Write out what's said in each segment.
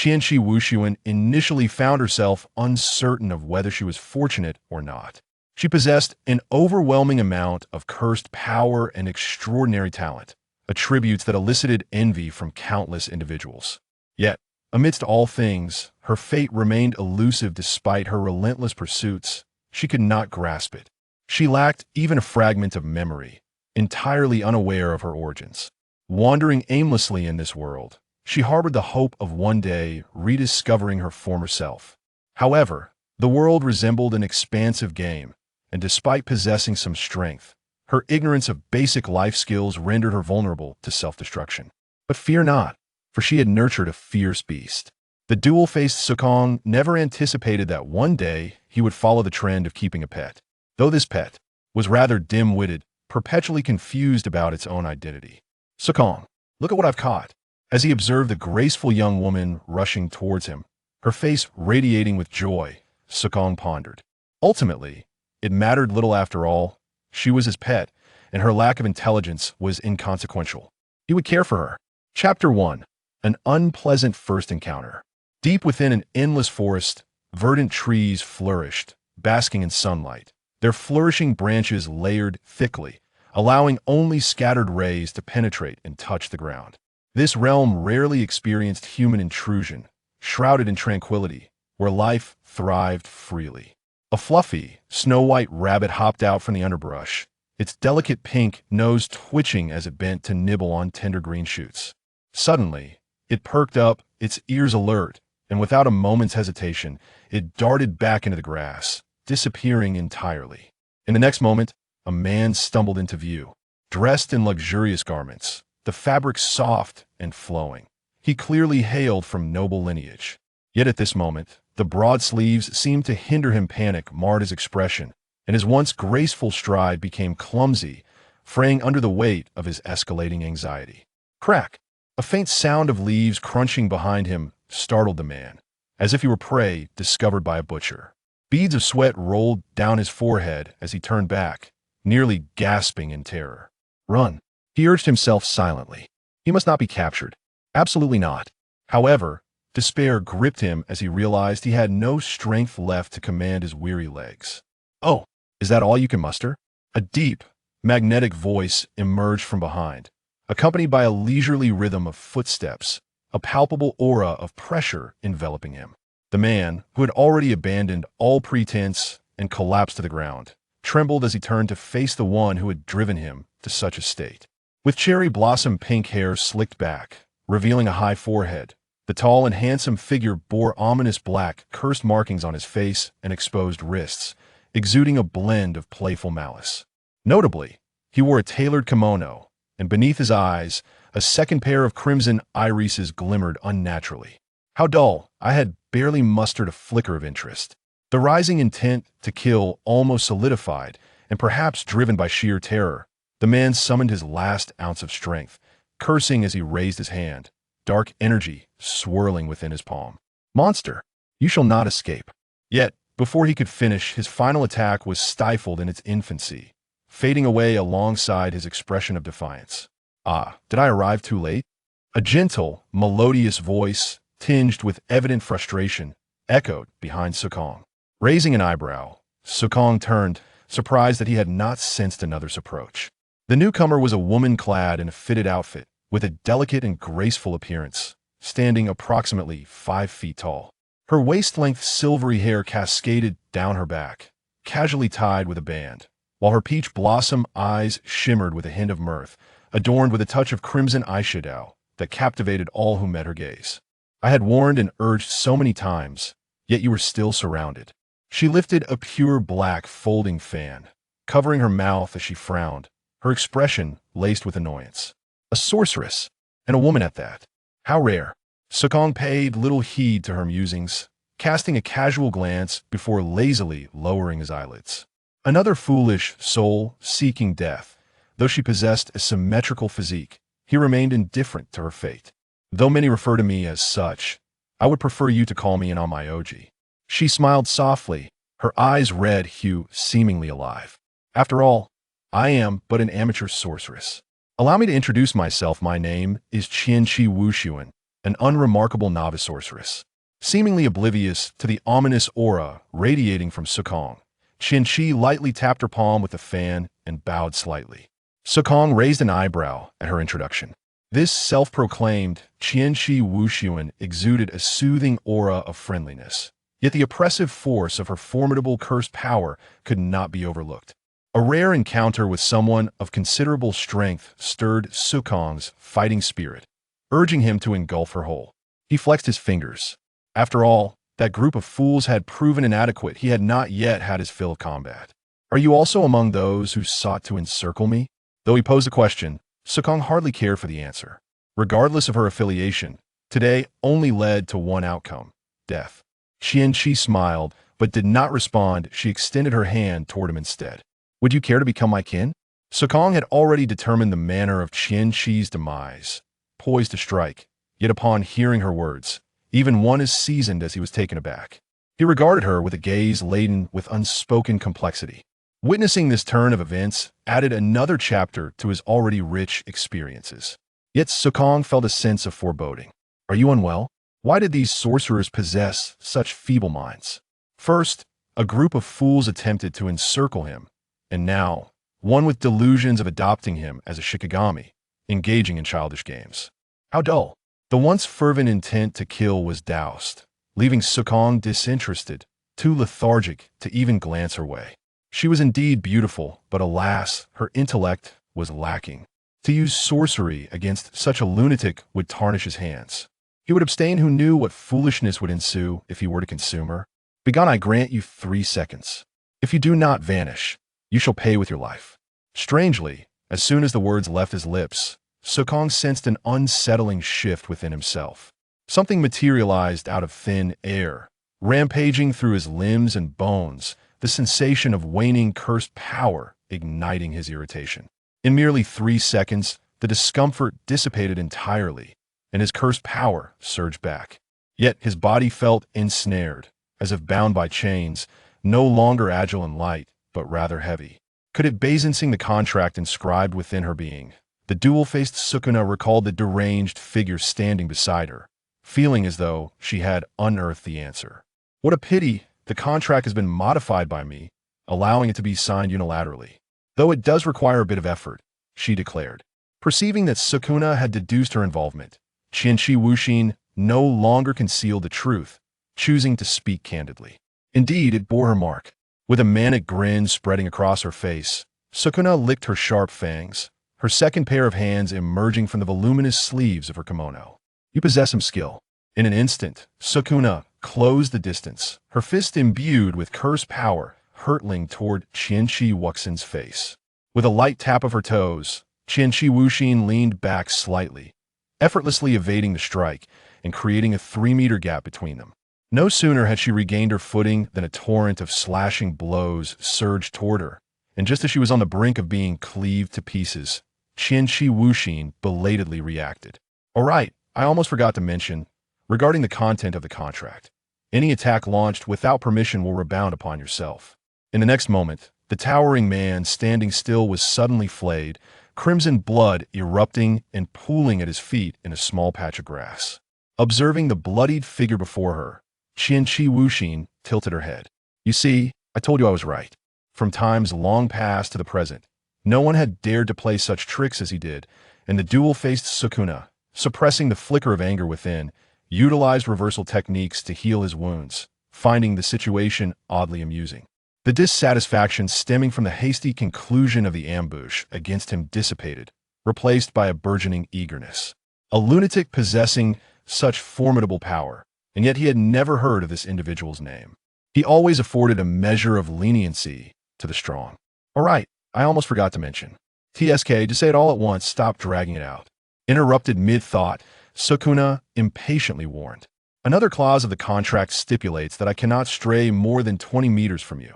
Qianqi Wuxuan initially found herself uncertain of whether she was fortunate or not. She possessed an overwhelming amount of cursed power and extraordinary talent, attributes that elicited envy from countless individuals. Yet, amidst all things, her fate remained elusive despite her relentless pursuits. She could not grasp it. She lacked even a fragment of memory, entirely unaware of her origins. Wandering aimlessly in this world, she harbored the hope of one day rediscovering her former self. However, the world resembled an expansive game, and despite possessing some strength, her ignorance of basic life skills rendered her vulnerable to self-destruction. But fear not, for she had nurtured a fierce beast. The dual-faced Sukong never anticipated that one day he would follow the trend of keeping a pet, though this pet was rather dim-witted, perpetually confused about its own identity. Sukong, look at what I've caught. As he observed the graceful young woman rushing towards him, her face radiating with joy, Sukong pondered. Ultimately, it mattered little after all. She was his pet, and her lack of intelligence was inconsequential. He would care for her. Chapter 1. An unpleasant first encounter. Deep within an endless forest, verdant trees flourished, basking in sunlight, their flourishing branches layered thickly, allowing only scattered rays to penetrate and touch the ground. This realm rarely experienced human intrusion, shrouded in tranquility, where life thrived freely. A fluffy, snow-white rabbit hopped out from the underbrush, its delicate pink nose twitching as it bent to nibble on tender green shoots. Suddenly, it perked up, its ears alert, and without a moment's hesitation, it darted back into the grass, disappearing entirely. In the next moment, a man stumbled into view, dressed in luxurious garments, the fabric soft and flowing. He clearly hailed from noble lineage. Yet at this moment, the broad sleeves seemed to hinder him. Panic marred his expression, and his once graceful stride became clumsy, fraying under the weight of his escalating anxiety. Crack! A faint sound of leaves crunching behind him startled the man, as if he were prey discovered by a butcher. Beads of sweat rolled down his forehead as he turned back, nearly gasping in terror. Run! He urged himself silently. He must not be captured. Absolutely not. However, despair gripped him as he realized he had no strength left to command his weary legs. Oh, is that all you can muster? A deep, magnetic voice emerged from behind, accompanied by a leisurely rhythm of footsteps, a palpable aura of pressure enveloping him. The man, who had already abandoned all pretense and collapsed to the ground, trembled as he turned to face the one who had driven him to such a state. With cherry blossom pink hair slicked back, revealing a high forehead, the tall and handsome figure bore ominous black, cursed markings on his face and exposed wrists, exuding a blend of playful malice. Notably, he wore a tailored kimono, and beneath his eyes, a second pair of crimson irises glimmered unnaturally. How dull! I had barely mustered a flicker of interest. The rising intent to kill almost solidified, and perhaps driven by sheer terror, the man summoned his last ounce of strength, cursing as he raised his hand, dark energy swirling within his palm. Monster, you shall not escape. Yet, before he could finish, his final attack was stifled in its infancy, fading away alongside his expression of defiance. Ah, did I arrive too late? A gentle, melodious voice, tinged with evident frustration, echoed behind Sukong. Raising an eyebrow, Sukong turned, surprised that he had not sensed another's approach. The newcomer was a woman clad in a fitted outfit, with a delicate and graceful appearance, standing approximately 5 feet tall. Her waist-length silvery hair cascaded down her back, casually tied with a band, while her peach blossom eyes shimmered with a hint of mirth, adorned with a touch of crimson eyeshadow that captivated all who met her gaze. I had warned and urged so many times, yet you were still surrounded. She lifted a pure black folding fan, covering her mouth as she frowned, her expression laced with annoyance. A sorceress, and a woman at that. How rare. Sukong paid little heed to her musings, casting a casual glance before lazily lowering his eyelids. Another foolish soul seeking death. Though she possessed a symmetrical physique, he remained indifferent to her fate. Though many refer to me as such, I would prefer you to call me an Onmyoji. She smiled softly, her eyes red hue seemingly alive. After all, I am but an amateur sorceress. Allow me to introduce myself. My name is Qianqi Wuxuan, an unremarkable novice sorceress. Seemingly oblivious to the ominous aura radiating from Sukong, Qianqi lightly tapped her palm with a fan and bowed slightly. Sukong raised an eyebrow at her introduction. This self-proclaimed Qianqi Wuxian exuded a soothing aura of friendliness. Yet the oppressive force of her formidable cursed power could not be overlooked. A rare encounter with someone of considerable strength stirred Sukong's fighting spirit, urging him to engulf her whole. He flexed his fingers. After all, that group of fools had proven inadequate. He had not yet had his fill of combat. Are you also among those who sought to encircle me? Though he posed the question, Sukong hardly cared for the answer. Regardless of her affiliation, today only led to one outcome: death. Qianqi smiled, but did not respond. She extended her hand toward him instead. Would you care to become my kin? Sukong had already determined the manner of Qianqi's demise, poised to strike. Yet upon hearing her words, even one as seasoned as he was taken aback. He regarded her with a gaze laden with unspoken complexity. Witnessing this turn of events added another chapter to his already rich experiences. Yet Sukong felt a sense of foreboding. Are you unwell? Why did these sorcerers possess such feeble minds? First, a group of fools attempted to encircle him, and now, one with delusions of adopting him as a shikigami, engaging in childish games. How dull. The once fervent intent to kill was doused, leaving Sukong disinterested, too lethargic to even glance her way. She was indeed beautiful, but alas, her intellect was lacking. To use sorcery against such a lunatic would tarnish his hands. He would abstain who knew what foolishness would ensue if he were to consume her. Begone, I grant you 3 seconds. If you do not vanish, you shall pay with your life. Strangely, as soon as the words left his lips, Sukong sensed an unsettling shift within himself. Something materialized out of thin air, rampaging through his limbs and bones, the sensation of waning cursed power igniting his irritation. In merely 3 seconds, the discomfort dissipated entirely, and his cursed power surged back. Yet his body felt ensnared, as if bound by chains, no longer agile and light, but rather heavy. Could it be sensing the contract inscribed within her being? The dual-faced Sukuna recalled the deranged figure standing beside her, feeling as though she had unearthed the answer. What a pity, the contract has been modified by me, allowing it to be signed unilaterally. Though it does require a bit of effort, she declared. Perceiving that Sukuna had deduced her involvement, Qianqi Wuxin no longer concealed the truth, choosing to speak candidly. Indeed, it bore her mark. With a manic grin spreading across her face, Sukuna licked her sharp fangs, her second pair of hands emerging from the voluminous sleeves of her kimono. You possess some skill. In an instant, Sukuna closed the distance, her fist imbued with cursed power, hurtling toward Qianqi Wuxin's face. With a light tap of her toes, Qianqi Wuxin leaned back slightly, effortlessly evading the strike and creating a 3-meter gap between them. No sooner had she regained her footing than a torrent of slashing blows surged toward her, and just as she was on the brink of being cleaved to pieces, Qianqi Wuxin belatedly reacted. All right, I almost forgot to mention, regarding the content of the contract, any attack launched without permission will rebound upon yourself. In the next moment, the towering man standing still was suddenly flayed, crimson blood erupting and pooling at his feet in a small patch of grass. Observing the bloodied figure before her, Qianqi Wuxin tilted her head. You see, I told you I was right. From times long past to the present, no one had dared to play such tricks as he did, and the dual-faced Sukuna, suppressing the flicker of anger within, utilized reversal techniques to heal his wounds, finding the situation oddly amusing. The dissatisfaction stemming from the hasty conclusion of the ambush against him dissipated, replaced by a burgeoning eagerness. A lunatic possessing such formidable power, and yet he had never heard of this individual's name. He always afforded a measure of leniency to the strong. All right, I almost forgot to mention. TSK, to say it all at once, stop dragging it out. Interrupted mid-thought, Sukuna impatiently warned. Another clause of the contract stipulates that I cannot stray more than 20 meters from you,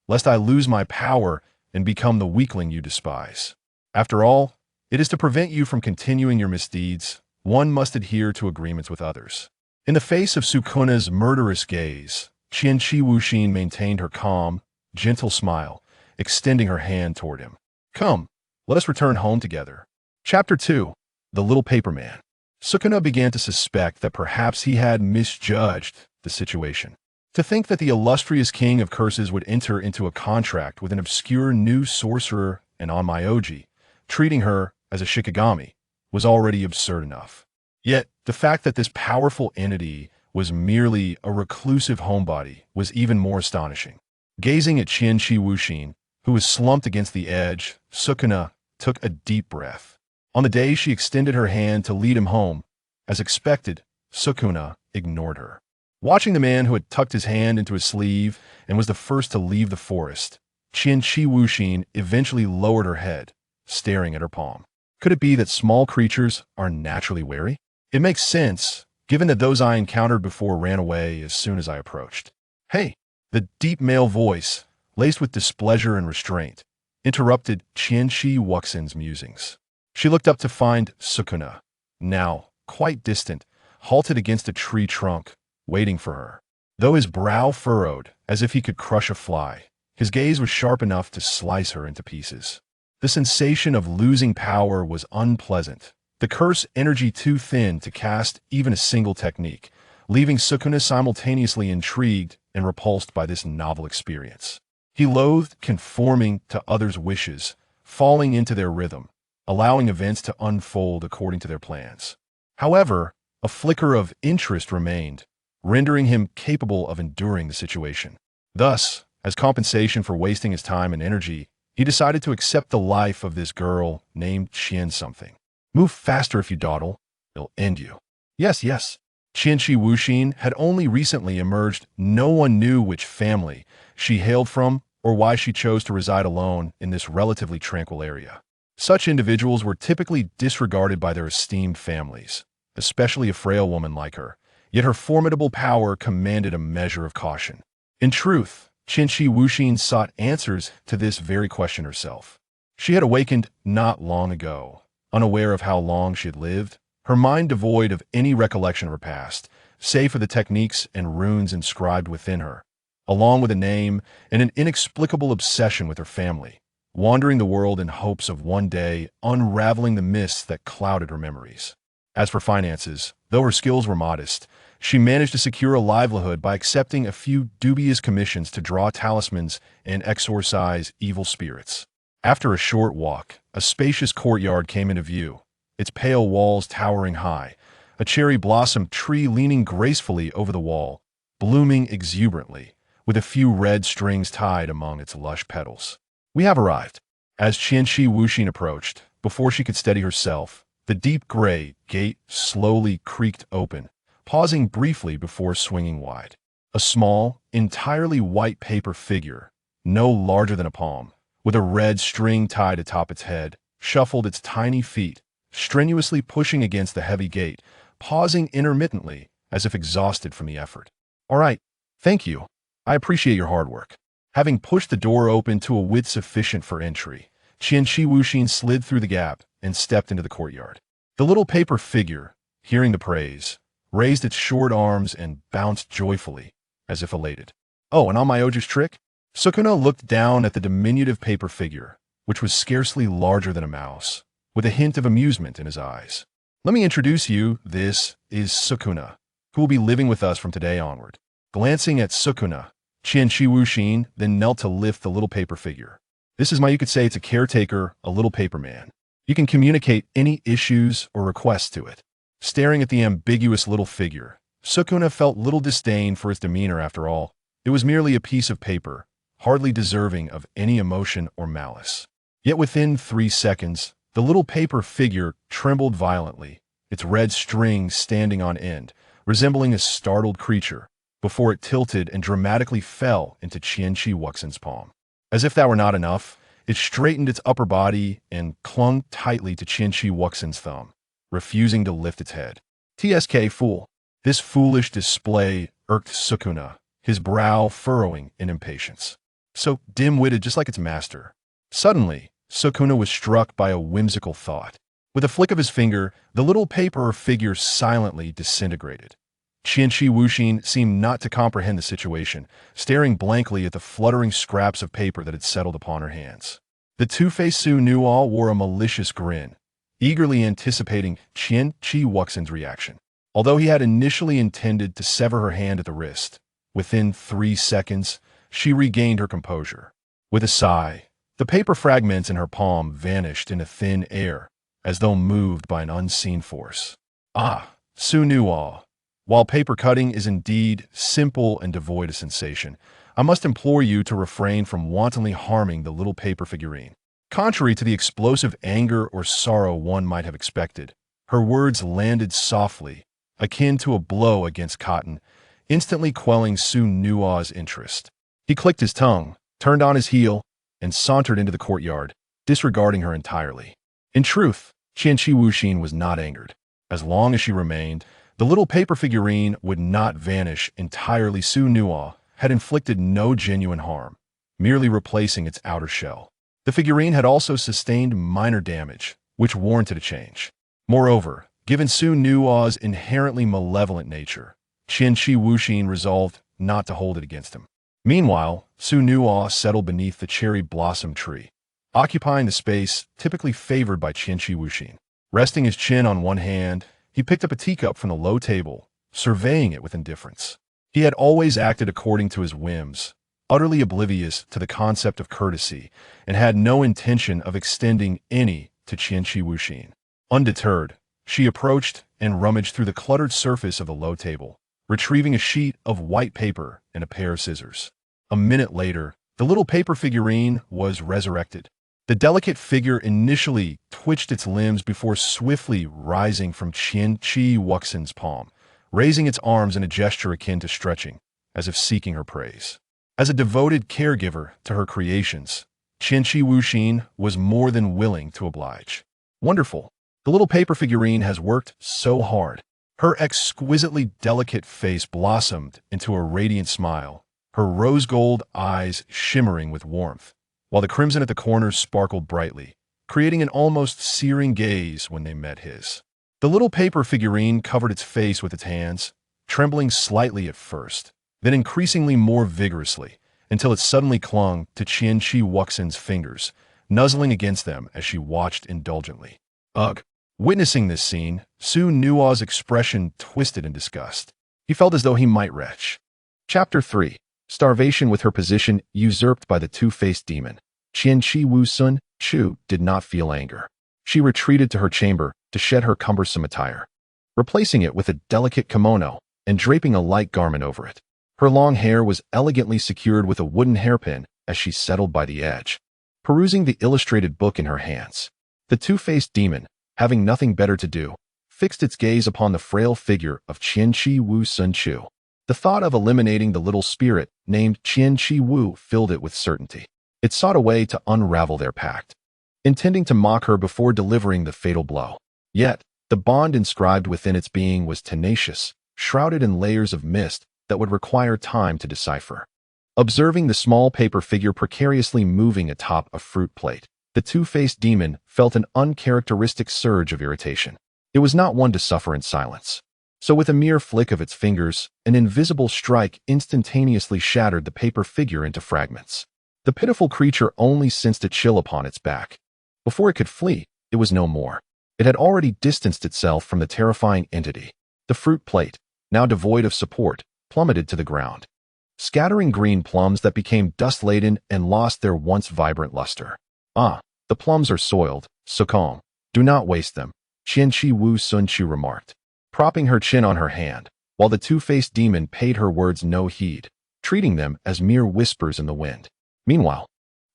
lest I lose my power and become the weakling you despise. After all, it is to prevent you from continuing your misdeeds, one must adhere to agreements with others. In the face of Sukuna's murderous gaze, Qianqi Wuxin maintained her calm, gentle smile, extending her hand toward him. Come, let us return home together. Chapter 2. The Little Paper Man. Sukuna began to suspect that perhaps he had misjudged the situation. To think that the illustrious king of curses would enter into a contract with an obscure new sorcerer and Onmyoji, treating her as a shikigami, was already absurd enough. Yet, the fact that this powerful entity was merely a reclusive homebody was even more astonishing. Gazing at Qianqi Wuxin, who was slumped against the edge, Sukuna took a deep breath. On the day she extended her hand to lead him home, as expected, Sukuna ignored her. Watching the man who had tucked his hand into his sleeve and was the first to leave the forest, Qianqi Wuxin eventually lowered her head, staring at her palm. Could it be that small creatures are naturally wary? It makes sense, given that those I encountered before ran away as soon as I approached. Hey! The deep male voice, laced with displeasure and restraint, interrupted Qianqi Wuxin's musings. She looked up to find Sukuna, now quite distant, halted against a tree trunk, waiting for her. Though his brow furrowed, as if he could crush a fly, his gaze was sharp enough to slice her into pieces. The sensation of losing power was unpleasant, the curse energy too thin to cast even a single technique, leaving Sukuna simultaneously intrigued and repulsed by this novel experience. He loathed conforming to others' wishes, falling into their rhythm, allowing events to unfold according to their plans. However, a flicker of interest remained, rendering him capable of enduring the situation. Thus, as compensation for wasting his time and energy, he decided to accept the life of this girl named Qian something. Move faster if you dawdle, it'll end you. Yes, yes. Qianqi Wuxin had only recently emerged. No one knew which family she hailed from or why she chose to reside alone in this relatively tranquil area. Such individuals were typically disregarded by their esteemed families, especially a frail woman like her, yet her formidable power commanded a measure of caution. In truth, Qianqi Wuxin sought answers to this very question herself. She had awakened not long ago, unaware of how long she had lived, her mind devoid of any recollection of her past, save for the techniques and runes inscribed within her, along with a name and an inexplicable obsession with her family, wandering the world in hopes of one day unraveling the mists that clouded her memories. As for finances, though her skills were modest, she managed to secure a livelihood by accepting a few dubious commissions to draw talismans and exorcise evil spirits. After a short walk, a spacious courtyard came into view, its pale walls towering high, a cherry blossom tree leaning gracefully over the wall, blooming exuberantly, with a few red strings tied among its lush petals. We have arrived. As Qianqi Wuxin approached, before she could steady herself, the deep gray gate slowly creaked open, pausing briefly before swinging wide. A small, entirely white paper figure, no larger than a palm, with a red string tied atop its head, shuffled its tiny feet, strenuously pushing against the heavy gate, pausing intermittently as if exhausted from the effort. All right, thank you. I appreciate your hard work. Having pushed the door open to a width sufficient for entry, Qianqi Wuxin slid through the gap and stepped into the courtyard. The little paper figure, hearing the praise, raised its short arms and bounced joyfully, as if elated. Oh, and Onmyoji's trick? Sukuna looked down at the diminutive paper figure, which was scarcely larger than a mouse, with a hint of amusement in his eyes. Let me introduce you. This is Sukuna, who will be living with us from today onward. Glancing at Sukuna, Qianqi Wuxin then knelt to lift the little paper figure. This is you could say it's a caretaker, a little paper man. You can communicate any issues or requests to it. Staring at the ambiguous little figure, Sukuna felt little disdain for its demeanor after all. It was merely a piece of paper, hardly deserving of any emotion or malice. Yet within 3 seconds, the little paper figure trembled violently, its red string standing on end, resembling a startled creature, before it tilted and dramatically fell into Qianqi Wuxin's palm. As if that were not enough, it straightened its upper body and clung tightly to Qianqi Wuxin's thumb, refusing to lift its head. TSK fool. This foolish display irked Sukuna, his brow furrowing in impatience. So dim-witted, just like its master. Suddenly, Sukuna was struck by a whimsical thought. With a flick of his finger, the little paper figure silently disintegrated. Qianqi Wuxin seemed not to comprehend the situation, staring blankly at the fluttering scraps of paper that had settled upon her hands. The two-faced Su Nual wore a malicious grin, eagerly anticipating Qianqi Wuxin's reaction. Although he had initially intended to sever her hand at the wrist, within 3 seconds, she regained her composure. With a sigh, the paper fragments in her palm vanished into thin air, as though moved by an unseen force. Ah, Su Nuo. While paper cutting is indeed simple and devoid of sensation, I must implore you to refrain from wantonly harming the little paper figurine. Contrary to the explosive anger or sorrow one might have expected, her words landed softly, akin to a blow against cotton, instantly quelling Su Nuo's interest. He clicked his tongue, turned on his heel, and sauntered into the courtyard, disregarding her entirely. In truth, Qianqi Wuxin was not angered. As long as she remained, the little paper figurine would not vanish entirely. Su Nuo had inflicted no genuine harm, merely replacing its outer shell. The figurine had also sustained minor damage, which warranted a change. Moreover, given Su Nuo's inherently malevolent nature, Qianqi Wuxin resolved not to hold it against him. Meanwhile, Su Nuo settled beneath the cherry blossom tree, occupying the space typically favored by Qianqi Wuxin. Resting his chin on one hand, he picked up a teacup from the low table, surveying it with indifference. He had always acted according to his whims, utterly oblivious to the concept of courtesy, and had no intention of extending any to Qianqi Wuxin. Undeterred, she approached and rummaged through the cluttered surface of the low table, retrieving a sheet of white paper and a pair of scissors. A minute later, the little paper figurine was resurrected. The delicate figure initially twitched its limbs before swiftly rising from Qianqi Wuxin's palm, raising its arms in a gesture akin to stretching, as if seeking her praise. As a devoted caregiver to her creations, Qianqi Wuxin was more than willing to oblige. Wonderful. The little paper figurine has worked so hard. Her exquisitely delicate face blossomed into a radiant smile, her rose-gold eyes shimmering with warmth, while the crimson at the corners sparkled brightly, creating an almost searing gaze when they met his. The little paper figurine covered its face with its hands, trembling slightly at first, then increasingly more vigorously, until it suddenly clung to Qianqi Wuxin's fingers, nuzzling against them as she watched indulgently. Ugh! Witnessing this scene, Su Nuo's expression twisted in disgust. He felt as though he might retch. Chapter 3. Starvation with her position usurped by the two-faced demon. Qianqi Wusun Chu did not feel anger. She retreated to her chamber to shed her cumbersome attire, replacing it with a delicate kimono and draping a light garment over it. Her long hair was elegantly secured with a wooden hairpin as she settled by the edge, perusing the illustrated book in her hands. The two-faced demon, having nothing better to do, fixed its gaze upon the frail figure of Qianqi Wusun Chu. The thought of eliminating the little spirit named Qianqi Wu filled it with certainty. It sought a way to unravel their pact, intending to mock her before delivering the fatal blow. Yet, the bond inscribed within its being was tenacious, shrouded in layers of mist that would require time to decipher. Observing the small paper figure precariously moving atop a fruit plate, the two-faced demon felt an uncharacteristic surge of irritation. It was not one to suffer in silence. So with a mere flick of its fingers, an invisible strike instantaneously shattered the paper figure into fragments. The pitiful creature only sensed a chill upon its back. Before it could flee, it was no more. It had already distanced itself from the terrifying entity. The fruit plate, now devoid of support, plummeted to the ground, scattering green plums that became dust-laden and lost their once vibrant luster. Ah, the plums are soiled, Sukong. Do not waste them, Qianqi Wusun Chu remarked, propping her chin on her hand, while the two-faced demon paid her words no heed, treating them as mere whispers in the wind. Meanwhile,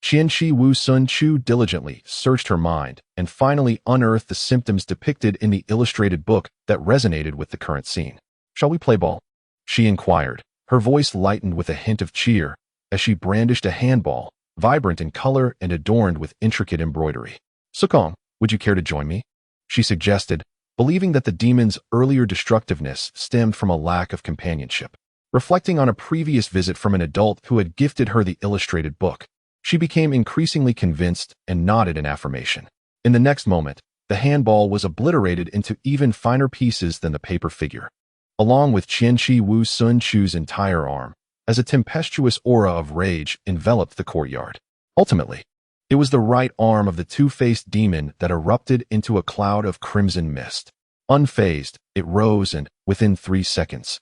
Qianqi Wusun Chu diligently searched her mind and finally unearthed the symptoms depicted in the illustrated book that resonated with the current scene. Shall we play ball? She inquired, her voice lightened with a hint of cheer as she brandished a handball, vibrant in color and adorned with intricate embroidery. Sukong, would you care to join me? She suggested, believing that the demon's earlier destructiveness stemmed from a lack of companionship. Reflecting on a previous visit from an adult who had gifted her the illustrated book, she became increasingly convinced and nodded in affirmation. In the next moment, the handball was obliterated into even finer pieces than the paper figure, along with Qianqi Wusun Chu's entire arm, as a tempestuous aura of rage enveloped the courtyard. Ultimately, It was the right arm of the two-faced demon that erupted into a cloud of crimson mist. Unfazed, it rose and, within 3 seconds,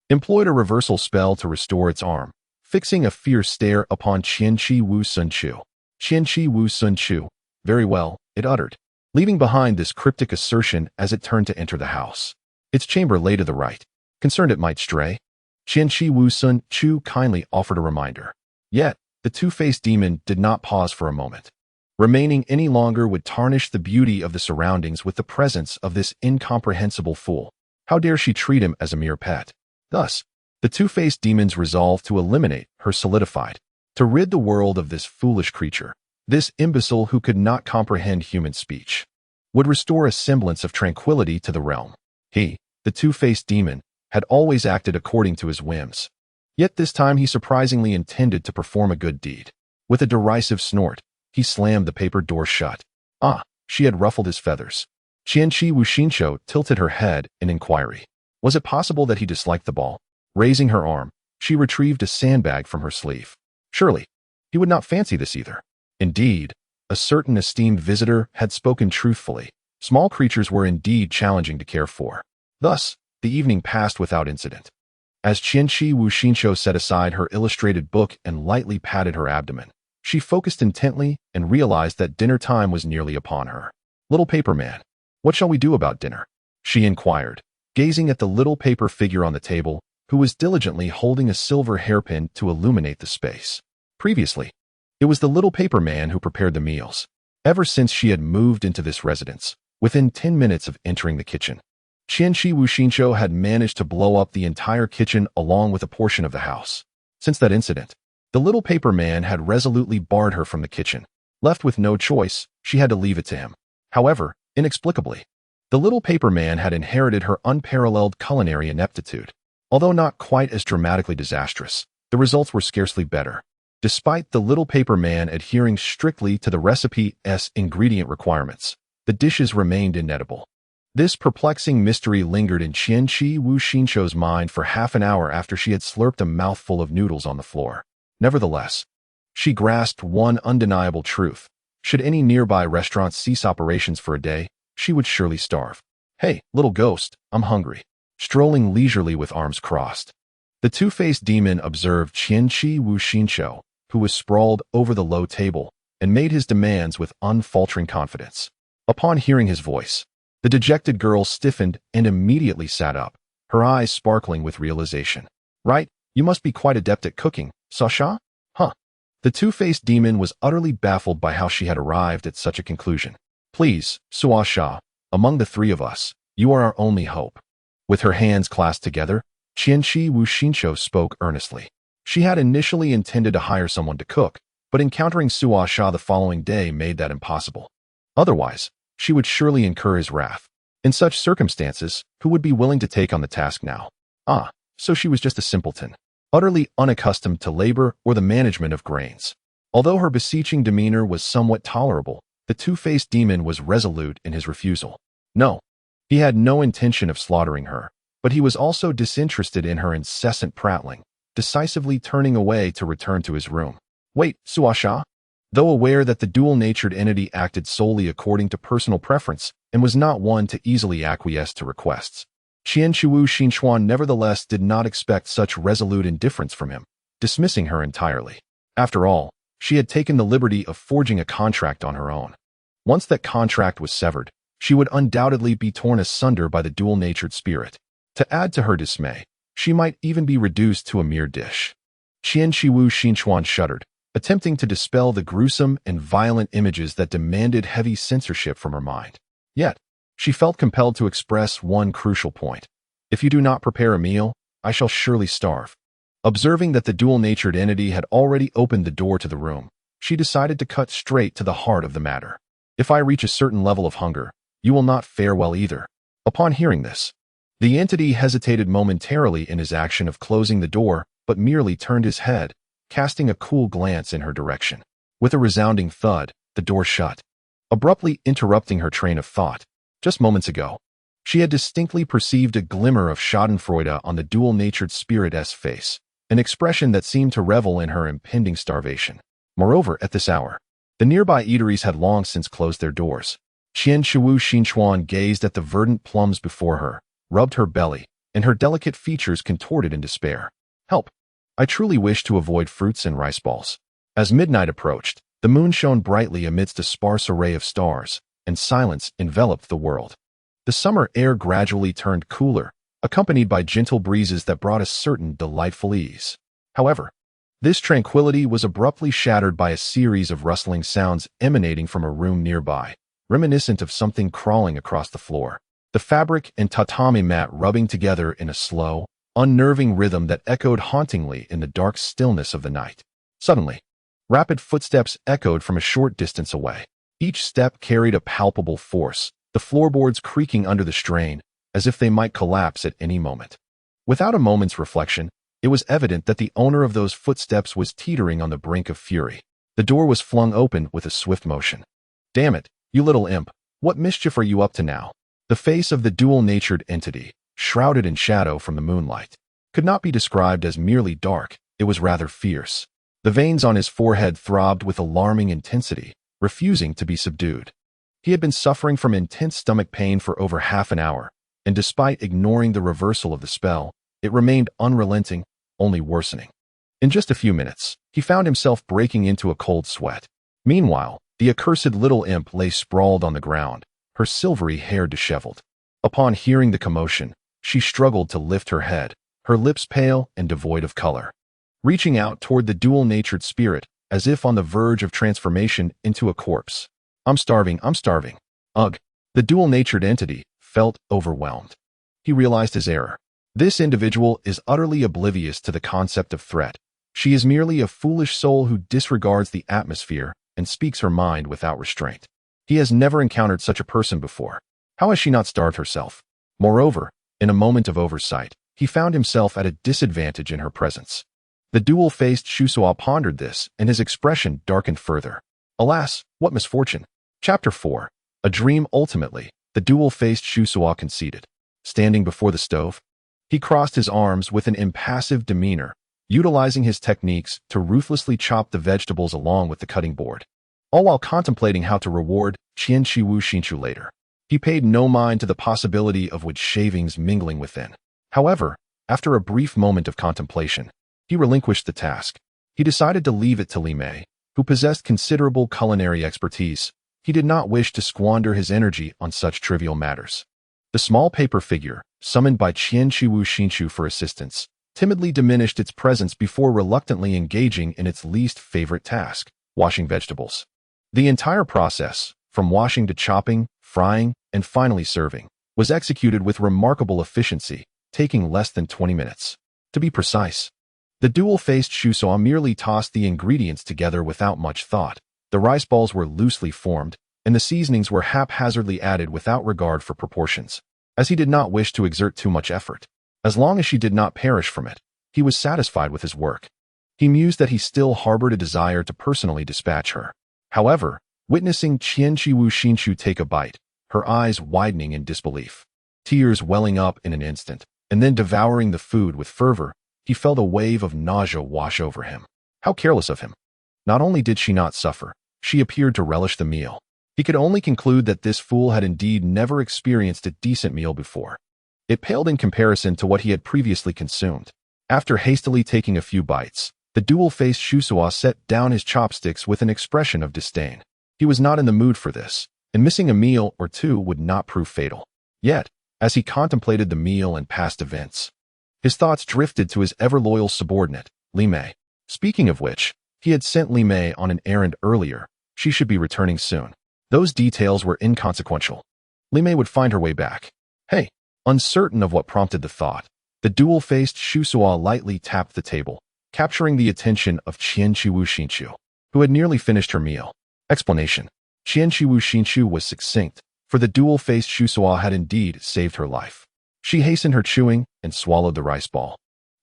employed a reversal spell to restore its arm, fixing a fierce stare upon Qianqi Wu Sun Chu. Qianqi Wu Sun Chu. Very well, it uttered, leaving behind this cryptic assertion as it turned to enter the house. Its chamber lay to the right. Concerned it might stray, Qianqi Wu Sun Chu kindly offered a reminder. Yet, the two-faced demon did not pause for a moment. Remaining any longer would tarnish the beauty of the surroundings with the presence of this incomprehensible fool. How dare she treat him as a mere pet? Thus, the two-faced demon's resolve to eliminate her solidified, to rid the world of this foolish creature, this imbecile who could not comprehend human speech, would restore a semblance of tranquility to the realm. He, the two-faced demon, had always acted according to his whims. Yet this time he surprisingly intended to perform a good deed. With a derisive snort, he slammed the paper door shut. Ah, she had ruffled his feathers. Qianqi Wuxinqiu tilted her head in inquiry. Was it possible that he disliked the ball? Raising her arm, she retrieved a sandbag from her sleeve. Surely, he would not fancy this either. Indeed, a certain esteemed visitor had spoken truthfully. Small creatures were indeed challenging to care for. Thus, the evening passed without incident. As Qianqi Wuxinqiu set aside her illustrated book and lightly patted her abdomen, she focused intently and realized that dinner time was nearly upon her. Little paper man, what shall we do about dinner? She inquired, gazing at the little paper figure on the table, who was diligently holding a silver hairpin to illuminate the space. Previously, it was the little paper man who prepared the meals. Ever since she had moved into this residence, within 10 minutes of entering the kitchen, Qianqi Wuxinqiu had managed to blow up the entire kitchen along with a portion of the house. Since that incident, the little paper man had resolutely barred her from the kitchen. Left with no choice, she had to leave it to him. However, inexplicably, the little paper man had inherited her unparalleled culinary ineptitude. Although not quite as dramatically disastrous, the results were scarcely better. Despite the little paper man adhering strictly to the recipe's ingredient requirements, the dishes remained inedible. This perplexing mystery lingered in Qianqi Wuxinqiu's mind for half an hour after she had slurped a mouthful of noodles on the floor. Nevertheless, she grasped one undeniable truth. Should any nearby restaurants cease operations for a day, she would surely starve. Hey, little ghost, I'm hungry. Strolling leisurely with arms crossed, the two-faced demon observed Qianqi Wuxinqiu, who was sprawled over the low table, and made his demands with unfaltering confidence. Upon hearing his voice, the dejected girl stiffened and immediately sat up, her eyes sparkling with realization. Right, you must be quite adept at cooking, Sasha? Huh. The two-faced demon was utterly baffled by how she had arrived at such a conclusion. Please, Suasha, among the three of us, you are our only hope. With her hands clasped together, Qianqi Wuxinqiu spoke earnestly. She had initially intended to hire someone to cook, but encountering Suasha the following day made that impossible. Otherwise, she would surely incur his wrath. In such circumstances, who would be willing to take on the task now? Ah, so she was just a simpleton, utterly unaccustomed to labor or the management of grains. Although her beseeching demeanor was somewhat tolerable, the two-faced demon was resolute in his refusal. No, he had no intention of slaughtering her, but he was also disinterested in her incessant prattling, decisively turning away to return to his room. Wait, Suasha? Though aware that the dual-natured entity acted solely according to personal preference and was not one to easily acquiesce to requests, Qianqi Wuxinqiu nevertheless did not expect such resolute indifference from him, dismissing her entirely. After all, she had taken the liberty of forging a contract on her own. Once that contract was severed, she would undoubtedly be torn asunder by the dual-natured spirit. To add to her dismay, she might even be reduced to a mere dish. Qianqi Wuxinqiu shuddered, attempting to dispel the gruesome and violent images that demanded heavy censorship from her mind. Yet, she felt compelled to express one crucial point. If you do not prepare a meal, I shall surely starve. Observing that the dual-natured entity had already opened the door to the room, she decided to cut straight to the heart of the matter. If I reach a certain level of hunger, you will not fare well either. Upon hearing this, the entity hesitated momentarily in his action of closing the door, but merely turned his head, casting a cool glance in her direction. With a resounding thud, the door shut, abruptly interrupting her train of thought. Just moments ago, she had distinctly perceived a glimmer of schadenfreude on the dual-natured spirit's face, an expression that seemed to revel in her impending starvation. Moreover, at this hour, The nearby eateries had long since closed their doors. Qianqiwu Xinchuan gazed at the verdant plums before her, rubbed her belly, and her delicate features contorted in despair. Help! I truly wish to avoid fruits and rice balls. As midnight approached, the moon shone brightly amidst a sparse array of stars, and silence enveloped the world. The summer air gradually turned cooler, accompanied by gentle breezes that brought a certain delightful ease. However, this tranquility was abruptly shattered by a series of rustling sounds emanating from a room nearby, reminiscent of something crawling across the floor. The fabric and tatami mat rubbing together in a slow, unnerving rhythm that echoed hauntingly in the dark stillness of the night. Suddenly, rapid footsteps echoed from a short distance away. Each step carried a palpable force, the floorboards creaking under the strain, as if they might collapse at any moment. Without a moment's reflection, it was evident that the owner of those footsteps was teetering on the brink of fury. The door was flung open with a swift motion. "Damn it, you little imp, what mischief are you up to now?" The face of the dual-natured entity, shrouded in shadow from the moonlight, could not be described as merely dark, it was rather fierce. The veins on his forehead throbbed with alarming intensity, refusing to be subdued. He had been suffering from intense stomach pain for over half an hour, and despite ignoring the reversal of the spell, it remained unrelenting, only worsening. In just a few minutes, he found himself breaking into a cold sweat. Meanwhile, the accursed little imp lay sprawled on the ground, her silvery hair disheveled. Upon hearing the commotion, she struggled to lift her head, her lips pale and devoid of color. Reaching out toward the dual-natured spirit, as if on the verge of transformation into a corpse. I'm starving. Ugh. The dual-natured entity felt overwhelmed. He realized his error. This individual is utterly oblivious to the concept of threat. She is merely a foolish soul who disregards the atmosphere and speaks her mind without restraint. He has never encountered such a person before. How has she not starved herself? Moreover, in a moment of oversight, he found himself at a disadvantage in her presence. The dual-faced Shusuo pondered this, and his expression darkened further. Alas, what misfortune! Chapter 4. A dream. Ultimately, the dual-faced Shusuo conceded. Standing before the stove, he crossed his arms with an impassive demeanor, utilizing his techniques to ruthlessly chop the vegetables along with the cutting board, all while contemplating how to reward Qianqiwu Xinchu later. He paid no mind to the possibility of wood shavings mingling within. However, after a brief moment of contemplation, he relinquished the task. He decided to leave it to Li Mei, who possessed considerable culinary expertise. He did not wish to squander his energy on such trivial matters. The small paper figure, summoned by Qianqiwu Xinchu for assistance, timidly diminished its presence before reluctantly engaging in its least favorite task, washing vegetables. The entire process, from washing to chopping, frying, and finally serving, was executed with remarkable efficiency, taking less than 20 minutes. To be precise, the dual-faced Shusuo merely tossed the ingredients together without much thought. The rice balls were loosely formed, and the seasonings were haphazardly added without regard for proportions, as he did not wish to exert too much effort. As long as she did not perish from it, he was satisfied with his work. He mused that he still harbored a desire to personally dispatch her. However, witnessing Qianqiwu Xinchu take a bite, her eyes widening in disbelief, tears welling up in an instant, and then devouring the food with fervor, he felt a wave of nausea wash over him. How careless of him! Not only did she not suffer, she appeared to relish the meal. He could only conclude that this fool had indeed never experienced a decent meal before. It paled in comparison to what he had previously consumed. After hastily taking a few bites, the dual-faced Shusuo set down his chopsticks with an expression of disdain. He was not in the mood for this, and missing a meal or two would not prove fatal. Yet, as he contemplated the meal and past events, his thoughts drifted to his ever-loyal subordinate, Li Mei. Speaking of which, he had sent Li Mei on an errand earlier. She should be returning soon. Those details were inconsequential. Li Mei would find her way back. Hey! Uncertain of what prompted the thought, the dual-faced Shusuo lightly tapped the table, capturing the attention of Qianqiwu Xinchu, who had nearly finished her meal. Explanation. Qianqiwu Xinchu was succinct, for the dual-faced Shusuo had indeed saved her life. She hastened her chewing and swallowed the rice ball.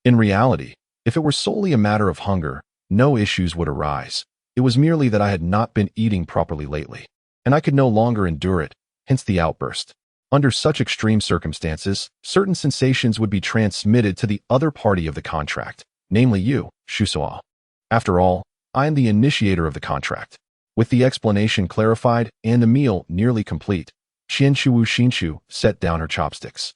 In reality, if it were solely a matter of hunger, no issues would arise. It was merely that I had not been eating properly lately, and I could no longer endure it, hence the outburst. Under such extreme circumstances, certain sensations would be transmitted to the other party of the contract, namely you, Shusuo. After all, I am the initiator of the contract. With the explanation clarified and the meal nearly complete, Shinshu set down her chopsticks,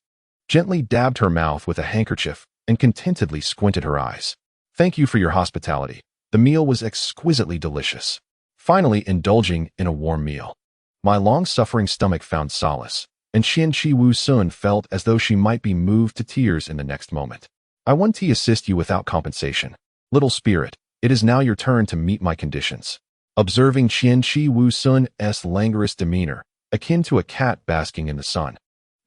gently dabbed her mouth with a handkerchief, and contentedly squinted her eyes. Thank you for your hospitality. The meal was exquisitely delicious. Finally indulging in a warm meal. My long-suffering stomach found solace, and Shinshu felt as though she might be moved to tears in the next moment. I want to assist you without compensation. Little spirit, it is now your turn to meet my conditions. Observing Shinshu's languorous demeanor, akin to a cat basking in the sun,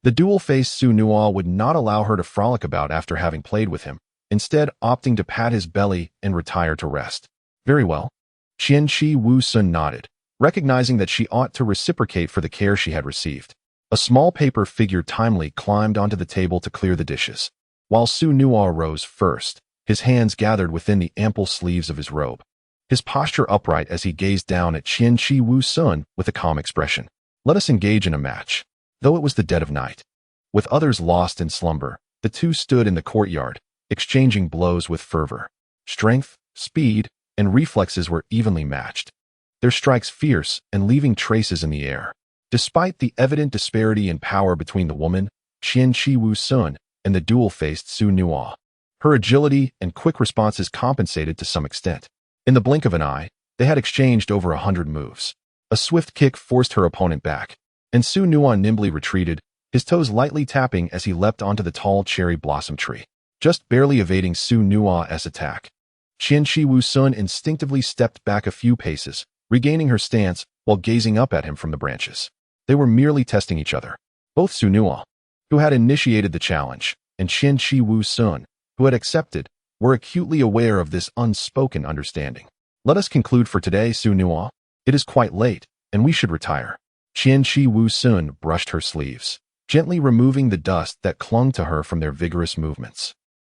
the dual-faced Tsunua would not allow her to frolic about after having played with him, instead opting to pat his belly and retire to rest. Very well. Shinshu nodded, recognizing that she ought to reciprocate for the care she had received. A small paper figure timely climbed onto the table to clear the dishes, while Tsunua rose first, his hands gathered within the ample sleeves of his robe, his posture upright as he gazed down at Shinshu with a calm expression. Let us engage in a match. Though it was the dead of night, with others lost in slumber, the two stood in the courtyard, exchanging blows with fervor. Strength, speed, and reflexes were evenly matched, their strikes fierce and leaving traces in the air. Despite the evident disparity in power between the woman, Shinshu, and the dual-faced Tsunua, her agility and quick responses compensated to some extent. In the blink of an eye, they had exchanged over 100 moves. A swift kick forced her opponent back, and Tsunua nimbly retreated, his toes lightly tapping as he leapt onto the tall cherry blossom tree, just barely evading Tsunua's attack. Shinshu instinctively stepped back a few paces, regaining her stance while gazing up at him from the branches. They were merely testing each other. Both Tsunua, who had initiated the challenge, and Shinshu, who had accepted, were acutely aware of this unspoken understanding. Let us conclude for today, Tsunua. It is quite late, and we should retire. Shinshu brushed her sleeves, gently removing the dust that clung to her from their vigorous movements.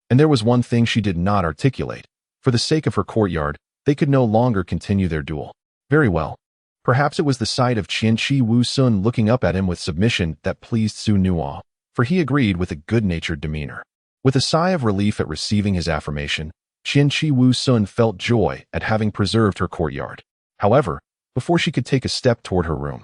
And there was one thing she did not articulate. For the sake of her courtyard, they could no longer continue their duel. Very well. Perhaps it was the sight of Shinshu looking up at him with submission that pleased Tsunua, for he agreed with a good-natured demeanor. With a sigh of relief at receiving his affirmation, Shinshu felt joy at having preserved her courtyard. However, before she could take a step toward her room,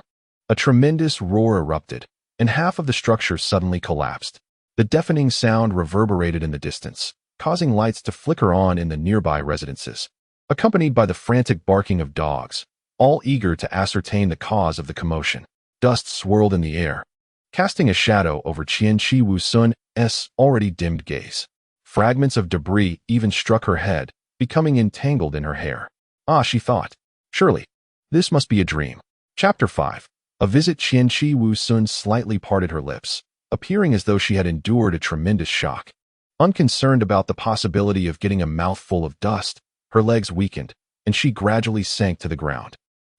a tremendous roar erupted, and half of the structure suddenly collapsed. The deafening sound reverberated in the distance, causing lights to flicker on in the nearby residences, accompanied by the frantic barking of dogs, all eager to ascertain the cause of the commotion. Dust swirled in the air, casting a shadow over Shinshu's already dimmed gaze. Fragments of debris even struck her head, becoming entangled in her hair. Ah, she thought. Surely, this must be a dream. Chapter 5. A visit. Shinshu slightly parted her lips, appearing as though she had endured a tremendous shock. Unconcerned about the possibility of getting a mouthful of dust, her legs weakened, and she gradually sank to the ground.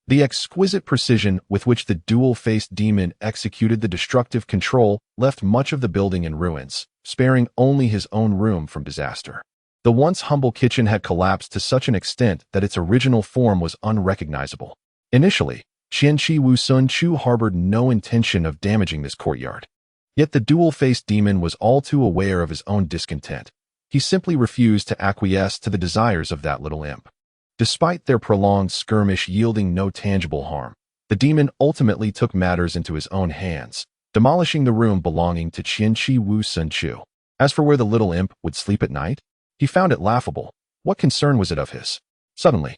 The exquisite precision with which the dual-faced demon executed the destructive control left much of the building in ruins, sparing only his own room from disaster. The once humble kitchen had collapsed to such an extent that its original form was unrecognizable. Initially, Shinshu harbored no intention of damaging this courtyard. Yet the dual-faced demon was all too aware of his own discontent. He simply refused to acquiesce to the desires of that little imp. Despite their prolonged skirmish yielding no tangible harm, the demon ultimately took matters into his own hands, demolishing the room belonging to Shinshu. As for where the little imp would sleep at night, he found it laughable. What concern was it of his? Suddenly,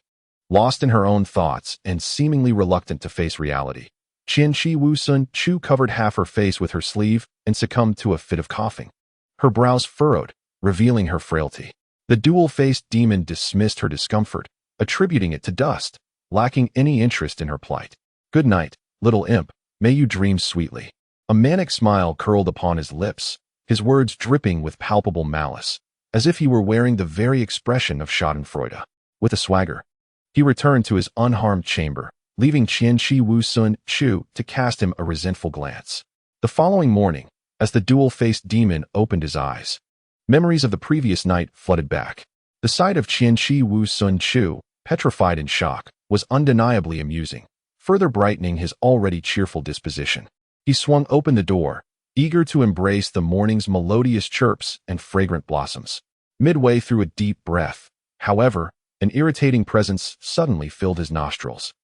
lost in her own thoughts and seemingly reluctant to face reality, Shinshu covered half her face with her sleeve and succumbed to a fit of coughing. Her brows furrowed, revealing her frailty. The dual-faced demon dismissed her discomfort, attributing it to dust, lacking any interest in her plight. Good night, little imp, may you dream sweetly. A manic smile curled upon his lips, his words dripping with palpable malice, as if he were wearing the very expression of schadenfreude. With a swagger, he returned to his unharmed chamber, leaving Shinshu to cast him a resentful glance. The following morning, as the dual-faced demon opened his eyes, memories of the previous night flooded back. The sight of Shinshu, petrified in shock, was undeniably amusing, further brightening his already cheerful disposition. He swung open the door, eager to embrace the morning's melodious chirps and fragrant blossoms. Midway through a deep breath, however, an irritating presence suddenly filled his nostrils.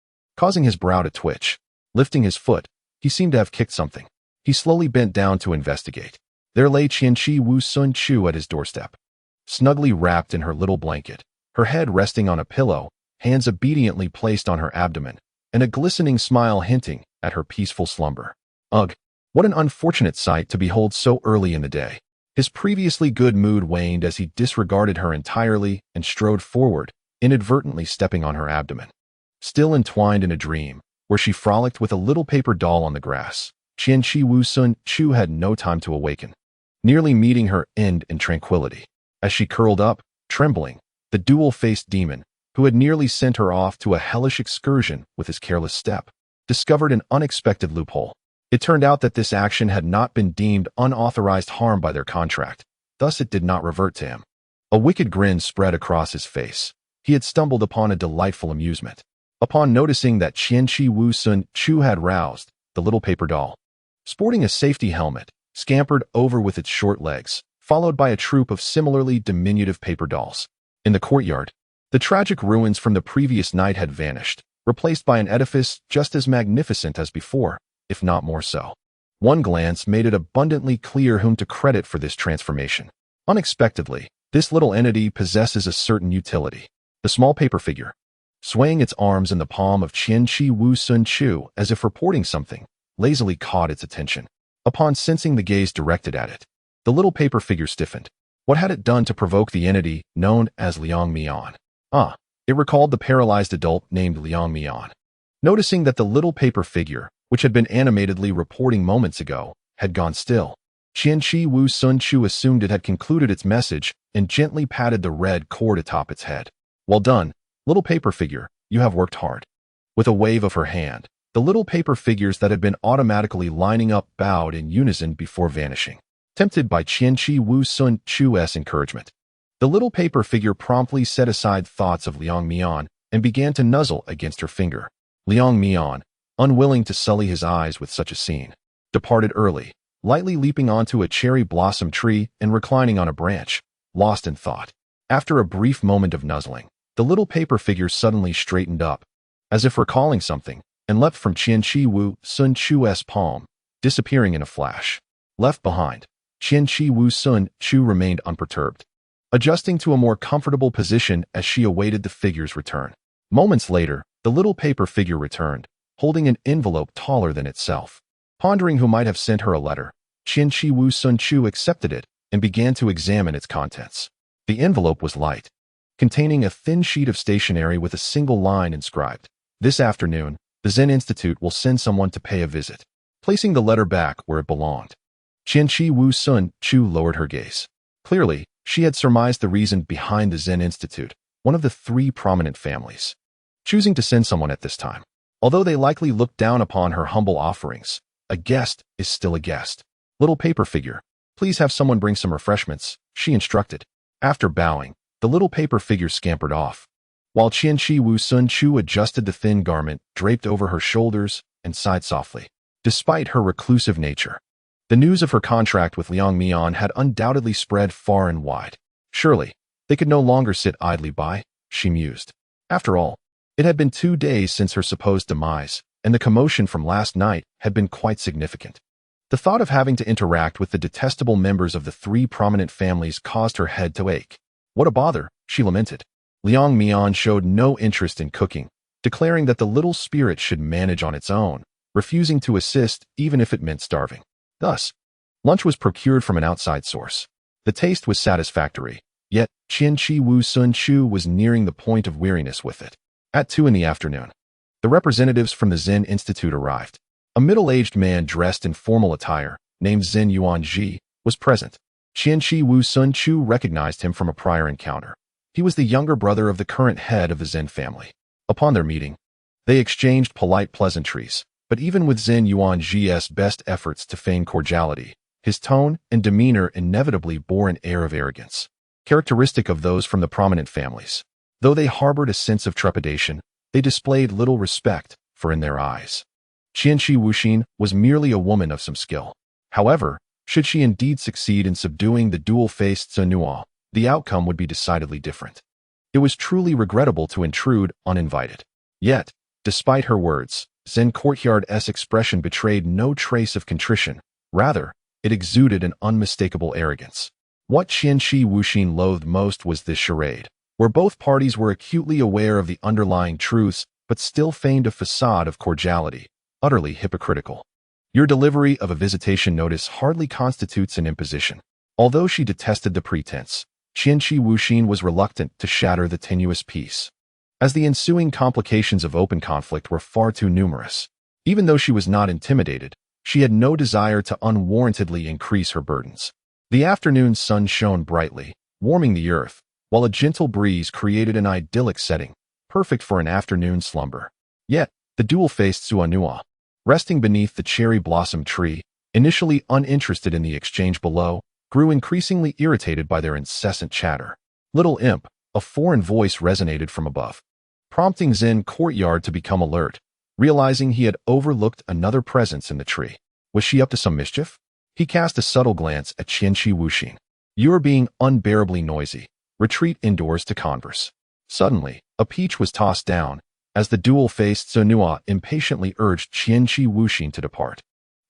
causing his brow to twitch. Lifting his foot, he seemed to have kicked something. He slowly bent down to investigate. There lay Qianqi Wu Sun Chu at his doorstep, snugly wrapped in her little blanket, her head resting on a pillow, hands obediently placed on her abdomen, and a glistening smile hinting at her peaceful slumber. Ugh, what an unfortunate sight to behold so early in the day. His previously good mood waned as he disregarded her entirely and strode forward, inadvertently stepping on her abdomen. Still entwined in a dream, where she frolicked with a little paper doll on the grass, Qianqi Wu Sun Chu had no time to awaken, nearly meeting her end in tranquility. As she curled up, trembling, the dual-faced demon, who had nearly sent her off to a hellish excursion with his careless step, discovered an unexpected loophole. It turned out that this action had not been deemed unauthorized harm by their contract, thus it did not revert to him. A wicked grin spread across his face. He had stumbled upon a delightful amusement. Upon noticing that Qianqi Wu Sun Chu had roused, the little paper doll, sporting a safety helmet, scampered over with its short legs, followed by a troop of similarly diminutive paper dolls. In the courtyard, the tragic ruins from the previous night had vanished, replaced by an edifice just as magnificent as before, if not more so. One glance made it abundantly clear whom to credit for this transformation. Unexpectedly, this little entity possesses a certain utility. The small paper figure, swaying its arms in the palm of Qianqi Wu Sun Chu as if reporting something, lazily caught its attention. Upon sensing the gaze directed at it, the little paper figure stiffened. What had it done to provoke the entity known as Liang Mian? It recalled the paralyzed adult named Liang Mian. Noticing that the little paper figure, which had been animatedly reporting moments ago, had gone still, Qianqi Wu Sun Chu assumed it had concluded its message and gently patted the red cord atop its head. Well done, little paper figure, you have worked hard. With a wave of her hand, the little paper figures that had been automatically lining up bowed in unison before vanishing. Tempted by Qianqi Wu Sun Chu's encouragement, the little paper figure promptly set aside thoughts of Liang Mian and began to nuzzle against her finger. Liang Mian, unwilling to sully his eyes with such a scene, departed early, lightly leaping onto a cherry blossom tree and reclining on a branch, lost in thought. After a brief moment of nuzzling, the little paper figure suddenly straightened up, as if recalling something, and leapt from Qianqi Wu Sun Chu's palm, disappearing in a flash. Left behind, Qianqi Wu Sun Chu remained unperturbed, adjusting to a more comfortable position as she awaited the figure's return. Moments later, the little paper figure returned, holding an envelope taller than itself. Pondering who might have sent her a letter, Qianqi Wu Sun Chu accepted it and began to examine its contents. The envelope was light, containing a thin sheet of stationery with a single line inscribed, "This afternoon, the Zen Institute will send someone to pay a visit." Placing the letter back where it belonged, Qianqi Wu Sun Chu lowered her gaze. Clearly, she had surmised the reason behind the Zen Institute, one of the three prominent families, choosing to send someone at this time. Although they likely looked down upon her humble offerings, a guest is still a guest. Little paper figure, please have someone bring some refreshments, she instructed. After bowing, the little paper figure scampered off, while Qianqi Wu Sun Chu adjusted the thin garment draped over her shoulders and sighed softly. Despite her reclusive nature, the news of her contract with Liang Mian had undoubtedly spread far and wide. Surely, they could no longer sit idly by, she mused. After all, it had been 2 days since her supposed demise, and the commotion from last night had been quite significant. The thought of having to interact with the detestable members of the three prominent families caused her head to ache. What a bother, she lamented. Liang Mian showed no interest in cooking, declaring that the little spirit should manage on its own, refusing to assist even if it meant starving. Thus, lunch was procured from an outside source. The taste was satisfactory, yet Qianqi Wu Sun Chu was nearing the point of weariness with it. At 2 in the afternoon, the representatives from the Zen Institute arrived. A middle-aged man dressed in formal attire, named Zen Yuanji, was present. Qianqi Wu Sun Chu recognized him from a prior encounter. He was the younger brother of the current head of the Zen family. Upon their meeting, they exchanged polite pleasantries, but even with Zen Yuanji's best efforts to feign cordiality, his tone and demeanor inevitably bore an air of arrogance, characteristic of those from the prominent families. Though they harbored a sense of trepidation, they displayed little respect, for in their eyes, Qianqi Wuxin was merely a woman of some skill. However, should she indeed succeed in subduing the dual-faced Zenua, the outcome would be decidedly different. It was truly regrettable to intrude uninvited. Yet, Despite her words, Zen Courtyard's expression betrayed no trace of contrition. Rather, it exuded an unmistakable arrogance. What Qianqi Wuxin loathed most was this charade, where both parties were acutely aware of the underlying truths but still feigned a facade of cordiality, utterly hypocritical. Your delivery of a visitation notice hardly constitutes an imposition. Although she detested the pretense, Qianqi Wuxin was reluctant to shatter the tenuous peace, as the ensuing complications of open conflict were far too numerous. Even though she was not intimidated, she had no desire to unwarrantedly increase her burdens. The afternoon sun shone brightly, warming the earth, while a gentle breeze created an idyllic setting, perfect for an afternoon slumber. Yet, the dual-faced Suanua, resting beneath the cherry blossom tree, initially uninterested in the exchange below, grew increasingly irritated by their incessant chatter. Little imp, a foreign voice resonated from above, prompting Zen Courtyard to become alert, realizing he had overlooked another presence in the tree. Was she up to some mischief? He cast a subtle glance at Qianqi Wuxin. You are being unbearably noisy. Retreat indoors to converse. Suddenly, a peach was tossed down, as the dual-faced Sonua impatiently urged Qianqi Wuxin to depart.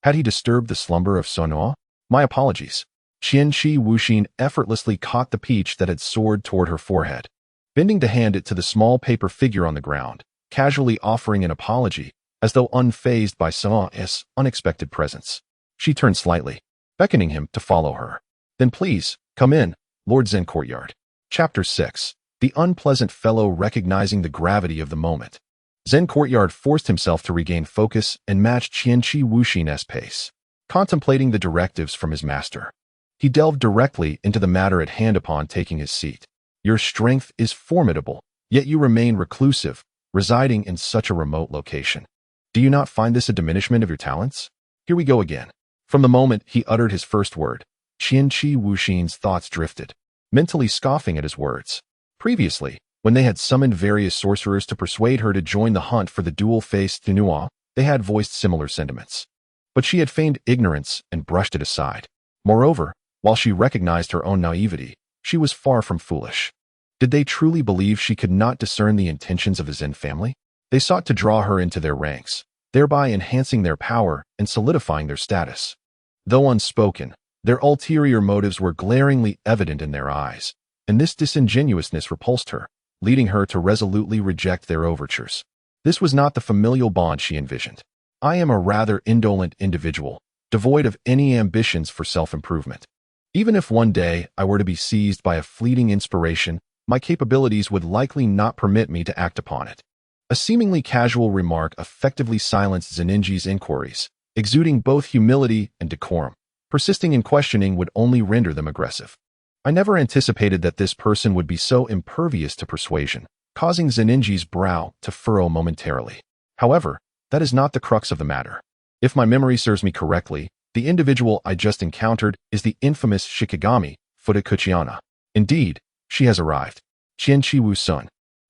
Had he disturbed the slumber of Sonua? My apologies. Qianqi Wuxin effortlessly caught the peach that had soared toward her forehead, bending to hand it to the small paper figure on the ground, casually offering an apology, as though unfazed by Sonua's unexpected presence. She turned slightly, beckoning him to follow her. Then please, come in, Lord Zen Courtyard. Chapter 6. The unpleasant fellow recognizing the gravity of the moment. Zen Courtyard forced himself to regain focus and match Qianqi Wuxin's pace, contemplating the directives from his master. He delved directly into the matter at hand upon taking his seat. Your strength is formidable, yet you remain reclusive, residing in such a remote location. Do you not find this a diminishment of your talents? Here we go again. From the moment he uttered his first word, Qianqi Wuxin's thoughts drifted, mentally scoffing at his words. Previously, when they had summoned various sorcerers to persuade her to join the hunt for the dual-faced Thunua, they had voiced similar sentiments. But she had feigned ignorance and brushed it aside. Moreover, while she recognized her own naivety, she was far from foolish. Did they truly believe she could not discern the intentions of the Zen family? They sought to draw her into their ranks, thereby enhancing their power and solidifying their status. Though unspoken, their ulterior motives were glaringly evident in their eyes, and this disingenuousness repulsed her, leading her to resolutely reject their overtures. This was not the familial bond she envisioned. I am a rather indolent individual, devoid of any ambitions for self-improvement. Even if one day I were to be seized by a fleeting inspiration, my capabilities would likely not permit me to act upon it. A seemingly casual remark effectively silenced Zenninji's inquiries, exuding both humility and decorum. Persisting in questioning would only render them aggressive. I never anticipated that this person would be so impervious to persuasion, causing Zenninji's brow to furrow momentarily. However, that is not the crux of the matter. If my memory serves me correctly, the individual I just encountered is the infamous Shikigami, Fudakuchiana. Indeed, she has arrived. Qianqi Wuxin,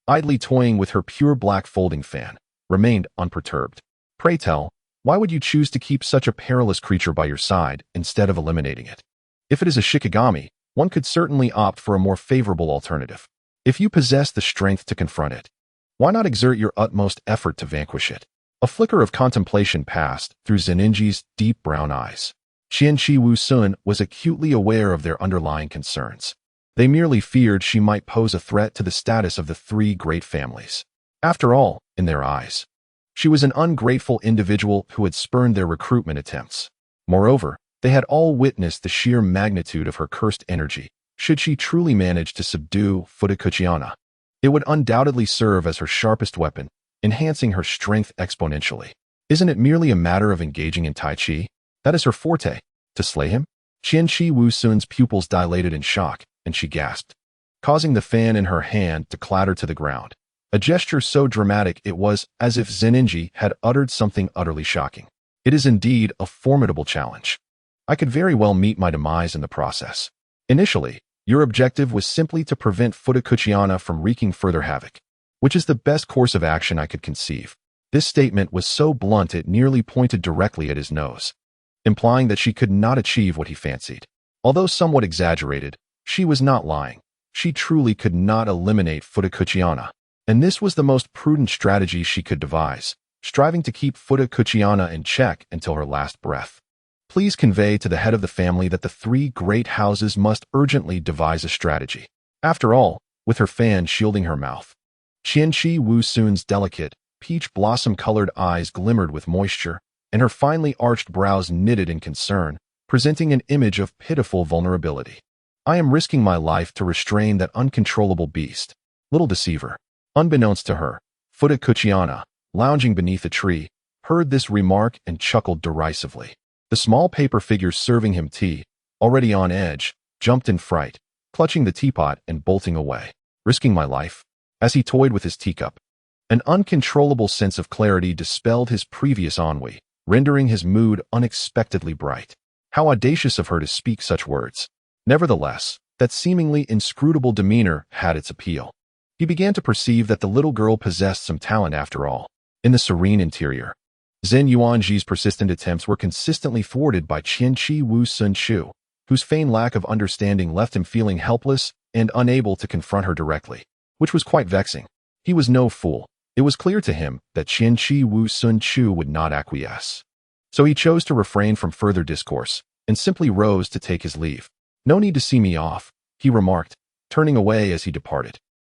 idly toying with her pure black folding fan, remained unperturbed. Pray tell, why would you choose to keep such a perilous creature by your side instead of eliminating it? If it is a Shikigami, one could certainly opt for a more favorable alternative. If you possess the strength to confront it, why not exert your utmost effort to vanquish it? A flicker of contemplation passed through Zenninji's deep brown eyes. Qianqi Wuxin was acutely aware of their underlying concerns. They merely feared she might pose a threat to the status of the three great families. After all, in their eyes, she was an ungrateful individual who had spurned their recruitment attempts. Moreover, they had all witnessed the sheer magnitude of her cursed energy. Should she truly manage to subdue Fudakuchiana, it would undoubtedly serve as her sharpest weapon, enhancing her strength exponentially. Isn't it merely a matter of engaging in Tai Chi? That is her forte. To slay him? Qianqi Wuxin's pupils dilated in shock, and she gasped, causing the fan in her hand to clatter to the ground. A gesture so dramatic it was as if Zenninji had uttered something utterly shocking. It is indeed a formidable challenge. I could very well meet my demise in the process. Initially, your objective was simply to prevent Fudakuchiana from wreaking further havoc, which is the best course of action I could conceive. This statement was so blunt it nearly pointed directly at his nose, implying that she could not achieve what he fancied. Although somewhat exaggerated, she was not lying. She truly could not eliminate Fudakuchiana. And this was the most prudent strategy she could devise, striving to keep Fuda-Kuchiana in check until her last breath. Please convey to the head of the family that the three great houses must urgently devise a strategy. After all, with her fan shielding her mouth, Qianqi Wusun's delicate, peach blossom-colored eyes glimmered with moisture, and her finely arched brows knitted in concern, presenting an image of pitiful vulnerability. I am risking my life to restrain that uncontrollable beast. Little deceiver. Unbeknownst to her, Fuda-Kuchiana, lounging beneath a tree, heard this remark and chuckled derisively. The small paper figure serving him tea, already on edge, jumped in fright, clutching the teapot and bolting away. Risking my life? As he toyed with his teacup. An uncontrollable sense of clarity dispelled his previous ennui, rendering his mood unexpectedly bright. How audacious of her to speak such words. Nevertheless, that seemingly inscrutable demeanor had its appeal. He began to perceive that the little girl possessed some talent after all. In the serene interior, Zhen Yuanji's persistent attempts were consistently thwarted by Qianqi Wusun Chu, whose feigned lack of understanding left him feeling helpless and unable to confront her directly, which was quite vexing. He was no fool. It was clear to him that Qianqi Wusun Chu would not acquiesce. So he chose to refrain from further discourse and simply rose to take his leave. No need to see me off, he remarked, turning away as he departed.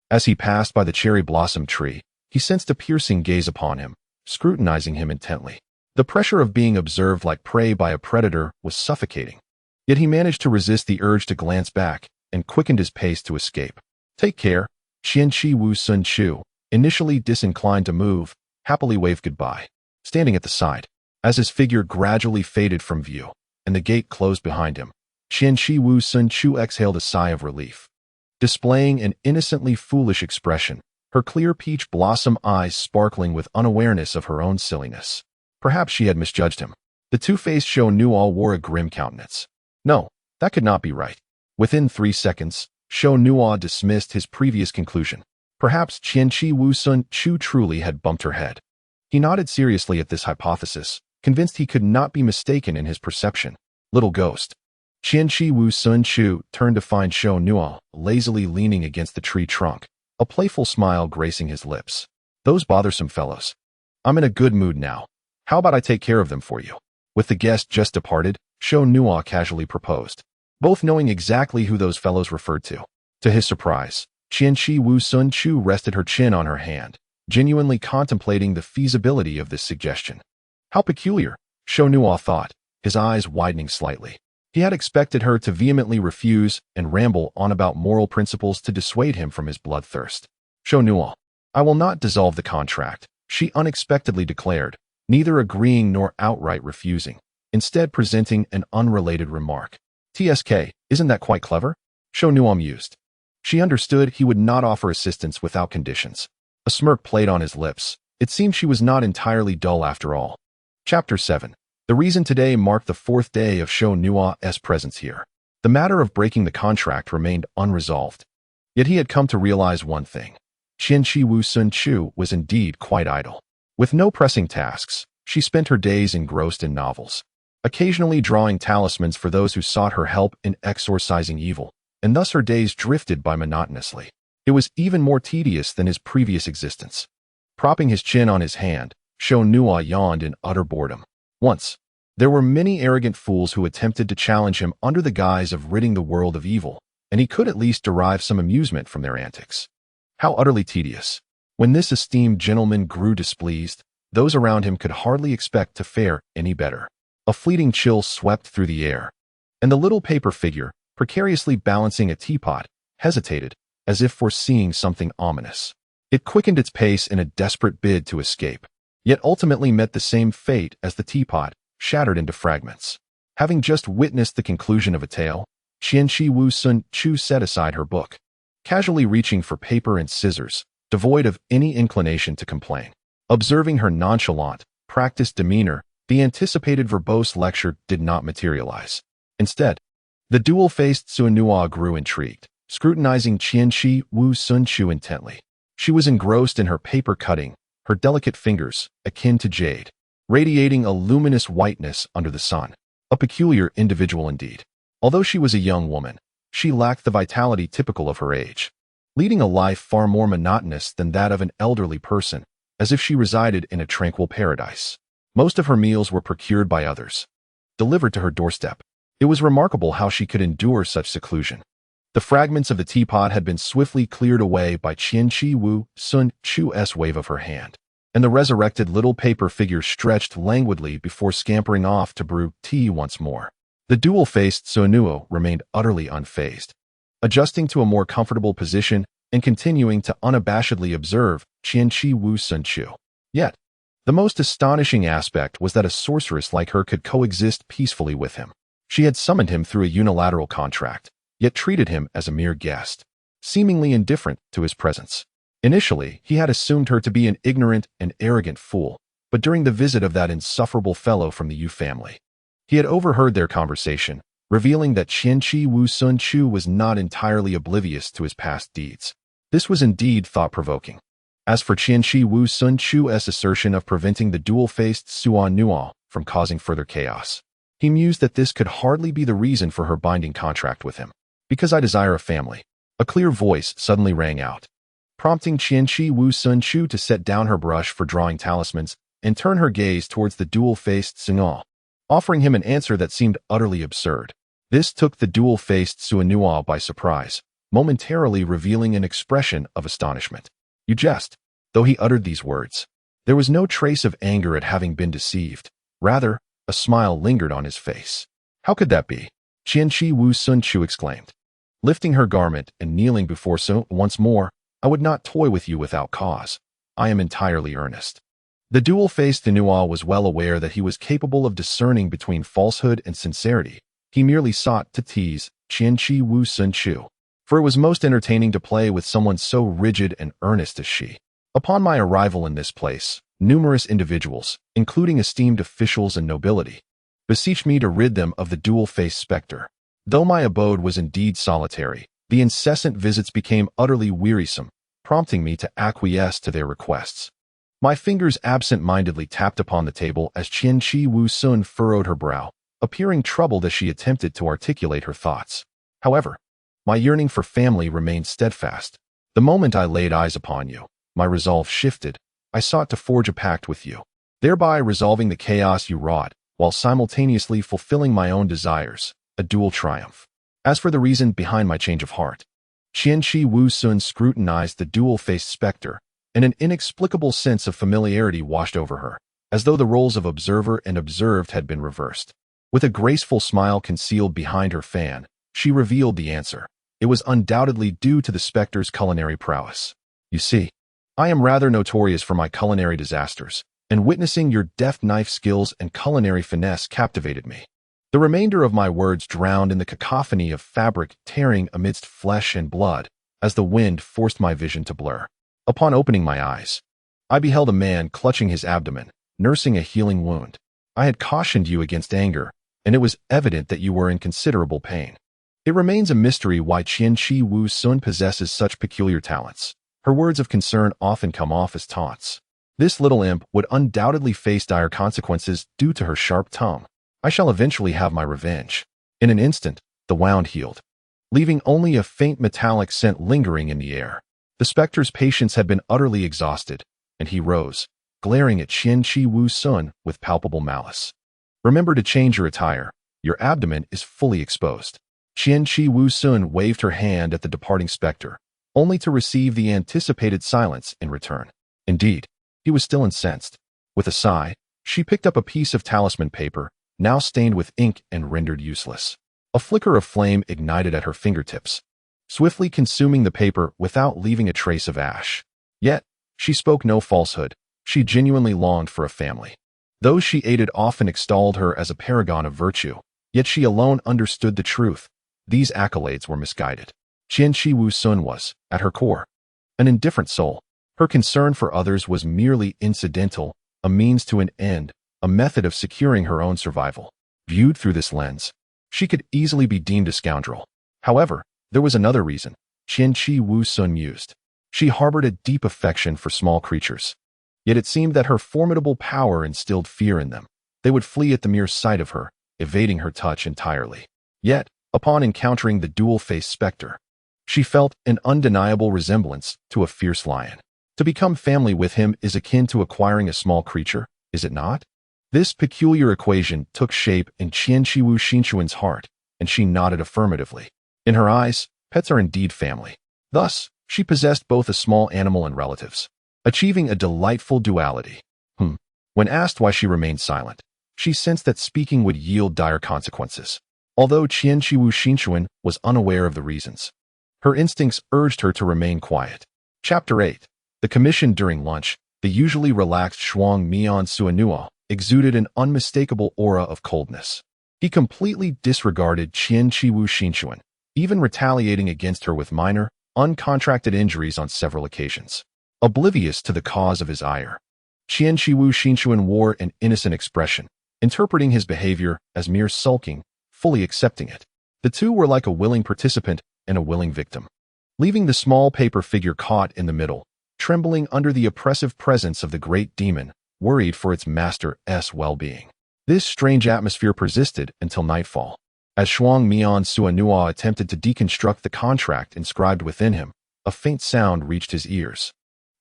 As he passed by the cherry blossom tree, he sensed a piercing gaze upon him, scrutinizing him intently. The pressure of being observed like prey by a predator was suffocating. Yet he managed to resist the urge to glance back and quickened his pace to escape. Take care, Qianqi Wusun Chu, initially disinclined to move, happily waved goodbye, standing at the side. As his figure gradually faded from view and the gate closed behind him, Qianqi Wusun Chu exhaled a sigh of relief. Displaying an innocently foolish expression, her clear peach blossom eyes sparkling with unawareness of her own silliness. Perhaps she had misjudged him. The two-faced Shou Nuo wore a grim countenance. No, that could not be right. Within 3 seconds, Shou Nuo dismissed his previous conclusion. Perhaps Qianqi Wusun Chu truly had bumped her head. He nodded seriously at this hypothesis, convinced he could not be mistaken in his perception. Little ghost. Qianqi Wusun Chu turned to find Shou Nuo lazily leaning against the tree trunk, a playful smile gracing his lips. Those bothersome fellows. I'm in a good mood now. How about I take care of them for you? With the guest just departed, Shou Nuo casually proposed, both knowing exactly who those fellows referred to. To his surprise, Qianqi Wusun Chu rested her chin on her hand, genuinely contemplating the feasibility of this suggestion. How peculiar, Shou Nuo thought, his eyes widening slightly. He had expected her to vehemently refuse and ramble on about moral principles to dissuade him from his bloodthirst. Shou Nuo, I will not dissolve the contract, she unexpectedly declared, neither agreeing nor outright refusing, instead presenting an unrelated remark. TSK, isn't that quite clever? Shou Nuo mused. She understood he would not offer assistance without conditions. A smirk played on his lips. It seemed she was not entirely dull after all. Chapter 7. The reason today marked the 4th day of Shou Nuo's presence here. The matter of breaking the contract remained unresolved. Yet he had come to realize one thing. Qianqi Wusun Chu was indeed quite idle. With no pressing tasks, she spent her days engrossed in novels, occasionally drawing talismans for those who sought her help in exorcising evil, and thus her days drifted by monotonously. It was even more tedious than his previous existence. Propping his chin on his hand, Shou Nuo yawned in utter boredom. Once, there were many arrogant fools who attempted to challenge him under the guise of ridding the world of evil, and he could at least derive some amusement from their antics. How utterly tedious. When this esteemed gentleman grew displeased, those around him could hardly expect to fare any better. A fleeting chill swept through the air, and the little paper figure, precariously balancing a teapot, hesitated, as if foreseeing something ominous. It quickened its pace in a desperate bid to escape, yet ultimately met the same fate as the teapot, shattered into fragments. Having just witnessed the conclusion of a tale, Qianqi Wusun Chu set aside her book, casually reaching for paper and scissors, devoid of any inclination to complain. Observing her nonchalant, practiced demeanor, the anticipated verbose lecture did not materialize. Instead, the dual-faced Shou Nuo grew intrigued, scrutinizing Qianqi Wusun Chu intently. She was engrossed in her paper cutting, her delicate fingers, akin to jade, radiating a luminous whiteness under the sun. A peculiar individual indeed. Although she was a young woman, she lacked the vitality typical of her age. leading a life far more monotonous than that of an elderly person, as if she resided in a tranquil paradise. Most of her meals were procured by others, delivered to her doorstep. It was remarkable how she could endure such seclusion. The fragments of the teapot had been swiftly cleared away by Qianqi Wu Sun Chu's wave of her hand, and the resurrected little paper figure stretched languidly before scampering off to brew tea once more. The dual-faced Sunuo remained utterly unfazed, adjusting to a more comfortable position and continuing to unabashedly observe Qianqi Wu Sun Chu. Yet, the most astonishing aspect was that a sorceress like her could coexist peacefully with him. She had summoned him through a unilateral contract, yet treated him as a mere guest, seemingly indifferent to his presence. Initially, he had assumed her to be an ignorant and arrogant fool, but during the visit of that insufferable fellow from the Yu family, he had overheard their conversation, revealing that Qianqi Wu Sun Chu was not entirely oblivious to his past deeds. This was indeed thought-provoking. As for Qianqi Wu Sun Chu's assertion of preventing the dual-faced Suan Nuo from causing further chaos, he mused that this could hardly be the reason for her binding contract with him. Because I desire a family. A clear voice suddenly rang out, prompting Qianqi Wu Sun Chu to set down her brush for drawing talismans and turn her gaze towards the dual-faced Sunuo, offering him an answer that seemed utterly absurd. This took the dual-faced Sunuo by surprise, momentarily revealing an expression of astonishment. You jest. Though he uttered these words, there was no trace of anger at having been deceived. Rather, a smile lingered on his face. How could that be? Qianqi Wu Sun Chu exclaimed, lifting her garment and kneeling before Sun once more. I would not toy with you without cause. I am entirely earnest. The dual-faced Nuo was well aware that he was capable of discerning between falsehood and sincerity. He merely sought to tease Qianqi Wu Sun Chu, for it was most entertaining to play with someone so rigid and earnest as she. Upon my arrival in this place, numerous individuals, including esteemed officials and nobility, beseeched me to rid them of the dual-faced specter. Though my abode was indeed solitary, the incessant visits became utterly wearisome, prompting me to acquiesce to their requests. My fingers absent-mindedly tapped upon the table as Qianqi Wu Sun furrowed her brow, appearing troubled as she attempted to articulate her thoughts. However, my yearning for family remained steadfast. The moment I laid eyes upon you, my resolve shifted. I sought to forge a pact with you, thereby resolving the chaos you wrought, while simultaneously fulfilling my own desires, a dual triumph. As for the reason behind my change of heart, Qianqi Wu Sun scrutinized the dual-faced specter, and an inexplicable sense of familiarity washed over her, as though the roles of observer and observed had been reversed. With a graceful smile concealed behind her fan, she revealed the answer. It was undoubtedly due to the specter's culinary prowess. You see, I am rather notorious for my culinary disasters, and witnessing your deft knife skills and culinary finesse captivated me. The remainder of my words drowned in the cacophony of fabric tearing amidst flesh and blood, as the wind forced my vision to blur. Upon opening my eyes, I beheld a man clutching his abdomen, nursing a healing wound. I had cautioned you against anger, and it was evident that you were in considerable pain. It remains a mystery why Qianqi Wu Sun possesses such peculiar talents. Her words of concern often come off as taunts. This little imp would undoubtedly face dire consequences due to her sharp tongue. I shall eventually have my revenge. In an instant, the wound healed, leaving only a faint metallic scent lingering in the air. The specter's patience had been utterly exhausted, and he rose, glaring at Qianqi Wu Sun with palpable malice. Remember to change your attire. Your abdomen is fully exposed. Qianqi Wu Sun waved her hand at the departing specter, only to receive the anticipated silence in return. Indeed, he was still incensed. With a sigh, she picked up a piece of talisman paper, now stained with ink and rendered useless. A flicker of flame ignited at her fingertips, swiftly consuming the paper without leaving a trace of ash. Yet, she spoke no falsehood. She genuinely longed for a family. Those she aided often extolled her as a paragon of virtue, yet she alone understood the truth. These accolades were misguided. Qianqi Wu Sun was, at her core, an indifferent soul. Her concern for others was merely incidental, a means to an end, a method of securing her own survival. Viewed through this lens, she could easily be deemed a scoundrel. However, there was another reason, Qianqi Wu Sun mused. She harbored a deep affection for small creatures. Yet it seemed that her formidable power instilled fear in them. They would flee at the mere sight of her, evading her touch entirely. Yet, upon encountering the dual-faced specter, She felt an undeniable resemblance to a fierce lion. To become family with him is akin to acquiring a small creature, is it not? This peculiar equation took shape in Qianqiwu Xinchuan's heart, and she nodded affirmatively. In her eyes, pets are indeed family. Thus, she possessed both a small animal and relatives, achieving a delightful duality. When asked why she remained silent, she sensed that speaking would yield dire consequences. Although Qianqiwu Xinchuan was unaware of the reasons, her instincts urged her to remain quiet. Chapter 8. The commission during lunch, the usually relaxed Shuang Mian Suanua exuded an unmistakable aura of coldness. He completely disregarded Qianqiwu Xinchuan, even retaliating against her with minor, uncontracted injuries on several occasions. Oblivious to the cause of his ire, Qianqiwu Xinchuan wore an innocent expression, interpreting his behavior as mere sulking, fully accepting it. The two were like a willing participant and a willing victim, leaving the small paper figure caught in the middle, trembling under the oppressive presence of the great demon, worried for its master's well-being. This strange atmosphere persisted until nightfall. As Shuang Mian Suanua attempted to deconstruct the contract inscribed within him, a faint sound reached his ears.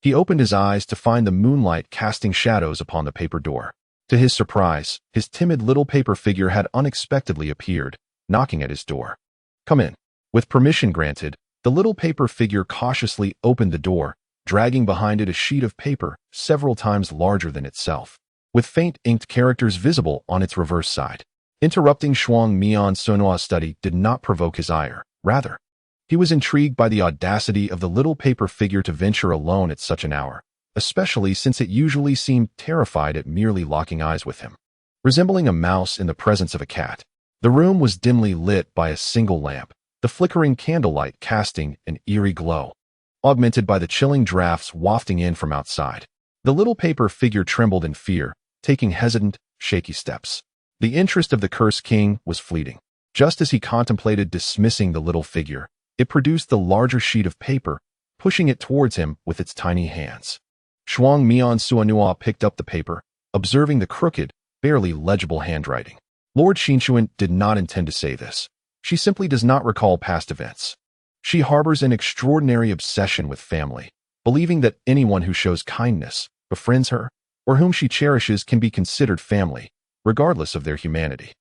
He opened his eyes to find the moonlight casting shadows upon the paper door. To his surprise, his timid little paper figure had unexpectedly appeared, knocking at his door. "Come in." With permission granted, the little paper figure cautiously opened the door, dragging behind it a sheet of paper several times larger than itself, with faint inked characters visible on its reverse side. Interrupting Shuang Mian Suanua's study did not provoke his ire. Rather, he was intrigued by the audacity of the little paper figure to venture alone at such an hour, especially since it usually seemed terrified at merely locking eyes with him. Resembling a mouse in the presence of a cat, the room was dimly lit by a single lamp, the flickering candlelight casting an eerie glow, augmented by the chilling drafts wafting in from outside. The little paper figure trembled in fear, taking hesitant, shaky steps. The interest of the Cursed King was fleeting. Just as he contemplated dismissing the little figure, it produced the larger sheet of paper, pushing it towards him with its tiny hands. Shuang Mian Suanua picked up the paper, observing the crooked, barely legible handwriting. Lord Xinchuan did not intend to say this. She simply does not recall past events. She harbors an extraordinary obsession with family, believing that anyone who shows kindness, befriends her, or whom she cherishes can be considered family, regardless of their humanity.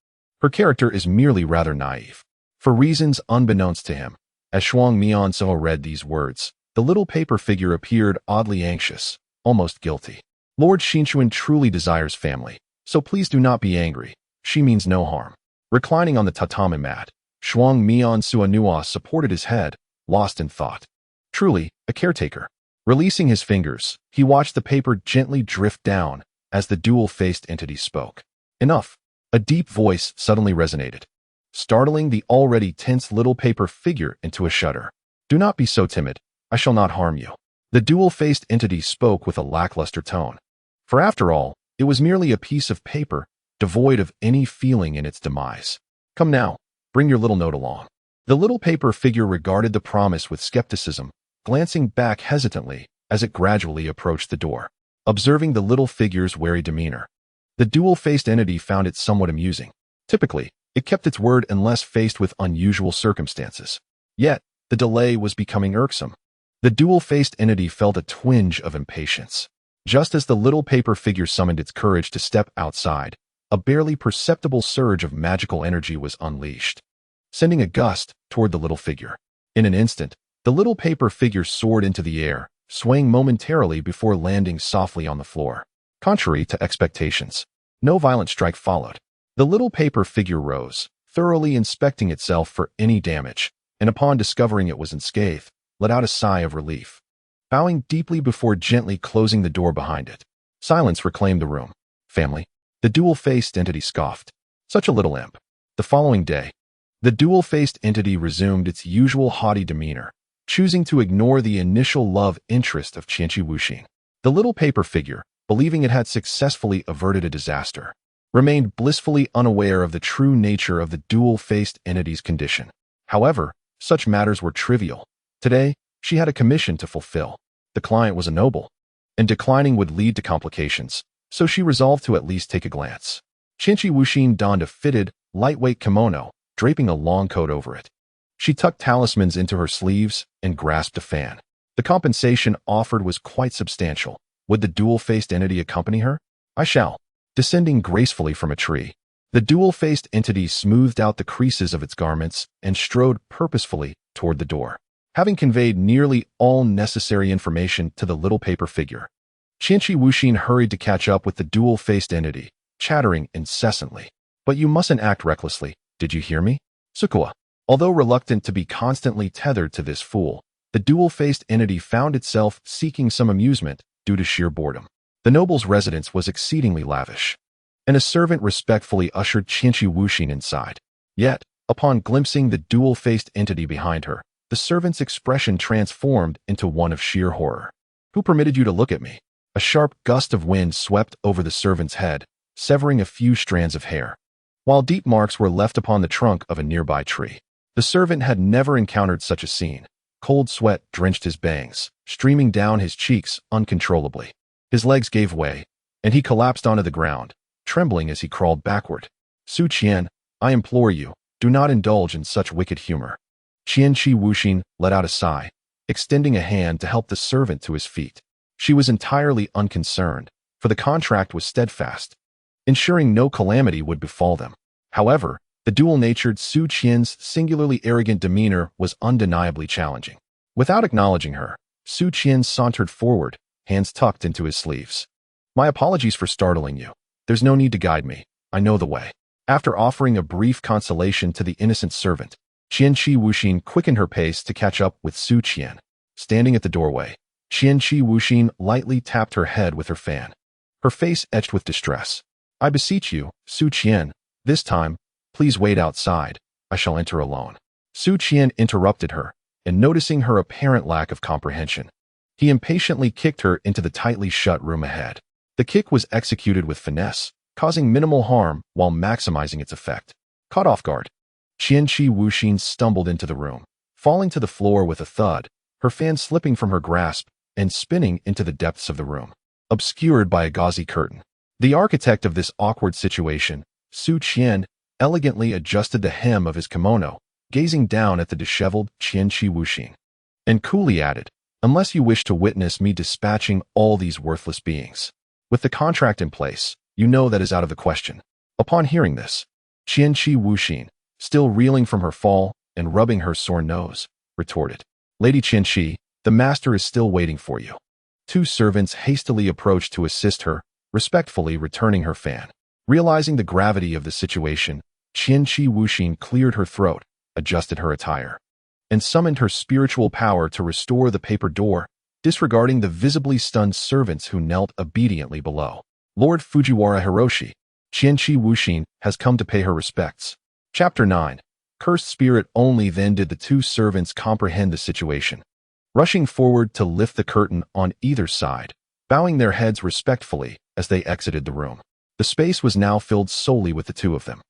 Her character is merely rather naive. For reasons unbeknownst to him, as Shuang Mian Suo read these words, the little paper figure appeared oddly anxious, almost guilty. Lord Xinchuan truly desires family, so please do not be angry. She means no harm. Reclining on the tatami mat, Shuang Mian Suanua supported his head, lost in thought. Truly, a caretaker. Releasing his fingers, he watched the paper gently drift down as the dual-faced entity spoke. Enough. A deep voice suddenly resonated, startling the already tense little paper figure into a shudder. "Do not be so timid. I shall not harm you." The dual-faced entity spoke with a lackluster tone. For after all, it was merely a piece of paper, devoid of any feeling in its demise. "Come now, bring your little note along." The little paper figure regarded the promise with skepticism, glancing back hesitantly as it gradually approached the door. Observing the little figure's wary demeanor, the dual-faced entity found it somewhat amusing. Typically, it kept its word unless faced with unusual circumstances. Yet, the delay was becoming irksome. The dual-faced entity felt a twinge of impatience. Just as the little paper figure summoned its courage to step outside, a barely perceptible surge of magical energy was unleashed, sending a gust toward the little figure. In an instant, the little paper figure soared into the air, swaying momentarily before landing softly on the floor. Contrary to expectations, no violent strike followed. The little paper figure rose, thoroughly inspecting itself for any damage, and upon discovering it was unscathed, let out a sigh of relief, bowing deeply before gently closing the door behind it. Silence reclaimed the room. "Family?" The dual-faced entity scoffed. "Such a little imp." The following day, the dual-faced entity resumed its usual haughty demeanor, choosing to ignore the initial love interest of Qianqi Wuxin. The little paper figure, believing it had successfully averted a disaster, remained blissfully unaware of the true nature of the dual-faced entity's condition. However, such matters were trivial. Today, she had a commission to fulfill. The client was a noble, and declining would lead to complications, so she resolved to at least take a glance. Qianqi Wuxin donned a fitted, lightweight kimono, draping a long coat over it. She tucked talismans into her sleeves and grasped a fan. The compensation offered was quite substantial. Would the dual-faced entity accompany her? I shall. Descending gracefully from a tree, the dual-faced entity smoothed out the creases of its garments and strode purposefully toward the door. Having conveyed nearly all necessary information to the little paper figure, Qianqi Wuxin hurried to catch up with the dual-faced entity, chattering incessantly. But you mustn't act recklessly, did you hear me? Sukua. Although reluctant to be constantly tethered to this fool, the dual-faced entity found itself seeking some amusement due to sheer boredom. The noble's residence was exceedingly lavish, and a servant respectfully ushered Qianqi Wuxin inside. Yet, upon glimpsing the dual-faced entity behind her, the servant's expression transformed into one of sheer horror. Who permitted you to look at me? A sharp gust of wind swept over the servant's head, severing a few strands of hair, while deep marks were left upon the trunk of a nearby tree. The servant had never encountered such a scene. Cold sweat drenched his bangs, streaming down his cheeks uncontrollably. His legs gave way, and he collapsed onto the ground, trembling as he crawled backward. Su Qian, I implore you, do not indulge in such wicked humor. Qianqi Wuxin let out a sigh, extending a hand to help the servant to his feet. She was entirely unconcerned, for the contract was steadfast, ensuring no calamity would befall them. However, the dual-natured Su Qian's singularly arrogant demeanor was undeniably challenging. Without acknowledging her, Su Qian sauntered forward, hands tucked into his sleeves. My apologies for startling you. There's no need to guide me. I know the way. After offering a brief consolation to the innocent servant, Qianqi Wuxin quickened her pace to catch up with Su Qian. Standing at the doorway, Qianqi Wuxin lightly tapped her head with her fan, her face etched with distress. I beseech you, Su Qian, this time, please wait outside. I shall enter alone. Su Qian interrupted her, and noticing her apparent lack of comprehension, he impatiently kicked her into the tightly shut room ahead. The kick was executed with finesse, causing minimal harm while maximizing its effect. Caught off guard, Qianqi Wuxin stumbled into the room, falling to the floor with a thud, her fan slipping from her grasp and spinning into the depths of the room, obscured by a gauzy curtain. The architect of this awkward situation, Su Qian, elegantly adjusted the hem of his kimono, gazing down at the disheveled Qianqi Wuxin, and coolly added, unless you wish to witness me dispatching all these worthless beings. With the contract in place, you know that is out of the question. Upon hearing this, Qianqi Wuxin, still reeling from her fall and rubbing her sore nose, retorted, Lady Qianqi, the master is still waiting for you. Two servants hastily approached to assist her, respectfully returning her fan. Realizing the gravity of the situation, Qianqi Wuxin cleared her throat, adjusted her attire, and summoned her spiritual power to restore the paper door, disregarding the visibly stunned servants who knelt obediently below. Lord Fujiwara Hiroshi, Qianqi Wuxin has come to pay her respects. Chapter 9. Cursed Spirit. Only then did the two servants comprehend the situation, rushing forward to lift the curtain on either side, bowing their heads respectfully as they exited the room. The space was now filled solely with the two of them.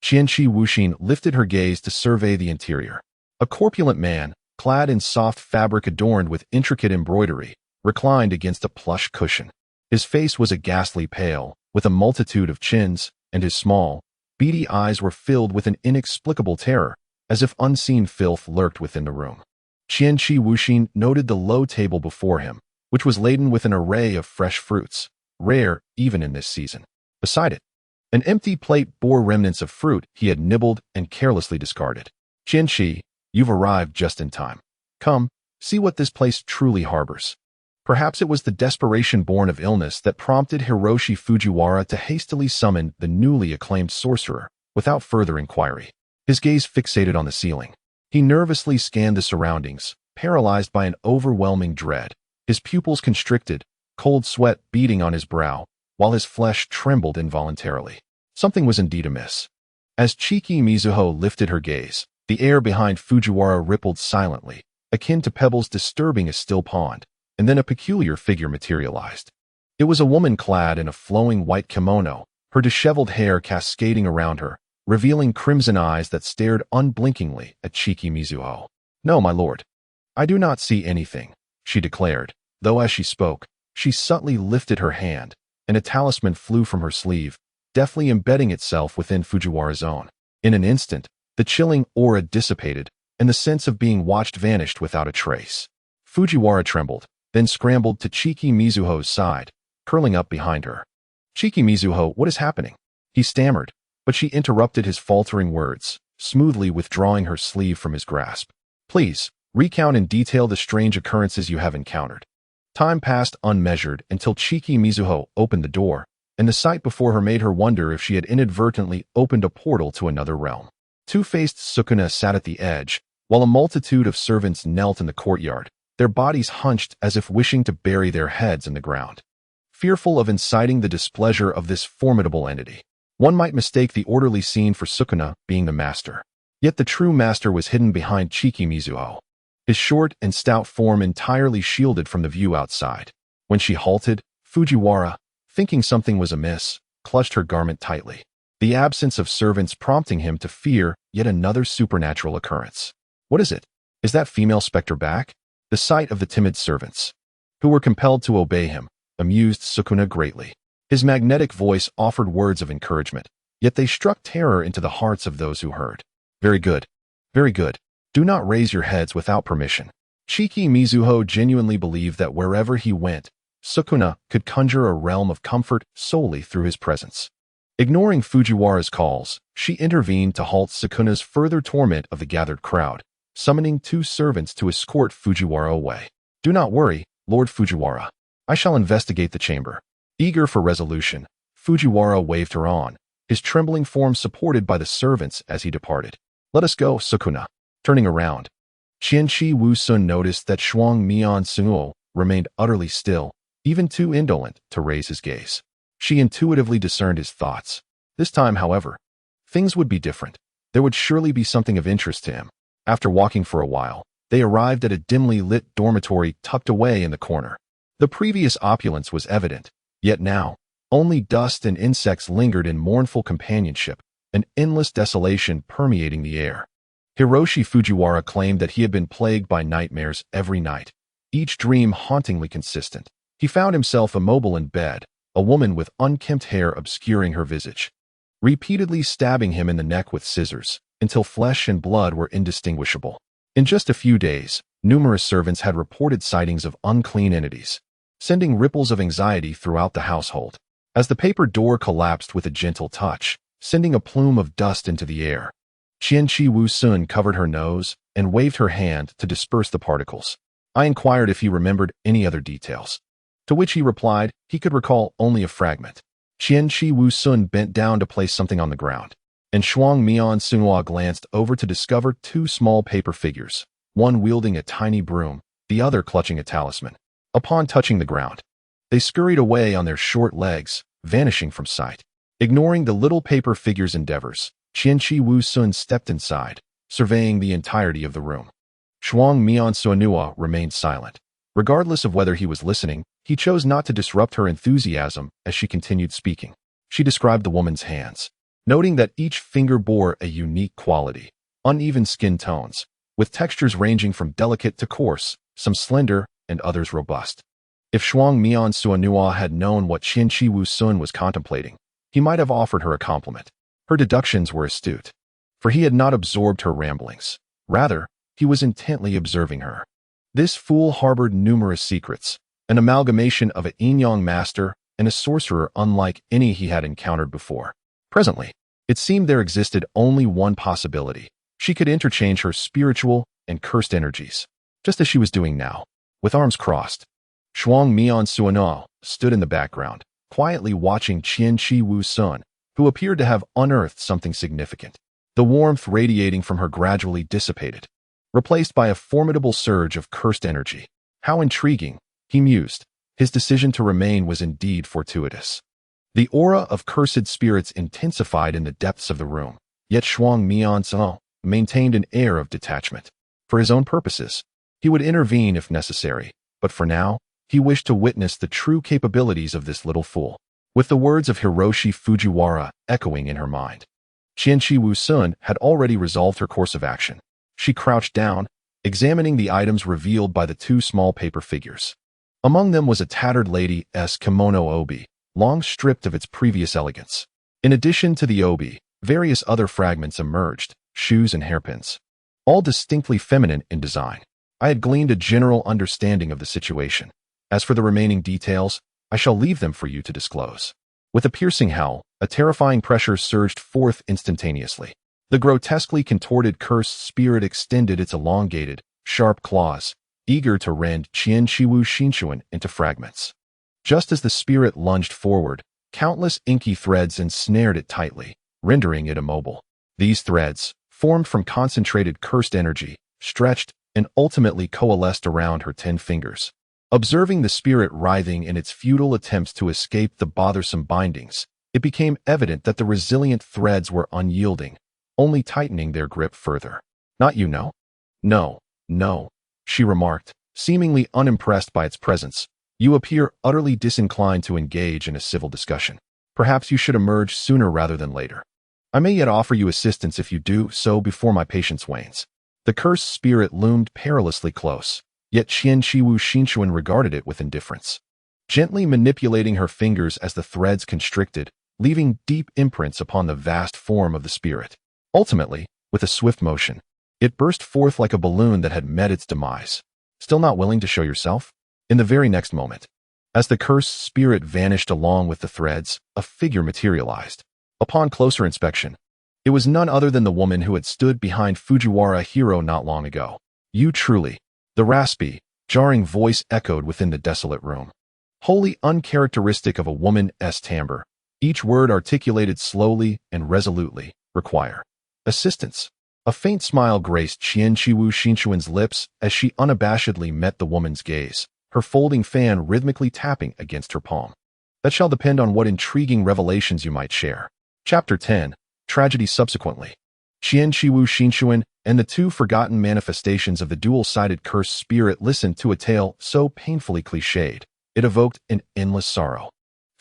Qianqi Wuxin lifted her gaze to survey the interior. A corpulent man, clad in soft fabric adorned with intricate embroidery, reclined against a plush cushion. His face was a ghastly pale, with a multitude of chins, and his small, beady eyes were filled with an inexplicable terror, as if unseen filth lurked within the room. Qianqi Wuxin noted the low table before him, which was laden with an array of fresh fruits, rare even in this season. Beside it, an empty plate bore remnants of fruit he had nibbled and carelessly discarded. Qianqi, you've arrived just in time. Come, see what this place truly harbors. Perhaps it was the desperation born of illness that prompted Hiroshi Fujiwara to hastily summon the newly acclaimed sorcerer, without further inquiry. His gaze fixated on the ceiling. He nervously scanned the surroundings, paralyzed by an overwhelming dread. His pupils constricted, cold sweat beading on his brow, while his flesh trembled involuntarily. Something was indeed amiss. As Chiki Mizuho lifted her gaze, the air behind Fujiwara rippled silently, akin to pebbles disturbing a still pond, and then a peculiar figure materialized. It was a woman clad in a flowing white kimono, her disheveled hair cascading around her, revealing crimson eyes that stared unblinkingly at Chiki Mizuho. No, my lord. I do not see anything, she declared, though as she spoke, she subtly lifted her hand, and a talisman flew from her sleeve, deftly embedding itself within Fujiwara's own. In an instant, the chilling aura dissipated, and the sense of being watched vanished without a trace. Fujiwara trembled, then scrambled to Chiki Mizuho's side, curling up behind her. "Chiki Mizuho, what is happening?" he stammered, but she interrupted his faltering words, smoothly withdrawing her sleeve from his grasp. "Please, recount in detail the strange occurrences you have encountered." Time passed unmeasured until Chiki Mizuho opened the door, and the sight before her made her wonder if she had inadvertently opened a portal to another realm. Two-faced Sukuna sat at the edge, while a multitude of servants knelt in the courtyard, their bodies hunched as if wishing to bury their heads in the ground. Fearful of inciting the displeasure of this formidable entity, one might mistake the orderly scene for Sukuna being the master. Yet the true master was hidden behind Chiki Mizuho, his short and stout form entirely shielded from the view outside. When she halted, Fujiwara, thinking something was amiss, clutched her garment tightly, the absence of servants prompting him to fear yet another supernatural occurrence. "What is it? Is that female specter back?" The sight of the timid servants, who were compelled to obey him, amused Sukuna greatly. His magnetic voice offered words of encouragement, yet they struck terror into the hearts of those who heard. "Very good. Very good. Do not raise your heads without permission." Chiki Mizuho genuinely believed that wherever he went, Sukuna could conjure a realm of comfort solely through his presence. Ignoring Fujiwara's calls, she intervened to halt Sukuna's further torment of the gathered crowd, summoning two servants to escort Fujiwara away. "Do not worry, Lord Fujiwara. I shall investigate the chamber." Eager for resolution, Fujiwara waved her on, his trembling form supported by the servants as he departed. "Let us go, Sukuna." Turning around, Qianqi Wusun noticed that Shuang Mian Sunuo remained utterly still, even too indolent to raise his gaze. She intuitively discerned his thoughts. This time, however, things would be different. There would surely be something of interest to him. After walking for a while, they arrived at a dimly lit dormitory tucked away in the corner. The previous opulence was evident, yet now, only dust and insects lingered in mournful companionship, an endless desolation permeating the air. Hiroshi Fujiwara claimed that he had been plagued by nightmares every night, each dream hauntingly consistent. He found himself immobile in bed, a woman with unkempt hair obscuring her visage, repeatedly stabbing him in the neck with scissors, until flesh and blood were indistinguishable. In just a few days, numerous servants had reported sightings of unclean entities, sending ripples of anxiety throughout the household. As the paper door collapsed with a gentle touch, sending a plume of dust into the air, Qianqi Wusun covered her nose and waved her hand to disperse the particles. I inquired if he remembered any other details, to which he replied he could recall only a fragment. Qianqi Wusun bent down to place something on the ground, and Shuang Mian Sunhua glanced over to discover two small paper figures, one wielding a tiny broom, the other clutching a talisman. Upon touching the ground, they scurried away on their short legs, vanishing from sight. Ignoring the little paper figure's endeavors, Qianqi Wusun stepped inside, surveying the entirety of the room. Shuang Mian Sunhua remained silent. Regardless of whether he was listening, he chose not to disrupt her enthusiasm as she continued speaking. She described the woman's hands, noting that each finger bore a unique quality, uneven skin tones, with textures ranging from delicate to coarse, some slender and others robust. If Shuang Mian Sunhua had known what Qianqi Wusun was contemplating, he might have offered her a compliment. Her deductions were astute, for he had not absorbed her ramblings. Rather, he was intently observing her. This fool harbored numerous secrets, an amalgamation of a yin-yang master and a sorcerer unlike any he had encountered before. Presently, it seemed there existed only one possibility. She could interchange her spiritual and cursed energies, just as she was doing now, with arms crossed. Shuang Mian Sunhua stood in the background, quietly watching Qianqi Wusun, who appeared to have unearthed something significant. The warmth radiating from her gradually dissipated, replaced by a formidable surge of cursed energy. How intriguing, he mused. His decision to remain was indeed fortuitous. The aura of cursed spirits intensified in the depths of the room, yet Shuang Mian Sunhua maintained an air of detachment. For his own purposes, he would intervene if necessary, but for now, he wished to witness the true capabilities of this little fool. With the words of Hiroshi Fujiwara echoing in her mind, Qianqi Wusun had already resolved her course of action. She crouched down, examining the items revealed by the two small paper figures. Among them was a tattered lady's kimono obi, long stripped of its previous elegance. In addition to the obi, various other fragments emerged, shoes and hairpins. all distinctly feminine in design. I had gleaned a general understanding of the situation. As for the remaining details, I shall leave them for you to disclose. With a piercing howl, a terrifying pressure surged forth instantaneously. The grotesquely contorted cursed spirit extended its elongated, sharp claws, eager to rend Qian-Shiwu Shinchuan into fragments. Just as the spirit lunged forward, countless inky threads ensnared it tightly, rendering it immobile. These threads, formed from concentrated cursed energy, stretched and ultimately coalesced around her 10 fingers. Observing the spirit writhing in its futile attempts to escape the bothersome bindings, it became evident that the resilient threads were unyielding, only tightening their grip further. Not you, no? No, she remarked, seemingly unimpressed by its presence. You appear utterly disinclined to engage in a civil discussion. Perhaps you should emerge sooner rather than later. I may yet offer you assistance if you do so before my patience wanes. The cursed spirit loomed perilously close, yet Qian-Shiwu Shinchuan regarded it with indifference, gently manipulating her fingers as the threads constricted, leaving deep imprints upon the vast form of the spirit. Ultimately, with a swift motion, it burst forth like a balloon that had met its demise. Still not willing to show yourself? In the very next moment, as the cursed spirit vanished along with the threads, a figure materialized. Upon closer inspection, it was none other than the woman who had stood behind Fujiwara Hiro not long ago. You truly. The raspy, jarring voice echoed within the desolate room. Wholly uncharacteristic of a woman's timbre, each word articulated slowly and resolutely, require assistance. A faint smile graced Qian-Shiwu Shinchuan's lips as she unabashedly met the woman's gaze, her folding fan rhythmically tapping against her palm. That shall depend on what intriguing revelations you might share. Chapter 10. Tragedy subsequently. Qian-Shiwu Shinchuan and the two forgotten manifestations of the dual-sided cursed spirit listened to a tale so painfully cliched, it evoked an endless sorrow.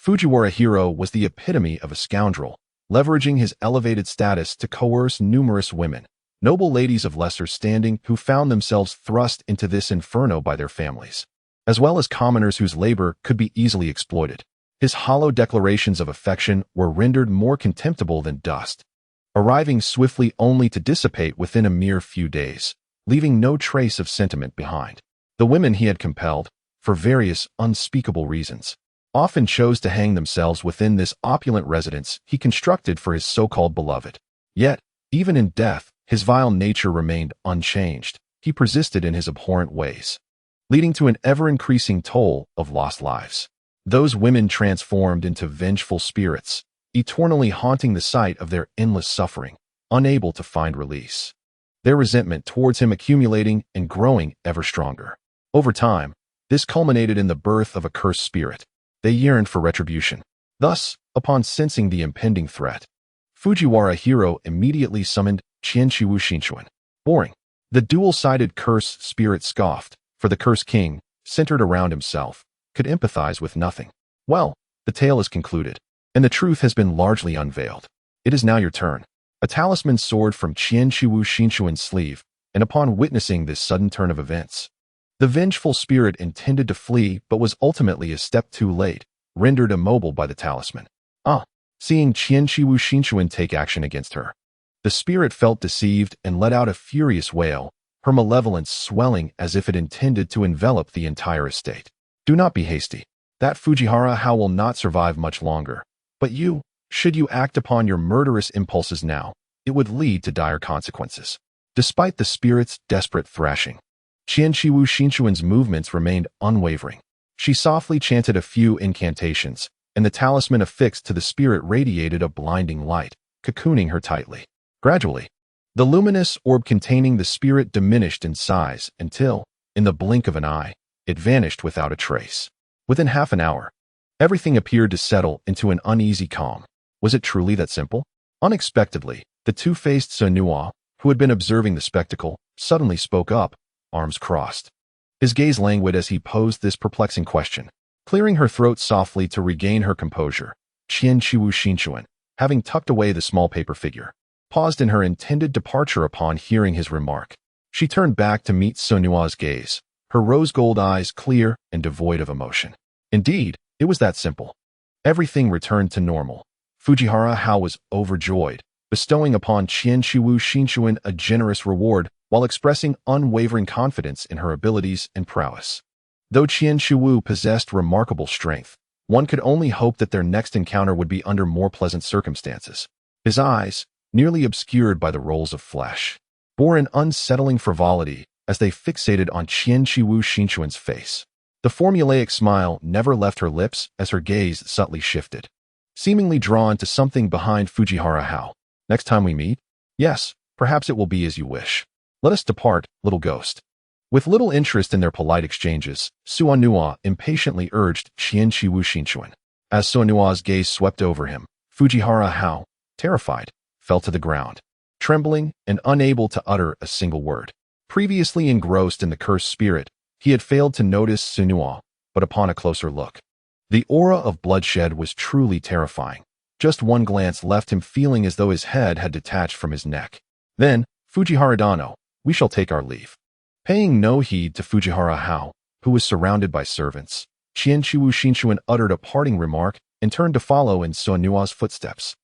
Fujiwara Hiro was the epitome of a scoundrel, leveraging his elevated status to coerce numerous women, noble ladies of lesser standing who found themselves thrust into this inferno by their families, as well as commoners whose labor could be easily exploited. His hollow declarations of affection were rendered more contemptible than dust, arriving swiftly only to dissipate within a mere few days, leaving no trace of sentiment behind. The women he had compelled, for various unspeakable reasons, often chose to hang themselves within this opulent residence he constructed for his so-called beloved. Yet, even in death, his vile nature remained unchanged. He persisted in his abhorrent ways, leading to an ever-increasing toll of lost lives. Those women transformed into vengeful spirits, eternally haunting the site of their endless suffering, unable to find release. Their resentment towards him accumulating and growing ever stronger. Over time, this culminated in the birth of a cursed spirit. They yearned for retribution. Thus, upon sensing the impending threat, Fujiwara Hiro immediately summoned Qian-Shiwu Shinchuan. Boring. The dual-sided curse spirit scoffed, for the curse king, centered around himself, could empathize with nothing. Well, the tale is concluded, and the truth has been largely unveiled. It is now your turn. A talisman soared from Qian-Shiwu Shinchuan's sleeve, and upon witnessing this sudden turn of events, the vengeful spirit intended to flee but was ultimately a step too late, rendered immobile by the talisman. Seeing Qian-Shiwu Shinchuan take action against her, the spirit felt deceived and let out a furious wail, her malevolence swelling as if it intended to envelop the entire estate. Do not be hasty. That Fujiwara How will not survive much longer. But you, should you act upon your murderous impulses now, it would lead to dire consequences. Despite the spirit's desperate thrashing, Qian-Shiwu Shinchuan's movements remained unwavering. She softly chanted a few incantations, and the talisman affixed to the spirit radiated a blinding light, cocooning her tightly. Gradually, the luminous orb containing the spirit diminished in size until, in the blink of an eye, it vanished without a trace. Within half an hour, everything appeared to settle into an uneasy calm. Was it truly that simple? Unexpectedly, the two-faced Sonua, who had been observing the spectacle, suddenly spoke up, arms crossed. His gaze languid as he posed this perplexing question. Clearing her throat softly to regain her composure, Qian-Shiwu Shinchuan, having tucked away the small paper figure, paused in her intended departure upon hearing his remark. She turned back to meet Sonua's gaze, her rose-gold eyes clear and devoid of emotion. Indeed, it was that simple. Everything returned to normal. Fujiwara How was overjoyed, bestowing upon Qian-Shiwu Shinchuan a generous reward while expressing unwavering confidence in her abilities and prowess. Though Qian Shuwu possessed remarkable strength, one could only hope that their next encounter would be under more pleasant circumstances. His eyes, nearly obscured by the rolls of flesh, bore an unsettling frivolity as they fixated on Qian Shiwu Shinchuan's face. The formulaic smile never left her lips as her gaze subtly shifted, seemingly drawn to something behind Fujihara Hao. Next time we meet? Yes, perhaps it will be as you wish. Let us depart, little ghost. With little interest in their polite exchanges, Suonua impatiently urged Qian Shiwu Shinchuan. As Suonua's gaze swept over him, Fujihara Hao, terrified, fell to the ground, trembling and unable to utter a single word. Previously engrossed in the cursed spirit, he had failed to notice Suonua, but upon a closer look, the aura of bloodshed was truly terrifying. Just one glance left him feeling as though his head had detached from his neck. Then, Fujihara Dano, we shall take our leave. Paying no heed to Fujihara Hao, who was surrounded by servants, Qian Shiwu Shinchuan uttered a parting remark and turned to follow in Suonua's footsteps.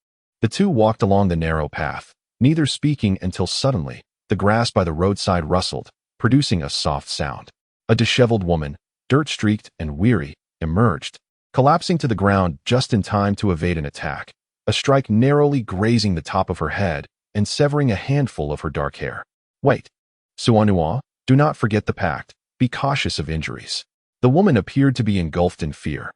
The two walked along the narrow path, neither speaking until suddenly, the grass by the roadside rustled, producing a soft sound. A disheveled woman, dirt-streaked and weary, emerged, collapsing to the ground just in time to evade an attack, a strike narrowly grazing the top of her head and severing a handful of her dark hair. Wait. Suonua, do not forget the pact. Be cautious of injuries. The woman appeared to be engulfed in fear,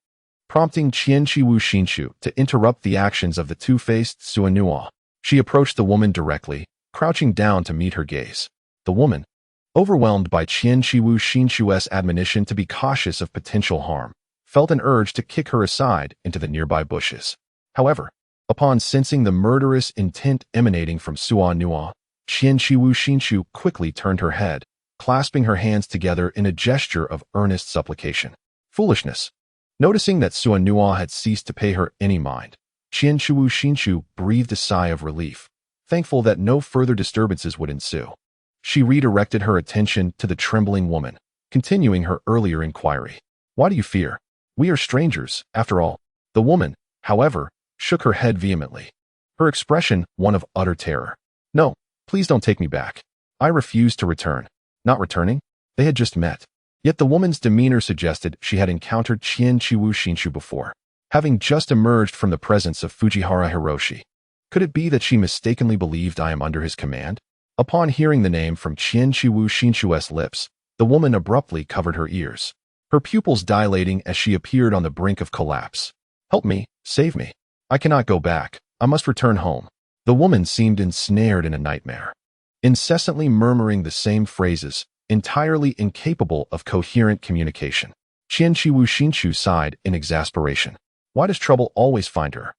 prompting Qian Shiwu Shinshu to interrupt the actions of the two-faced Suonua. She approached the woman directly, crouching down to meet her gaze. The woman, overwhelmed by Qian Shiwu Shinshu's admonition to be cautious of potential harm, felt an urge to kick her aside into the nearby bushes. However, upon sensing the murderous intent emanating from Suonua, Qian Shiwu Shinshu quickly turned her head, clasping her hands together in a gesture of earnest supplication. Foolishness. Noticing that Suonua had ceased to pay her any mind, Qian Shiwu Shinshu breathed a sigh of relief, thankful that no further disturbances would ensue. She redirected her attention to the trembling woman, continuing her earlier inquiry. Why do you fear? We are strangers, after all. The woman, however, shook her head vehemently, her expression one of utter terror. No, please don't take me back. I refuse to return. Not returning? They had just met. Yet the woman's demeanor suggested she had encountered Qian Shiwu Shinshu before, having just emerged from the presence of Fujihara Hiroshi. Could it be that she mistakenly believed I am under his command? Upon hearing the name from Qian Shiwu Shinshu's lips, the woman abruptly covered her ears, her pupils dilating as she appeared on the brink of collapse. Help me, save me. I cannot go back. I must return home. The woman seemed ensnared in a nightmare, incessantly murmuring the same phrases, entirely incapable of coherent communication. Qian Shiwu Shinshu sighed in exasperation. Why does trouble always find her?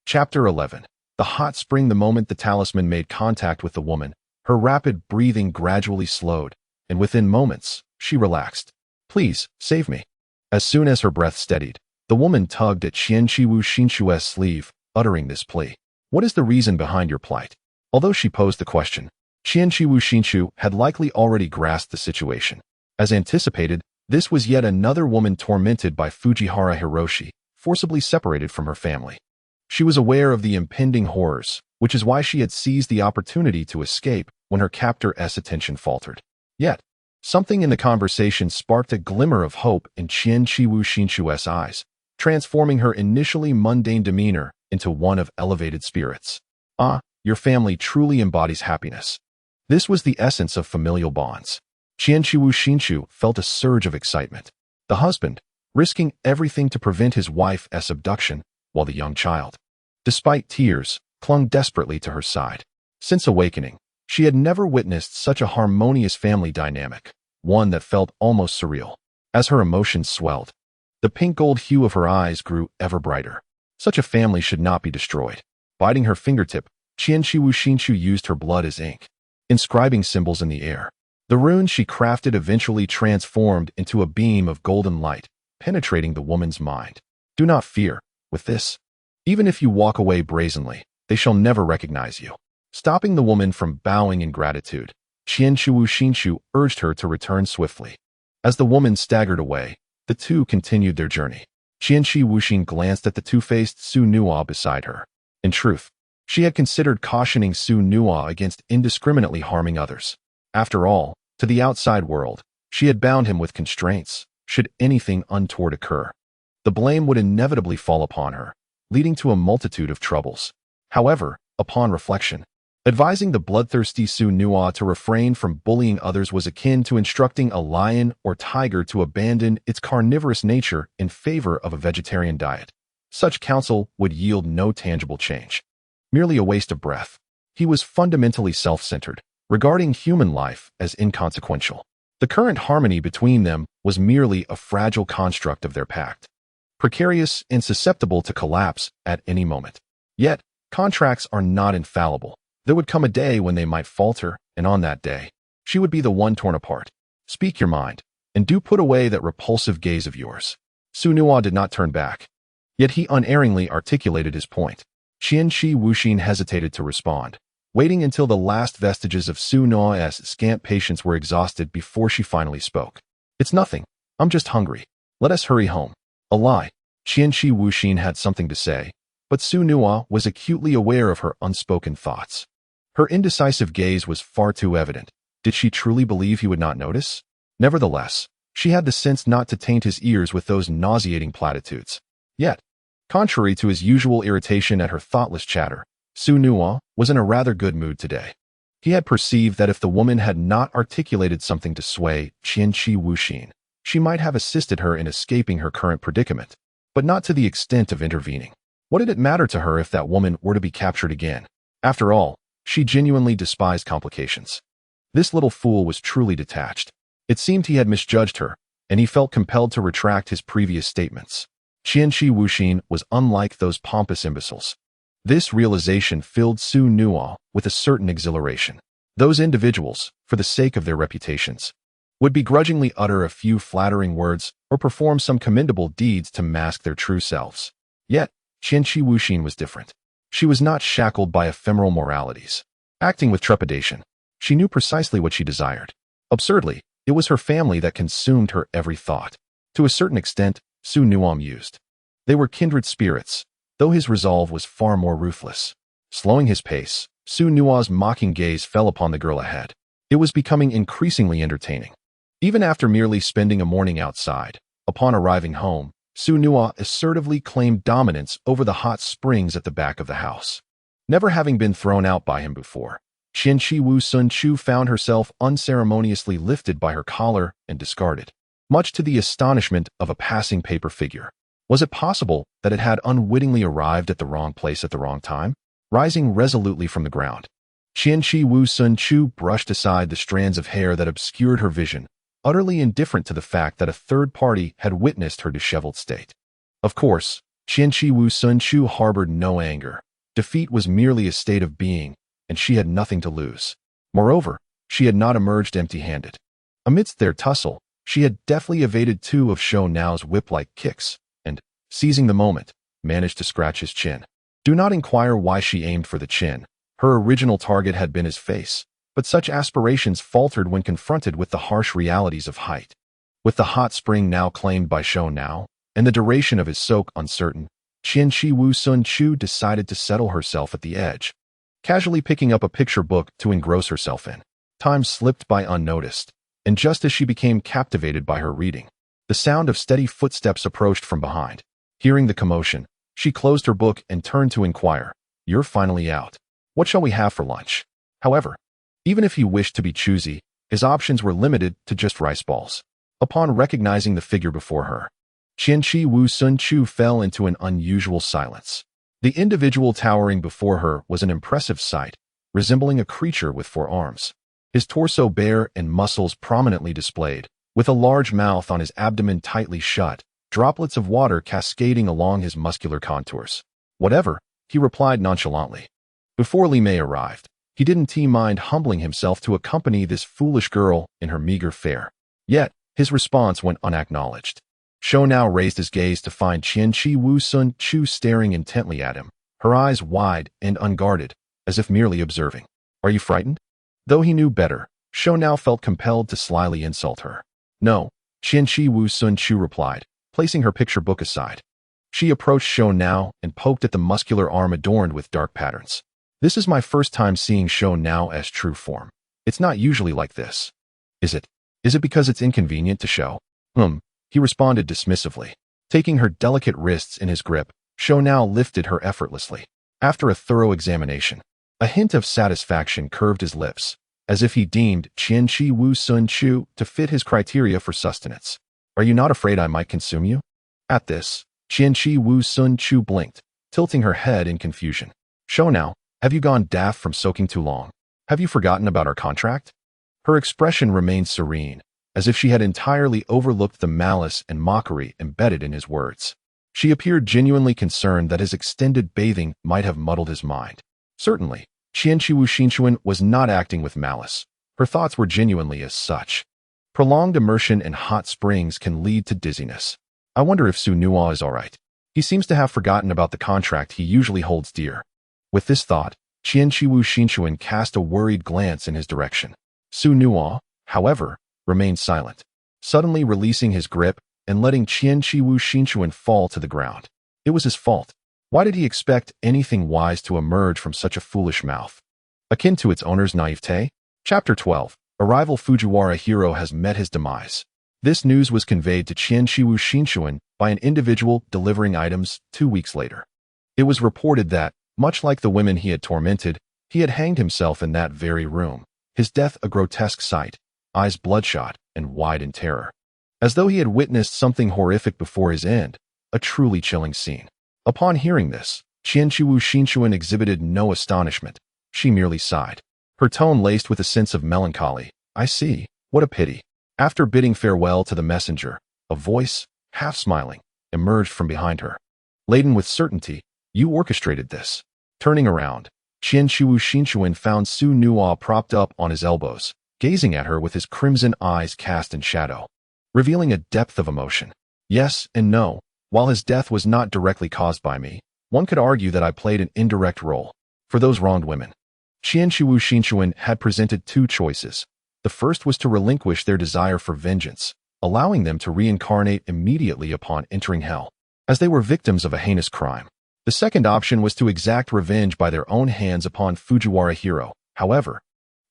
Chapter 11. The hot spring. The moment the talisman made contact with the woman, her rapid breathing gradually slowed, and within moments, she relaxed. Please, save me. As soon as her breath steadied, the woman tugged at Qian Shiwu Shinshu's sleeve, uttering this plea. What is the reason behind your plight? Although she posed the question, Qian Shiwu Shinshu had likely already grasped the situation. As anticipated, this was yet another woman tormented by Fujihara Hiroshi, forcibly separated from her family. She was aware of the impending horrors, which is why she had seized the opportunity to escape when her captor's attention faltered. Yet, something in the conversation sparked a glimmer of hope in Qian Shiwu Shinshu's eyes, transforming her initially mundane demeanor into one of elevated spirits. Ah, your family truly embodies happiness. This was the essence of familial bonds. Qian Shiwu Shinshu felt a surge of excitement. The husband, risking everything to prevent his wife's abduction, while the young child, despite tears, clung desperately to her side. Since awakening, she had never witnessed such a harmonious family dynamic, one that felt almost surreal. As her emotions swelled, the pink-gold hue of her eyes grew ever brighter. Such a family should not be destroyed. Biting her fingertip, Qian Shiwu Shinshu used her blood as ink, inscribing symbols in the air. The runes she crafted eventually transformed into a beam of golden light, penetrating the woman's mind. Do not fear. With this, even if you walk away brazenly, they shall never recognize you. Stopping the woman from bowing in gratitude, Qian Shiwu Shinshu urged her to return swiftly. As the woman staggered away, the two continued their journey. Qian Shiwu Shin glanced at the two-faced Su Nua beside her. In truth, she had considered cautioning Su Nua against indiscriminately harming others. After all, to the outside world, she had bound him with constraints, should anything untoward occur. The blame would inevitably fall upon her, leading to a multitude of troubles. However, upon reflection, advising the bloodthirsty Sunua to refrain from bullying others was akin to instructing a lion or tiger to abandon its carnivorous nature in favor of a vegetarian diet. Such counsel would yield no tangible change. Merely a waste of breath. He was fundamentally self-centered, regarding human life as inconsequential. The current harmony between them was merely a fragile construct of their pact, precarious and susceptible to collapse at any moment. Yet, contracts are not infallible. There would come a day when they might falter, and on that day, she would be the one torn apart. Speak your mind, and do put away that repulsive gaze of yours. Sunua did not turn back. Yet he unerringly articulated his point. Qianqi Wuxin hesitated to respond, waiting until the last vestiges of Sunua's scant patience were exhausted before she finally spoke. It's nothing. I'm just hungry. Let us hurry home. A lie. Qianqi Wuxin had something to say, but Sunua was acutely aware of her unspoken thoughts. Her indecisive gaze was far too evident. Did she truly believe he would not notice? Nevertheless, she had the sense not to taint his ears with those nauseating platitudes. Yet, contrary to his usual irritation at her thoughtless chatter, Sunua was in a rather good mood today. He had perceived that if the woman had not articulated something to sway Qianqi Wuxin, she might have assisted her in escaping her current predicament, but not to the extent of intervening. What did it matter to her if that woman were to be captured again? After all, she genuinely despised complications. This little fool was truly detached. It seemed he had misjudged her, and he felt compelled to retract his previous statements. Qianqi Wuxin was unlike those pompous imbeciles. This realization filled Sunua with a certain exhilaration. Those individuals, for the sake of their reputations, would begrudgingly utter a few flattering words or perform some commendable deeds to mask their true selves. Yet, Qianqi Wuxin was different. She was not shackled by ephemeral moralities. Acting with trepidation, she knew precisely what she desired. Absurdly, it was her family that consumed her every thought. To a certain extent, Sunua mused. They were kindred spirits, though his resolve was far more ruthless. Slowing his pace, Sunua's mocking gaze fell upon the girl ahead. It was becoming increasingly entertaining. Even after merely spending a morning outside, upon arriving home, Sunua assertively claimed dominance over the hot springs at the back of the house. Never having been thrown out by him before, Qianqi Wuxin found herself unceremoniously lifted by her collar and discarded, much to the astonishment of a passing paper figure. Was it possible that it had unwittingly arrived at the wrong place at the wrong time? Rising resolutely from the ground, Qianqi Wuxin brushed aside the strands of hair that obscured her vision, utterly indifferent to the fact that a third party had witnessed her disheveled state. Of course, Qianqi Wuxin harbored no anger. Defeat was merely a state of being, and she had nothing to lose. Moreover, she had not emerged empty-handed. Amidst their tussle, she had deftly evaded two of Shonao's whip-like kicks, and, seizing the moment, managed to scratch his chin. Do not inquire why she aimed for the chin. Her original target had been his face, but such aspirations faltered when confronted with the harsh realities of height. With the hot spring now claimed by Shonao, and the duration of his soak uncertain, Qianqi Wuxin decided to settle herself at the edge, casually picking up a picture book to engross herself in. Time slipped by unnoticed, and just as she became captivated by her reading, the sound of steady footsteps approached from behind. Hearing the commotion, she closed her book and turned to inquire, "You're finally out. What shall we have for lunch?" However, even if he wished to be choosy, his options were limited to just rice balls. Upon recognizing the figure before her, Qianqi Wuxin fell into an unusual silence. The individual towering before her was an impressive sight, resembling a creature with 4 arms. His torso bare and muscles prominently displayed, with a large mouth on his abdomen tightly shut, droplets of water cascading along his muscular contours. "Whatever," he replied nonchalantly. Before Li Mei arrived, he didn't mind humbling himself to accompany this foolish girl in her meager fare. Yet, his response went unacknowledged. Shonao raised his gaze to find Qianqi Wuxin staring intently at him, her eyes wide and unguarded, as if merely observing. "Are you frightened?" Though he knew better, Shonao felt compelled to slyly insult her. "No," Qianqi Wuxin replied, placing her picture book aside. She approached Shonao and poked at the muscular arm adorned with dark patterns. "This is my first time seeing Shonao as true form. It's not usually like this. Is it? Is it because it's inconvenient to show? He responded dismissively. Taking her delicate wrists in his grip, Sho now lifted her effortlessly. After a thorough examination, a hint of satisfaction curved his lips, as if he deemed Qianqi Wu Sun Chu to fit his criteria for sustenance. Are you not afraid I might consume you? At this, Qianqi Wu Sun Chu blinked, tilting her head in confusion. Sho now, have you gone daft from soaking too long? Have you forgotten about our contract? Her expression remained serene, as if she had entirely overlooked the malice and mockery embedded in his words. She appeared genuinely concerned that his extended bathing might have muddled his mind. Certainly, Qianqiwu Xinchuan was not acting with malice. Her thoughts were genuinely as such. Prolonged immersion in hot springs can lead to dizziness. I wonder if Su Nuo is all right. He seems to have forgotten about the contract he usually holds dear. With this thought, Qianqiwu Xinchuan cast a worried glance in his direction. Su Nuo, however, remained silent, suddenly releasing his grip and letting Qianqiwu Xinchuan fall to the ground. It was his fault. Why did he expect anything wise to emerge from such a foolish mouth? Akin to its owner's naivete? Chapter 12. A rival Fujiwara hero has met his demise. This news was conveyed to Qianqiwu Xinchuan by an individual delivering items 2 weeks later. It was reported that, much like the women he had tormented, he had hanged himself in that very room, his death a grotesque sight, eyes bloodshot and wide in terror. As though he had witnessed something horrific before his end, a truly chilling scene. Upon hearing this, Qianqiwu Xinchuan exhibited no astonishment. She merely sighed, her tone laced with a sense of melancholy. I see, what a pity. After bidding farewell to the messenger, a voice, half smiling, emerged from behind her. Laden with certainty, you orchestrated this. Turning around, Qianqiwu Xinchuan found Su Nuo propped up on his elbows, gazing at her with his crimson eyes cast in shadow, revealing a depth of emotion. Yes and no. While his death was not directly caused by me, one could argue that I played an indirect role for those wronged women. Qianqiwu Xinchuan had presented 2 choices. The first was to relinquish their desire for vengeance, allowing them to reincarnate immediately upon entering hell, as they were victims of a heinous crime. The second option was to exact revenge by their own hands upon Fujiwara hero. However,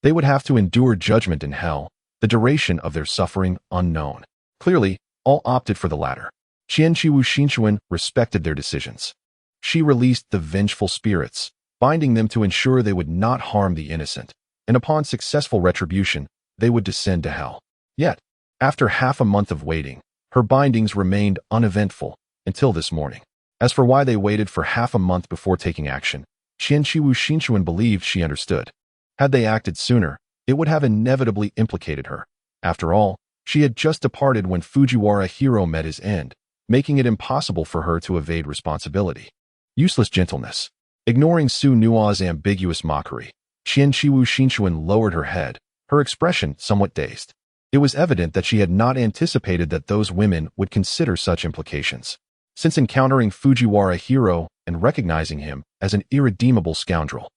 they would have to endure judgment in hell, the duration of their suffering unknown. Clearly, all opted for the latter. Qianqiwu Xinchuan respected their decisions. She released the vengeful spirits, binding them to ensure they would not harm the innocent, and upon successful retribution, they would descend to hell. Yet, after half a month of waiting, her bindings remained uneventful until this morning. As for why they waited for half a month before taking action, Qianqiwu Xinchuan believed she understood. Had they acted sooner, it would have inevitably implicated her. After all, she had just departed when Fujiwara hero met his end, making it impossible for her to evade responsibility. Useless gentleness. Ignoring Su Nuo's ambiguous mockery, Qianqiwu Xinchuan lowered her head, her expression somewhat dazed. It was evident that she had not anticipated that those women would consider such implications. Since encountering Fujiwara hero and recognizing him as an irredeemable scoundrel,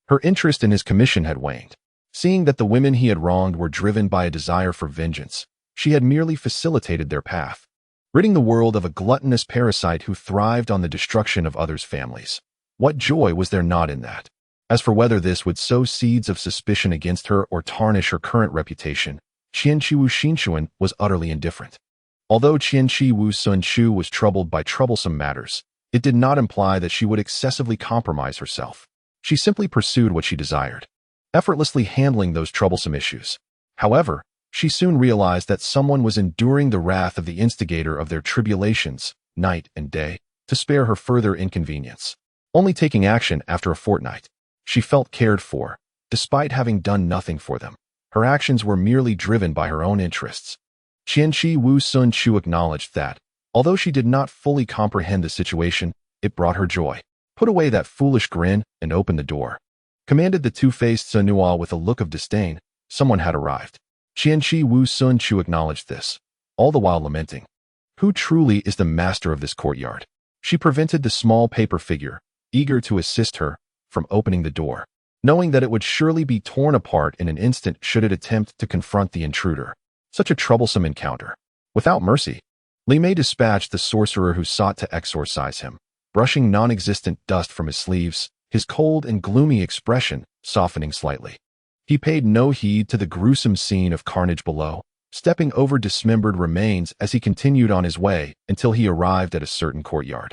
her interest in his commission had waned. Seeing that the women he had wronged were driven by a desire for vengeance, she had merely facilitated their path, ridding the world of a gluttonous parasite who thrived on the destruction of others' families. What joy was there not in that? As for whether this would sow seeds of suspicion against her or tarnish her current reputation, Qianqiwu Xinchuan was utterly indifferent. Although Qianqiwu Sun Chu was troubled by troublesome matters, it did not imply that she would excessively compromise herself. She simply pursued what she desired, effortlessly handling those troublesome issues. However, she soon realized that someone was enduring the wrath of the instigator of their tribulations, night and day, to spare her further inconvenience. Only taking action after a fortnight, she felt cared for, despite having done nothing for them. Her actions were merely driven by her own interests. Qianqiwu Sun Chu acknowledged that, although she did not fully comprehend the situation, it brought her joy. Put away that foolish grin and open the door, commanded the two-faced Su Nuo with a look of disdain. Someone had arrived. Qianqiwu Sun Chu acknowledged this, all the while lamenting. Who truly is the master of this courtyard? She prevented the small paper figure, eager to assist her, from opening the door, knowing that it would surely be torn apart in an instant should it attempt to confront the intruder. Such a troublesome encounter. Without mercy, Li Mei dispatched the sorcerer who sought to exorcise him, brushing non-existent dust from his sleeves, his cold and gloomy expression softening slightly. He paid no heed to the gruesome scene of carnage below, stepping over dismembered remains as he continued on his way until he arrived at a certain courtyard.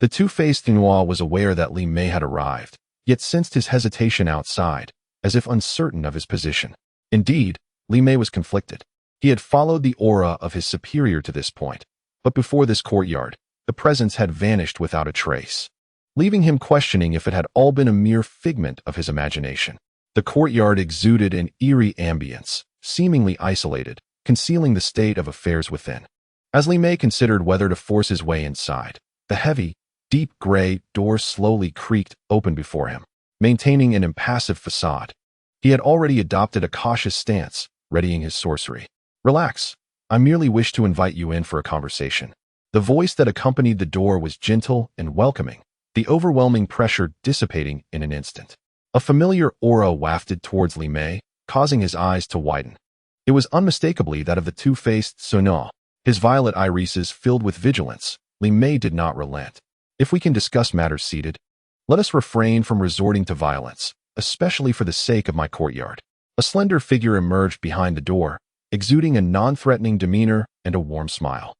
The two-faced Thinua was aware that Li Mei had arrived, yet sensed his hesitation outside, as if uncertain of his position. Indeed, Li Mei was conflicted. He had followed the aura of his superior to this point, but before this courtyard, the presence had vanished without a trace, leaving him questioning if it had all been a mere figment of his imagination. The courtyard exuded an eerie ambience, seemingly isolated, concealing the state of affairs within. As Li Mei considered whether to force his way inside, the heavy, deep gray door slowly creaked open before him, maintaining an impassive facade. He had already adopted a cautious stance, readying his sorcery. "Relax. I merely wish to invite you in for a conversation." The voice that accompanied the door was gentle and welcoming, the overwhelming pressure dissipating in an instant. A familiar aura wafted towards Li Mei, causing his eyes to widen. It was unmistakably that of the two-faced Tsuneo. His violet irises filled with vigilance, Li Mei did not relent. "If we can discuss matters seated, let us refrain from resorting to violence, especially for the sake of my courtyard." A slender figure emerged behind the door, exuding a non-threatening demeanor and a warm smile.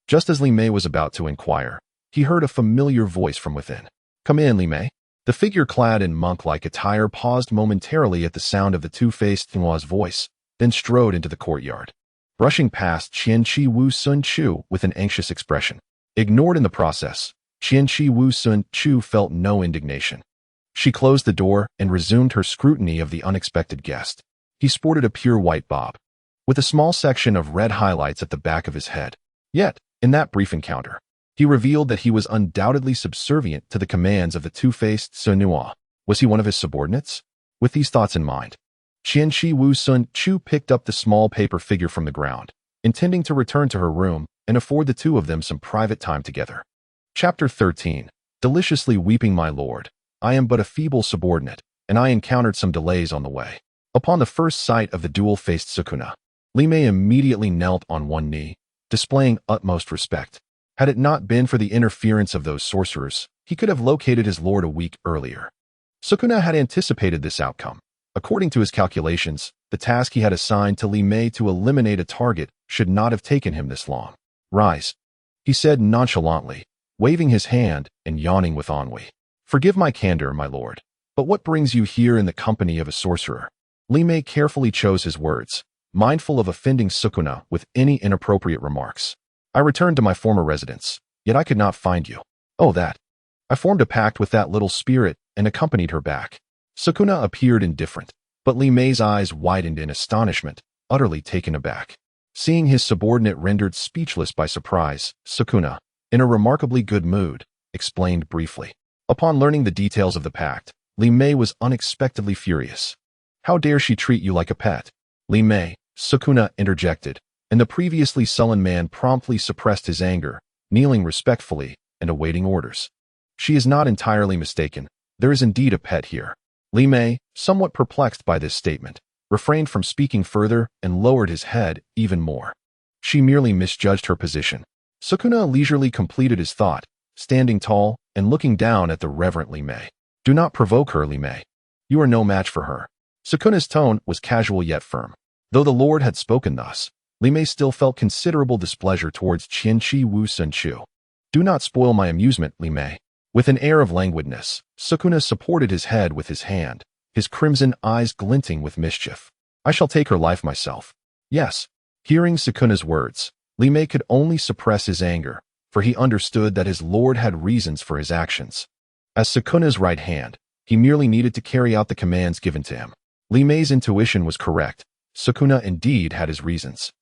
Just as Li Mei was about to inquire, he heard a familiar voice from within. "Come in, Li Mei." The figure clad in monk-like attire paused momentarily at the sound of the two-faced Thunua's voice, then strode into the courtyard, brushing past Qianqi Wu Sun Chu with an anxious expression. Ignored in the process, Qianqi Wu Sun Chu felt no indignation. She closed the door and resumed her scrutiny of the unexpected guest. He sported a pure white bob, with a small section of red highlights at the back of his head. Yet, in that brief encounter, he revealed that he was undoubtedly subservient to the commands of the two-faced Tsuneo. Was he one of his subordinates? With these thoughts in mind, Qianqi Wu Sun Chu picked up the small paper figure from the ground, intending to return to her room and afford the two of them some private time together. Chapter 13. Deliciously weeping, my lord. I am but a feeble subordinate, and I encountered some delays on the way. Upon the first sight of the dual-faced Sukuna, Li Mei immediately knelt on one knee, displaying utmost respect. Had it not been for the interference of those sorcerers, he could have located his lord a week earlier. Sukuna had anticipated this outcome. According to his calculations, the task he had assigned to Li Mei to eliminate a target should not have taken him this long. "Rise," he said nonchalantly, waving his hand and yawning with ennui. "Forgive my candor, my lord, but what brings you here in the company of a sorcerer?" Li Mei carefully chose his words, mindful of offending Sukuna with any inappropriate remarks. "I returned to my former residence, yet I could not find you." "Oh, that. I formed a pact with that little spirit and accompanied her back." Sukuna appeared indifferent, but Li Mei's eyes widened in astonishment, utterly taken aback. Seeing his subordinate rendered speechless by surprise, Sukuna, in a remarkably good mood, explained briefly. Upon learning the details of the pact, Li Mei was unexpectedly furious. "How dare she treat you like a pet?" "Li Mei," Sukuna interjected, and the previously sullen man promptly suppressed his anger, kneeling respectfully and awaiting orders. "She is not entirely mistaken. There is indeed a pet here." Li Mei, somewhat perplexed by this statement, refrained from speaking further and lowered his head even more. She merely misjudged her position. Sukuna leisurely completed his thought, standing tall and looking down at the reverent Li Mei. "Do not provoke her, Li Mei. You are no match for her." Sukuna's tone was casual yet firm. Though the Lord had spoken thus, Li Mei still felt considerable displeasure towards Qianqi Wu Sun Chu. "Do not spoil my amusement, Li Mei." With an air of languidness, Sukuna supported his head with his hand, his crimson eyes glinting with mischief. "I shall take her life myself." "Yes." Hearing Sukuna's words, Li Mei could only suppress his anger, for he understood that his lord had reasons for his actions. As Sukuna's right hand, he merely needed to carry out the commands given to him. Li Mei's intuition was correct. Sukuna indeed had his reasons.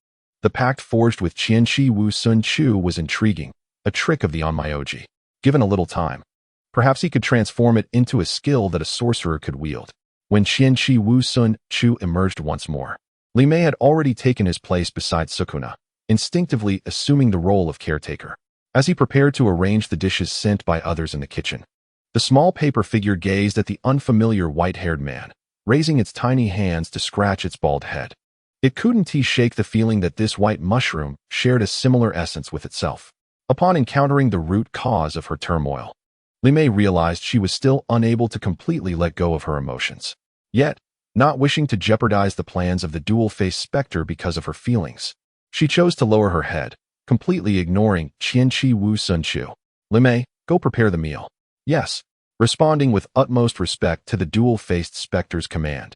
The pact forged with Qianqi Wu Sun Chu was intriguing, a trick of the Onmyoji. Given a little time, perhaps he could transform it into a skill that a sorcerer could wield. When Qianqi Wu Sun Chu emerged once more, Li Mei had already taken his place beside Sukuna, instinctively assuming the role of caretaker. As he prepared to arrange the dishes sent by others in the kitchen, the small paper figure gazed at the unfamiliar white-haired man, raising its tiny hands to scratch its bald head. It couldn't shake the feeling that this white mushroom shared a similar essence with itself. Upon encountering the root cause of her turmoil, Li Mei realized she was still unable to completely let go of her emotions. Yet, not wishing to jeopardize the plans of the dual-faced specter because of her feelings. She chose to lower her head, completely ignoring Qianqi Wu Sunchu. Limei, go prepare the meal. Yes. Responding with utmost respect to the dual-faced specter's command,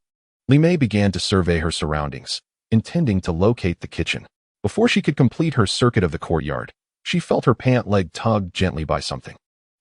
Limei began to survey her surroundings, intending to locate the kitchen. Before she could complete her circuit of the courtyard, she felt her pant leg tugged gently by something.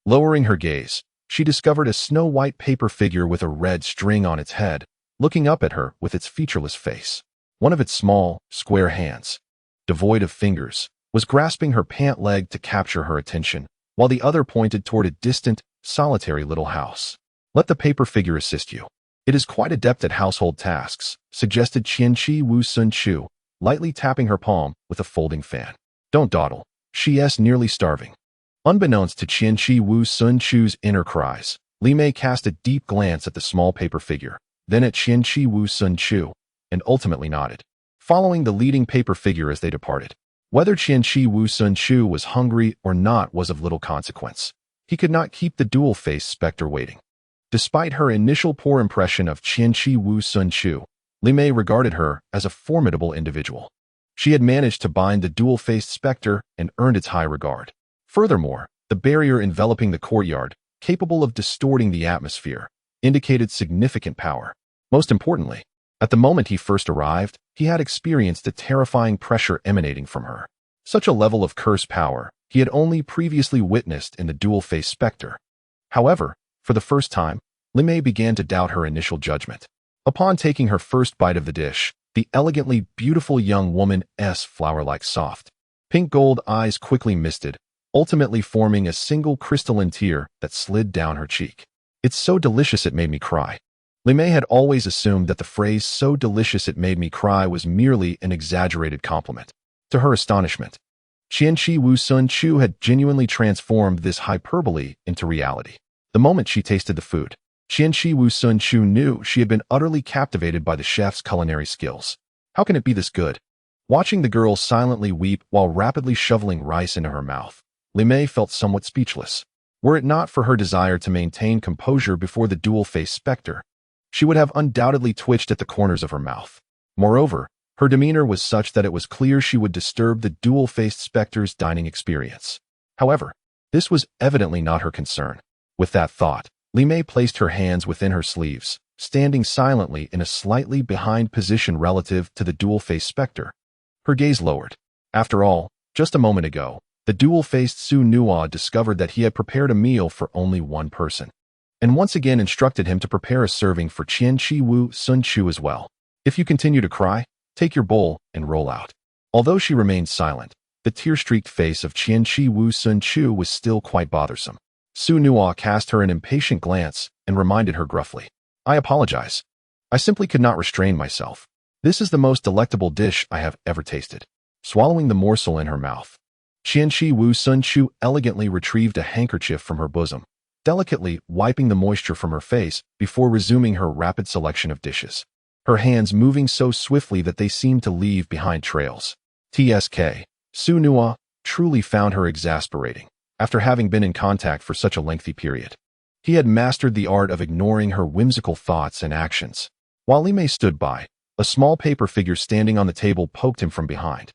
Lowering her gaze, she discovered a snow-white paper figure with a red string on its head, looking up at her with its featureless face. One of its small, square hands, devoid of fingers, was grasping her pant leg to capture her attention, while the other pointed toward a distant, solitary little house. Let the paper figure assist you. It is quite adept at household tasks, suggested Qianqi Wu Sun Chu, lightly tapping her palm with a folding fan. Don't dawdle. She is nearly starving. Unbeknownst to Qianqi Wu Sun Chu's inner cries, Limei cast a deep glance at the small paper figure, then at Qianqi Wu Sun Chu, and ultimately nodded, following the leading paper figure as they departed. Whether Qianqi Wu Sun Chu was hungry or not was of little consequence. He could not keep the dual-faced specter waiting. Despite her initial poor impression of Qianqi Wu Sun Chu, Limei regarded her as a formidable individual. She had managed to bind the dual-faced specter and earned its high regard. Furthermore, the barrier enveloping the courtyard, capable of distorting the atmosphere, indicated significant power. Most importantly, at the moment he first arrived, he had experienced the terrifying pressure emanating from her. Such a level of curse power he had only previously witnessed in the dual-faced specter. However, for the first time, Limei began to doubt her initial judgment. Upon taking her first bite of the dish, the elegantly beautiful young woman's flower-like soft, pink-gold eyes quickly misted, ultimately forming a single crystalline tear that slid down her cheek. It's so delicious it made me cry. Limei had always assumed that the phrase "so delicious it made me cry" was merely an exaggerated compliment. To her astonishment, Qianqi Wu Sun Chu had genuinely transformed this hyperbole into reality. The moment she tasted the food, Qianqi Wu Sun Chu knew she had been utterly captivated by the chef's culinary skills. How can it be this good? Watching the girl silently weep while rapidly shoveling rice into her mouth, Limei felt somewhat speechless. Were it not for her desire to maintain composure before the dual-faced specter, she would have undoubtedly twitched at the corners of her mouth. Moreover, her demeanor was such that it was clear she would disturb the dual-faced specter's dining experience. However, this was evidently not her concern. With that thought, Limei placed her hands within her sleeves, standing silently in a slightly behind position relative to the dual-faced specter. Her gaze lowered. After all, just a moment ago, the dual-faced Su Nuo discovered that he had prepared a meal for only one person, and once again instructed him to prepare a serving for Qianqi Wu Sun Chu as well. If you continue to cry, take your bowl and roll out. Although she remained silent, the tear-streaked face of Qianqi Wu Sun Chu was still quite bothersome. Su Nuo cast her an impatient glance and reminded her gruffly, I apologize. I simply could not restrain myself. This is the most delectable dish I have ever tasted. Swallowing the morsel in her mouth, Qianqi Wu Sun Chu elegantly retrieved a handkerchief from her bosom, delicately wiping the moisture from her face before resuming her rapid selection of dishes, her hands moving so swiftly that they seemed to leave behind trails. TSK, Su Nuo truly found her exasperating, after having been in contact for such a lengthy period. He had mastered the art of ignoring her whimsical thoughts and actions. While Limei stood by, a small paper figure standing on the table poked him from behind.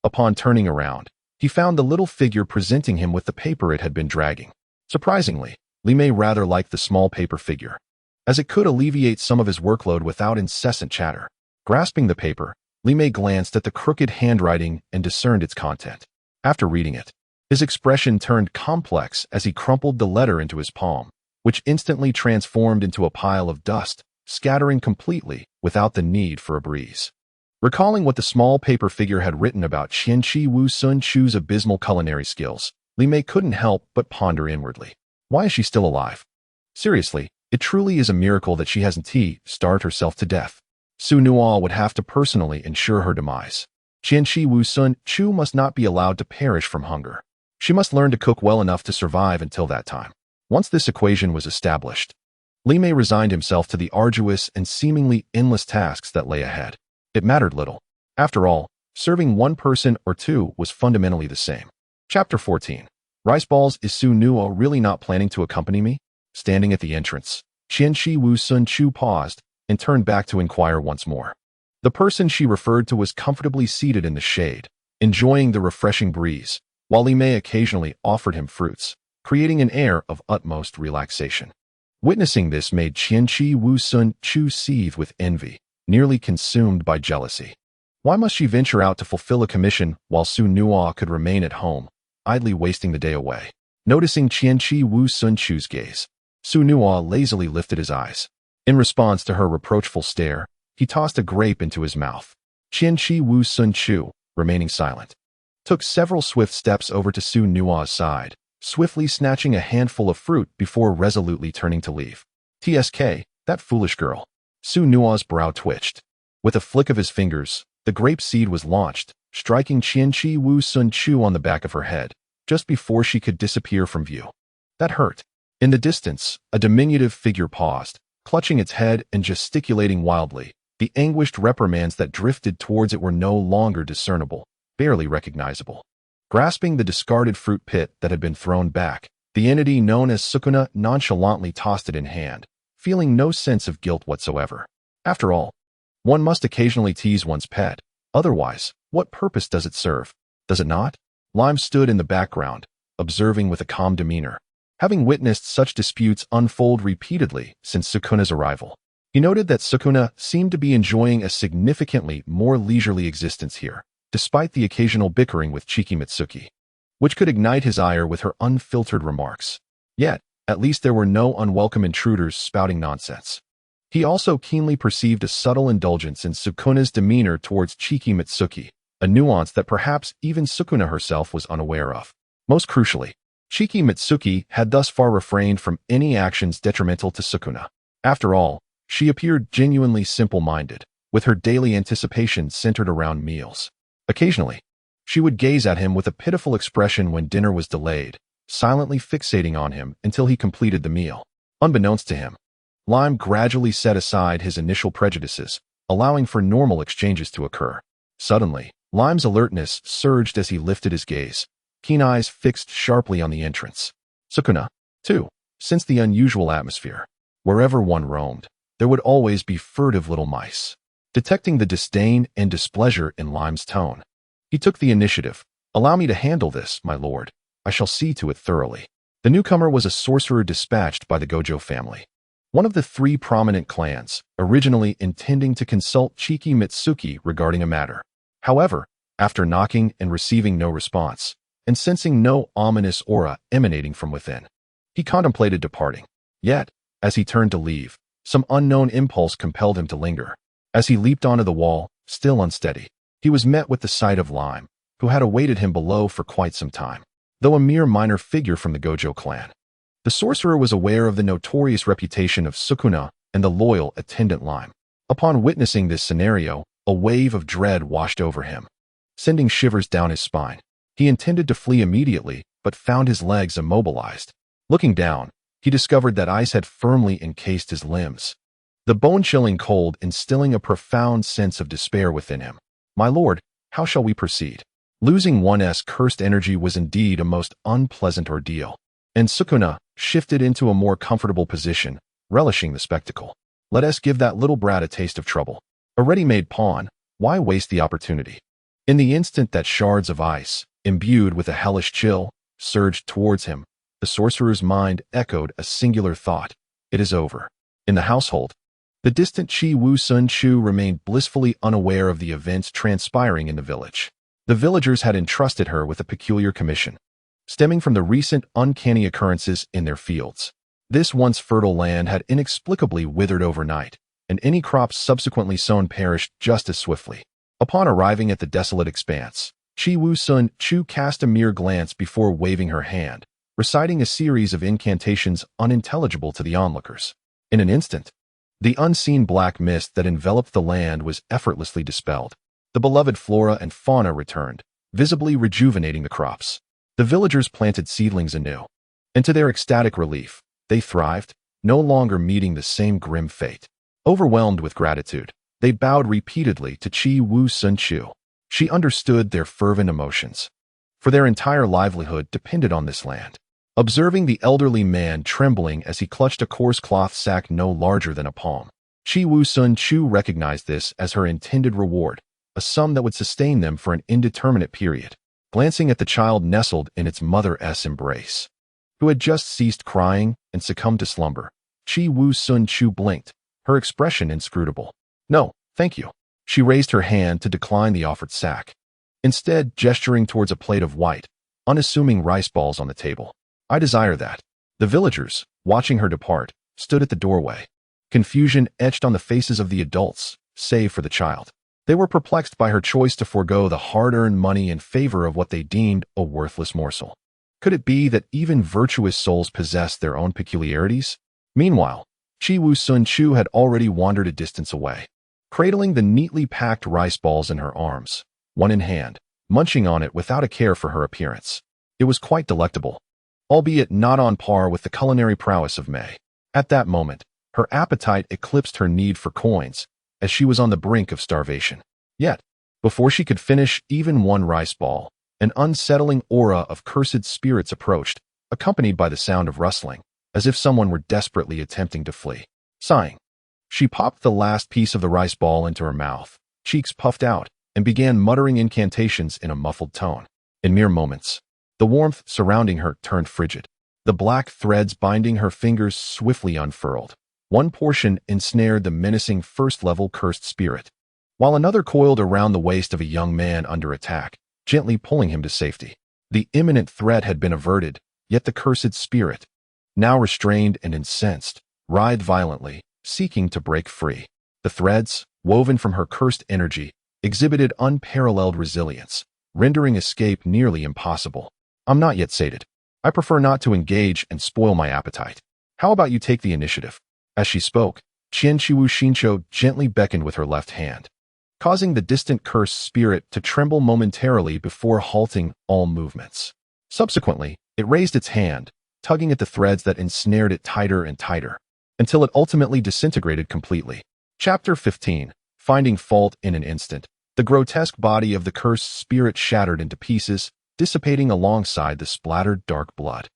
Upon turning around, he found the little figure presenting him with the paper it had been dragging. Surprisingly, Limei rather liked the small paper figure, as it could alleviate some of his workload without incessant chatter. Grasping the paper, Limei glanced at the crooked handwriting and discerned its content. After reading it, his expression turned complex as he crumpled the letter into his palm, which instantly transformed into a pile of dust, scattering completely without the need for a breeze. Recalling what the small paper figure had written about Qianqi Wu Sun Chu's abysmal culinary skills, Limei couldn't help but ponder inwardly. Why is she still alive? Seriously, it truly is a miracle that she hasn't starved herself to death. Su Nuo would have to personally ensure her demise. Qianqi Wu Sun Chu must not be allowed to perish from hunger. She must learn to cook well enough to survive until that time. Once this equation was established, Limei resigned himself to the arduous and seemingly endless tasks that lay ahead. It mattered little. After all, serving one person or two was fundamentally the same. Chapter 14. Rice balls. Is Su Nuo really not planning to accompany me? Standing at the entrance, Qianqi Wu Sun Chu paused, and turned back to inquire once more. The person she referred to was comfortably seated in the shade, enjoying the refreshing breeze, while Li Mei occasionally offered him fruits, creating an air of utmost relaxation. Witnessing this made Qianqi Wu Sun Chu seethe with envy, nearly consumed by jealousy. Why must she venture out to fulfill a commission while Su Nuo could remain at home, idly wasting the day away? Noticing Qianqi Wu Sun Chu's gaze, Su Nuo lazily lifted his eyes. In response to her reproachful stare, he tossed a grape into his mouth. Qianqi Wu Sun Chu, remaining silent, took several swift steps over to Su Nuo's side, swiftly snatching a handful of fruit before resolutely turning to leave. TSK, that foolish girl. Su Nuo's brow twitched. With a flick of his fingers, the grape seed was launched, striking Qianqi Wu Sun Chu on the back of her head, just before she could disappear from view. That hurt. In the distance, a diminutive figure paused, clutching its head and gesticulating wildly. The anguished reprimands that drifted towards it were no longer discernible, barely recognizable. Grasping the discarded fruit pit that had been thrown back, the entity known as Sukuna nonchalantly tossed it in hand, feeling no sense of guilt whatsoever. After all, one must occasionally tease one's pet. Otherwise, what purpose does it serve? Does it not? Lime stood in the background, observing with a calm demeanor. Having witnessed such disputes unfold repeatedly since Sukuna's arrival, he noted that Sukuna seemed to be enjoying a significantly more leisurely existence here, despite the occasional bickering with Chiki Mitsuki, which could ignite his ire with her unfiltered remarks. Yet, at least there were no unwelcome intruders spouting nonsense. He also keenly perceived a subtle indulgence in Sukuna's demeanor towards Chiki Mitsuki, a nuance that perhaps even Sukuna herself was unaware of. Most crucially, Chiki Mitsuki had thus far refrained from any actions detrimental to Sukuna. After all, she appeared genuinely simple-minded, with her daily anticipation centered around meals. Occasionally, she would gaze at him with a pitiful expression when dinner was delayed, silently fixating on him until he completed the meal. Unbeknownst to him, Lime gradually set aside his initial prejudices, allowing for normal exchanges to occur. Suddenly, Lime's alertness surged as he lifted his gaze, keen eyes fixed sharply on the entrance. Sukuna, too, sensed the unusual atmosphere. Wherever one roamed, there would always be furtive little mice. Detecting the disdain and displeasure in Lime's tone, he took the initiative. "Allow me to handle this, my lord. I shall see to it thoroughly." The newcomer was a sorcerer dispatched by the Gojo family, one of the three prominent clans, originally intending to consult Chiki Mitsuki regarding a matter. However, after knocking and receiving no response, and sensing no ominous aura emanating from within, he contemplated departing. Yet, as he turned to leave, some unknown impulse compelled him to linger. As he leaped onto the wall, still unsteady, he was met with the sight of Lime, who had awaited him below for quite some time. Though a mere minor figure from the Gojo clan, the sorcerer was aware of the notorious reputation of Sukuna and the loyal attendant Lime. Upon witnessing this scenario, a wave of dread washed over him, sending shivers down his spine. He intended to flee immediately, but found his legs immobilized. Looking down, he discovered that ice had firmly encased his limbs, the bone-chilling cold instilling a profound sense of despair within him. "My lord, how shall we proceed?" Losing one's cursed energy was indeed a most unpleasant ordeal, and Sukuna shifted into a more comfortable position, relishing the spectacle. "Let us give that little brat a taste of trouble. A ready-made pawn, why waste the opportunity?" In the instant that shards of ice, imbued with a hellish chill, surged towards him, the sorcerer's mind echoed a singular thought: it is over. In the household, the distant Chi Wu Sun Chu remained blissfully unaware of the events transpiring in the village. The villagers had entrusted her with a peculiar commission, stemming from the recent uncanny occurrences in their fields. This once fertile land had inexplicably withered overnight, and any crops subsequently sown perished just as swiftly. Upon arriving at the desolate expanse, Chi Wu Sun Chu cast a mere glance before waving her hand, reciting a series of incantations unintelligible to the onlookers. In an instant, the unseen black mist that enveloped the land was effortlessly dispelled. The beloved flora and fauna returned, visibly rejuvenating the crops. The villagers planted seedlings anew, and to their ecstatic relief, they thrived, no longer meeting the same grim fate. Overwhelmed with gratitude, they bowed repeatedly to Chi Wu Sun Chu. She understood their fervent emotions, for their entire livelihood depended on this land. Observing the elderly man trembling as he clutched a coarse cloth sack no larger than a palm, Chi Woo-sun Chu recognized this as her intended reward, a sum that would sustain them for an indeterminate period. Glancing at the child nestled in its mother's embrace, who had just ceased crying and succumbed to slumber, Chi Woo-sun Chu blinked, her expression inscrutable. "No, thank you." She raised her hand to decline the offered sack, instead gesturing towards a plate of white, unassuming rice balls on the table. "I desire that." The villagers, watching her depart, stood at the doorway. Confusion etched on the faces of the adults, save for the child. They were perplexed by her choice to forego the hard-earned money in favor of what they deemed a worthless morsel. Could it be that even virtuous souls possessed their own peculiarities? Meanwhile, Chi Woo-sun Chu had already wandered a distance away, cradling the neatly packed rice balls in her arms, one in hand, munching on it without a care for her appearance. It was quite delectable, albeit not on par with the culinary prowess of May. At that moment, her appetite eclipsed her need for coins, as she was on the brink of starvation. Yet, before she could finish even one rice ball, an unsettling aura of cursed spirits approached, accompanied by the sound of rustling, as if someone were desperately attempting to flee. Sighing, she popped the last piece of the rice ball into her mouth, cheeks puffed out, and began muttering incantations in a muffled tone. In mere moments, the warmth surrounding her turned frigid. The black threads binding her fingers swiftly unfurled. One portion ensnared the menacing first-level cursed spirit, while another coiled around the waist of a young man under attack, gently pulling him to safety. The imminent threat had been averted, yet the cursed spirit, now restrained and incensed, writhed violently, seeking to break free. The threads, woven from her cursed energy, exhibited unparalleled resilience, rendering escape nearly impossible. "I'm not yet sated. I prefer not to engage and spoil my appetite. How about you take the initiative?" As she spoke, Chi Woo-sun gently beckoned with her left hand, causing the distant cursed spirit to tremble momentarily before halting all movements. Subsequently, it raised its hand, tugging at the threads that ensnared it tighter and tighter, until it ultimately disintegrated completely. Chapter 15. Finding fault in an instant. The grotesque body of the cursed spirit shattered into pieces, dissipating alongside the splattered dark blood.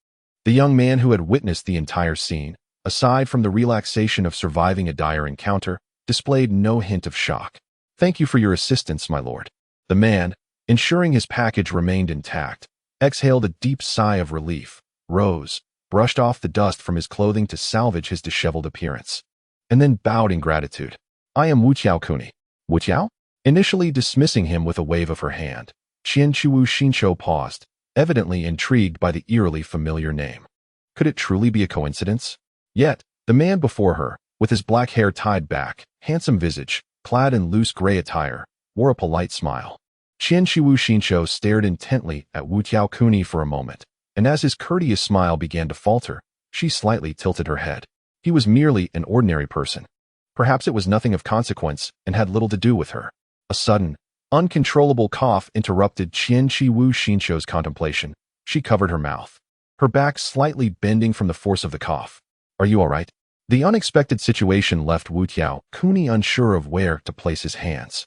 The young man who had witnessed the entire scene, aside from the relaxation of surviving a dire encounter, displayed no hint of shock. "Thank you for your assistance, my lord." The man, ensuring his package remained intact, exhaled a deep sigh of relief, rose, brushed off the dust from his clothing to salvage his disheveled appearance, and then bowed in gratitude. "I am Wuqiao-kuni." "Wuqiao?" Initially dismissing him with a wave of her hand, Chi Woo-sun paused, evidently intrigued by the eerily familiar name. Could it truly be a coincidence? Yet, the man before her, with his black hair tied back, handsome visage, clad in loose gray attire, wore a polite smile. Chi Woo-sun stared intently at Wuqiao-kuni for a moment, and as his courteous smile began to falter, she slightly tilted her head. He was merely an ordinary person. Perhaps it was nothing of consequence and had little to do with her. A sudden, uncontrollable cough interrupted Chi Woo-sun's contemplation. She covered her mouth, her back slightly bending from the force of the cough. "Are you all right?" The unexpected situation left Wuqiao-kuni unsure of where to place his hands.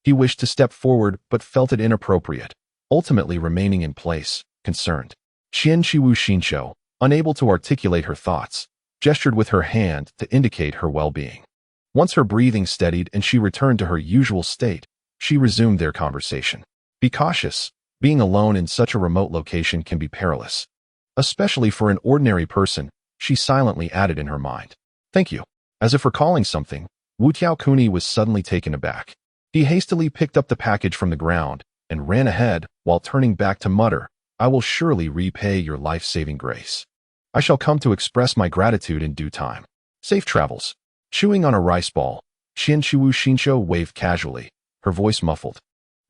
He wished to step forward but felt it inappropriate, ultimately remaining in place, concerned. Chi Woo-sun, unable to articulate her thoughts, gestured with her hand to indicate her well-being. Once her breathing steadied and she returned to her usual state, she resumed their conversation. "Be cautious. Being alone in such a remote location can be perilous, especially for an ordinary person," she silently added in her mind. "Thank you." As if recalling something, Wuqiao-kuni was suddenly taken aback. He hastily picked up the package from the ground and ran ahead while turning back to mutter, "I will surely repay your life-saving grace. I shall come to express my gratitude in due time. Safe travels." Chewing on a rice ball, Chi Woo-sun waved casually, her voice muffled,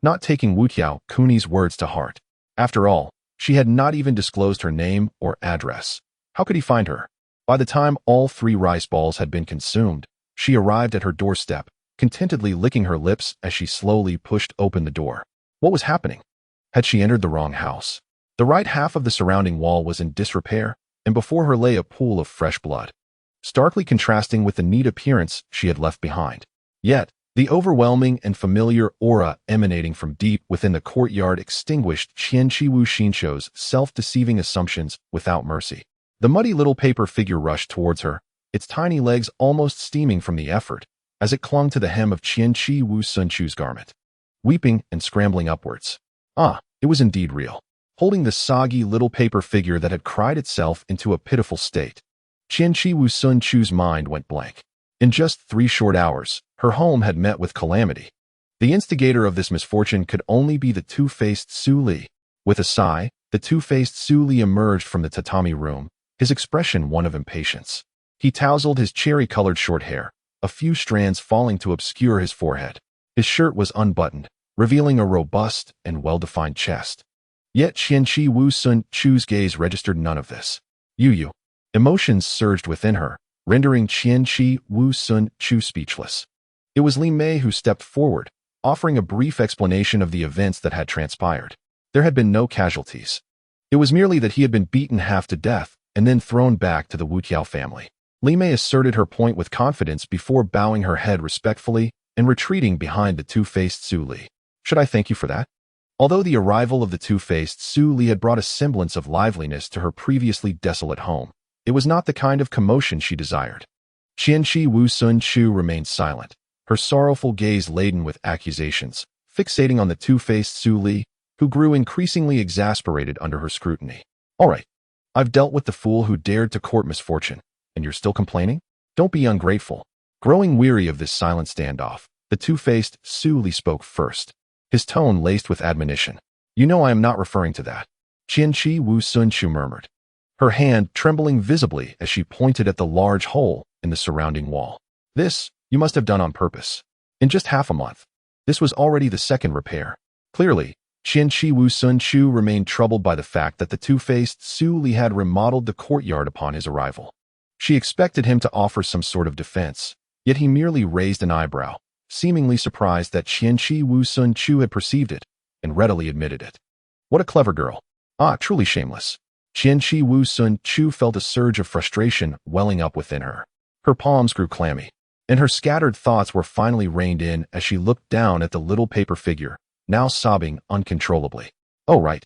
not taking Wuqiao-kuni's words to heart. After all, she had not even disclosed her name or address. How could he find her? By the time all 3 rice balls had been consumed, she arrived at her doorstep, contentedly licking her lips as she slowly pushed open the door. What was happening? Had she entered the wrong house? The right half of the surrounding wall was in disrepair, and before her lay a pool of fresh blood, starkly contrasting with the neat appearance she had left behind. Yet, the overwhelming and familiar aura emanating from deep within the courtyard extinguished Chi Woo-sun's self-deceiving assumptions without mercy. The muddy little paper figure rushed towards her, its tiny legs almost steaming from the effort, as it clung to the hem of Qianqi Wu Sunchu's garment, weeping and scrambling upwards. It was indeed real. Holding the soggy little paper figure that had cried itself into a pitiful state, Qianqi Wu Sunchu's mind went blank. In just 3 short hours, her home had met with calamity. The instigator of this misfortune could only be the two-faced Su Li. With a sigh, the two-faced Su Li emerged from the tatami room, his expression one of impatience. He tousled his cherry-colored short hair, a few strands falling to obscure his forehead. His shirt was unbuttoned, revealing a robust and well-defined chest. Yet Qianqi Wu Sunchu's gaze registered none of this. Yu. Emotions surged within her, rendering Qianqi Wu Sunchu speechless. It was Li Mei who stepped forward, offering a brief explanation of the events that had transpired. There had been no casualties. It was merely that he had been beaten half to death and then thrown back to the Wu Tiao family. Li Mei asserted her point with confidence before bowing her head respectfully and retreating behind the two-faced Su Li. Should I thank you for that? Although the arrival of the two-faced Su Li had brought a semblance of liveliness to her previously desolate home, it was not the kind of commotion she desired. Qianqi Wu Sunchu remained silent, her sorrowful gaze laden with accusations, fixating on the two-faced Su Li, who grew increasingly exasperated under her scrutiny. All right, I've dealt with the fool who dared to court misfortune, and you're still complaining? Don't be ungrateful. Growing weary of this silent standoff, the two-faced Su Li spoke first, his tone laced with admonition. You know I am not referring to that. Qianqi Wu Sunchu murmured, her hand trembling visibly as she pointed at the large hole in the surrounding wall. This, you must have done on purpose. In just half a month. This was already the second repair. Clearly, Qianqi Wu Sunchu remained troubled by the fact that the two-faced Su Li had remodeled the courtyard upon his arrival. She expected him to offer some sort of defense, yet he merely raised an eyebrow, seemingly surprised that Qianqi Wu Sunchu had perceived it, and readily admitted it. What a clever girl. Truly shameless. Qianqi Wu Sunchu felt a surge of frustration welling up within her. Her palms grew clammy, and her scattered thoughts were finally reined in as she looked down at the little paper figure, now sobbing uncontrollably. Oh right.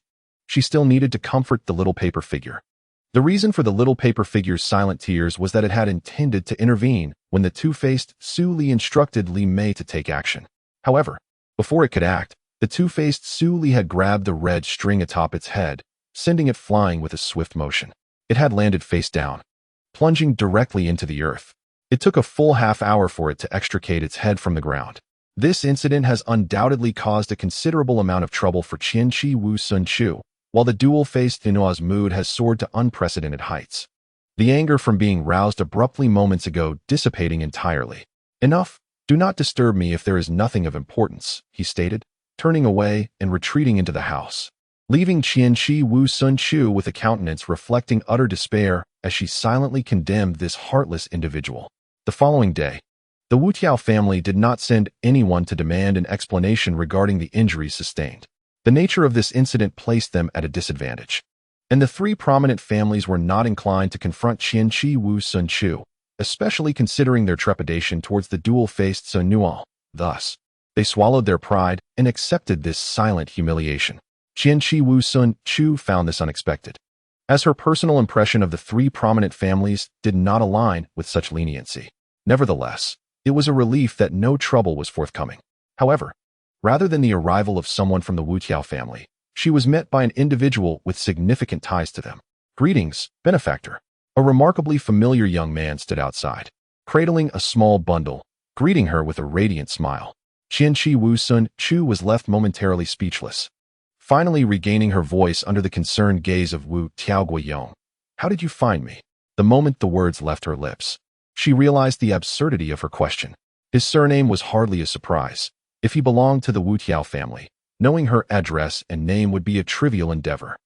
She still needed to comfort the little paper figure. The reason for the little paper figure's silent tears was that it had intended to intervene when the two-faced Su Li instructed Li Mei to take action. However, before it could act, the two-faced Su Li had grabbed the red string atop its head, sending it flying with a swift motion. It had landed face down, plunging directly into the earth. It took a full half-hour for it to extricate its head from the ground. This incident has undoubtedly caused a considerable amount of trouble for Qianqi Wu Sunchu, while the dual-faced Inua's mood has soared to unprecedented heights. The anger from being roused abruptly moments ago dissipating entirely. Enough, do not disturb me if there is nothing of importance, he stated, turning away and retreating into the house, leaving Qianqi Wu Sunchu with a countenance reflecting utter despair as she silently condemned this heartless individual. The following day, the Wu Tiao family did not send anyone to demand an explanation regarding the injuries sustained. The nature of this incident placed them at a disadvantage, and the 3 prominent families were not inclined to confront Qianqi Wu Sunchu, especially considering their trepidation towards the dual-faced Sun Nual. Thus, they swallowed their pride and accepted this silent humiliation. Qianqi Wu Sunchu found this unexpected, as her personal impression of the 3 prominent families did not align with such leniency. Nevertheless, it was a relief that no trouble was forthcoming. However, rather than the arrival of someone from the Wu Tiao family, she was met by an individual with significant ties to them. Greetings, benefactor. A remarkably familiar young man stood outside, cradling a small bundle, greeting her with a radiant smile. Qianqi Wu Sunchu was left momentarily speechless, finally regaining her voice under the concerned gaze of Wu Tiaoguiyong. How did you find me? The moment the words left her lips, she realized the absurdity of her question. His surname was hardly a surprise. If he belonged to the Wu Tiao family, knowing her address and name would be a trivial endeavor.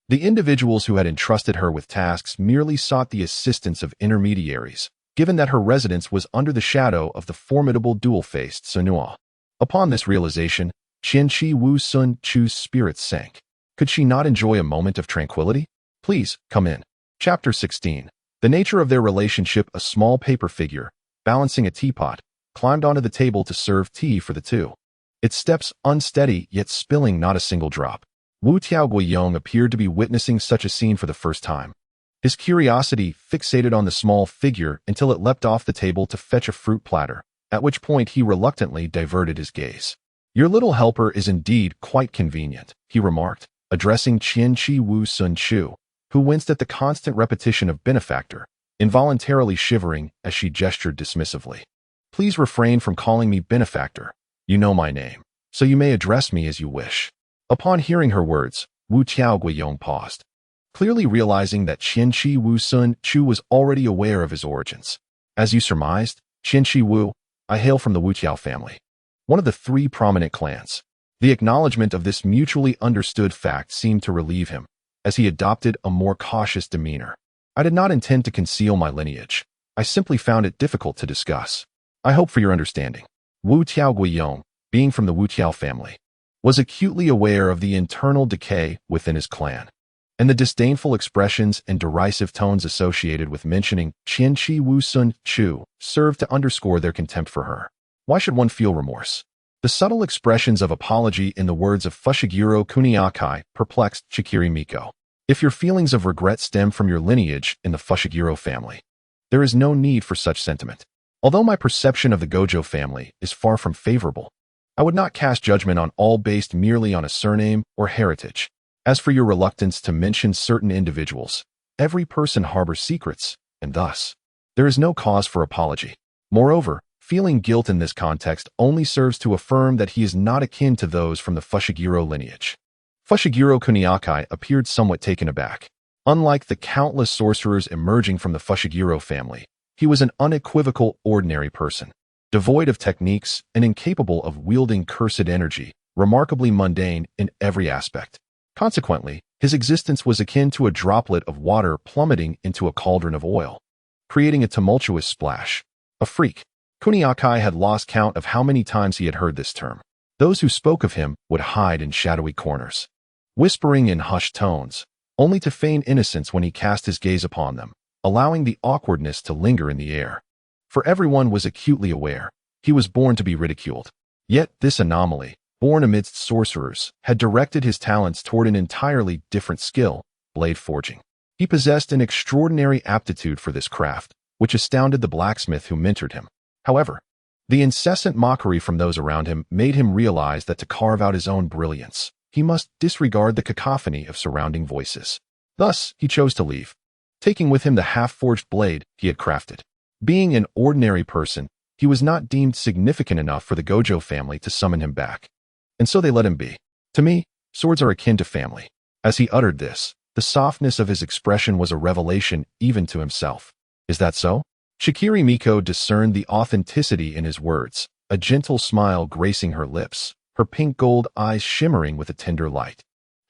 The individuals who had entrusted her with tasks merely sought the assistance of intermediaries, given that her residence was under the shadow of the formidable dual-faced Sunua. Upon this realization, Qianqi Wu Sunchu's spirits sank. Could she not enjoy a moment of tranquility? Please, come in. Chapter 16. The nature of their relationship. A small paper figure, balancing a teapot, climbed onto the table to serve tea for the 2. Its steps unsteady yet spilling not a single drop. Wu Tiaoguiyong appeared to be witnessing such a scene for the first time. His curiosity fixated on the small figure until it leapt off the table to fetch a fruit platter, at which point he reluctantly diverted his gaze. "Your little helper is indeed quite convenient," he remarked, addressing Qianqi Wu Sun Chu, who winced at the constant repetition of benefactor, involuntarily shivering as she gestured dismissively. "Please refrain from calling me benefactor. You know my name, so you may address me as you wish." Upon hearing her words, Wu Tiaoguiyong paused, clearly realizing that Qianqi Wu Sun Chu was already aware of his origins. "As you surmised, Qianqi Wu, I hail from the Wu Tiao family, one of the 3 prominent clans." The acknowledgement of this mutually understood fact seemed to relieve him, as he adopted a more cautious demeanor. "I did not intend to conceal my lineage. I simply found it difficult to discuss. I hope for your understanding." Wu Tiaoguiyong, being from the Wu Tiao family, was acutely aware of the internal decay within his clan, and the disdainful expressions and derisive tones associated with mentioning Qianqi Wu Sun Chu served to underscore their contempt for her. Why should one feel remorse? The subtle expressions of apology in the words of Fushiguro Kuniakai perplexed Chikiri Miko. If your feelings of regret stem from your lineage in the Fushiguro family, there is no need for such sentiment. Although my perception of the Gojo family is far from favorable, I would not cast judgment on all based merely on a surname or heritage. As for your reluctance to mention certain individuals, every person harbors secrets, and thus, there is no cause for apology. Moreover, feeling guilt in this context only serves to affirm that he is not akin to those from the Fushiguro lineage. Fushiguro Kuniakai appeared somewhat taken aback. Unlike the countless sorcerers emerging from the Fushiguro family, he was an unequivocal ordinary person, devoid of techniques and incapable of wielding cursed energy, remarkably mundane in every aspect. Consequently, his existence was akin to a droplet of water plummeting into a cauldron of oil, creating a tumultuous splash. A freak. Kuniakai had lost count of how many times he had heard this term. Those who spoke of him would hide in shadowy corners, whispering in hushed tones, only to feign innocence when he cast his gaze upon them, allowing the awkwardness to linger in the air. For everyone was acutely aware, he was born to be ridiculed. Yet this anomaly, born amidst sorcerers, had directed his talents toward an entirely different skill, blade forging. He possessed an extraordinary aptitude for this craft, which astounded the blacksmith who mentored him. However, the incessant mockery from those around him made him realize that to carve out his own brilliance, he must disregard the cacophony of surrounding voices. Thus, he chose to leave, taking with him the half-forged blade he had crafted. Being an ordinary person, he was not deemed significant enough for the Gojo family to summon him back, and so they let him be. "To me, swords are akin to family." As he uttered this, the softness of his expression was a revelation even to himself. "Is that so?" Chikiri Miko discerned the authenticity in his words, a gentle smile gracing her lips, her pink gold eyes shimmering with a tender light.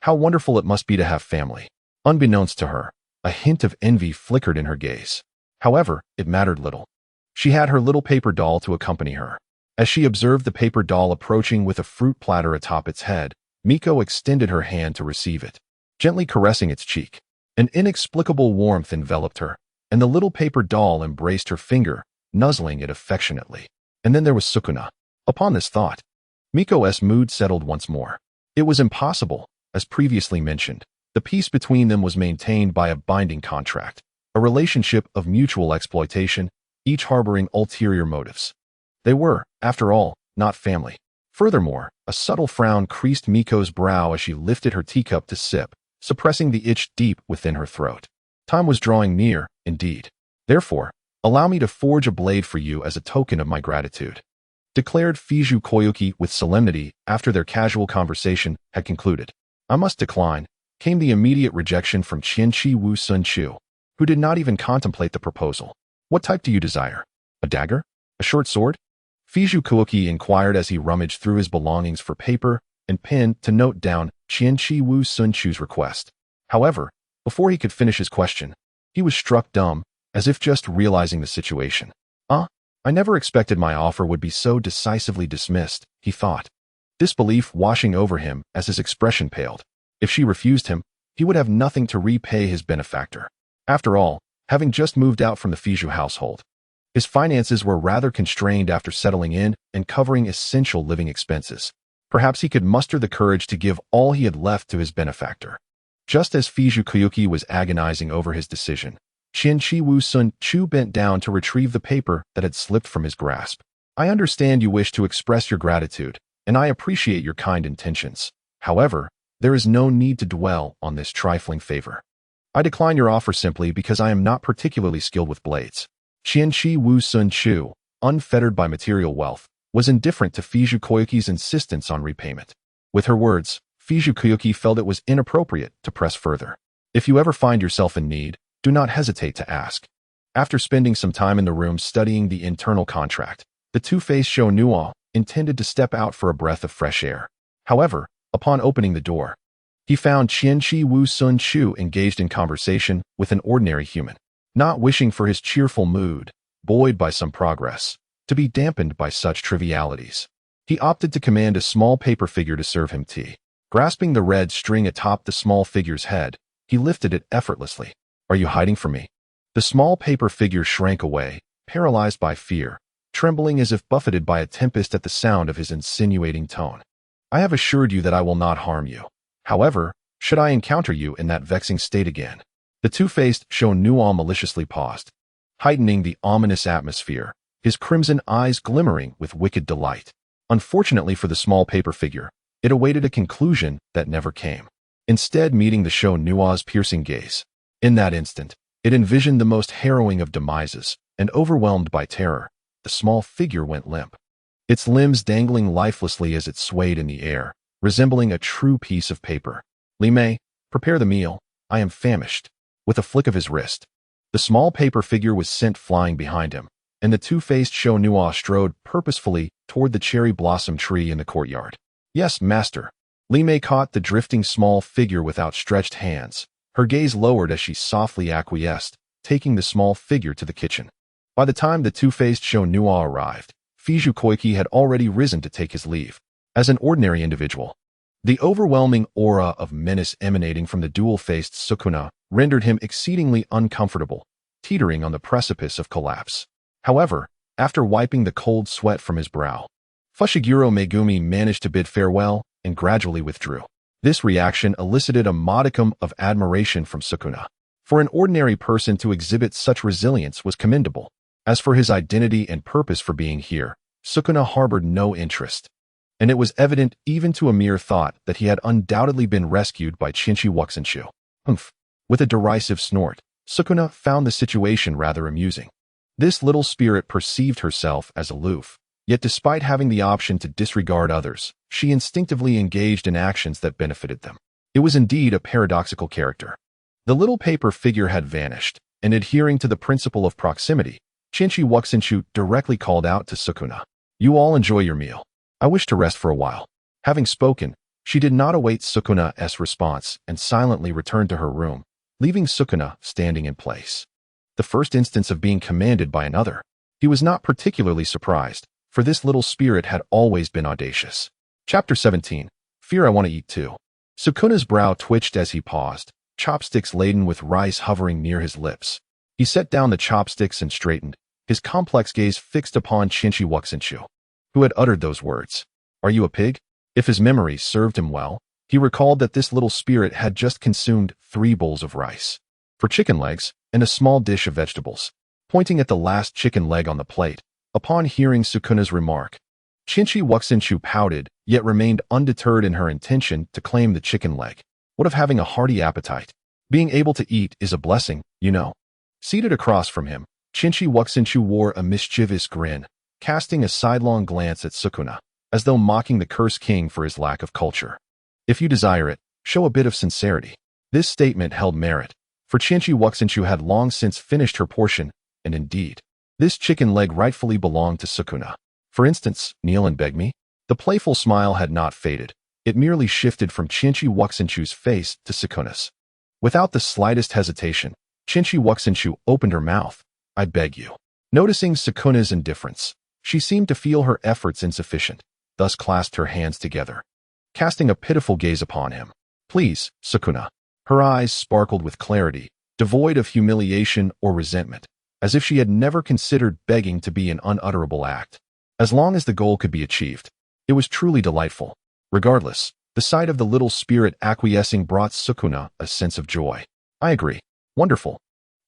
How wonderful it must be to have family. Unbeknownst to her, a hint of envy flickered in her gaze. However, it mattered little. She had her little paper doll to accompany her. As she observed the paper doll approaching with a fruit platter atop its head, Miko extended her hand to receive it, gently caressing its cheek. An inexplicable warmth enveloped her, and the little paper doll embraced her finger, nuzzling it affectionately. And then there was Sukuna. Upon this thought, Miko's mood settled once more. It was impossible, as previously mentioned. The peace between them was maintained by a binding contract, a relationship of mutual exploitation, each harboring ulterior motives. They were, after all, not family. Furthermore, a subtle frown creased Miko's brow as she lifted her teacup to sip, suppressing the itch deep within her throat. Time was drawing near, indeed. "Therefore, allow me to forge a blade for you as a token of my gratitude," declared Fiju Koyuki with solemnity after their casual conversation had concluded. "I must decline," came the immediate rejection from Qianqi Wu Sun Chu, who did not even contemplate the proposal. "What type do you desire? A dagger? A short sword?" Fiju Koyuki inquired as he rummaged through his belongings for paper and pen to note down Qianqi Wu Sun Chu's request. However, before he could finish his question, he was struck dumb, as if just realizing the situation. I never expected my offer would be so decisively dismissed," he thought, disbelief washing over him as his expression paled. If she refused him, he would have nothing to repay his benefactor. After all, having just moved out from the Fiju household, his finances were rather constrained after settling in and covering essential living expenses. Perhaps he could muster the courage to give all he had left to his benefactor. Just as Fiju Koyuki was agonizing over his decision, Qianqi Wu Sun Chu bent down to retrieve the paper that had slipped from his grasp. I understand you wish to express your gratitude, and I appreciate your kind intentions. However, there is no need to dwell on this trifling favor. I decline your offer simply because I am not particularly skilled with blades. Qianqi Wu Sun Chu, unfettered by material wealth, was indifferent to Fiju Koyuki's insistence on repayment. With her words, Fiju Koyuki felt it was inappropriate to press further. If you ever find yourself in need, do not hesitate to ask. After spending some time in the room studying the internal contract, the two-faced Shōnuo intended to step out for a breath of fresh air. However, upon opening the door, he found Qianqi Wu Sun Chu engaged in conversation with an ordinary human. Not wishing for his cheerful mood, buoyed by some progress, to be dampened by such trivialities, he opted to command a small paper figure to serve him tea. Grasping the red string atop the small figure's head, he lifted it effortlessly. Are you hiding from me? The small paper figure shrank away, paralyzed by fear, trembling as if buffeted by a tempest at the sound of his insinuating tone. I have assured you that I will not harm you. However, should I encounter you in that vexing state again? The two-faced Shōnuo maliciously paused, heightening the ominous atmosphere, his crimson eyes glimmering with wicked delight. Unfortunately for the small paper figure, it awaited a conclusion that never came, instead meeting the Shōnuo's piercing gaze. In that instant, it envisioned the most harrowing of demises, and overwhelmed by terror, the small figure went limp, its limbs dangling lifelessly as it swayed in the air, resembling a true piece of paper. Li Mei, prepare the meal, I am famished. With a flick of his wrist, the small paper figure was sent flying behind him, and the two-faced Shōnuo strode purposefully toward the cherry blossom tree in the courtyard. Yes, master. Li Mei caught the drifting small figure with outstretched hands, her gaze lowered as she softly acquiesced, taking the small figure to the kitchen. By the time the two-faced Shōnuo arrived, Fiju Koiki had already risen to take his leave. As an ordinary individual, the overwhelming aura of menace emanating from the dual-faced Sukuna rendered him exceedingly uncomfortable, teetering on the precipice of collapse. However, after wiping the cold sweat from his brow, Fushiguro Megumi managed to bid farewell and gradually withdrew. This reaction elicited a modicum of admiration from Sukuna. For an ordinary person to exhibit such resilience was commendable. As for his identity and purpose for being here, Sukuna harbored no interest, and it was evident even to a mere thought that he had undoubtedly been rescued by Qianqi Wuxenshu. Humph! With a derisive snort, Sukuna found the situation rather amusing. This little spirit perceived herself as aloof, yet despite having the option to disregard others, she instinctively engaged in actions that benefited them. It was indeed a paradoxical character. The little paper figure had vanished, and adhering to the principle of proximity, Qianqi Wuxenshu directly called out to Sukuna. You all enjoy your meal. I wish to rest for a while. Having spoken, she did not await Sukuna's response and silently returned to her room, leaving Sukuna standing in place. The first instance of being commanded by another. He was not particularly surprised, for this little spirit had always been audacious. Chapter 17. Fear I want to eat too. Sukuna's brow twitched as he paused, chopsticks laden with rice hovering near his lips. He set down the chopsticks and straightened, his complex gaze fixed upon Qianqi Wuxenshu, who had uttered those words. Are you a pig? If his memory served him well, he recalled that this little spirit had just consumed 3 bowls of rice, 4 chicken legs, and a small dish of vegetables. Pointing at the last chicken leg on the plate, upon hearing Sukuna's remark, Qianqi Wuxenshu pouted, yet remained undeterred in her intention to claim the chicken leg. What of having a hearty appetite? Being able to eat is a blessing, you know. Seated across from him, Qianqi Wuxenshu wore a mischievous grin, casting a sidelong glance at Sukuna, as though mocking the cursed king for his lack of culture. If you desire it, show a bit of sincerity. This statement held merit, for Qianqi Wuxenshu had long since finished her portion, and indeed, this chicken leg rightfully belonged to Sukuna. For instance, kneel and beg me? The playful smile had not faded, it merely shifted from Qianqi Wuxenshu's face to Sukuna's. Without the slightest hesitation, Qianqi Wuxenshu opened her mouth. I beg you. Noticing Sukuna's indifference, she seemed to feel her efforts insufficient, thus clasped her hands together, casting a pitiful gaze upon him. Please, Sukuna. Her eyes sparkled with clarity, devoid of humiliation or resentment, as if she had never considered begging to be an unutterable act. As long as the goal could be achieved, it was truly delightful. Regardless, the sight of the little spirit acquiescing brought Sukuna a sense of joy. I agree. Wonderful.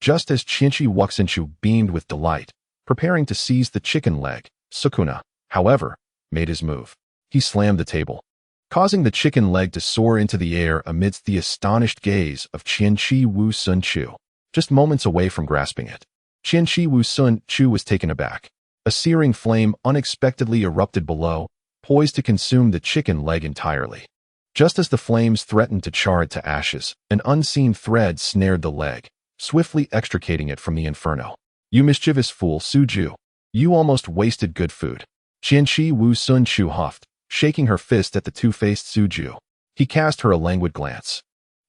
Just as Qianqi Wuxenshu beamed with delight, preparing to seize the chicken leg, Sukuna, however, made his move. He slammed the table, causing the chicken leg to soar into the air amidst the astonished gaze of Qianqi Wu Sun Chu, just moments away from grasping it. Qianqi Wu Sun Chu was taken aback. A searing flame unexpectedly erupted below, poised to consume the chicken leg entirely. Just as the flames threatened to char it to ashes, an unseen thread snared the leg, swiftly extricating it from the inferno. You mischievous fool, Suju. You almost wasted good food. Qianqi Wu Sun Chu huffed, shaking her fist at the two-faced Suju. He cast her a languid glance,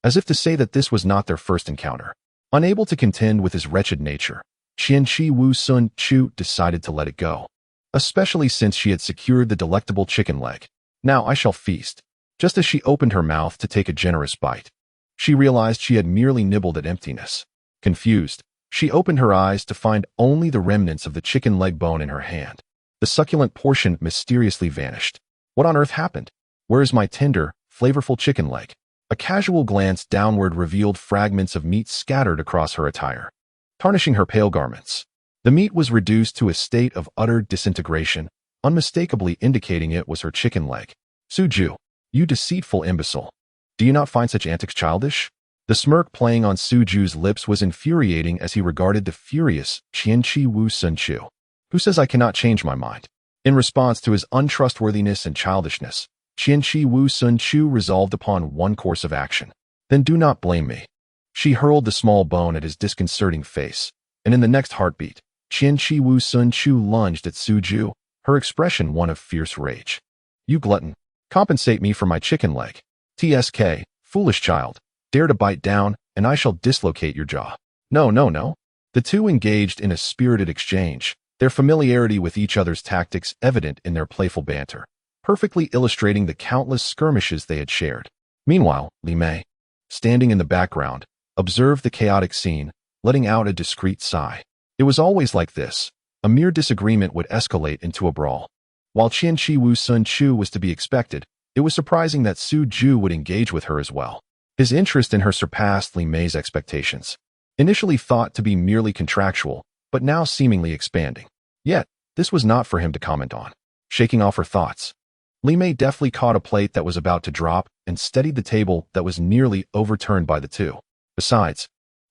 as if to say that this was not their first encounter. Unable to contend with his wretched nature, Qianqi Wu Sun Chu decided to let it go, especially since she had secured the delectable chicken leg. Now I shall feast. Just as she opened her mouth to take a generous bite, she realized she had merely nibbled at emptiness. Confused, she opened her eyes to find only the remnants of the chicken leg bone in her hand. The succulent portion mysteriously vanished. What on earth happened? Where is my tender, flavorful chicken leg? A casual glance downward revealed fragments of meat scattered across her attire, tarnishing her pale garments. The meat was reduced to a state of utter disintegration, unmistakably indicating it was her chicken leg. Suju, you deceitful imbecile. Do you not find such antics childish? The smirk playing on Suju's lips was infuriating as he regarded the furious Qianqi Wu Sun Chu. Who says I cannot change my mind? In response to his untrustworthiness and childishness, Qianqi Wu Sun Chu resolved upon one course of action. Then do not blame me. She hurled the small bone at his disconcerting face, and in the next heartbeat, Qianqi Wu Sun Chu lunged at Suju, her expression one of fierce rage. You glutton. Compensate me for my chicken leg. TSK, foolish child. Dare to bite down, and I shall dislocate your jaw. No, no, no. The two engaged in a spirited exchange, their familiarity with each other's tactics evident in their playful banter, perfectly illustrating the countless skirmishes they had shared. Meanwhile, Li Mei, standing in the background, observed the chaotic scene, letting out a discreet sigh. It was always like this. A mere disagreement would escalate into a brawl. While Qianqi Wu Sun Chu was to be expected, it was surprising that Suju would engage with her as well. His interest in her surpassed Li Mei's expectations. Initially thought to be merely contractual, but now seemingly expanding. Yet, this was not for him to comment on. Shaking off her thoughts, Li Mei deftly caught a plate that was about to drop and steadied the table that was nearly overturned by the two. Besides,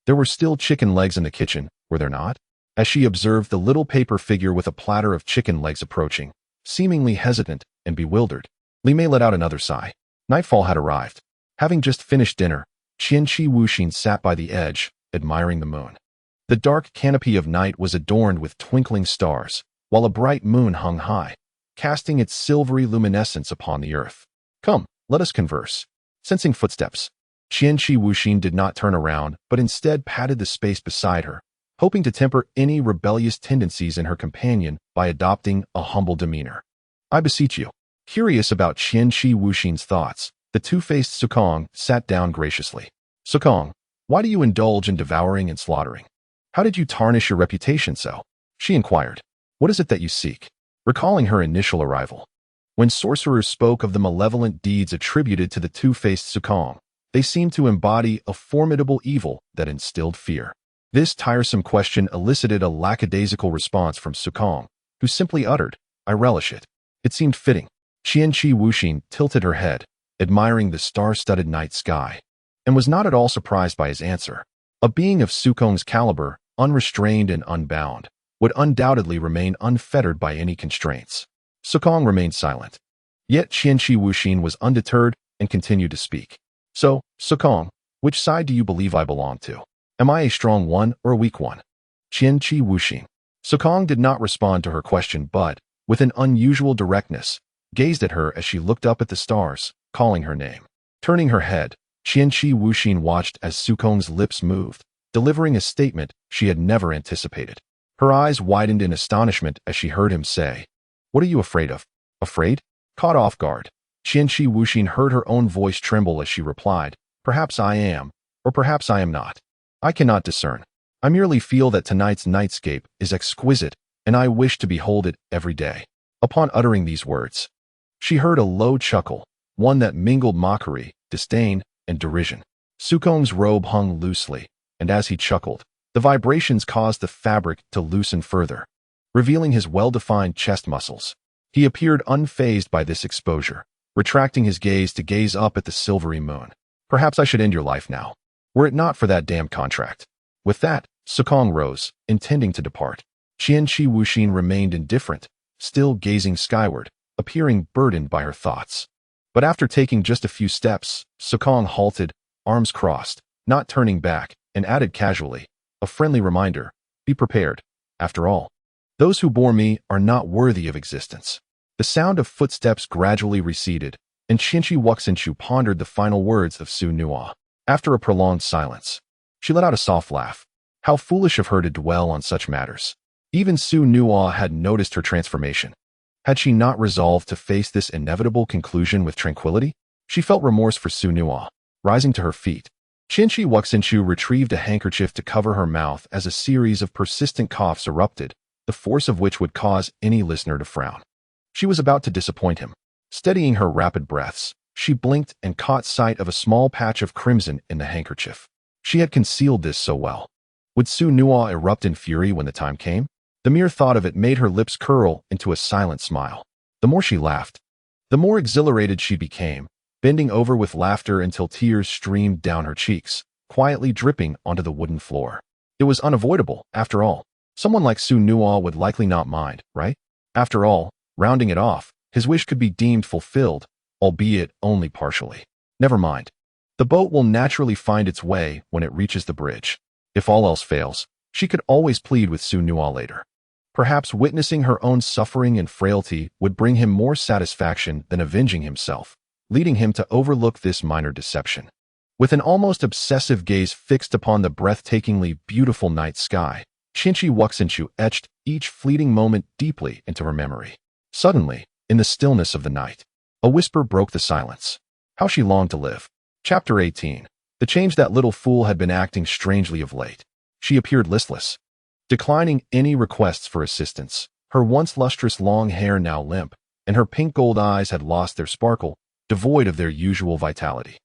there were still chicken legs in the kitchen, were there not? As she observed the little paper figure with a platter of chicken legs approaching, seemingly hesitant and bewildered, Li Mei let out another sigh. Nightfall had arrived. Having just finished dinner, Qianqi Wuxin sat by the edge, admiring the moon. The dark canopy of night was adorned with twinkling stars, while a bright moon hung high, casting its silvery luminescence upon the earth. Come, let us converse. Sensing footsteps, Qianqi Wuxin did not turn around, but instead patted the space beside her, hoping to temper any rebellious tendencies in her companion by adopting a humble demeanor. I beseech you. Curious about Qianqi Wuxin's thoughts, the two-faced Sukong sat down graciously. Sukong, why do you indulge in devouring and slaughtering? How did you tarnish your reputation so? She inquired. What is it that you seek? Recalling her initial arrival. When sorcerers spoke of the malevolent deeds attributed to the two-faced Sukong, they seemed to embody a formidable evil that instilled fear. This tiresome question elicited a lackadaisical response from Sukong, who simply uttered, I relish it. It seemed fitting. Qianqi Wuxin tilted her head, admiring the star-studded night sky, and was not at all surprised by his answer. A being of Sukong's caliber, unrestrained and unbound, would undoubtedly remain unfettered by any constraints. Sukong remained silent. Yet Qianqi Wuxin was undeterred and continued to speak. So, Sukong, which side do you believe I belong to? Am I a strong one or a weak one? Qianqi Wuxin. Sukong did not respond to her question but, with an unusual directness, gazed at her as she looked up at the stars, calling her name. Turning her head, Qianqi Wuxin watched as Sukong's lips moved, delivering a statement she had never anticipated. Her eyes widened in astonishment as she heard him say, What are you afraid of? Afraid? Caught off guard, Qianqi Wuxin heard her own voice tremble as she replied, Perhaps I am, or perhaps I am not. I cannot discern. I merely feel that tonight's nightscape is exquisite, and I wish to behold it every day. Upon uttering these words, she heard a low chuckle, one that mingled mockery, disdain, and derision. Sukong's robe hung loosely, and as he chuckled, the vibrations caused the fabric to loosen further. revealing his well-defined chest muscles. He appeared unfazed by this exposure, retracting his gaze to gaze up at the silvery moon. Perhaps I should end your life now, were it not for that damn contract. With that, Sukong rose, intending to depart. Qianqi Wuxin remained indifferent, still gazing skyward, appearing burdened by her thoughts. But after taking just a few steps, Sukong halted, arms crossed, not turning back, and added casually, a friendly reminder, be prepared. After all, those who bore me are not worthy of existence. The sound of footsteps gradually receded, and Qianqi Wuxinchu pondered the final words of Su Nuo. After a prolonged silence, she let out a soft laugh. How foolish of her to dwell on such matters. Even Su Nuo had noticed her transformation. Had she not resolved to face this inevitable conclusion with tranquility? She felt remorse for Su Nuo. Rising to her feet, Qianqi Wuxinchu retrieved a handkerchief to cover her mouth as a series of persistent coughs erupted, the force of which would cause any listener to frown. She was about to disappoint him. Steadying her rapid breaths, she blinked and caught sight of a small patch of crimson in the handkerchief. She had concealed this so well. Would Su Nuo erupt in fury when the time came? The mere thought of it made her lips curl into a silent smile. The more she laughed, the more exhilarated she became, bending over with laughter until tears streamed down her cheeks, quietly dripping onto the wooden floor. It was unavoidable, after all. Someone like Su Nuo would likely not mind, right? After all, rounding it off, his wish could be deemed fulfilled, albeit only partially. Never mind. The boat will naturally find its way when it reaches the bridge. If all else fails, she could always plead with Su Nuo later. Perhaps witnessing her own suffering and frailty would bring him more satisfaction than avenging himself, leading him to overlook this minor deception. With an almost obsessive gaze fixed upon the breathtakingly beautiful night sky, Qianqi Wuxinchu etched each fleeting moment deeply into her memory. Suddenly, in the stillness of the night, a whisper broke the silence. How she longed to live. Chapter 18. The change that little fool had been acting strangely of late. She appeared listless, declining any requests for assistance. Her once lustrous long hair now limp, and her pink gold eyes had lost their sparkle, devoid of their usual vitality.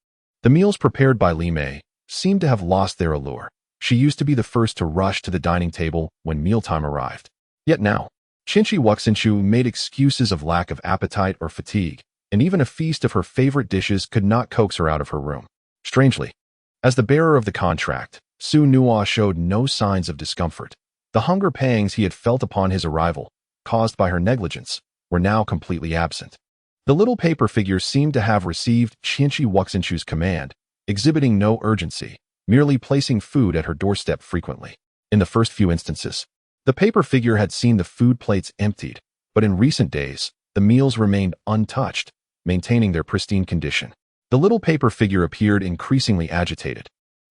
The meals prepared by Li Mei seemed to have lost their allure. She used to be the first to rush to the dining table when mealtime arrived. Yet now, Qianqi Wuxinchu made excuses of lack of appetite or fatigue, and even a feast of her favorite dishes could not coax her out of her room. Strangely, as the bearer of the contract, Su Nuo showed no signs of discomfort. The hunger pangs he had felt upon his arrival, caused by her negligence, were now completely absent. The little paper figure seemed to have received Qianqi Wuxinchu's command, exhibiting no urgency, merely placing food at her doorstep frequently. In the first few instances, the paper figure had seen the food plates emptied, but in recent days, the meals remained untouched, maintaining their pristine condition. The little paper figure appeared increasingly agitated,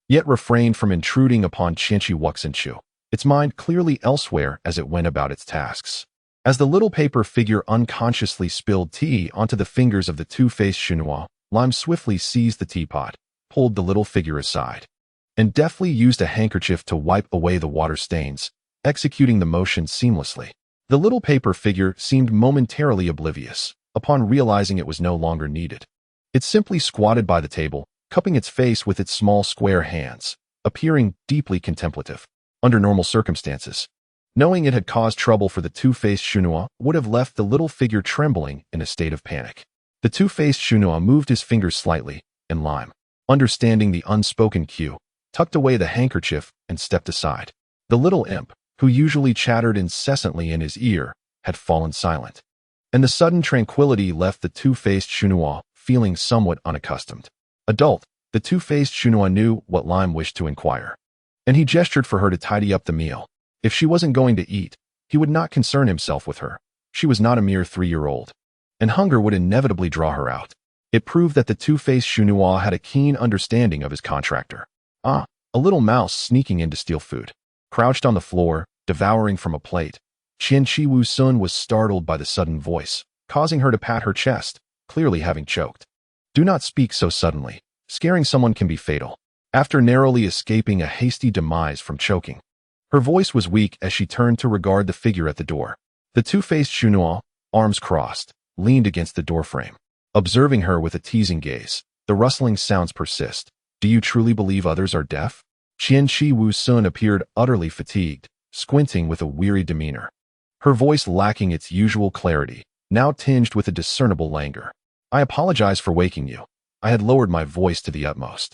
yet refrained from intruding upon Qianqi Wuxinchu, its mind clearly elsewhere as it went about its tasks. As the little paper figure unconsciously spilled tea onto the fingers of the two-faced Shunuo, Lime swiftly seized the teapot, pulled the little figure aside, and deftly used a handkerchief to wipe away the water stains, executing the motion seamlessly. The little paper figure seemed momentarily oblivious, upon realizing it was no longer needed. It simply squatted by the table, cupping its face with its small square hands, appearing deeply contemplative. Under normal circumstances, knowing it had caused trouble for the two-faced Shunuo would have left the little figure trembling in a state of panic. The two-faced Shunuo moved his fingers slightly, and Lime, understanding the unspoken cue, tucked away the handkerchief and stepped aside. The little imp, who usually chattered incessantly in his ear, had fallen silent, and the sudden tranquility left the two-faced Shunuo feeling somewhat unaccustomed. Adult, the two-faced Shunuo knew what Lime wished to inquire, and he gestured for her to tidy up the meal. If she wasn't going to eat, he would not concern himself with her. She was not a mere 3-year-old, and hunger would inevitably draw her out. It proved that the two-faced Shunuo had a keen understanding of his contractor. A little mouse sneaking in to steal food. Crouched on the floor, devouring from a plate, Qianqi Wusun was startled by the sudden voice, causing her to pat her chest, clearly having choked. Do not speak so suddenly. Scaring someone can be fatal. After narrowly escaping a hasty demise from choking, her voice was weak as she turned to regard the figure at the door. The two-faced Shunuo, arms crossed, leaned against the doorframe, observing her with a teasing gaze. The rustling sounds persist. Do you truly believe others are deaf? Qianqi Wusun appeared utterly fatigued, squinting with a weary demeanor. her voice lacking its usual clarity, now tinged with a discernible languor. I apologize for waking you. I had lowered my voice to the utmost.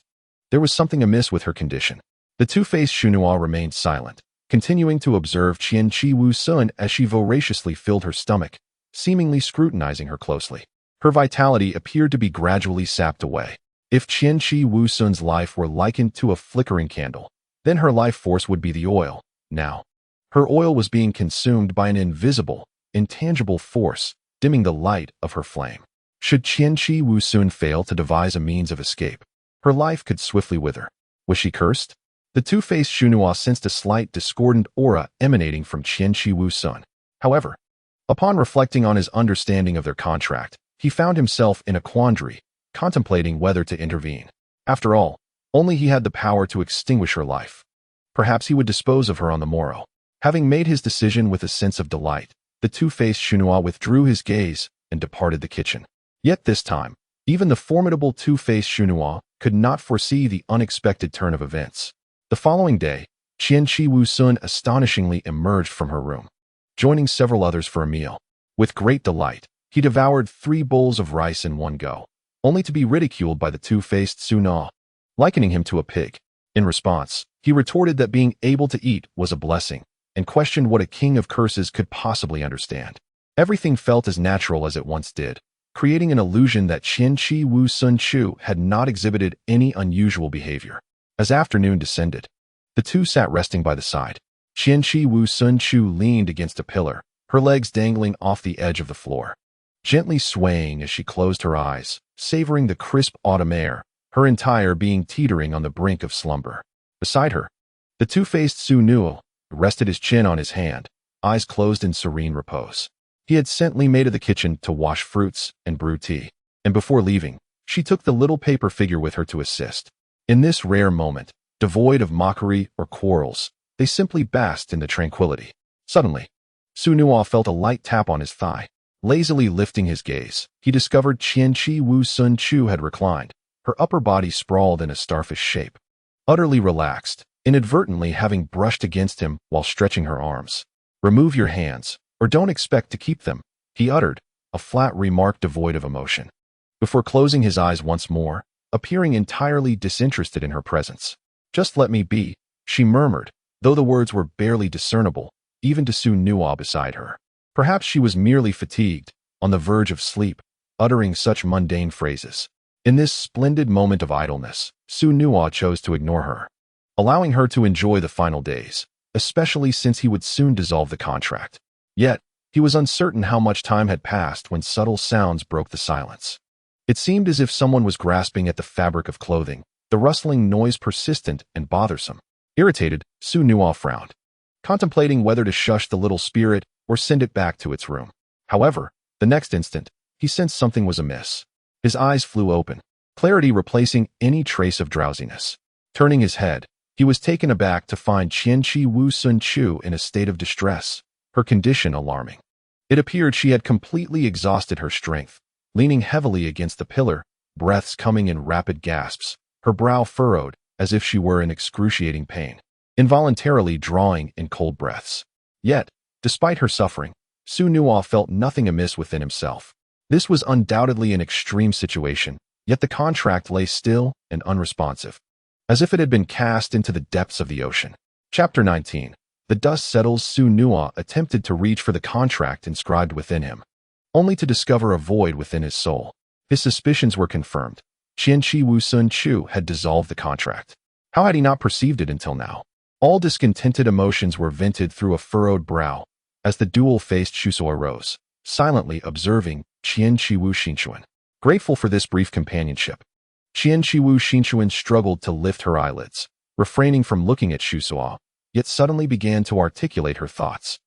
There was something amiss with her condition. The two-faced Shunua remained silent, continuing to observe Qianqi Wu-sun as she voraciously filled her stomach, seemingly scrutinizing her closely. Her vitality appeared to be gradually sapped away. If Qianqi Wu-sun's life were likened to a flickering candle, then her life force would be the oil. Now, her oil was being consumed by an invisible, intangible force, dimming the light of her flame. Should Qianqi Wu-sun fail to devise a means of escape, her life could swiftly wither. Was she cursed? The two-faced Shunua sensed a slight discordant aura emanating from Qianqi Wu-sun. However, upon reflecting on his understanding of their contract, he found himself in a quandary, contemplating whether to intervene. After all, only he had the power to extinguish her life. Perhaps he would dispose of her on the morrow. Having made his decision with a sense of delight, the two-faced Shunua withdrew his gaze and departed the kitchen. Yet this time, even the formidable two-faced Shunua could not foresee the unexpected turn of events. The following day, Qianqi Wu-sun astonishingly emerged from her room, joining several others for a meal. With great delight, he devoured 3 bowls of rice in one go, only to be ridiculed by the two-faced Shunua, likening him to a pig. In response, he retorted that being able to eat was a blessing, and questioned what a king of curses could possibly understand. Everything felt as natural as it once did, creating an illusion that Qianqi Wu-sun Chu had not exhibited any unusual behavior. As afternoon descended, the two sat resting by the side. Qianqi Wu-sun Chu leaned against a pillar, her legs dangling off the edge of the floor, gently swaying as she closed her eyes, savoring the crisp autumn air, her entire being teetering on the brink of slumber. Beside her, the two-faced Su-nuo rested his chin on his hand, eyes closed in serene repose. He had sent Li Mei to the kitchen to wash fruits and brew tea, and before leaving, she took the little paper figure with her to assist. In this rare moment, devoid of mockery or quarrels, they simply basked in the tranquility. Suddenly, Su-nuo felt a light tap on his thigh. Lazily lifting his gaze, he discovered Qianqi Wu-sun Chu had reclined, her upper body sprawled in a starfish shape. Utterly relaxed, inadvertently having brushed against him while stretching her arms. "Remove your hands, or don't expect to keep them," he uttered, a flat remark devoid of emotion. Before closing his eyes once more, appearing entirely disinterested in her presence. "Just let me be," she murmured, though the words were barely discernible, even to Su-nuo beside her. Perhaps she was merely fatigued, on the verge of sleep, uttering such mundane phrases. In this splendid moment of idleness, Su-nuo chose to ignore her, allowing her to enjoy the final days, especially since he would soon dissolve the contract. Yet, he was uncertain how much time had passed when subtle sounds broke the silence. It seemed as if someone was grasping at the fabric of clothing, the rustling noise persistent and bothersome. Irritated, Su-nuo frowned, contemplating whether to shush the little spirit or send it back to its room. However, the next instant, he sensed something was amiss. His eyes flew open, clarity replacing any trace of drowsiness. Turning his head, he was taken aback to find Qianqi Wu-sun Chu in a state of distress, her condition alarming. It appeared she had completely exhausted her strength, leaning heavily against the pillar, breaths coming in rapid gasps, her brow furrowed as if she were in excruciating pain, involuntarily drawing in cold breaths. Yet, despite her suffering, Su-nuo felt nothing amiss within himself. This was undoubtedly an extreme situation, yet the contract lay still and unresponsive, as if it had been cast into the depths of the ocean. Chapter 19. The dust settles. Su-nuo attempted to reach for the contract inscribed within him, only to discover a void within his soul. His suspicions were confirmed. Qianqi Wu-sun Chu had dissolved the contract. How had he not perceived it until now? All discontented emotions were vented through a furrowed brow, as the dual-faced Shusou rose, silently observing Qianqi Wu-shinchuan. Grateful for this brief companionship, Qianqi Wu-shinchuan struggled to lift her eyelids, refraining from looking at Shusou, yet suddenly began to articulate her thoughts.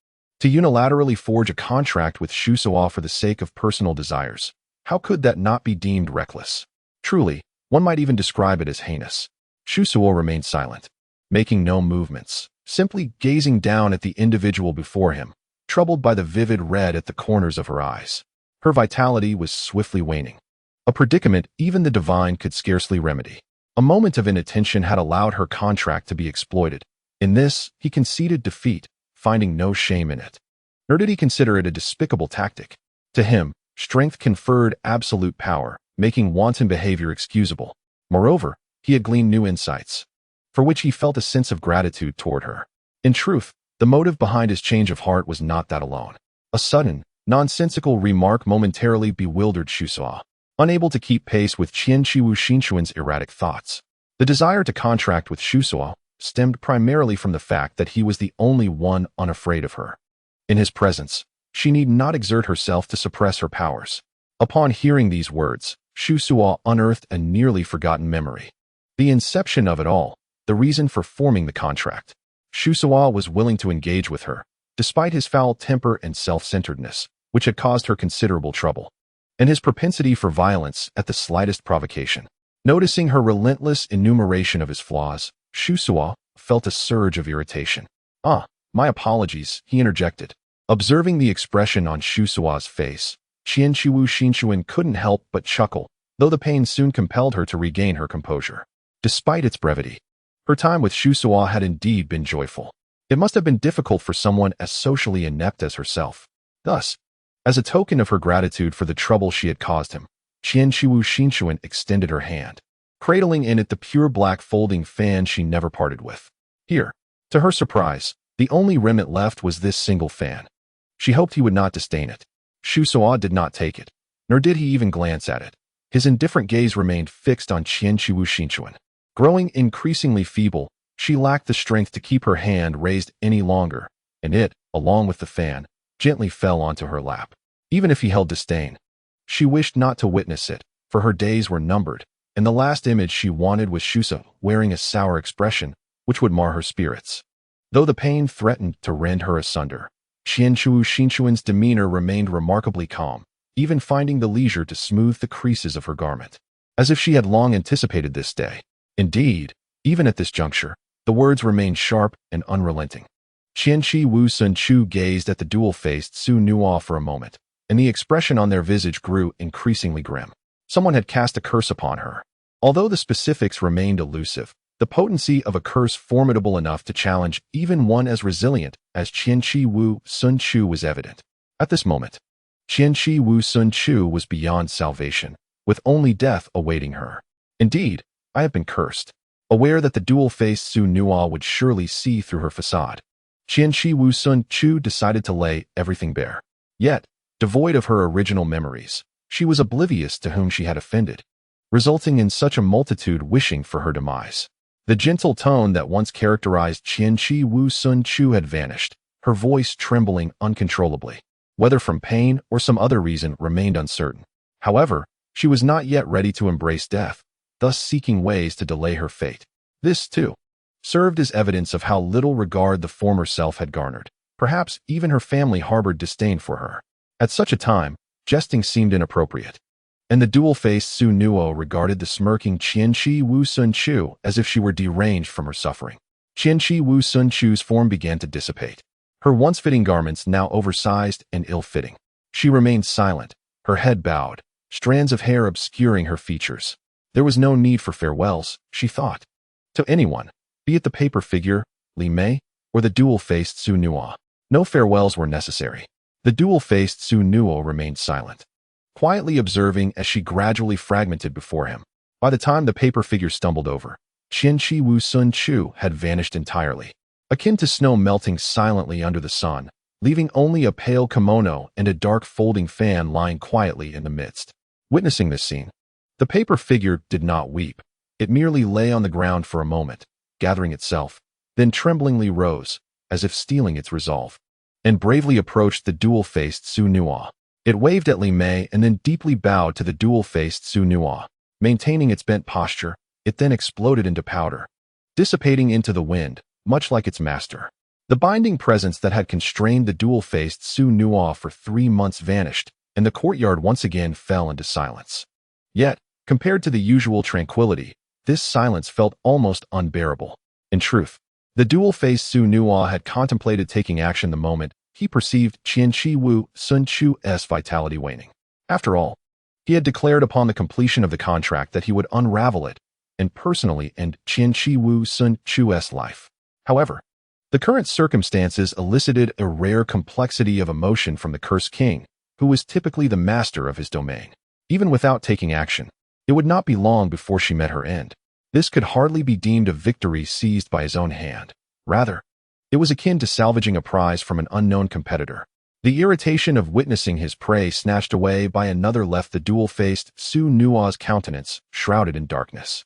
To unilaterally forge a contract with Shusou for the sake of personal desires, how could that not be deemed reckless? Truly, one might even describe it as heinous. Shusou remained silent, making no movements, simply gazing down at the individual before him, troubled by the vivid red at the corners of her eyes. Her vitality was swiftly waning, a predicament even the divine could scarcely remedy. A moment of inattention had allowed her contract to be exploited. In this, he conceded defeat, finding no shame in it. nor did he consider it a despicable tactic. To him, strength conferred absolute power, making wanton behavior excusable. Moreover, he had gleaned new insights, for which he felt a sense of gratitude toward her. In truth, the motive behind his change of heart was not that alone. A sudden, nonsensical remark momentarily bewildered Shusuo, unable to keep pace with Qianqiwu Shinchuan's erratic thoughts. The desire to contract with Shusuo stemmed primarily from the fact that he was the only one unafraid of her. In his presence, she need not exert herself to suppress her powers. Upon hearing these words, Shusuo unearthed a nearly forgotten memory. The inception of it all, the reason for forming the contract. Shusuo was willing to engage with her, despite his foul temper and self-centeredness, which had caused her considerable trouble, and his propensity for violence at the slightest provocation. Noticing her relentless enumeration of his flaws, Shusuo felt a surge of irritation. My apologies, he interjected. Observing the expression on Shusuo's face, Qianqiwu Shinchuan couldn't help but chuckle, though the pain soon compelled her to regain her composure. Despite its brevity, her time with Shusuo had indeed been joyful. It must have been difficult for someone as socially inept as herself. Thus, as a token of her gratitude for the trouble she had caused him, Qianqiwu Shinchuan extended her hand, cradling in it the pure black folding fan she never parted with. Here, to her surprise, the only remnant left was this single fan. She hoped he would not disdain it. Shusuo did not take it, nor did he even glance at it. His indifferent gaze remained fixed on Qianqiwu Shinchuan. Growing increasingly feeble, she lacked the strength to keep her hand raised any longer, and it, along with the fan, gently fell onto her lap. Even if he held disdain, she wished not to witness it, for her days were numbered, and the last image she wanted was Shusuo wearing a sour expression, which would mar her spirits. Though the pain threatened to rend her asunder, Qianqiwu Shinchuan's demeanor remained remarkably calm, even finding the leisure to smooth the creases of her garment, as if she had long anticipated this day. Indeed, even at this juncture, the words remained sharp and unrelenting. Qianqiwu Sunchu gazed at the dual-faced Su Nuo for a moment, and the expression on their visage grew increasingly grim. Someone had cast a curse upon her. Although the specifics remained elusive, the potency of a curse formidable enough to challenge even one as resilient as Qianqiwu Sunchu was evident. At this moment, Qianqiwu Sunchu was beyond salvation, with only death awaiting her. Indeed, I have been cursed. Aware that the dual-faced Su Nuo would surely see through her facade, Qianqiwu Sunchu decided to lay everything bare. Yet, devoid of her original memories, she was oblivious to whom she had offended, resulting in such a multitude wishing for her demise. The gentle tone that once characterized Qianqiwu Sunchu had vanished, her voice trembling uncontrollably. Whether from pain or some other reason remained uncertain. However, she was not yet ready to embrace death, thus seeking ways to delay her fate. This, too, served as evidence of how little regard the former self had garnered. Perhaps even her family harbored disdain for her. At such a time, jesting seemed inappropriate, and the dual-faced Su Nuo regarded the smirking Qianqiwu Sunchu as if she were deranged from her suffering. Qianqiwu Sunchu's form began to dissipate, her once-fitting garments now oversized and ill-fitting. She remained silent, her head bowed, strands of hair obscuring her features. There was no need for farewells, she thought, to anyone, be it the paper figure, Li Mei, or the dual-faced Su Nuo. No farewells were necessary. The dual-faced Su Nuo remained silent, quietly observing as she gradually fragmented before him. By the time the paper figure stumbled over, Qianqiwu Sunchu had vanished entirely, akin to snow melting silently under the sun, leaving only a pale kimono and a dark folding fan lying quietly in the midst. Witnessing this scene, the paper figure did not weep. It merely lay on the ground for a moment, gathering itself, then tremblingly rose, as if steeling its resolve, and bravely approached the dual-faced Su Nuo. It waved at Li Mei and then deeply bowed to the dual-faced Su Nuo. Maintaining its bent posture, it then exploded into powder, dissipating into the wind, much like its master. The binding presence that had constrained the dual-faced Su Nuo for 3 months vanished, and the courtyard once again fell into silence. Yet, compared to the usual tranquility, this silence felt almost unbearable. In truth, the dual-faced Su Nuo had contemplated taking action the moment he perceived Qianqiwu Sunchu's vitality waning. After all, he had declared upon the completion of the contract that he would unravel it and personally end Qianqiwu Sunchu's life. However, The current circumstances elicited a rare complexity of emotion from the Cursed King, who was typically the master of his domain. Even without taking action, it would not be long before she met her end. This could hardly be deemed a victory seized by his own hand. Rather, it was akin to salvaging a prize from an unknown competitor. The irritation of witnessing his prey snatched away by another left the dual-faced Su Nua's countenance shrouded in darkness.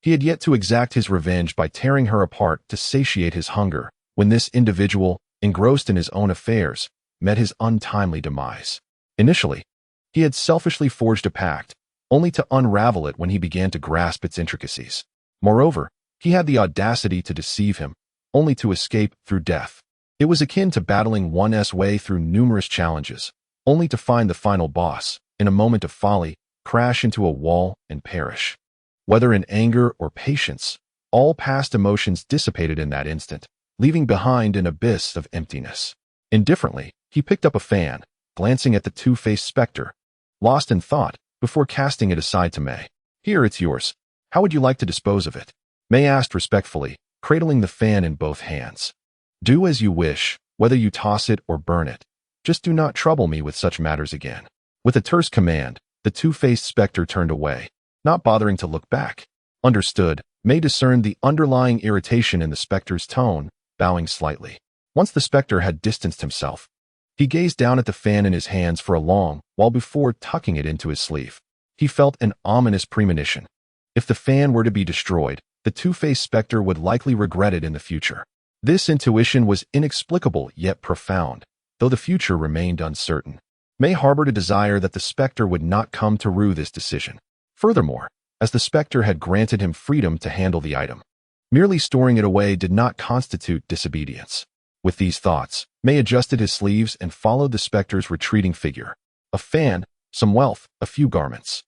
He had yet to exact his revenge by tearing her apart to satiate his hunger, when this individual, engrossed in his own affairs, met his untimely demise. Initially, he had selfishly forged a pact, only to unravel it when he began to grasp its intricacies. Moreover, he had the audacity to deceive him, only to escape through death. It was akin to battling one's way through numerous challenges, only to find the final boss, in a moment of folly, crash into a wall and perish. Whether in anger or patience, all past emotions dissipated in that instant, leaving behind an abyss of emptiness. Indifferently, he picked up a fan, glancing at the two-faced specter, lost in thought, before casting it aside to May. "Here, it's yours. How would you like to dispose of it?" May asked respectfully, cradling the fan in both hands. "Do as you wish, whether you toss it or burn it. Just do not trouble me with such matters again." With a terse command, the two-faced specter turned away, not bothering to look back. Understood, May discerned the underlying irritation in the specter's tone, bowing slightly. Once the specter had distanced himself, he gazed down at the fan in his hands for a long while before tucking it into his sleeve. He felt an ominous premonition. If the fan were to be destroyed, the two-faced specter would likely regret it in the future. This intuition was inexplicable yet profound, though the future remained uncertain. May harbored a desire that the specter would not come to rue this decision. Furthermore, as the specter had granted him freedom to handle the item, merely storing it away did not constitute disobedience. With these thoughts, May adjusted his sleeves and followed the specter's retreating figure. A fan, some wealth, a few garments.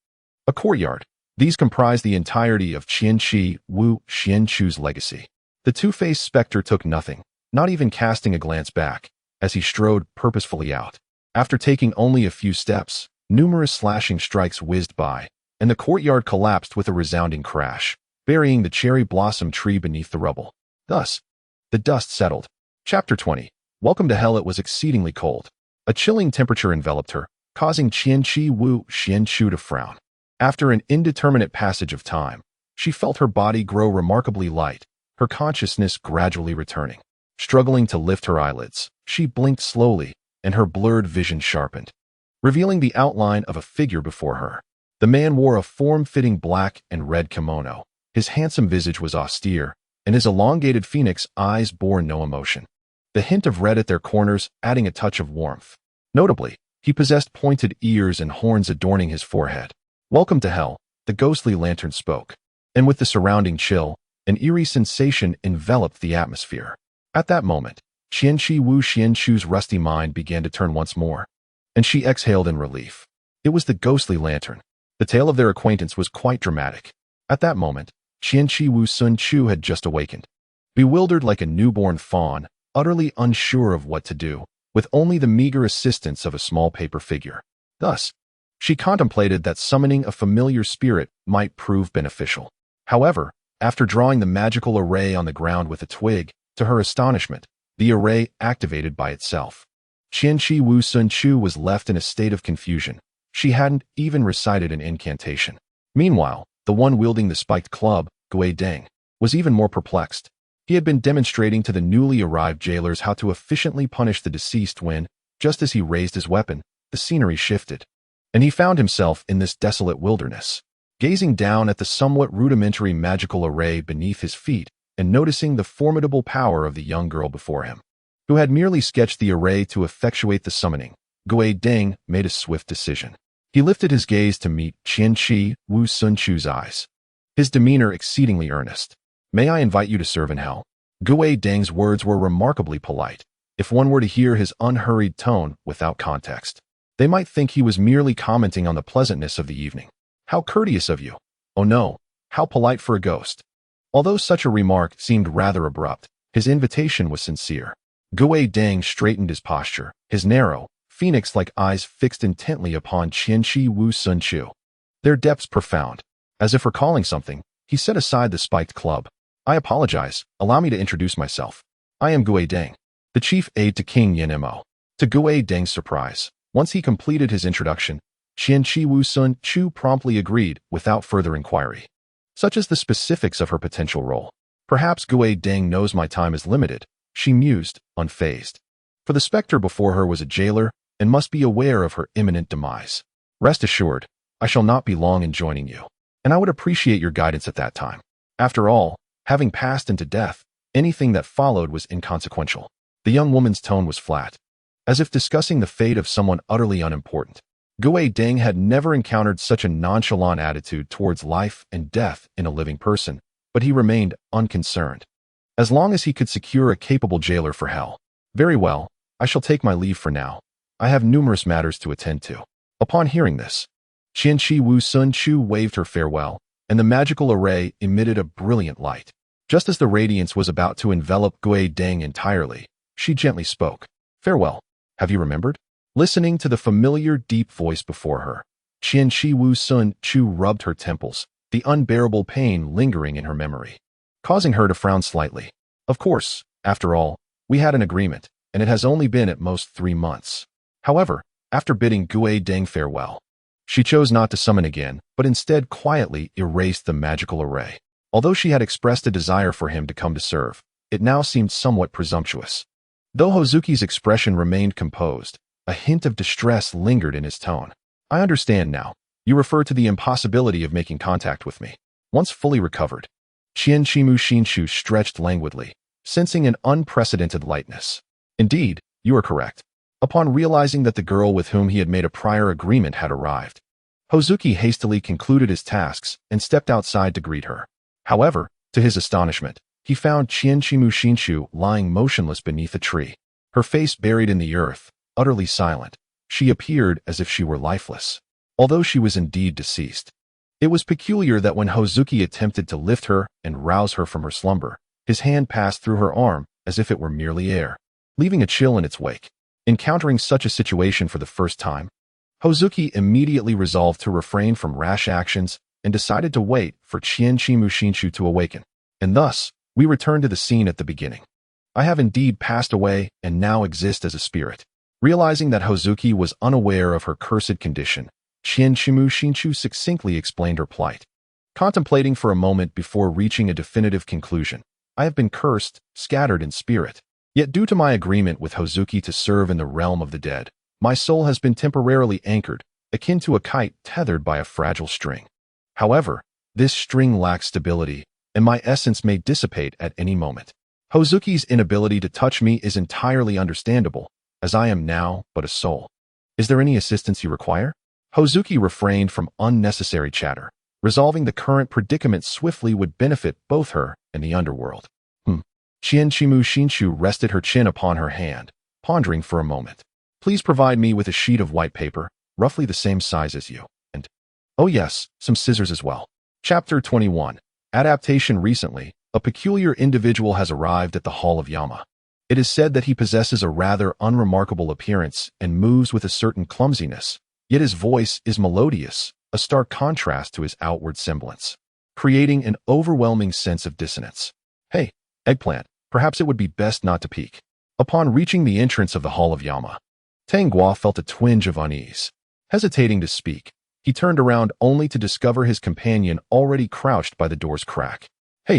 A courtyard. These comprised the entirety of Qianqi Wu Xianchu's legacy. The two-faced specter took nothing, not even casting a glance back, as he strode purposefully out. After taking only a few steps, numerous slashing strikes whizzed by, and the courtyard collapsed with a resounding crash, burying the cherry blossom tree beneath the rubble. Thus, the dust settled. Chapter 20. Welcome to Hell. It was exceedingly cold. A chilling temperature enveloped her, causing Qianqi Wu Xianchu to frown. After an indeterminate passage of time, she felt her body grow remarkably light, her consciousness gradually returning. Struggling to lift her eyelids, she blinked slowly, and her blurred vision sharpened, revealing the outline of a figure before her. The man wore a form-fitting black and red kimono. His handsome visage was austere, and his elongated phoenix eyes bore no emotion, the hint of red at their corners adding a touch of warmth. Notably, he possessed pointed ears and horns adorning his forehead. "Welcome to Hell," the ghostly lantern spoke, and with the surrounding chill, an eerie sensation enveloped the atmosphere. At that moment, Qianqi Wu Xianchu's rusty mind began to turn once more, and she exhaled in relief. It was the ghostly lantern. The tale of their acquaintance was quite dramatic. At that moment, Qianqi Wu Sun Chu had just awakened. Bewildered like a newborn fawn, utterly unsure of what to do, with only the meager assistance of a small paper figure. Thus, she contemplated that summoning a familiar spirit might prove beneficial. However, after drawing the magical array on the ground with a twig, to her astonishment, the array activated by itself. Qianqi Wu Sun Chu was left in a state of confusion. She hadn't even recited an incantation. Meanwhile, the one wielding the spiked club, Gui Deng, was even more perplexed. He had been demonstrating to the newly arrived jailers how to efficiently punish the deceased when, just as he raised his weapon, the scenery shifted, and he found himself in this desolate wilderness. Gazing down at the somewhat rudimentary magical array beneath his feet and noticing the formidable power of the young girl before him, who had merely sketched the array to effectuate the summoning, Gui Deng made a swift decision. He lifted his gaze to meet Qianqi Wu Sun Chu's eyes, his demeanor exceedingly earnest. "May I invite you to serve in hell?" Gui Deng's words were remarkably polite. If one were to hear his unhurried tone without context, they might think he was merely commenting on the pleasantness of the evening. "How courteous of you. Oh no, how polite for a ghost." Although such a remark seemed rather abrupt, his invitation was sincere. Gui Deng straightened his posture, his narrow, phoenix-like eyes fixed intently upon Qianqi Wu Sun Chu, their depths profound. As if recalling something, he set aside the spiked club. "I apologize, allow me to introduce myself. I am Gue Deng, the chief aide to King Yenemo. To Gue Deng's surprise, once he completed his introduction, Qianqi Sun Chu promptly agreed without further inquiry, such as the specifics of her potential role. Perhaps Gue Deng knows my time is limited, she mused, unfazed. For the specter before her was a jailer and must be aware of her imminent demise. Rest assured, I shall not be long in joining you, and I would appreciate your guidance at that time. After all, having passed into death, anything that followed was inconsequential. The young woman's tone was flat, as if discussing the fate of someone utterly unimportant. Gue Deng had never encountered such a nonchalant attitude towards life and death in a living person, but he remained unconcerned. As long as he could secure a capable jailer for hell. Very well, I shall take my leave for now. I have numerous matters to attend to. Upon hearing this, Qianqi Sun Chu waved her farewell, and the magical array emitted a brilliant light. Just as the radiance was about to envelop Gue Deng entirely, she gently spoke. Farewell. Have you remembered? Listening to the familiar deep voice before her, Qianqi Sun Chu rubbed her temples, the unbearable pain lingering in her memory, causing her to frown slightly. Of course, after all, we had an agreement, and it has only been at most 3 months. However, after bidding Gue Deng farewell, she chose not to summon again, but instead quietly erased the magical array. Although she had expressed a desire for him to come to serve, it now seemed somewhat presumptuous. Though Hozuki's expression remained composed, a hint of distress lingered in his tone. I understand now. You refer to the impossibility of making contact with me. Once fully recovered, Qianqi Shinshu stretched languidly, sensing an unprecedented lightness. Indeed, you are correct. Upon realizing that the girl with whom he had made a prior agreement had arrived, Hozuki hastily concluded his tasks and stepped outside to greet her. However, to his astonishment, he found Qianqi Shinshu lying motionless beneath a tree, her face buried in the earth, utterly silent. She appeared as if she were lifeless, although she was indeed deceased. It was peculiar that when Hozuki attempted to lift her and rouse her from her slumber, his hand passed through her arm as if it were merely air, leaving a chill in its wake. Encountering such a situation for the first time, Hozuki immediately resolved to refrain from rash actions and decided to wait for Qianqi Shinshu to awaken. And thus, we return to the scene at the beginning. I have indeed passed away and now exist as a spirit. Realizing that Hozuki was unaware of her cursed condition, Qianqi Shinshu succinctly explained her plight. Contemplating for a moment before reaching a definitive conclusion, I have been cursed, scattered in spirit. Yet due to my agreement with Hozuki to serve in the realm of the dead, my soul has been temporarily anchored, akin to a kite tethered by a fragile string. However, this string lacks stability, and my essence may dissipate at any moment. Hozuki's inability to touch me is entirely understandable, as I am now but a soul. Is there any assistance you require? Hozuki refrained from unnecessary chatter, resolving the current predicament swiftly would benefit both her and the underworld. Qianqi Shinshu rested her chin upon her hand, pondering for a moment. Please provide me with a sheet of white paper, roughly the same size as you, and, oh yes, some scissors as well. Chapter 21. Adaptation. Recently, a peculiar individual has arrived at the Hall of Yama. It is said that he possesses a rather unremarkable appearance and moves with a certain clumsiness, yet his voice is melodious, a stark contrast to his outward semblance, creating an overwhelming sense of dissonance. Hey, eggplant, perhaps it would be best not to peek. Upon reaching the entrance of the Hall of Yama, Tanghua felt a twinge of unease. Hesitating to speak, he turned around only to discover his companion already crouched by the door's crack. Hey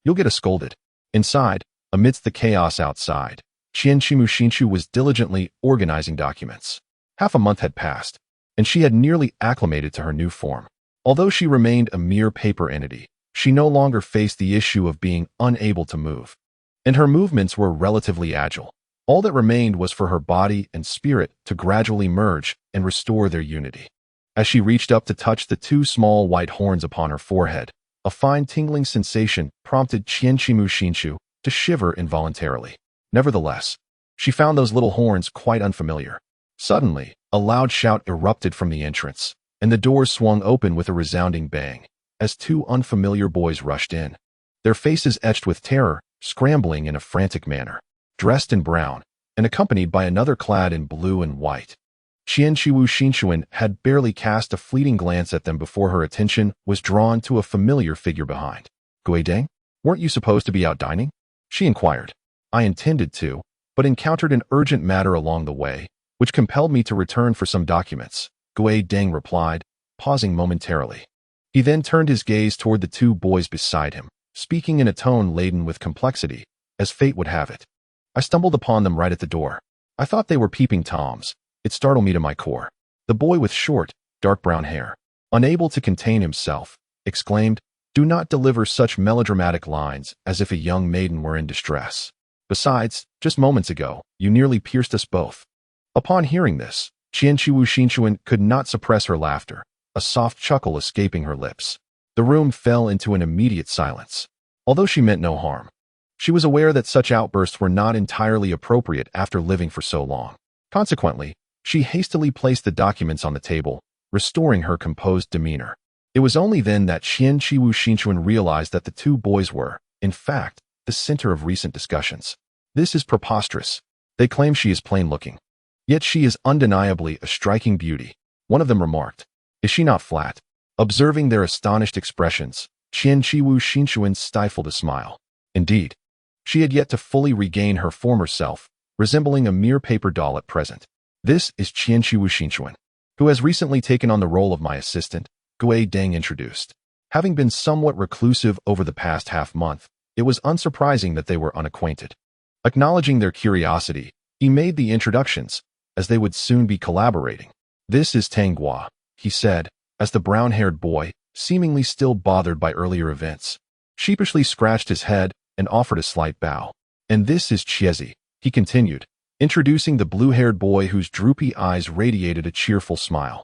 you'll get scolded. Inside, amidst the chaos outside, Qianqi Shinshu was diligently organizing documents. Half a month had passed, and she had nearly acclimated to her new form. Although she remained a mere paper entity, she no longer faced the issue of being unable to move, and her movements were relatively agile. All that remained was for her body and spirit to gradually merge and restore their unity. As she reached up to touch the 2 small white horns upon her forehead, a fine tingling sensation prompted Qianqi Shinshu to shiver involuntarily. Nevertheless, she found those little horns quite unfamiliar. Suddenly, a loud shout erupted from the entrance, and the doors swung open with a resounding bang, as 2 unfamiliar boys rushed in, their faces etched with terror, scrambling in a frantic manner, dressed in brown, and accompanied by another clad in blue and white. Qianqi Shinshu had barely cast a fleeting glance at them before her attention was drawn to a familiar figure behind. Gue Deng, weren't you supposed to be out dining? She inquired. I intended to, but encountered an urgent matter along the way, which compelled me to return for some documents, Gui Deng replied, pausing momentarily. He then turned his gaze toward the two boys beside him, speaking in a tone laden with complexity, as fate would have it. I stumbled upon them right at the door. I thought they were peeping Toms. It startled me to my core. The boy with short, dark brown hair, unable to contain himself, exclaimed, "Do not deliver such melodramatic lines as if a young maiden were in distress. Besides, just moments ago, you nearly pierced us both." Upon hearing this, Qianqiwu Xinchuan could not suppress her laughter, a soft chuckle escaping her lips. The room fell into an immediate silence. Although she meant no harm, she was aware that such outbursts were not entirely appropriate after living for so long. Consequently, she hastily placed the documents on the table, restoring her composed demeanor. It was only then that Qianqiwu Xinchuan realized that the two boys were, in fact, the center of recent discussions. "This is preposterous. They claim she is plain-looking. Yet she is undeniably a striking beauty," one of them remarked. "Is she not flat?" Observing their astonished expressions, Qianqiwu Xinchuan stifled a smile. Indeed, she had yet to fully regain her former self, resembling a mere paper doll at present. "This is Qianqiwu Xinchuan, who has recently taken on the role of my assistant," Gui Deng introduced. Having been somewhat reclusive over the past half-month, it was unsurprising that they were unacquainted. Acknowledging their curiosity, he made the introductions, as they would soon be collaborating. "This is Tanghua," he said, as the brown-haired boy, seemingly still bothered by earlier events, sheepishly scratched his head and offered a slight bow. "And this is Chiezi," he continued, introducing the blue-haired boy whose droopy eyes radiated a cheerful smile,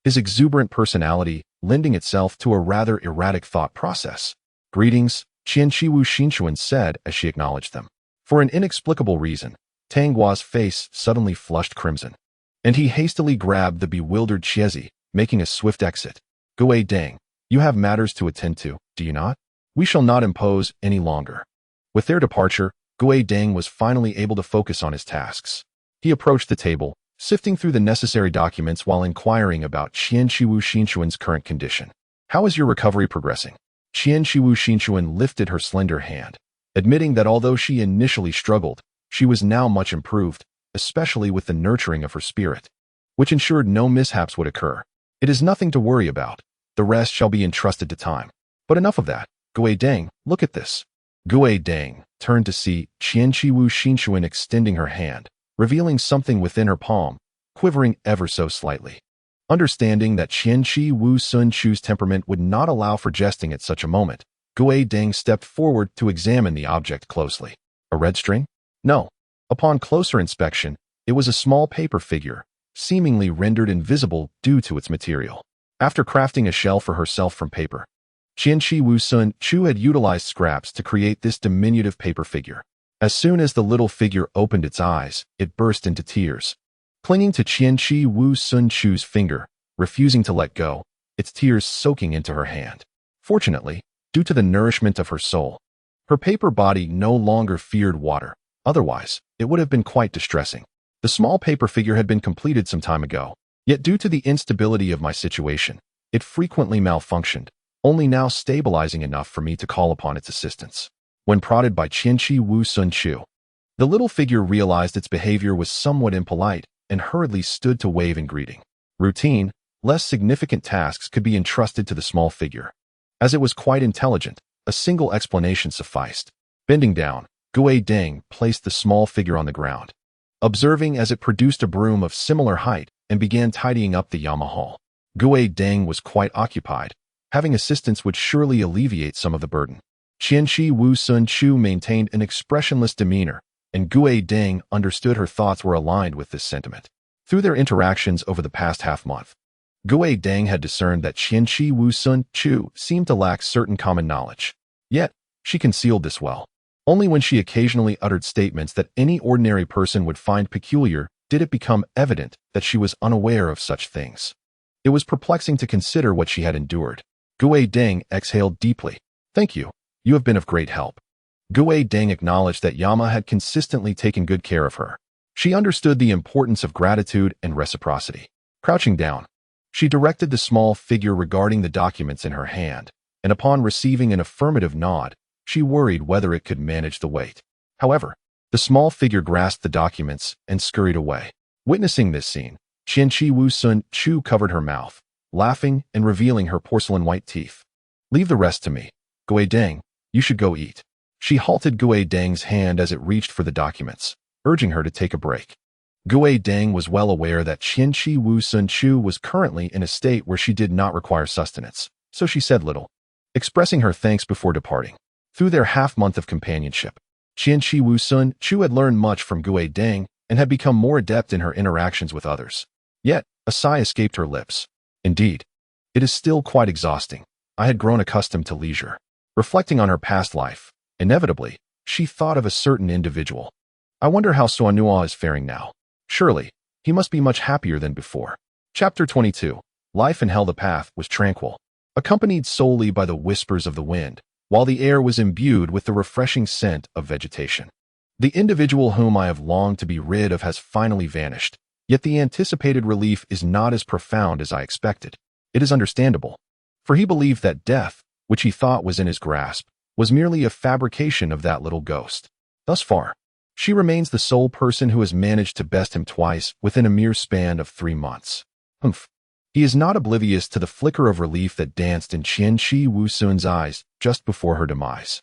his exuberant personality lending itself to a rather erratic thought process. "Greetings," Qianqiwu Xinchuan said as she acknowledged them. For an inexplicable reason, Tanghua's face suddenly flushed crimson, and he hastily grabbed the bewildered Chiezi, making a swift exit. "Gui Deng, you have matters to attend to, do you not? We shall not impose any longer." With their departure, Gui Deng was finally able to focus on his tasks. He approached the table, sifting through the necessary documents while inquiring about Qianqiwu Xinchuan's current condition. "How is your recovery progressing?" Qianqiwu Xinchuan lifted her slender hand, admitting that although she initially struggled, she was now much improved, especially with the nurturing of her spirit, which ensured no mishaps would occur. "It is nothing to worry about. The rest shall be entrusted to time. But enough of that. Gui Deng, look at this." Gui Deng turned to see Qianqiwu Xinchuan extending her hand, revealing something within her palm, quivering ever so slightly. Understanding that Qianqiwu Xinchuan's temperament would not allow for jesting at such a moment, Gui Deng stepped forward to examine the object closely. "A red string?" "No." Upon closer inspection, it was a small paper figure, seemingly rendered invisible due to its material. After crafting a shell for herself from paper, Qianqiwu Xinchuan had utilized scraps to create this diminutive paper figure. As soon as the little figure opened its eyes, it burst into tears. Clinging to Qianqiwu Xinchuan's finger, refusing to let go, its tears soaking into her hand. Fortunately, due to the nourishment of her soul, her paper body no longer feared water. Otherwise, it would have been quite distressing. The small paper figure had been completed some time ago, yet due to the instability of my situation, it frequently malfunctioned, only now stabilizing enough for me to call upon its assistance. When prodded by Qianqiwu Xinchuan, the little figure realized its behavior was somewhat impolite and hurriedly stood to wave in greeting. Routine, less significant tasks could be entrusted to the small figure. As it was quite intelligent, a single explanation sufficed. Bending down, Gui Deng placed the small figure on the ground, observing as it produced a broom of similar height and began tidying up the Yama hall. Gui Deng was quite occupied. Having assistance would surely alleviate some of the burden. Qianqiwu Xinchuan maintained an expressionless demeanor, and Gui Deng understood her thoughts were aligned with this sentiment. Through their interactions over the past half-month, Gui Deng had discerned that Qianqiwu Xinchuan seemed to lack certain common knowledge. Yet, she concealed this well. Only when she occasionally uttered statements that any ordinary person would find peculiar did it become evident that she was unaware of such things. It was perplexing to consider what she had endured. Gui Deng exhaled deeply. "Thank you. You have been of great help." Gui Deng acknowledged that Yama had consistently taken good care of her. She understood the importance of gratitude and reciprocity. Crouching down, she directed the small figure regarding the documents in her hand, and upon receiving an affirmative nod, she worried whether it could manage the weight. However, The small figure grasped the documents and scurried away. Witnessing this scene, Qianqi Wusun Chu covered her mouth, laughing and revealing her porcelain-white teeth. "Leave the rest to me. Gui Deng, you should go eat." She halted Gui Deng's hand as it reached for the documents, urging her to take a break. Gui Deng was well aware that Qianqi Wusun Chu was currently in a state where she did not require sustenance, so she said little, expressing her thanks before departing. Through their half-month of companionship, Qianqi Wusun Chu had learned much from Gui Deng and had become more adept in her interactions with others. Yet, a sigh escaped her lips. "Indeed, it is still quite exhausting. I had grown accustomed to leisure." Reflecting on her past life, inevitably, she thought of a certain individual. "I wonder how Suanua is faring now. Surely, he must be much happier than before." Chapter 22. Life in Hell. The path was tranquil, accompanied solely by the whispers of the wind, while the air was imbued with the refreshing scent of vegetation. The individual whom I have longed to be rid of has finally vanished, yet the anticipated relief is not as profound as I expected. It is understandable, for he believed that death, which he thought was in his grasp, was merely a fabrication of that little ghost. Thus far, she remains the sole person who has managed to best him twice within a mere span of 3 months. Humph. He is not oblivious to the flicker of relief that danced in Qianqi Wusun's eyes just before her demise.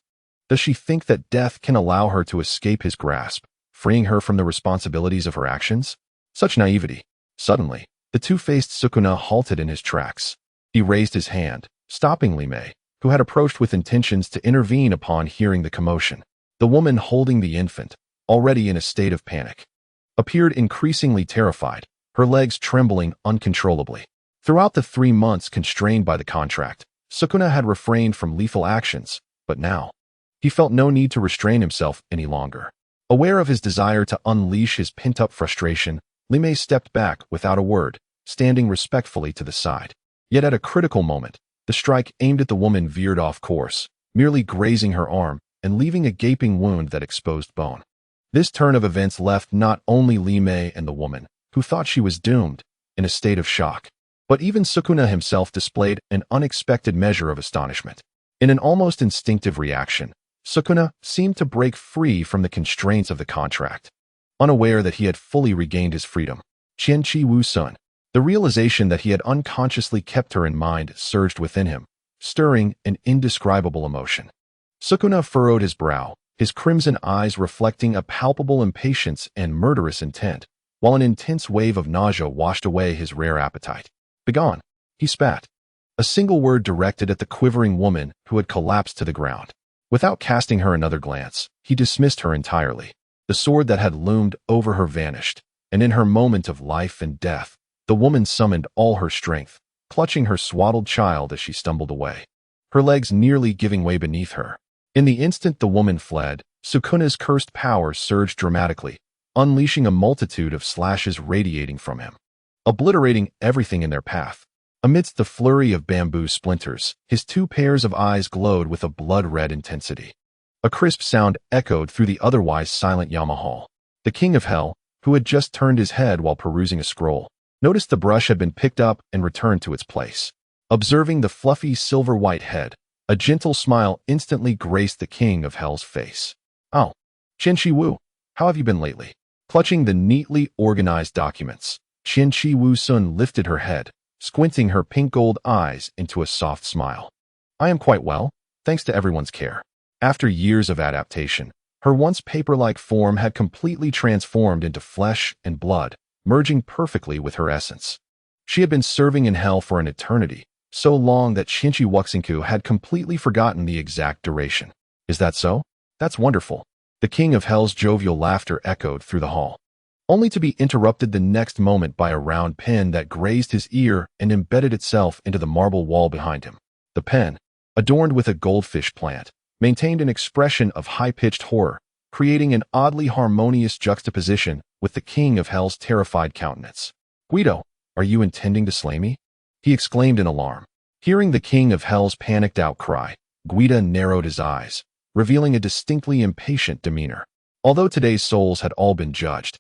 Does she think that death can allow her to escape his grasp, freeing her from the responsibilities of her actions? Such naivety. Suddenly, the two-faced Sukuna halted in his tracks. He raised his hand, stopping Li Mei, who had approached with intentions to intervene upon hearing the commotion. The woman holding the infant, already in a state of panic, appeared increasingly terrified, her legs trembling uncontrollably. Throughout the 3 months constrained by the contract, Sukuna had refrained from lethal actions, but now, he felt no need to restrain himself any longer. Aware of his desire to unleash his pent-up frustration, Li Mei stepped back without a word, standing respectfully to the side. Yet at a critical moment, the strike aimed at the woman veered off course, merely grazing her arm and leaving a gaping wound that exposed bone. This turn of events left not only Li Mei and the woman, who thought she was doomed, in a state of shock, but even Sukuna himself displayed an unexpected measure of astonishment. In an almost instinctive reaction, Sukuna seemed to break free from the constraints of the contract. Unaware that he had fully regained his freedom, Qianqi Wusun, the realization that he had unconsciously kept her in mind surged within him, stirring an indescribable emotion. Sukuna furrowed his brow, his crimson eyes reflecting a palpable impatience and murderous intent, while an intense wave of nausea washed away his rare appetite. "Begone," he spat, a single word directed at the quivering woman who had collapsed to the ground. Without casting her another glance, he dismissed her entirely. The sword that had loomed over her vanished, and in her moment of life and death, the woman summoned all her strength, clutching her swaddled child as she stumbled away, her legs nearly giving way beneath her. In the instant the woman fled, Sukuna's cursed power surged dramatically, unleashing a multitude of slashes radiating from him, obliterating everything in their path. Amidst the flurry of bamboo splinters, his 2 pairs of eyes glowed with a blood-red intensity. A crisp sound echoed through the otherwise silent Yamahal. The King of Hell, who had just turned his head while perusing a scroll, noticed the brush had been picked up and returned to its place. Observing the fluffy silver-white head, a gentle smile instantly graced the King of Hell's face. "Oh, Qianqi Wu, how have you been lately?" Clutching the neatly organized documents, Qianqi Wusun lifted her head, squinting her pink-gold eyes into a soft smile. "I am quite well, thanks to everyone's care." After years of adaptation, her once paper-like form had completely transformed into flesh and blood, merging perfectly with her essence. She had been serving in hell for an eternity, so long that Shinchi Wuxinku had completely forgotten the exact duration. "Is that so? That's wonderful." The King of Hell's jovial laughter echoed through the hall, only to be interrupted the next moment by a round pen that grazed his ear and embedded itself into the marble wall behind him. The pen, adorned with a goldfish plant, maintained an expression of high-pitched horror, creating an oddly harmonious juxtaposition with the King of Hell's terrified countenance. "Guido, are you intending to slay me?" he exclaimed in alarm. Hearing the King of Hell's panicked outcry, Guido narrowed his eyes, revealing a distinctly impatient demeanor. Although today's souls had all been judged,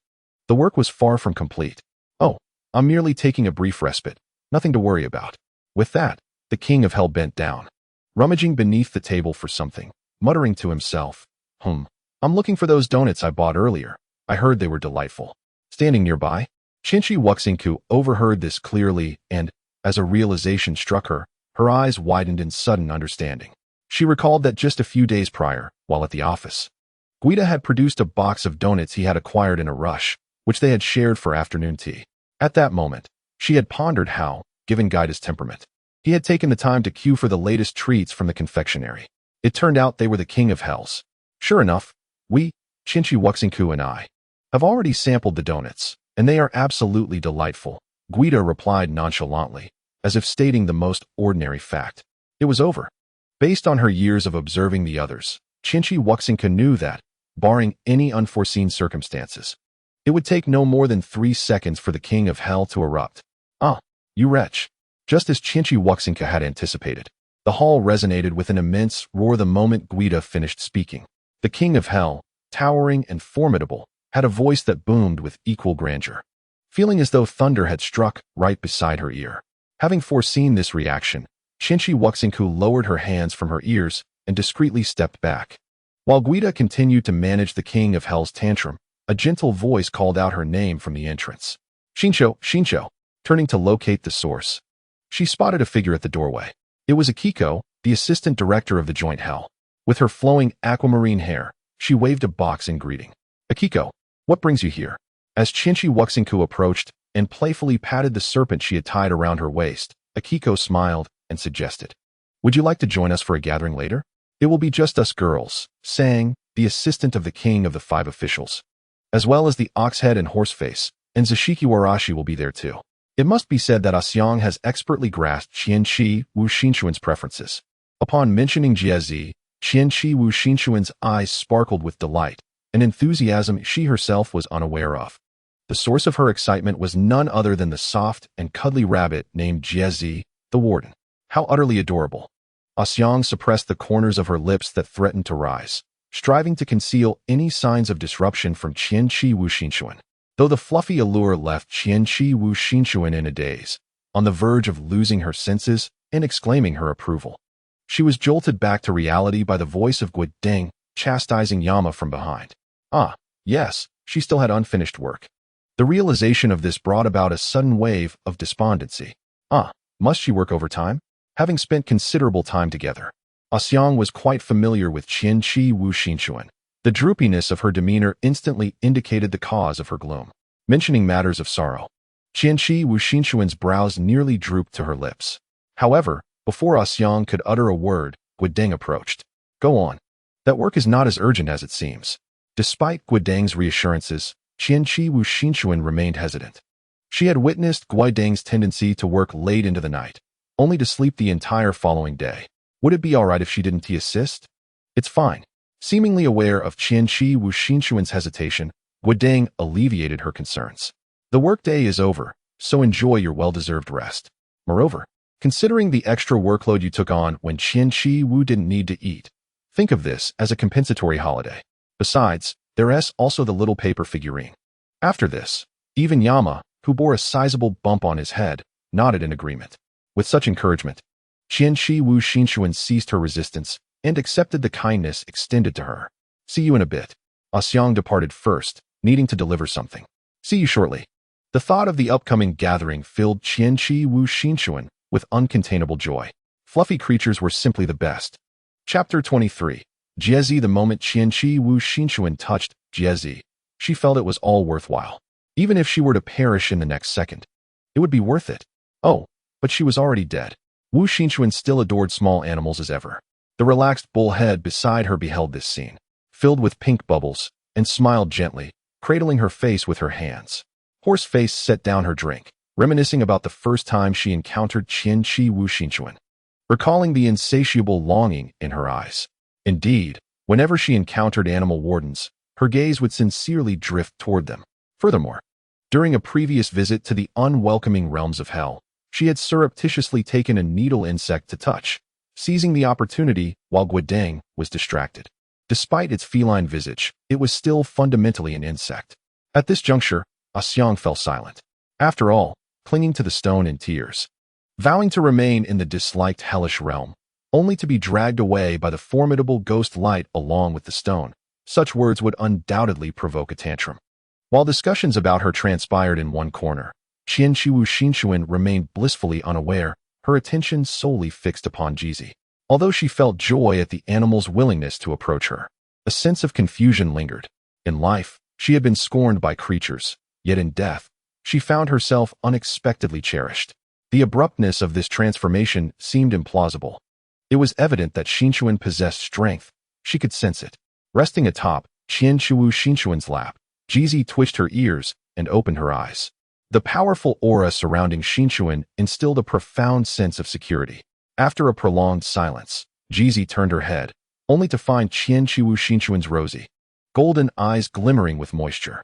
the work was far from complete. "Oh, I'm merely taking a brief respite. Nothing to worry about." With that, the King of Hell bent down, rummaging beneath the table for something, muttering to himself, I'm looking for those donuts I bought earlier. I heard they were delightful. Standing nearby, Chinchi Wuxingku overheard this clearly and, as a realization struck her, her eyes widened in sudden understanding. She recalled that just a few days prior, while at the office, Guida had produced a box of donuts he had acquired in a rush, which they had shared for afternoon tea. At that moment, she had pondered how, given Guida's temperament, he had taken the time to queue for the latest treats from the confectionery. It turned out they were the king of hells. Sure enough, we, Chinchi Wuxingku and I, have already sampled the donuts, and they are absolutely delightful, Guida replied nonchalantly, as if stating the most ordinary fact. It was over. Based on her years of observing the others, Chinchi Wuxingku knew that, barring any unforeseen circumstances, it would take no more than 3 seconds for the king of hell to erupt. Ah, you wretch. Just as Chinchi Wuxingku had anticipated, the hall resonated with an immense roar the moment Guida finished speaking. The king of hell, towering and formidable, had a voice that boomed with equal grandeur, feeling as though thunder had struck right beside her ear. Having foreseen this reaction, Chinchi Wuxingku lowered her hands from her ears and discreetly stepped back. While Guida continued to manage the king of hell's tantrum, a gentle voice called out her name from the entrance. Shincho, Shincho. Turning to locate the source, she spotted a figure at the doorway. It was Akiko, the assistant director of the joint hell. With her flowing aquamarine hair, she waved a box in greeting. Akiko, what brings you here? As Chinchi Wuxingku approached and playfully patted the serpent she had tied around her waist, Akiko smiled and suggested, would you like to join us for a gathering later? It will be just us girls, sang the assistant of the king of the 5 officials, as well as the Oxhead and Horseface, and Zashiki Warashi will be there too. It must be said that Asyong has expertly grasped Qianqi Wu Xinchuan's preferences. Upon mentioning Jiezi, Qianqi Wu Xinchuan's eyes sparkled with delight, an enthusiasm she herself was unaware of. The source of her excitement was none other than the soft and cuddly rabbit named Jiezi, the warden. How utterly adorable. Asyong suppressed the corners of her lips that threatened to rise, striving to conceal any signs of disruption from Qianqi Wu Xinchuan. Though the fluffy allure left Qianqi Wu Xinchuan in a daze, on the verge of losing her senses and exclaiming her approval, she was jolted back to reality by the voice of Guideng chastising Yama from behind. Ah, yes, she still had unfinished work. The realization of this brought about a sudden wave of despondency. Ah, must she work overtime? Having spent considerable time together, Asyong was quite familiar with Qianqi Wu Xinchuan. The droopiness of her demeanor instantly indicated the cause of her gloom. Mentioning matters of sorrow, Qianqi Wu Xinchuan's brows nearly drooped to her lips. However, before Asyong could utter a word, Guideng approached. Go on. That work is not as urgent as it seems. Despite Guideng's reassurances, Qianqi Wu Xinchuan remained hesitant. She had witnessed Guideng's tendency to work late into the night, only to sleep the entire following day. Would it be all right if she didn't assist? It's fine. Seemingly aware of Qianqi Wu Xinchuan's hesitation, Guideng alleviated her concerns. The workday is over, so enjoy your well-deserved rest. Moreover, considering the extra workload you took on when Qianqi Wu didn't need to eat, think of this as a compensatory holiday. Besides, there's also the little paper figurine. After this, even Yama, who bore a sizable bump on his head, nodded in agreement. With such encouragement, Qianqi Wu Xinchuan ceased her resistance and accepted the kindness extended to her. See you in a bit. Asyong departed first, needing to deliver something. See you shortly. The thought of the upcoming gathering filled Qianqi Wu Xinchuan with uncontainable joy. Fluffy creatures were simply the best. Chapter 23. Jiezi. The moment Qianqi Wu Xinchuan touched Jiezi, she felt it was all worthwhile. Even if she were to perish in the next second, it would be worth it. Oh, but she was already dead. Wu Xinchuan still adored small animals as ever. The relaxed bullhead beside her beheld this scene, filled with pink bubbles, and smiled gently, cradling her face with her hands. Horseface set down her drink, reminiscing about the first time she encountered Qianqi Wu Xinchuan, recalling the insatiable longing in her eyes. Indeed, whenever she encountered animal wardens, her gaze would sincerely drift toward them. Furthermore, during a previous visit to the unwelcoming realms of hell, she had surreptitiously taken a needle insect to touch, seizing the opportunity while Guideng was distracted. Despite its feline visage, it was still fundamentally an insect. At this juncture, Asyong fell silent. After all, clinging to the stone in tears, vowing to remain in the disliked hellish realm, only to be dragged away by the formidable ghost light along with the stone, Such words would undoubtedly provoke a tantrum. While discussions about her transpired in one corner, Qianqiwu Xinchuan remained blissfully unaware, her attention solely fixed upon Jizi. Although she felt joy at the animal's willingness to approach her, a sense of confusion lingered. In life, she had been scorned by creatures, yet in death, she found herself unexpectedly cherished. The abruptness of this transformation seemed implausible. It was evident that Xinchuan possessed strength. She could sense it. Resting atop Qianqiwu Xinchuan's lap, Jizi twitched her ears and opened her eyes. The powerful aura surrounding Xinchuan instilled a profound sense of security. After a prolonged silence, Jizi turned her head, only to find Qianqiwu Xinchuan's rosy, golden eyes glimmering with moisture.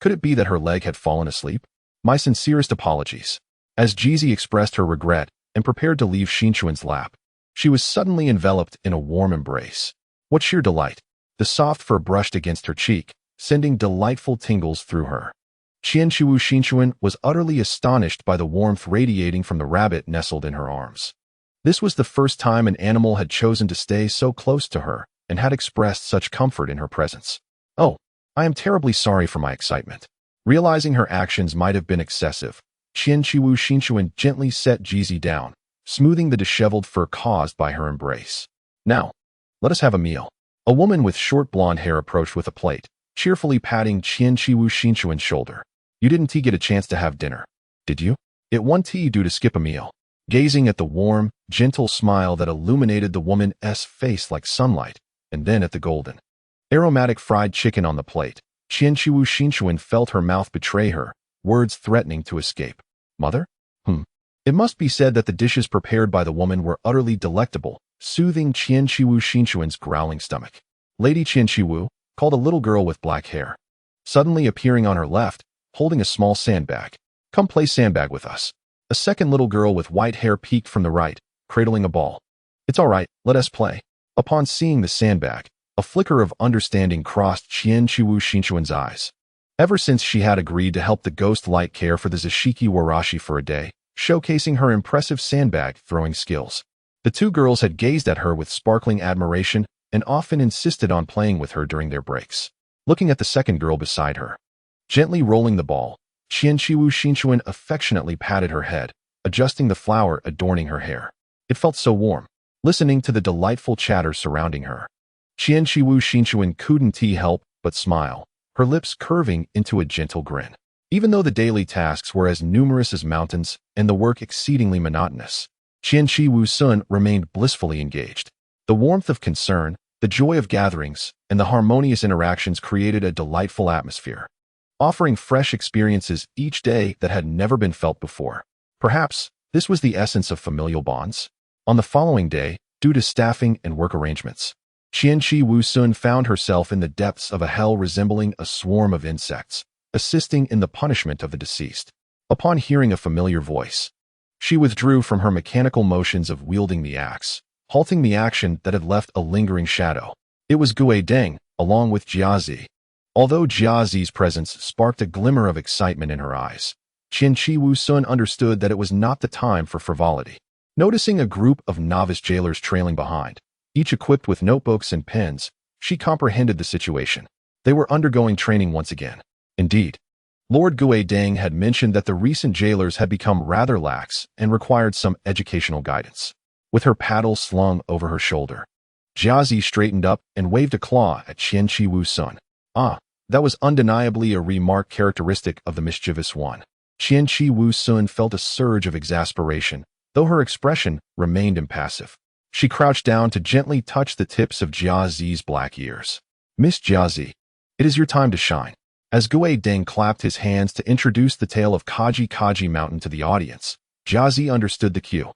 Could it be that her leg had fallen asleep? My sincerest apologies. As Jizi expressed her regret and prepared to leave Xinchuan's lap, she was suddenly enveloped in a warm embrace. What sheer delight! The soft fur brushed against her cheek, sending delightful tingles through her. Qianqiwu Xinchuan was utterly astonished by the warmth radiating from the rabbit nestled in her arms. This was the first time an animal had chosen to stay so close to her and had expressed such comfort in her presence. Oh, I am terribly sorry for my excitement. Realizing her actions might have been excessive, Qianqiwu Xinchuan gently set Jizi down, smoothing the disheveled fur caused by her embrace. Now, let us have a meal. A woman with short blonde hair approached with a plate, cheerfully patting Qianqiwu Xinchuan's shoulder. You didn't get a chance to have dinner, did you? It won't do to skip a meal. Gazing at the warm, gentle smile that illuminated the woman's face like sunlight, and then at the golden, aromatic fried chicken on the plate, Qianqiwu Xinchuan felt her mouth betray her, words threatening to escape. Mother? It must be said that the dishes prepared by the woman were utterly delectable, soothing Qianqiwu Xinchuan's growling stomach. Lady Qianqiwu, called a little girl with black hair, suddenly appearing on her left, holding a small sandbag. Come play sandbag with us. A second little girl with white hair peeked from the right, cradling a ball. It's all right, let us play. Upon seeing the sandbag, a flicker of understanding crossed Qianqiwu Xinchuan's eyes. Ever since she had agreed to help the ghost light care for the Zashiki Warashi for a day, showcasing her impressive sandbag throwing skills, the two girls had gazed at her with sparkling admiration and often insisted on playing with her during their breaks. Looking at the second girl beside her, gently rolling the ball, Qianqiwu Xinchuan affectionately patted her head, adjusting the flower adorning her hair. It felt so warm, listening to the delightful chatter surrounding her. Qianqiwu Xinchuan couldn't help but smile, her lips curving into a gentle grin. Even though the daily tasks were as numerous as mountains and the work exceedingly monotonous, Qianqiwu Sun remained blissfully engaged. The warmth of concern, the joy of gatherings, and the harmonious interactions created a delightful atmosphere, offering fresh experiences each day that had never been felt before. Perhaps this was the essence of familial bonds. On the following day, due to staffing and work arrangements, Qianqiwu Sun found herself in the depths of a hell resembling a swarm of insects, assisting in the punishment of the deceased. Upon hearing a familiar voice, she withdrew from her mechanical motions of wielding the axe, halting the action that had left a lingering shadow. It was Gue Deng, along with Jiazi. Although Jiazi's presence sparked a glimmer of excitement in her eyes, Qianqiwu Sun understood that it was not the time for frivolity. Noticing a group of novice jailers trailing behind, each equipped with notebooks and pens, she comprehended the situation. They were undergoing training once again. Indeed, Lord Gue Deng had mentioned that the recent jailers had become rather lax and required some educational guidance. With her paddle slung over her shoulder, Jiazi straightened up and waved a claw at Qianqiwu Sun. That was undeniably a remark characteristic of the mischievous one. Qianqiwu Sun felt a surge of exasperation, though her expression remained impassive. She crouched down to gently touch the tips of Jiazi's black ears. Miss Jiazi, it is your time to shine. As Gue Deng clapped his hands to introduce the tale of Kaji Mountain to the audience, Jiazi understood the cue.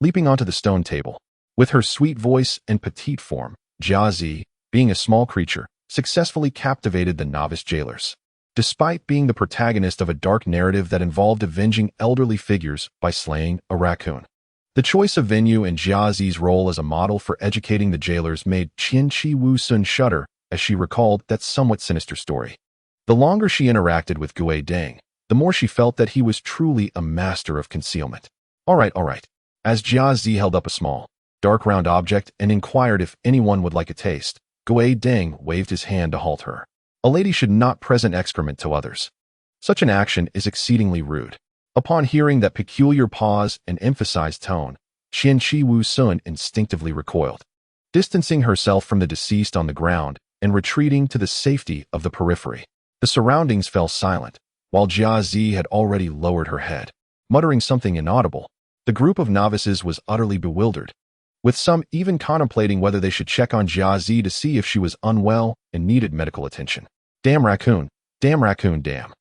Leaping onto the stone table, with her sweet voice and petite form, Jiazi, being a small creature, successfully captivated the novice jailers. Despite being the protagonist of a dark narrative that involved avenging elderly figures by slaying a raccoon, the choice of venue and Jiazi's role as a model for educating the jailers made Qianqiwu Sun shudder as she recalled that somewhat sinister story. The longer she interacted with Gue Deng, the more she felt that he was truly a master of concealment. All right. As Jiazi held up a small, dark round object and inquired if anyone would like a taste, Gui Deng waved his hand to halt her. A lady should not present excrement to others. Such an action is exceedingly rude. Upon hearing that peculiar pause and emphasized tone, Qianqi Wu Sun instinctively recoiled, distancing herself from the deceased on the ground and retreating to the safety of the periphery. The surroundings fell silent, while Jia Zi had already lowered her head, muttering something inaudible. The group of novices was utterly bewildered, with some even contemplating whether they should check on Jia Zi to see if she was unwell and needed medical attention. Damn raccoon, damn raccoon, damn.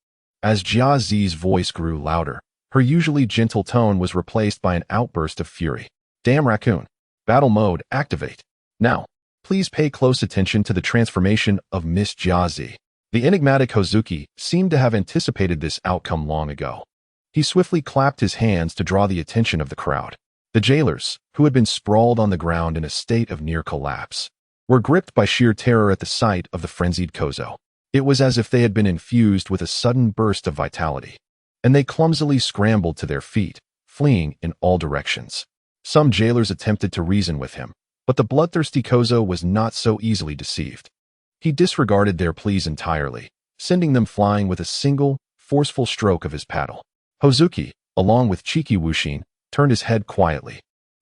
As Jia Zi's voice grew louder, her usually gentle tone was replaced by an outburst of fury. Damn raccoon. Battle mode, activate. Now, please pay close attention to the transformation of Miss Jia Zi. The enigmatic Hozuki seemed to have anticipated this outcome long ago. He swiftly clapped his hands to draw the attention of the crowd. The jailers, who had been sprawled on the ground in a state of near collapse, were gripped by sheer terror at the sight of the frenzied Gojo. It was as if they had been infused with a sudden burst of vitality, and they clumsily scrambled to their feet, fleeing in all directions. Some jailers attempted to reason with him, but the bloodthirsty Gojo was not so easily deceived. He disregarded their pleas entirely, sending them flying with a single, forceful stroke of his paddle. Hozuki, along with Cheeky Wushin, turned his head quietly,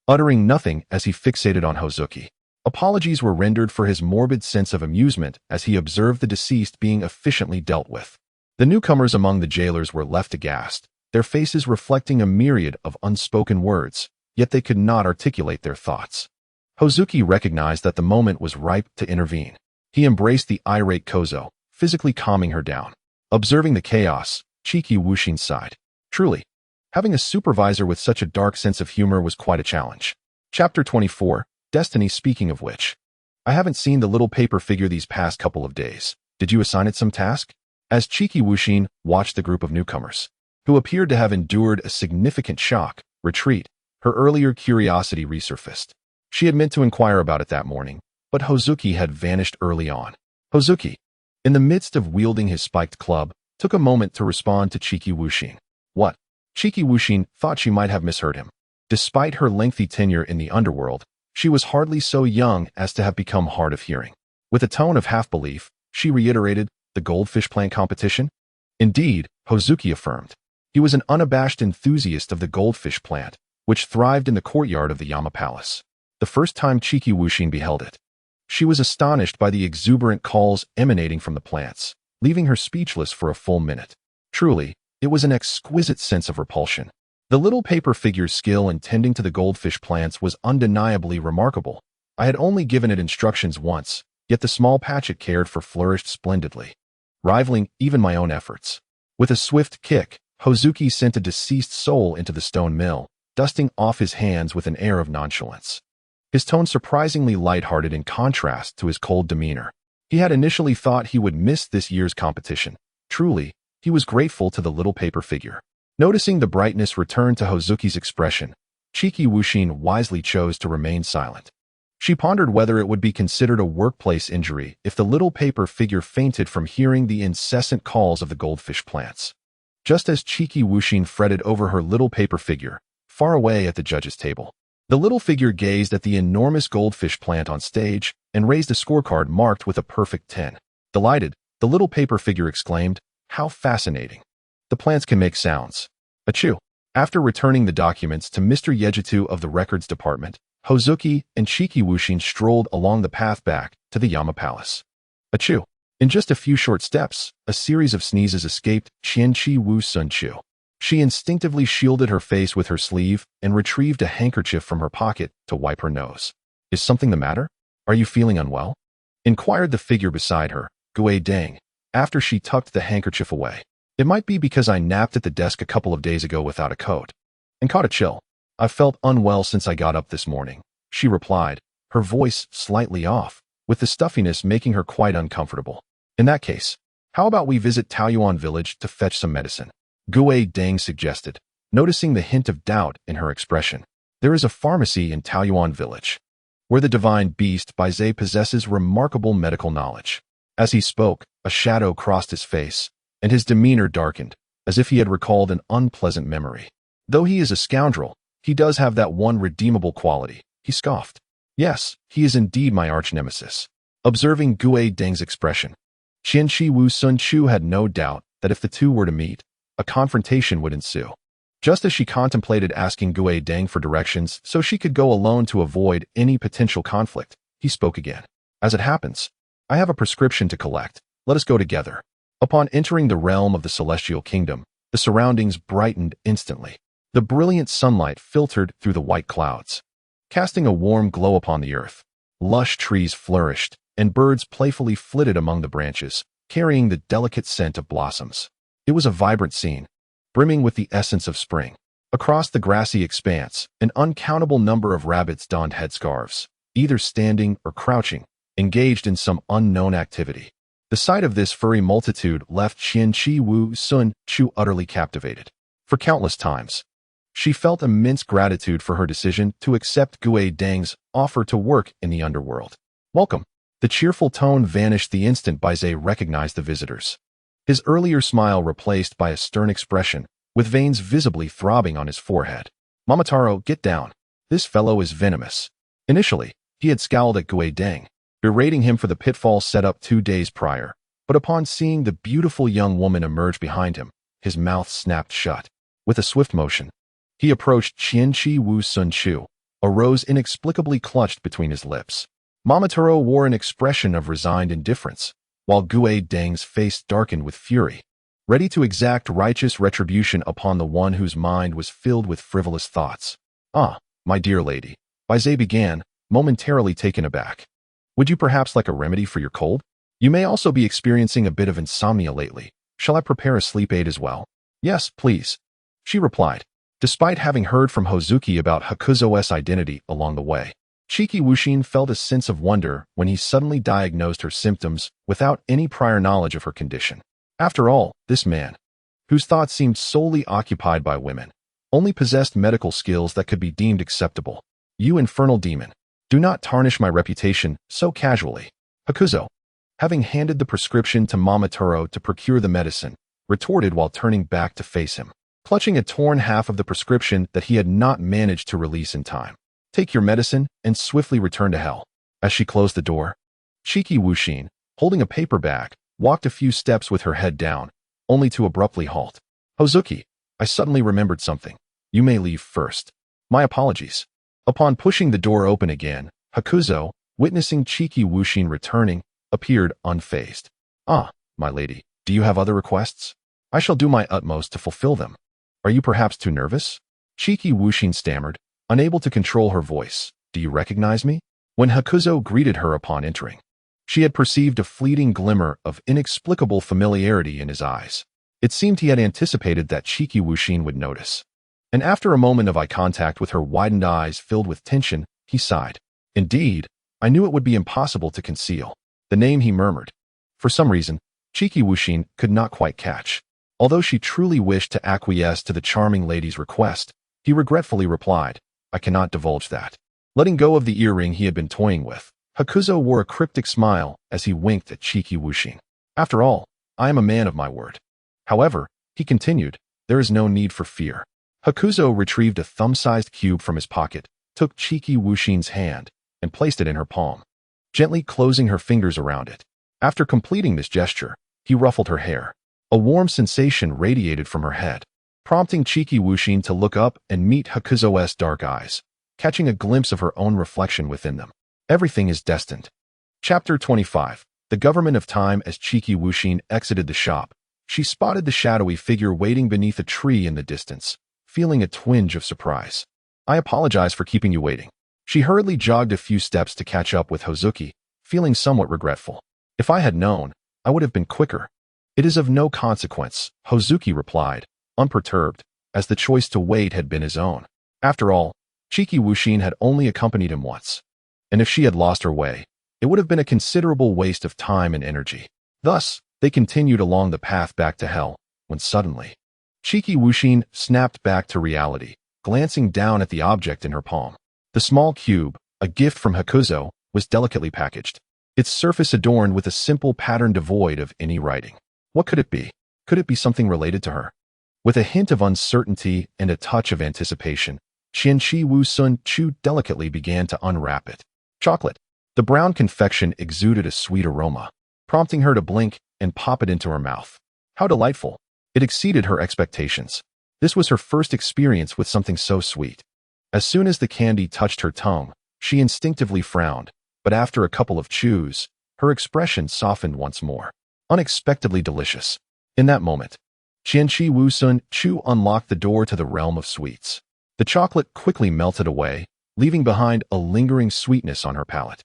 uttering nothing as he fixated on Hozuki. Apologies were rendered for his morbid sense of amusement as he observed the deceased being efficiently dealt with. The newcomers among the jailers were left aghast, their faces reflecting a myriad of unspoken words, yet they could not articulate their thoughts. Hozuki recognized that the moment was ripe to intervene. He embraced the irate Gojo, physically calming her down. Observing the chaos, Cheeky Wushin sighed. Truly, having a supervisor with such a dark sense of humor was quite a challenge. Chapter 24, Destiny. Speaking of which, I haven't seen the little paper figure these past couple of days. Did you assign it some task? As Cheeky Wushin watched the group of newcomers, who appeared to have endured a significant shock, retreat, her earlier curiosity resurfaced. She had meant to inquire about it that morning, but Hozuki had vanished early on. Hozuki, in the midst of wielding his spiked club, took a moment to respond to Cheeky Wushin. What? Cheeky Wushin thought she might have misheard him. Despite her lengthy tenure in the underworld, she was hardly so young as to have become hard of hearing. With a tone of half-belief, she reiterated, the goldfish plant competition? Indeed, Hozuki affirmed. He was an unabashed enthusiast of the goldfish plant, which thrived in the courtyard of the Yama Palace. The first time Cheeky Wushin beheld it, she was astonished by the exuberant calls emanating from the plants, leaving her speechless for a full minute. Truly, it was an exquisite sense of repulsion. The little paper figure's skill in tending to the goldfish plants was undeniably remarkable. I had only given it instructions once, yet the small patch it cared for flourished splendidly, rivaling even my own efforts. With a swift kick, Hozuki sent a deceased soul into the stone mill, dusting off his hands with an air of nonchalance. His tone surprisingly lighthearted in contrast to his cold demeanor. He had initially thought he would miss this year's competition. Truly, he was grateful to the little paper figure. Noticing the brightness return to Hozuki's expression, Cheeky Wushin wisely chose to remain silent. She pondered whether it would be considered a workplace injury if the little paper figure fainted from hearing the incessant calls of the goldfish plants. Just as Cheeky Wushin fretted over her little paper figure, far away at the judges' table, the little figure gazed at the enormous goldfish plant on stage and raised a scorecard marked with a perfect 10. Delighted, the little paper figure exclaimed, "How fascinating. The plants can make sounds." Achoo. After returning the documents to Mr. Jujutsu of the records department, Hozuki and Cheeky Wushin strolled along the path back to the Yama Palace. Achoo. In just a few short steps, a series of sneezes escaped Qianqi Wu Sun Chu. She instinctively shielded her face with her sleeve and retrieved a handkerchief from her pocket to wipe her nose. "Is something the matter? Are you feeling unwell?" inquired the figure beside her, Gui Deng, after she tucked the handkerchief away. "It might be because I napped at the desk a couple of days ago without a coat and caught a chill. I've felt unwell since I got up this morning," she replied, her voice slightly off, with the stuffiness making her quite uncomfortable. "In that case, how about we visit Taoyuan village to fetch some medicine?" Gui Deng suggested, noticing the hint of doubt in her expression. "There is a pharmacy in Taoyuan village, where the divine beast Baizé possesses remarkable medical knowledge." As he spoke, a shadow crossed his face, and his demeanor darkened, as if he had recalled an unpleasant memory. "Though he is a scoundrel, he does have that one redeemable quality," he scoffed. "Yes, he is indeed my arch-nemesis. Observing Gue Deng's expression, Qianqi Wu Sun Chu had no doubt that if the two were to meet, a confrontation would ensue. Just as she contemplated asking Gue Deng for directions so she could go alone to avoid any potential conflict, he spoke again. As it happens, I have a prescription to collect. Let us go together. Upon entering the realm of the celestial kingdom, the surroundings brightened instantly. The brilliant sunlight filtered through the white clouds, casting a warm glow upon the earth. Lush trees flourished, and birds playfully flitted among the branches, carrying the delicate scent of blossoms. It was a vibrant scene, brimming with the essence of spring. Across the grassy expanse, an uncountable number of rabbits donned headscarves, either standing or crouching, engaged in some unknown activity. The sight of this furry multitude left Qianqi Wu Sun Chu utterly captivated. For countless times, she felt immense gratitude for her decision to accept Gue Deng's offer to work in the underworld. Welcome. The cheerful tone vanished the instant Baizé recognized the visitors. His earlier smile replaced by a stern expression, with veins visibly throbbing on his forehead. Momotaro, get down. This fellow is venomous. Initially, he had scowled at Gue Deng, berating him for the pitfall set up 2 days prior, but upon seeing the beautiful young woman emerge behind him, his mouth snapped shut. With a swift motion, he approached Qianqi Wu Sun Chu, a rose inexplicably clutched between his lips. Momotaro wore an expression of resigned indifference, while Gue Deng's face darkened with fury, ready to exact righteous retribution upon the one whose mind was filled with frivolous thoughts. Ah, my dear lady, Baizé began, momentarily taken aback. Would you perhaps like a remedy for your cold? You may also be experiencing a bit of insomnia lately. Shall I prepare a sleep aid as well? Yes, please, she replied, despite having heard from Hozuki about Hakuzo's identity along the way. Shiki Wushin felt a sense of wonder when he suddenly diagnosed her symptoms without any prior knowledge of her condition. After all, this man, whose thoughts seemed solely occupied by women, only possessed medical skills that could be deemed acceptable. You infernal demon, do not tarnish my reputation so casually. Hakuzo, having handed the prescription to Momotaro to procure the medicine, retorted while turning back to face him, clutching a torn half of the prescription that he had not managed to release in time. Take your medicine and swiftly return to hell. As she closed the door, Shiki Wushin, holding a paper bag, walked a few steps with her head down, only to abruptly halt. Hozuki, I suddenly remembered something. You may leave first. My apologies. Upon pushing the door open again, Hakuzo, witnessing Shiki Wushin returning, appeared unfazed. Ah, my lady, do you have other requests? I shall do my utmost to fulfill them. Are you perhaps too nervous? Shiki Wushin stammered, unable to control her voice. Do you recognize me? When Hakuzo greeted her upon entering, she had perceived a fleeting glimmer of inexplicable familiarity in his eyes. It seemed he had anticipated that Shiki Wushin would notice. And after a moment of eye contact with her widened eyes filled with tension, he sighed. Indeed, I knew it would be impossible to conceal. The name he murmured. For some reason, Shiki Wushin could not quite catch. Although she truly wished to acquiesce to the charming lady's request, he regretfully replied, I cannot divulge that. Letting go of the earring he had been toying with, Hakuzo wore a cryptic smile as he winked at Shiki Wushin. After all, I am a man of my word. However, he continued, there is no need for fear. Hakuzo retrieved a thumb-sized cube from his pocket, took Shiki Wushin's hand, and placed it in her palm, gently closing her fingers around it. After completing this gesture, he ruffled her hair. A warm sensation radiated from her head, prompting Shiki Wushin to look up and meet Hakuzo's dark eyes, catching a glimpse of her own reflection within them. Everything is destined. Chapter 25. The Government of Time. As Shiki Wushin exited the shop, she spotted the shadowy figure waiting beneath a tree in the distance, feeling a twinge of surprise. I apologize for keeping you waiting. She hurriedly jogged a few steps to catch up with Hozuki, feeling somewhat regretful. If I had known, I would have been quicker. It is of no consequence, Hozuki replied, unperturbed, as the choice to wait had been his own. After all, Shiki Wushin had only accompanied him once, and if she had lost her way, it would have been a considerable waste of time and energy. Thus, they continued along the path back to hell, when suddenly, Shiki Wushin snapped back to reality, glancing down at the object in her palm. The small cube, a gift from Hakuzo, was delicately packaged, its surface adorned with a simple pattern devoid of any writing. What could it be? Could it be something related to her? With a hint of uncertainty and a touch of anticipation, Qianqi Wu Sun Chu delicately began to unwrap it. Chocolate. The brown confection exuded a sweet aroma, prompting her to blink and pop it into her mouth. How delightful! It exceeded her expectations. This was her first experience with something so sweet. As soon as the candy touched her tongue, she instinctively frowned, but after a couple of chews, her expression softened once more. Unexpectedly delicious. In that moment, Qianqi Wu Sun Chu unlocked the door to the realm of sweets. The chocolate quickly melted away, leaving behind a lingering sweetness on her palate.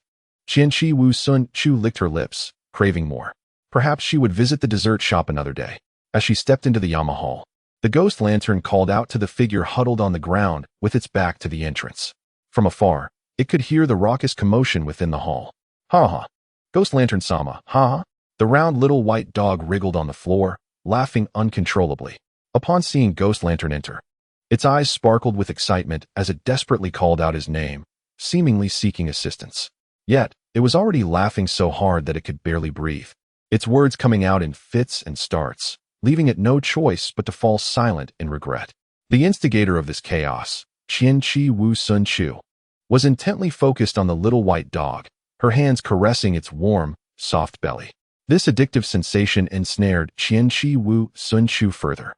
Qianqi Wu Sun Chu licked her lips, craving more. Perhaps she would visit the dessert shop another day. As she stepped into the Yama hall, the ghost lantern called out to the figure huddled on the ground with its back to the entrance. From afar, it could hear the raucous commotion within the hall. Ha ha! Ghost Lantern-sama, ha ha! The round little white dog wriggled on the floor, laughing uncontrollably. Upon seeing Ghost Lantern enter, its eyes sparkled with excitement as it desperately called out his name, seemingly seeking assistance. Yet, it was already laughing so hard that it could barely breathe, its words coming out in fits and starts, leaving it no choice but to fall silent in regret. The instigator of this chaos, Qianqi Wu Sun Chu, was intently focused on the little white dog, her hands caressing its warm, soft belly. This addictive sensation ensnared Qianqi Wu Sun Chu further,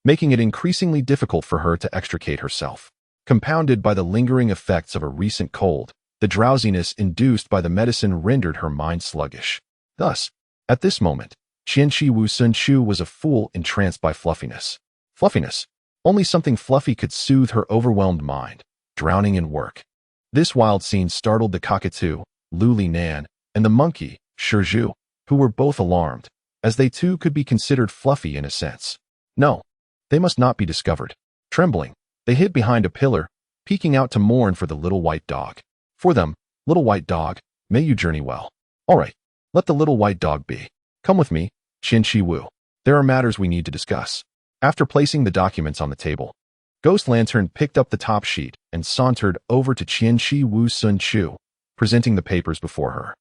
making it increasingly difficult for her to extricate herself. Compounded by the lingering effects of a recent cold, the drowsiness induced by the medicine rendered her mind sluggish. Thus, at this moment, Qianqi Wu Sun Chu was a fool entranced by fluffiness. Fluffiness. Only something fluffy could soothe her overwhelmed mind, drowning in work. This wild scene startled the cockatoo, Lu Li Nan, and the monkey, Shizhu, who were both alarmed, as they too could be considered fluffy in a sense. No, they must not be discovered. Trembling, they hid behind a pillar, peeking out to mourn for the little white dog. For them, little white dog, may you journey well. All right, let the little white dog be. Come with me, Qianqi Wu. There are matters we need to discuss. After placing the documents on the table, Ghost Lantern picked up the top sheet and sauntered over to Qianqi Wu Sun Chu, presenting the papers before her.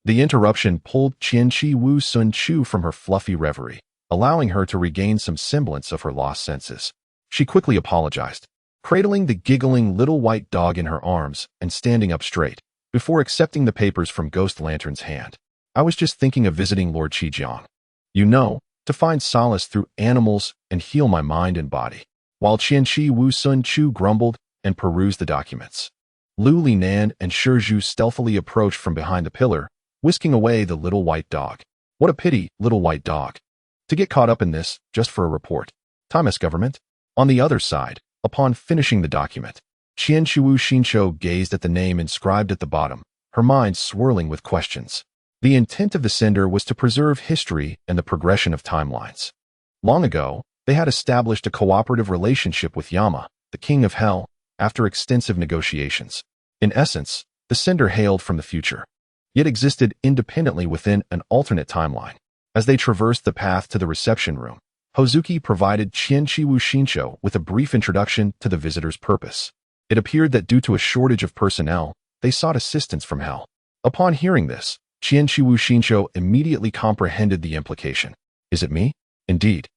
The interruption pulled Qianqi Wu Sun Chu from her fluffy reverie, allowing her to regain some semblance of her lost senses. She quickly apologized, cradling the giggling little white dog in her arms and standing up straight, before accepting the papers from Ghost Lantern's hand. I was just thinking of visiting Lord Qijiang. You know, to find solace through animals and heal my mind and body. While Qianqi Wu Sun Chu grumbled and perused the documents, Lu Li Nan and Shizhu stealthily approached from behind the pillar, whisking away the little white dog. What a pity, little white dog. To get caught up in this, just for a report. Timeless government. On the other side, upon finishing the document, Qianqi Wu Xinqiu gazed at the name inscribed at the bottom, her mind swirling with questions. The intent of the sender was to preserve history and the progression of timelines. Long ago, they had established a cooperative relationship with Yama, the king of hell, after extensive negotiations. In essence, the sender hailed from the future, yet existed independently within an alternate timeline. As they traversed the path to the reception room, Hozuki provided Qianqi Wu Xinqiu with a brief introduction to the visitor's purpose. It appeared that due to a shortage of personnel, they sought assistance from hell. Upon hearing this, Qianqi Wu Xinqiu immediately comprehended the implication. Is it me? Indeed.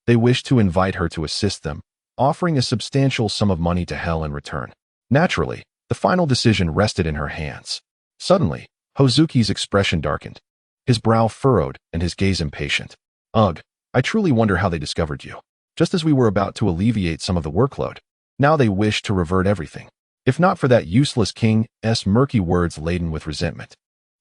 They wished to invite her to assist them, offering a substantial sum of money to hell in return. Naturally, the final decision rested in her hands. Suddenly, Hozuki's expression darkened, his brow furrowed and his gaze impatient. Ugh, I truly wonder how they discovered you. Just as we were about to alleviate some of the workload, now they wish to revert everything. If not for that useless king's murky words laden with resentment,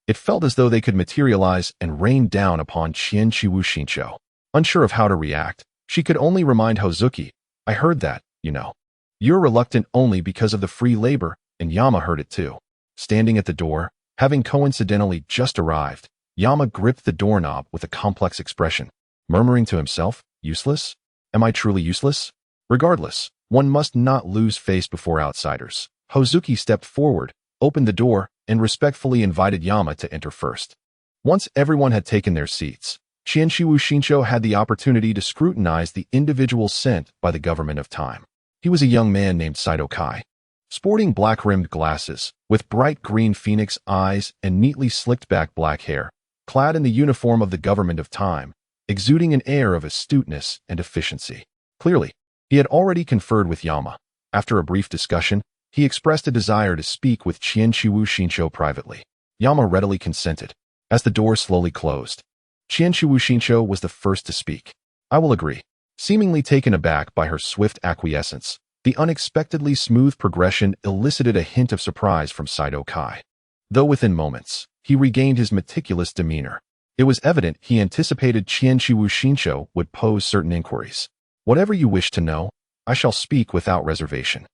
it felt as though they could materialize and rain down upon Qianqi Wu Xinqiu. Unsure of how to react, she could only remind Hozuki, I heard that, you know. You're reluctant only because of the free labor, and Yama heard it too. Standing at the door, having coincidentally just arrived, Yama gripped the doorknob with a complex expression, murmuring to himself, useless? Am I truly useless? Regardless, one must not lose face before outsiders. Hozuki stepped forward, opened the door, and respectfully invited Yama to enter first. Once everyone had taken their seats, Qianqi Wu Xinqiu had the opportunity to scrutinize the individual sent by the government of time. He was a young man named Saito Kai, sporting black-rimmed glasses, with bright green phoenix eyes and neatly slicked-back black hair, clad in the uniform of the government of time, exuding an air of astuteness and efficiency. Clearly, he had already conferred with Yama. After a brief discussion, he expressed a desire to speak with Qianqi Wu Xinqiu privately. Yama readily consented. As the door slowly closed, Qianqiu Shincho was the first to speak. I will agree. Seemingly taken aback by her swift acquiescence, the unexpectedly smooth progression elicited a hint of surprise from Saito Kai. Though within moments, he regained his meticulous demeanor. It was evident he anticipated Qianqiu Shincho would pose certain inquiries. Whatever you wish to know, I shall speak without reservation.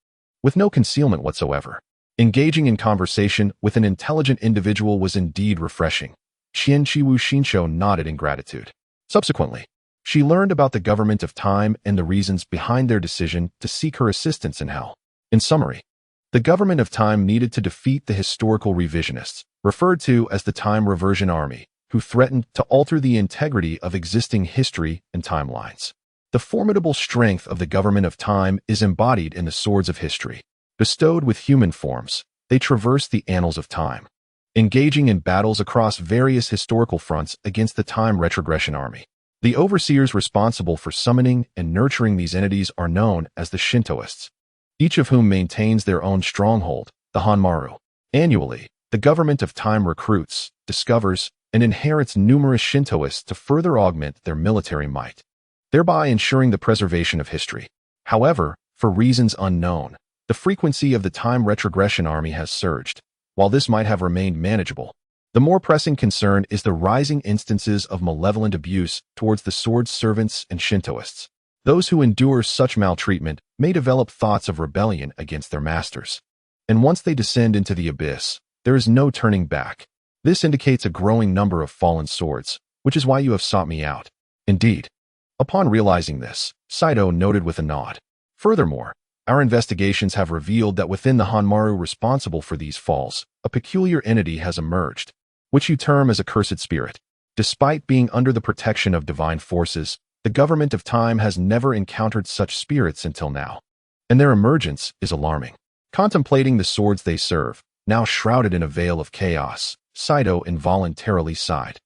With no concealment whatsoever. Engaging in conversation with an intelligent individual was indeed refreshing. Qianqiu Shincho nodded in gratitude. Subsequently, she learned about the government of time and the reasons behind their decision to seek her assistance in hell. In summary, the government of time needed to defeat the historical revisionists, referred to as the Time Reversion Army, who threatened to alter the integrity of existing history and timelines. The formidable strength of the government of time is embodied in the swords of history. Bestowed with human forms, they traverse the annals of time, engaging in battles across various historical fronts against the Time Retrogression Army. The overseers responsible for summoning and nurturing these entities are known as the Shintoists, each of whom maintains their own stronghold, the Hanmaru. Annually, the government of time recruits, discovers, and inherits numerous Shintoists to further augment their military might, thereby ensuring the preservation of history. However, for reasons unknown, the frequency of the Time Retrogression Army has surged. While this might have remained manageable, the more pressing concern is the rising instances of malevolent abuse towards the sword's servants and Shintoists. Those who endure such maltreatment may develop thoughts of rebellion against their masters. And once they descend into the abyss, there is no turning back. This indicates a growing number of fallen swords, which is why you have sought me out. Indeed. Upon realizing this, Saito noted with a nod. Furthermore, our investigations have revealed that within the Hanmaru responsible for these falls, a peculiar entity has emerged, which you term as a cursed spirit. Despite being under the protection of divine forces, the government of time has never encountered such spirits until now, and their emergence is alarming. Contemplating the swords they serve, now shrouded in a veil of chaos, Saito involuntarily sighed.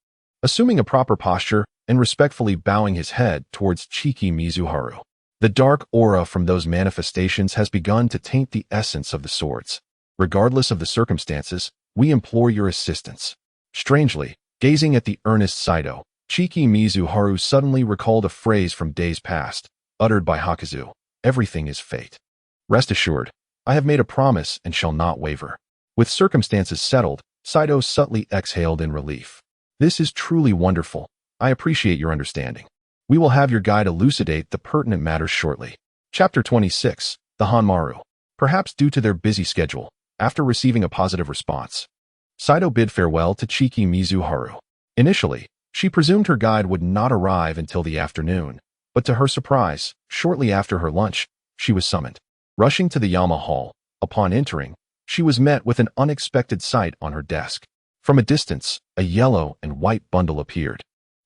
Assuming a proper posture and respectfully bowing his head towards Chiki Mizuharu, the dark aura from those manifestations has begun to taint the essence of the swords. Regardless of the circumstances, we implore your assistance. Strangely, gazing at the earnest Saito, Chiki Mizuharu suddenly recalled a phrase from days past, uttered by Hakuzu. Everything is fate. Rest assured, I have made a promise and shall not waver. With circumstances settled, Saito subtly exhaled in relief. This is truly wonderful. I appreciate your understanding. We will have your guide elucidate the pertinent matters shortly. Chapter 26, The Hanmaru. Perhaps due to their busy schedule, after receiving a positive response, Saito bid farewell to Chiki Mizuharu. Initially, she presumed her guide would not arrive until the afternoon, but to her surprise, shortly after her lunch, she was summoned. Rushing to the Yama Hall, upon entering, she was met with an unexpected sight on her desk. From a distance, a yellow and white bundle appeared,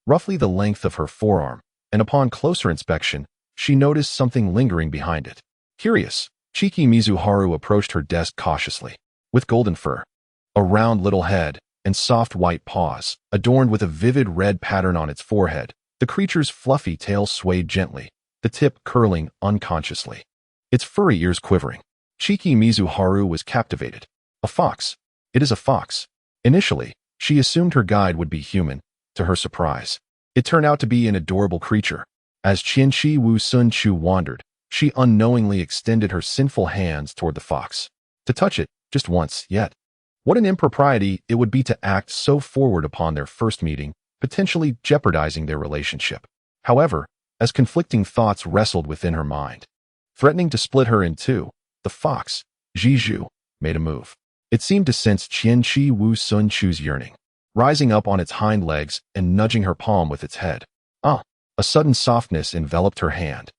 roughly the length of her forearm, and upon closer inspection, she noticed something lingering behind it. Curious, Chiki Mizuharu approached her desk cautiously. With golden fur, a round little head, and soft white paws, adorned with a vivid red pattern on its forehead, the creature's fluffy tail swayed gently, the tip curling unconsciously, its furry ears quivering. Chiki Mizuharu was captivated. A fox. It is a fox. Initially, she assumed her guide would be human. To her surprise, it turned out to be an adorable creature. As Qianqi Wu Sun Chu wandered, she unknowingly extended her sinful hands toward the fox. To touch it, just once, yet. What an impropriety it would be to act so forward upon their first meeting, potentially jeopardizing their relationship. However, as conflicting thoughts wrestled within her mind, threatening to split her in two, the fox, Jiju, made a move. It seemed to sense Qianqi Wu Sun Chu's yearning, rising up on its hind legs and nudging her palm with its head. A sudden softness enveloped her hand,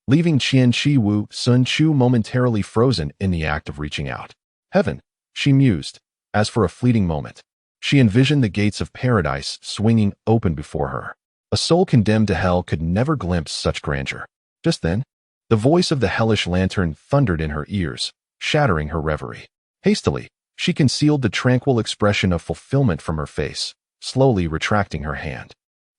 leaving Qianqi Wu Sun Chu momentarily frozen in the act of reaching out. Heaven, she mused, as for a fleeting moment, she envisioned the gates of paradise swinging open before her. A soul condemned to hell could never glimpse such grandeur. Just then, the voice of the hellish lantern thundered in her ears, shattering her reverie. Hastily, she concealed the tranquil expression of fulfillment from her face, slowly retracting her hand.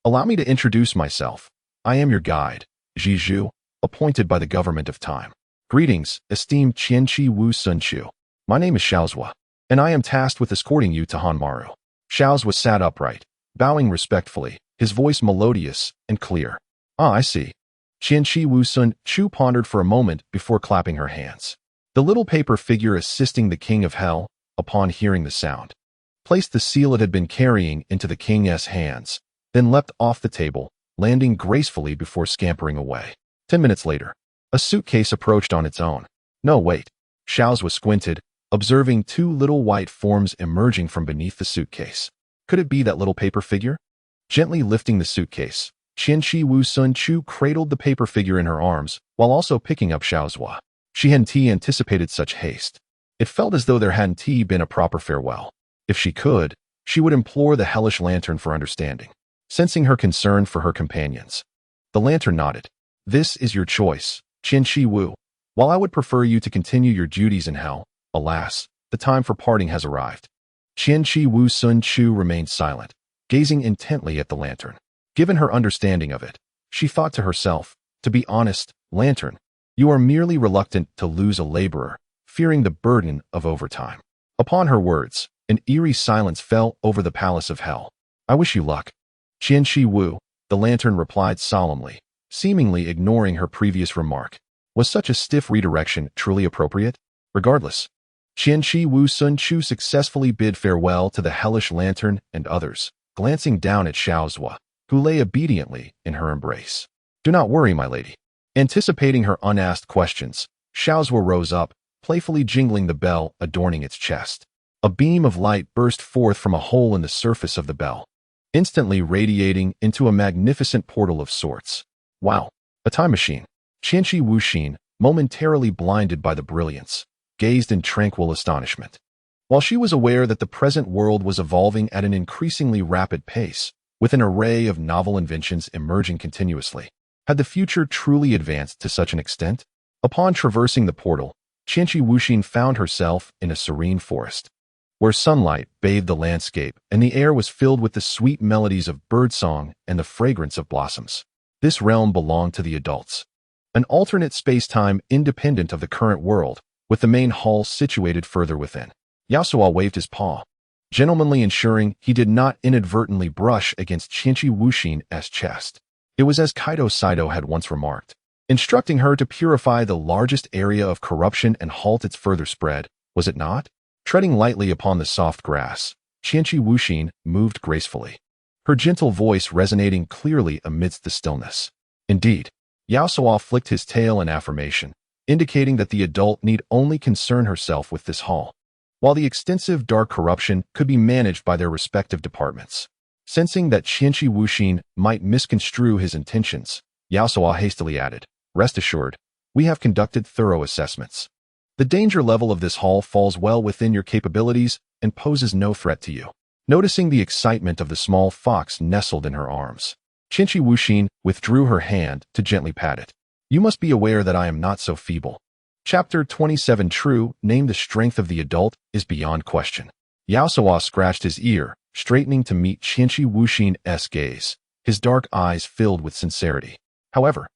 Allow me to introduce myself. I am your guide, Jiju, appointed by the government of time. Greetings, esteemed Qianqi Wu Sun Chu. My name is Xiaozhua, and I am tasked with escorting you to Hanmaru. Xiaozhua sat upright, bowing respectfully, his voice melodious and clear. Ah, I see. Qianqi Wusun Chu pondered for a moment before clapping her hands. The little paper figure assisting the King of Hell, upon hearing the sound, placed the seal it had been carrying into the king's hands, then leapt off the table, landing gracefully before scampering away. 10 minutes later, a suitcase approached on its own. No, wait. Xiaozhua squinted, observing two little white forms emerging from beneath the suitcase. Could it be that little paper figure? Gently lifting the suitcase, Qianqi Wusun Chu cradled the paper figure in her arms, while also picking up Xiaozhua. She hadn't anticipated such haste. It felt as though there hadn't been a proper farewell. If she could, she would implore the hellish lantern for understanding. Sensing her concern for her companions, the lantern nodded. This is your choice, Qianqi Wu. While I would prefer you to continue your duties in hell, alas, the time for parting has arrived. Qianqi Wusun Chu remained silent, gazing intently at the lantern. Given her understanding of it, she thought to herself, to be honest, lantern, you are merely reluctant to lose a laborer, fearing the burden of overtime. Upon her words, an eerie silence fell over the palace of hell. I wish you luck. Qianqi Wu, the lantern replied solemnly, seemingly ignoring her previous remark. Was such a stiff redirection truly appropriate? Regardless, Qianqi Wusun Chu successfully bid farewell to the hellish lantern and others, glancing down at Xiaozhua, who lay obediently in her embrace. Do not worry, my lady. Anticipating her unasked questions, Xiaozhua rose up, playfully jingling the bell adorning its chest. A beam of light burst forth from a hole in the surface of the bell, instantly radiating into a magnificent portal of sorts. Wow, a time machine. Qianqi Wuxin, momentarily blinded by the brilliance, gazed in tranquil astonishment. While she was aware that the present world was evolving at an increasingly rapid pace, with an array of novel inventions emerging continuously, had the future truly advanced to such an extent? Upon traversing the portal, Qianqi Wuxin found herself in a serene forest, where sunlight bathed the landscape and the air was filled with the sweet melodies of birdsong and the fragrance of blossoms. This realm belonged to the adults, an alternate space-time independent of the current world, with the main hall situated further within. Yasuo waved his paw, gentlemanly ensuring he did not inadvertently brush against Qianqi Wuxin's chest. It was as Kaido Saito had once remarked, instructing her to purify the largest area of corruption and halt its further spread, was it not? Treading lightly upon the soft grass, Qianqi Wuxin moved gracefully, her gentle voice resonating clearly amidst the stillness. Indeed, Yasuo flicked his tail in affirmation, indicating that the adult need only concern herself with this hall, while the extensive dark corruption could be managed by their respective departments. Sensing that Qianqi Wuxin might misconstrue his intentions, Yasuo hastily added, rest assured, we have conducted thorough assessments. The danger level of this hall falls well within your capabilities and poses no threat to you. Noticing the excitement of the small fox nestled in her arms, Qianqi Wuxin withdrew her hand to gently pat it. You must be aware that I am not so feeble. Chapter 27 True name the strength of the adult is beyond question. Yasuo scratched his ear, straightening to meet Qianqi Wuxin's gaze, his dark eyes filled with sincerity. However,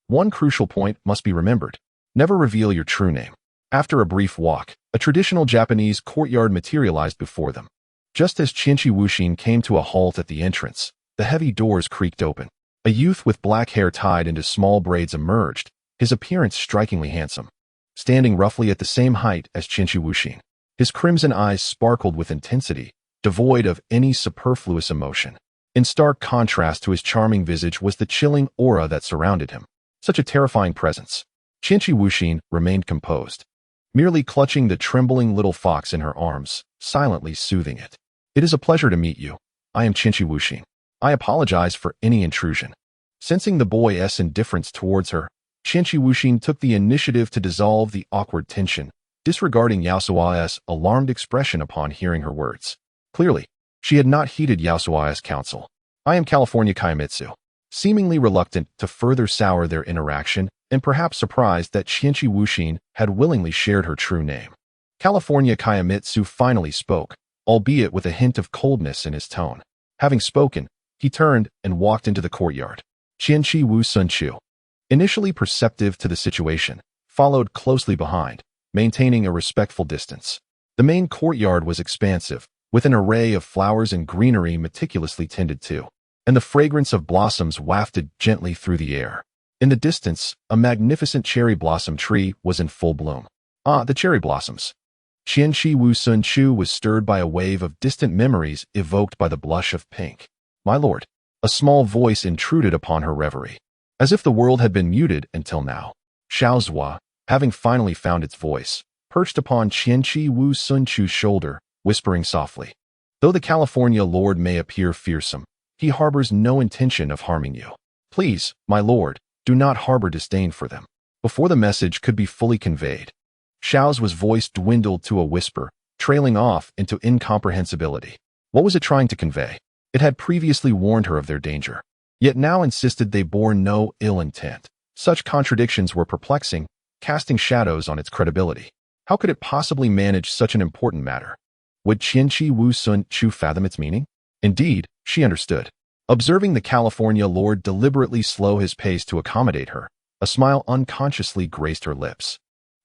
one crucial point must be remembered. Never reveal your true name. After a brief walk, a traditional Japanese courtyard materialized before them. Just as Qianqi Wuxin came to a halt at the entrance, the heavy doors creaked open. A youth with black hair tied into small braids emerged, his appearance strikingly handsome. Standing roughly at the same height as Qianqi Wuxin, his crimson eyes sparkled with intensity, devoid of any superfluous emotion. In stark contrast to his charming visage was the chilling aura that surrounded him. Such a terrifying presence. Qianqi Wuxin remained composed, merely clutching the trembling little fox in her arms, silently soothing it. It is a pleasure to meet you. I am Qianqi Wuxin. I apologize for any intrusion. Sensing the boy's indifference towards her, Qianqi Wuxin took the initiative to dissolve the awkward tension, disregarding Yasuo's alarmed expression upon hearing her words. Clearly, she had not heeded Yasuo's counsel. I am California Kaimitsu. Seemingly reluctant to further sour their interaction, and perhaps surprised that Qianqi Wuxin had willingly shared her true name. California Kaimitsu finally spoke, albeit with a hint of coldness in his tone. Having spoken, he turned and walked into the courtyard. Qianqi Wusun Chu, initially perceptive to the situation, followed closely behind, maintaining a respectful distance. The main courtyard was expansive, with an array of flowers and greenery meticulously tended to, and the fragrance of blossoms wafted gently through the air. In the distance, a magnificent cherry blossom tree was in full bloom. Ah, the cherry blossoms. Qianshi Wu Sun Chu was stirred by a wave of distant memories evoked by the blush of pink. My lord. A small voice intruded upon her reverie. As if the world had been muted until now. Xiaozhua, having finally found its voice, perched upon Qianshi Wu Sun Chu's shoulder, whispering softly. Though the California lord may appear fearsome, he harbors no intention of harming you. Please, my lord, do not harbor disdain for them. Before the message could be fully conveyed, Xiao's voice dwindled to a whisper, trailing off into incomprehensibility. What was it trying to convey? It had previously warned her of their danger, yet now insisted they bore no ill intent. Such contradictions were perplexing, casting shadows on its credibility. How could it possibly manage such an important matter? Would Qianshi Wu Sun Chu fathom its meaning? Indeed, she understood. Observing the California lord deliberately slow his pace to accommodate her, a smile unconsciously graced her lips.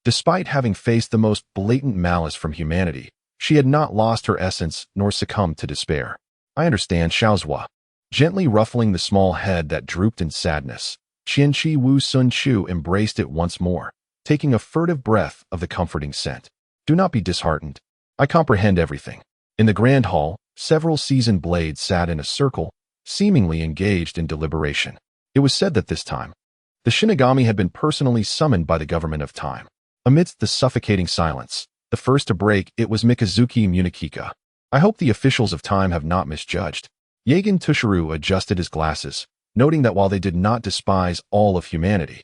Despite having faced the most blatant malice from humanity, she had not lost her essence nor succumbed to despair. I understand, Xiaozhua. Gently ruffling the small head that drooped in sadness, Qianshi Wu Sun Chu embraced it once more, taking a furtive breath of the comforting scent. Do not be disheartened. I comprehend everything. In the grand hall, several seasoned blades sat in a circle, seemingly engaged in deliberation. It was said that this time, the Shinigami had been personally summoned by the government of time. Amidst the suffocating silence, the first to break it was Mikazuki Munakika. I hope the officials of time have not misjudged. Yagen Tushiru adjusted his glasses, noting that while they did not despise all of humanity,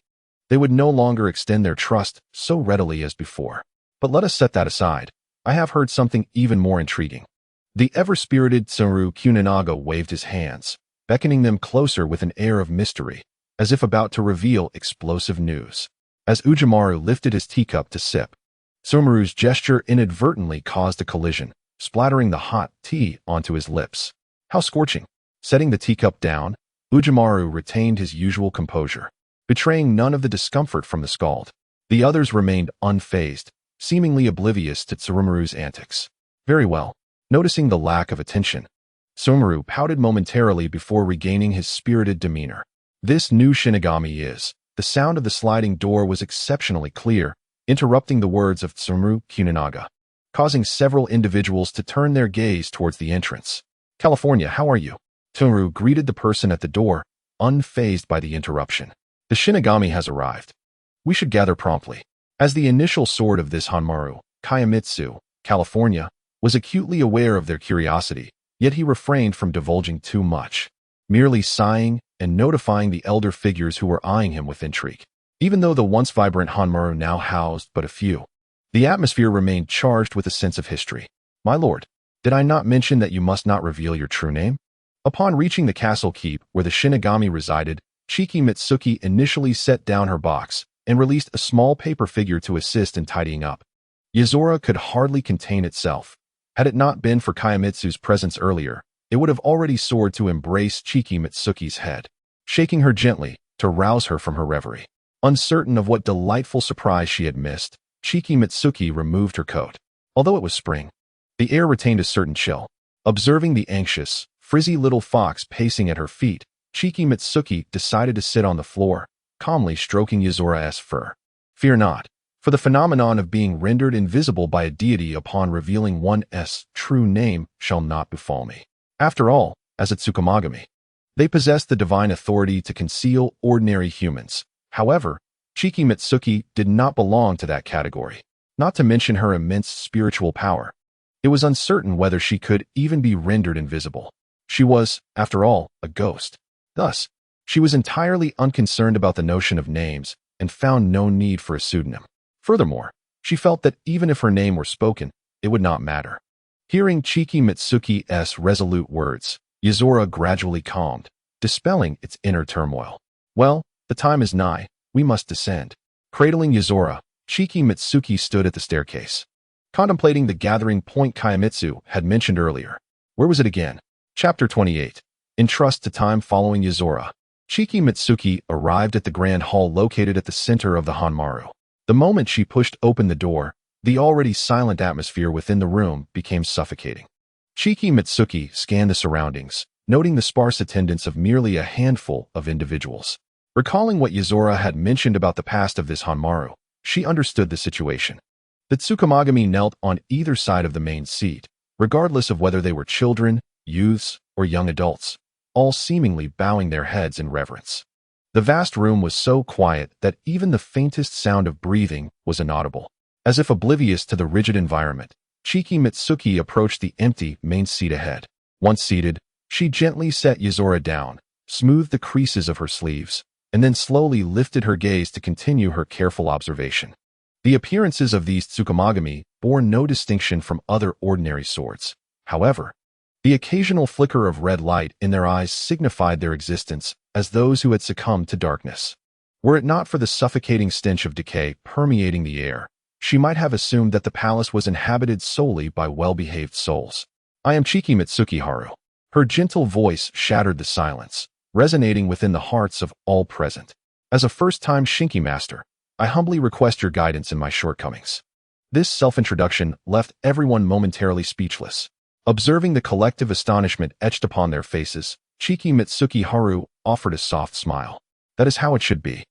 they would no longer extend their trust so readily as before. But let us set that aside. I have heard something even more intriguing. The ever-spirited Toru Kuninaga waved his hands, beckoning them closer with an air of mystery, as if about to reveal explosive news. As Ujimaru lifted his teacup to sip, Sumaru's gesture inadvertently caused a collision, splattering the hot tea onto his lips. How scorching! Setting the teacup down, Ujimaru retained his usual composure, betraying none of the discomfort from the scald. The others remained unfazed, seemingly oblivious to Tsurumaru's antics. Very well. Noticing the lack of attention, Sumaru pouted momentarily before regaining his spirited demeanor. This new Shinigami is. The sound of the sliding door was exceptionally clear, interrupting the words of Toru Kuninaga, causing several individuals to turn their gaze towards the entrance. California, how are you? Toru greeted the person at the door, unfazed by the interruption. The Shinigami has arrived. We should gather promptly. As the initial sword of this Hanmaru, Kaimitsu, California, was acutely aware of their curiosity, yet he refrained from divulging too much, merely sighing and notifying the elder figures who were eyeing him with intrigue. Even though the once vibrant Hanmaru now housed but a few, the atmosphere remained charged with a sense of history. My lord, did I not mention that you must not reveal your true name? Upon reaching the castle keep where the Shinigami resided, Chiki Mitsuki initially set down her box and released a small paper figure to assist in tidying up. Yozora could hardly contain itself. Had it not been for Kayamitsu's presence earlier, it would have already soared to embrace Chiki Mitsuki's head, shaking her gently to rouse her from her reverie. Uncertain of what delightful surprise she had missed, Chiki Mitsuki removed her coat. Although it was spring, the air retained a certain chill. Observing the anxious, frizzy little fox pacing at her feet, Chiki Mitsuki decided to sit on the floor, calmly stroking Yozora's fur. Fear not, for the phenomenon of being rendered invisible by a deity upon revealing one's true name shall not befall me. After all, as a Tsukumagami, they possess the divine authority to conceal ordinary humans. However, Chiki Mitsuki did not belong to that category, not to mention her immense spiritual power. It was uncertain whether she could even be rendered invisible. She was, after all, a ghost. Thus, she was entirely unconcerned about the notion of names and found no need for a pseudonym. Furthermore, she felt that even if her name were spoken, it would not matter. Hearing Chiki Mitsuki's resolute words, Yozora gradually calmed, dispelling its inner turmoil. Well, the time is nigh, we must descend. Cradling Yozora, Chiki Mitsuki stood at the staircase, contemplating the gathering point Kayamitsu had mentioned earlier. Where was it again? Chapter 28. Entrust to time. Following Yozora, Chiki Mitsuki arrived at the grand hall located at the center of the Hanmaru. The moment she pushed open the door, The already silent atmosphere within the room became suffocating. Chiki Mitsuki scanned the surroundings, noting the sparse attendance of merely a handful of individuals. Recalling what Yuzora had mentioned about the past of this Hanmaru, she understood the situation. The Tsukumagami knelt on either side of the main seat, regardless of whether they were children, youths, or young adults, all seemingly bowing their heads in reverence. The vast room was so quiet that even the faintest sound of breathing was inaudible. As if oblivious to the rigid environment, Chiki Mitsuki approached the empty main seat ahead. Once seated, she gently set Yuzora down, smoothed the creases of her sleeves, and then slowly lifted her gaze to continue her careful observation. The appearances of these Tsukumagami bore no distinction from other ordinary swords. However, the occasional flicker of red light in their eyes signified their existence as those who had succumbed to darkness. Were it not for the suffocating stench of decay permeating the air, she might have assumed that the palace was inhabited solely by well-behaved souls. I am Chiki Mitsuki Haru. Her gentle voice shattered the silence, resonating within the hearts of all present. As a first-time Shinki master, I humbly request your guidance in my shortcomings. This self-introduction left everyone momentarily speechless. Observing the collective astonishment etched upon their faces, Chiki Mitsuki Haru offered a soft smile. That is how it should be.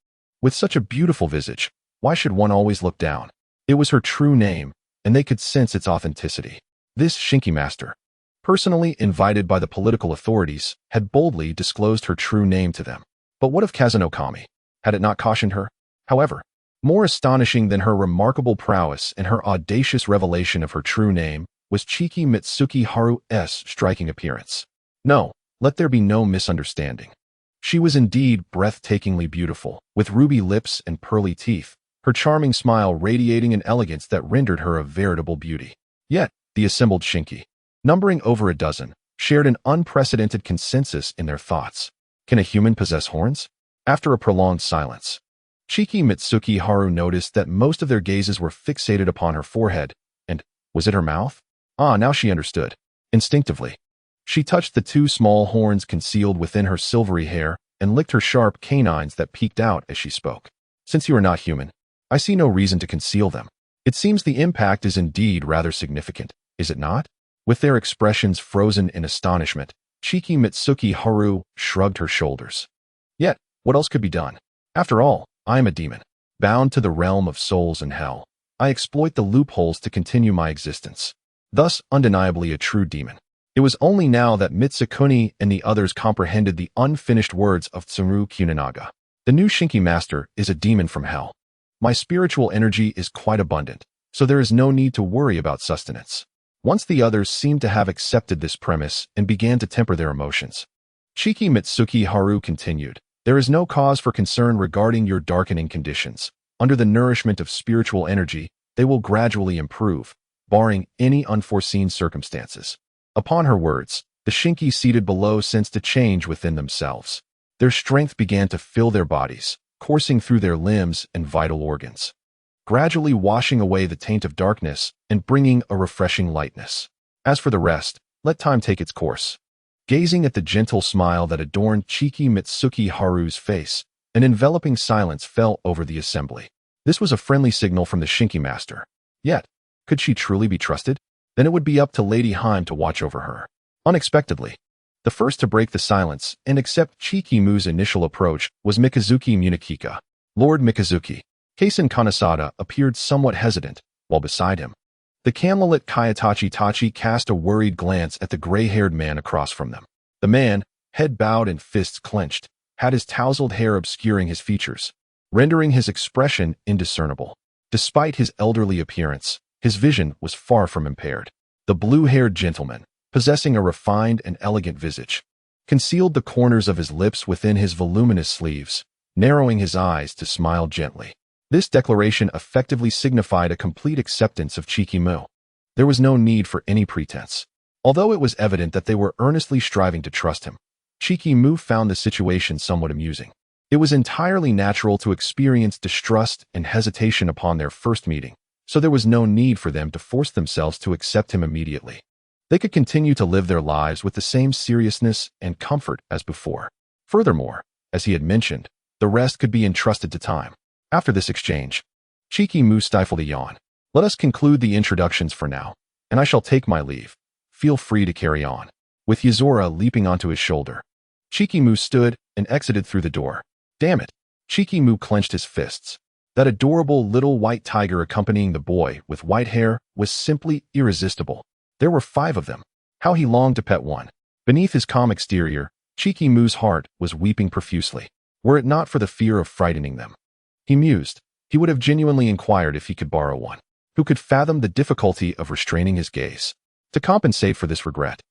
With such a beautiful visage, why should one always look down? It was her true name, and they could sense its authenticity. This Shinki master, personally invited by the political authorities, had boldly disclosed her true name to them. But what of Kazunokami? Had it not cautioned her? However, more astonishing than her remarkable prowess and her audacious revelation of her true name was Chiki Mitsuki Haru's striking appearance. No, let there be no misunderstanding. She was indeed breathtakingly beautiful, with ruby lips and pearly teeth, her charming smile radiating an elegance that rendered her a veritable beauty. Yet, the assembled Shinki, numbering over a dozen, shared an unprecedented consensus in their thoughts. Can a human possess horns? After a prolonged silence, Chiki Mitsuki Haru noticed that most of their gazes were fixated upon her forehead, and, was it her mouth? Ah, now she understood. Instinctively, she touched the two small horns concealed within her silvery hair and licked her sharp canines that peeked out as she spoke. Since you are not human, I see no reason to conceal them. It seems the impact is indeed rather significant, is it not? With their expressions frozen in astonishment, Chiki Mitsuki Haru shrugged her shoulders. Yet, what else could be done? After all, I am a demon, bound to the realm of souls and hell. I exploit the loopholes to continue my existence. Thus, undeniably a true demon. It was only now that Mitsukuni and the others comprehended the unfinished words of Tsuru Kuninaga. The new Shinki master is a demon from hell. My spiritual energy is quite abundant, so there is no need to worry about sustenance. Once the others seemed to have accepted this premise and began to temper their emotions, Chiki Mitsuki Haru continued, there is no cause for concern regarding your darkening conditions. Under the nourishment of spiritual energy, they will gradually improve, barring any unforeseen circumstances. Upon her words, the Shinki seated below sensed a change within themselves. Their strength began to fill their bodies, coursing through their limbs and vital organs, gradually washing away the taint of darkness and bringing a refreshing lightness. As for the rest, let time take its course. Gazing at the gentle smile that adorned Chiki Mitsuki Haru's face, an enveloping silence fell over the assembly. This was a friendly signal from the Shinki master. Yet, could she truly be trusted? Then it would be up to Lady Haim to watch over her. Unexpectedly, the first to break the silence and accept Chikimu's initial approach was Mikazuki Munakika. Lord Mikazuki, Kaisen Kanesada, appeared somewhat hesitant, while beside him, the Camlet Kayatachi Tachi cast a worried glance at the gray-haired man across from them. The man, head bowed and fists clenched, had his tousled hair obscuring his features, rendering his expression indiscernible. Despite his elderly appearance, his vision was far from impaired. The blue-haired gentleman, possessing a refined and elegant visage, concealed the corners of his lips within his voluminous sleeves, narrowing his eyes to smile gently. This declaration effectively signified a complete acceptance of Chikimu. There was no need for any pretense. Although it was evident that they were earnestly striving to trust him, Chikimu found the situation somewhat amusing. It was entirely natural to experience distrust and hesitation upon their first meeting, so there was no need for them to force themselves to accept him immediately. They could continue to live their lives with the same seriousness and comfort as before. Furthermore, as he had mentioned, the rest could be entrusted to time. After this exchange, Chikimu stifled a yawn. Let us conclude the introductions for now, and I shall take my leave. Feel free to carry on. With Yuzora leaping onto his shoulder, Chikimu stood and exited through the door. Damn it! Chikimu clenched his fists. That adorable little white tiger accompanying the boy with white hair was simply irresistible. There were 5 of them. How he longed to pet one. Beneath his calm exterior, Chikimu's heart was weeping profusely. Were it not for the fear of frightening them, he mused, he would have genuinely inquired if he could borrow one. Who could fathom the difficulty of restraining his gaze? To compensate for this regret,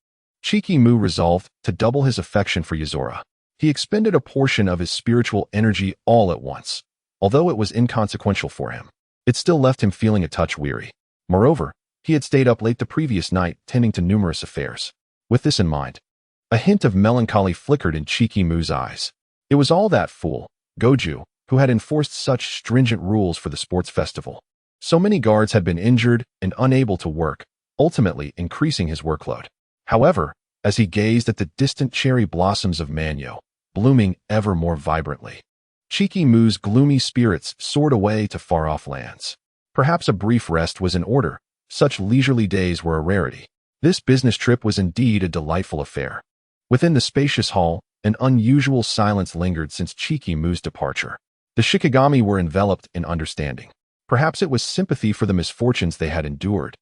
Chikimu resolved to double his affection for Yuzora. He expended a portion of his spiritual energy all at once. Although it was inconsequential for him, it still left him feeling a touch weary. Moreover, he had stayed up late the previous night tending to numerous affairs. With this in mind, a hint of melancholy flickered in Chikimu's eyes. It was all that fool, Gojo, who had enforced such stringent rules for the sports festival. So many guards had been injured and unable to work, ultimately increasing his workload. However, as he gazed at the distant cherry blossoms of Manyo, blooming ever more vibrantly, Chikimu's gloomy spirits soared away to far-off lands. Perhaps a brief rest was in order. Such leisurely days were a rarity. This business trip was indeed a delightful affair. Within the spacious hall, an unusual silence lingered since Chikimu's departure. The shikigami were enveloped in understanding. Perhaps it was sympathy for the misfortunes they had endured.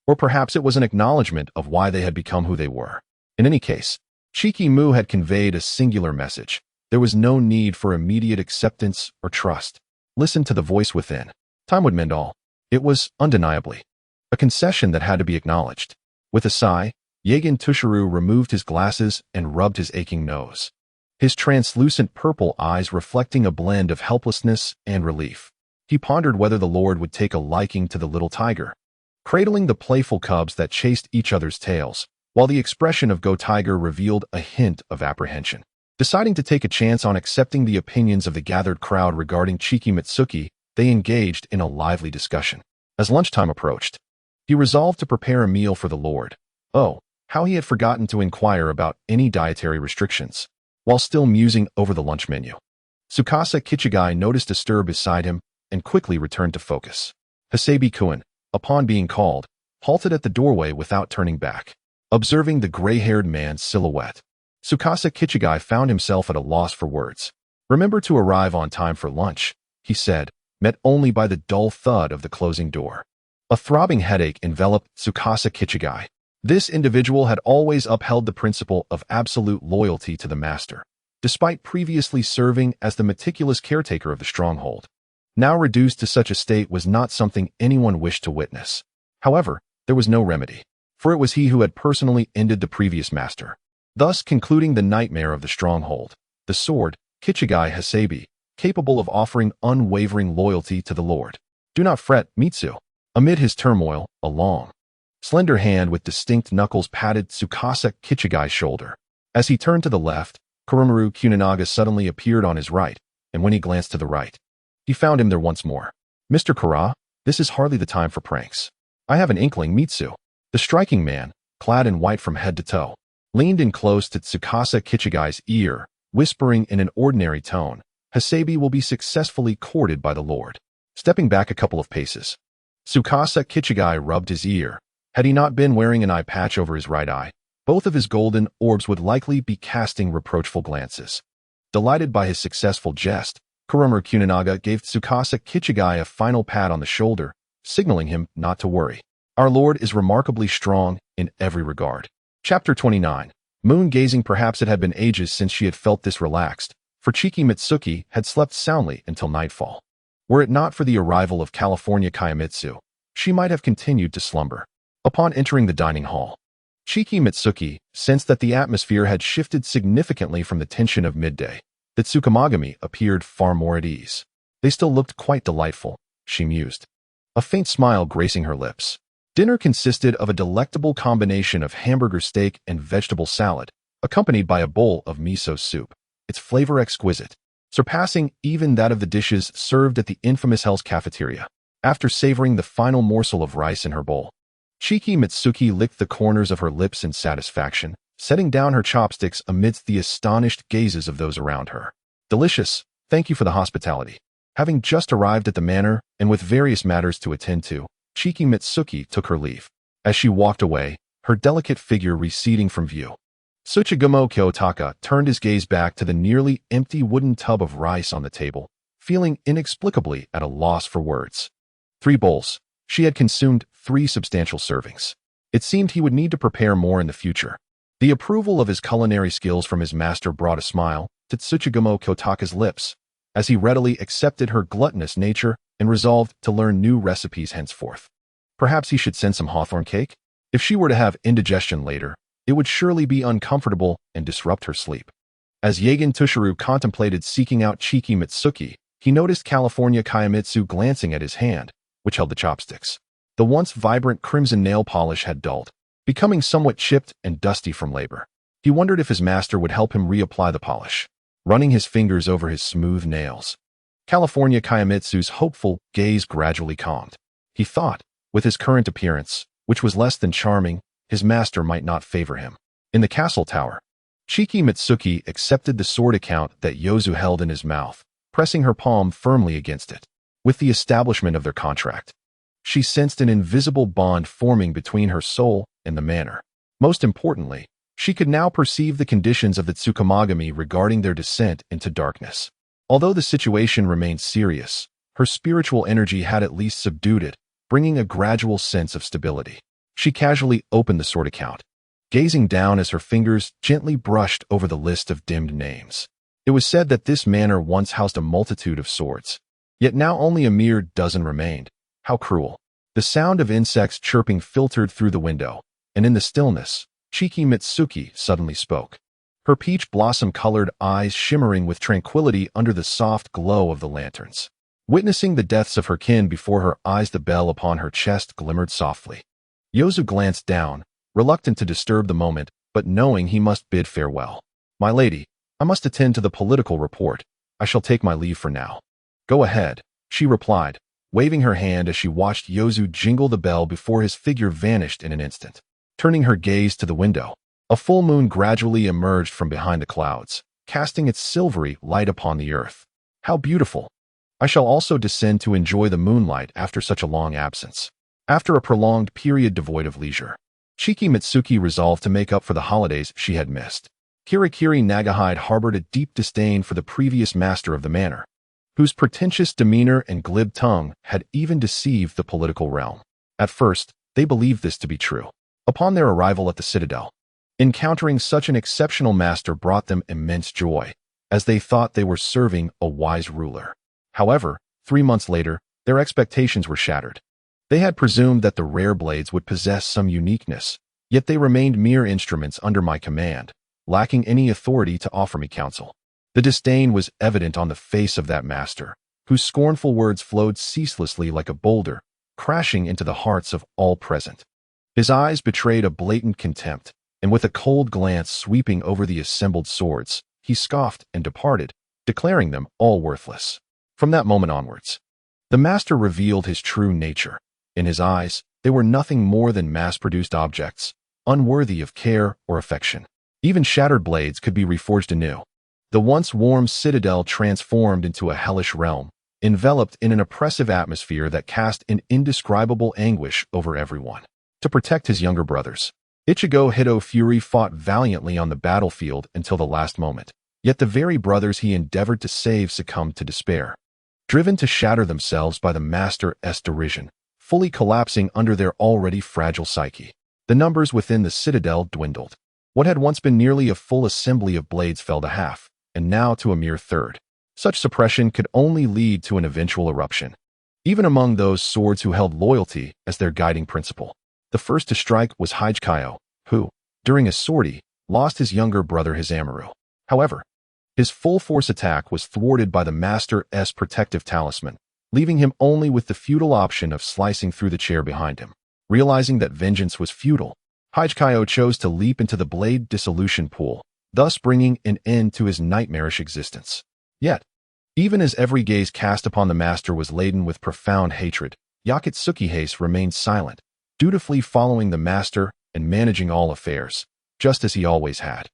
Or perhaps it was an acknowledgement of why they had become who they were. In any case, Chikimu had conveyed a singular message. There was no need for immediate acceptance or trust. Listen to the voice within. Time would mend all. It was, undeniably, a concession that had to be acknowledged. With a sigh, Yagen Toshiro removed his glasses and rubbed his aching nose. His translucent purple eyes reflecting a blend of helplessness and relief. He pondered whether the Lord would take a liking to the little tiger, cradling the playful cubs that chased each other's tails, while the expression of Go Tiger revealed a hint of apprehension. Deciding to take a chance on accepting the opinions of the gathered crowd regarding Chiki Mitsuki, they engaged in a lively discussion. As lunchtime approached, he resolved to prepare a meal for the Lord. Oh, how he had forgotten to inquire about any dietary restrictions. While still musing over the lunch menu, Tsukasa Kichigai noticed a stir beside him and quickly returned to focus. Hasebi-kun, upon being called, halted at the doorway without turning back. Observing the gray-haired man's silhouette, Tsukasa Kichigai found himself at a loss for words. Remember to arrive on time for lunch, he said, met only by the dull thud of the closing door. A throbbing headache enveloped Tsukasa Kichigai. This individual had always upheld the principle of absolute loyalty to the master, despite previously serving as the meticulous caretaker of the stronghold. Now reduced to such a state was not something anyone wished to witness. However, there was no remedy, for it was he who had personally ended the previous master, thus concluding the nightmare of the stronghold. The sword, Kichigai Hasebi, capable of offering unwavering loyalty to the Lord. Do not fret, Mitsu. Amid his turmoil, a long, slender hand with distinct knuckles patted Tsukasa Kichigai's shoulder. As he turned to the left, Kurumaru Kuninaga suddenly appeared on his right, and when he glanced to the right, he found him there once more. Mr. Kara, this is hardly the time for pranks. I have an inkling, Mitsu. The striking man, clad in white from head to toe, leaned in close to Tsukasa Kichigai's ear, whispering in an ordinary tone, Hasebi will be successfully courted by the Lord. Stepping back a couple of paces, Tsukasa Kichigai rubbed his ear. Had he not been wearing an eye patch over his right eye, both of his golden orbs would likely be casting reproachful glances. Delighted by his successful jest, Kurumaru Kuninaga gave Tsukasa Kichigai a final pat on the shoulder, signaling him not to worry. Our Lord is remarkably strong in every regard. Chapter 29. Moon gazing. Perhaps it had been ages since she had felt this relaxed, for Chiki Mitsuki had slept soundly until nightfall. Were it not for the arrival of California Kayamitsu, she might have continued to slumber. Upon entering the dining hall, Chiki Mitsuki sensed that the atmosphere had shifted significantly from the tension of midday. The Tsukumagami appeared far more at ease. They still looked quite delightful, she mused, a faint smile gracing her lips. Dinner consisted of a delectable combination of hamburger steak and vegetable salad, accompanied by a bowl of miso soup, its flavor exquisite, surpassing even that of the dishes served at the infamous Hell's Cafeteria. After savoring the final morsel of rice in her bowl, Chiki Mitsuki licked the corners of her lips in satisfaction, setting down her chopsticks amidst the astonished gazes of those around her. Delicious, thank you for the hospitality. Having just arrived at the manor, and with various matters to attend to, Chiki Mitsuki took her leave. As she walked away, her delicate figure receding from view, Tsuchigumo Kyotaka turned his gaze back to the nearly empty wooden tub of rice on the table, feeling inexplicably at a loss for words. 3 bowls. She had consumed 3 substantial servings. It seemed he would need to prepare more in the future. The approval of his culinary skills from his master brought a smile to Tsuchigumo Kyotaka's lips, as he readily accepted her gluttonous nature and resolved to learn new recipes henceforth. Perhaps he should send some hawthorn cake? If she were to have indigestion later, it would surely be uncomfortable and disrupt her sleep. As Yagen Tushiru contemplated seeking out Chiki Mitsuki, he noticed California Kayamitsu glancing at his hand, which held the chopsticks. The once vibrant crimson nail polish had dulled, becoming somewhat chipped and dusty from labor. He wondered if his master would help him reapply the polish, running his fingers over his smooth nails. California Kayamitsu's hopeful gaze gradually calmed. He thought, with his current appearance, which was less than charming, his master might not favor him. In the castle tower, Chiki Mitsuki accepted the sword account that Yozu held in his mouth, pressing her palm firmly against it. With the establishment of their contract, she sensed an invisible bond forming between her soul and the manor. Most importantly, she could now perceive the conditions of the Tsukumagami regarding their descent into darkness. Although the situation remained serious, her spiritual energy had at least subdued it, bringing a gradual sense of stability. She casually opened the sword account, gazing down as her fingers gently brushed over the list of dimmed names. It was said that this manor once housed a multitude of swords, yet now only a mere dozen remained. How cruel. The sound of insects chirping filtered through the window, and in the stillness, Chiki Mitsuki suddenly spoke, her peach blossom-colored eyes shimmering with tranquility under the soft glow of the lanterns. Witnessing the deaths of her kin before her eyes, the bell upon her chest glimmered softly. Yozu glanced down, reluctant to disturb the moment, but knowing he must bid farewell. My lady, I must attend to the political report. I shall take my leave for now. Go ahead, she replied, waving her hand as she watched Yozu jingle the bell before his figure vanished in an instant. Turning her gaze to the window, a full moon gradually emerged from behind the clouds, casting its silvery light upon the earth. How beautiful! I shall also descend to enjoy the moonlight after such a long absence. After a prolonged period devoid of leisure, Chiki Mitsuki resolved to make up for the holidays she had missed. Kirikiri Nagahide harbored a deep disdain for the previous master of the manor, whose pretentious demeanor and glib tongue had even deceived the political realm. At first, they believed this to be true. Upon their arrival at the citadel, encountering such an exceptional master brought them immense joy, as they thought they were serving a wise ruler. However, 3 months later, their expectations were shattered. They had presumed that the rare blades would possess some uniqueness, yet they remained mere instruments under my command, lacking any authority to offer me counsel. The disdain was evident on the face of that master, whose scornful words flowed ceaselessly like a boulder, crashing into the hearts of all present. His eyes betrayed a blatant contempt, and with a cold glance sweeping over the assembled swords, he scoffed and departed, declaring them all worthless. From that moment onwards, the master revealed his true nature. In his eyes, they were nothing more than mass-produced objects, unworthy of care or affection. Even shattered blades could be reforged anew. The once warm citadel transformed into a hellish realm, enveloped in an oppressive atmosphere that cast an indescribable anguish over everyone. To protect his younger brothers, Ichigo Hito Fury fought valiantly on the battlefield until the last moment. Yet the very brothers he endeavored to save succumbed to despair, driven to shatter themselves by the master's derision, fully collapsing under their already fragile psyche. The numbers within the citadel dwindled. What had once been nearly a full assembly of blades fell to half, and now to a mere third. Such suppression could only lead to an eventual eruption, even among those swords who held loyalty as their guiding principle. The first to strike was Hijikayo, who, during a sortie, lost his younger brother Hizamaru. However, his full-force attack was thwarted by the master's protective talisman, leaving him only with the futile option of slicing through the chair behind him. Realizing that vengeance was futile, Hijikayo chose to leap into the blade dissolution pool, thus bringing an end to his nightmarish existence. Yet, even as every gaze cast upon the master was laden with profound hatred, Yakutsuki Hase remained silent, dutifully following the master and managing all affairs, just as he always had.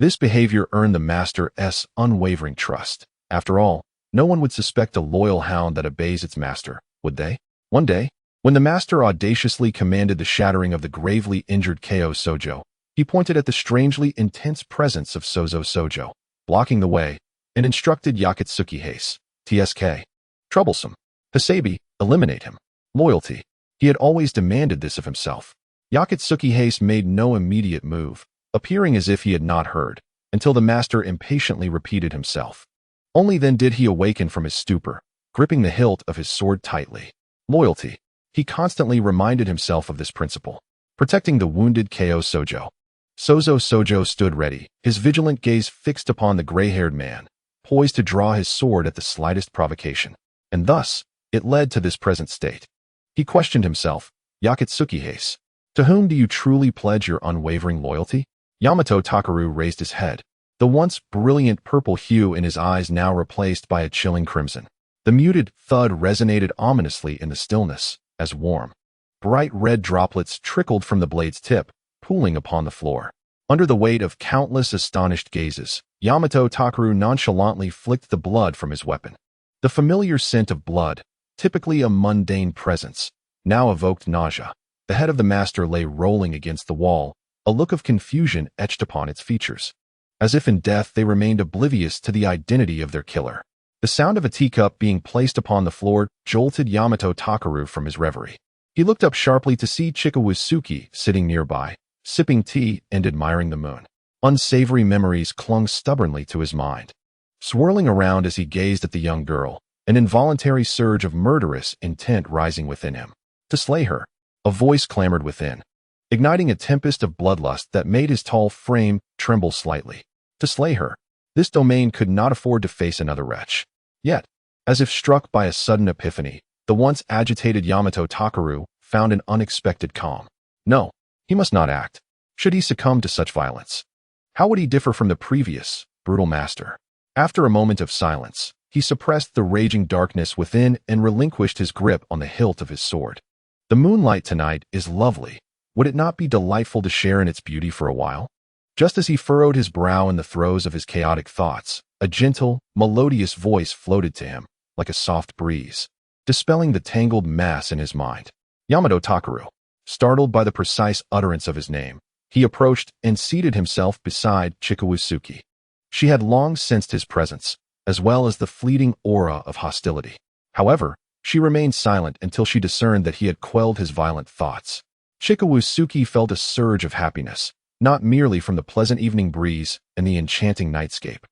This behavior earned the master's unwavering trust. After all, no one would suspect a loyal hound that obeys its master, would they? One day, When the master audaciously commanded the shattering of the gravely injured Ko Sojo, he pointed at the strangely intense presence of Sozo Sojo, blocking the way, and instructed Yakatsuki Hase, TSK. Troublesome. Hasabi, eliminate him. Loyalty. He had always demanded this of himself. Yakatsuki Hase made no immediate move, appearing as if he had not heard, until the master impatiently repeated himself. Only then did he awaken from his stupor, gripping the hilt of his sword tightly. Loyalty. He constantly reminded himself of this principle, protecting the wounded Ko Sojo. Sozo Sojo stood ready, his vigilant gaze fixed upon the gray-haired man, poised to draw his sword at the slightest provocation. And thus, it led to this present state. He questioned himself, Yakatsuki Hase, to whom do you truly pledge your unwavering loyalty? Yamato Takeru raised his head, the once brilliant purple hue in his eyes now replaced by a chilling crimson. The muted thud resonated ominously in the stillness, as warm, bright red droplets trickled from the blade's tip, pooling upon the floor. Under the weight of countless astonished gazes, Yamato Takeru nonchalantly flicked the blood from his weapon. The familiar scent of blood, typically a mundane presence, now evoked nausea. The head of the master lay rolling against the wall, a look of confusion etched upon its features. As if in death they remained oblivious to the identity of their killer. The sound of a teacup being placed upon the floor jolted Yamato Takeru from his reverie. He looked up sharply to see Chikawusuke sitting nearby, sipping tea and admiring the moon. Unsavory memories clung stubbornly to his mind. Swirling around as he gazed at the young girl, an involuntary surge of murderous intent rising within him. To slay her, a voice clamored within, igniting a tempest of bloodlust that made his tall frame tremble slightly. To slay her, this domain could not afford to face another wretch. Yet, as if struck by a sudden epiphany, the once agitated Yamato Takeru found an unexpected calm. No, he must not act. Should he succumb to such violence? How would he differ from the previous, brutal master? After a moment of silence, he suppressed the raging darkness within and relinquished his grip on the hilt of his sword. The moonlight tonight is lovely. Would it not be delightful to share in its beauty for a while? Just as he furrowed his brow in the throes of his chaotic thoughts, a gentle, melodious voice floated to him, like a soft breeze, dispelling the tangled mass in his mind. Yamato Takeru. Startled by the precise utterance of his name, he approached and seated himself beside Chikawusuke. She had long sensed his presence, as well as the fleeting aura of hostility. However, she remained silent until she discerned that he had quelled his violent thoughts. Chikawusuke felt a surge of happiness, not merely from the pleasant evening breeze and the enchanting nightscape,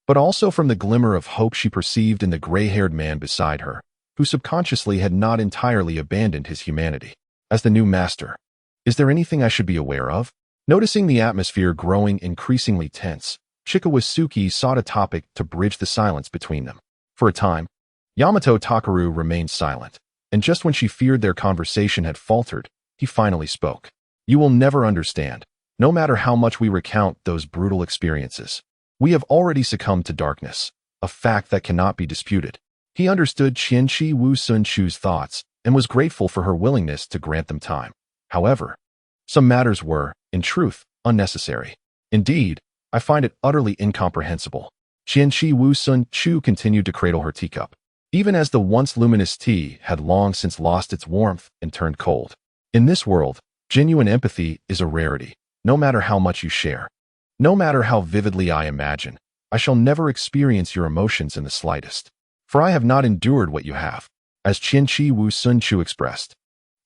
but also from the glimmer of hope she perceived in the gray-haired man beside her, who subconsciously had not entirely abandoned his humanity. As the new master, is there anything I should be aware of? Noticing the atmosphere growing increasingly tense, Chikawusuke sought a topic to bridge the silence between them. For a time, Yamato Takeru remained silent, and just when she feared their conversation had faltered, he finally spoke. You will never understand, no matter how much we recount those brutal experiences. We have already succumbed to darkness, a fact that cannot be disputed. He understood Qianqi Wu Sun Chu's thoughts and was grateful for her willingness to grant them time. However, some matters were, in truth, unnecessary. Indeed, I find it utterly incomprehensible. Qianqi Wu Sun Chu continued to cradle her teacup, even as the once luminous tea had long since lost its warmth and turned cold. In this world, genuine empathy is a rarity, no matter how much you share. No matter how vividly I imagine, I shall never experience your emotions in the slightest. For I have not endured what you have, as Qianqi Wu Sun Chu expressed.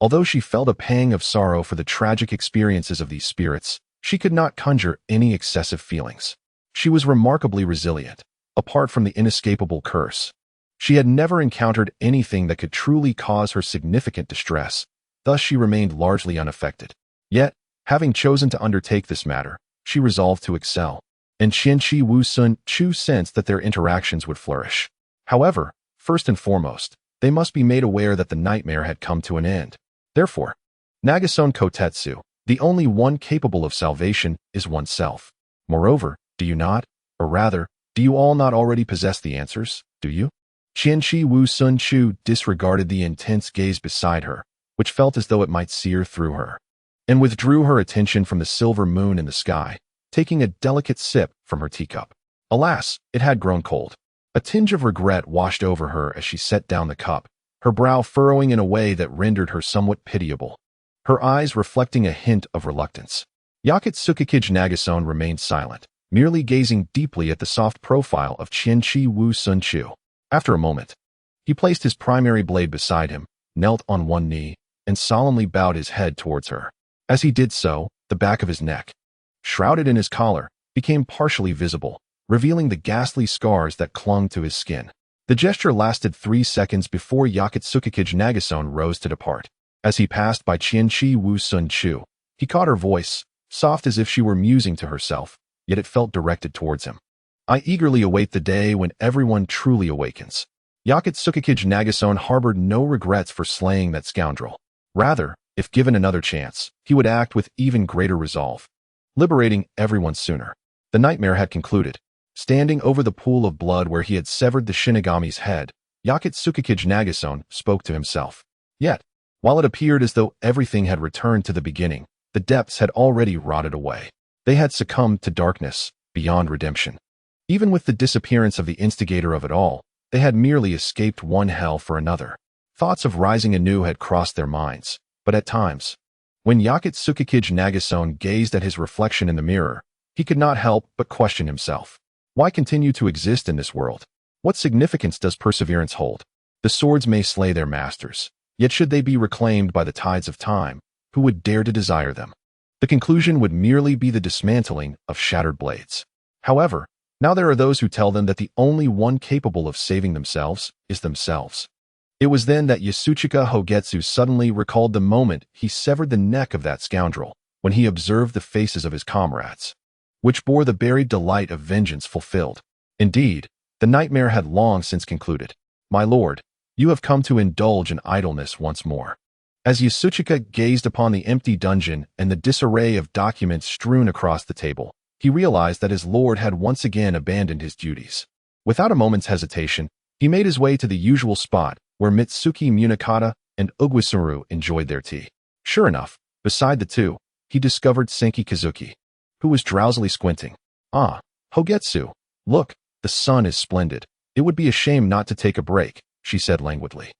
Although she felt a pang of sorrow for the tragic experiences of these spirits, she could not conjure any excessive feelings. She was remarkably resilient, apart from the inescapable curse. She had never encountered anything that could truly cause her significant distress, thus she remained largely unaffected. Yet, having chosen to undertake this matter, she resolved to excel, and Qianqi Wu Sun Chu sensed that their interactions would flourish. However, first and foremost, they must be made aware that the nightmare had come to an end. Therefore, Nagason Kotetsu, the only one capable of salvation, is oneself. Moreover, do you not, or rather, do you all not already possess the answers, do you? Qianqi Wu Sun Chu disregarded the intense gaze beside her, which felt as though it might sear through her, and withdrew her attention from the silver moon in the sky, taking a delicate sip from her teacup. Alas, it had grown cold. A tinge of regret washed over her as she set down the cup, her brow furrowing in a way that rendered her somewhat pitiable, her eyes reflecting a hint of reluctance. Yakutsuka Nagason remained silent, merely gazing deeply at the soft profile of Qianqi Wu Sun Chu. After a moment, he placed his primary blade beside him, knelt on one knee, and solemnly bowed his head towards her. As he did so, the back of his neck, shrouded in his collar, became partially visible, revealing the ghastly scars that clung to his skin. The gesture lasted 3 seconds before Yakutsuka Nagason rose to depart. As he passed by Qianqi Wu Sun Chu, he caught her voice, soft as if she were musing to herself, yet it felt directed towards him. I eagerly await the day when everyone truly awakens. Yakutsuka Nagason harbored no regrets for slaying that scoundrel. Rather, if given another chance, he would act with even greater resolve, liberating everyone sooner. The nightmare had concluded. Standing over the pool of blood where he had severed the Shinigami's head, Yakutsuka Nagason spoke to himself. Yet, while it appeared as though everything had returned to the beginning, the depths had already rotted away. They had succumbed to darkness, beyond redemption. Even with the disappearance of the instigator of it all, they had merely escaped one hell for another. Thoughts of rising anew had crossed their minds, but at times, when Yakutsuka Nagason gazed at his reflection in the mirror, he could not help but question himself. Why continue to exist in this world? What significance does perseverance hold? The swords may slay their masters, yet should they be reclaimed by the tides of time, who would dare to desire them? The conclusion would merely be the dismantling of shattered blades. However, now there are those who tell them that the only one capable of saving themselves is themselves. It was then that Yasuchika Hogetsu suddenly recalled the moment he severed the neck of that scoundrel, when he observed the faces of his comrades, which bore the buried delight of vengeance fulfilled. Indeed, the nightmare had long since concluded. My lord, you have come to indulge in idleness once more. As Yasuchika gazed upon the empty dungeon and the disarray of documents strewn across the table, he realized that his lord had once again abandoned his duties. Without a moment's hesitation, he made his way to the usual spot where Mitsuki Munakata and Uguisuru enjoyed their tea. Sure enough, beside the two, he discovered Senki Kazuki, who was drowsily squinting. Ah, Hogetsu, look, the sun is splendid. It would be a shame not to take a break, she said languidly.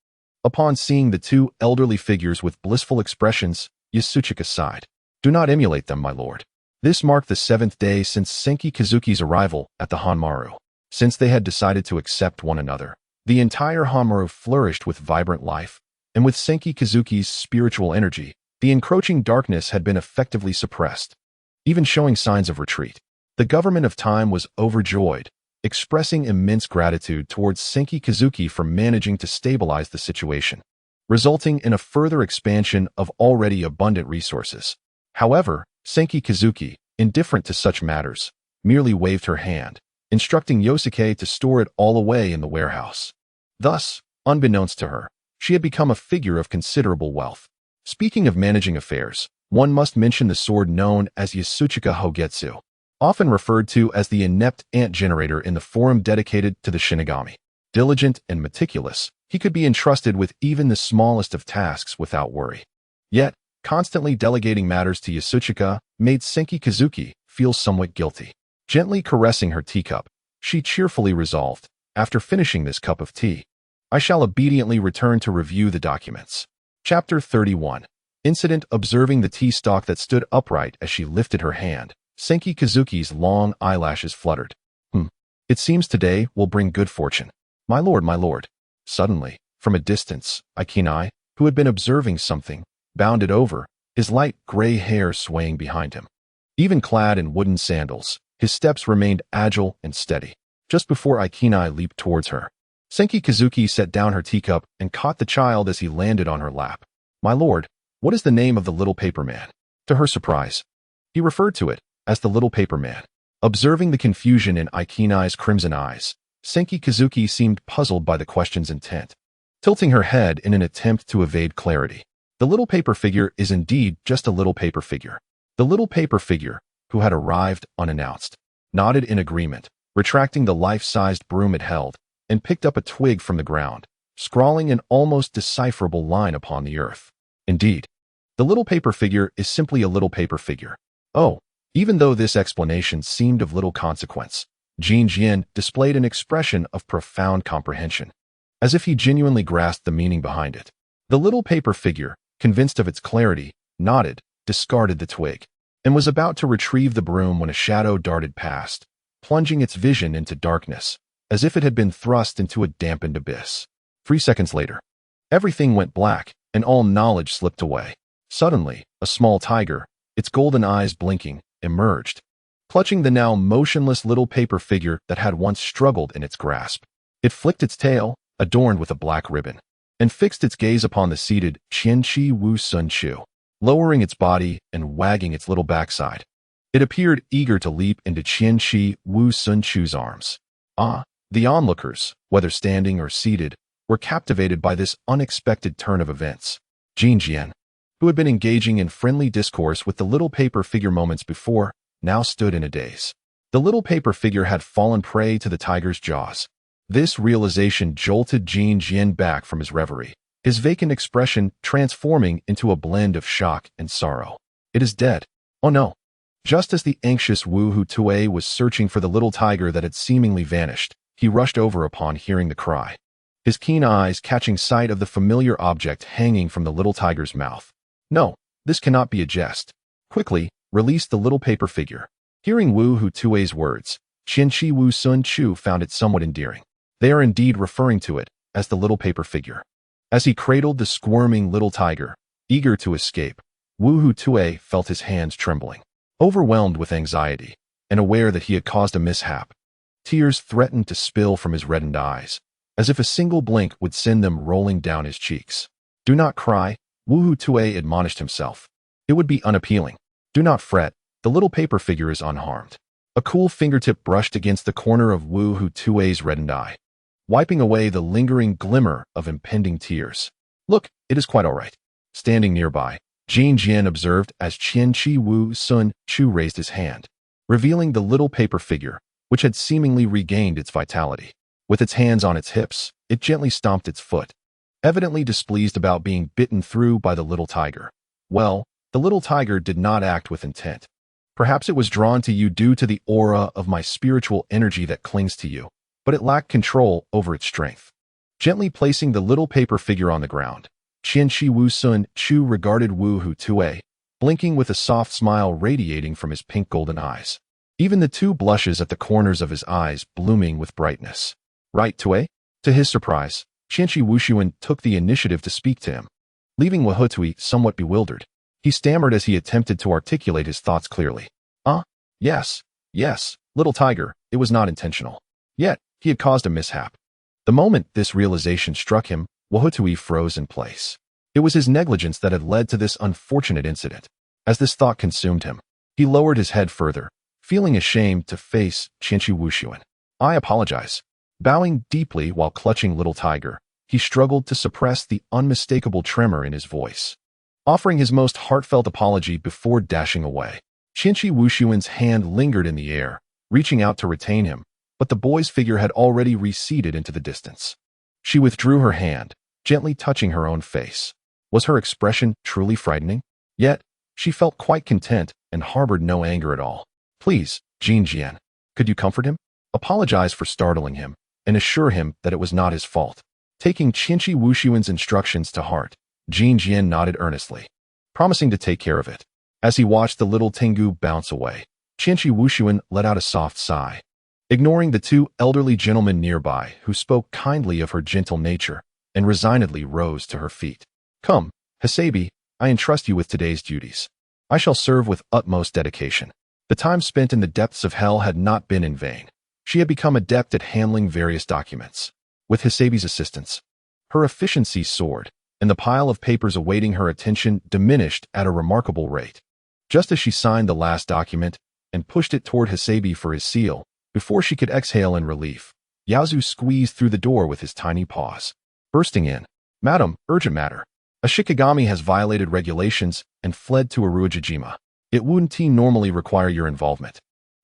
Upon seeing the two elderly figures with blissful expressions, Yasuchika sighed. Do not emulate them, my lord. This marked the 7th day since Senki Kazuki's arrival at the Hanmaru. Since they had decided to accept one another, the entire Hanmaru flourished with vibrant life, and with Senki Kazuki's spiritual energy, the encroaching darkness had been effectively suppressed, even showing signs of retreat. The government of time was overjoyed, expressing immense gratitude towards Senki Kazuki for managing to stabilize the situation, resulting in a further expansion of already abundant resources. However, Senki Kazuki, indifferent to such matters, merely waved her hand, instructing Yosuke to store it all away in the warehouse. Thus, unbeknownst to her, she had become a figure of considerable wealth. Speaking of managing affairs, one must mention the sword known as Yasuchika Hogetsu, often referred to as the inept ant generator in the forum dedicated to the Shinigami. Diligent and meticulous, he could be entrusted with even the smallest of tasks without worry. Yet, constantly delegating matters to Yasuchika made Senki Kazuki feel somewhat guilty. Gently caressing her teacup, she cheerfully resolved, after finishing this cup of tea, I shall obediently return to review the documents. Chapter 31. Incident. Observing the tea stalk that stood upright as she lifted her hand, Senki Kazuki's long eyelashes fluttered. It seems today will bring good fortune. My lord, my lord. Suddenly, from a distance, Ikinai, who had been observing something, bounded over, his light gray hair swaying behind him. Even clad in wooden sandals, his steps remained agile and steady. Just before Ikinai leaped towards her, Senki Kazuki set down her teacup and caught the child as he landed on her lap. My lord, what is the name of the little paper man? To her surprise, he referred to it as the little paper man. Observing the confusion in Ikinai's crimson eyes, Senki Kazuki seemed puzzled by the question's intent, tilting her head in an attempt to evade clarity. The little paper figure is indeed just a little paper figure. The little paper figure, who had arrived unannounced, nodded in agreement, retracting the life-sized broom it held, and picked up a twig from the ground, scrawling an almost decipherable line upon the earth. Indeed, the little paper figure is simply a little paper figure. Oh, even though this explanation seemed of little consequence, Jin Jian displayed an expression of profound comprehension. as if he genuinely grasped the meaning behind it. The little paper figure, convinced of its clarity, nodded, discarded the twig, and was about to retrieve the broom when a shadow darted past, plunging its vision into darkness, as if it had been thrust into a dampened abyss. 3 seconds later, everything went black, and all knowledge slipped away. Suddenly, a small tiger, its golden eyes blinking, emerged, clutching the now motionless little paper figure that had once struggled in its grasp. It flicked its tail, adorned with a black ribbon, and fixed its gaze upon the seated Qianqi Wu Sun Chu, lowering its body and wagging its little backside. It appeared eager to leap into Qianqi Wu Sun Chu's arms. The onlookers, whether standing or seated, were captivated by this unexpected turn of events. Jin Jian, who had been engaging in friendly discourse with the little paper figure moments before, now stood in a daze. The little paper figure had fallen prey to the tiger's jaws. This realization jolted Jin Jian back from his reverie, his vacant expression transforming into a blend of shock and sorrow. It is dead. Oh no. Just as the anxious Wu Hutue was searching for the little tiger that had seemingly vanished, he rushed over upon hearing the cry, his keen eyes catching sight of the familiar object hanging from the little tiger's mouth. No, this cannot be a jest. Quickly, release the little paper figure. Hearing Wu Hutue's words, Qianqi Wu Sun Chu found it somewhat endearing. They are indeed referring to it as the little paper figure. As he cradled the squirming little tiger, eager to escape, Wu Hutue felt his hands trembling. Overwhelmed with anxiety, and aware that he had caused a mishap, tears threatened to spill from his reddened eyes, as if a single blink would send them rolling down his cheeks. Do not cry, Wu Hutue admonished himself. It would be unappealing. Do not fret, the little paper figure is unharmed. A cool fingertip brushed against the corner of Wu Hutue's reddened eye, wiping away the lingering glimmer of impending tears. Look, it is quite all right. Standing nearby, Jin Jian observed as Qianqi Wu Sun Chu raised his hand, revealing the little paper figure, which had seemingly regained its vitality. With its hands on its hips, it gently stomped its foot, evidently displeased about being bitten through by the little tiger. Well, the little tiger did not act with intent. Perhaps it was drawn to you due to the aura of my spiritual energy that clings to you, but it lacked control over its strength. Gently placing the little paper figure on the ground, Qianqi Wu Sun Chu regarded Wu Hutue, blinking with a soft smile radiating from his pink-golden eyes, even the two blushes at the corners of his eyes blooming with brightness. Right, Tue? To his surprise, Qianqi Wushuan took the initiative to speak to him. Leaving Wu Hutue somewhat bewildered, he stammered as he attempted to articulate his thoughts clearly. Yes, little tiger, it was not intentional. Yet, he had caused a mishap. The moment this realization struck him, Wu Hutue froze in place. It was his negligence that had led to this unfortunate incident. As this thought consumed him, he lowered his head further, feeling ashamed to face Qianqi Wushuan. I apologize. Bowing deeply while clutching little tiger, he struggled to suppress the unmistakable tremor in his voice, offering his most heartfelt apology before dashing away. Qianqi Wushuan's hand lingered in the air, reaching out to retain him, but the boy's figure had already receded into the distance. She withdrew her hand, gently touching her own face. Was her expression truly frightening? Yet, she felt quite content and harbored no anger at all. Please, Jin Jian, could you comfort him? Apologize for startling him, and assure him that it was not his fault. Taking Qianqi Wushuan's instructions to heart, Jin Jian nodded earnestly, promising to take care of it. As he watched the little Tengu bounce away, Qianqi Wushuan let out a soft sigh. Ignoring the two elderly gentlemen nearby who spoke kindly of her gentle nature, and resignedly rose to her feet. Come, Hasabi, I entrust you with today's duties. I shall serve with utmost dedication. The time spent in the depths of hell had not been in vain. She had become adept at handling various documents. With Hasabi's assistance, her efficiency soared, and the pile of papers awaiting her attention diminished at a remarkable rate. Just as she signed the last document and pushed it toward Hasabi for his seal, before she could exhale in relief, Yaozu squeezed through the door with his tiny paws, bursting in. Madam, urgent matter. A shikigami has violated regulations and fled to Aruajijima. It wouldn't normally require your involvement,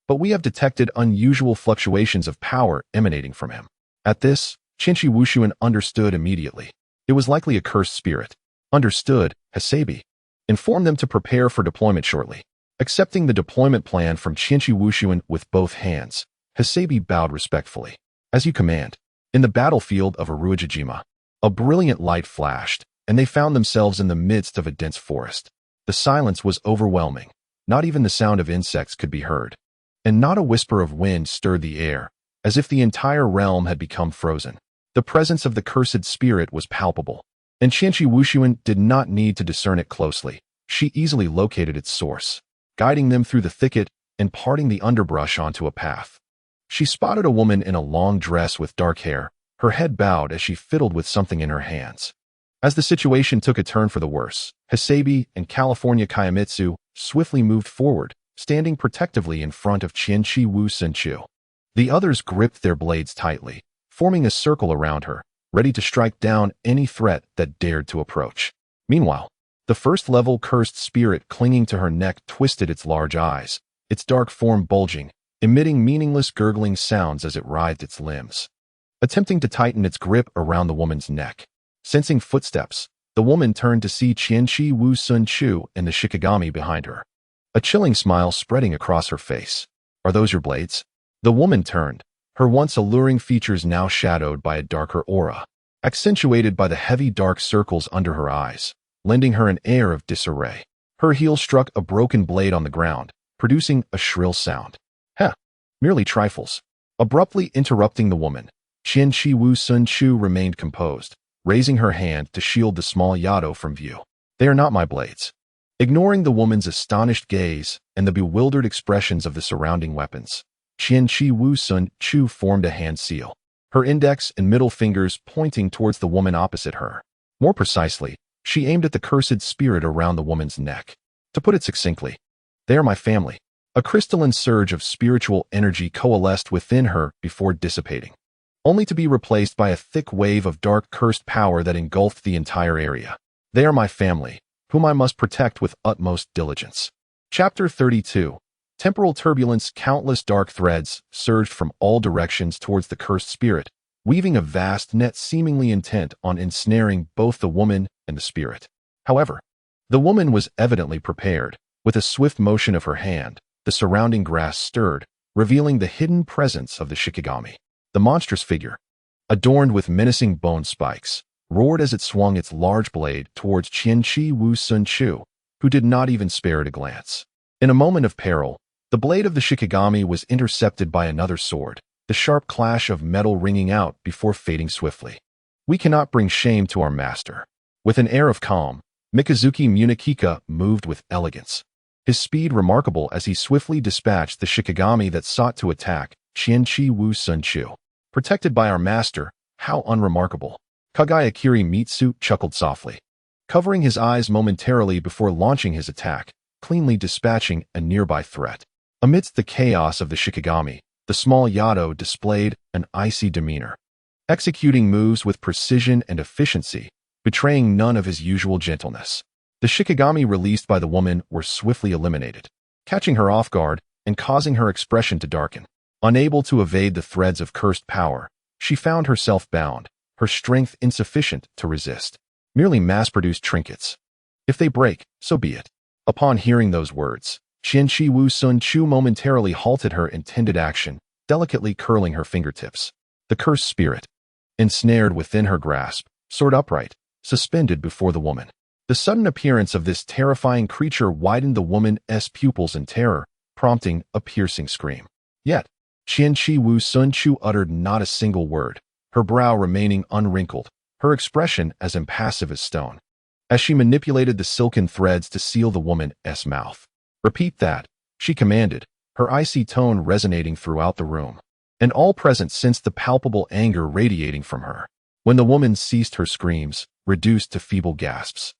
but we have detected unusual fluctuations of power emanating from him. At this, Qianqi Wushuan understood immediately. It was likely a cursed spirit. Understood, Hasabi. Inform them to prepare for deployment shortly. Accepting the deployment plan from Qianqi Wushuan with both hands, Hasabi bowed respectfully. As you command. In the battlefield of Uruajima, a brilliant light flashed, and they found themselves in the midst of a dense forest. The silence was overwhelming. Not even the sound of insects could be heard. And not a whisper of wind stirred the air, as if the entire realm had become frozen. The presence of the cursed spirit was palpable, and Qianqi Wuxuan did not need to discern it closely. She easily located its source, guiding them through the thicket and parting the underbrush onto a path. She spotted a woman in a long dress with dark hair, her head bowed as she fiddled with something in her hands. As the situation took a turn for the worse, Hisabi and California Kayamitsu swiftly moved forward, standing protectively in front of Qianqi Wuxuan. The others gripped their blades tightly, forming a circle around her, ready to strike down any threat that dared to approach. Meanwhile, the first-level cursed spirit clinging to her neck twisted its large eyes, its dark form bulging, emitting meaningless gurgling sounds as it writhed its limbs, attempting to tighten its grip around the woman's neck. Sensing footsteps, the woman turned to see Qianqi Wuxuan and the shikigami behind her. A chilling smile spreading across her face. "Are those your blades?" The woman turned, her once alluring features now shadowed by a darker aura, accentuated by the heavy dark circles under her eyes, lending her an air of disarray. Her heel struck a broken blade on the ground, producing a shrill sound. "Heh, merely trifles." Abruptly interrupting the woman, Qianqi Wuxuan remained composed, raising her hand to shield the small Yado from view. "They are not my blades." Ignoring the woman's astonished gaze and the bewildered expressions of the surrounding weapons, Qianqi Wuxuan formed a hand seal, her index and middle fingers pointing towards the woman opposite her. More precisely, she aimed at the cursed spirit around the woman's neck. To put it succinctly, "They are my family." A crystalline surge of spiritual energy coalesced within her before dissipating, only to be replaced by a thick wave of dark cursed power that engulfed the entire area. "They are my family, whom I must protect with utmost diligence." Chapter 32. Temporal turbulence. Countless dark threads surged from all directions towards the cursed spirit, weaving a vast net seemingly intent on ensnaring both the woman and the spirit. However, the woman was evidently prepared. With a swift motion of her hand, the surrounding grass stirred, revealing the hidden presence of the shikigami. The monstrous figure, adorned with menacing bone spikes, roared as it swung its large blade towards Qianqi Wuxuan, who did not even spare it a glance. In a moment of peril, the blade of the shikigami was intercepted by another sword, the sharp clash of metal ringing out before fading swiftly. "We cannot bring shame to our master." With an air of calm, Mikazuki Munakika moved with elegance, his speed remarkable as he swiftly dispatched the shikigami that sought to attack Qianqi Wuxuan. "Protected by our master, how unremarkable." Kagayakiri Mitsu chuckled softly, covering his eyes momentarily before launching his attack, cleanly dispatching a nearby threat. Amidst the chaos of the shikigami, the small Yado displayed an icy demeanor, executing moves with precision and efficiency, betraying none of his usual gentleness. The shikigami released by the woman were swiftly eliminated, catching her off guard and causing her expression to darken. Unable to evade the threads of cursed power, she found herself bound, her strength insufficient to resist. Merely mass-produced trinkets. If they break, so be it. Upon hearing those words, Qianqi Wuxuan momentarily halted her intended action, delicately curling her fingertips. The cursed spirit, ensnared within her grasp, soared upright, suspended before the woman. The sudden appearance of this terrifying creature widened the woman's pupils in terror, prompting a piercing scream. Yet, Qianqi Wuxuan uttered not a single word, her brow remaining unwrinkled, her expression as impassive as stone, as she manipulated the silken threads to seal the woman's mouth. "Repeat that," she commanded, her icy tone resonating throughout the room, and all present sensed the palpable anger radiating from her. When the woman ceased her screams, reduced to feeble gasps,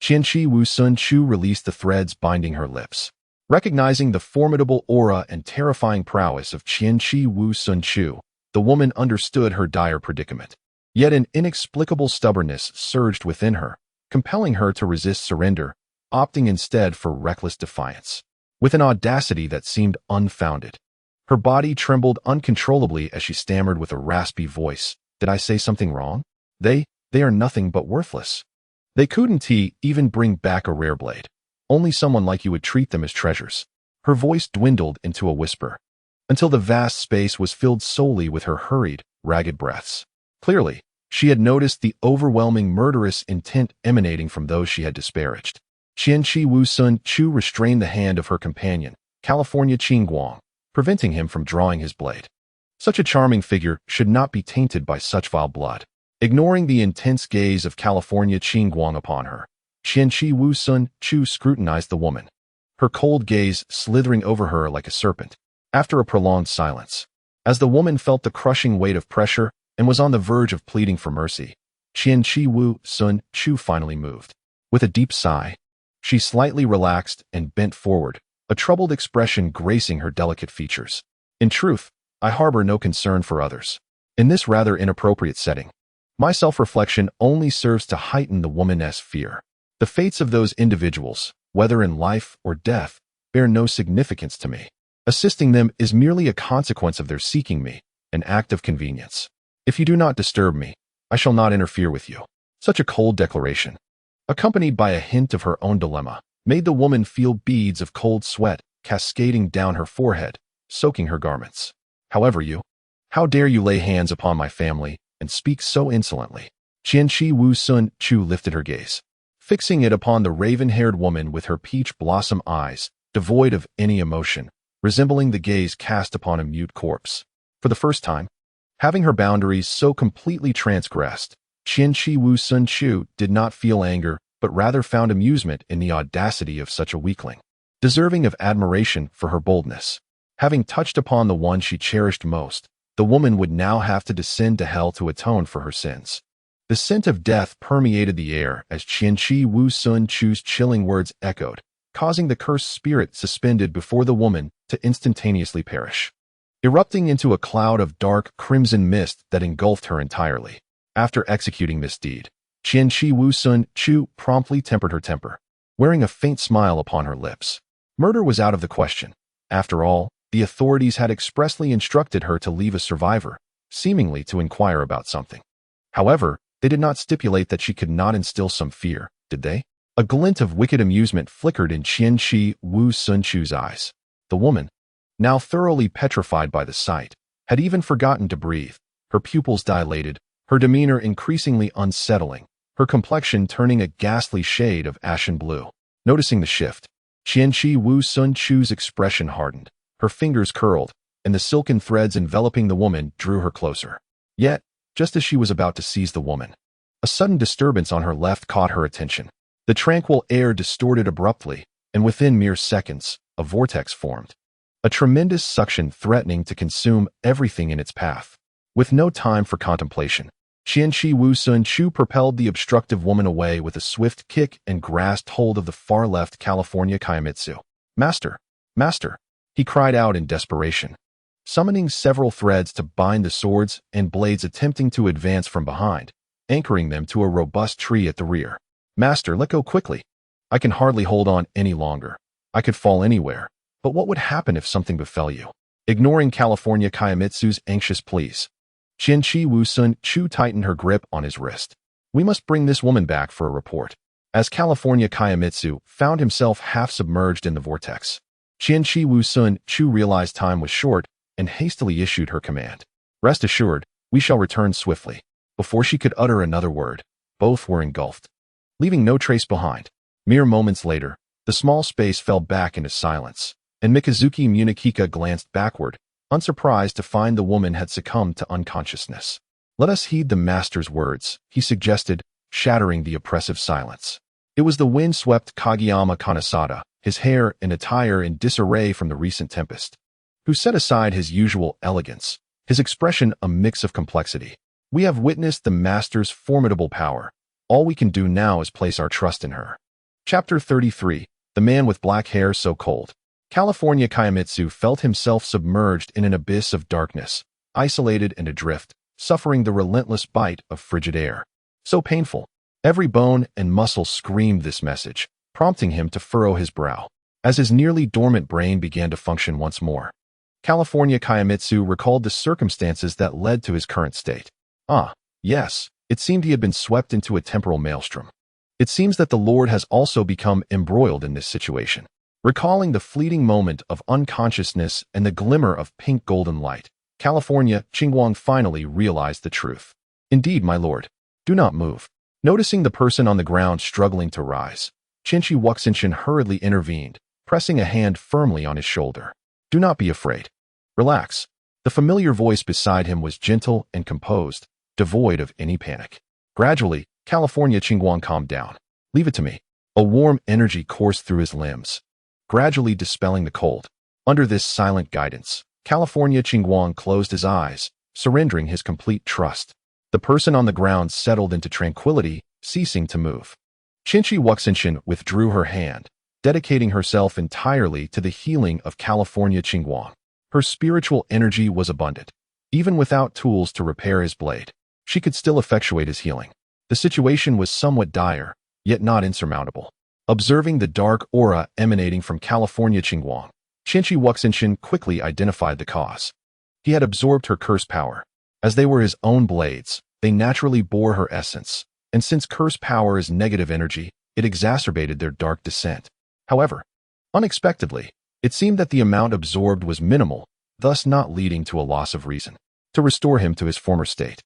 Qianqi Wuxuan released the threads binding her lips. Recognizing the formidable aura and terrifying prowess of Qianqi Wuxuan, the woman understood her dire predicament. Yet an inexplicable stubbornness surged within her, compelling her to resist surrender, opting instead for reckless defiance. With an audacity that seemed unfounded, her body trembled uncontrollably as she stammered with a raspy voice, "Did I say something wrong? They are nothing but worthless. They couldn't even bring back a rare blade. Only someone like you would treat them as treasures." Her voice dwindled into a whisper, until the vast space was filled solely with her hurried, ragged breaths. Clearly, she had noticed the overwhelming murderous intent emanating from those she had disparaged. Qianqi Wu-sun Chu restrained the hand of her companion, California Qingguang, preventing him from drawing his blade. Such a charming figure should not be tainted by such vile blood. Ignoring the intense gaze of California Qingguang upon her, Qianqi Wu-sun Chu scrutinized the woman, her cold gaze slithering over her like a serpent. After a prolonged silence, as the woman felt the crushing weight of pressure and was on the verge of pleading for mercy, Qianqi Wu-sun Chu finally moved. With a deep sigh, she slightly relaxed and bent forward, a troubled expression gracing her delicate features. In truth, I harbor no concern for others. In this rather inappropriate setting, my self-reflection only serves to heighten the woman's fear. The fates of those individuals, whether in life or death, bear no significance to me. Assisting them is merely a consequence of their seeking me, an act of convenience. If you do not disturb me, I shall not interfere with you. Such a cold declaration, accompanied by a hint of her own dilemma, made the woman feel beads of cold sweat cascading down her forehead, soaking her garments. How dare you lay hands upon my family and speak so insolently? Qianqi Wu-sun Chu lifted her gaze, fixing it upon the raven-haired woman with her peach blossom eyes, devoid of any emotion, resembling the gaze cast upon a mute corpse. For the first time, having her boundaries so completely transgressed, Qianqi Wu-sun Chu did not feel anger, but rather found amusement in the audacity of such a weakling, deserving of admiration for her boldness. Having touched upon the one she cherished most, the woman would now have to descend to hell to atone for her sins. The scent of death permeated the air as Qianqi Wu-sun Chu's chilling words echoed, causing the cursed spirit suspended before the woman to instantaneously perish, erupting into a cloud of dark crimson mist that engulfed her entirely. After executing this deed, Qianqi Wu-sun Chu promptly tempered her temper, wearing a faint smile upon her lips. Murder was out of the question. After all, the authorities had expressly instructed her to leave a survivor, seemingly to inquire about something. However, they did not stipulate that she could not instill some fear, did they? A glint of wicked amusement flickered in Qianqi Wu-sun Chu's eyes. The woman, now thoroughly petrified by the sight, had even forgotten to breathe, her pupils dilated, her demeanor increasingly unsettling, her complexion turning a ghastly shade of ashen blue. Noticing the shift, Qianqi Wu-sun Chu's expression hardened, her fingers curled, and the silken threads enveloping the woman drew her closer. Yet, just as she was about to seize the woman, a sudden disturbance on her left caught her attention. The tranquil air distorted abruptly, and within mere seconds, a vortex formed, a tremendous suction threatening to consume everything in its path. With no time for contemplation, Qianqi Wu-sun Chu propelled the obstructive woman away with a swift kick and grasped hold of the far left California Kaimitsu. Master! Master! He cried out in desperation, summoning several threads to bind the swords and blades attempting to advance from behind, anchoring them to a robust tree at the rear. Master, let go quickly. I can hardly hold on any longer. I could fall anywhere, but what would happen if something befell you? Ignoring California Kaimitsu's anxious pleas, Qianqi Wu-sun Chu tightened her grip on his wrist. We must bring this woman back for a report. As California Kaimitsu found himself half submerged in the vortex, Qianqi Wu-sun Chu realized time was short and hastily issued her command. Rest assured, we shall return swiftly. Before she could utter another word, both were engulfed, leaving no trace behind. Mere moments later, the small space fell back into silence, and Mikazuki Munakika glanced backward, unsurprised to find the woman had succumbed to unconsciousness. Let us heed the master's words, he suggested, shattering the oppressive silence. It was the wind-swept Kageyama Kanesada, his hair and attire in disarray from the recent tempest, who set aside his usual elegance, his expression a mix of complexity. We have witnessed the master's formidable power. All we can do now is place our trust in her. Chapter 33, The Man with Black Hair So Cold. California Kaimitsu felt himself submerged in an abyss of darkness, isolated and adrift, suffering the relentless bite of frigid air. So painful. Every bone and muscle screamed this message, prompting him to furrow his brow. As his nearly dormant brain began to function once more, California Kaimitsu recalled the circumstances that led to his current state. Ah, yes, it seemed he had been swept into a temporal maelstrom. It seems that the Lord has also become embroiled in this situation. Recalling the fleeting moment of unconsciousness and the glimmer of pink golden light, California Qingguang finally realized the truth. Indeed, my lord. Do not move. Noticing the person on the ground struggling to rise, Chinchi Wuxinshin hurriedly intervened, pressing a hand firmly on his shoulder. Do not be afraid. Relax. The familiar voice beside him was gentle and composed, devoid of any panic. Gradually, California Qingguang calmed down. Leave it to me. A warm energy coursed through his limbs, gradually dispelling the cold. Under this silent guidance, California Qingguang closed his eyes, surrendering his complete trust. The person on the ground settled into tranquility, ceasing to move. Chinchi Wuxinshin withdrew her hand, dedicating herself entirely to the healing of California Qingguang. Her spiritual energy was abundant. Even without tools to repair his blade, she could still effectuate his healing. The situation was somewhat dire, yet not insurmountable. Observing the dark aura emanating from California Qingguang, Chinchi Wuxinshin quickly identified the cause. He had absorbed her curse power. As they were his own blades, they naturally bore her essence, and since curse power is negative energy, it exacerbated their dark descent. However, unexpectedly, it seemed that the amount absorbed was minimal, thus not leading to a loss of reason. To restore him to his former state,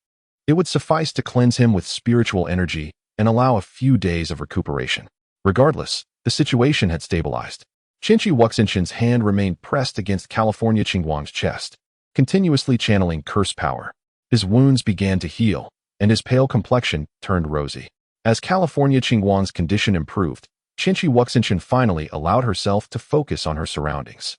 it would suffice to cleanse him with spiritual energy and allow a few days of recuperation. Regardless, the situation had stabilized. Chinchi Wuxinshin's hand remained pressed against California Qingguang's chest, continuously channeling curse power. His wounds began to heal, and his pale complexion turned rosy. As California Qingguang's condition improved, Chinchi Wuxinshin finally allowed herself to focus on her surroundings.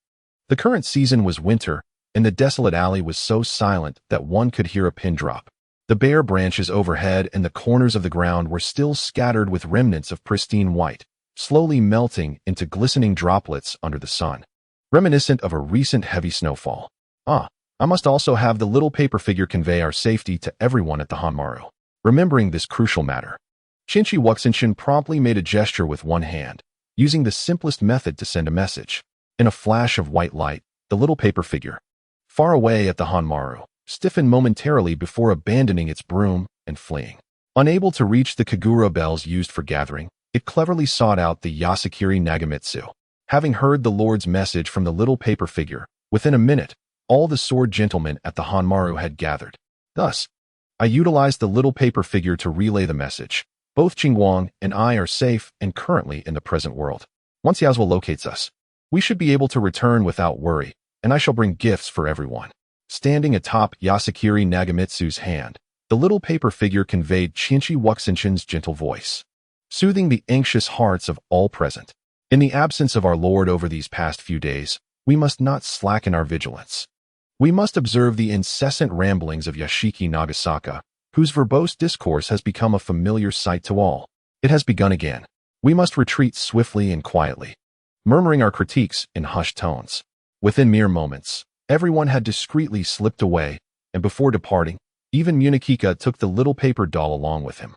The current season was winter, and the desolate alley was so silent that one could hear a pin drop. The bare branches overhead and the corners of the ground were still scattered with remnants of pristine white, slowly melting into glistening droplets under the sun, reminiscent of a recent heavy snowfall. I must also have the little paper figure convey our safety to everyone at the Hanmaru. Remembering this crucial matter, Chinchi Wuxinshin promptly made a gesture with one hand, using the simplest method to send a message. In a flash of white light, the little paper figure, far away at the Hanmaru, stiffened momentarily before abandoning its broom and fleeing. Unable to reach the Kagura bells used for gathering, it cleverly sought out the Yasukiri Nagamitsu. Having heard the Lord's message from the little paper figure, within a minute, all the sword gentlemen at the Hanmaru had gathered. Thus, I utilized the little paper figure to relay the message. Both Qingguang and I are safe and currently in the present world. Once Yasuo locates us, we should be able to return without worry, and I shall bring gifts for everyone. Standing atop Yasukiri Nagamitsu's hand, the little paper figure conveyed Chinchi Wuxinshin's gentle voice, soothing the anxious hearts of all present. In the absence of our Lord over these past few days, we must not slacken our vigilance. We must observe the incessant ramblings of Yashiki Nagasaka, whose verbose discourse has become a familiar sight to all. It has begun again. We must retreat swiftly and quietly, murmuring our critiques in hushed tones. Within mere moments, everyone had discreetly slipped away, and before departing, even Munikika took the little paper doll along with him.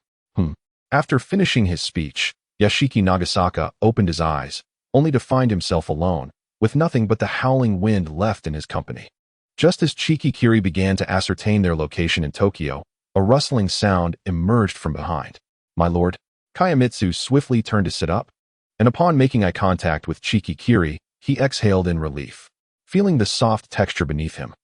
After finishing his speech, Yashiki Nagasaka opened his eyes, only to find himself alone, with nothing but the howling wind left in his company. Just as Chikikiri began to ascertain their location in Tokyo, a rustling sound emerged from behind. My lord, Kayamitsu swiftly turned to sit up, and upon making eye contact with Chikikiri, he exhaled in relief, feeling the soft texture beneath him.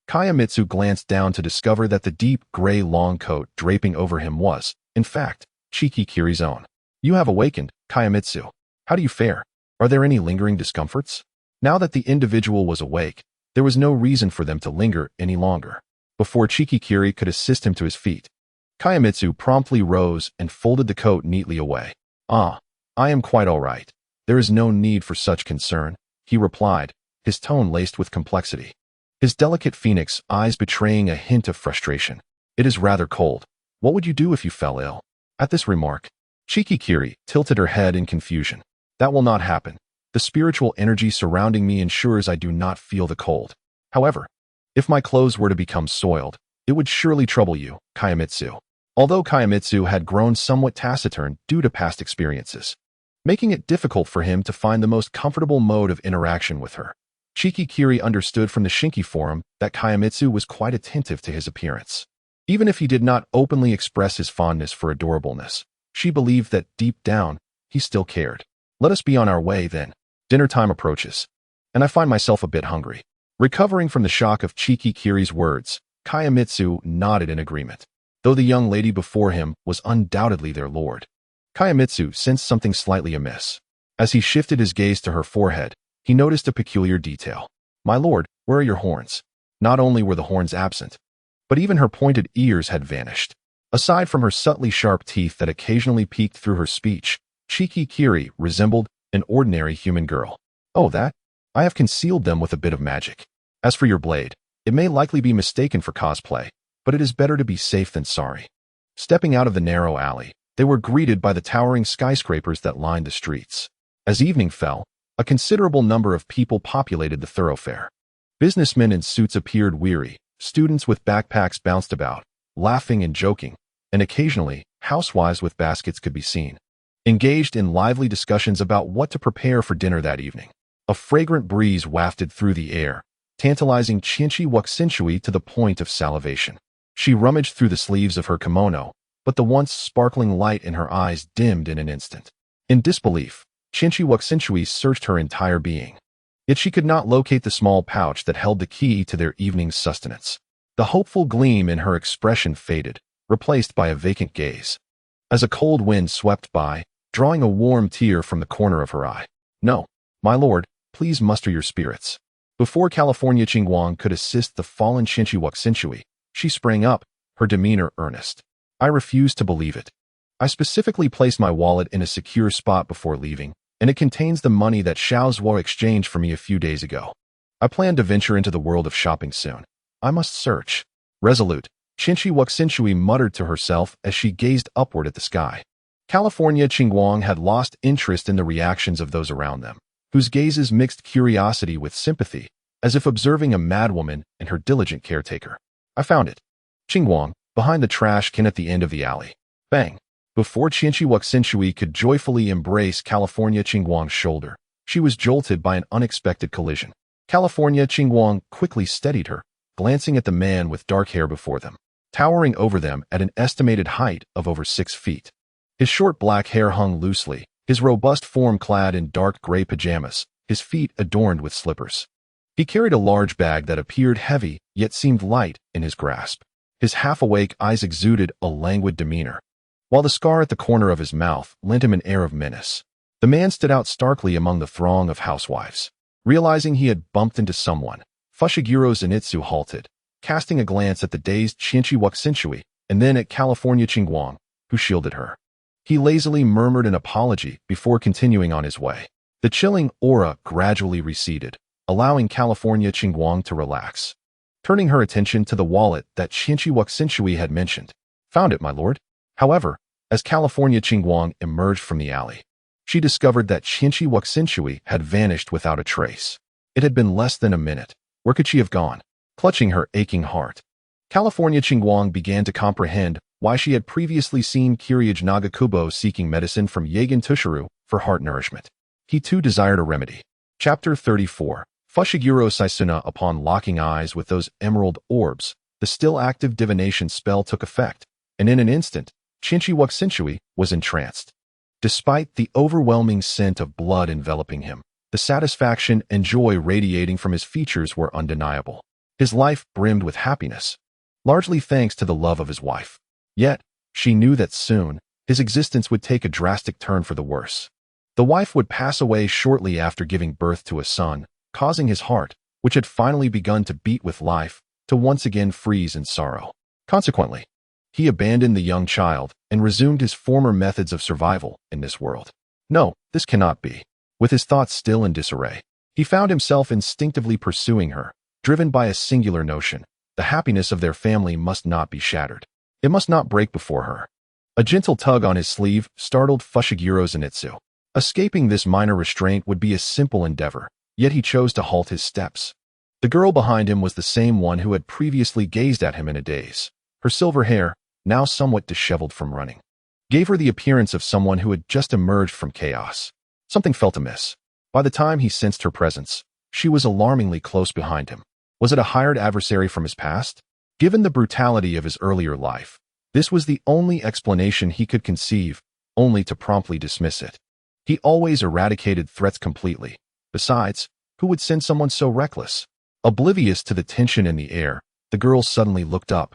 Kayamitsu glanced down to discover that the deep gray long coat draping over him was, in fact, Chikikiri's own. You have awakened, Kayamitsu. How do you fare? Are there any lingering discomforts? Now that the individual was awake, there was no reason for them to linger any longer. Before Chikikiri could assist him to his feet, Kayamitsu promptly rose and folded the coat neatly away. I am quite all right. There is no need for such concern, he replied, his tone laced with complexity. His delicate phoenix eyes betraying a hint of frustration. It is rather cold. What would you do if you fell ill? At this remark, Chikikiri tilted her head in confusion. That will not happen. The spiritual energy surrounding me ensures I do not feel the cold. However, if my clothes were to become soiled, it would surely trouble you, Kayamitsu. Although Kayamitsu had grown somewhat taciturn due to past experiences, making it difficult for him to find the most comfortable mode of interaction with her. Chikikiri understood from the Shinki forum that Kayamitsu was quite attentive to his appearance. Even if he did not openly express his fondness for adorableness, she believed that deep down, he still cared. Let us be on our way then. Dinner time approaches, and I find myself a bit hungry. Recovering from the shock of Chikikiri's words, Kayamitsu nodded in agreement. though the young lady before him was undoubtedly their lord. Kayamitsu sensed something slightly amiss. As he shifted his gaze to her forehead, he noticed a peculiar detail. "My lord, where are your horns?" Not only were the horns absent, but even her pointed ears had vanished. Aside from her subtly sharp teeth that occasionally peeked through her speech, Shikigami resembled an ordinary human girl. "Oh, that? I have concealed them with a bit of magic. As for your blade, it may likely be mistaken for cosplay, but it is better to be safe than sorry." Stepping out of the narrow alley, they were greeted by the towering skyscrapers that lined the streets. As evening fell, a considerable number of people populated the thoroughfare. Businessmen in suits appeared weary, students with backpacks bounced about, laughing and joking, and occasionally, housewives with baskets could be seen, engaged in lively discussions about what to prepare for dinner that evening. A fragrant breeze wafted through the air, tantalizing Chinchi Wakshinshui to the point of salivation. She rummaged through the sleeves of her kimono, but the once sparkling light in her eyes dimmed in an instant. In disbelief, Chinchi Wakshinshui searched her entire being. Yet she could not locate the small pouch that held the key to their evening's sustenance. The hopeful gleam in her expression faded, replaced by a vacant gaze. As a cold wind swept by, drawing a warm tear from the corner of her eye. "No, my lord, please muster your spirits." Before California Chingguang could assist the fallen Chinchi Wakshinshui, she sprang up, her demeanor earnest. "I refuse to believe it. I specifically placed my wallet in a secure spot before leaving, and it contains the money that Xiao Zuo exchanged for me a few days ago. I plan to venture into the world of shopping soon. I must search." Resolute, Chinchi Wakshinshui muttered to herself as she gazed upward at the sky. California Chingguang had lost interest in the reactions of those around them, whose gazes mixed curiosity with sympathy, as if observing a madwoman and her diligent caretaker. "I found it." Chingguang, behind the trash can at the end of the alley. Bang! Before Chinchi Wakshinshui could joyfully embrace California Chingguang's shoulder, she was jolted by an unexpected collision. California Chingguang quickly steadied her, glancing at the man with dark hair before them, towering over them at an estimated height of over 6 feet. His short black hair hung loosely, his robust form clad in dark gray pajamas, his feet adorned with slippers. He carried a large bag that appeared heavy yet seemed light in his grasp. His half-awake eyes exuded a languid demeanor, while the scar at the corner of his mouth lent him an air of menace. The man stood out starkly among the throng of housewives. Realizing he had bumped into someone, Fushiguro Zenitsu halted, casting a glance at the dazed Chinchi Wakshinshui and then at California Chingguang, who shielded her. He lazily murmured an apology before continuing on his way. The chilling aura gradually receded, allowing California Chingguang to relax, turning her attention to the wallet that Chinchi Wakshinshui had mentioned. "Found it, my lord." However, as California Chingguang emerged from the alley, she discovered that Chinchi Wakshinshui had vanished without a trace. It had been less than a minute. Where could she have gone? Clutching her aching heart, California Chingguang began to comprehend why she had previously seen Kiryuj Nagakubo seeking medicine from Yagen Tushiru for heart nourishment. He too desired a remedy. Chapter 34. Fushiguro Saisuna. Upon locking eyes with those emerald orbs, the still active divination spell took effect, and in an instant, Chinchi Wakshinshui was entranced. Despite the overwhelming scent of blood enveloping him, the satisfaction and joy radiating from his features were undeniable. His life brimmed with happiness, largely thanks to the love of his wife. Yet, she knew that soon, his existence would take a drastic turn for the worse. The wife would pass away shortly after giving birth to a son, causing his heart, which had finally begun to beat with life, to once again freeze in sorrow. Consequently, he abandoned the young child and resumed his former methods of survival in this world. No, this cannot be. With his thoughts still in disarray, he found himself instinctively pursuing her, driven by a singular notion: the happiness of their family must not be shattered. It must not break before her. A gentle tug on his sleeve startled Fushiguro Zenitsu. Escaping this minor restraint would be a simple endeavor, yet he chose to halt his steps. The girl behind him was the same one who had previously gazed at him in a daze. Her silver hair, now somewhat disheveled from running, gave her the appearance of someone who had just emerged from chaos. Something felt amiss. By the time he sensed her presence, she was alarmingly close behind him. Was it a hired adversary from his past? Given the brutality of his earlier life, this was the only explanation he could conceive, only to promptly dismiss it. He always eradicated threats completely. Besides, who would send someone so reckless? Oblivious to the tension in the air, the girl suddenly looked up.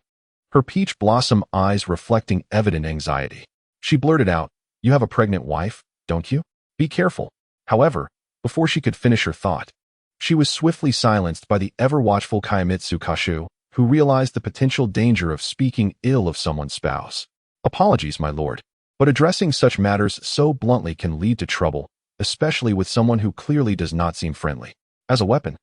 her peach blossom eyes reflecting evident anxiety. She blurted out, "You have a pregnant wife, don't you? Be careful." However, before she could finish her thought, she was swiftly silenced by the ever-watchful Kaimitsu Kashu, who realized the potential danger of speaking ill of someone's spouse. "Apologies, my lord, but addressing such matters so bluntly can lead to trouble, especially with someone who clearly does not seem friendly." As a weapon,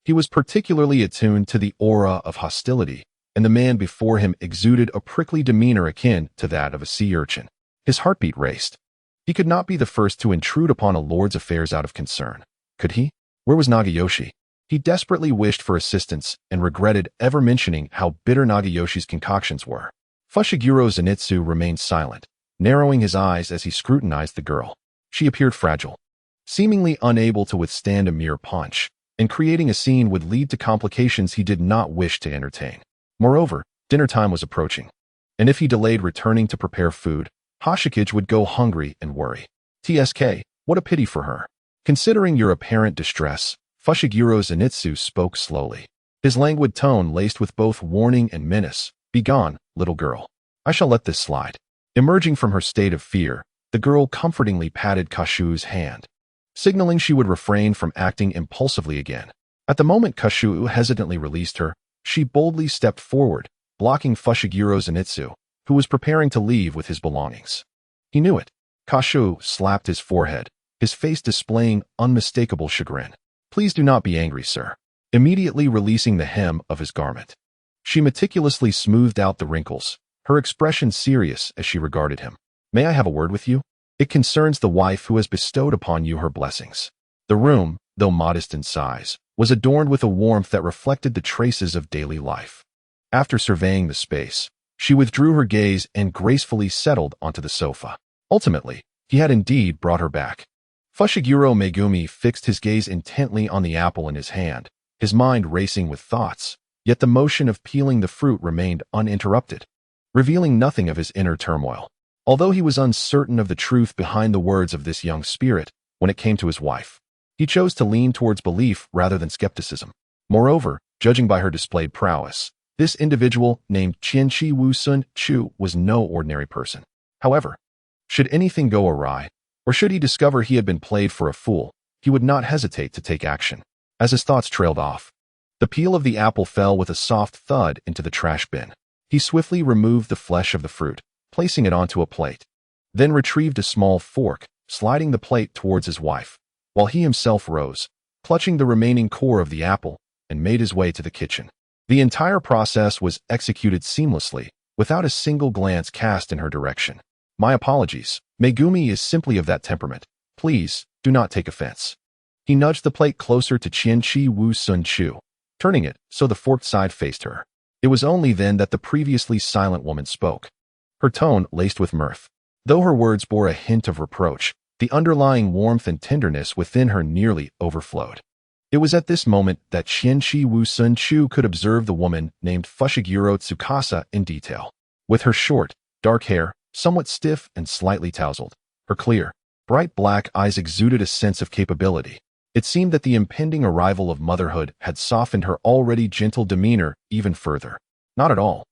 he was particularly attuned to the aura of hostility, and the man before him exuded a prickly demeanor akin to that of a sea urchin. His heartbeat raced. He could not be the first to intrude upon a lord's affairs out of concern. Could he? Where was Nagayoshi? He desperately wished for assistance and regretted ever mentioning how bitter Nagayoshi's concoctions were. Fushiguro Zenitsu remained silent, narrowing his eyes as he scrutinized the girl. She appeared fragile, seemingly unable to withstand a mere punch, and creating a scene would lead to complications he did not wish to entertain. Moreover, dinner time was approaching, and if he delayed returning to prepare food, Hoshikage would go hungry and worry. TSK, what a pity for her. Considering your apparent distress, Fushiguro Zenitsu spoke slowly, his languid tone laced with both warning and menace. "Begone, little girl. I shall let this slide." Emerging from her state of fear, the girl comfortingly patted Kashu's hand, signaling she would refrain from acting impulsively again. At the moment Kashu hesitantly released her, she boldly stepped forward, blocking Fushiguro Zenitsu, who was preparing to leave with his belongings. He knew it. Kashu slapped his forehead, his face displaying unmistakable chagrin. "Please do not be angry, sir." Immediately releasing the hem of his garment, she meticulously smoothed out the wrinkles, her expression serious as she regarded him. "May I have a word with you? It concerns the wife who has bestowed upon you her blessings." The room, though modest in size, was adorned with a warmth that reflected the traces of daily life. After surveying the space, she withdrew her gaze and gracefully settled onto the sofa. Ultimately, he had indeed brought her back. Fushiguro Megumi fixed his gaze intently on the apple in his hand, his mind racing with thoughts, yet the motion of peeling the fruit remained uninterrupted, revealing nothing of his inner turmoil. Although he was uncertain of the truth behind the words of this young spirit when it came to his wife, he chose to lean towards belief rather than skepticism. Moreover, judging by her displayed prowess, this individual named Qianqi Wusun Chu was no ordinary person. However, should anything go awry, or should he discover he had been played for a fool, he would not hesitate to take action. As his thoughts trailed off, the peel of the apple fell with a soft thud into the trash bin. He swiftly removed the flesh of the fruit, placing it onto a plate, then retrieved a small fork, sliding the plate towards his wife, while he himself rose, clutching the remaining core of the apple, and made his way to the kitchen. The entire process was executed seamlessly, without a single glance cast in her direction. "My apologies. Megumi is simply of that temperament. Please, do not take offense." He nudged the plate closer to Qianqi Wusun Chu, turning it so the forked side faced her. It was only then that the previously silent woman spoke, her tone laced with mirth. Though her words bore a hint of reproach, the underlying warmth and tenderness within her nearly overflowed. It was at this moment that Qianqi Wusun Chu could observe the woman named Fushiguro Tsukasa in detail. With her short, dark hair, somewhat stiff and slightly tousled, her clear, bright black eyes exuded a sense of capability. It seemed that the impending arrival of motherhood had softened her already gentle demeanor even further. "Not at all.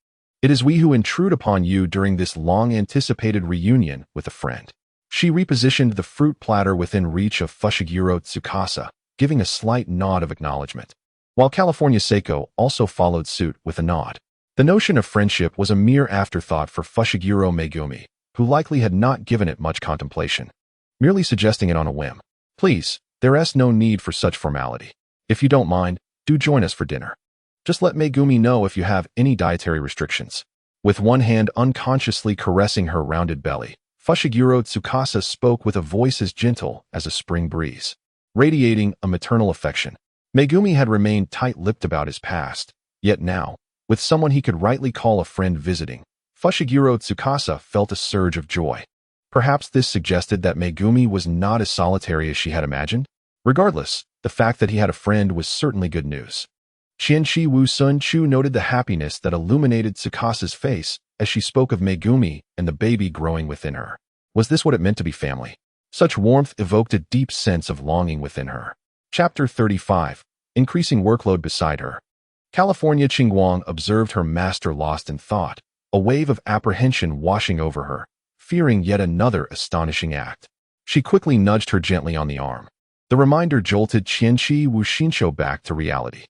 It is we who intrude upon you during this long-anticipated reunion with a friend." She repositioned the fruit platter within reach of Fushiguro Tsukasa, giving a slight nod of acknowledgement, while California Seiko also followed suit with a nod. The notion of friendship was a mere afterthought for Fushiguro Megumi, who likely had not given it much contemplation, merely suggesting it on a whim. "Please, there is no need for such formality. If you don't mind, do join us for dinner. Just let Megumi know if you have any dietary restrictions." With one hand unconsciously caressing her rounded belly, Fushiguro Tsukasa spoke with a voice as gentle as a spring breeze, radiating a maternal affection. Megumi had remained tight-lipped about his past, yet now, with someone he could rightly call a friend visiting, Fushiguro Tsukasa felt a surge of joy. Perhaps this suggested that Megumi was not as solitary as she had imagined. Regardless, the fact that he had a friend was certainly good news. Qianqi Wusun Chu noted the happiness that illuminated Tsukasa's face as she spoke of Megumi and the baby growing within her. Was this what it meant to be family? Such warmth evoked a deep sense of longing within her. Chapter 35. Increasing workload beside her. California Qingguang observed her master lost in thought, a wave of apprehension washing over her, fearing yet another astonishing act. She quickly nudged her gently on the arm. The reminder jolted Qianqi Wuxinsho back to reality.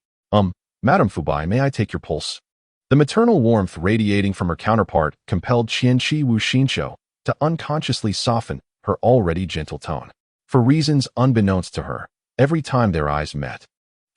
Madam Fubai, may I take your pulse? The maternal warmth radiating from her counterpart compelled Qianqi Wuxinsho to unconsciously soften her already gentle tone. For reasons unbeknownst to her, every time their eyes met,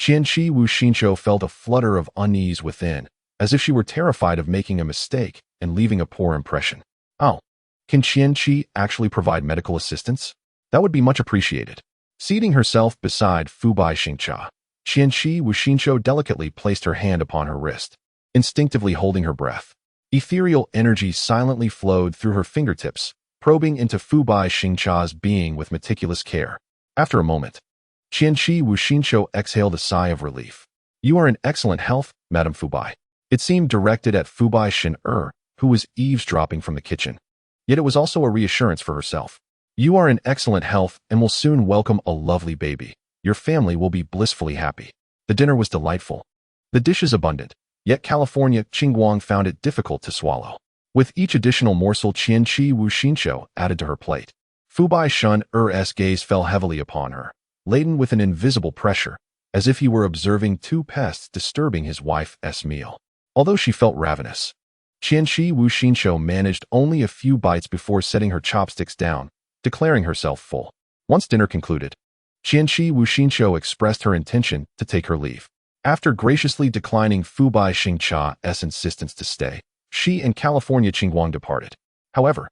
Qianqi Wuxinsho felt a flutter of unease within, as if she were terrified of making a mistake and leaving a poor impression. Oh, can Qianqi actually provide medical assistance? That would be much appreciated. Seating herself beside Fubai Xingcha, Qianqi Wuxinsho delicately placed her hand upon her wrist, instinctively holding her breath. Ethereal energy silently flowed through her fingertips, probing into Fubai Xingcha's being with meticulous care. After a moment, Qianqi Wuxinsho exhaled a sigh of relief. You are in excellent health, Madam Fubai. It seemed directed at Fubai Xin-er, who was eavesdropping from the kitchen. Yet it was also a reassurance for herself. You are in excellent health and will soon welcome a lovely baby. Your family will be blissfully happy. The dinner was delightful. The dishes abundant, yet California Qingguang found it difficult to swallow. With each additional morsel Qianqi Wuxinsho added to her plate, Fubai Xin-er's gaze fell heavily upon her, laden with an invisible pressure, as if he were observing two pests disturbing his wife's meal. Although she felt ravenous, Qianqi Wuxinsho managed only a few bites before setting her chopsticks down, declaring herself full. Once dinner concluded, Qianqi Wuxinsho expressed her intention to take her leave. After graciously declining Fubai Xingcha's insistence to stay, she and California Qingguang departed. However,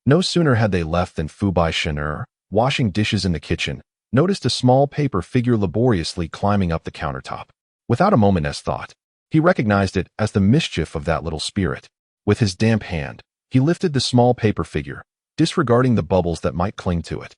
no sooner had they left than Fubai Xin-er, washing dishes in the kitchen, noticed a small paper figure laboriously climbing up the countertop. Without a moment's thought, he recognized it as the mischief of that little spirit. With his damp hand, he lifted the small paper figure, disregarding the bubbles that might cling to it.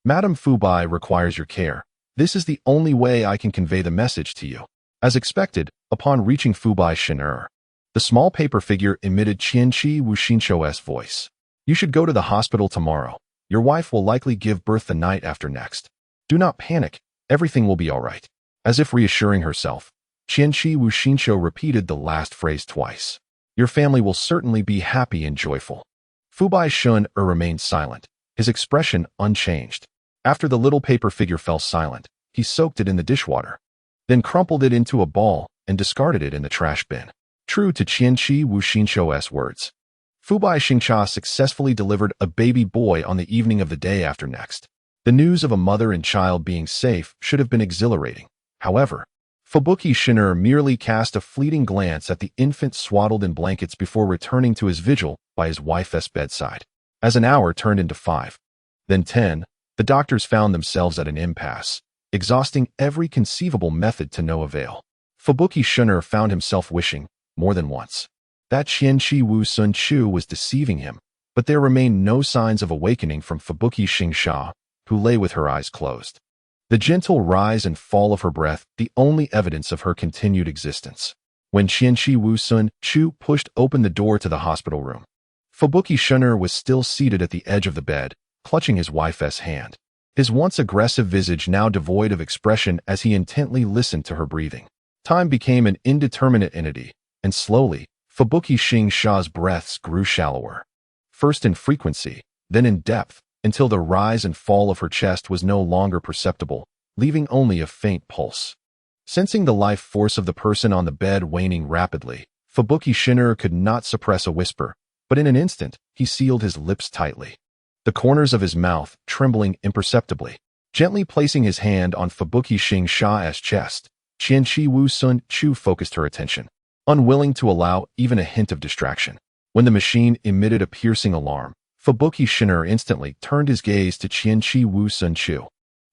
Madam Fubai requires your care. This is the only way I can convey the message to you. As expected, upon reaching Fubai Xin-er, the small paper figure emitted Qianqi Wuxinsho's voice. You should go to the hospital tomorrow. Your wife will likely give birth the night after next. Do not panic. Everything will be all right. As if reassuring herself, Qianqi Wuxinsho repeated the last phrase twice. Your family will certainly be happy and joyful. Fubai Xin-er remained silent, his expression unchanged. After the little paper figure fell silent, he soaked it in the dishwater, then crumpled it into a ball and discarded it in the trash bin. True to Qianqi Wuxinsho's words, Fubai Xingcha successfully delivered a baby boy on the evening of the day after next. The news of a mother and child being safe should have been exhilarating. However, Fubuki Xin-er merely cast a fleeting glance at the infant swaddled in blankets before returning to his vigil by his wife's bedside. As an hour turned into 5, then 10, the doctors found themselves at an impasse, exhausting every conceivable method to no avail. Fubuki Xin-er found himself wishing, more than once, that Qianqi Wuxinsho was deceiving him, but there remained no signs of awakening from Fubuki Xingcha, who lay with her eyes closed. The gentle rise and fall of her breath, the only evidence of her continued existence. When Qianqi Wuxinsho pushed open the door to the hospital room, Fubuki Xin-er was still seated at the edge of the bed, clutching his wife's hand. His once aggressive visage now devoid of expression as he intently listened to her breathing. Time became an indeterminate entity, and slowly, Fubuki Xingcha's breaths grew shallower. First in frequency, then in depth, until the rise and fall of her chest was no longer perceptible, leaving only a faint pulse. Sensing the life force of the person on the bed waning rapidly, Fubuki Xin-er could not suppress a whisper, but in an instant, he sealed his lips tightly, the corners of his mouth trembling imperceptibly. Gently placing his hand on Fubuki Xingcha's chest, Qianqi Wuxinsho focused her attention, unwilling to allow even a hint of distraction. When the machine emitted a piercing alarm, Fubuki Xin-er instantly turned his gaze to Qianqi Wuxinsho,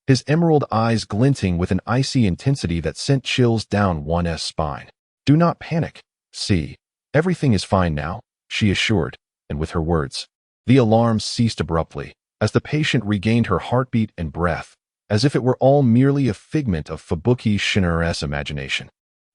his emerald eyes glinting with an icy intensity that sent chills down one's spine. Do not panic. See, everything is fine now, she assured, and with her words, the alarm ceased abruptly, as the patient regained her heartbeat and breath, as if it were all merely a figment of Fubuki Xin-er's imagination.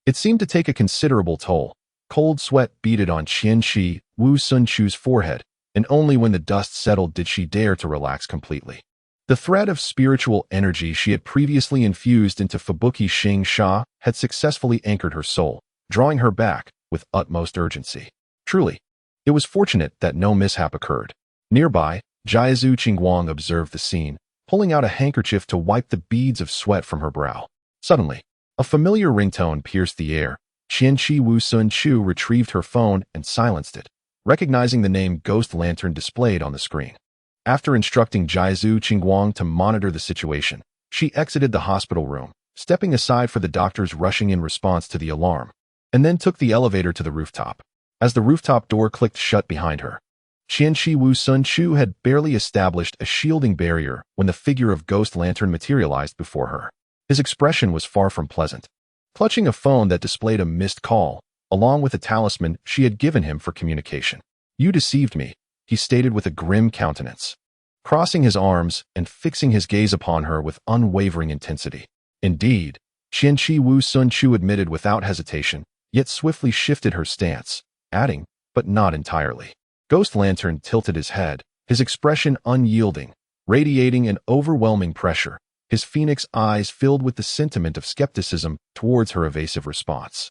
It seemed to take a considerable toll. Cold sweat beaded on Qianqi Wuxinsho's forehead, and only when the dust settled did she dare to relax completely. The thread of spiritual energy she had previously infused into Fubuki Xingcha had successfully anchored her soul, drawing her back with utmost urgency. Truly, It was fortunate that no mishap occurred. Nearby, Jiazu Qingguang observed the scene, pulling out a handkerchief to wipe the beads of sweat from her brow. Suddenly, a familiar ringtone pierced the air. Qianqi Wu Sun Chu retrieved her phone and silenced it, recognizing the name Ghost Lantern displayed on the screen. After instructing Jiazu Qingguang to monitor the situation, she exited the hospital room, stepping aside for the doctors rushing in response to the alarm, and then took the elevator to the rooftop. As the rooftop door clicked shut behind her, Qianqi Wu Sun Chu had barely established a shielding barrier when the figure of Ghost Lantern materialized before her. His expression was far from pleasant. Clutching a phone that displayed a missed call, along with a talisman she had given him for communication. "You deceived me," he stated with a grim countenance, crossing his arms and fixing his gaze upon her with unwavering intensity. "Indeed," Qianqi Wu Sun Chu admitted without hesitation, yet swiftly shifted her stance, adding, "But not entirely." Ghost Lantern tilted his head, his expression unyielding, radiating an overwhelming pressure, his phoenix eyes filled with the sentiment of skepticism towards her evasive response.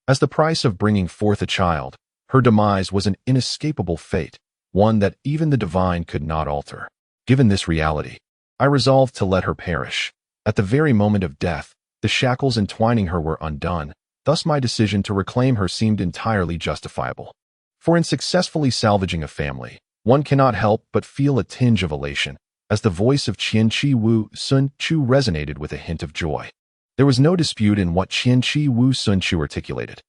As the price of bringing forth a child, her demise was an inescapable fate, one that even the divine could not alter. Given this reality, I resolved to let her perish. At the very moment of death, the shackles entwining her were undone, thus my decision to reclaim her seemed entirely justifiable. For in successfully salvaging a family, one cannot help but feel a tinge of elation, as the voice of Qianqi Wu Sun Chu resonated with a hint of joy. There was no dispute in what Qianqi Wu Sun Chu articulated.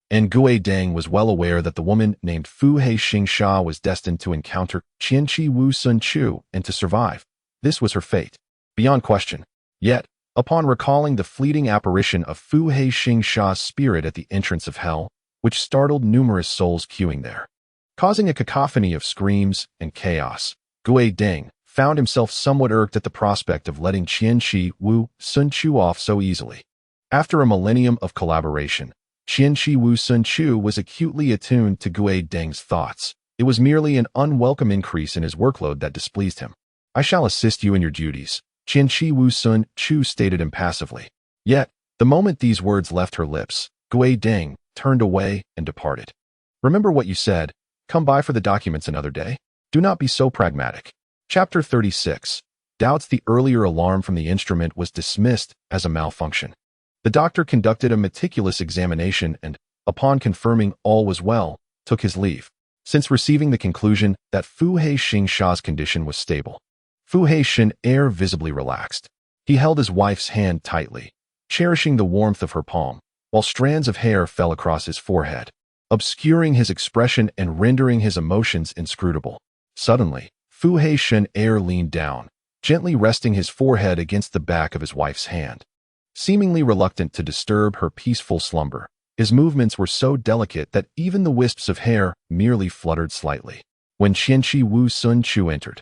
And Gui Deng was well aware that the woman named Fu Hei Xingsha was destined to encounter Qianqi Wu Sun Chu and to survive. This was her fate, beyond question. Yet, upon recalling the fleeting apparition of Fu Hei Xingsha's spirit at the entrance of hell, which startled numerous souls queuing there, causing a cacophony of screams and chaos, Gui Deng found himself somewhat irked at the prospect of letting Qianqi Wu Sun Chu off so easily. After a millennium of collaboration, Qianqi Wu Sun Chu was acutely attuned to Gui Deng's thoughts. It was merely an unwelcome increase in his workload that displeased him. "I shall assist you in your duties," Qianqi Wu Sun Chu stated impassively. Yet, the moment these words left her lips, Gui Deng turned away and departed. "Remember what you said. Come by for the documents another day. Do not be so pragmatic." Chapter 36. Doubts. The earlier alarm from the instrument was dismissed as a malfunction. The doctor conducted a meticulous examination and, upon confirming all was well, took his leave. Since receiving the conclusion that Fu Hei Xingsha's condition was stable, Fu Hei Shin air visibly relaxed. He held his wife's hand tightly, cherishing the warmth of her palm, while strands of hair fell across his forehead, obscuring his expression and rendering his emotions inscrutable. Suddenly, Fu Hei Shin air leaned down, gently resting his forehead against the back of his wife's hand. Seemingly reluctant to disturb her peaceful slumber, his movements were so delicate that even the wisps of hair merely fluttered slightly. When Qianqi Wu Sun Chu entered,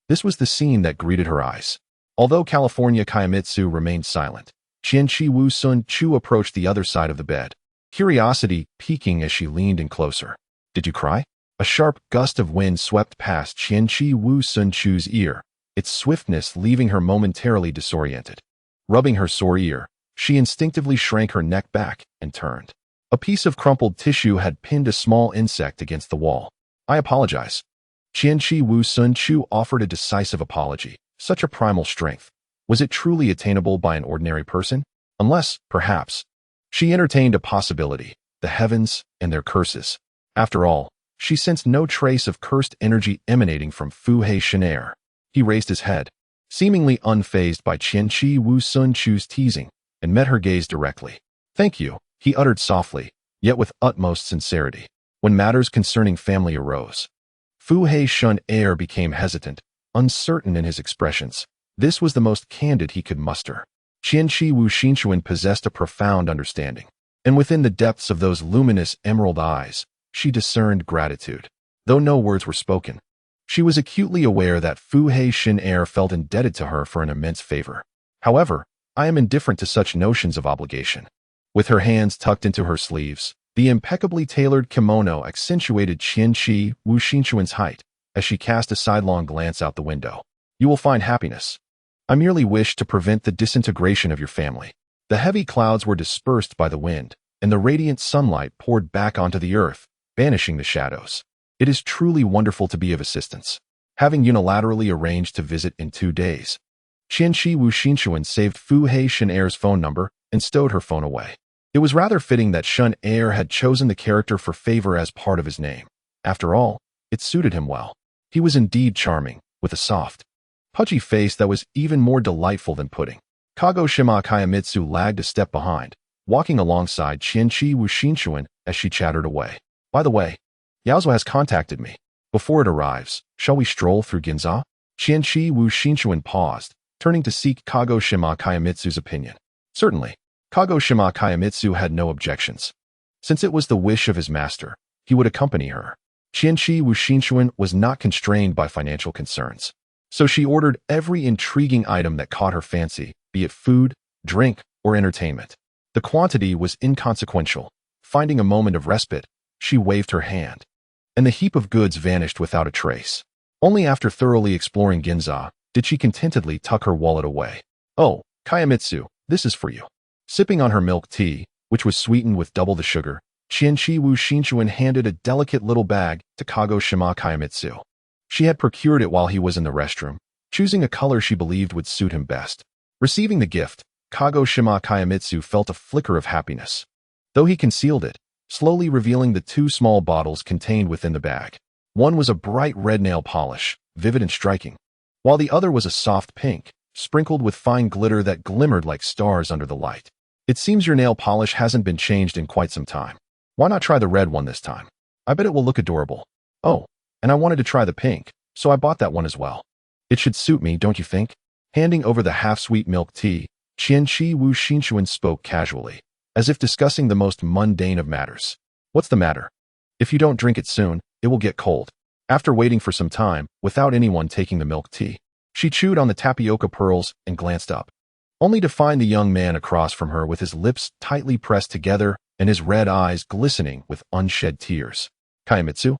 this was the scene that greeted her eyes. Although California Kaimitsu remained silent, Qianqi Wu Sun Chu approached the other side of the bed, curiosity piquing as she leaned in closer. "Did you cry?" A sharp gust of wind swept past Qianqi Wu Sun Chu's ear, its swiftness leaving her momentarily disoriented. Rubbing her sore ear, she instinctively shrank her neck back and turned. A piece of crumpled tissue had pinned a small insect against the wall. "I apologize." Qianqi Wu Sun Chu offered a decisive apology. Such a primal strength. Was it truly attainable by an ordinary person? Unless, perhaps, she entertained a possibility, the heavens and their curses. After all, she sensed no trace of cursed energy emanating from Fu Hei Shin air. He raised his head, seemingly unfazed by Qianqi Wu Sun Chu's teasing, and met her gaze directly. "Thank you," he uttered softly, yet with utmost sincerity. When matters concerning family arose, Fu Hei Shin air became hesitant, uncertain in his expressions. This was the most candid he could muster. Qianqi Wu Xinchuan possessed a profound understanding, and within the depths of those luminous emerald eyes, she discerned gratitude. Though no words were spoken, she was acutely aware that Fu Hei Shin air felt indebted to her for an immense favor. "However, I am indifferent to such notions of obligation." With her hands tucked into her sleeves, the impeccably tailored kimono accentuated Qianqi Wu Xinchuan's height as she cast a sidelong glance out the window. "You will find happiness. I merely wish to prevent the disintegration of your family." The heavy clouds were dispersed by the wind, and the radiant sunlight poured back onto the earth, banishing the shadows. It is truly wonderful to be of assistance. Having unilaterally arranged to visit in 2 days, Qianqi Wu Xinchuan saved Fu Hei Shen Er's phone number and stowed her phone away. It was rather fitting that Shen Er had chosen the character for favor as part of his name. After all, it suited him well. He was indeed charming, with a soft, pudgy face that was even more delightful than pudding. Kagoshima Kayamitsu lagged a step behind, walking alongside Qianqi Wu Xinchuan as she chattered away. By the way, Yaozu has contacted me. Before it arrives, shall we stroll through Ginza? Qianqi Wu Xinchuan paused, turning to seek Kagoshima Kayamitsu's opinion. Certainly, Kagoshima Kayamitsu had no objections. Since it was the wish of his master, he would accompany her. Qianqi Wu Xinchuan was not constrained by financial concerns, so she ordered every intriguing item that caught her fancy, be it food, drink, or entertainment. The quantity was inconsequential. Finding a moment of respite, she waved her hand, and the heap of goods vanished without a trace. Only after thoroughly exploring Ginza did she contentedly tuck her wallet away. Oh, Kayamitsu, this is for you. Sipping on her milk tea, which was sweetened with double the sugar, Qianqi Wu Xinchuan handed a delicate little bag to Kagoshima Kayamitsu. She had procured it while he was in the restroom, choosing a color she believed would suit him best. Receiving the gift, Kagoshima Kayamitsu felt a flicker of happiness, though he concealed it, slowly revealing the 2 small bottles contained within the bag. One was a bright red nail polish, vivid and striking, while the other was a soft pink, sprinkled with fine glitter that glimmered like stars under the light. It seems your nail polish hasn't been changed in quite some time. Why not try the red one this time? I bet it will look adorable. Oh, and I wanted to try the pink, so I bought that one as well. It should suit me, don't you think? Handing over the half-sweet milk tea, Qianqi Wu Xinchuan spoke casually, as if discussing the most mundane of matters. What's the matter? If you don't drink it soon, it will get cold. After waiting for some time, without anyone taking the milk tea, she chewed on the tapioca pearls and glanced up, only to find the young man across from her with his lips tightly pressed together and his red eyes glistening with unshed tears. Kayamitsu?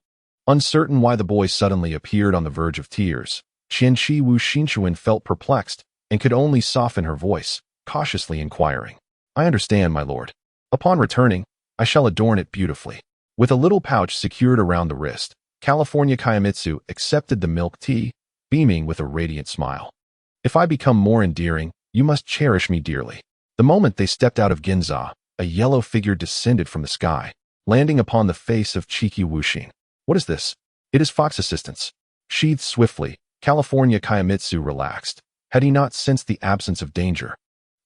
Uncertain why the boy suddenly appeared on the verge of tears, Qianqi Wu Xinchuan felt perplexed and could only soften her voice, cautiously inquiring. I understand, my lord. Upon returning, I shall adorn it beautifully. With a little pouch secured around the wrist, California Kayamitsu accepted the milk tea, beaming with a radiant smile. If I become more endearing, you must cherish me dearly. The moment they stepped out of Ginza, a yellow figure descended from the sky, landing upon the face of Chiki Wuxin. What is this? It is Fox assistance. Sheathed swiftly, California Kayamitsu relaxed. Had he not sensed the absence of danger,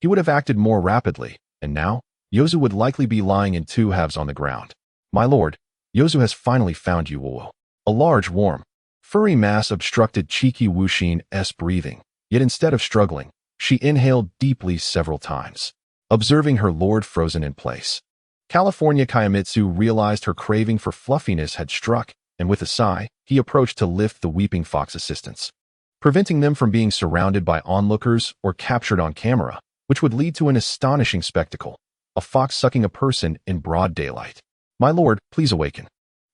he would have acted more rapidly, and now, Yozu would likely be lying in 2 halves on the ground. My lord, Yozu has finally found you, Wowo. A large, warm, furry mass obstructed Chiki Wuxin's breathing, yet instead of struggling, she inhaled deeply several times, observing her lord frozen in place. California Kayamitsu realized her craving for fluffiness had struck, and with a sigh, he approached to lift the weeping fox assistants, preventing them from being surrounded by onlookers or captured on camera, which would lead to an astonishing spectacle, a fox sucking a person in broad daylight. My lord, please awaken.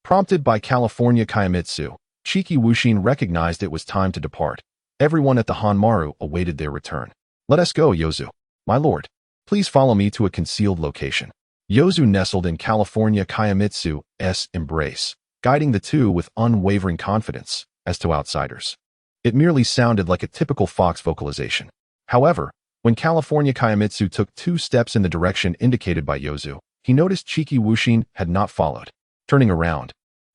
Prompted by California Kayamitsu, Chiki Wuxin recognized it was time to depart. Everyone at the Hanmaru awaited their return. Let us go, Yozu. My lord, please follow me to a concealed location. Yozu nestled in California Kayamitsu's embrace, guiding the 2 with unwavering confidence. As to outsiders, it merely sounded like a typical fox vocalization. However, when California Kayamitsu took 2 steps in the direction indicated by Yozu, he noticed Chiki Wuxin had not followed. Turning around,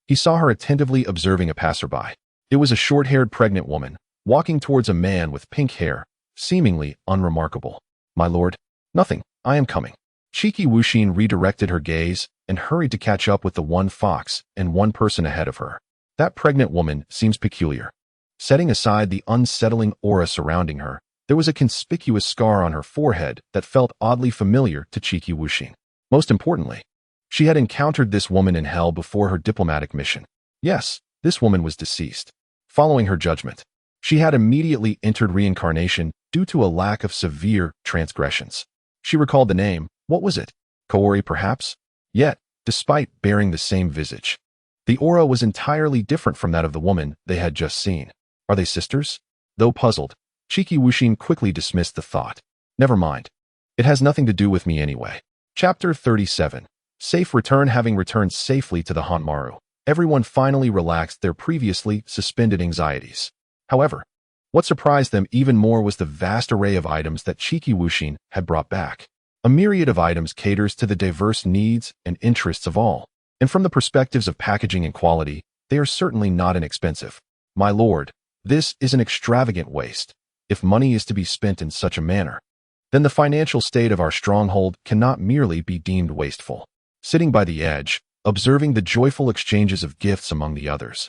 he saw her attentively observing a passerby. It was a short-haired pregnant woman, walking towards a man with pink hair, seemingly unremarkable. My lord, nothing, I am coming. Chiki Wuxin redirected her gaze and hurried to catch up with the 1 fox and 1 person ahead of her. That pregnant woman seems peculiar. Setting aside the unsettling aura surrounding her, there was a conspicuous scar on her forehead that felt oddly familiar to Chiki Wuxin. Most importantly, she had encountered this woman in hell before her diplomatic mission. Yes, this woman was deceased. Following her judgment, she had immediately entered reincarnation due to a lack of severe transgressions. She recalled the name. What was it? Kaori, perhaps? Yet, despite bearing the same visage, the aura was entirely different from that of the woman they had just seen. Are they sisters? Though puzzled, Chiki Wuxin quickly dismissed the thought. Never mind. It has nothing to do with me anyway. Chapter 37. Safe return. Having returned safely to the Hanmaru, everyone finally relaxed their previously suspended anxieties. However, what surprised them even more was the vast array of items that Chikiwushin had brought back. A myriad of items caters to the diverse needs and interests of all, and from the perspectives of packaging and quality, they are certainly not inexpensive. My lord, this is an extravagant waste. If money is to be spent in such a manner, then the financial state of our stronghold cannot merely be deemed wasteful. Sitting by the edge, observing the joyful exchanges of gifts among the others,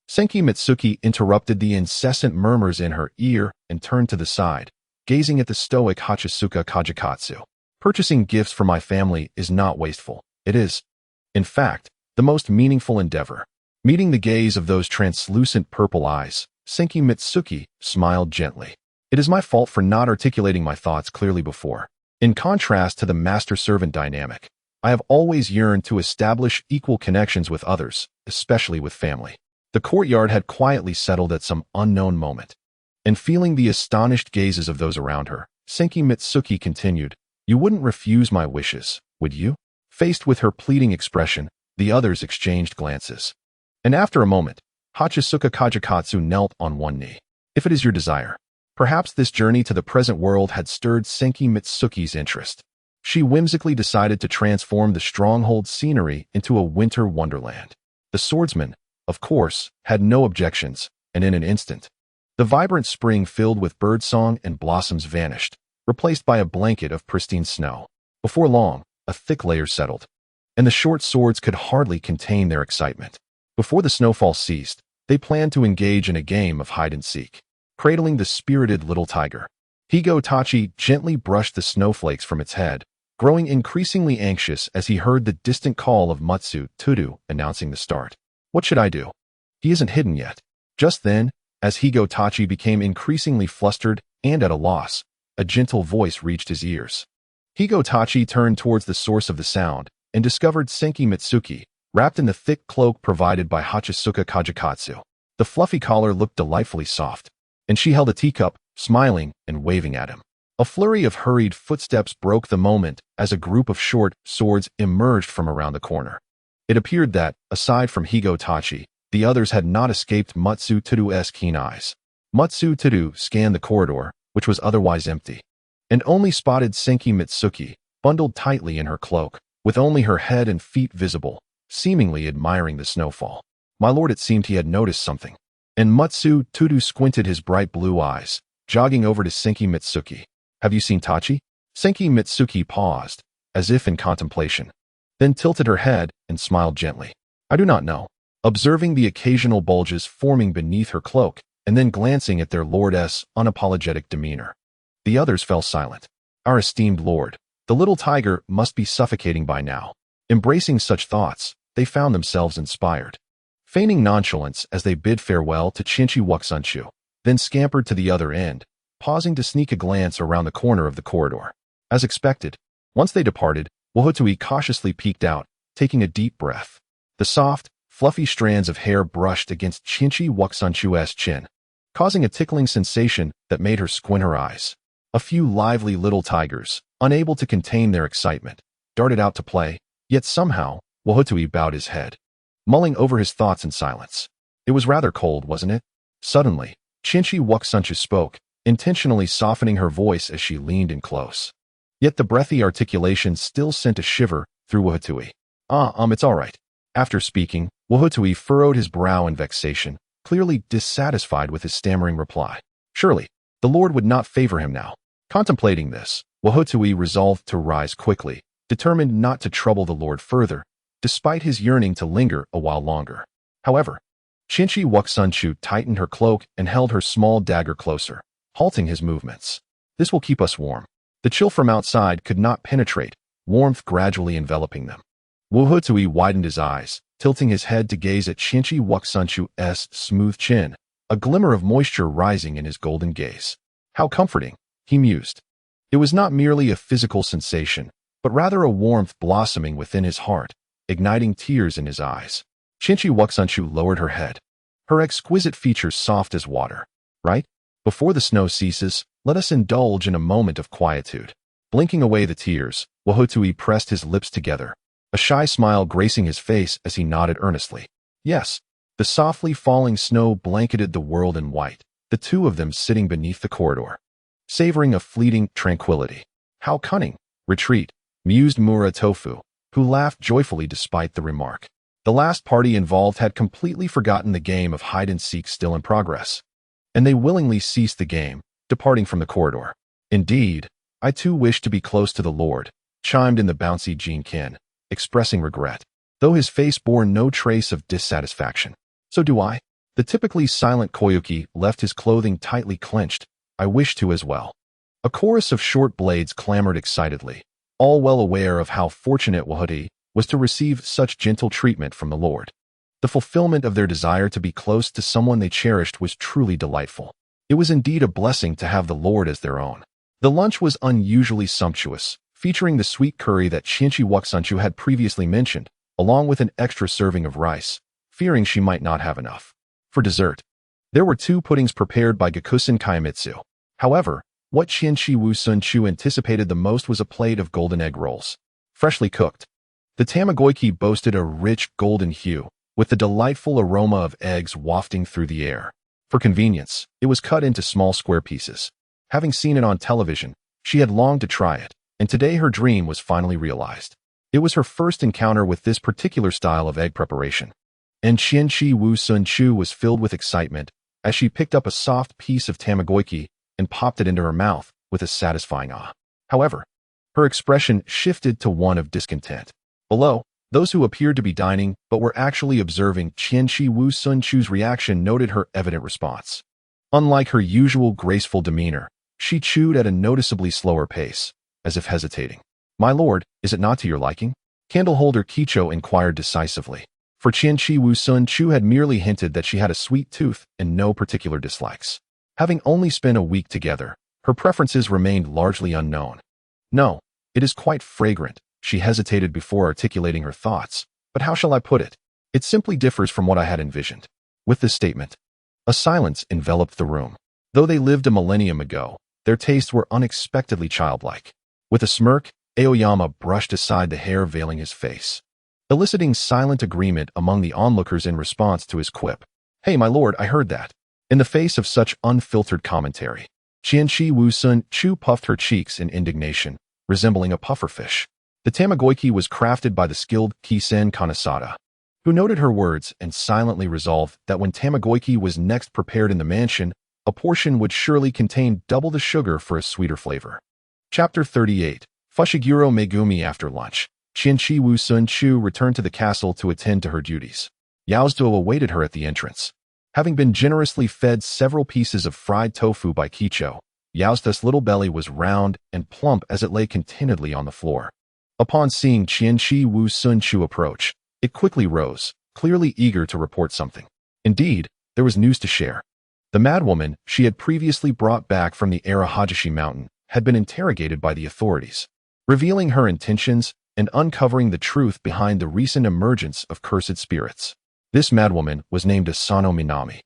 Senki Mitsuki interrupted the incessant murmurs in her ear and turned to the side, gazing at the stoic Hachisuka Kajikatsu. Purchasing gifts for my family is not wasteful. It is, in fact, the most meaningful endeavor. Meeting the gaze of those translucent purple eyes, Senki Mitsuki smiled gently. It is my fault for not articulating my thoughts clearly before. In contrast to the master-servant dynamic, I have always yearned to establish equal connections with others, especially with family. The courtyard had quietly settled at some unknown moment. And feeling the astonished gazes of those around her, Senki Mitsuki continued, "You wouldn't refuse my wishes, would you?" Faced with her pleading expression, the others exchanged glances. And after a moment, Hachisuka Kajikatsu knelt on one knee. "If it is your desire." Perhaps this journey to the present world had stirred Senki Mitsuki's interest. She whimsically decided to transform the stronghold scenery into a winter wonderland. The swordsman, of course, had no objections, and in an instant, the vibrant spring filled with birdsong and blossoms vanished, replaced by a blanket of pristine snow. Before long, a thick layer settled, and the short swords could hardly contain their excitement. Before the snowfall ceased, they planned to engage in a game of hide-and-seek. Cradling the spirited little tiger, Higo-Tachi gently brushed the snowflakes from its head, growing increasingly anxious as he heard the distant call of Matsu Toru announcing the start. What should I do? He isn't hidden yet. Just then, as Higo-Tachi became increasingly flustered and at a loss, a gentle voice reached his ears. Higo-Tachi turned towards the source of the sound and discovered Senki Mitsuki, wrapped in the thick cloak provided by Hachisuka Kajikatsu. The fluffy collar looked delightfully soft, and she held a teacup, smiling and waving at him. A flurry of hurried footsteps broke the moment as a group of short swords emerged from around the corner. It appeared that, aside from Higo-Tachi, the others had not escaped Matsu Toru's keen eyes. Matsu Toru scanned the corridor, which was otherwise empty, and only spotted Senki Mitsuki, bundled tightly in her cloak, with only her head and feet visible, seemingly admiring the snowfall. My lord, it seemed he had noticed something. And Matsu Toru squinted his bright blue eyes, jogging over to Senki Mitsuki. "Have you seen Tachi?" Senki Mitsuki paused, as if in contemplation, then tilted her head and smiled gently. "I do not know." Observing the occasional bulges forming beneath her cloak, and then glancing at their lord's unapologetic demeanor, the others fell silent. Our esteemed lord, the little tiger, must be suffocating by now. Embracing such thoughts, they found themselves inspired. Feigning nonchalance as they bid farewell to Chinchi Wuxunchu, then scampered to the other end, pausing to sneak a glance around the corner of the corridor. As expected, once they departed, Wohotui cautiously peeked out, taking a deep breath. The soft, fluffy strands of hair brushed against Chinchi Wuxunchu's chin, causing a tickling sensation that made her squint her eyes. A few lively little tigers, unable to contain their excitement, darted out to play, yet somehow, Wohotui bowed his head, mulling over his thoughts in silence. It was rather cold, wasn't it? Suddenly, Chinchi Wuxunchu spoke, intentionally softening her voice as she leaned in close. Yet the breathy articulation still sent a shiver through Wohotui. It's all right." After speaking, Wohotui furrowed his brow in vexation, clearly dissatisfied with his stammering reply. Surely, the lord would not favor him now. Contemplating this, Wohotui resolved to rise quickly, determined not to trouble the lord further, despite his yearning to linger a while longer. However, Chinchi Wuxunchu tightened her cloak and held her small dagger closer, halting his movements. "This will keep us warm." The chill from outside could not penetrate, warmth gradually enveloping them. Wohotui widened his eyes, tilting his head to gaze at Chinchi Wuxunchu's smooth chin, a glimmer of moisture rising in his golden gaze. How comforting, he mused. It was not merely a physical sensation, but rather a warmth blossoming within his heart, igniting tears in his eyes. Chinchi Wuxunchu lowered her head, her exquisite features soft as water. "Right? Before the snow ceases, let us indulge in a moment of quietude." Blinking away the tears, Wohotui pressed his lips together, a shy smile gracing his face as he nodded earnestly. Yes, the softly falling snow blanketed the world in white, the two of them sitting beneath the corridor, savoring a fleeting tranquility. How cunning! Retreat, mused Mura Tofu, who laughed joyfully despite the remark. The last party involved had completely forgotten the game of hide-and-seek still in progress, and they willingly ceased the game, departing from the corridor. Indeed, I too wish to be close to the Lord, chimed in the bouncy Jean-kin, expressing regret, though his face bore no trace of dissatisfaction. So do I. The typically silent Koyuki left his clothing tightly clenched. I wish to as well. A chorus of short blades clamored excitedly, all well aware of how fortunate Wahudi was to receive such gentle treatment from the Lord. The fulfillment of their desire to be close to someone they cherished was truly delightful. It was indeed a blessing to have the Lord as their own. The lunch was unusually sumptuous, featuring the sweet curry that Shinchi Waksunchu had previously mentioned, along with an extra serving of rice, fearing she might not have enough. For dessert, there were 2 puddings prepared by Gakusen Kaimitsu. However, what Shinchi Wusunchu anticipated the most was a plate of golden egg rolls, freshly cooked. The tamagoyaki boasted a rich golden hue, with the delightful aroma of eggs wafting through the air. For convenience, it was cut into small square pieces. Having seen it on television, she had longed to try it, and today her dream was finally realized. It was her first encounter with this particular style of egg preparation, and Shinchi Wusunchu was filled with excitement as she picked up a soft piece of tamagoyaki and popped it into her mouth with a satisfying ah. However, her expression shifted to one of discontent. Below, those who appeared to be dining but were actually observing Shinchi Wusunchu's reaction noted her evident response. Unlike her usual graceful demeanor, she chewed at a noticeably slower pace, as if hesitating. My lord, is it not to your liking? Candleholder Kicho inquired decisively, for Shinchi Wusunchu had merely hinted that she had a sweet tooth and no particular dislikes. Having only spent a week together, her preferences remained largely unknown. No, it is quite fragrant. She hesitated before articulating her thoughts, but how shall I put it? It simply differs from what I had envisioned. With this statement, a silence enveloped the room. Though they lived a millennium ago, their tastes were unexpectedly childlike. With a smirk, Aoyama brushed aside the hair veiling his face, eliciting silent agreement among the onlookers in response to his quip. Hey, my lord, I heard that. In the face of such unfiltered commentary, Shinchi Wusunchu puffed her cheeks in indignation, resembling a pufferfish. The tamagoyaki was crafted by the skilled Kisen Kanesada, who noted her words and silently resolved that when tamagoyaki was next prepared in the mansion, a portion would surely contain double the sugar for a sweeter flavor. Chapter 38. Fushiguro Megumi. After lunch, Shinchi Wusunchu returned to the castle to attend to her duties. Yaozuo awaited her at the entrance. Having been generously fed several pieces of fried tofu by Kicho, Yaozuo's little belly was round and plump as it lay contentedly on the floor. Upon seeing Shinchi Wusunchu approach, it quickly rose, clearly eager to report something. Indeed, there was news to share. The madwoman she had previously brought back from the Arahajishi mountain had been interrogated by the authorities, revealing her intentions and uncovering the truth behind the recent emergence of cursed spirits. This madwoman was named Asano Minami,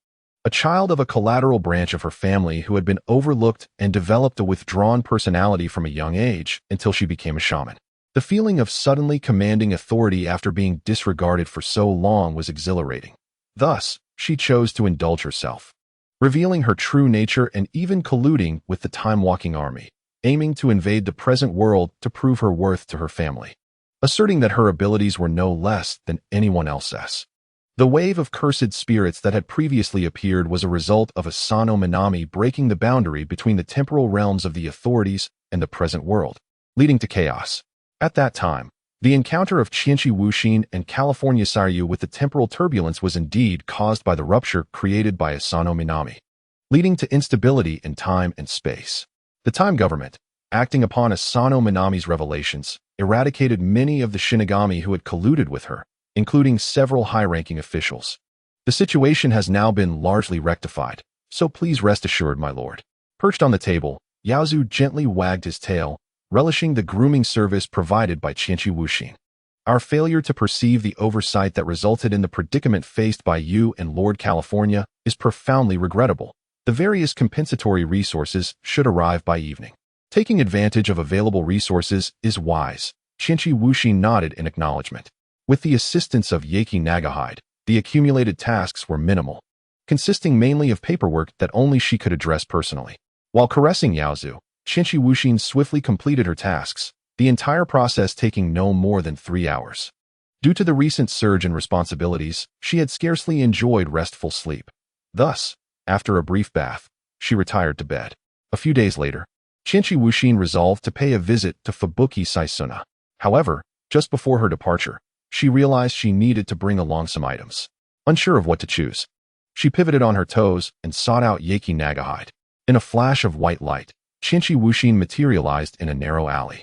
a child of a collateral branch of her family who had been overlooked and developed a withdrawn personality from a young age until she became a shaman. The feeling of suddenly commanding authority after being disregarded for so long was exhilarating. Thus, she chose to indulge herself, revealing her true nature and even colluding with the time-walking army, aiming to invade the present world to prove her worth to her family, asserting that her abilities were no less than anyone else's. The wave of cursed spirits that had previously appeared was a result of Asano Minami breaking the boundary between the temporal realms of the authorities and the present world, leading to chaos. At that time, the encounter of Shinchi Wushin and California Saryu with the temporal turbulence was indeed caused by the rupture created by Asano Minami, leading to instability in time and space. The time government, acting upon Asano Minami's revelations, eradicated many of the Shinigami who had colluded with her, including several high-ranking officials. The situation has now been largely rectified, so please rest assured, my lord. Perched on the table, Yaozu gently wagged his tail, relishing the grooming service provided by Shinchi Wushin. Our failure to perceive the oversight that resulted in the predicament faced by you and Lord California is profoundly regrettable. The various compensatory resources should arrive by evening. Taking advantage of available resources is wise. Shinchi Wushin nodded in acknowledgement. With the assistance of Yaki Nagahide, The accumulated tasks were minimal, consisting mainly of paperwork that only she could address personally. While caressing Yaozu, Qinshi Wuxin swiftly completed her tasks, the entire process taking no more than 3 hours. Due to the recent surge in responsibilities, she had scarcely enjoyed restful sleep. Thus, after a brief bath, she retired to bed. A few days later, Qinshi Wuxin resolved to pay a visit to Fubuki Saisuna. However, just before her departure, she realized she needed to bring along some items. Unsure of what to choose, she pivoted on her toes and sought out Yaki Nagahide. In a flash of white light, Qinshi Wuxin materialized in a narrow alley,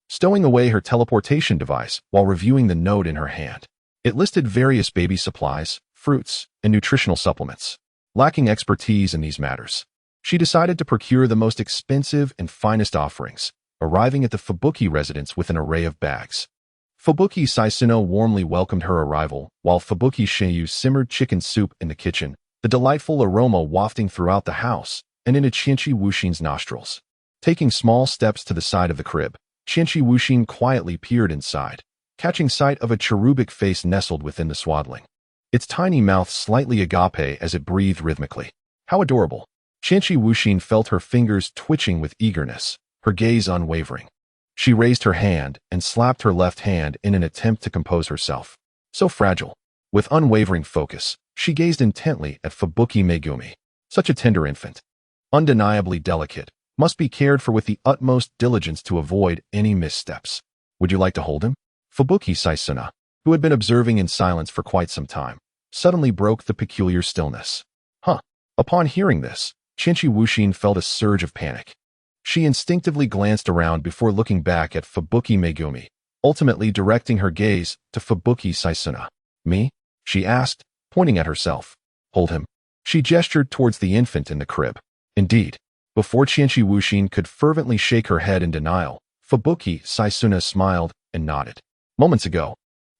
stowing away her teleportation device while reviewing the note in her hand. It listed various baby supplies, fruits, and nutritional supplements. Lacking expertise in these matters, she decided to procure the most expensive and finest offerings, arriving at the Fubuki residence with an array of bags. Fubuki Saisuno warmly welcomed her arrival, while Fubuki Shinyu simmered chicken soup in the kitchen, the delightful aroma wafting throughout the house and into Qinshi Wuxin's nostrils. Taking small steps to the side of the crib, Qinshi Wuxin quietly peered inside, catching sight of a cherubic face nestled within the swaddling. Its tiny mouth slightly agape as it breathed rhythmically. How adorable! Qinshi Wuxin felt her fingers twitching with eagerness, her gaze unwavering. She raised her hand and slapped her left hand in an attempt to compose herself. So fragile. With unwavering focus, she gazed intently at Fubuki Megumi. Such a tender infant. Undeniably delicate, must be cared for with the utmost diligence to avoid any missteps. Would you like to hold him? Fubuki Saisuna, who had been observing in silence for quite some time, suddenly broke the peculiar stillness. Huh. Upon hearing this, Qinshi Wuxin felt a surge of panic. She instinctively glanced around before looking back at Fubuki Megumi, ultimately directing her gaze to Fubuki Saisuna. Me? She asked, pointing at herself. Hold him. She gestured towards the infant in the crib. Indeed, before Qinshi Wuxin could fervently shake her head in denial, Fubuki Saisuna smiled and nodded. Moments ago,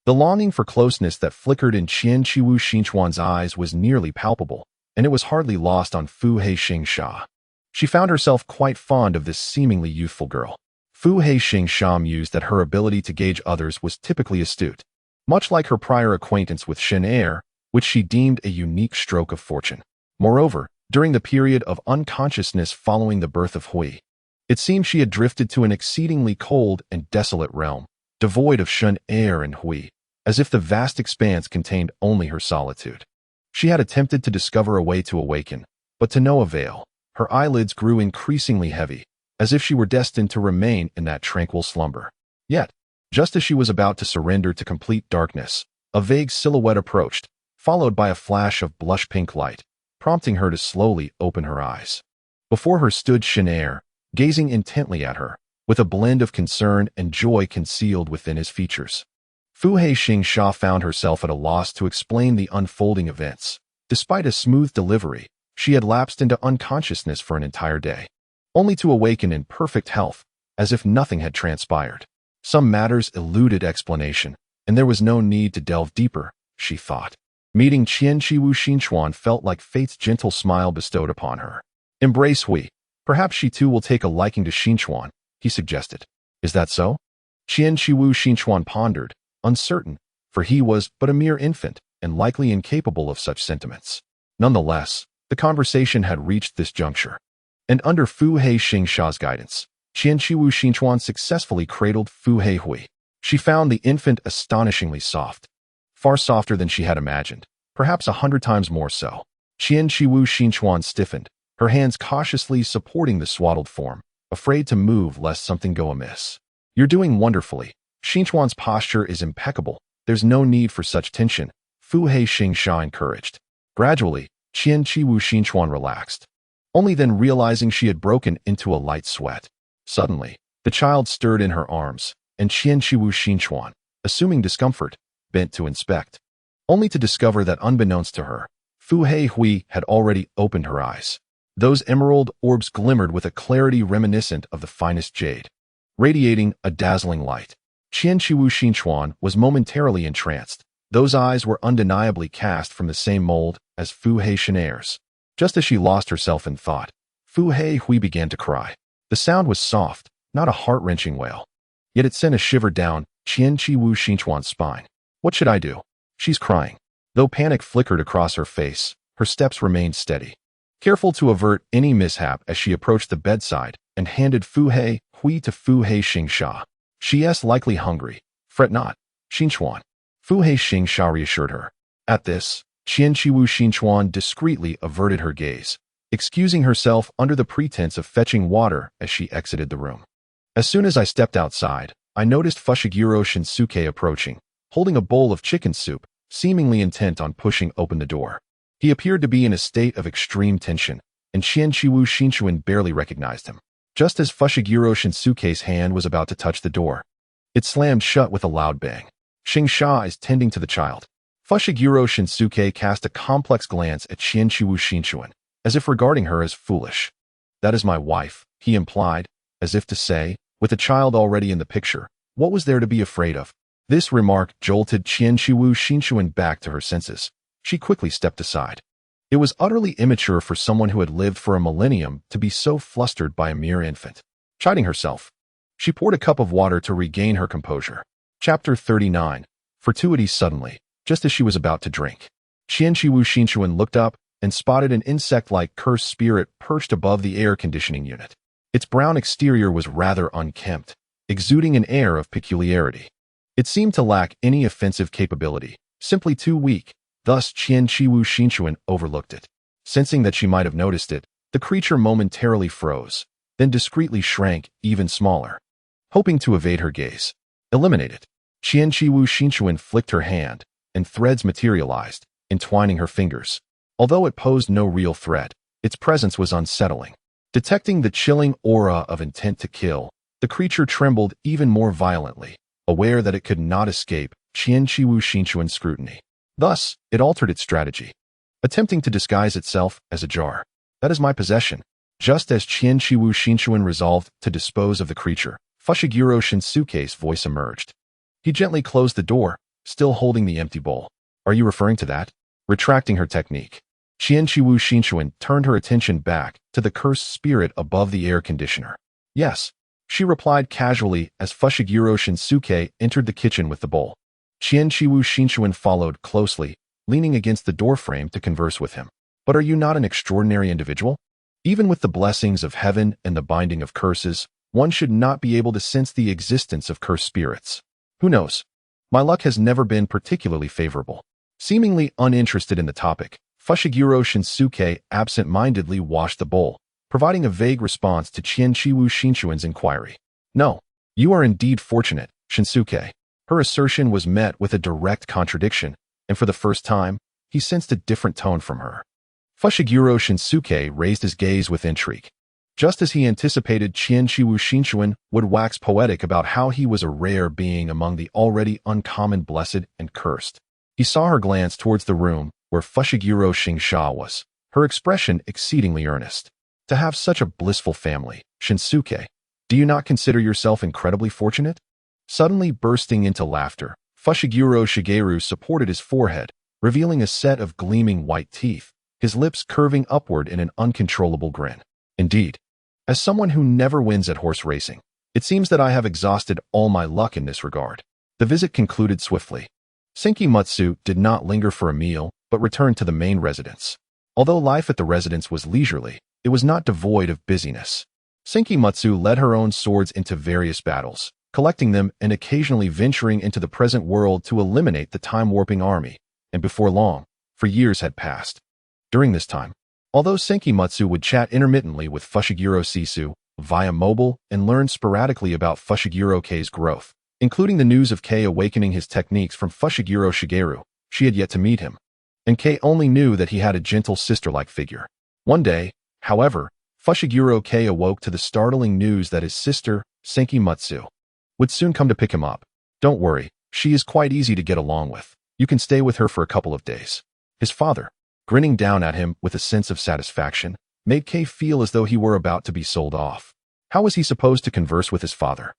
the longing for closeness that flickered in Qinshi Wuxin's eyes was nearly palpable, and it was hardly lost on Fu Hei-Xing-Sha. She found herself quite fond of this seemingly youthful girl. Fu Hei-Xing-Sha mused that her ability to gauge others was typically astute, much like her prior acquaintance with Shen Er, which she deemed a unique stroke of fortune. Moreover, during the period of unconsciousness following the birth of Hui, it seemed she had drifted to an exceedingly cold and desolate realm, devoid of Shen Er and Hui, as if the vast expanse contained only her solitude. She had attempted to discover a way to awaken, but to no avail. Her eyelids grew increasingly heavy, as if she were destined to remain in that tranquil slumber. Yet, just as she was about to surrender to complete darkness, a vague silhouette approached, followed by a flash of blush-pink light, prompting her to slowly open her eyes. Before her stood Shen Er, gazing intently at her, with a blend of concern and joy concealed within his features. Fu Hei-Xing-Sha found herself at a loss to explain the unfolding events. Despite a smooth delivery, she had lapsed into unconsciousness for an entire day, only to awaken in perfect health, as if nothing had transpired. Some matters eluded explanation, and there was no need to delve deeper, she thought. Meeting Qinshi Wuxin felt like fate's gentle smile bestowed upon her. Embrace Hui. Perhaps she too will take a liking to Xinchuan, he suggested. Is that so? Qinshi Wuxin pondered, uncertain, for he was but a mere infant and likely incapable of such sentiments. Nonetheless, the conversation had reached this juncture, and under Fu Hei-Xing-Sha's guidance, Qinshi Wuxin successfully cradled Fu Hei-Hui. She found the infant astonishingly soft, far softer than she had imagined, perhaps 100 times more so. Qinshi Wuxin stiffened, her hands cautiously supporting the swaddled form, afraid to move lest something go amiss. You're doing wonderfully. Xinchuan's posture is impeccable. There's no need for such tension, Fu Hei-Xing-Sha encouraged. Gradually, Qinshi Wuxin relaxed, only then realizing she had broken into a light sweat. Suddenly, the child stirred in her arms, and Qinshi Wuxin, assuming discomfort, bent to inspect, only to discover that unbeknownst to her, Fu Hei-Hui had already opened her eyes. Those emerald orbs glimmered with a clarity reminiscent of the finest jade, radiating a dazzling light. Qinshi Wuxin was momentarily entranced. Those eyes were undeniably cast from the same mold as Fu Hei-Xing's. Just as she lost herself in thought, Fu Hei-Hui began to cry. The sound was soft, not a heart-wrenching wail. Yet it sent a shiver down Qinshi Wuxin's spine. What should I do? She's crying. Though panic flickered across her face, her steps remained steady. Careful to avert any mishap as she approached the bedside and handed Fuhei Hui to Fuhei Xingsha. She is likely hungry. Fret not, Xinchuan. Fuhei Xingsha reassured her. At this, Qianqiwu Xinchuan discreetly averted her gaze, excusing herself under the pretense of fetching water as she exited the room. As soon as I stepped outside, I noticed Fushiguro Shinsuke approaching, holding a bowl of chicken soup, seemingly intent on pushing open the door. He appeared to be in a state of extreme tension, and Qianqiwu Xinchuan barely recognized him. Just as Fushiguro Shinsuke's hand was about to touch the door, it slammed shut with a loud bang. Xingsha is tending to the child. Fushiguro Shinsuke cast a complex glance at Qianqiwu Xinchuan, as if regarding her as foolish. That is my wife, he implied, as if to say, with the child already in the picture, what was there to be afraid of? This remark jolted Qianqiwu Xinchuan back to her senses. She quickly stepped aside. It was utterly immature for someone who had lived for a millennium to be so flustered by a mere infant. Chiding herself, she poured a cup of water to regain her composure. Chapter 39. Fortuity. Suddenly, just as she was about to drink, Qianqiwu Xinchuan looked up and spotted an insect-like cursed spirit perched above the air conditioning unit. Its brown exterior was rather unkempt, exuding an air of peculiarity. It seemed to lack any offensive capability, simply too weak. Thus, Qianqiwu Xinchuan overlooked it. Sensing that she might have noticed it, the creature momentarily froze, then discreetly shrank even smaller. Hoping to evade her gaze. Eliminate it. Qianqiwu Xinchuan flicked her hand, and threads materialized, entwining her fingers. Although it posed no real threat, its presence was unsettling. Detecting the chilling aura of intent to kill, the creature trembled even more violently, aware that it could not escape Qianqiwu Xinchuan's scrutiny. Thus, it altered its strategy, attempting to disguise itself as a jar. That is my possession. Just as Qianqiwu Xinchuan resolved to dispose of the creature, Fushiguro Shinsuke's voice emerged. He gently closed the door, still holding the empty bowl. Are you referring to that? Retracting her technique, Qianqiwu Xinchuan turned her attention back to the cursed spirit above the air conditioner. Yes, she replied casually as Fushiguro Shinsuke entered the kitchen with the bowl. Qianqiwu Xinchuan followed closely, leaning against the doorframe to converse with him. But are you not an extraordinary individual? Even with the blessings of heaven and the binding of curses, one should not be able to sense the existence of cursed spirits. Who knows? My luck has never been particularly favorable. Seemingly uninterested in the topic, Fushiguro Shinsuke absent-mindedly washed the bowl, providing a vague response to Qianqiwu Xinchuan's inquiry. No, you are indeed fortunate, Shinsuke. Her assertion was met with a direct contradiction, and for the first time, he sensed a different tone from her. Fushiguro Shinsuke raised his gaze with intrigue. Just as he anticipated, Qianqiwu Xinchuan would wax poetic about how he was a rare being among the already uncommon blessed and cursed. He saw her glance towards the room where Fushiguro Xingsha was, her expression exceedingly earnest. To have such a blissful family, Shinsuke, do you not consider yourself incredibly fortunate? Suddenly bursting into laughter, Fushiguro Shigeru supported his forehead, revealing a set of gleaming white teeth, his lips curving upward in an uncontrollable grin. Indeed, as someone who never wins at horse racing, it seems that I have exhausted all my luck in this regard. The visit concluded swiftly. Senki-matsu did not linger for a meal, but returned to the main residence. Although life at the residence was leisurely, it was not devoid of busyness. Senki-matsu led her own swords into various battles, collecting them and occasionally venturing into the present world to eliminate the time-warping army, and before long, for years had passed. During this time, although Senki-matsu would chat intermittently with Fushiguro Sisu via mobile and learn sporadically about Fushiguro Kei's growth, including the news of Kei awakening his techniques from Fushiguro Shigeru, she had yet to meet him, and Kei only knew that he had a gentle sister-like figure. One day, however, Fushiguro Kei awoke to the startling news that his sister, Senki-matsu, would soon come to pick him up. Don't worry, she is quite easy to get along with. You can stay with her for a couple of days. His father, grinning down at him with a sense of satisfaction, made Kei feel as though he were about to be sold off. How was he supposed to converse with his father?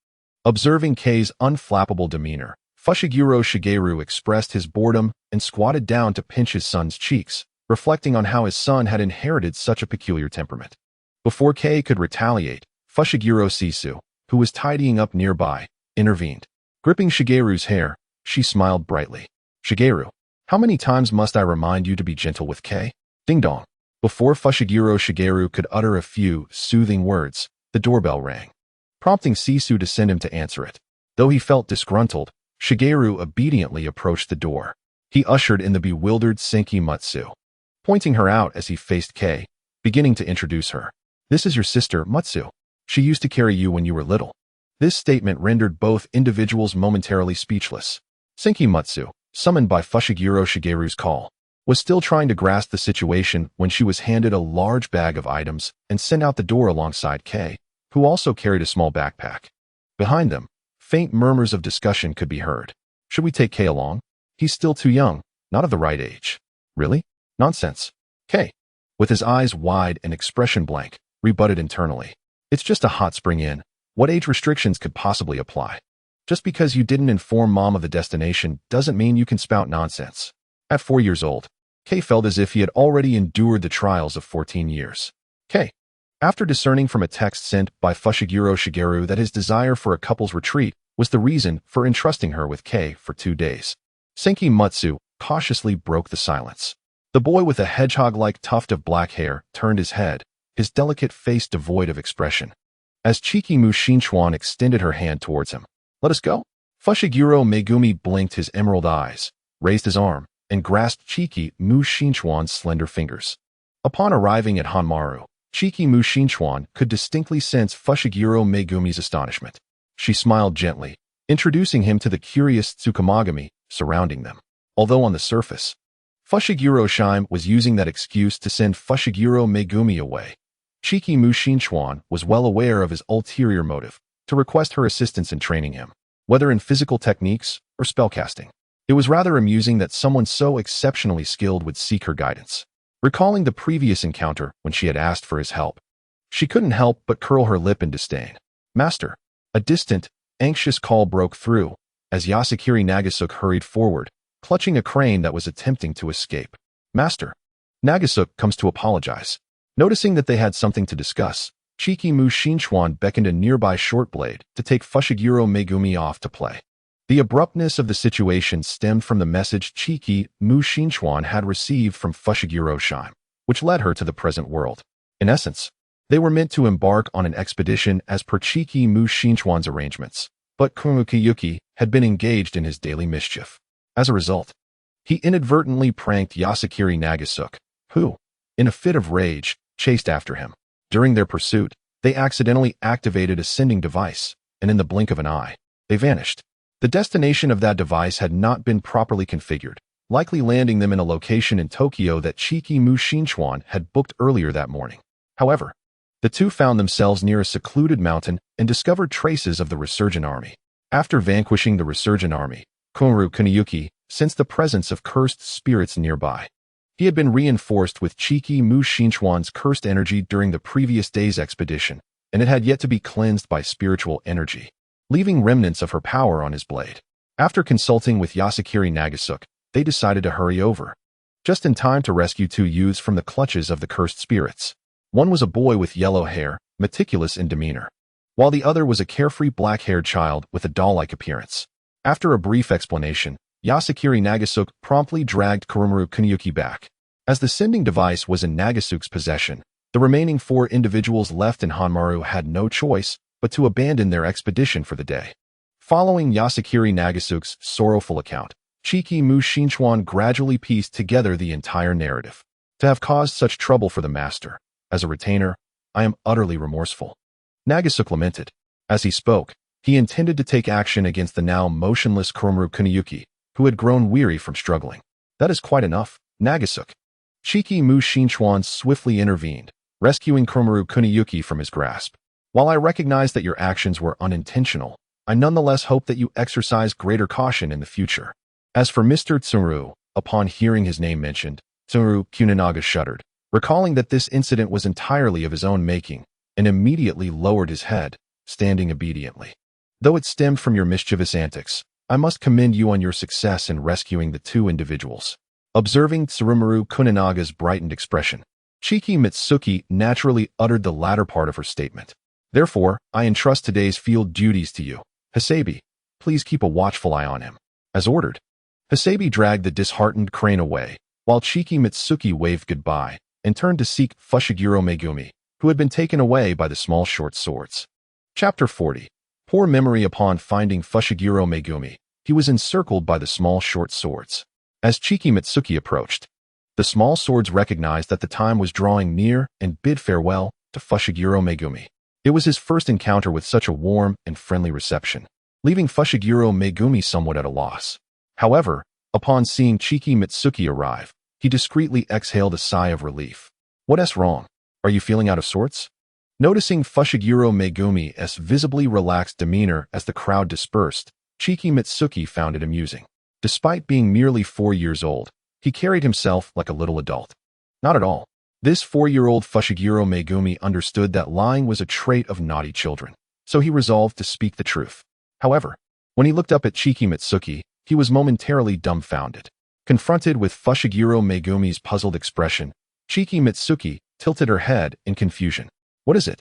Observing Kei's unflappable demeanor, Fushiguro Shigeru expressed his boredom and squatted down to pinch his son's cheeks, reflecting on how his son had inherited such a peculiar temperament. Before Kei could retaliate, Fushiguro Sisu, who was tidying up nearby, intervened. Gripping Shigeru's hair, she smiled brightly. Shigeru, How many times must I remind you to be gentle with Kei? Ding dong. Before Fushiguro Shigeru could utter a few soothing words, the doorbell rang, prompting Sisu to send him to answer it. Though he felt disgruntled, Shigeru obediently approached the door. He ushered in the bewildered Senki Mutsu, pointing her out as he faced Kei, beginning to introduce her. This is your sister, Mutsu. She used to carry you when you were little. This statement rendered both individuals momentarily speechless. Senki Mutsu, summoned by Fushiguro Shigeru's call, was still trying to grasp the situation when she was handed a large bag of items and sent out the door alongside Kei, who also carried a small backpack. Behind them, faint murmurs of discussion could be heard. Should we take Kei along? He's still too young, not of the right age. Really? Nonsense. Kei, with his eyes wide and expression blank, rebutted internally. It's just a hot spring inn. What age restrictions could possibly apply? Just because you didn't inform Mom of the destination doesn't mean you can spout nonsense. At 4 years old, Kei felt as if he had already endured the trials of 14 years. Kei, after discerning from a text sent by Fushiguro Shigeru that his desire for a couple's retreat was the reason for entrusting her with Kei for 2 days, Senki Mutsu cautiously broke the silence. The boy with a hedgehog-like tuft of black hair turned his head, his delicate face devoid of expression, as Chiki Mushinchuan extended her hand towards him. Let us go. Fushiguro Megumi blinked his emerald eyes, raised his arm, and grasped Chiki Mushinchuan's slender fingers. Upon arriving at Hanmaru, Chiki Mushinchuan could distinctly sense Fushiguro Megumi's astonishment. She smiled gently, introducing him to the curious Tsukumagami surrounding them. Although on the surface, Fushiguro Shime was using that excuse to send Fushiguro Megumi away, Chiki Mushinchuan was well aware of his ulterior motive, to request her assistance in training him, whether in physical techniques or spellcasting. It was rather amusing that someone so exceptionally skilled would seek her guidance. Recalling the previous encounter when she had asked for his help, she couldn't help but curl her lip in disdain. Master, a distant, anxious call broke through as Yasukiri Nagasuk hurried forward, clutching a crane that was attempting to escape. Master, Nagasuk comes to apologize. Noticing that they had something to discuss, Chiki Mushinchuan beckoned a nearby short blade to take Fushiguro Megumi off to play. The abruptness of the situation stemmed from the message Chiki Mushinchuan had received from Fushiguro Shime, which led her to the present world. In essence, they were meant to embark on an expedition as per Chiki Mushinchuan's arrangements, but Kumukiyuki had been engaged in his daily mischief. As a result, he inadvertently pranked Yasukiri Nagasuk, who, in a fit of rage, chased after him. During their pursuit, they accidentally activated a sending device, and in the blink of an eye, they vanished. The destination of that device had not been properly configured, likely landing them in a location in Tokyo that Chiki Mushinchuan had booked earlier that morning. However, the two found themselves near a secluded mountain and discovered traces of the resurgent army. After vanquishing the resurgent army, Kunru Kuniyuki sensed the presence of cursed spirits nearby. He had been reinforced with Chiki Mushinchuan's cursed energy during the previous day's expedition, and it had yet to be cleansed by spiritual energy, leaving remnants of her power on his blade. After consulting with Yasukiri Nagasuk, they decided to hurry over, just in time to rescue 2 youths from the clutches of the cursed spirits. One was a boy with yellow hair, meticulous in demeanor, while the other was a carefree black-haired child with a doll-like appearance. After a brief explanation, Yasukiri Nagasuk promptly dragged Kurumuru Kuniyuki back. As the sending device was in Nagasuk's possession, the remaining 4 individuals left in Hanmaru had no choice but to abandon their expedition for the day. Following Yasukiri Nagasuk's sorrowful account, Chiki Mushinchuan gradually pieced together the entire narrative. To have caused such trouble for the master, as a retainer, I am utterly remorseful. Nagasuk lamented. As he spoke, he intended to take action against the now motionless Kurumuru Kuniyuki, who had grown weary from struggling. That is quite enough, Nagasuk. Chiki Mushinchuan swiftly intervened, rescuing Kurumuru Kuniyuki from his grasp. While I recognize that your actions were unintentional, I nonetheless hope that you exercise greater caution in the future. As for Mr. Tsuru, upon hearing his name mentioned, Tsuru Kuninaga shuddered, recalling that this incident was entirely of his own making, and immediately lowered his head, standing obediently. Though it stemmed from your mischievous antics, I must commend you on your success in rescuing the 2 individuals. Observing Tsurumuru Kuninaga's brightened expression, Chiki Mitsuki naturally uttered the latter part of her statement. Therefore, I entrust today's field duties to you. Hasebi, please keep a watchful eye on him. As ordered. Hasabi dragged the disheartened crane away, while Chiki Mitsuki waved goodbye and turned to seek Fushiguro Megumi, who had been taken away by the small short swords. Chapter 40. Poor memory. Upon finding Fushiguro Megumi, he was encircled by the small short swords. As Chiki Mitsuki approached, the small swords recognized that the time was drawing near and bid farewell to Fushiguro Megumi. It was his first encounter with such a warm and friendly reception, leaving Fushiguro Megumi somewhat at a loss. However, upon seeing Chiki Mitsuki arrive, he discreetly exhaled a sigh of relief. "What's wrong? Are you feeling out of sorts?" Noticing Fushiguro Megumi's visibly relaxed demeanor as the crowd dispersed, Chiki Mitsuki found it amusing. Despite being merely 4 years old, he carried himself like a little adult. Not at all. This 4-year-old Fushiguro Megumi understood that lying was a trait of naughty children, so he resolved to speak the truth. However, when he looked up at Chiki Mitsuki, he was momentarily dumbfounded. Confronted with Fushiguro Megumi's puzzled expression, Chiki Mitsuki tilted her head in confusion. "What is it?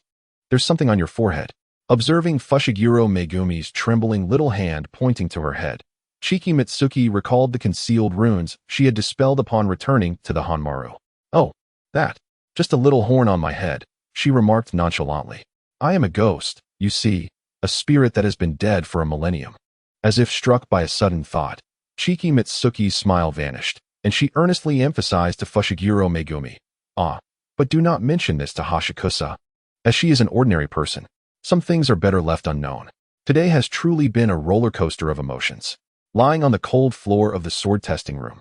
There's something on your forehead." Observing Fushiguro Megumi's trembling little hand pointing to her head, Chiki Mitsuki recalled the concealed runes she had dispelled upon returning to the Hanmaru. "Oh, that. Just a little horn on my head," she remarked nonchalantly. "I am a ghost, you see, a spirit that has been dead for a millennium." As if struck by a sudden thought, Chiki Mitsuki's smile vanished, and she earnestly emphasized to Fushiguro Megumi, "But do not mention this to Hashikusa, as she is an ordinary person. Some things are better left unknown." Today has truly been a roller coaster of emotions. Lying on the cold floor of the sword testing room,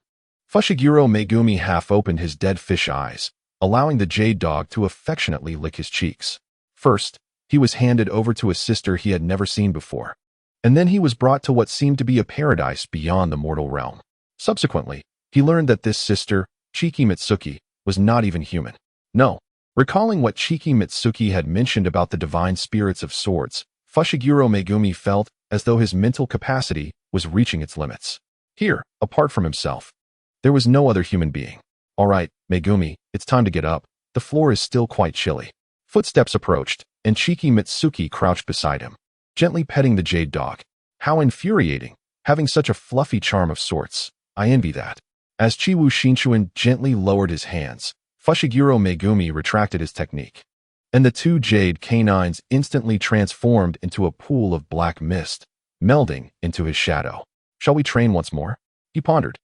Fushiguro Megumi half opened his dead fish eyes, allowing the jade dog to affectionately lick his cheeks. First, he was handed over to a sister he had never seen before, and then he was brought to what seemed to be a paradise beyond the mortal realm. Subsequently, he learned that this sister, Chiki Mitsuki, was not even human. No. Recalling what Chiki Mitsuki had mentioned about the divine spirits of swords, Fushiguro Megumi felt as though his mental capacity was reaching its limits. Here, apart from himself, there was no other human being. "All right, Megumi, it's time to get up. The floor is still quite chilly." Footsteps approached, and Chiki Mitsuki crouched beside him, gently petting the jade dog. How infuriating, having such a fluffy charm of sorts. I envy that. As Chiwu Shinchuan gently lowered his hands, Fushiguro Megumi retracted his technique, and the two jade canines instantly transformed into a pool of black mist, melding into his shadow. "Shall we train once more?" he pondered.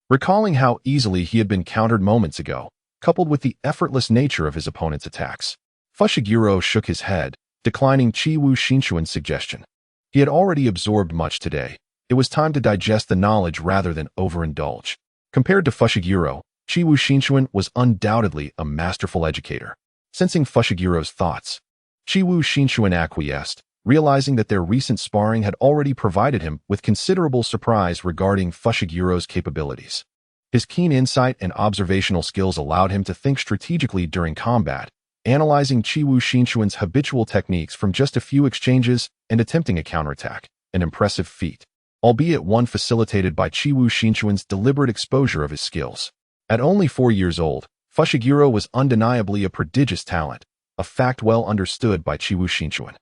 Recalling how easily he had been countered moments ago, coupled with the effortless nature of his opponent's attacks, Fushiguro shook his head, declining Chiwu Shinchuan's suggestion. He had already absorbed much today. It was time to digest the knowledge rather than overindulge. Compared to Fushiguro, Chiwu Shinchuan was undoubtedly a masterful educator. Sensing Fushiguro's thoughts, Chiwu Shinchuan acquiesced, realizing that their recent sparring had already provided him with considerable surprise regarding Fushiguro's capabilities. His keen insight and observational skills allowed him to think strategically during combat, analyzing Chiwu Shinchuan's habitual techniques from just a few exchanges and attempting a counterattack, an impressive feat, albeit one facilitated by Chiwu Shinchuan's deliberate exposure of his skills. At only 4 years old, Fushiguro was undeniably a prodigious talent, a fact well understood by Chiwu Shinchuan.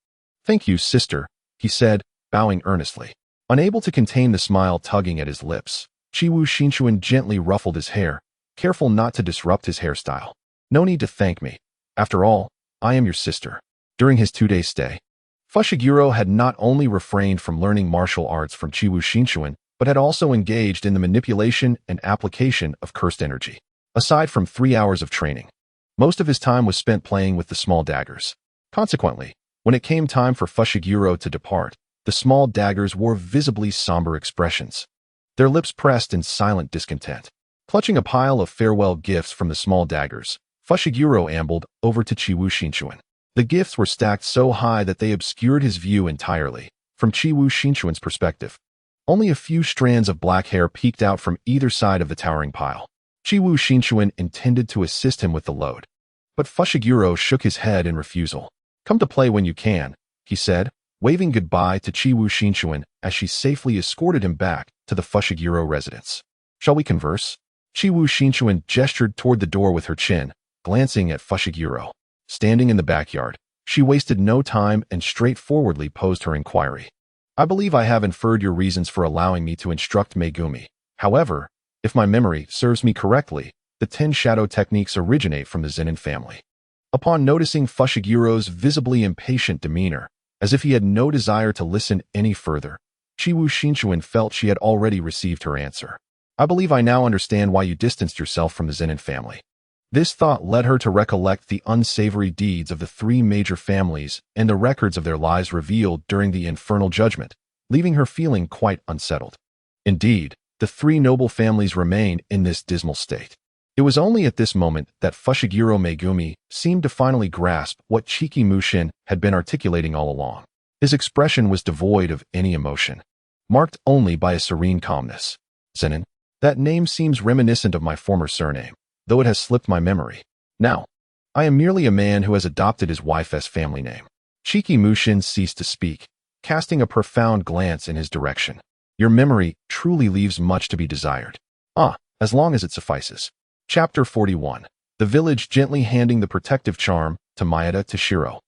"Thank you, sister," he said, bowing earnestly. Unable to contain the smile tugging at his lips, Chiwu Shinchuan gently ruffled his hair, careful not to disrupt his hairstyle. "No need to thank me. After all, I am your sister." During his 2-day stay, Fushiguro had not only refrained from learning martial arts from Chiwu Shinchuan, but had also engaged in the manipulation and application of cursed energy. Aside from 3 hours of training, most of his time was spent playing with the small daggers. Consequently, when it came time for Fushiguro to depart, the small daggers wore visibly somber expressions, their lips pressed in silent discontent. Clutching a pile of farewell gifts from the small daggers, Fushiguro ambled over to Chiwu Shinchuan. The gifts were stacked so high that they obscured his view entirely. From Chiwu Shinchuan's perspective, only a few strands of black hair peeked out from either side of the towering pile. Chiwu Shinchuan intended to assist him with the load, but Fushiguro shook his head in refusal. "Come to play when you can," he said, waving goodbye to Chiwu Shinchuan as she safely escorted him back to the Fushiguro residence. "Shall we converse?" Chiwu Shinchuan gestured toward the door with her chin, glancing at Fushiguro. Standing in the backyard, she wasted no time and straightforwardly posed her inquiry. "I believe I have inferred your reasons for allowing me to instruct Megumi. However, if my memory serves me correctly, the 10 shadow techniques originate from the Zenin family. Upon noticing Fushigiro's visibly impatient demeanor, as if he had no desire to listen any further, Chiwu Shinshuin felt she had already received her answer. I believe I now understand why you distanced yourself from the Zenin family. This thought led her to recollect the unsavory deeds of the 3 major families and the records of their lives revealed during the infernal judgment, leaving her feeling quite unsettled. Indeed, the 3 noble families remain in this dismal state. It was only at this moment that Fushiguro Megumi seemed to finally grasp what Chiki Mushin had been articulating all along. His expression was devoid of any emotion, marked only by a serene calmness. Zenin, that name seems reminiscent of my former surname, though it has slipped my memory. Now, I am merely a man who has adopted his wife's family name. Chiki Mushin ceased to speak, casting a profound glance in his direction. Your memory truly leaves much to be desired. As long as it suffices. Chapter 41. The village gently handing the protective charm to Maeda Toshiro.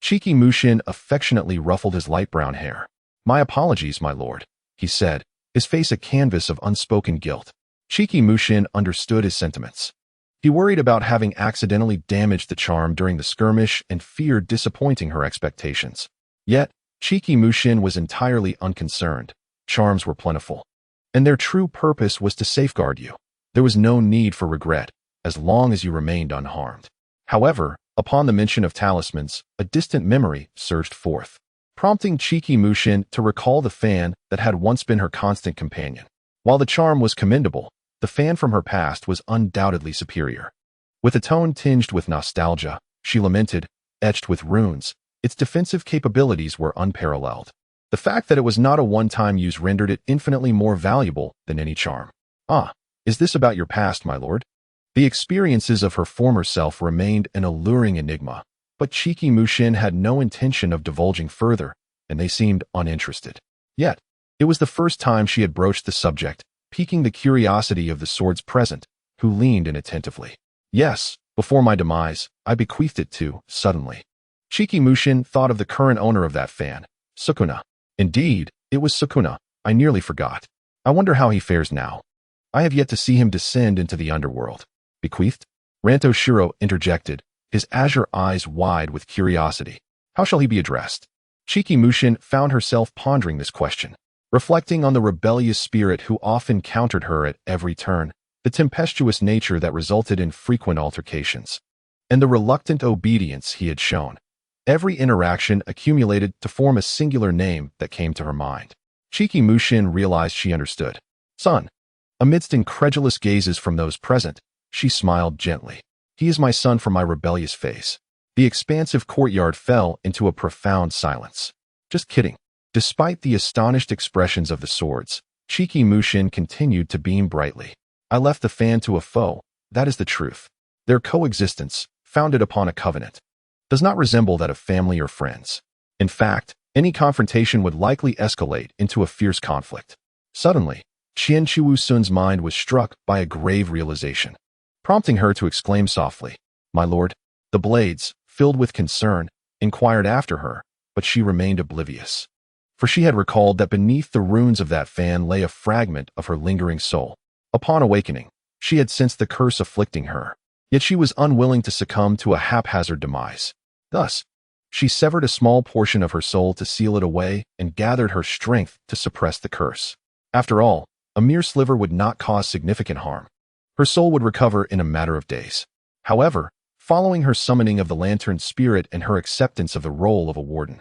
Chiki Mushin affectionately ruffled his light brown hair. My apologies, my lord, he said, his face a canvas of unspoken guilt. Chiki Mushin understood his sentiments. He worried about having accidentally damaged the charm during the skirmish and feared disappointing her expectations. Yet, Chiki Mushin was entirely unconcerned. Charms were plentiful, and their true purpose was to safeguard you. There was no need for regret, as long as you remained unharmed. However, upon the mention of talismans, a distant memory surged forth, prompting Chiki Mushin to recall the fan that had once been her constant companion. While the charm was commendable, the fan from her past was undoubtedly superior. With a tone tinged with nostalgia, she lamented, etched with runes, its defensive capabilities were unparalleled. The fact that it was not a one-time use rendered it infinitely more valuable than any charm. Is this about your past, my lord? The experiences of her former self remained an alluring enigma, but Chiki Mushin had no intention of divulging further, and they seemed uninterested. Yet, it was the first time she had broached the subject, piquing the curiosity of the swords present, who leaned in attentively. Yes, before my demise, I bequeathed it to, suddenly. Chiki Mushin thought of the current owner of that fan, Sukuna. Indeed, it was Sukuna. I nearly forgot. I wonder how he fares now. I have yet to see him descend into the underworld. Bequeathed? Ranto Shiro interjected, his azure eyes wide with curiosity. How shall he be addressed? Chiki Mushin found herself pondering this question, reflecting on the rebellious spirit who often countered her at every turn, the tempestuous nature that resulted in frequent altercations, and the reluctant obedience he had shown. Every interaction accumulated to form a singular name that came to her mind. Chiki Mushin realized she understood. Son. Amidst incredulous gazes from those present, she smiled gently. He is my son from my rebellious face. The expansive courtyard fell into a profound silence. Just kidding. Despite the astonished expressions of the swords, Chiki Mushin continued to beam brightly. I left the fan to a foe, that is the truth. Their coexistence, founded upon a covenant, does not resemble that of family or friends. In fact, any confrontation would likely escalate into a fierce conflict. Suddenly, Qian Chiwu-sun's mind was struck by a grave realization, prompting her to exclaim softly, My lord. The blades, filled with concern, inquired after her, but she remained oblivious. For she had recalled that beneath the runes of that fan lay a fragment of her lingering soul. Upon awakening, she had sensed the curse afflicting her, yet she was unwilling to succumb to a haphazard demise. Thus, she severed a small portion of her soul to seal it away and gathered her strength to suppress the curse. After all, a mere sliver would not cause significant harm. Her soul would recover in a matter of days. However, following her summoning of the lantern spirit and her acceptance of the role of a warden,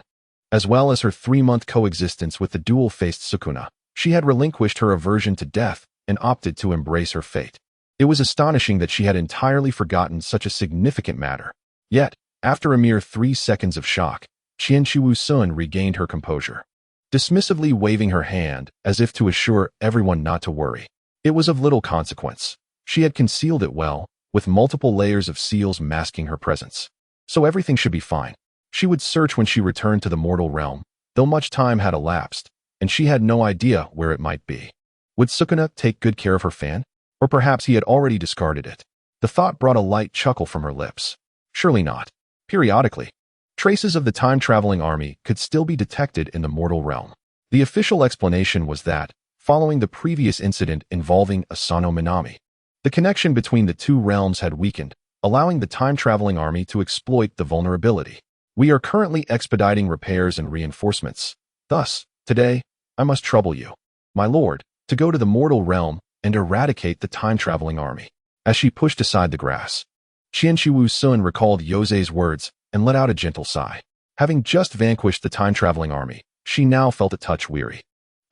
as well as her 3-month coexistence with the dual-faced Sukuna, she had relinquished her aversion to death and opted to embrace her fate. It was astonishing that she had entirely forgotten such a significant matter. Yet, after a mere 3 seconds of shock, Qian Chiwu-sun regained her composure, dismissively waving her hand as if to assure everyone not to worry. It was of little consequence. She had concealed it well, with multiple layers of seals masking her presence. So everything should be fine. She would search when she returned to the mortal realm, though much time had elapsed, and she had no idea where it might be. Would Sukuna take good care of her fan? Or perhaps he had already discarded it. The thought brought a light chuckle from her lips. Surely not. Periodically, traces of the time-traveling army could still be detected in the mortal realm. The official explanation was that, following the previous incident involving Asano Minami. The connection between the two realms had weakened, allowing the time-traveling army to exploit the vulnerability. We are currently expediting repairs and reinforcements. Thus, today, I must trouble you, my lord, to go to the mortal realm and eradicate the time-traveling army. As she pushed aside the grass, Qianqiwu Sun recalled Yose's words and let out a gentle sigh. Having just vanquished the time-traveling army, she now felt a touch weary.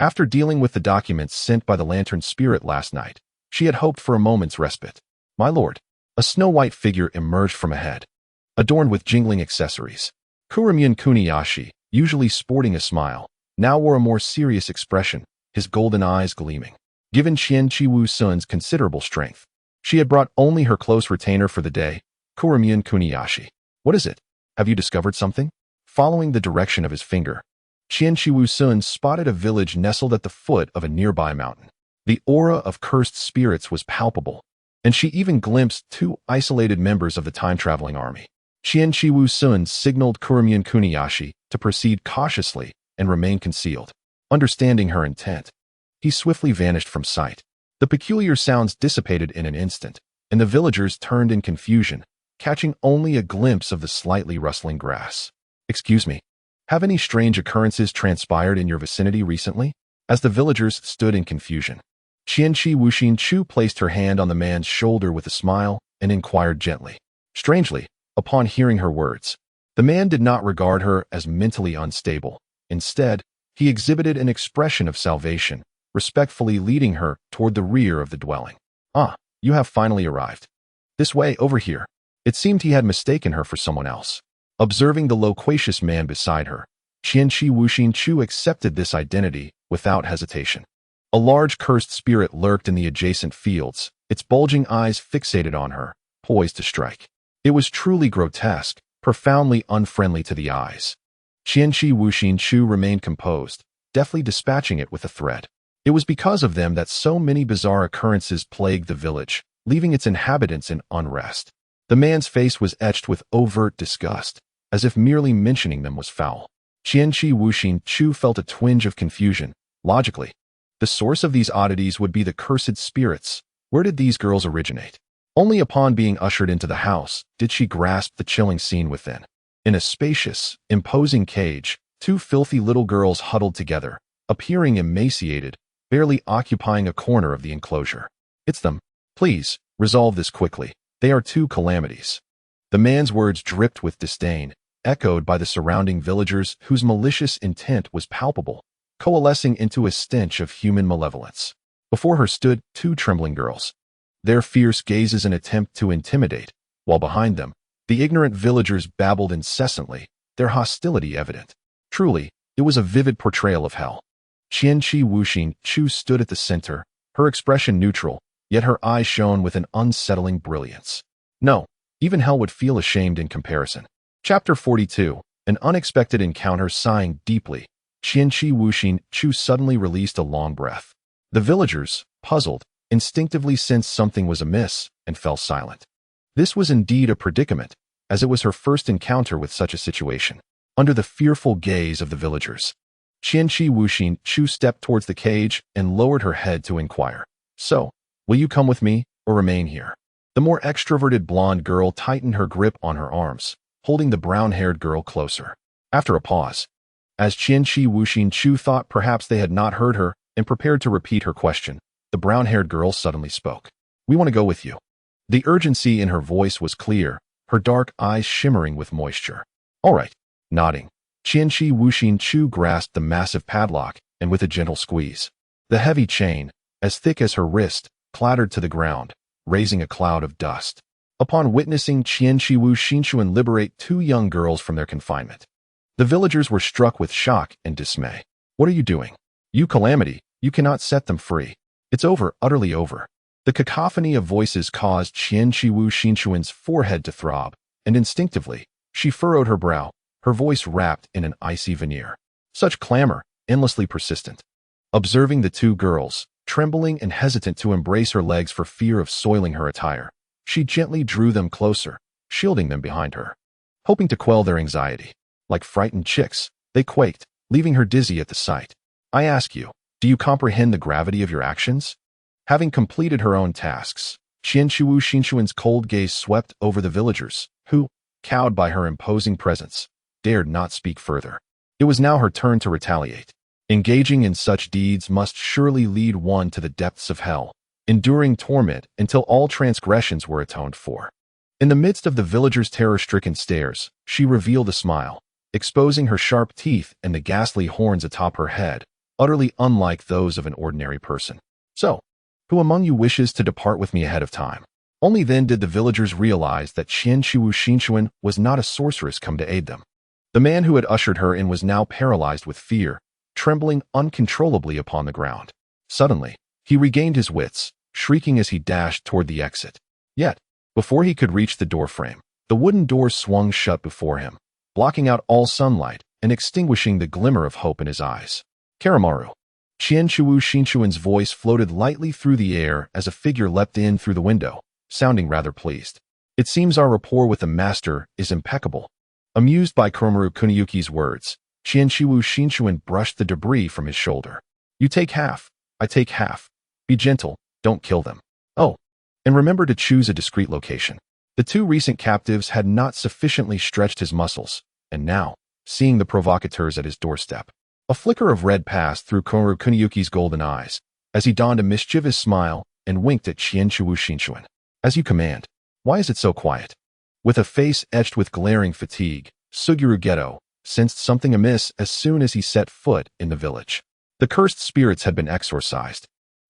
After dealing with the documents sent by the lantern spirit last night, she had hoped for a moment's respite. My lord, a snow-white figure emerged from ahead, adorned with jingling accessories. Kuramyun Kuniyashi, usually sporting a smile, now wore a more serious expression, his golden eyes gleaming. Given Qianqiwu Sun's considerable strength, she had brought only her close retainer for the day, Kuramyun Kuniyashi. What is it? Have you discovered something? Following the direction of his finger, Qianqiwu Sun spotted a village nestled at the foot of a nearby mountain. The aura of cursed spirits was palpable, and she even glimpsed two isolated members of the time-traveling army. Qianqiwu Sun signaled Kuramyun Kuniyashi to proceed cautiously and remain concealed. Understanding her intent, he swiftly vanished from sight. The peculiar sounds dissipated in an instant, and the villagers turned in confusion, catching only a glimpse of the slightly rustling grass. Excuse me, have any strange occurrences transpired in your vicinity recently? As the villagers stood in confusion, Qianqiwu Shinchu placed her hand on the man's shoulder with a smile and inquired gently. Strangely, upon hearing her words, the man did not regard her as mentally unstable. Instead, he exhibited an expression of salvation, respectfully leading her toward the rear of the dwelling. Ah, you have finally arrived. This way, over here. It seemed he had mistaken her for someone else. Observing the loquacious man beside her, Qianqiwu Shinchu accepted this identity without hesitation. A large cursed spirit lurked in the adjacent fields, its bulging eyes fixated on her, poised to strike. It was truly grotesque, profoundly unfriendly to the eyes. Qianqiwu Shinchu remained composed, deftly dispatching it with a thread. It was because of them that so many bizarre occurrences plagued the village, leaving its inhabitants in unrest. The man's face was etched with overt disgust, as if merely mentioning them was foul. Qianqiwu Shinchu felt a twinge of confusion. Logically, the source of these oddities would be the cursed spirits. Where did these girls originate? Only upon being ushered into the house did she grasp the chilling scene within. In a spacious, imposing cage, two filthy little girls huddled together, appearing emaciated, barely occupying a corner of the enclosure. It's them. Please, resolve this quickly. They are two calamities. The man's words dripped with disdain, echoed by the surrounding villagers whose malicious intent was palpable, coalescing into a stench of human malevolence. Before her stood two trembling girls, their fierce gazes an attempt to intimidate, while behind them, the ignorant villagers babbled incessantly, their hostility evident. Truly, it was a vivid portrayal of hell. Qianqiwu Shinchu stood at the center, her expression neutral, yet her eyes shone with an unsettling brilliance. No, even hell would feel ashamed in comparison. Chapter 42, An Unexpected Encounter. Sighing deeply, Qianqiwu Shinchu suddenly released a long breath. The villagers, puzzled, instinctively sensed something was amiss and fell silent. This was indeed a predicament, as it was her first encounter with such a situation. Under the fearful gaze of the villagers, Qianqiwu Shinchu stepped towards the cage and lowered her head to inquire. So, will you come with me, or remain here? The more extroverted blonde girl tightened her grip on her arms, holding the brown-haired girl closer. After a pause, as Qianqiwu Shinchu thought perhaps they had not heard her and prepared to repeat her question, the brown-haired girl suddenly spoke. We want to go with you. The urgency in her voice was clear, her dark eyes shimmering with moisture. All right. Nodding, Qianqiwu Shinchu grasped the massive padlock, and with a gentle squeeze, the heavy chain, as thick as her wrist, clattered to the ground, raising a cloud of dust. Upon witnessing Qianqiwu Shinchu liberate two young girls from their confinement, the villagers were struck with shock and dismay. What are you doing? You calamity, you cannot set them free. It's over, utterly over. The cacophony of voices caused Qianqiwu Shinchuan's forehead to throb, and instinctively, she furrowed her brow, her voice wrapped in an icy veneer. Such clamor, endlessly persistent. Observing the two girls, trembling and hesitant to embrace her legs for fear of soiling her attire, she gently drew them closer, shielding them behind her. Hoping to quell their anxiety, like frightened chicks, they quaked, leaving her dizzy at the sight. I ask you, Do you comprehend the gravity of your actions? Having completed her own tasks, Qianqiwu Xinchuan's cold gaze swept over the villagers, who, cowed by her imposing presence, dared not speak further. It was now her turn to retaliate. Engaging in such deeds must surely lead one to the depths of hell, enduring torment until all transgressions were atoned for. In the midst of the villagers' terror-stricken stares, she revealed a smile, exposing her sharp teeth and the ghastly horns atop her head, utterly unlike those of an ordinary person. So, who among you wishes to depart with me ahead of time? Only then did the villagers realize that Qianqiwu Xinchuan was not a sorceress come to aid them. The man who had ushered her in was now paralyzed with fear, trembling uncontrollably upon the ground. Suddenly, he regained his wits, shrieking as he dashed toward the exit. Yet, before he could reach the doorframe, the wooden door swung shut before him, blocking out all sunlight and extinguishing the glimmer of hope in his eyes. Karamaru. Qianqiwu Xinchuan's voice floated lightly through the air as a figure leapt in through the window, sounding rather pleased. It seems our rapport with the master is impeccable. Amused by Karamaru Kuniyuki's words, Qianqiwu Xinchuan brushed the debris from his shoulder. You take half, I take half. Be gentle, don't kill them. Oh, and remember to choose a discreet location. The two recent captives had not sufficiently stretched his muscles, and now, seeing the provocateurs at his doorstep, a flicker of red passed through Karamaru Kuniyuki's golden eyes, as he donned a mischievous smile and winked at Qianqiwu Xinchuan. As you command. Why is it so quiet? With a face etched with glaring fatigue, Suguru Geto sensed something amiss as soon as he set foot in the village. The cursed spirits had been exorcised.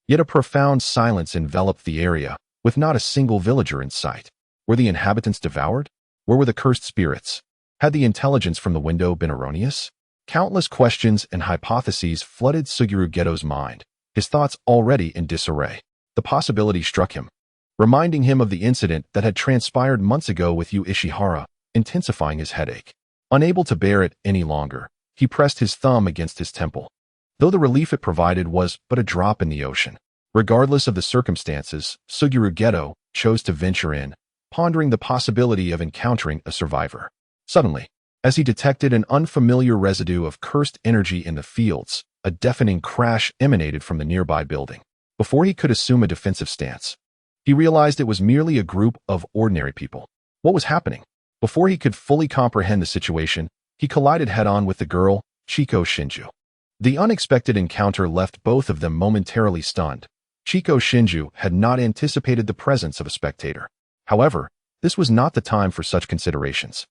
Yet a profound silence enveloped the area, with not a single villager in sight. Were the inhabitants devoured? Where were the cursed spirits? Had the intelligence from the window been erroneous? Countless questions and hypotheses flooded Suguru Geto's mind, his thoughts already in disarray. The possibility struck him, reminding him of the incident that had transpired months ago with Yu Ishihara, intensifying his headache. Unable to bear it any longer, he pressed his thumb against his temple. Though the relief it provided was but a drop in the ocean, regardless of the circumstances, Suguru Geto chose to venture in, pondering the possibility of encountering a survivor. Suddenly, as he detected an unfamiliar residue of cursed energy in the fields, a deafening crash emanated from the nearby building. Before he could assume a defensive stance, he realized it was merely a group of ordinary people. What was happening? Before he could fully comprehend the situation, he collided head-on with the girl, Chiko Shinju. The unexpected encounter left both of them momentarily stunned. Chiko Shinju had not anticipated the presence of a spectator. However, this was not the time for such considerations.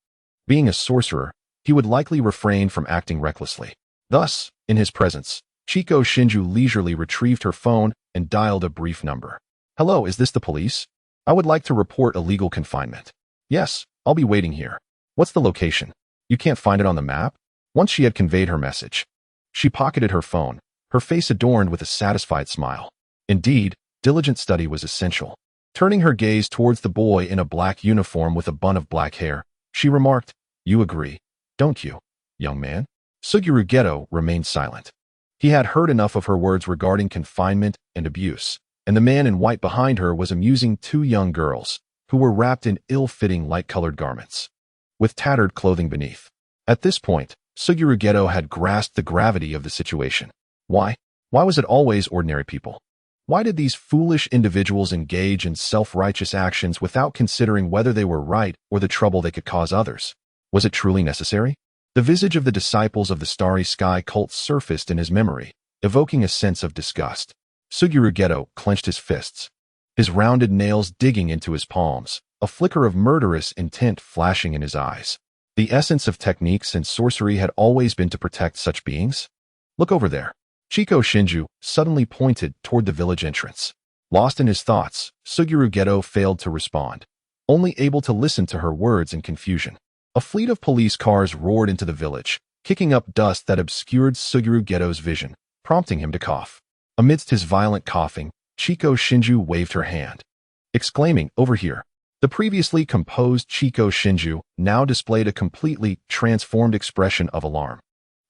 Being a sorcerer, he would likely refrain from acting recklessly. Thus, in his presence, Chiko Shinju leisurely retrieved her phone and dialed a brief number. Hello, is this the police? I would like to report illegal confinement. Yes, I'll be waiting here. What's the location? You can't find it on the map? Once she had conveyed her message, she pocketed her phone, her face adorned with a satisfied smile. Indeed, diligent study was essential. Turning her gaze towards the boy in a black uniform with a bun of black hair, she remarked, You agree, don't you, young man? Suguru Geto remained silent. He had heard enough of her words regarding confinement and abuse, and the man in white behind her was amusing two young girls, who were wrapped in ill-fitting light-colored garments, with tattered clothing beneath. At this point, Suguru Geto had grasped the gravity of the situation. Why? Why was it always ordinary people? Why did these foolish individuals engage in self-righteous actions without considering whether they were right or the trouble they could cause others? Was it truly necessary? The visage of the disciples of the Starry Sky cult surfaced in his memory, evoking a sense of disgust. Suguru Geto clenched his fists, his rounded nails digging into his palms, a flicker of murderous intent flashing in his eyes. The essence of techniques and sorcery had always been to protect such beings. Look over there. Chiko Shinju suddenly pointed toward the village entrance. Lost in his thoughts, Suguru Geto failed to respond, only able to listen to her words in confusion. A fleet of police cars roared into the village, kicking up dust that obscured Suguru Geto's vision, prompting him to cough. Amidst his violent coughing, Chiko Shinju waved her hand, exclaiming, Over here. The previously composed Chiko Shinju now displayed a completely transformed expression of alarm,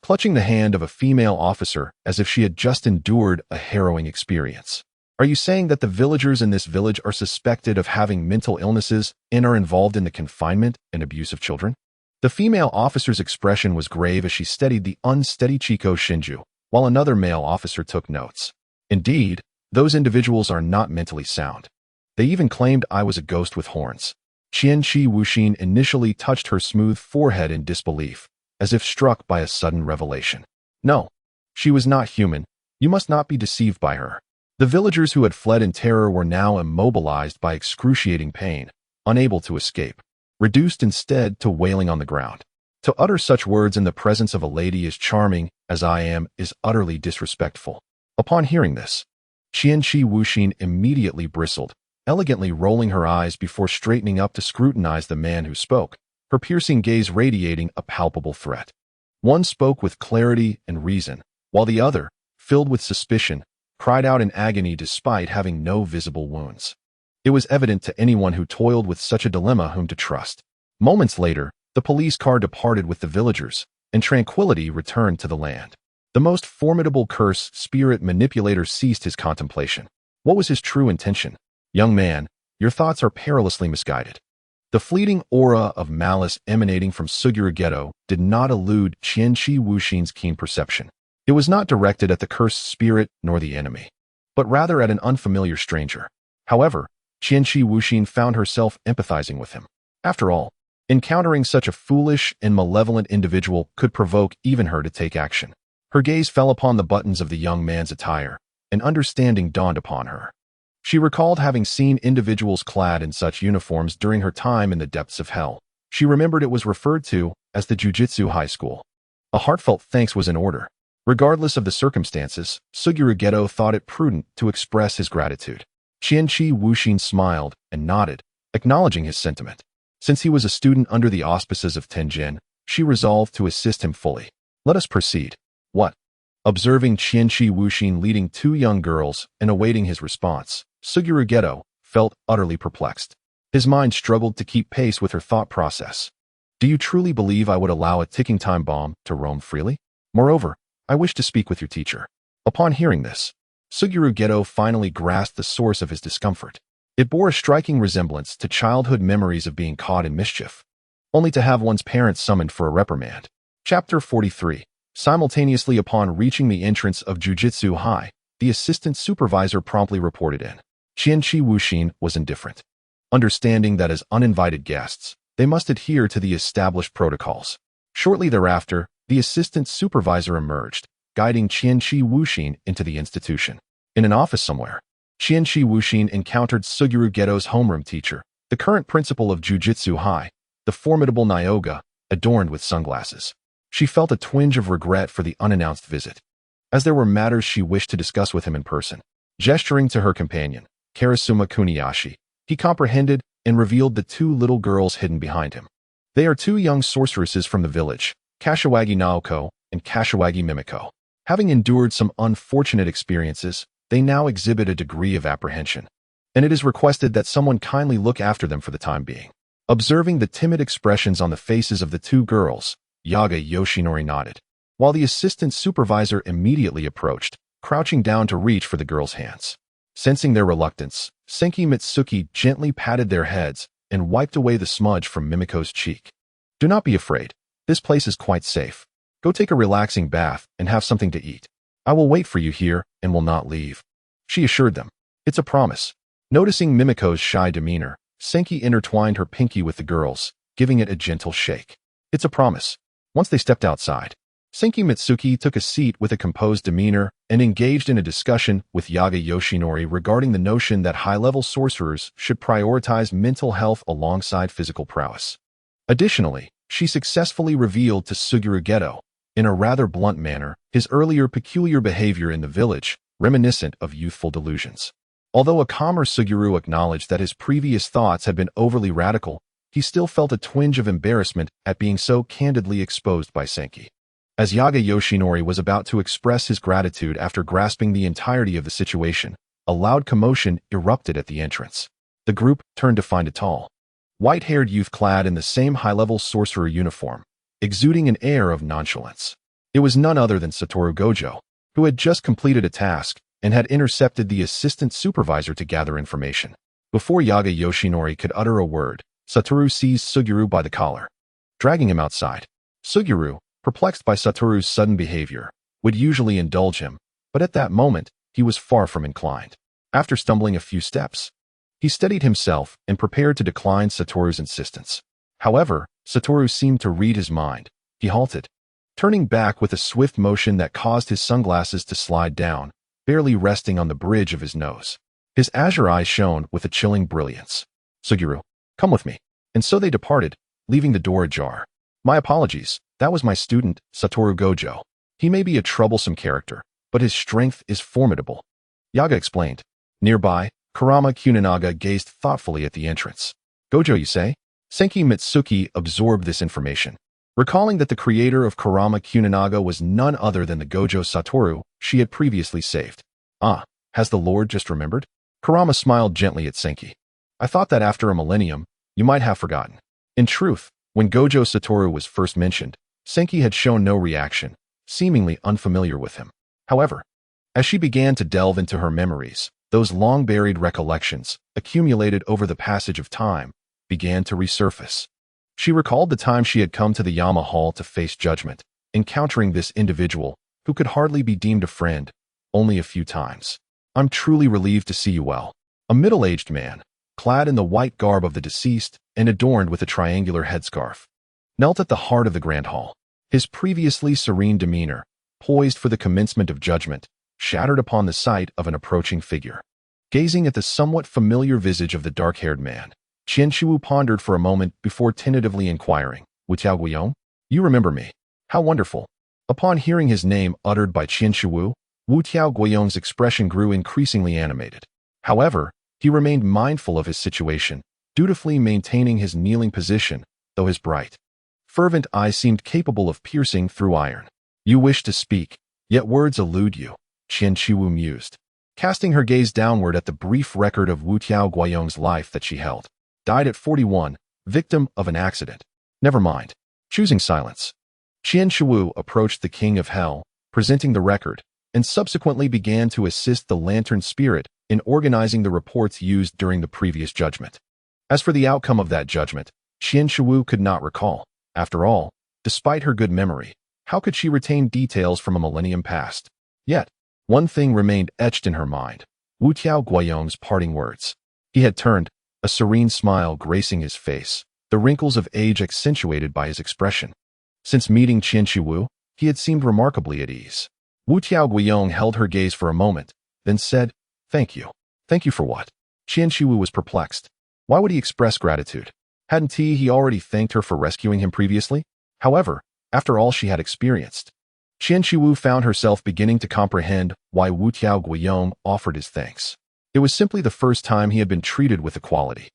clutching the hand of a female officer as if she had just endured a harrowing experience. Are you saying that the villagers in this village are suspected of having mental illnesses and are involved in the confinement and abuse of children? The female officer's expression was grave as she steadied the unsteady Chiko Shinju, while another male officer took notes. Indeed, those individuals are not mentally sound. They even claimed I was a ghost with horns. Qianqi Wuxin initially touched her smooth forehead in disbelief, as if struck by a sudden revelation. No, she was not human. You must not be deceived by her. The villagers who had fled in terror were now immobilized by excruciating pain, unable to escape, reduced instead to wailing on the ground. To utter such words in the presence of a lady as charming as I am is utterly disrespectful. Upon hearing this, Qianqi Wuxin immediately bristled, elegantly rolling her eyes before straightening up to scrutinize the man who spoke, her piercing gaze radiating a palpable threat. One spoke with clarity and reason, while the other, filled with suspicion, cried out in agony despite having no visible wounds. It was evident to anyone who toiled with such a dilemma whom to trust. Moments later, the police car departed with the villagers, and tranquility returned to the land. The most formidable curse spirit manipulator ceased his contemplation. What was his true intention? Young man, your thoughts are perilously misguided. The fleeting aura of malice emanating from Suguru Geto did not elude Qianqi Wuxin's keen perception. It was not directed at the cursed spirit nor the enemy, but rather at an unfamiliar stranger. However, Qianqi Wuxin found herself empathizing with him. After all, encountering such a foolish and malevolent individual could provoke even her to take action. Her gaze fell upon the buttons of the young man's attire, and understanding dawned upon her. She recalled having seen individuals clad in such uniforms during her time in the depths of hell. She remembered it was referred to as the Jujutsu High School. A heartfelt thanks was in order. Regardless of the circumstances, Suguru Geto thought it prudent to express his gratitude. Qianqi Wuxin smiled and nodded, acknowledging his sentiment. Since he was a student under the auspices of Tenjin, she resolved to assist him fully. Let us proceed. What? Observing Qianqi Wuxin leading two young girls and awaiting his response, Suguru Geto felt utterly perplexed. His mind struggled to keep pace with her thought process. Do you truly believe I would allow a ticking time bomb to roam freely? Moreover, I wish to speak with your teacher. Upon hearing this, Suguru Geto finally grasped the source of his discomfort. It bore a striking resemblance to childhood memories of being caught in mischief, only to have one's parents summoned for a reprimand. Chapter 43. Simultaneously upon reaching the entrance of Jujutsu High, the assistant supervisor promptly reported in. Qianqi Wuxin was indifferent, understanding that as uninvited guests, they must adhere to the established protocols. Shortly thereafter, the assistant supervisor emerged, guiding Qianqi Wuxin into the institution. In an office somewhere, Qianqi Wuxin encountered Suguru Geto's homeroom teacher, the current principal of Jujutsu High, the formidable Nyoga, adorned with sunglasses. She felt a twinge of regret for the unannounced visit, as there were matters she wished to discuss with him in person. Gesturing to her companion, Karasuma Kuniyashi, he comprehended and revealed the two little girls hidden behind him. They are two young sorceresses from the village, Kashiwagi Naoko and Kashiwagi Mimiko. Having endured some unfortunate experiences, they now exhibit a degree of apprehension, and it is requested that someone kindly look after them for the time being. Observing the timid expressions on the faces of the two girls, Yaga Yoshinori nodded, while the assistant supervisor immediately approached, crouching down to reach for the girls' hands. Sensing their reluctance, Senki Mitsuki gently patted their heads and wiped away the smudge from Mimiko's cheek. Do not be afraid. This place is quite safe. Go take a relaxing bath and have something to eat. I will wait for you here and will not leave. She assured them. It's a promise. Noticing Mimiko's shy demeanor, Senki intertwined her pinky with the girls, giving it a gentle shake. It's a promise. Once they stepped outside, Senki Mitsuki took a seat with a composed demeanor and engaged in a discussion with Yaga Yoshinori regarding the notion that high-level sorcerers should prioritize mental health alongside physical prowess. Additionally, she successfully revealed to Suguru Geto, in a rather blunt manner, his earlier peculiar behavior in the village, reminiscent of youthful delusions. Although a calmer Suguru acknowledged that his previous thoughts had been overly radical, he still felt a twinge of embarrassment at being so candidly exposed by Senki. As Yaga Yoshinori was about to express his gratitude after grasping the entirety of the situation, a loud commotion erupted at the entrance. The group turned to find a tall, white-haired youth clad in the same high-level sorcerer uniform, exuding an air of nonchalance. It was none other than Satoru Gojo, who had just completed a task and had intercepted the assistant supervisor to gather information. Before Yaga Yoshinori could utter a word, Satoru seized Suguru by the collar, dragging him outside. Suguru, perplexed by Satoru's sudden behavior, would usually indulge him, but at that moment, he was far from inclined. After stumbling a few steps, he steadied himself and prepared to decline Satoru's insistence. However, Satoru seemed to read his mind. He halted, turning back with a swift motion that caused his sunglasses to slide down, barely resting on the bridge of his nose. His azure eyes shone with a chilling brilliance. "Suguru, come with me." And so they departed, leaving the door ajar. "My apologies, that was my student, Satoru Gojo. He may be a troublesome character, but his strength is formidable," Yaga explained. Nearby, Kurama Kuninaga gazed thoughtfully at the entrance. "Gojo, you say?" Senki Mitsuki absorbed this information. Recalling that the creator of Kurama Kuninaga was none other than the Gojo Satoru she had previously saved. "Ah, has the Lord just remembered?" Kurama smiled gently at Senki. "I thought that after a millennium, you might have forgotten." In truth, when Gojo Satoru was first mentioned, Senki had shown no reaction, seemingly unfamiliar with him. However, as she began to delve into her memories, those long-buried recollections, accumulated over the passage of time, began to resurface. She recalled the time she had come to the Yama Hall to face judgment, encountering this individual, who could hardly be deemed a friend, only a few times. "I'm truly relieved to see you well." A middle-aged man, clad in the white garb of the deceased and adorned with a triangular headscarf, knelt at the heart of the grand hall. His previously serene demeanor, poised for the commencement of judgment, shattered upon the sight of an approaching figure. Gazing at the somewhat familiar visage of the dark-haired man, Qianshu pondered for a moment before tentatively inquiring, "Wu Tiaoguiyong? You remember me? How wonderful." Upon hearing his name uttered by Qianshu, Wu Tiaoguiyong's expression grew increasingly animated. However, he remained mindful of his situation, dutifully maintaining his kneeling position, though his bright, fervent eyes seemed capable of piercing through iron. "You wish to speak, yet words elude you," Qianshu mused, casting her gaze downward at the brief record of Wu Tiaoguiyong's life that she held. Died at 41, victim of an accident. Never mind. Choosing silence, Qianshu approached the King of Hell, presenting the record, and subsequently began to assist the Lantern Spirit in organizing the reports used during the previous judgment. As for the outcome of that judgment, Qianshu could not recall. After all, despite her good memory, how could she retain details from a millennium past? Yet, one thing remained etched in her mind: Wu Tiaoguiyong's parting words. He had turned, a serene smile gracing his face, the wrinkles of age accentuated by his expression. Since meeting Qianshu, he had seemed remarkably at ease. Wu Tiaoguiyong held her gaze for a moment, then said, "Thank you." "Thank you for what?" Qianshu was perplexed. Why would he express gratitude? Hadn't he already thanked her for rescuing him previously? However, after all she had experienced, Qianshu found herself beginning to comprehend why Wu Tiaoguiyong offered his thanks. It was simply the first time he had been treated with equality.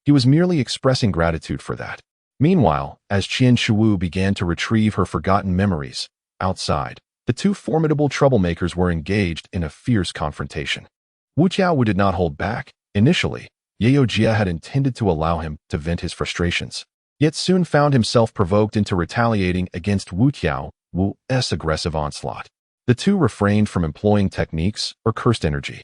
He was merely expressing gratitude for that. Meanwhile, as Qianshu began to retrieve her forgotten memories, outside, the two formidable troublemakers were engaged in a fierce confrontation. Wu Tiao did not hold back. Initially, Yeojia had intended to allow him to vent his frustrations, yet soon found himself provoked into retaliating against Wu Tiao's aggressive onslaught. The two refrained from employing techniques or cursed energy,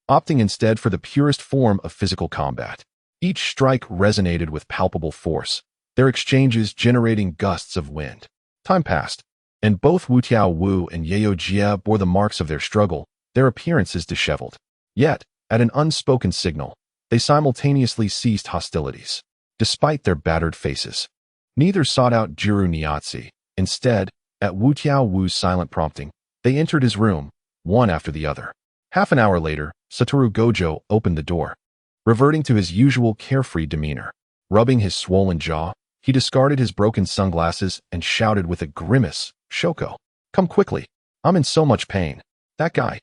opting instead for the purest form of physical combat. Each strike resonated with palpable force, their exchanges generating gusts of wind. Time passed, and both Wu Tiao and Yeojia bore the marks of their struggle, their appearances disheveled. Yet, at an unspoken signal, they simultaneously ceased hostilities. Despite their battered faces, neither sought out Juru Niatsi. Instead, at Wu Tiao's silent prompting, they entered his room, one after the other. Half an hour later, Satoru Gojo opened the door. Reverting to his usual carefree demeanor, rubbing his swollen jaw, he discarded his broken sunglasses and shouted with a grimace, "Shoko, come quickly. I'm in so much pain. That guy,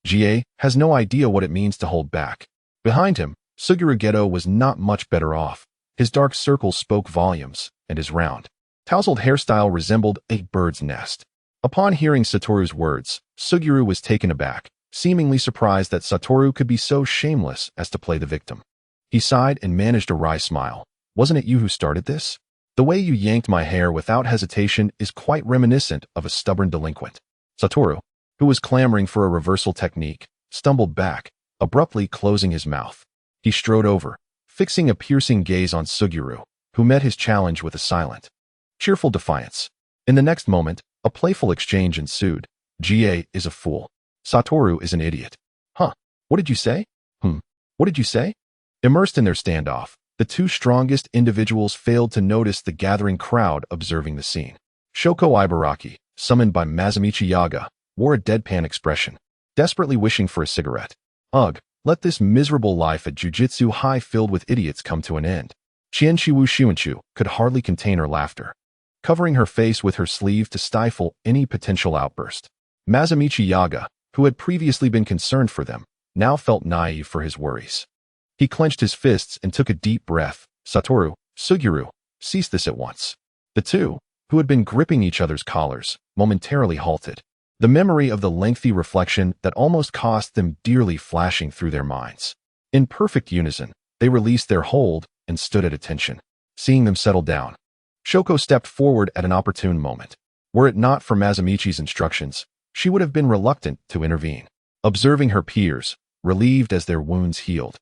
GA, has no idea what it means to hold back." Behind him, Suguru Geto was not much better off. His dark circles spoke volumes, and his round, tousled hairstyle resembled a bird's nest. Upon hearing Satoru's words, Suguru was taken aback, seemingly surprised that Satoru could be so shameless as to play the victim. He sighed and managed a wry smile. "Wasn't it you who started this? The way you yanked my hair without hesitation is quite reminiscent of a stubborn delinquent." Satoru, who was clamoring for a reversal technique, stumbled back, abruptly closing his mouth. He strode over, fixing a piercing gaze on Suguru, who met his challenge with a silent, cheerful defiance. In the next moment, a playful exchange ensued, Ga is a fool. Satoru is an idiot. Huh. What did you say? What did you say? Immersed in their standoff, the two strongest individuals failed to notice the gathering crowd observing the scene. Shoko Ibaraki, summoned by Masamichi Yaga, wore a deadpan expression, desperately wishing for a cigarette. Ugh, let this miserable life at Jujutsu High filled with idiots come to an end. Qianshiwu Shuinshu could hardly contain her laughter, covering her face with her sleeve to stifle any potential outburst. Masamichi Yaga, who had previously been concerned for them, now felt naive for his worries. He clenched his fists and took a deep breath. Satoru, Suguru, cease this at once. The two, who had been gripping each other's collars, momentarily halted, the memory of the lengthy reflection that almost cost them dearly flashing through their minds. In perfect unison, they released their hold and stood at attention, seeing them settle down. Shoko stepped forward at an opportune moment. Were it not for Masamichi's instructions, she would have been reluctant to intervene. Observing her peers, relieved as their wounds healed,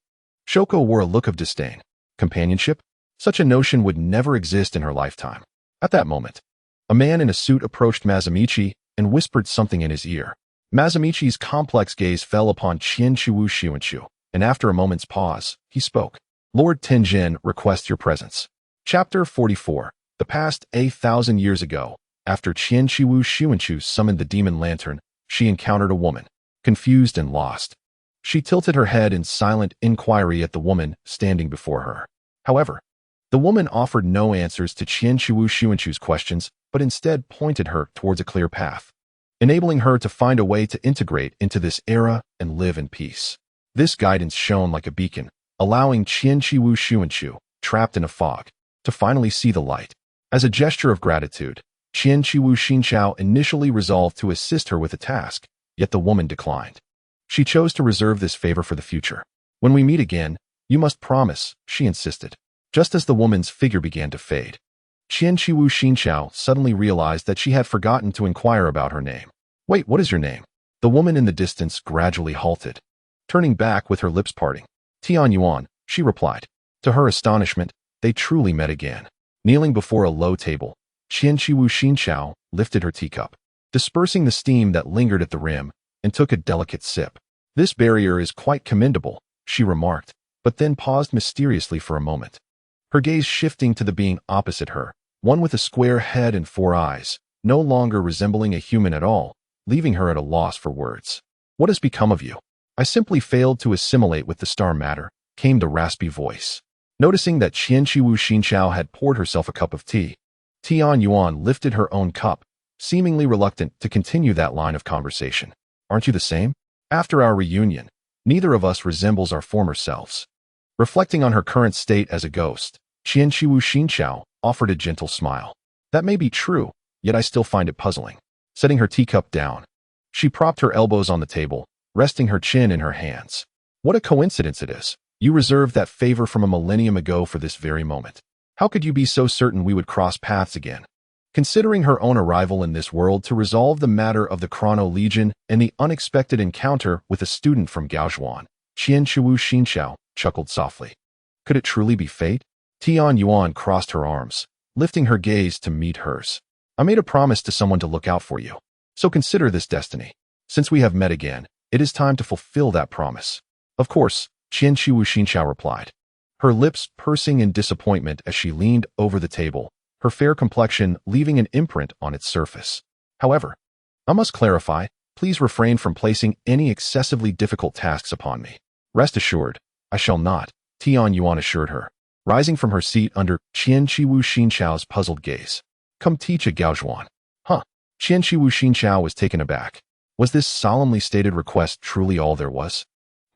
Shoko wore a look of disdain. Companionship? Such a notion would never exist in her lifetime. At that moment, a man in a suit approached Masamichi and whispered something in his ear. Masamichi's complex gaze fell upon Qianshiwu Shuinshu, and after a moment's pause, he spoke. Lord Tenjin requests your presence. Chapter 44. The past 1,000 years ago, after Qianshiwu Shuinshu summoned the demon lantern, she encountered a woman, confused and lost. She tilted her head in silent inquiry at the woman standing before her. However, the woman offered no answers to Qianshiwu Shuinshu's questions, but instead pointed her towards a clear path, enabling her to find a way to integrate into this era and live in peace. This guidance shone like a beacon, allowing Qianshiwu Shuinshu, trapped in a fog, to finally see the light. As a gesture of gratitude, Qianshiwu Shinchao initially resolved to assist her with a task, yet the woman declined. She chose to reserve this favor for the future. When we meet again, you must promise, she insisted. Just as the woman's figure began to fade, Qianshiwu Shinchao suddenly realized that she had forgotten to inquire about her name. Wait, what is your name? The woman in the distance gradually halted, turning back with her lips parting. Tian Yuan, she replied. To her astonishment, they truly met again. Kneeling before a low table, Qianshiwu Shinchao lifted her teacup, dispersing the steam that lingered at the rim, and took a delicate sip. This barrier is quite commendable, she remarked, but then paused mysteriously for a moment, her gaze shifting to the being opposite her, one with a square head and 4 eyes, no longer resembling a human at all, leaving her at a loss for words. What has become of you? I simply failed to assimilate with the star matter, came the raspy voice. Noticing that Qianshiwu Shinchao had poured herself a cup of tea, Tian Yuan lifted her own cup, seemingly reluctant to continue that line of conversation. Aren't you the same? After our reunion, neither of us resembles our former selves. Reflecting on her current state as a ghost, Qianshiwu Shinchao offered a gentle smile. That may be true, yet I still find it puzzling. Setting her teacup down, she propped her elbows on the table, resting her chin in her hands. What a coincidence it is. You reserved that favor from a millennium ago for this very moment. How could you be so certain we would cross paths again? Considering her own arrival in this world to resolve the matter of the Chrono Legion and the unexpected encounter with a student from Gaojuan, Qianshiwu Shinchao chuckled softly. Could it truly be fate? Tian Yuan crossed her arms, lifting her gaze to meet hers. I made a promise to someone to look out for you, so consider this destiny. Since we have met again, it is time to fulfill that promise. Of course, Qianshiwu Shinchao replied, her lips pursing in disappointment as she leaned over the table, her fair complexion leaving an imprint on its surface. However, I must clarify, please refrain from placing any excessively difficult tasks upon me. Rest assured, I shall not, Tian Yuan assured her, rising from her seat under Qianshiwu Shinchao's puzzled gaze. Come teach at Gaojuan. Huh. Qianshiwu Shinchao was taken aback. Was this solemnly stated request truly all there was?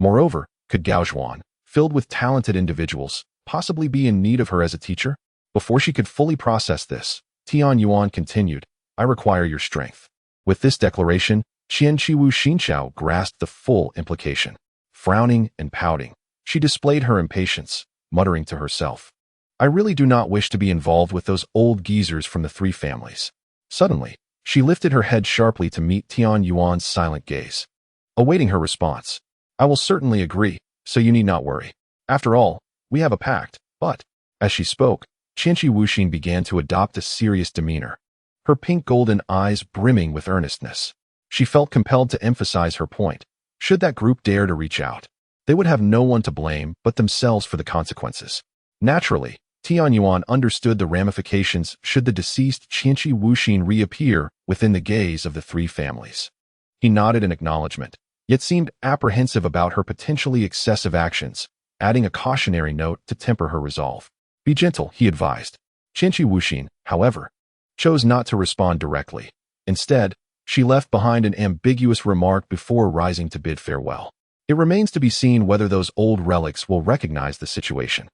Moreover, could Gaojuan, filled with talented individuals, possibly be in need of her as a teacher? Before she could fully process this, Tian Yuan continued, I require your strength. With this declaration, Qianshiwu Shinchao grasped the full implication. Frowning and pouting, she displayed her impatience, muttering to herself, I really do not wish to be involved with those old geezers from the 3 families. Suddenly, she lifted her head sharply to meet Tian Yuan's silent gaze. Awaiting her response, I will certainly agree, so you need not worry. After all, we have a pact, but, as she spoke, Qianshiwu Shin began to adopt a serious demeanor, her pink golden eyes brimming with earnestness. She felt compelled to emphasize her point. Should that group dare to reach out, they would have no one to blame but themselves for the consequences. Naturally, Tianyuan understood the ramifications should the deceased Qianqi Wuxin reappear within the gaze of the three families. He nodded in acknowledgement, yet seemed apprehensive about her potentially excessive actions, adding a cautionary note to temper her resolve. Be gentle, he advised. Qianqi Wuxin, however, chose not to respond directly. Instead, she left behind an ambiguous remark before rising to bid farewell. It remains to be seen whether those old relics will recognize the situation.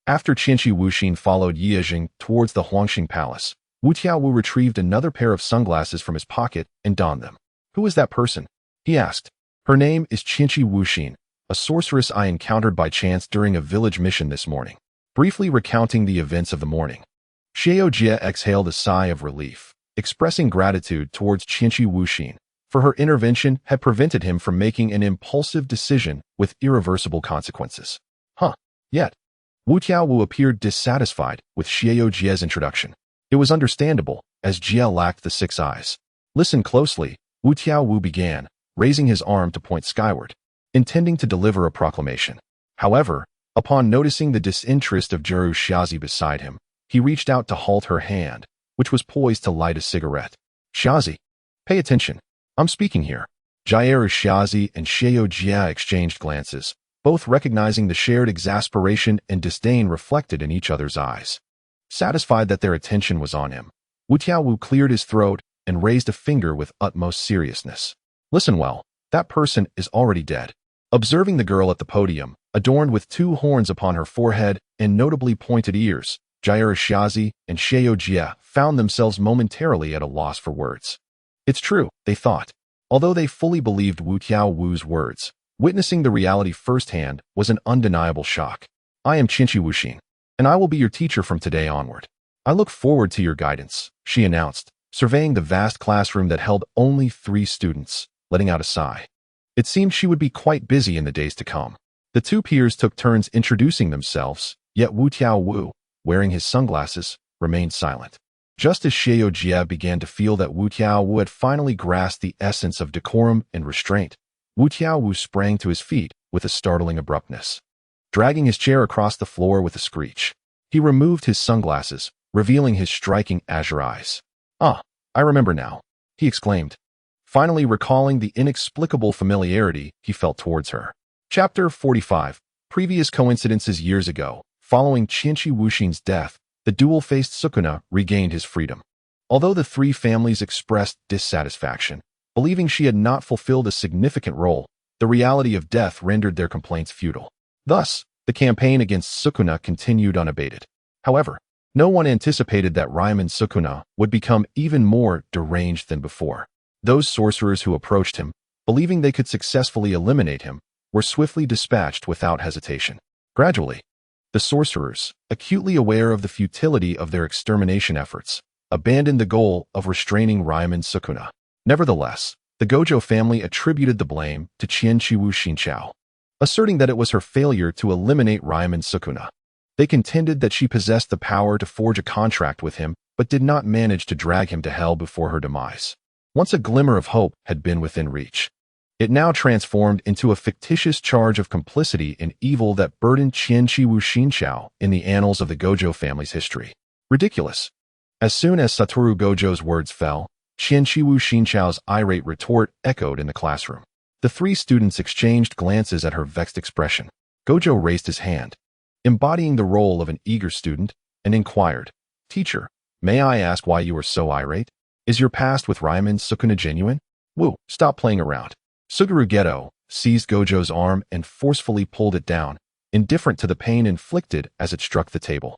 After Qianqi Wuxin followed Yijing towards the Huangxing Palace, Wu Tiaowu retrieved another pair of sunglasses from his pocket and donned them. Who is that person? He asked. Her name is Qianqi Wuxin, a sorceress I encountered by chance during a village mission this morning. Briefly recounting the events of the morning, Xiao Jie exhaled a sigh of relief, expressing gratitude towards Qianqi Wuxin, for her intervention had prevented him from making an impulsive decision with irreversible consequences. Yet, Wu Tiaowu appeared dissatisfied with Xiao Jie's introduction. It was understandable, as Jie lacked the six eyes. Listen closely, Wu Tiaowu began, raising his arm to point skyward, intending to deliver a proclamation. However, upon noticing the disinterest of Juru Xiazi beside him, he reached out to halt her hand, which was poised to light a cigarette. Xiazi, pay attention. I'm speaking here. Jairu Xiazi and Xiao Jie exchanged glances, both recognizing the shared exasperation and disdain reflected in each other's eyes. Satisfied that their attention was on him, Wu Tiaowu cleared his throat and raised a finger with utmost seriousness. Listen well, that person is already dead. Observing the girl at the podium, adorned with two horns upon her forehead and notably pointed ears, Jairu Xiazi and Xiao Jie found themselves momentarily at a loss for words. It's true, they thought. Although they fully believed Wu Tiaowu's words, witnessing the reality firsthand was an undeniable shock. I am Qianqi Wuxin, and I will be your teacher from today onward. I look forward to your guidance, she announced, surveying the vast classroom that held only 3 students, letting out a sigh. It seemed she would be quite busy in the days to come. The 2 peers took turns introducing themselves, yet Wu Tiaowu, wearing his sunglasses, remained silent. Just as Xiao Jie began to feel that Wu Tiaowu had finally grasped the essence of decorum and restraint, Wu Tiaowu sprang to his feet with a startling abruptness. Dragging his chair across the floor with a screech, he removed his sunglasses, revealing his striking azure eyes. Ah, I remember now, he exclaimed, finally recalling the inexplicable familiarity he felt towards her. Chapter 45. Previous coincidences. Years ago, following Qianqi Wuxin's death, the dual-faced Sukuna regained his freedom. Although the 3 families expressed dissatisfaction, believing she had not fulfilled a significant role, the reality of death rendered their complaints futile. Thus, the campaign against Sukuna continued unabated. However, no one anticipated that Ryman Sukuna would become even more deranged than before. Those sorcerers who approached him, believing they could successfully eliminate him, were swiftly dispatched without hesitation. Gradually, the sorcerers, acutely aware of the futility of their extermination efforts, abandoned the goal of restraining Ryman Sukuna. Nevertheless, the Gojo family attributed the blame to Qianqi Wuxin, asserting that it was her failure to eliminate Ryman Sukuna. They contended that she possessed the power to forge a contract with him, but did not manage to drag him to hell before her demise. Once a glimmer of hope had been within reach, it now transformed into a fictitious charge of complicity in evil that burdened Qianqi Wuxin in the annals of the Gojo family's history. Ridiculous. As soon as Satoru Gojo's words fell, Qianqi Wuxin's irate retort echoed in the classroom. The 3 students exchanged glances at her vexed expression. Gojo raised his hand, embodying the role of an eager student, and inquired, Teacher, may I ask why you are so irate? Is your past with Ryman Sukuna genuine? Wu, stop playing around. Suguru Geto seized Gojo's arm and forcefully pulled it down, indifferent to the pain inflicted as it struck the table.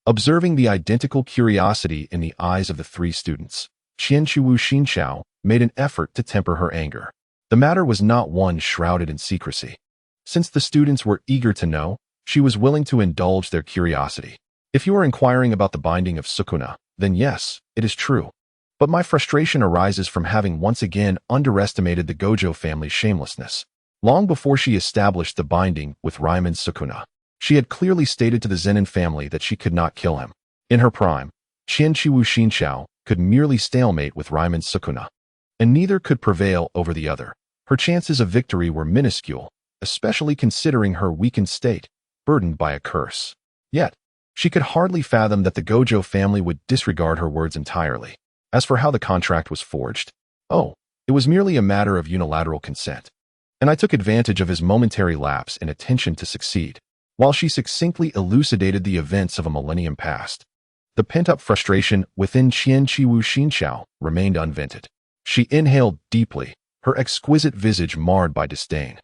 Observing the identical curiosity in the eyes of the 3 students, Qianqi Wuxin made an effort to temper her anger. The matter was not one shrouded in secrecy. Since the students were eager to know, she was willing to indulge their curiosity. If you are inquiring about the binding of Sukuna, then yes, it is true. But my frustration arises from having once again underestimated the Gojo family's shamelessness. Long before she established the binding with Ryman Sukuna, she had clearly stated to the Zenin family that she could not kill him. In her prime, Qianqi Wuxin could merely stalemate with Ryman Sukuna. and neither could prevail over the other. Her chances of victory were minuscule, especially considering her weakened state, burdened by a curse. Yet, she could hardly fathom that the Gojo family would disregard her words entirely. As for how the contract was forged, it was merely a matter of unilateral consent. And I took advantage of his momentary lapse in attention to succeed, while she succinctly elucidated the events of a millennium past. The pent-up frustration within Qianqiwu Xinqiao remained unvented. She inhaled deeply, her exquisite visage marred by disdain.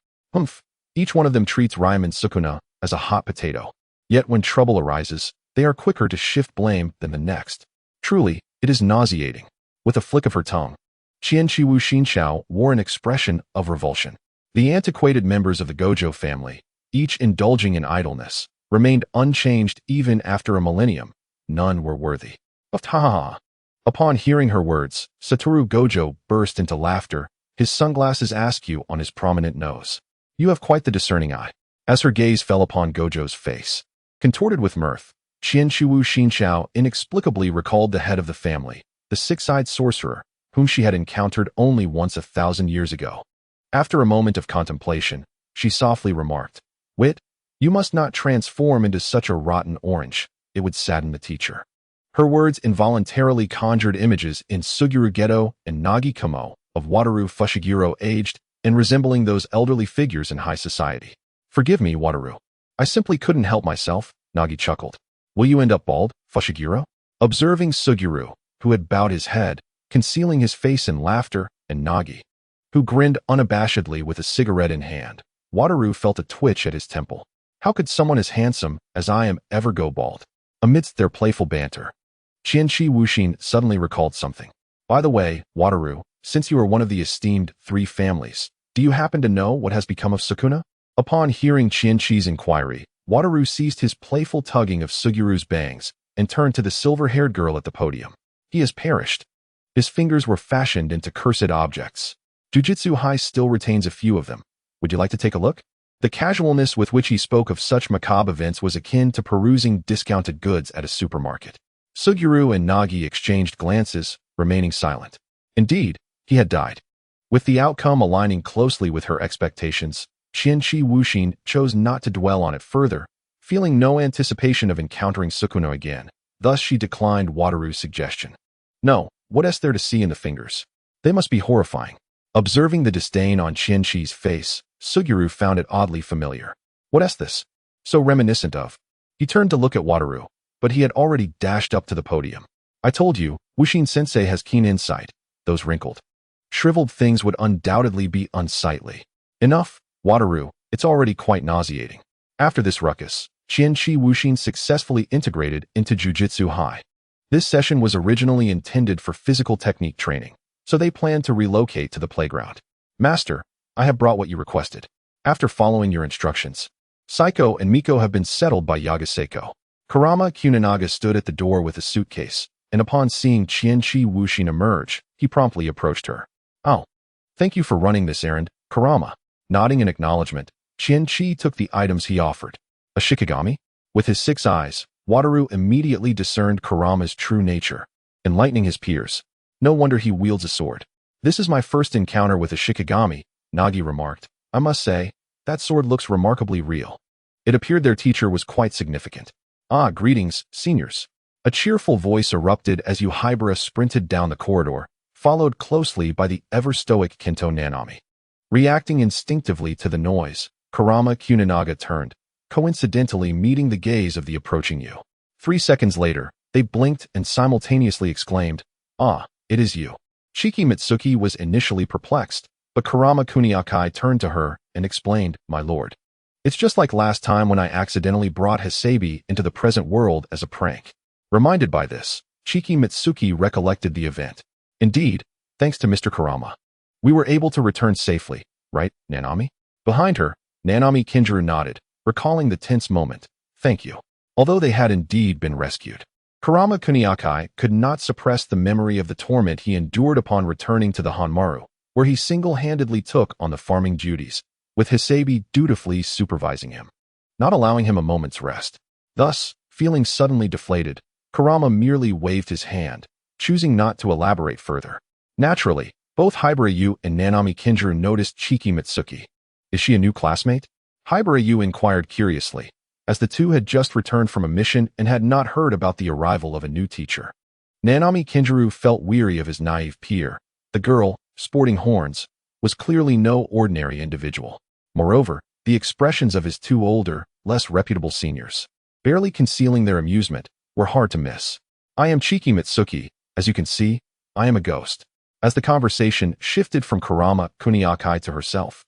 Each one of them treats Ryman Sukuna as a hot potato. Yet when trouble arises, they are quicker to shift blame than the next. Truly, it is nauseating. With a flick of her tongue, Qianqiwu Xinqiao wore an expression of revulsion. The antiquated members of the Gojo family, each indulging in idleness, remained unchanged even after a millennium. None were worthy. Upon hearing her words, Satoru Gojo burst into laughter, his sunglasses askew on his prominent nose. You have quite the discerning eye. As her gaze fell upon Gojo's face, contorted with mirth, Qianqiwu Xinqiao inexplicably recalled the head of the family, the six-eyed sorcerer, whom she had encountered only once 1,000 years ago. After a moment of contemplation, she softly remarked, "Wit, you must not transform into such a rotten orange. It would sadden the teacher." Her words involuntarily conjured images in Suguru Geto and Nagi Kamo of Wataru Fushiguro aged and resembling those elderly figures in high society. "Forgive me, Wataru. I simply couldn't help myself," Nagi chuckled. "Will you end up bald, Fushiguro?" Observing Suguru, who had bowed his head, concealing his face in laughter, and Nagi, who grinned unabashedly with a cigarette in hand, Wataru felt a twitch at his temple. How could someone as handsome as I am ever go bald? Amidst their playful banter, Qianqi Wuxin suddenly recalled something. "By the way, Wataru, since you are one of the esteemed 3 families, do you happen to know what has become of Sukuna?" Upon hearing Qianqi's inquiry, Wataru ceased his playful tugging of Suguru's bangs and turned to the silver-haired girl at the podium. "He has perished. His fingers were fashioned into cursed objects. Jujutsu High still retains a few of them. Would you like to take a look?" The casualness with which he spoke of such macabre events was akin to perusing discounted goods at a supermarket. Suguru and Nagi exchanged glances, remaining silent. Indeed, he had died. With the outcome aligning closely with her expectations, Qianqi Wuxin chose not to dwell on it further, feeling no anticipation of encountering Sukuna again. Thus she declined Wataru's suggestion. "No, what is there to see in the fingers? They must be horrifying." Observing the disdain on Qianqi's face, Suguru found it oddly familiar. "What is this? So reminiscent of?" He turned to look at Wataru, but he had already dashed up to the podium. "I told you, Wuxin-sensei has keen insight. Those wrinkled, shriveled things would undoubtedly be unsightly." "Enough, Wataru, it's already quite nauseating." After this ruckus, Qianqi Wuxin successfully integrated into Jujutsu High. This session was originally intended for physical technique training, so they planned to relocate to the playground. "Master, I have brought what you requested. After following your instructions, Saiko and Miko have been settled by Yagaseko." Kurama Kuninaga stood at the door with a suitcase, and upon seeing Qianqi Wuxin emerge, he promptly approached her. "Oh, thank you for running this errand, Kurama." Nodding in acknowledgement, Qianqi took the items he offered. A shikigami? With his 6 eyes, Wataru immediately discerned Kurama's true nature, enlightening his peers. "No wonder he wields a sword." "This is my first encounter with a shikigami," Nagi remarked. "I must say, that sword looks remarkably real." It appeared their teacher was quite significant. "Ah, greetings, seniors." A cheerful voice erupted as Yuhibara sprinted down the corridor, followed closely by the ever-stoic Kento Nanami. Reacting instinctively to the noise, Kurama Kuninaga turned, coincidentally meeting the gaze of the approaching Yu. 3 seconds later, they blinked and simultaneously exclaimed, "Ah, it is you." Shiki Mitsuki was initially perplexed, but Kurama Kuniakai turned to her and explained, "My lord. It's just like last time when I accidentally brought Hasebi into the present world as a prank." Reminded by this, Shiki Mitsuki recollected the event. "Indeed, thanks to Mr. Kurama, we were able to return safely, right, Nanami?" Behind her, Nanami Kinjiro nodded, recalling the tense moment. "Thank you." Although they had indeed been rescued, Kurama Kuniakai could not suppress the memory of the torment he endured upon returning to the Hanmaru, where he single-handedly took on the farming duties, with Hasebi dutifully supervising him, not allowing him a moment's rest. Thus, feeling suddenly deflated, Kurama merely waved his hand, choosing not to elaborate further. Naturally, Both Hibarayu and Nanami Kinjiro noticed Chiki Mitsuki. Is she a new classmate? Hibarayu inquired curiously, as the two had just returned from a mission and had not heard about the arrival of a new teacher. Nanami Kinjiro felt weary of his naive peer. The girl, sporting horns, was clearly no ordinary individual. Moreover, the expressions of his two older, less reputable seniors, barely concealing their amusement, were hard to miss. I am Chiki Mitsuki. As you can see, I am a ghost. As the conversation shifted from Kurama Kuniakai to herself,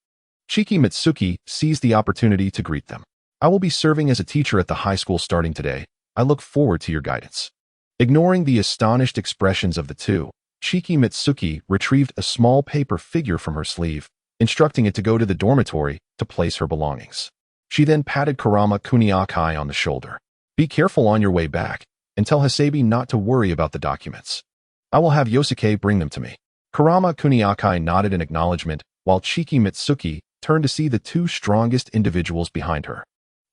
Chiki Mitsuki seized the opportunity to greet them. I will be serving as a teacher at the high school starting today. I look forward to your guidance. Ignoring the astonished expressions of the two, Chiki Mitsuki retrieved a small paper figure from her sleeve, instructing it to go to the dormitory to place her belongings. She then patted Kurama Kuniakai on the shoulder. Be careful on your way back, and tell Hasebi not to worry about the documents. I will have Yosuke bring them to me. Kurama Kuniakai nodded in acknowledgement, while Chiki Mitsuki turned to see the two strongest individuals behind her,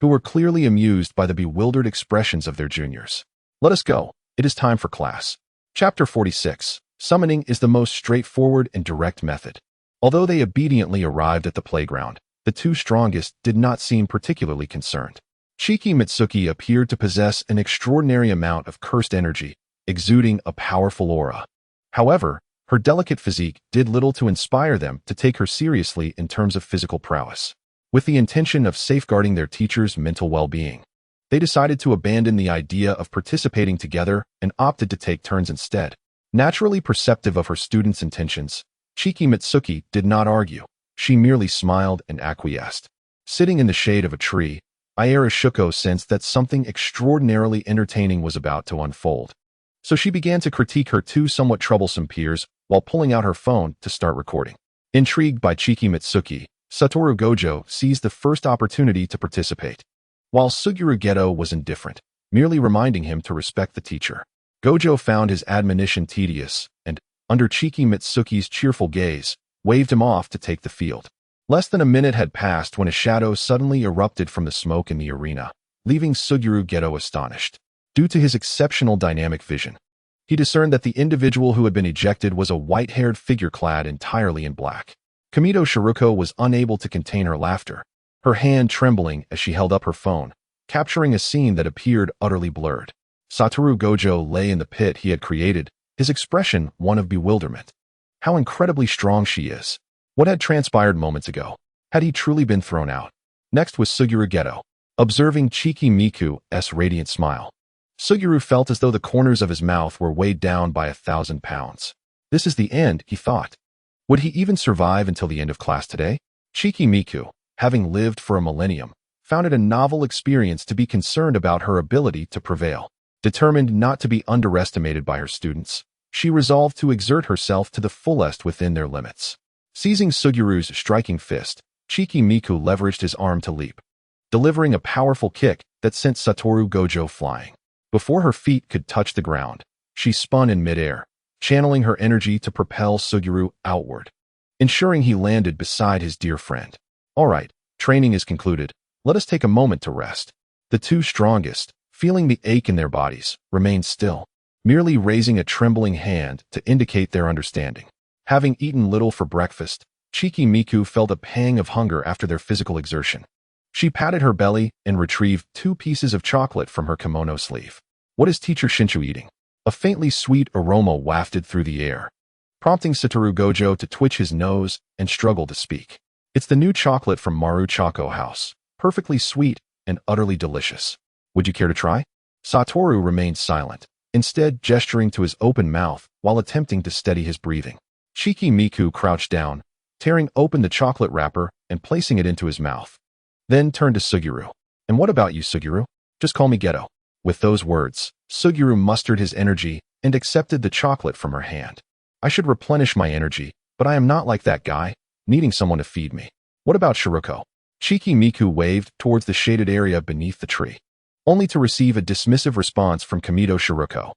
who were clearly amused by the bewildered expressions of their juniors. Let us go. It is time for class. Chapter 46. Summoning is the most straightforward and direct method. Although they obediently arrived at the playground, the two strongest did not seem particularly concerned. Chiki Mitsuki appeared to possess an extraordinary amount of cursed energy, exuding a powerful aura. However, her delicate physique did little to inspire them to take her seriously in terms of physical prowess. With the intention of safeguarding their teacher's mental well-being, they decided to abandon the idea of participating together and opted to take turns instead. Naturally perceptive of her students' intentions, Chiki Mitsuki did not argue. She merely smiled and acquiesced. Sitting in the shade of a tree, Aira Shuko sensed that something extraordinarily entertaining was about to unfold. So she began to critique her two somewhat troublesome peers while pulling out her phone to start recording. Intrigued by Chiki Mitsuki, Satoru Gojo seized the first opportunity to participate, while Suguru Geto was indifferent, merely reminding him to respect the teacher. Gojo found his admonition tedious and, under Chiki Mitsuki's cheerful gaze, waved him off to take the field. Less than a minute had passed when a shadow suddenly erupted from the smoke in the arena, leaving Suguru Geto astonished. Due to his exceptional dynamic vision, he discerned that the individual who had been ejected was a white-haired figure clad entirely in black. Kamito Shiruko was unable to contain her laughter, her hand trembling as she held up her phone, capturing a scene that appeared utterly blurred. Satoru Gojo lay in the pit he had created, his expression one of bewilderment. How incredibly strong she is. What had transpired moments ago? Had he truly been thrown out? Next was Suguru Geto, observing Chiki Miku's radiant smile. Suguru felt as though the corners of his mouth were weighed down by 1,000 pounds. This is the end, he thought. Would he even survive until the end of class today? Chiki Miku, having lived for a millennium, found it a novel experience to be concerned about her ability to prevail. Determined not to be underestimated by her students, she resolved to exert herself to the fullest within their limits. Seizing Suguru's striking fist, Chiki Miku leveraged his arm to leap, delivering a powerful kick that sent Satoru Gojo flying. Before her feet could touch the ground, she spun in midair, channeling her energy to propel Suguru outward, ensuring he landed beside his dear friend. All right, training is concluded. Let us take a moment to rest. The two strongest, feeling the ache in their bodies, remained still, merely raising a trembling hand to indicate their understanding. Having eaten little for breakfast, Chiki Miku felt a pang of hunger after their physical exertion. She patted her belly and retrieved 2 pieces of chocolate from her kimono sleeve. What is Teacher Shinshu eating? A faintly sweet aroma wafted through the air, prompting Satoru Gojo to twitch his nose and struggle to speak. It's the new chocolate from Maru Choco House, perfectly sweet and utterly delicious. Would you care to try? Satoru remained silent, instead gesturing to his open mouth while attempting to steady his breathing. Chiki Miku crouched down, tearing open the chocolate wrapper and placing it into his mouth. Then turned to Suguru. And what about you, Suguru? Just call me Geto. With those words, Suguru mustered his energy and accepted the chocolate from her hand. I should replenish my energy, but I am not like that guy, needing someone to feed me. What about Shiruko? Chiki Miku waved towards the shaded area beneath the tree, only to receive a dismissive response from Kamito Shiruko.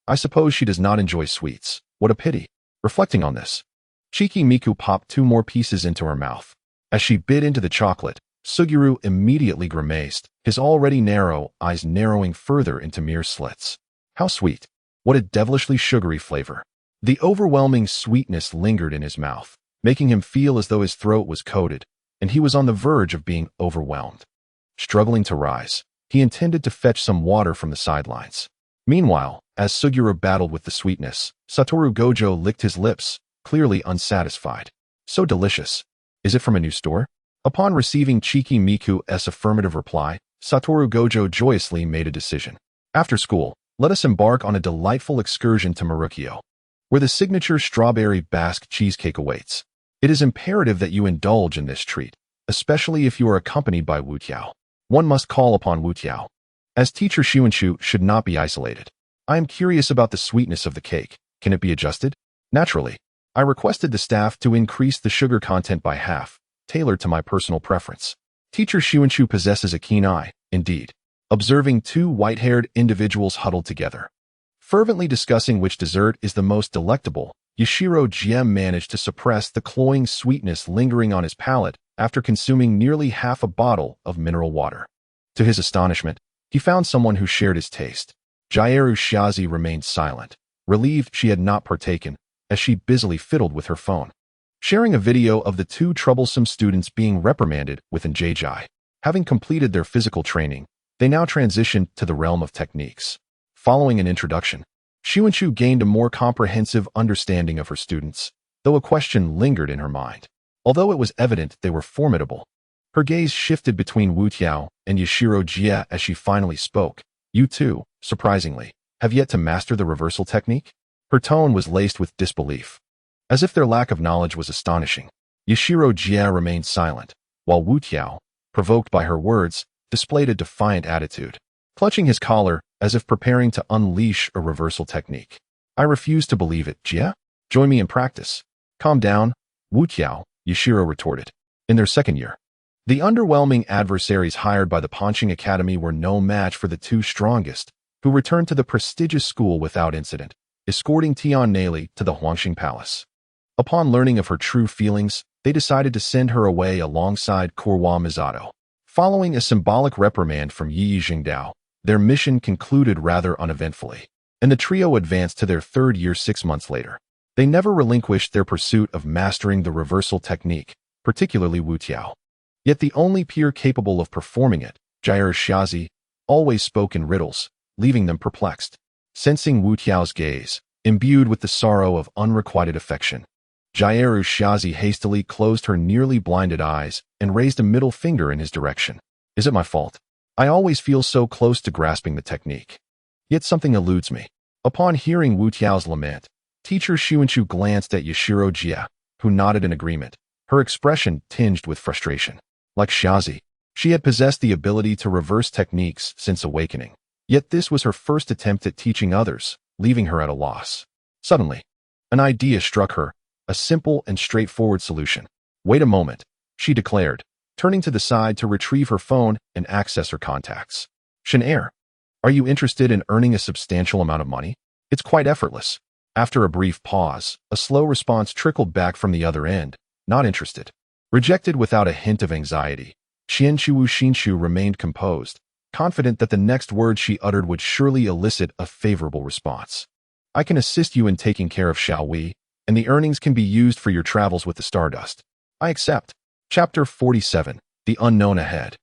I suppose she does not enjoy sweets. What a pity. Reflecting on this, Chiki Miku popped 2 more pieces into her mouth. As she bit into the chocolate, Suguru immediately grimaced, his already narrow eyes narrowing further into mere slits. How sweet. What a devilishly sugary flavor. The overwhelming sweetness lingered in his mouth, making him feel as though his throat was coated, and he was on the verge of being overwhelmed. Struggling to rise, he intended to fetch some water from the sidelines. Meanwhile, as Suguru battled with the sweetness, Satoru Gojo licked his lips, clearly unsatisfied. So delicious. Is it from a new store? Upon receiving Chiki Miku's affirmative reply, Satoru Gojo joyously made a decision. After school, let us embark on a delightful excursion to Marukyo, where the signature strawberry basque cheesecake awaits. It is imperative that you indulge in this treat, especially if you are accompanied by Wu Tiao. One must call upon Wu Tiao, as teacher Shunshu should not be isolated. I am curious about the sweetness of the cake. Can it be adjusted? Naturally. I requested the staff to increase the sugar content by half, tailored to my personal preference. Teacher Shunshu possesses a keen eye, indeed, observing two white-haired individuals huddled together, fervently discussing which dessert is the most delectable. Yashiro Jiem managed to suppress the cloying sweetness lingering on his palate after consuming nearly half a bottle of mineral water. To his astonishment, he found someone who shared his taste. Jairu Shiazi remained silent, relieved she had not partaken, as she busily fiddled with her phone, sharing a video of the two troublesome students being reprimanded within Jai. Having completed their physical training, they now transitioned to the realm of techniques. Following an introduction, Shunshu gained a more comprehensive understanding of her students, though a question lingered in her mind. Although it was evident they were formidable, her gaze shifted between Wu Tiao and Yashiro Jie as she finally spoke. You two, surprisingly, have yet to master the reversal technique? Her tone was laced with disbelief, as if their lack of knowledge was astonishing. Yashiro Jie remained silent, while Wu Tiao, provoked by her words, displayed a defiant attitude, clutching his collar as if preparing to unleash a reversal technique. I refuse to believe it, Jie. Join me in practice. Calm down, Wu Tiao, Yashiro retorted. In their second year, the underwhelming adversaries hired by the Ponching Academy were no match for the two strongest, who returned to the prestigious school without incident, escorting Tian Neli to the Huangxing Palace. Upon learning of her true feelings, they decided to send her away alongside Korwa Misato. Following a symbolic reprimand from Yi Jingdao, their mission concluded rather uneventfully, and the trio advanced to their third year 6 months later. They never relinquished their pursuit of mastering the reversal technique, particularly Wu Tiao. Yet the only peer capable of performing it, Jairu Shiazi, always spoke in riddles, leaving them perplexed. Sensing Wu Tiao's gaze, imbued with the sorrow of unrequited affection, Jairu Shiazi hastily closed her nearly blinded eyes and raised a middle finger in his direction. Is it my fault? I always feel so close to grasping the technique. Yet something eludes me. Upon hearing Wu Tiao's lament, teacher Shunshu glanced at Yashiro Jie, who nodded in agreement, her expression tinged with frustration. Like Shiazi, she had possessed the ability to reverse techniques since awakening. Yet this was her first attempt at teaching others, leaving her at a loss. Suddenly, an idea struck her, a simple and straightforward solution. Wait a moment, she declared, turning to the side to retrieve her phone and access her contacts. Shanair, are you interested in earning a substantial amount of money? It's quite effortless. After a brief pause, a slow response trickled back from the other end. Not interested. Rejected without a hint of anxiety, Shinshu remained composed, confident that the next word she uttered would surely elicit a favorable response. I can assist you in taking care of Xiaowei, and the earnings can be used for your travels with the Stardust. I accept. Chapter 47, The Unknown Ahead.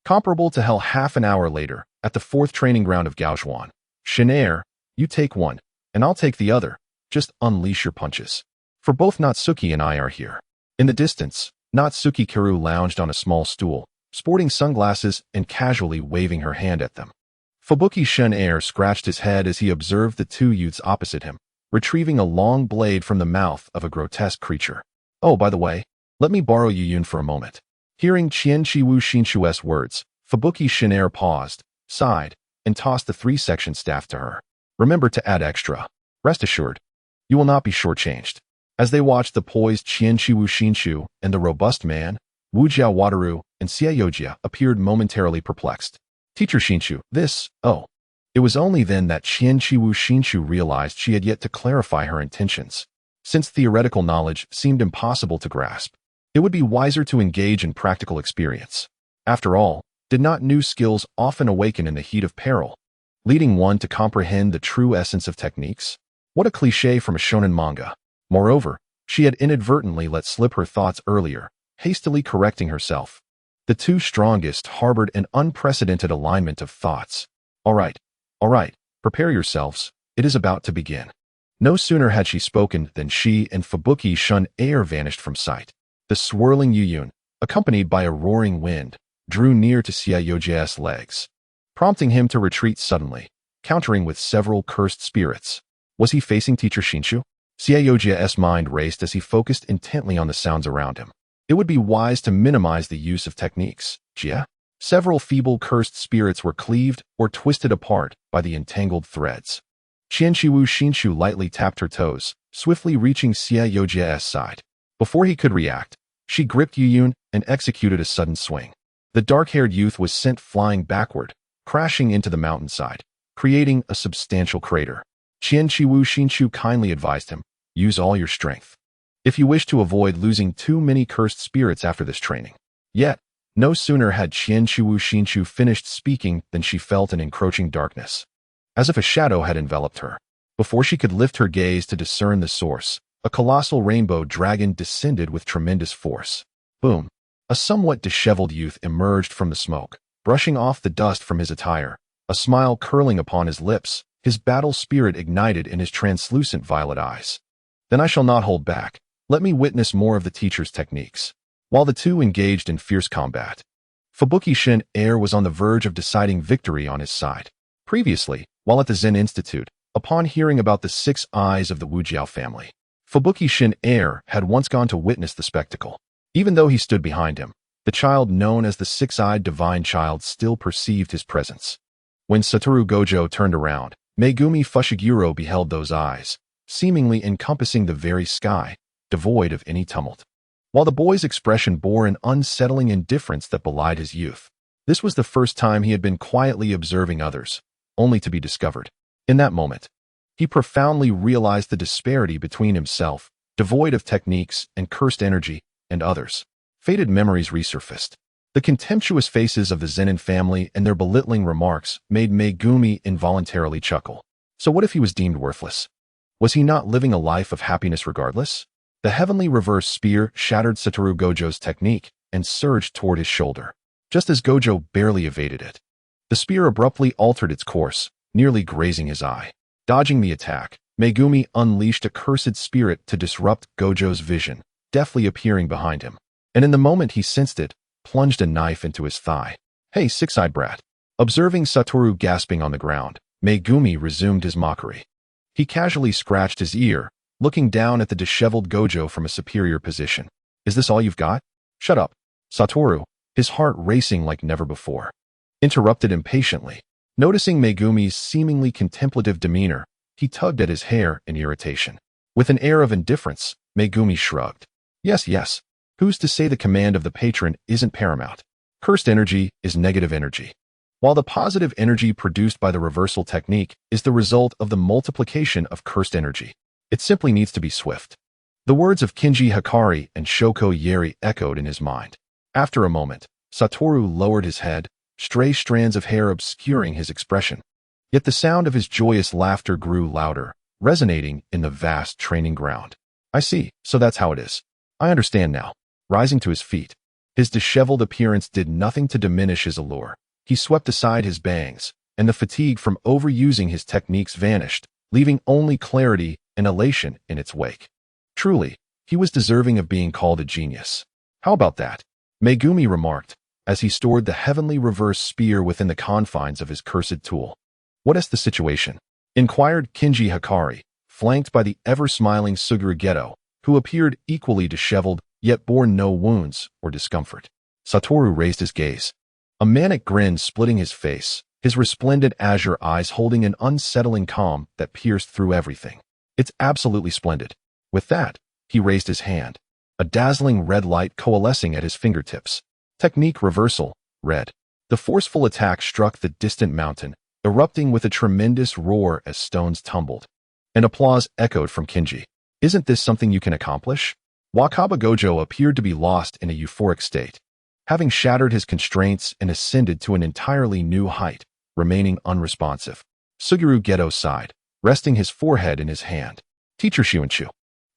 Comparable to hell half an hour later, at the fourth training ground of Gaojuan. Shanair, you take one, and I'll take the other. Just unleash your punches. For both Natsuki and I are here. In the distance, Natsuki Karu lounged on a small stool, sporting sunglasses and casually waving her hand at them. Fubuki Shanair scratched his head as he observed the two youths opposite him, retrieving a long blade from the mouth of a grotesque creature. Oh, by the way, let me borrow Yuyun for a moment. Hearing Qianqiwu Shinshu's words, Fubuki Shanair paused, sighed, and tossed the 3-section staff to her. Remember to add extra. Rest assured, you will not be shortchanged. As they watched the poised Qianqiwu Shinshu and the robust man, Wu Jiao Wataru and Xiaojia appeared momentarily perplexed. Teacher Shinshu, It was only then that Qianqiwu Shinshu realized she had yet to clarify her intentions. Since theoretical knowledge seemed impossible to grasp, it would be wiser to engage in practical experience. After all, did not new skills often awaken in the heat of peril, leading one to comprehend the true essence of techniques? What a cliché from a shonen manga. Moreover, she had inadvertently let slip her thoughts earlier, hastily correcting herself. The two strongest harbored an unprecedented alignment of thoughts. All right, prepare yourselves, it is about to begin. No sooner had she spoken than she and Fubuki Shun air vanished from sight. The swirling Yuyun, accompanied by a roaring wind, drew near to Satoru's legs, prompting him to retreat suddenly, countering with several cursed spirits. Was he facing Teacher Shinshu? Satoru's mind raced as he focused intently on the sounds around him. It would be wise to minimize the use of techniques, Jia. Several feeble cursed spirits were cleaved or twisted apart by the entangled threads. Shinshu lightly tapped her toes, swiftly reaching Satoru's side. Before he could react, she gripped Yuyun and executed a sudden swing. The dark-haired youth was sent flying backward, crashing into the mountainside, creating a substantial crater. Shinshu kindly advised him, use all your strength, if you wish to avoid losing too many cursed spirits after this training. Yet, no sooner had Shinshu finished speaking than she felt an encroaching darkness, as if a shadow had enveloped her. Before she could lift her gaze to discern the source, a colossal rainbow dragon descended with tremendous force. Boom! A somewhat disheveled youth emerged from the smoke, brushing off the dust from his attire, a smile curling upon his lips, his battle spirit ignited in his translucent violet eyes. Then I shall not hold back. Let me witness more of the teacher's techniques. While the two engaged in fierce combat, Fubuki Shin was on the verge of deciding victory on his side. Previously, while at the Zen Institute, upon hearing about the 6 eyes of the Wujiao family, Fubuki Shin had once gone to witness the spectacle. Even though he stood behind him, the child known as the 6-eyed divine child still perceived his presence. When Satoru Gojo turned around, Megumi Fushiguro beheld those eyes, seemingly encompassing the very sky, devoid of any tumult. While the boy's expression bore an unsettling indifference that belied his youth, this was the first time he had been quietly observing others, only to be discovered. In that moment, he profoundly realized the disparity between himself, devoid of techniques and cursed energy, and others. Faded memories resurfaced. The contemptuous faces of the Zenin family and their belittling remarks made Megumi involuntarily chuckle. So what if he was deemed worthless? Was he not living a life of happiness regardless? The heavenly reverse spear shattered Satoru Gojo's technique and surged toward his shoulder, just as Gojo barely evaded it. The spear abruptly altered its course, nearly grazing his eye. Dodging the attack, Megumi unleashed a cursed spirit to disrupt Gojo's vision, deftly appearing behind him. And in the moment he sensed it, plunged a knife into his thigh. Hey, 6-eyed brat. Observing Satoru gasping on the ground, Megumi resumed his mockery. He casually scratched his ear, looking down at the disheveled Gojo from a superior position. Is this all you've got? Shut up. Satoru, his heart racing like never before, interrupted impatiently. Noticing Megumi's seemingly contemplative demeanor, he tugged at his hair in irritation. With an air of indifference, Megumi shrugged. Yes. Who's to say the command of the patron isn't paramount? Cursed energy is negative energy, while the positive energy produced by the reversal technique is the result of the multiplication of cursed energy. It simply needs to be swift. The words of Kinji Hikari and Shoko Yeri echoed in his mind. After a moment, Satoru lowered his head, stray strands of hair obscuring his expression. Yet the sound of his joyous laughter grew louder, resonating in the vast training ground. I see, so that's how it is. I understand now. Rising to his feet, his disheveled appearance did nothing to diminish his allure. He swept aside his bangs, and the fatigue from overusing his techniques vanished, leaving only clarity and elation in its wake. Truly, he was deserving of being called a genius. How about that? Megumi remarked, as he stored the heavenly reverse spear within the confines of his cursed tool. What is the situation? Inquired Kinji Hikari, flanked by the ever-smiling Suguru Geto, who appeared equally disheveled, yet bore no wounds or discomfort. Satoru raised his gaze, a manic grin splitting his face, his resplendent azure eyes holding an unsettling calm that pierced through everything. It's absolutely splendid. With that, he raised his hand, a dazzling red light coalescing at his fingertips. Technique reversal, red. The forceful attack struck the distant mountain, erupting with a tremendous roar as stones tumbled. And applause echoed from Kinji. Isn't this something you can accomplish? Wakaba Gojo appeared to be lost in a euphoric state, having shattered his constraints and ascended to an entirely new height, remaining unresponsive. Suguru Geto sighed, resting his forehead in his hand. Teacher Shunshu,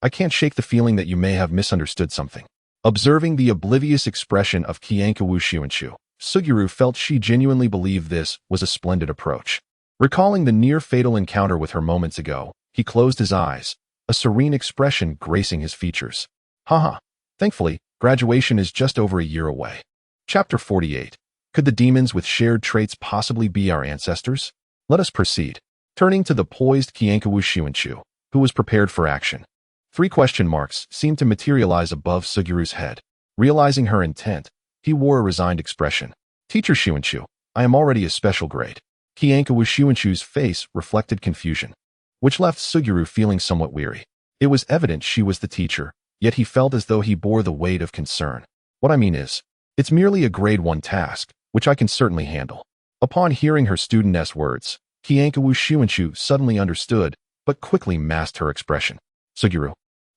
I can't shake the feeling that you may have misunderstood something. Observing the oblivious expression of Kyankawu Shunshu, Suguru felt she genuinely believed this was a splendid approach. Recalling the near-fatal encounter with her moments ago, he closed his eyes, a serene expression gracing his features. Haha. Thankfully, graduation is just over a year away. Chapter 48. Could the demons with shared traits possibly be our ancestors? Let us proceed. Turning to the poised Kyankawu Shunshu, who was prepared for action. 3 question marks seemed to materialize above Suguru's head. Realizing her intent, he wore a resigned expression. Teacher Shunshu, I am already a special grade. Kyankawu Shunshu's face reflected confusion, which left Suguru feeling somewhat weary. It was evident she was the teacher, yet he felt as though he bore the weight of concern. What I mean is, it's merely a grade 1 task, which I can certainly handle. Upon hearing her studentess words, Kyankawu Shunshu suddenly understood, but quickly masked her expression. Suguru,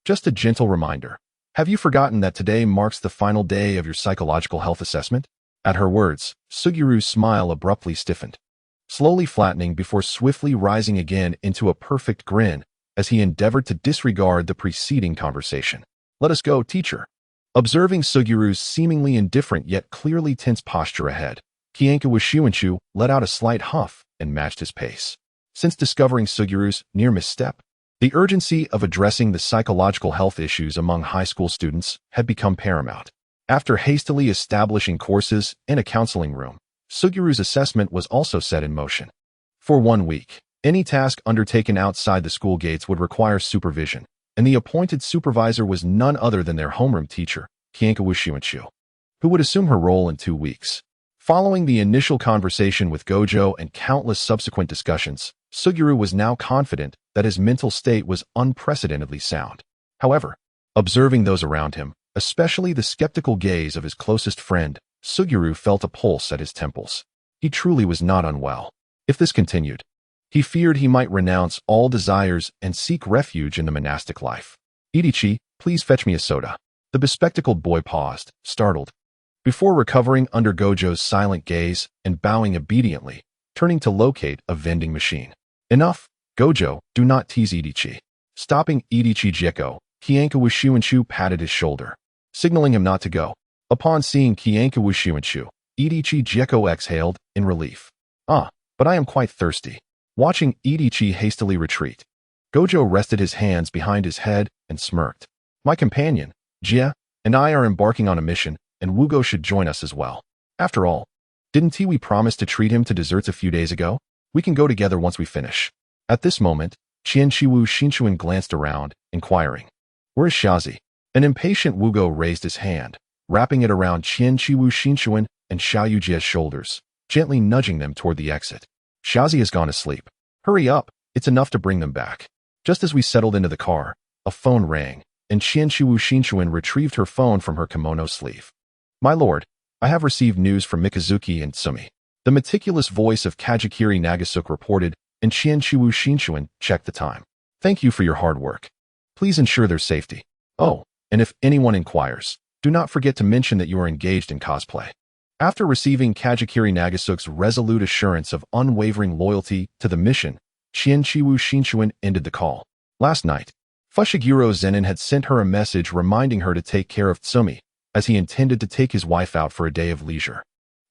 just a gentle reminder. Have you forgotten that today marks the final day of your psychological health assessment? At her words, Suguru's smile abruptly stiffened, slowly flattening before swiftly rising again into a perfect grin as he endeavored to disregard the preceding conversation. Let us go, teacher. Observing Suguru's seemingly indifferent yet clearly tense posture ahead, Kyankawu Shunshu let out a slight huff and matched his pace. Since discovering Suguru's near misstep, the urgency of addressing the psychological health issues among high school students had become paramount. After hastily establishing courses and a counseling room, Suguru's assessment was also set in motion. For 1 week, any task undertaken outside the school gates would require supervision, and the appointed supervisor was none other than their homeroom teacher, Kyankawu Shunshu, who would assume her role in 2 weeks. Following the initial conversation with Gojo and countless subsequent discussions, Suguru was now confident that his mental state was unprecedentedly sound. However, observing those around him, especially the skeptical gaze of his closest friend, Suguru felt a pulse at his temples. He truly was not unwell. If this continued, he feared he might renounce all desires and seek refuge in the monastic life. Idichi, please fetch me a soda. The bespectacled boy paused, startled, before recovering under Gojo's silent gaze and bowing obediently, turning to locate a vending machine. Enough, Gojo, do not tease Idichi. Stopping Idichi Jeko, Kyankawu Shunshu patted his shoulder, signaling him not to go. Upon seeing Kyankawu Shunshu, Idichi Jeko exhaled in relief. But I am quite thirsty. Watching Idichi hastily retreat, Gojo rested his hands behind his head and smirked. My companion, Jia, and I are embarking on a mission, and Wugo should join us as well. After all, didn't we promise to treat him to desserts a few days ago? We can go together once we finish. At this moment, Qianshiwu Shinshuan glanced around, inquiring, where is Shazi? An impatient Wugo raised his hand, wrapping it around Qianshiwu Shinshuan and Xiaoyu Jia's shoulders, gently nudging them toward the exit. Shazi has gone asleep. Hurry up, it's enough to bring them back. Just as we settled into the car, a phone rang, and Qianshiwu Shinshuan retrieved her phone from her kimono sleeve. My lord, I have received news from Mikazuki and Tsumi. The meticulous voice of Kajikiri Nagasuk reported, and Qianshiwu Shinshuan checked the time. Thank you for your hard work. Please ensure their safety. Oh, and if anyone inquires, do not forget to mention that you are engaged in cosplay. After receiving Kajikiri Nagasuk's resolute assurance of unwavering loyalty to the mission, Qianshiwu Shinshuan ended the call. Last night, Fushiguro Zenin had sent her a message reminding her to take care of Tsumi, as he intended to take his wife out for a day of leisure.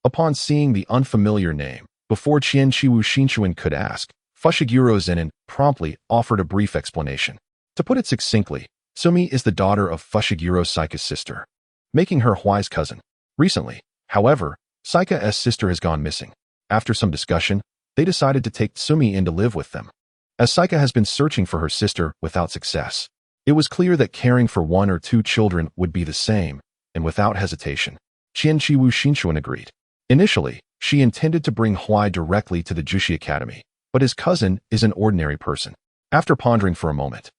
Upon seeing the unfamiliar name, before Qianshiwu Shinshuan could ask, Fushiguro Zenin promptly offered a brief explanation. To put it succinctly, Tsumi is the daughter of Fushiguro Saika's sister, making her Huai's cousin. Recently, however, Saika's sister has gone missing. After some discussion, they decided to take Tsumi in to live with them. As Saika has been searching for her sister without success, it was clear that caring for 1 or 2 children would be the same, and without hesitation, Qianshiwu Shinshuan agreed. Initially, she intended to bring Huai directly to the Jushi Academy, but his cousin is an ordinary person. After pondering for a moment,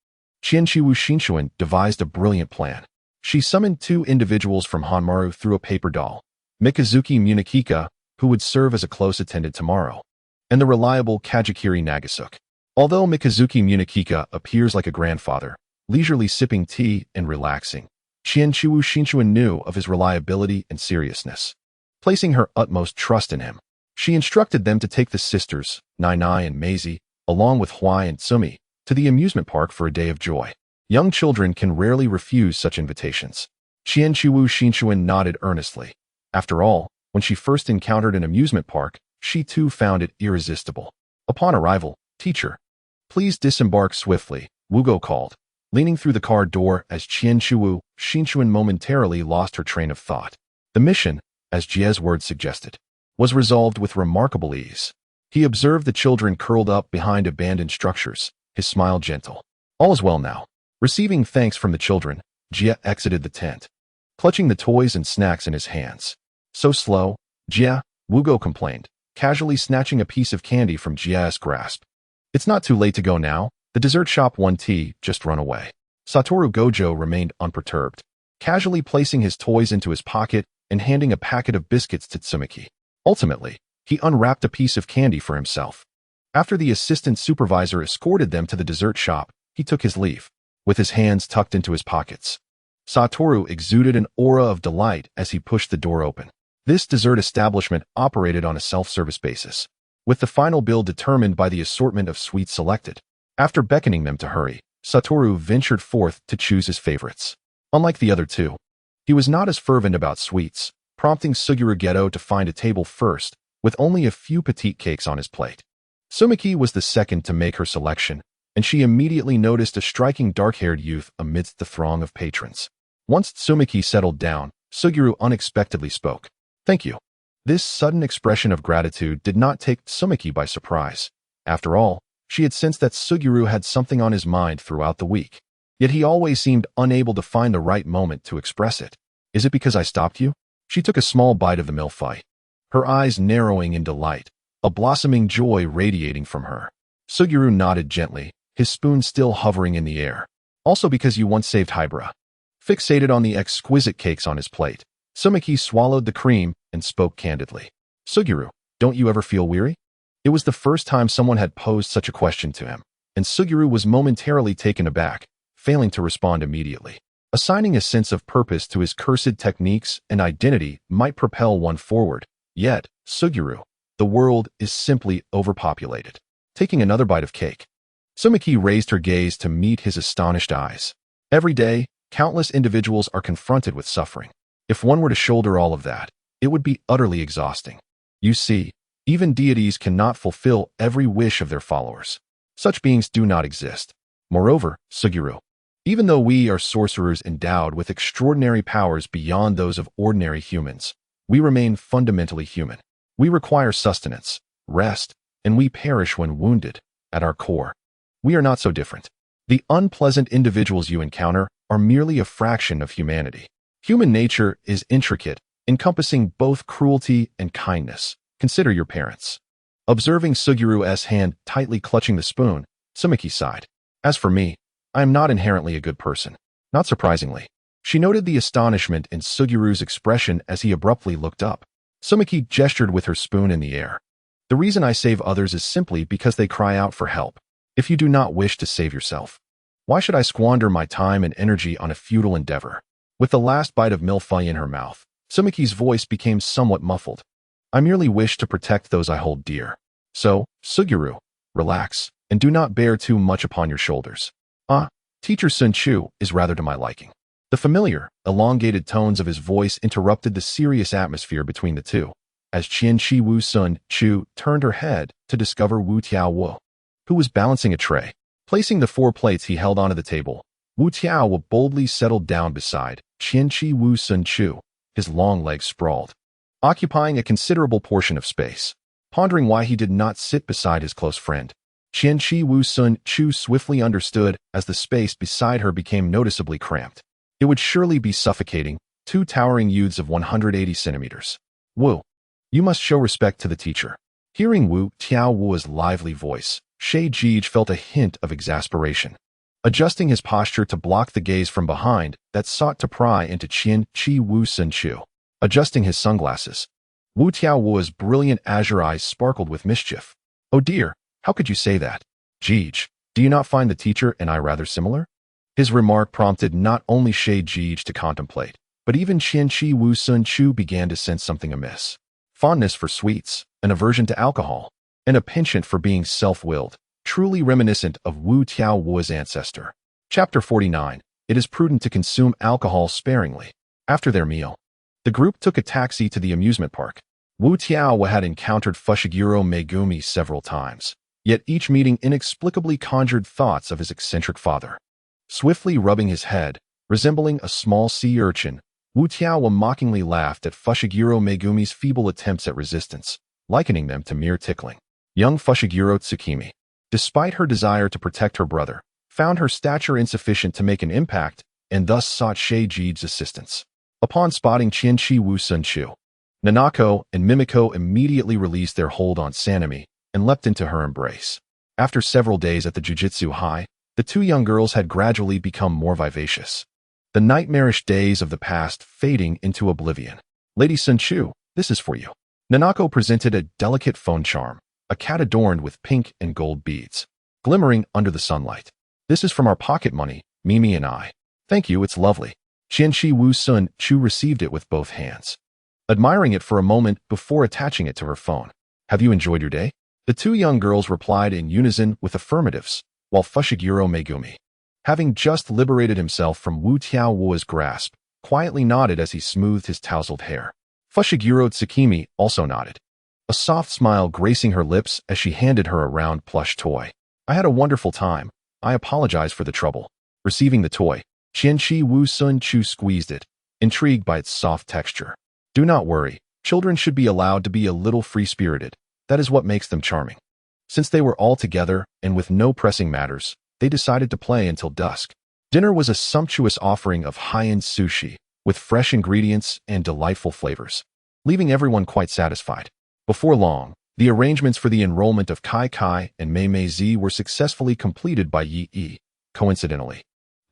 Qianshiwu Shinshuan devised a brilliant plan. She summoned 2 individuals from Hanmaru through a paper doll, Mikazuki Munakika, who would serve as a close attendant tomorrow, and the reliable Kajikiri Nagasuk. Although Mikazuki Munakika appears like a grandfather, leisurely sipping tea and relaxing, Qianshiwu Shinshuan knew of his reliability and seriousness. Placing her utmost trust in him, she instructed them to take the sisters, Nai and Maisie, along with Huai and Tsumi, to the amusement park for a day of joy. Young children can rarely refuse such invitations. Qianqiwu Xinchuan nodded earnestly. After all, when she first encountered an amusement park, she too found it irresistible. Upon arrival, "Teacher, please disembark swiftly," Wugo called, leaning through the car door as Qianqiwu Xinchuan momentarily lost her train of thought. The mission, as Jie's words suggested, was resolved with remarkable ease. He observed the children curled up behind abandoned structures, his smile gentle. All is well now. Receiving thanks from the children, Jie exited the tent, clutching the toys and snacks in his hands. "So slow, Jie," Wugo complained, casually snatching a piece of candy from Jie's grasp. "It's not too late to go now. The dessert shop 1T just run away." Satoru Gojo remained unperturbed, casually placing his toys into his pocket and handing a packet of biscuits to Tsumiki. Ultimately, he unwrapped a piece of candy for himself. After the assistant supervisor escorted them to the dessurt shop, he took his leave, with his hands tucked into his pockets. Satoru exuded an aura of delight as he pushed the door open. This dessert establishment operated on a self-service basis, with the final bill determined by the assortment of sweets selected. After beckoning them to hurry, Satoru ventured forth to choose his favorites. Unlike the other two, he was not as fervent about sweets, prompting Suguru Geto to find a table first, with only a few petite cakes on his plate. Tsumiki was the second to make her selection, and she immediately noticed a striking dark-haired youth amidst the throng of patrons. Once Tsumiki settled down, Suguru unexpectedly spoke. "Thank you." This sudden expression of gratitude did not take Tsumiki by surprise. After all, she had sensed that Suguru had something on his mind throughout the week. Yet he always seemed unable to find the right moment to express it. "Is it because I stopped you?" She took a small bite of the milfai, her eyes narrowing in delight, a blossoming joy radiating from her. Suguru nodded gently, his spoon still hovering in the air. "Also because you once saved Hybra." Fixated on the exquisite cakes on his plate, Tsumiki swallowed the cream and spoke candidly. "Suguru, don't you ever feel weary?" It was the first time someone had posed such a question to him, and Suguru was momentarily taken aback, failing to respond immediately. Assigning a sense of purpose to his cursed techniques and identity might propel one forward. Yet, Suguru, the world is simply overpopulated. Taking another bite of cake, Tsumiki raised her gaze to meet his astonished eyes. Every day, countless individuals are confronted with suffering. If one were to shoulder all of that, it would be utterly exhausting. You see, even deities cannot fulfill every wish of their followers. Such beings do not exist. Moreover, Suguru, even though we are sorcerers endowed with extraordinary powers beyond those of ordinary humans, we remain fundamentally human. We require sustenance, rest, and we perish when wounded. At our core, we are not so different. The unpleasant individuals you encounter are merely a fraction of humanity. Human nature is intricate, encompassing both cruelty and kindness. Consider your parents. Observing Suguru's hand tightly clutching the spoon, Tsumiki sighed. "As for me, I am not inherently a good person." Not surprisingly, she noted the astonishment in Suguru's expression as he abruptly looked up. Tsumiki gestured with her spoon in the air. "The reason I save others is simply because they cry out for help. If you do not wish to save yourself, why should I squander my time and energy on a futile endeavor?" With the last bite of milfai in her mouth, Tsumiki's voice became somewhat muffled. "I merely wish to protect those I hold dear. So, Suguru, relax, and do not bear too much upon your shoulders." Teacher Sun Chu is rather to my liking." The familiar, elongated tones of his voice interrupted the serious atmosphere between the two, as Qianqiwu Sun Chu turned her head to discover Wu Tiaowu, who was balancing a tray. Placing the 4 plates he held onto the table, Wu Tiaowu boldly settled down beside Qianqiwu Sun Chu, his long legs sprawled, occupying a considerable portion of space. Pondering why he did not sit beside his close friend, Qianqiwu Sun Chu swiftly understood as the space beside her became noticeably cramped. It would surely be suffocating, 2 towering youths of 180 centimeters. "Wu, you must show respect to the teacher." Hearing Wu Tiaowu's lively voice, Shay Jige felt a hint of exasperation. Adjusting his posture to block the gaze from behind that sought to pry into Qianqiwu Sun Chu. Adjusting his sunglasses, Wu Tiaowu's brilliant azure eyes sparkled with mischief. "Oh dear, how could you say that? Jige, do you not find the teacher and I rather similar?" His remark prompted not only Shay Jige to contemplate, but even Qianqiwu Sun Chu began to sense something amiss. Fondness for sweets, an aversion to alcohol, and a penchant for being self-willed, truly reminiscent of Wu Tiao's ancestor. Chapter 49. It is prudent to consume alcohol sparingly. After their meal, the group took a taxi to the amusement park. Wu Tiao had encountered Fushiguro Megumi several times, yet each meeting inexplicably conjured thoughts of his eccentric father. Swiftly rubbing his head, resembling a small sea urchin, Wu Tiao mockingly laughed at Fushiguro Megumi's feeble attempts at resistance, likening them to mere tickling. Young Fushiguro Tsukimi, despite her desire to protect her brother, found her stature insufficient to make an impact and thus sought Sheiji's assistance. Upon spotting Qianqi Wu Sunchu, Nanako and Mimiko immediately released their hold on Sanemi and leapt into her embrace. After several days at the Jujutsu High, the two young girls had gradually become more vivacious, the nightmarish days of the past fading into oblivion. Lady Sunchu, this is for you. Nanako presented a delicate phone charm, a cat adorned with pink and gold beads, glimmering under the sunlight. This is from our pocket money, Mimi and I. Thank you, it's lovely. Qianqi Wu Sun Chu received it with both hands, admiring it for a moment before attaching it to her phone. Have you enjoyed your day? The two young girls replied in unison with affirmatives, while Fushiguro Megumi, having just liberated himself from Wu Tiao's grasp, quietly nodded as he smoothed his tousled hair. Fushiguro Tsukimi also nodded, a soft smile gracing her lips as she handed her a round plush toy. I had a wonderful time. I apologize for the trouble. Receiving the toy, Qianqi Wu Sun Chu squeezed it, intrigued by its soft texture. Do not worry, children should be allowed to be a little free-spirited. That is what makes them charming. Since they were all together and with no pressing matters, they decided to play until dusk. Dinner was a sumptuous offering of high-end sushi, with fresh ingredients and delightful flavors, leaving everyone quite satisfied. Before long, the arrangements for the enrollment of Kai Kai and Mei Mei Zi were successfully completed by Yi Yi. Coincidentally,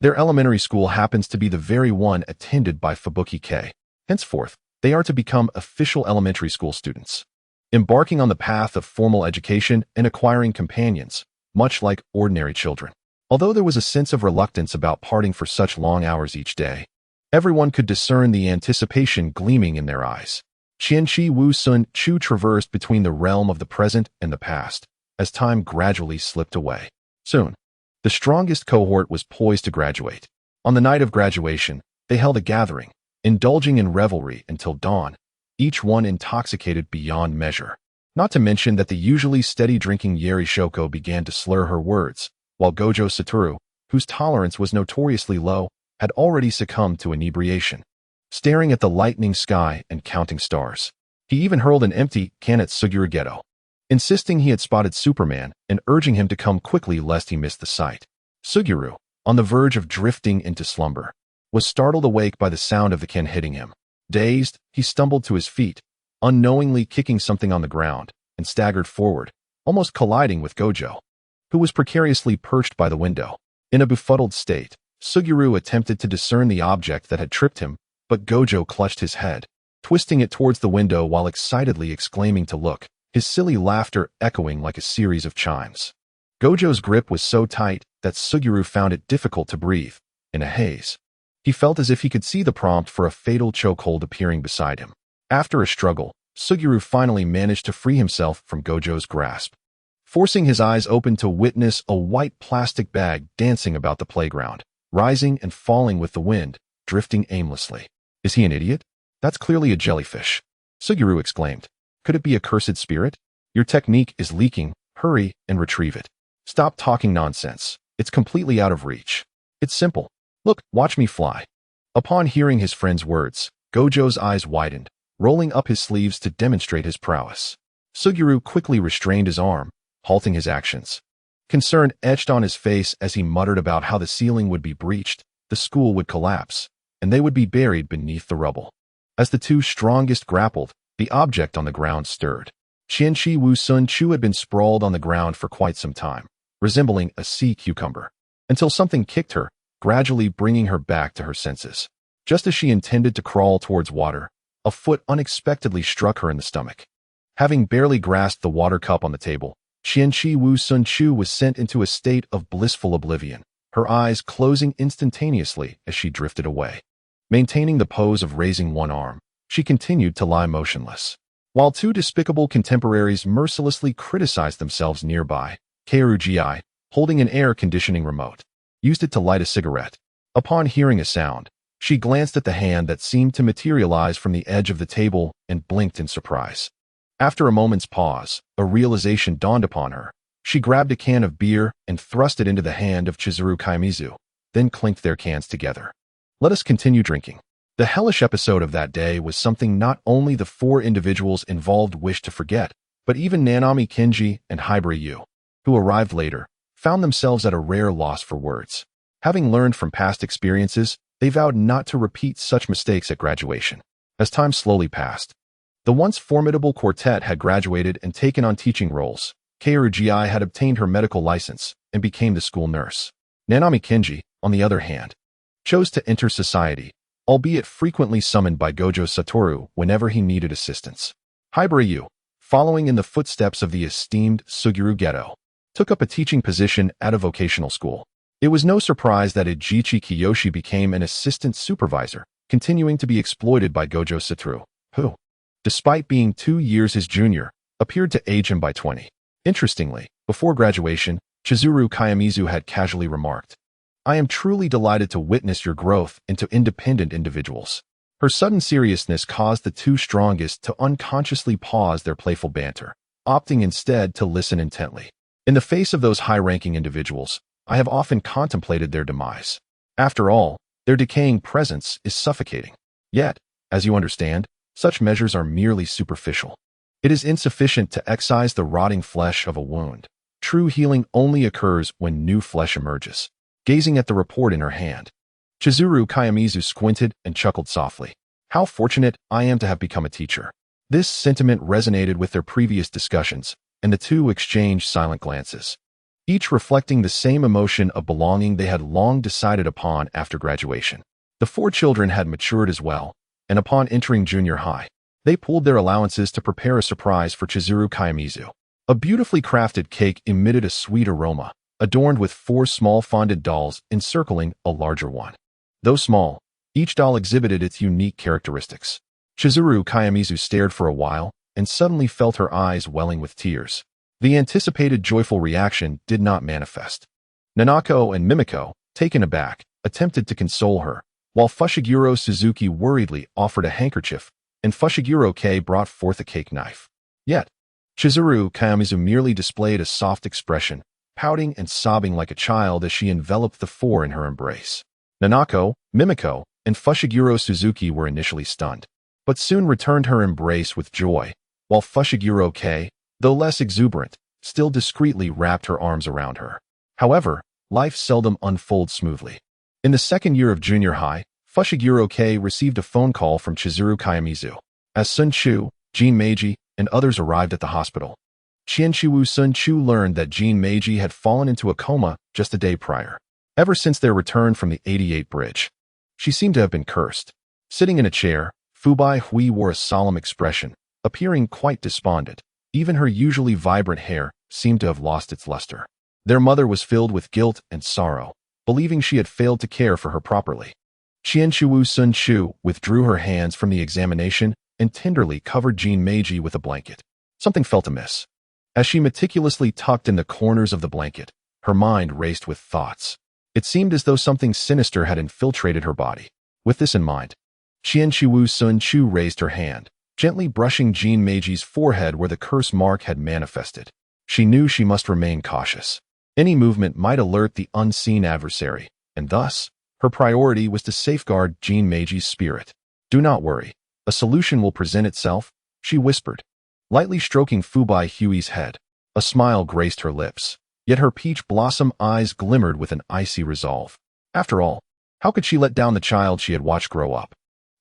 their elementary school happens to be the very one attended by Fubuki Kei. Henceforth, they are to become official elementary school students, embarking on the path of formal education and acquiring companions, much like ordinary children. Although there was a sense of reluctance about parting for such long hours each day, everyone could discern the anticipation gleaming in their eyes. Qianqi Wu Sun Chu traversed between the realm of the present and the past, as time gradually slipped away. Soon, the strongest cohort was poised to graduate. On the night of graduation, they held a gathering, indulging in revelry until dawn, each one intoxicated beyond measure. Not to mention that the usually steady drinking Yeri Shoko began to slur her words, while Gojo Satoru, whose tolerance was notoriously low, had already succumbed to inebriation, staring at the lightening sky and counting stars. He even hurled an empty can at Suguru Geto, insisting he had spotted Superman and urging him to come quickly lest he miss the sight. Suguru, on the verge of drifting into slumber, was startled awake by the sound of the can hitting him. Dazed, he stumbled to his feet, unknowingly kicking something on the ground, and staggered forward, almost colliding with Gojo, who was precariously perched by the window. In a befuddled state, Suguru attempted to discern the object that had tripped him, but Gojo clutched his head, twisting it towards the window while excitedly exclaiming to look, his silly laughter echoing like a series of chimes. Gojo's grip was so tight that Suguru found it difficult to breathe. In a haze, he felt as if he could see the prompt for a fatal chokehold appearing beside him. After a struggle, Suguru finally managed to free himself from Gojo's grasp, forcing his eyes open to witness a white plastic bag dancing about the playground, rising and falling with the wind, drifting aimlessly. Is he an idiot? That's clearly a jellyfish, Suguru exclaimed. Could it be a cursed spirit? Your technique is leaking. Hurry and retrieve it. Stop talking nonsense. It's completely out of reach. It's simple. Look, watch me fly. Upon hearing his friend's words, Gojo's eyes widened, rolling up his sleeves to demonstrate his prowess. Suguru quickly restrained his arm, halting his actions. Concern etched on his face as he muttered about how the ceiling would be breached, the school would collapse, and they would be buried beneath the rubble. As the two strongest grappled, the object on the ground stirred. Qianqi Wu Sun Chu had been sprawled on the ground for quite some time, resembling a sea cucumber, until something kicked her, gradually bringing her back to her senses. Just as she intended to crawl towards water, a foot unexpectedly struck her in the stomach. Having barely grasped the water cup on the table, Qianqi Wu Sun Chu was sent into a state of blissful oblivion, her eyes closing instantaneously as she drifted away. Maintaining the pose of raising one arm, she continued to lie motionless. While two despicable contemporaries mercilessly criticized themselves nearby, Kyoto, holding an air conditioning remote, used it to light a cigarette. Upon hearing a sound, she glanced at the hand that seemed to materialize from the edge of the table and blinked in surprise. After a moment's pause, a realization dawned upon her. She grabbed a can of beer and thrust it into the hand of Chizuru Kaimizu, then clinked their cans together. Let us continue drinking. The hellish episode of that day was something not only the four individuals involved wished to forget, but even Nanami Kenji and Hibari Yu, who arrived later, found themselves at a rare loss for words. Having learned from past experiences, they vowed not to repeat such mistakes at graduation. As time slowly passed, the once formidable quartet had graduated and taken on teaching roles. Kyoto had obtained her medical license and became the school nurse. Nanami Kenji, on the other hand, chose to enter society, albeit frequently summoned by Gojo Satoru whenever he needed assistance. Hibari Yu, following in the footsteps of the esteemed Suguru Geto, took up a teaching position at a vocational school. It was no surprise that Ejichi Kiyoshi became an assistant supervisor, continuing to be exploited by Gojo Satoru, who, despite being 2 years his junior, appeared to age him by 20. Interestingly, before graduation, Chizuru Kaimizu had casually remarked, "I am truly delighted to witness your growth into independent individuals." Her sudden seriousness caused the two strongest to unconsciously pause their playful banter, opting instead to listen intently. In the face of those high-ranking individuals, I have often contemplated their demise. After all, their decaying presence is suffocating. Yet, as you understand, such measures are merely superficial. It is insufficient to excise the rotting flesh of a wound. True healing only occurs when new flesh emerges. Gazing at the report in her hand, Chizuru Kaimizu squinted and chuckled softly. How fortunate I am to have become a teacher. This sentiment resonated with their previous discussions, and the two exchanged silent glances, each reflecting the same emotion of belonging they had long decided upon after graduation. The four children had matured as well, and upon entering junior high, they pooled their allowances to prepare a surprise for Chizuru Kaimizu. A beautifully crafted cake emitted a sweet aroma, adorned with 4 small fondant dolls encircling a larger one. Though small, each doll exhibited its unique characteristics. Chizuru Kaimizu stared for a while and suddenly felt her eyes welling with tears. The anticipated joyful reaction did not manifest. Nanako and Mimiko, taken aback, attempted to console her, while Fushiguro Suzuki worriedly offered a handkerchief and Fushiguro K brought forth a cake knife. Yet, Chizuru Kaimizu merely displayed a soft expression, pouting and sobbing like a child as she enveloped the four in her embrace. Nanako, Mimiko, and Fushiguro Suzuki were initially stunned, but soon returned her embrace with joy, while Fushiguro K, though less exuberant, still discreetly wrapped her arms around her. However, life seldom unfolds smoothly. In the second year of junior high, Fushiguro K received a phone call from Chizuru Kaimizu. As Sun Chu, Jin Meiji, and others arrived at the hospital, Qianshiwu Sun Chu learned that Jin Meiji had fallen into a coma just a day prior. Ever since their return from the 88 bridge, she seemed to have been cursed. Sitting in a chair, Fubai Hui wore a solemn expression, appearing quite despondent. Even her usually vibrant hair seemed to have lost its luster. Their mother was filled with guilt and sorrow, believing she had failed to care for her properly. Qianshiwu Sun Chu withdrew her hands from the examination and tenderly covered Jin Meiji with a blanket. Something felt amiss. As she meticulously tucked in the corners of the blanket, her mind raced with thoughts. It seemed as though something sinister had infiltrated her body. With this in mind, Qianshiwu Sun Chu raised her hand, gently brushing Jin Meiji's forehead where the curse mark had manifested. She knew she must remain cautious. Any movement might alert the unseen adversary, and thus, her priority was to safeguard Jin Meiji's spirit. "Do not worry. A solution will present itself," she whispered, lightly stroking Fubai Hui's head. A smile graced her lips, yet her peach blossom eyes glimmered with an icy resolve. After all, how could she let down the child she had watched grow up?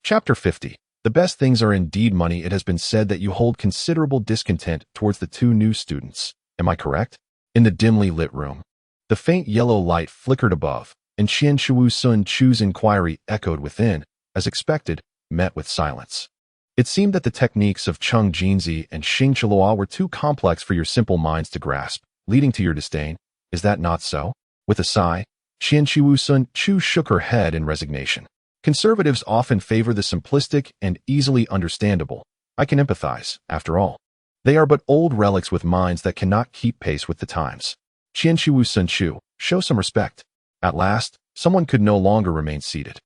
Chapter 50. The best things are indeed money. It has been said that you hold considerable discontent towards the two new students. Am I correct? In the dimly lit room, the faint yellow light flickered above, and Qianshiwu Sun Chu's inquiry echoed within, as expected, met with silence. It seemed that the techniques of Chung Jinzi and Xing Chilua were too complex for your simple minds to grasp, leading to your disdain. Is that not so? With a sigh, Qianshiwu Sun Chu shook her head in resignation. Conservatives often favor the simplistic and easily understandable. I can empathize, after all. They are but old relics with minds that cannot keep pace with the times. Qianshiwu Sunchu, show some respect. At last, someone could no longer remain seated.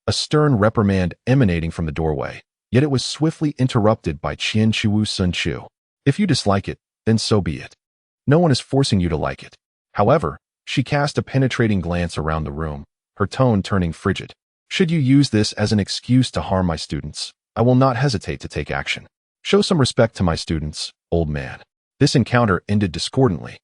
A stern reprimand emanating from the doorway, yet it was swiftly interrupted by Qianshiwu Sunchu. If you dislike it, then so be it. No one is forcing you to like it. However, she cast a penetrating glance around the room, her tone turning frigid. Should you use this as an excuse to harm my students, I will not hesitate to take action. Show some respect to my students, old man. This encounter ended discordantly.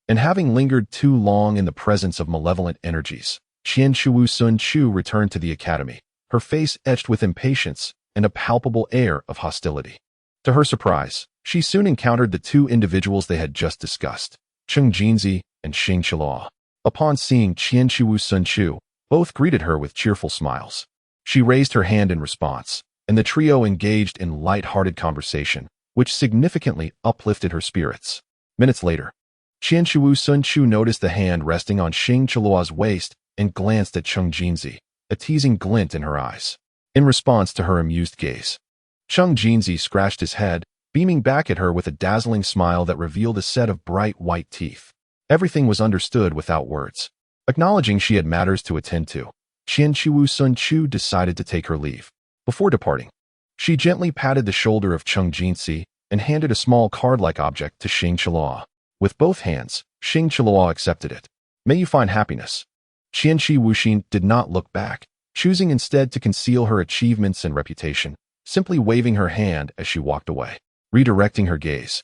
And having lingered too long in the presence of malevolent energies, Qianshiwu Sunchu returned to the academy, her face etched with impatience and a palpable air of hostility. To her surprise, she soon encountered the two individuals they had just discussed, Cheng Jinzi and Xing Qiluo. Upon seeing Qianshiwu Sunchu, both greeted her with cheerful smiles. She raised her hand in response, and the trio engaged in light-hearted conversation, which significantly uplifted her spirits. Minutes later, Qianshiwu Sunchu noticed the hand resting on Xing Qiluo's waist and glanced at Cheng Jinzi, a teasing glint in her eyes. In response to her amused gaze, Cheng Jinzi scratched his head, beaming back at her with a dazzling smile that revealed a set of bright white teeth. Everything was understood without words. Acknowledging she had matters to attend to, Qianshiwu Sunchu decided to take her leave. Before departing, she gently patted the shoulder of Cheng Jinzi and handed a small card-like object to Xing Qiluo. With both hands, Xing Qiluo accepted it. May you find happiness. Qianshiwu Xin did not look back, choosing instead to conceal her achievements and reputation, simply waving her hand as she walked away. Redirecting her gaze,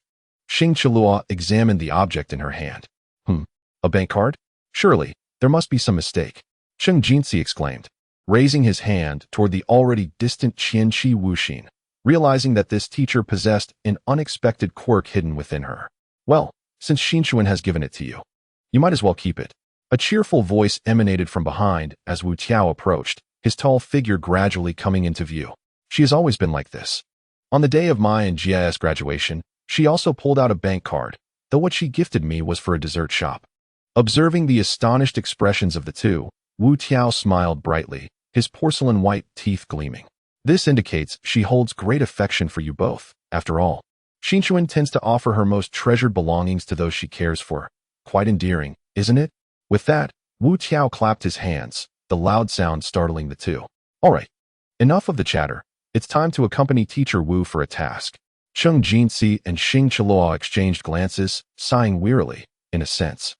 Xing Qiluo examined the object in her hand. A bank card? Surely, there must be some mistake. Cheng Jinzi exclaimed, raising his hand toward the already distant Qianshiwu Xin, realizing that this teacher possessed an unexpected quirk hidden within her. Well, since Xinchuan has given it to you, you might as well keep it. A cheerful voice emanated from behind as Wu Tiao approached, his tall figure gradually coming into view. She has always been like this. On the day of my and GIS graduation, she also pulled out a bank card, though what she gifted me was for a dessert shop. Observing the astonished expressions of the two, Wu Tiao smiled brightly, his porcelain-white teeth gleaming. This indicates she holds great affection for you both. After all, Xinchuan tends to offer her most treasured belongings to those she cares for. Quite endearing, isn't it? With that, Wu Tiao clapped his hands, the loud sound startling the two. All right, enough of the chatter. It's time to accompany Teacher Wu for a task. Cheng Jinzi and Xing Qiluo exchanged glances, sighing wearily, in a sense.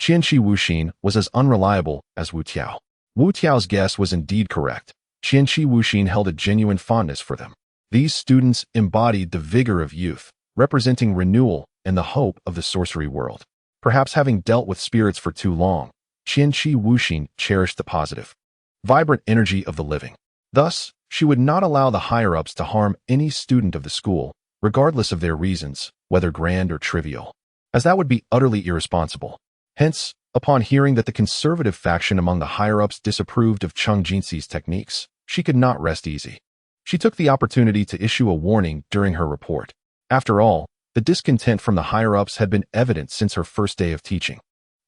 Qianshiwu Xin was as unreliable as Wu Tiao. Wu Tiao's guess was indeed correct. Qianshiwu Xin held a genuine fondness for them. These students embodied the vigor of youth, representing renewal and the hope of the sorcery world. Perhaps having dealt with spirits for too long, Qianshiwu Xin cherished the positive, vibrant energy of the living. Thus, she would not allow the higher-ups to harm any student of the school, regardless of their reasons, whether grand or trivial, as that would be utterly irresponsible. Hence, upon hearing that the conservative faction among the higher-ups disapproved of Cheng Jinzi's techniques, she could not rest easy. She took the opportunity to issue a warning during her report. After all, the discontent from the higher-ups had been evident since her first day of teaching.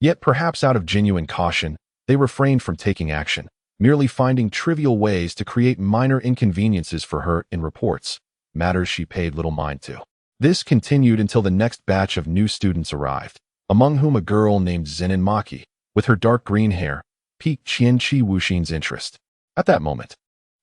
Yet perhaps out of genuine caution, they refrained from taking action, merely finding trivial ways to create minor inconveniences for her in reports, matters she paid little mind to. This continued until the next batch of new students arrived, among whom a girl named Zenin Maki, with her dark green hair, piqued Qianshiwu Xin's interest. At that moment,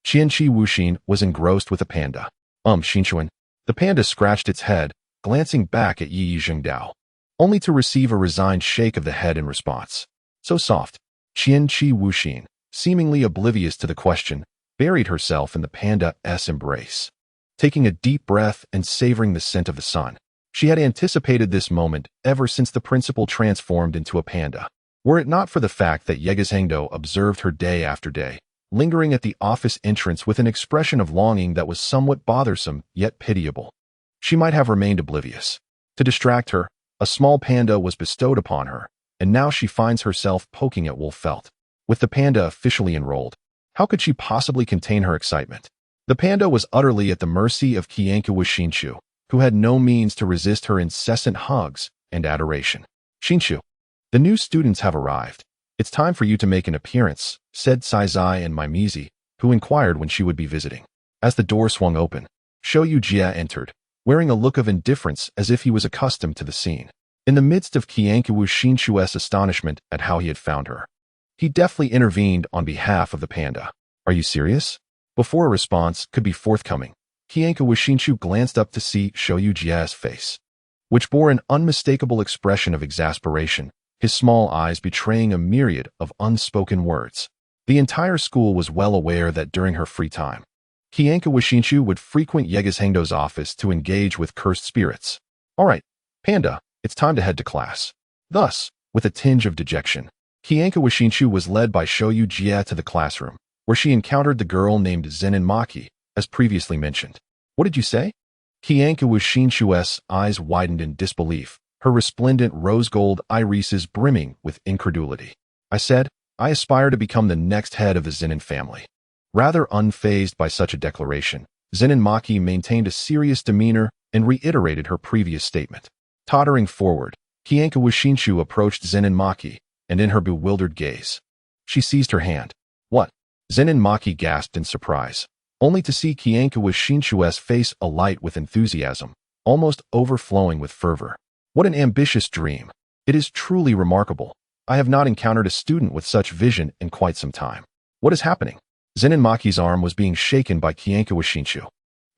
Qianshiwu Xin was engrossed with a panda. Xinchuan. The panda scratched its head, glancing back at Yi Zhengdao, only to receive a resigned shake of the head in response. So soft, Qianshiwu Xin, seemingly oblivious to the question, buried herself in the panda's embrace. Taking a deep breath and savoring the scent of the sun, she had anticipated this moment ever since the principal transformed into a panda. Were it not for the fact that Yegizhengdo observed her day after day, lingering at the office entrance with an expression of longing that was somewhat bothersome yet pitiable, she might have remained oblivious. To distract her, a small panda was bestowed upon her, and now she finds herself poking at Wolf Felt. With the panda officially enrolled, how could she possibly contain her excitement? The panda was utterly at the mercy of Qianshiwu Xinchu, who had no means to resist her incessant hugs and adoration. Xinchu, the new students have arrived. It's time for you to make an appearance, said Saizai and Maimizi, who inquired when she would be visiting. As the door swung open, Shoyu Jia entered, wearing a look of indifference as if he was accustomed to the scene. In the midst of Kyankawu Shinshu's astonishment at how he had found her, he deftly intervened on behalf of the panda. Are you serious? Before a response could be forthcoming, Kyankawu Shinshu glanced up to see Shoyu Jia's face, which bore an unmistakable expression of exasperation, his small eyes betraying a myriad of unspoken words. The entire school was well aware that during her free time, Kyankawu Shinshu would frequent Yegashengdo's office to engage with cursed spirits. All right, panda, it's time to head to class. Thus, with a tinge of dejection, Kyankawu Shinshu was led by Shoyu Jia to the classroom, where she encountered the girl named Zenin Maki, as previously mentioned. What did you say? Kyankawu Shinshu's eyes widened in disbelief, her resplendent rose-gold irises brimming with incredulity. I said, I aspire to become the next head of the Zenin family. Rather unfazed by such a declaration, Zenin Maki maintained a serious demeanor and reiterated her previous statement. Tottering forward, Kyankawu Shinshu approached Zenin Maki, and in her bewildered gaze, she seized her hand. What? Zenin Maki gasped in surprise, only to see Kyankawu Shinshu's face alight with enthusiasm, almost overflowing with fervor. What an ambitious dream. It is truly remarkable. I have not encountered a student with such vision in quite some time. What is happening? Zenin Maki's arm was being shaken by Kyankawu Shinshu,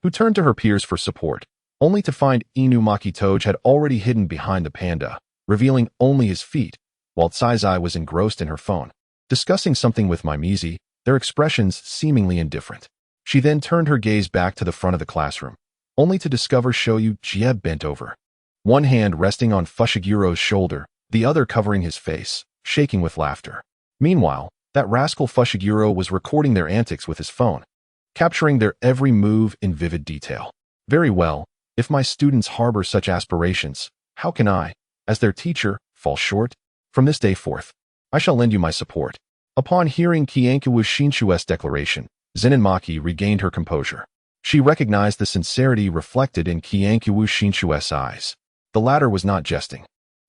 who turned to her peers for support, only to find Inumaki Toji had already hidden behind the panda, revealing only his feet, while Tsaizai was engrossed in her phone, discussing something with Mimizi, their expressions seemingly indifferent. She then turned her gaze back to the front of the classroom, only to discover Shoyu Jie bent over, one hand resting on Fushigiro's shoulder, the other covering his face, shaking with laughter. Meanwhile, that rascal Fushiguro was recording their antics with his phone, capturing their every move in vivid detail. Very well, if my students harbor such aspirations, how can I, as their teacher, fall short? From this day forth, I shall lend you my support. Upon hearing Kyankawu Shinshu's declaration, Zenin Maki regained her composure. She recognized the sincerity reflected in Kyankawu Shinshu's eyes. The latter was not jesting.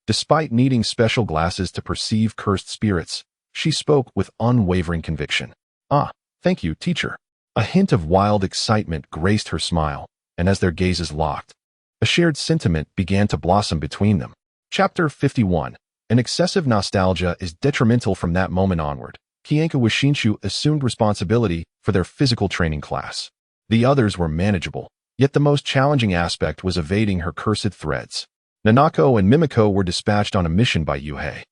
Despite needing special glasses to perceive cursed spirits, she spoke with unwavering conviction. Ah, thank you, teacher. A hint of wild excitement graced her smile, and as their gazes locked, a shared sentiment began to blossom between them. Chapter 51. An excessive nostalgia is detrimental. From that moment onward, Kyankawu Shinshu assumed responsibility for their physical training class. The others were manageable, yet the most challenging aspect was evading her cursed threads. Nanako and Mimiko were dispatched on a mission by Yuhei,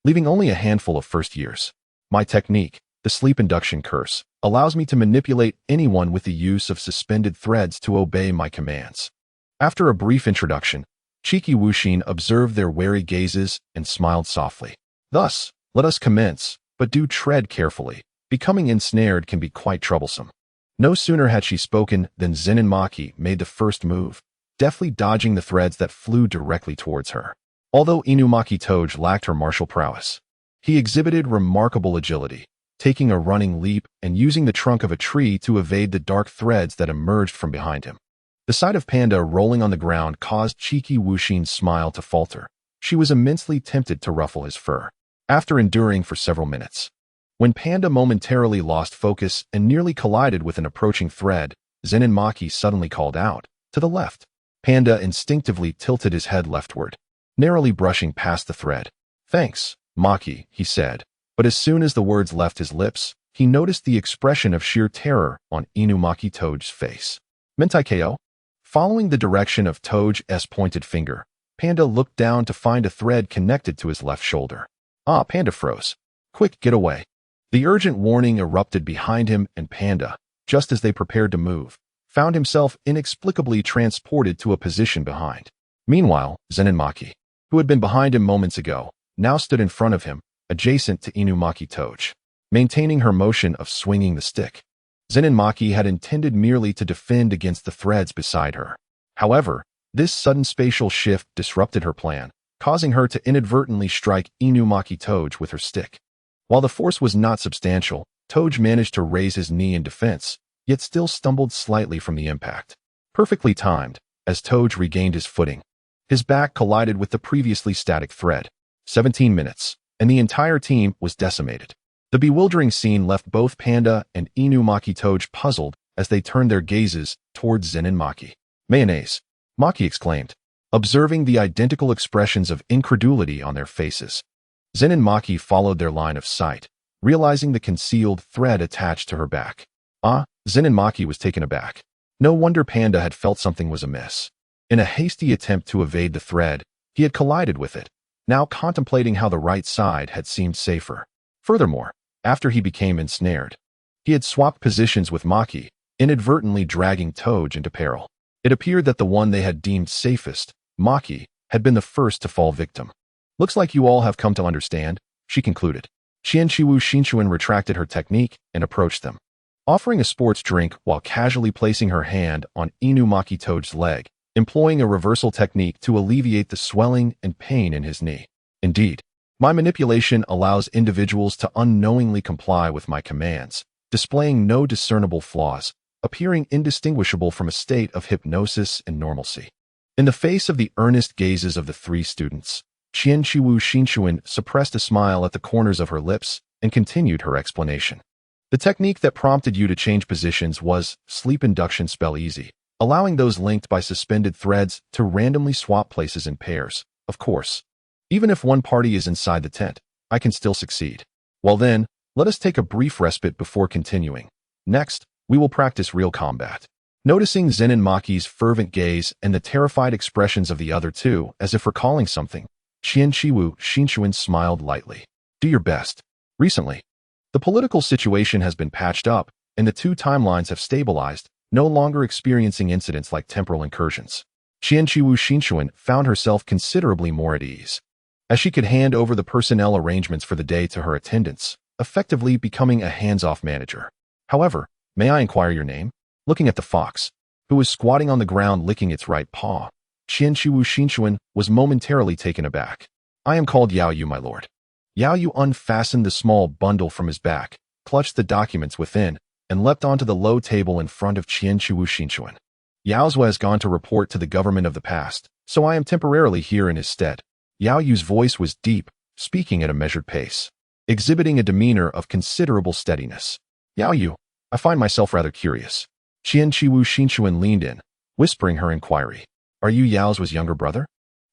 leaving only a handful of first years. My technique, the sleep induction curse, allows me to manipulate anyone with the use of suspended threads to obey my commands. After a brief introduction, Chiki Wushin observed their wary gazes and smiled softly. Thus, let us commence, but do tread carefully. Becoming ensnared can be quite troublesome. No sooner had she spoken than Zenin Maki made the first move, deftly dodging the threads that flew directly towards her. Although Inumaki Toji lacked her martial prowess, he exhibited remarkable agility, taking a running leap and using the trunk of a tree to evade the dark threads that emerged from behind him. The sight of Panda rolling on the ground caused Chiki Wushin's smile to falter. She was immensely tempted to ruffle his fur. After enduring for several minutes, when Panda momentarily lost focus and nearly collided with an approaching thread, Zenin Maki suddenly called out, "To the left." Panda instinctively tilted his head leftward, narrowly brushing past the thread. "Thanks, Maki," he said, but as soon as the words left his lips, he noticed the expression of sheer terror on Inumaki Toji's face. "Mentai KO?" Following the direction of Toji's pointed finger, Panda looked down to find a thread connected to his left shoulder. Ah, Panda froze. "Quick, get away." The urgent warning erupted behind him, and Panda, just as they prepared to move, found himself inexplicably transported to a position behind. Meanwhile, Zenin Maki, who had been behind him moments ago, now stood in front of him, adjacent to Inumaki Toji, maintaining her motion of swinging the stick. Zenin Maki had intended merely to defend against the threads beside her. However, this sudden spatial shift disrupted her plan, causing her to inadvertently strike Inumaki Toji with her stick. While the force was not substantial, Toji managed to raise his knee in defense, yet still stumbled slightly from the impact. Perfectly timed, as Toji regained his footing, his back collided with the previously static thread. 17 minutes, and the entire team was decimated. The bewildering scene left both Panda and Inumaki Toji puzzled as they turned their gazes towards Zenin Maki. "Mayonnaise!" Maki exclaimed. observing the identical expressions of incredulity on their faces. Zen and Maki followed their line of sight, realizing the concealed thread attached to her back. Zen and Maki was taken aback. No wonder Panda had felt something was amiss. In a hasty attempt to evade the thread, he had collided with it, now contemplating how the right side had seemed safer. Furthermore, after he became ensnared, he had swapped positions with Maki, inadvertently dragging Toji into peril. It appeared that the one they had deemed safest, Maki, had been the first to fall victim. Looks like you all have come to understand, she concluded. Qianqiwu Xinchuan retracted her technique and approached them, offering a sports drink while casually placing her hand on Inumaki Toji's leg, employing a reversal technique to alleviate the swelling and pain in his knee. Indeed, my manipulation allows individuals to unknowingly comply with my commands, displaying no discernible flaws, appearing indistinguishable from a state of hypnosis and normalcy. In the face of the earnest gazes of the three students, Qianqiwu Xinchuan suppressed a smile at the corners of her lips and continued her explanation. The technique that prompted you to change positions was sleep induction spell easy, allowing those linked by suspended threads to randomly swap places in pairs. Of course, even if one party is inside the tent, I can still succeed. Well then, let us take a brief respite before continuing. Next, we will practice real combat. Noticing Zen and Maki's fervent gaze and the terrified expressions of the other two as if recalling something, Qianqiwu Xinchuan smiled lightly. Do your best. Recently, the political situation has been patched up and the two timelines have stabilized, no longer experiencing incidents like temporal incursions. Qianqiwu Xinchuan found herself considerably more at ease, as she could hand over the personnel arrangements for the day to her attendants, effectively becoming a hands-off manager. However, may I inquire your name? Looking at the fox, who was squatting on the ground licking its right paw, Qianqiwu Xinchuan was momentarily taken aback. I am called Yao Yu, my lord. Yao Yu unfastened the small bundle from his back, clutched the documents within, and leapt onto the low table in front of Qianqiwu Xinchuan. Yao Zhua has gone to report to the government of the past, so I am temporarily here in his stead. Yao Yu's voice was deep, speaking at a measured pace, exhibiting a demeanor of considerable steadiness. Yao Yu, I find myself rather curious. Qianqiwu Xinchuan leaned in, whispering her inquiry. Are you Yao Zhua's younger brother?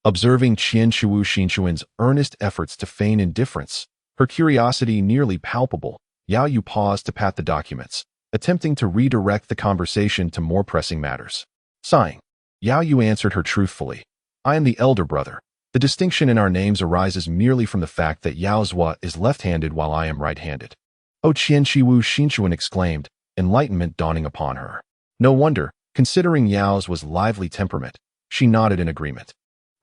Observing Qianqiwu Xinchuan's earnest efforts to feign indifference, her curiosity nearly palpable, Yao Yu paused to pat the documents, attempting to redirect the conversation to more pressing matters. Sighing, Yao Yu answered her truthfully. I am the elder brother. The distinction in our names arises merely from the fact that Yao Zhua is left-handed while I am right-handed. Oh, Qianqiwu Xinchuan exclaimed, enlightenment dawning upon her. No wonder, considering Yao Zhua's lively temperament, she nodded in agreement.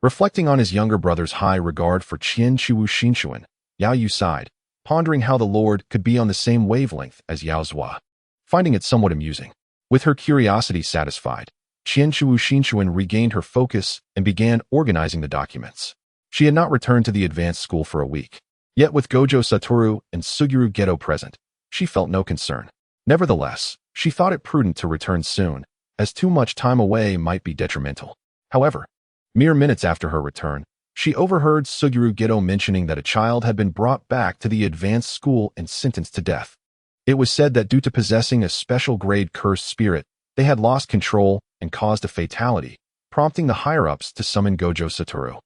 Reflecting on his younger brother's high regard for Qianqiwu Xinchuan, Yao Yu sighed, pondering how the Lord could be on the same wavelength as Yao Zhua, finding it somewhat amusing. With her curiosity satisfied, Qianqiwu Xinchuan regained her focus and began organizing the documents. She had not returned to the advanced school for a week. Yet with Gojo Satoru and Suguru Geto present, she felt no concern. Nevertheless, she thought it prudent to return soon, as too much time away might be detrimental. However, mere minutes after her return, she overheard Suguru Geto mentioning that a child had been brought back to the advanced school and sentenced to death. It was said that due to possessing a special grade cursed spirit, they had lost control and caused a fatality, prompting the higher-ups to summon Gojo Satoru,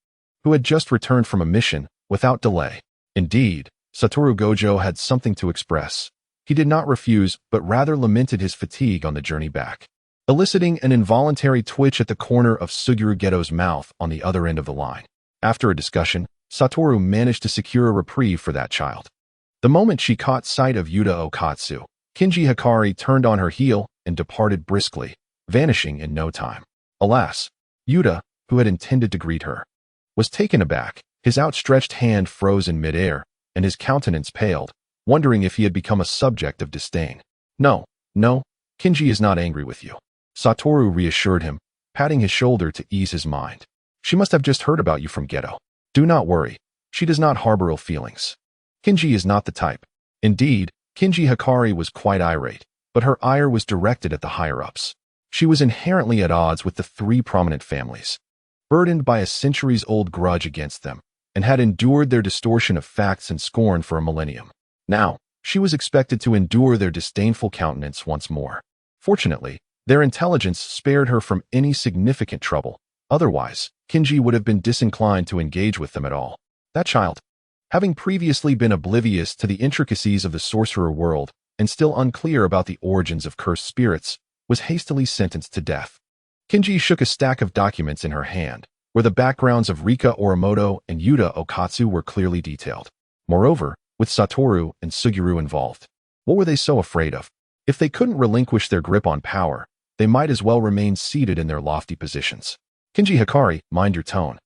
who had just returned from a mission, without delay. Indeed, Satoru Gojo had something to express. He did not refuse, but rather lamented his fatigue on the journey back, eliciting an involuntary twitch at the corner of Suguru Geto's mouth on the other end of the line. After a discussion, Satoru managed to secure a reprieve for that child. The moment she caught sight of Yuta Okatsu, Kinji Hikari turned on her heel and departed briskly, vanishing in no time. Alas, Yuta, who had intended to greet her, was taken aback. His outstretched hand froze in midair, and his countenance paled, wondering if he had become a subject of disdain. No, Kinji is not angry with you. Satoru reassured him, patting his shoulder to ease his mind. She must have just heard about you from Geto. Do not worry, she does not harbor ill feelings. Kinji is not the type. Indeed, Kinji Hikari was quite irate, but her ire was directed at the higher-ups. She was inherently at odds with the three prominent families, burdened by a centuries-old grudge against them, and had endured their distortion of facts and scorn for a millennium. Now, she was expected to endure their disdainful countenance once more. Fortunately, their intelligence spared her from any significant trouble, Otherwise, Kinji would have been disinclined to engage with them at all. That child, having previously been oblivious to the intricacies of the sorcerer world and still unclear about the origins of cursed spirits, was hastily sentenced to death. Kinji shook a stack of documents in her hand, where the backgrounds of Rika Orimoto and Yuta Okatsu were clearly detailed. Moreover, with Satoru and Suguru involved, what were they so afraid of? If they couldn't relinquish their grip on power, they might as well remain seated in their lofty positions. Kinji Hikari, mind your tone.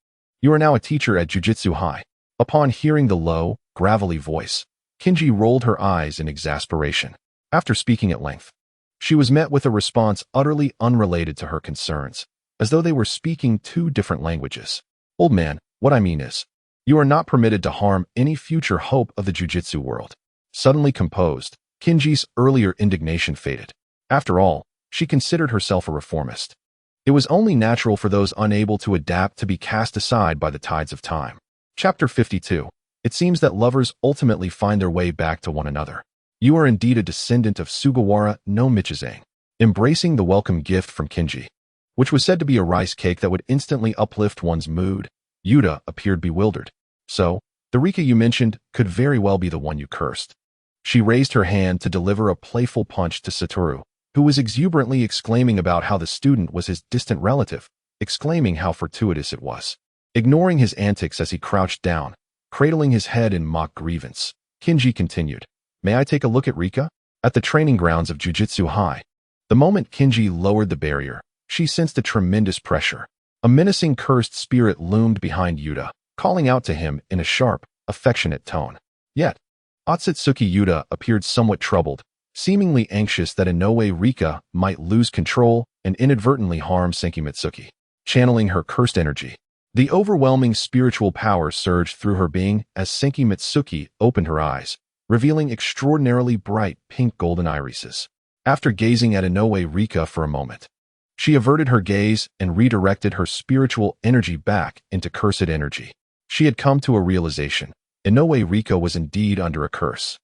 You are now a teacher at Jujutsu High. Upon hearing the low, gravelly voice, Kinji rolled her eyes in exasperation. After speaking at length, she was met with a response utterly unrelated to her concerns, as though they were speaking two different languages. Old man, what I mean is, you are not permitted to harm any future hope of the Jujutsu world. Suddenly composed, Kinji's earlier indignation faded. After all, she considered herself a reformist. It was only natural for those unable to adapt to be cast aside by the tides of time. Chapter 52. It seems that lovers ultimately find their way back to one another. You are indeed a descendant of Sugawara no Michizane. Embracing the welcome gift from Kinji, which was said to be a rice cake that would instantly uplift one's mood, Yuta appeared bewildered. So, the Rika you mentioned could very well be the one you cursed. She raised her hand to deliver a playful punch to Satoru, who was exuberantly exclaiming about how the student was his distant relative, exclaiming how fortuitous it was. Ignoring his antics as he crouched down, cradling his head in mock grievance, Kinji continued, May I take a look at Rika? At the training grounds of Jujutsu High. The moment Kinji lowered the barrier, she sensed a tremendous pressure. A menacing cursed spirit loomed behind Yuta, calling out to him in a sharp, affectionate tone. Yet, Otsutsuki Yuta appeared somewhat troubled, seemingly anxious that in no way Rika might lose control and inadvertently harm Senki-Mitsuki. Channeling her cursed energy, the overwhelming spiritual power surged through her being as Senki-Mitsuki opened her eyes, revealing extraordinarily bright pink golden irises. After gazing at Inoue Rika for a moment, she averted her gaze and redirected her spiritual energy back into cursed energy. She had come to a realization. Inoue Rika was indeed under a curse.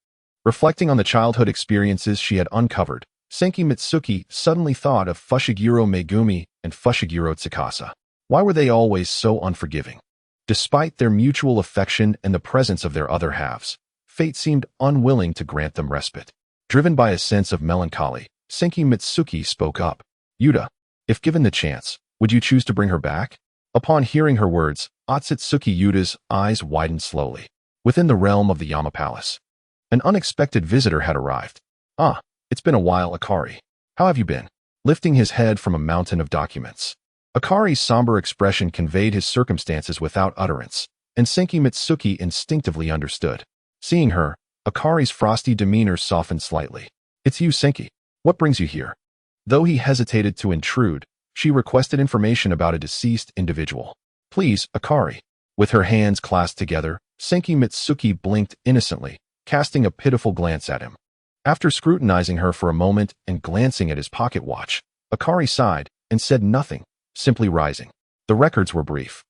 Reflecting on the childhood experiences she had uncovered, Senki-Mitsuki suddenly thought of Fushiguro Megumi and Fushiguro Tsukasa. Why were they always so unforgiving? Despite their mutual affection and the presence of their other halves, fate seemed unwilling to grant them respite. Driven by a sense of melancholy, Senki-Mitsuki spoke up. Yuta, if given the chance, would you choose to bring her back? Upon hearing her words, Otsutsuki Yuta's eyes widened slowly. Within the realm of the Yama Palace, an unexpected visitor had arrived. Ah, it's been a while, Akari. How have you been? Lifting his head from a mountain of documents, Akari's somber expression conveyed his circumstances without utterance, and Senki-Mitsuki instinctively understood. Seeing her, Akari's frosty demeanor softened slightly. It's you, Senki. What brings you here? Though he hesitated to intrude, she requested information about a deceased individual. Please, Akari. With her hands clasped together, Senki-Mitsuki blinked innocently, casting a pitiful glance at him. After scrutinizing her for a moment and glancing at his pocket watch, Akari sighed and said nothing, simply rising. The records were brief.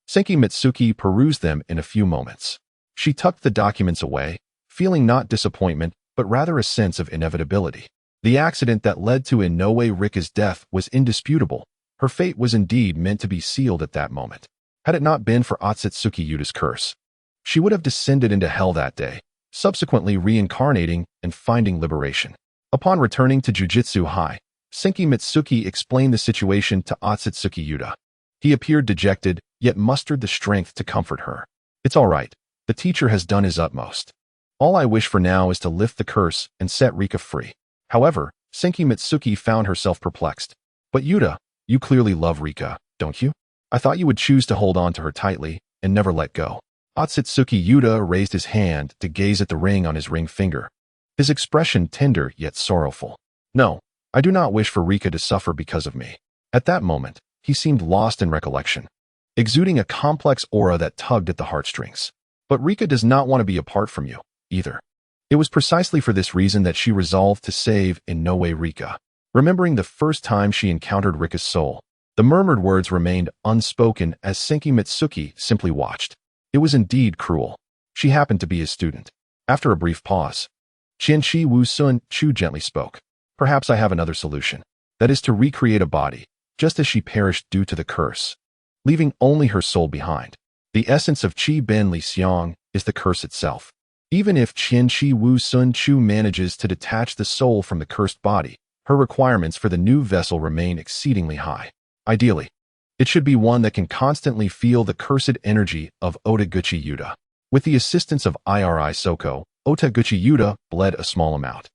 Senki-Mitsuki perused them in a few moments. She tucked the documents away, feeling not disappointment, but rather a sense of inevitability. The accident that led to Inoue Rika's death was indisputable. Her fate was indeed meant to be sealed at that moment. Had it not been for Otsutsuki Yuta's curse, she would have descended into hell that day, subsequently reincarnating and finding liberation. Upon returning to Jujutsu High, Senki-Mitsuki explained the situation to Otsutsuki Yuta. He appeared dejected, yet mustered the strength to comfort her. It's all right. The teacher has done his utmost. All I wish for now is to lift the curse and set Rika free. However, Senki-Mitsuki found herself perplexed. But Yuta, you clearly love Rika, don't you? I thought you would choose to hold on to her tightly and never let go. Otsutsuki Yuta raised his hand to gaze at the ring on his ring finger, his expression tender yet sorrowful. No, I do not wish for Rika to suffer because of me. At that moment, he seemed lost in recollection, exuding a complex aura that tugged at the heartstrings. But Rika does not want to be apart from you, either. It was precisely for this reason that she resolved to save Inoue Rika. Remembering the first time she encountered Rika's soul, the murmured words remained unspoken as Senki-Mitsuki simply watched. It was indeed cruel. She happened to be his student. After a brief pause, Qianshi Wu Sun Chu gently spoke. Perhaps I have another solution. That is to recreate a body, just as she perished due to the curse. leaving only her soul behind. The essence of Qi Ben Li Xiang is the curse itself. Even if Qian Qi Wu Sun Chu manages to detach the soul from the cursed body, her requirements for the new vessel remain exceedingly high. Ideally, it should be one that can constantly feel the cursed energy of Otaguchi Yuta. With the assistance of Iri Soko, Otaguchi Yuta bled a small amount,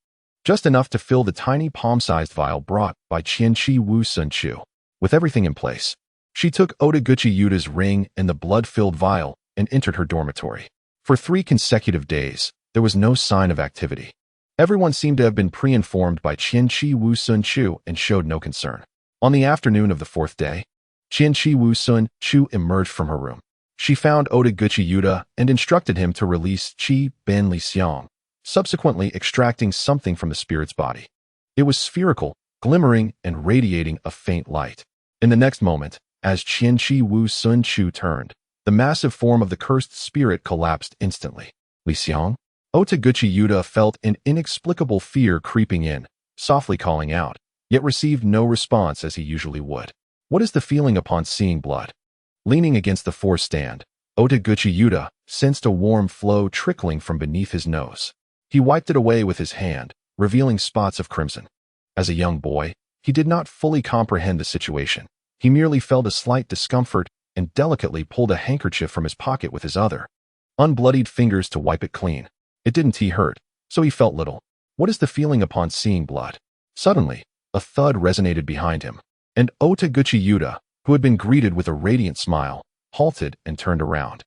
just enough to fill the tiny palm-sized vial brought by Qian Qi Wu Sun Chu. With everything in place, she took Otaguchi Yuta's ring and the blood-filled vial and entered her dormitory. For 3 consecutive days, there was no sign of activity. Everyone seemed to have been pre-informed by Qian Qi Wu Sun Chu and showed no concern. On the afternoon of the 4th day, Qian Qi Wu Sun Chu emerged from her room. She found Otaguchi Yuta and instructed him to release Qi Ben Li Xiang, subsequently extracting something from the spirit's body. It was spherical, glimmering, and radiating a faint light. In the next moment, as Qian Qi Wu Sun Chu turned, the massive form of the cursed spirit collapsed instantly. Li Xiang? Otaguchi Yuta felt an inexplicable fear creeping in, softly calling out, yet received no response as he usually would. What is the feeling upon seeing blood? Leaning against the force stand, Otaguchi Yuta sensed a warm flow trickling from beneath his nose. He wiped it away with his hand, revealing spots of crimson. As a young boy, he did not fully comprehend the situation. He merely felt a slight discomfort and delicately pulled a handkerchief from his pocket with his other, unbloodied fingers to wipe it clean. It didn't hurt, so he felt little. What is the feeling upon seeing blood? Suddenly, a thud resonated behind him, and Otaguchi Yuta, who had been greeted with a radiant smile, halted and turned around.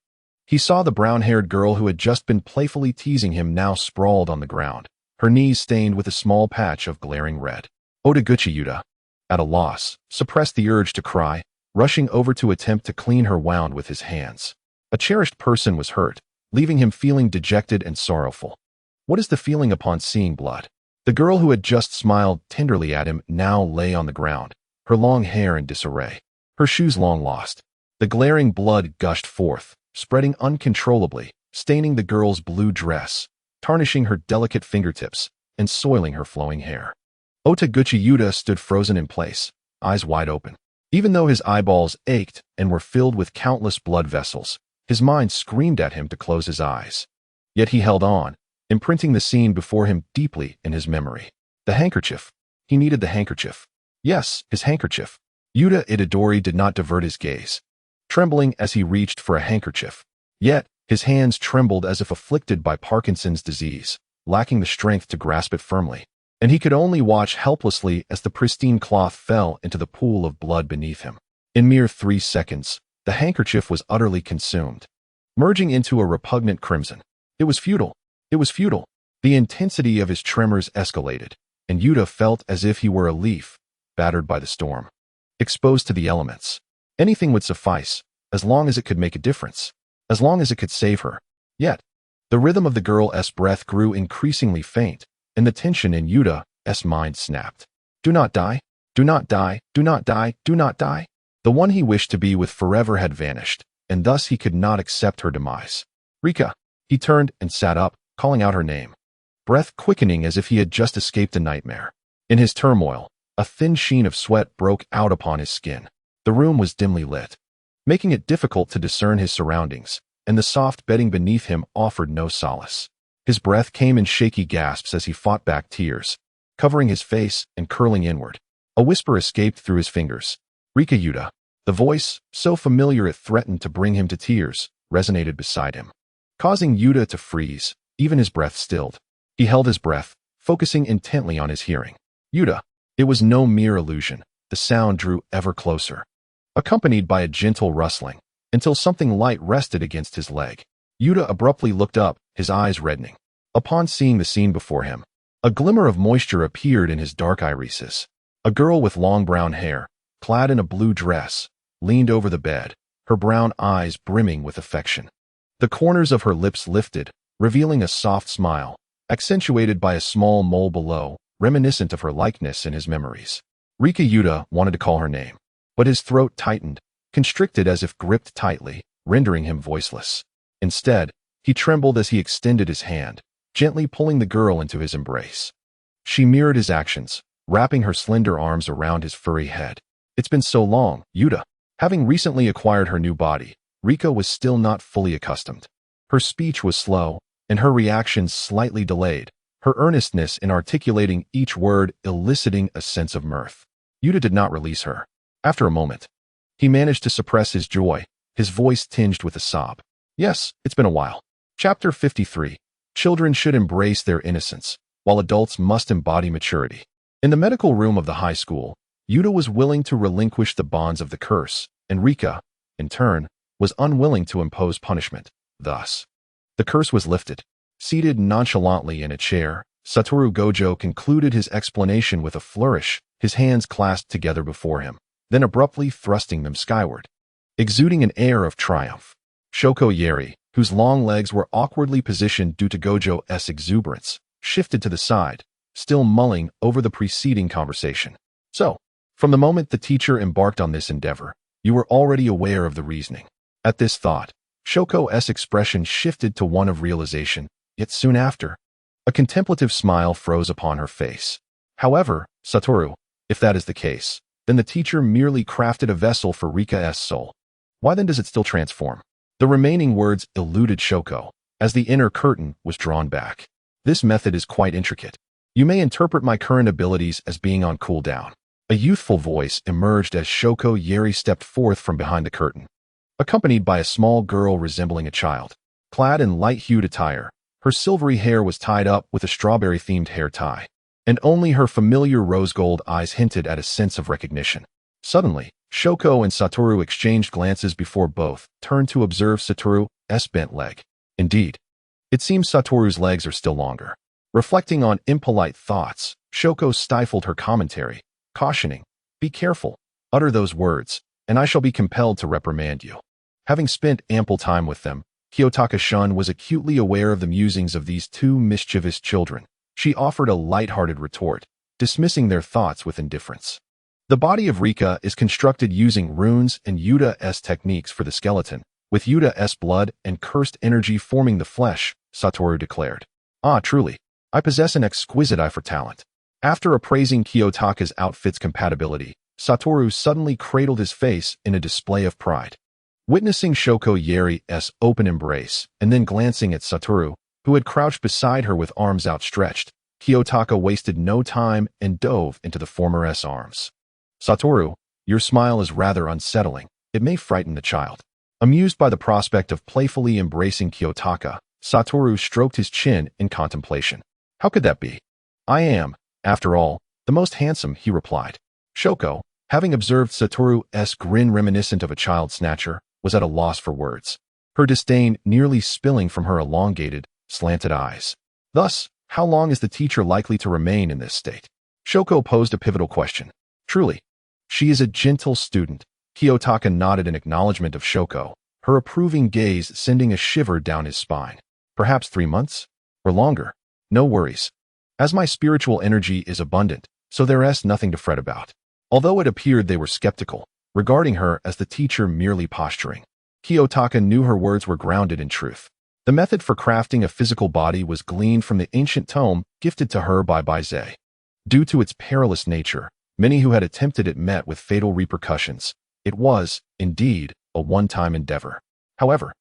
He saw the brown-haired girl who had just been playfully teasing him now sprawled on the ground, her knees stained with a small patch of glaring red. Otaguchi Yuta, at a loss, suppressed the urge to cry, rushing over to attempt to clean her wound with his hands. A cherished person was hurt, leaving him feeling dejected and sorrowful. What is the feeling upon seeing blood? The girl who had just smiled tenderly at him now lay on the ground, her long hair in disarray, her shoes long lost. The glaring blood gushed forth, spreading uncontrollably, staining the girl's blue dress, tarnishing her delicate fingertips, and soiling her flowing hair. Otaguchi Yuta stood frozen in place, eyes wide open. Even though his eyeballs ached and were filled with countless blood vessels, his mind screamed at him to close his eyes. Yet he held on, imprinting the scene before him deeply in his memory. The handkerchief. He needed the handkerchief. Yes, his handkerchief. Yuta Itadori did not divert his gaze, trembling as he reached for a handkerchief. Yet, his hands trembled as if afflicted by Parkinson's disease, lacking the strength to grasp it firmly. And he could only watch helplessly as the pristine cloth fell into the pool of blood beneath him. In mere 3 seconds, the handkerchief was utterly consumed, merging into a repugnant crimson. It was futile. It was futile. The intensity of his tremors escalated, and Yuta felt as if he were a leaf, battered by the storm, exposed to the elements. Anything would suffice, as long as it could make a difference, as long as it could save her. Yet, the rhythm of the girl's breath grew increasingly faint, and the tension in Yuta's mind snapped. Do not die. Do not die. Do not die. Do not die. The one he wished to be with forever had vanished, and thus he could not accept her demise. Rika. He turned and sat up, calling out her name, breath quickening as if he had just escaped a nightmare. In his turmoil, a thin sheen of sweat broke out upon his skin. The room was dimly lit, making it difficult to discern his surroundings, and the soft bedding beneath him offered no solace. His breath came in shaky gasps as he fought back tears, covering his face and curling inward. A whisper escaped through his fingers. Rika Yuta. The voice, so familiar it threatened to bring him to tears, resonated beside him, causing Yuta to freeze, even his breath stilled. He held his breath, focusing intently on his hearing. Yuta. It was no mere illusion. The sound drew ever closer, accompanied by a gentle rustling, until something light rested against his leg. Yuta abruptly looked up, his eyes reddening. Upon seeing the scene before him, a glimmer of moisture appeared in his dark irises. A girl with long brown hair, clad in a blue dress, leaned over the bed, her brown eyes brimming with affection. The corners of her lips lifted, revealing a soft smile, accentuated by a small mole below, reminiscent of her likeness in his memories. Rika Yuta wanted to call her name, but his throat tightened, constricted as if gripped tightly, rendering him voiceless. Instead, he trembled as he extended his hand, gently pulling the girl into his embrace. She mirrored his actions, wrapping her slender arms around his furry head. It's been so long, Yuta. Having recently acquired her new body, Rika was still not fully accustomed. Her speech was slow, and her reactions slightly delayed, her earnestness in articulating each word eliciting a sense of mirth. Yuta did not release her. After a moment, he managed to suppress his joy, his voice tinged with a sob. Yes, it's been a while. Chapter 53. Children should embrace their innocence, while adults must embody maturity. In the medical room of the high school, Yuta was willing to relinquish the bonds of the curse, and Rika, in turn, was unwilling to impose punishment. Thus, the curse was lifted. Seated nonchalantly in a chair, Satoru Gojo concluded his explanation with a flourish, his hands clasped together before him, then abruptly thrusting them skyward. Exuding an air of triumph, Shoko Yeri, whose long legs were awkwardly positioned due to Gojo's exuberance, shifted to the side, still mulling over the preceding conversation. So, from the moment the teacher embarked on this endeavor, you were already aware of the reasoning. At this thought, Shoko's expression shifted to one of realization, yet soon after, a contemplative smile froze upon her face. However, Satoru, if that is the case, then the teacher merely crafted a vessel for Rika's soul. Why then does it still transform? The remaining words eluded Shoko, as the inner curtain was drawn back. This method is quite intricate. You may interpret my current abilities as being on cooldown. A youthful voice emerged as Shoko Yeri stepped forth from behind the curtain, accompanied by a small girl resembling a child. Clad in light-hued attire, her silvery hair was tied up with a strawberry-themed hair tie, and only her familiar rose-gold eyes hinted at a sense of recognition. Suddenly, Shoko and Satoru exchanged glances before both turned to observe Satoru's bent leg. Indeed, it seems Satoru's legs are still longer. Reflecting on impolite thoughts, Shoko stifled her commentary, cautioning, "Be careful, utter those words, and I shall be compelled to reprimand you." Having spent ample time with them, Kiyotaka-shun was acutely aware of the musings of these two mischievous children. She offered a light-hearted retort, dismissing their thoughts with indifference. The body of Rika is constructed using runes and Yuta-s techniques for the skeleton, with Yuta-s blood and cursed energy forming the flesh, Satoru declared. Ah, truly, I possess an exquisite eye for talent. After appraising Kiyotaka's outfit's compatibility, Satoru suddenly cradled his face in a display of pride. Witnessing Shoko Yeri's open embrace, and then glancing at Satoru, who had crouched beside her with arms outstretched, Kiyotaka wasted no time and dove into the former's arms. "Satoru, your smile is rather unsettling. It may frighten the child." Amused by the prospect of playfully embracing Kiyotaka, Satoru stroked his chin in contemplation. "How could that be? I am, after all, the most handsome," he replied. Shoko, having observed Satoru's grin reminiscent of a child snatcher, was at a loss for words, her disdain nearly spilling from her elongated, slanted eyes. Thus, how long is the teacher likely to remain in this state? Shoko posed a pivotal question. Truly, she is a gentle student. Kiyotaka nodded in acknowledgement of Shoko, her approving gaze sending a shiver down his spine. Perhaps 3 months? Or longer? No worries. As my spiritual energy is abundant, so there's nothing to fret about. Although it appeared they were skeptical, regarding her as the teacher merely posturing, Kiyotaka knew her words were grounded in truth. The method for crafting a physical body was gleaned from the ancient tome gifted to her by Baizei. Due to its perilous nature, many who had attempted it met with fatal repercussions. It was, indeed, a one-time endeavor. However,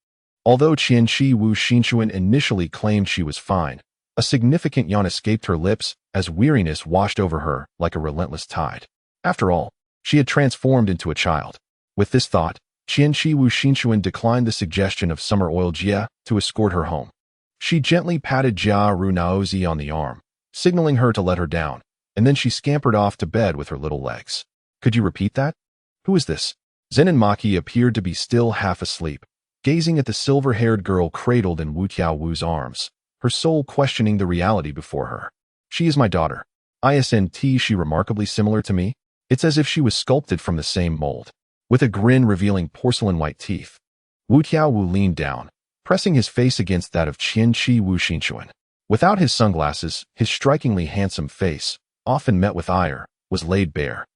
although Qianqi Wu Xinchuan initially claimed she was fine, a significant yawn escaped her lips as weariness washed over her like a relentless tide. After all, she had transformed into a child. With this thought, Qianqi Wu Xinchuan declined the suggestion of Summer Oil Jia to escort her home. She gently patted Jia Ru Naozi on the arm, signaling her to let her down, and then she scampered off to bed with her little legs. "Could you repeat that? Who is this?" Zenin Maki appeared to be still half asleep, gazing at the silver-haired girl cradled in Wu Tiao Wu's arms, her soul questioning the reality before her. "She is my daughter. Isn't she remarkably similar to me? It's as if she was sculpted from the same mold." With a grin revealing porcelain-white teeth, Wu Tiao Wu leaned down, pressing his face against that of Qianqi Wu Xinchuan. Without his sunglasses, his strikingly handsome face, often met with ire, was laid bare,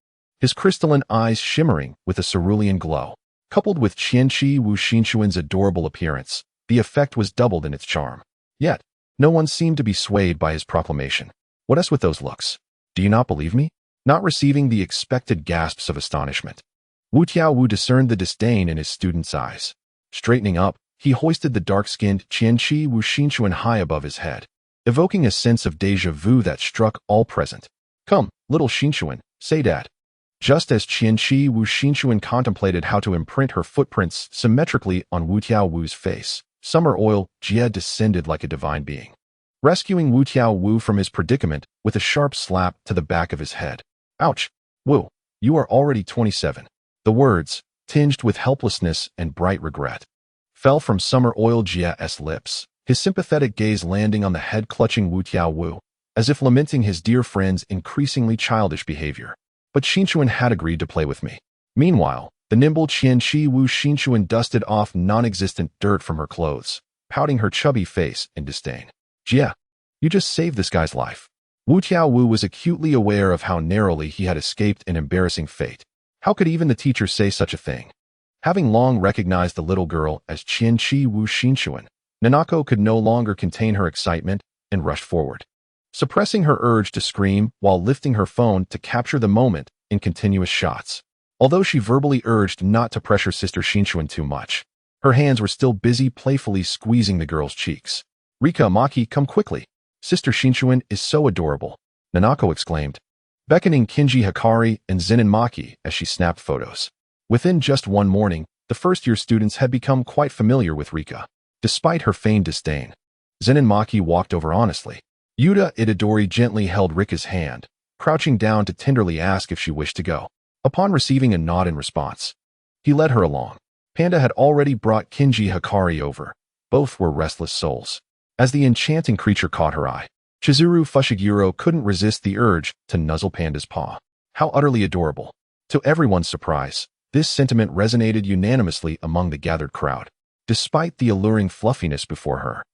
his crystalline eyes shimmering with a cerulean glow. Coupled with Qianqi Wu Xinchuan's adorable appearance, the effect was doubled in its charm. Yet, no one seemed to be swayed by his proclamation. "What else with those looks? Do you not believe me?" Not receiving the expected gasps of astonishment, Wu Tiaowu discerned the disdain in his student's eyes. Straightening up, he hoisted the dark-skinned Qianqi Wu Xinchuan high above his head, evoking a sense of déjà vu that struck all present. Come, little Xinchuan, say that. Just as Qianqi Wu Xinchuan contemplated how to imprint her footprints symmetrically on Wu Tiaowu's face, Summer Oil Jie descended like a divine being, rescuing Wu Tiaowu from his predicament with a sharp slap to the back of his head. Ouch! Wu, you are already 27. The words, tinged with helplessness and bright regret, fell from Summer Oil Jie's lips, his sympathetic gaze landing on the head-clutching Wu Tiaowu, as if lamenting his dear friend's increasingly childish behavior. But Xinchuan had agreed to play with me. Meanwhile, the nimble Qianqi Wu Xinchuan dusted off non-existent dirt from her clothes, pouting her chubby face in disdain. Jie, you just saved this guy's life. Wu Tiaowu was acutely aware of how narrowly he had escaped an embarrassing fate. How could even the teacher say such a thing? Having long recognized the little girl as Qianqi Wu Xinchuan, Nanako could no longer contain her excitement and rushed forward, suppressing her urge to scream while lifting her phone to capture the moment in continuous shots. Although she verbally urged not to pressure Sister Xinchuan too much, her hands were still busy playfully squeezing the girl's cheeks. Rika Maki, come quickly. Sister Xinchuan is so adorable, Nanako exclaimed, beckoning Kinji Hikari and Zenin Maki as she snapped photos. Within just one morning, the first-year students had become quite familiar with Rika. Despite her feigned disdain, Zenin Maki walked over honestly. Yuta Itadori gently held Rika's hand, crouching down to tenderly ask if she wished to go. Upon receiving a nod in response, he led her along. Panda had already brought Kinji Hikari over. Both were restless souls. As the enchanting creature caught her eye, Chizuru Fushiguro couldn't resist the urge to nuzzle Panda's paw. How utterly adorable. To everyone's surprise, this sentiment resonated unanimously among the gathered crowd. Despite the alluring fluffiness before her,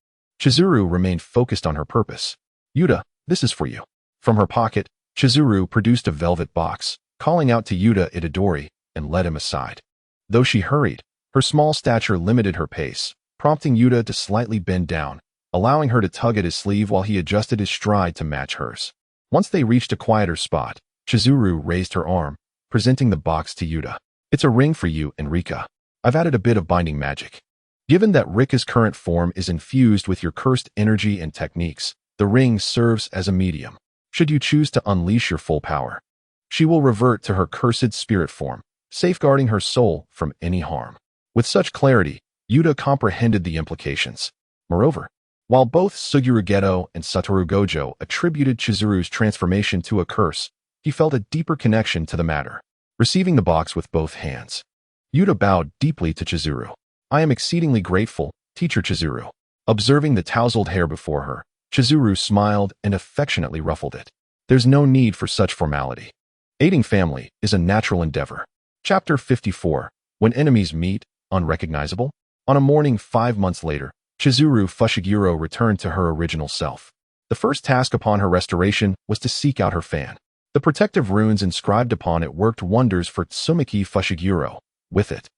Chizuru remained focused on her purpose. Yuta, this is for you. From her pocket, Chizuru produced a velvet box, calling out to Yuta Itadori, and led him aside. Though she hurried, her small stature limited her pace, prompting Yuta to slightly bend down, allowing her to tug at his sleeve while he adjusted his stride to match hers. Once they reached a quieter spot, Chizuru raised her arm, presenting the box to Yuta. It's a ring for you and Rika. I've added a bit of binding magic. Given that Rika's current form is infused with your cursed energy and techniques, the ring serves as a medium. Should you choose to unleash your full power, she will revert to her cursed spirit form, safeguarding her soul from any harm. With such clarity, Yuta comprehended the implications. Moreover, while both Suguru Geto and Satoru Gojo attributed Chizuru's transformation to a curse, he felt a deeper connection to the matter. Receiving the box with both hands, Yuta bowed deeply to Chizuru. I am exceedingly grateful, Teacher Chizuru. Observing the tousled hair before her, Chizuru smiled and affectionately ruffled it. There's no need for such formality. Aiding family is a natural endeavor. Chapter 54. When enemies meet, unrecognizable? On a morning 5 months later, Chizuru Fushiguro returned to her original self. The first task upon her restoration was to seek out her fan. The protective runes inscribed upon it worked wonders for Tsumiki Fushiguro. With it,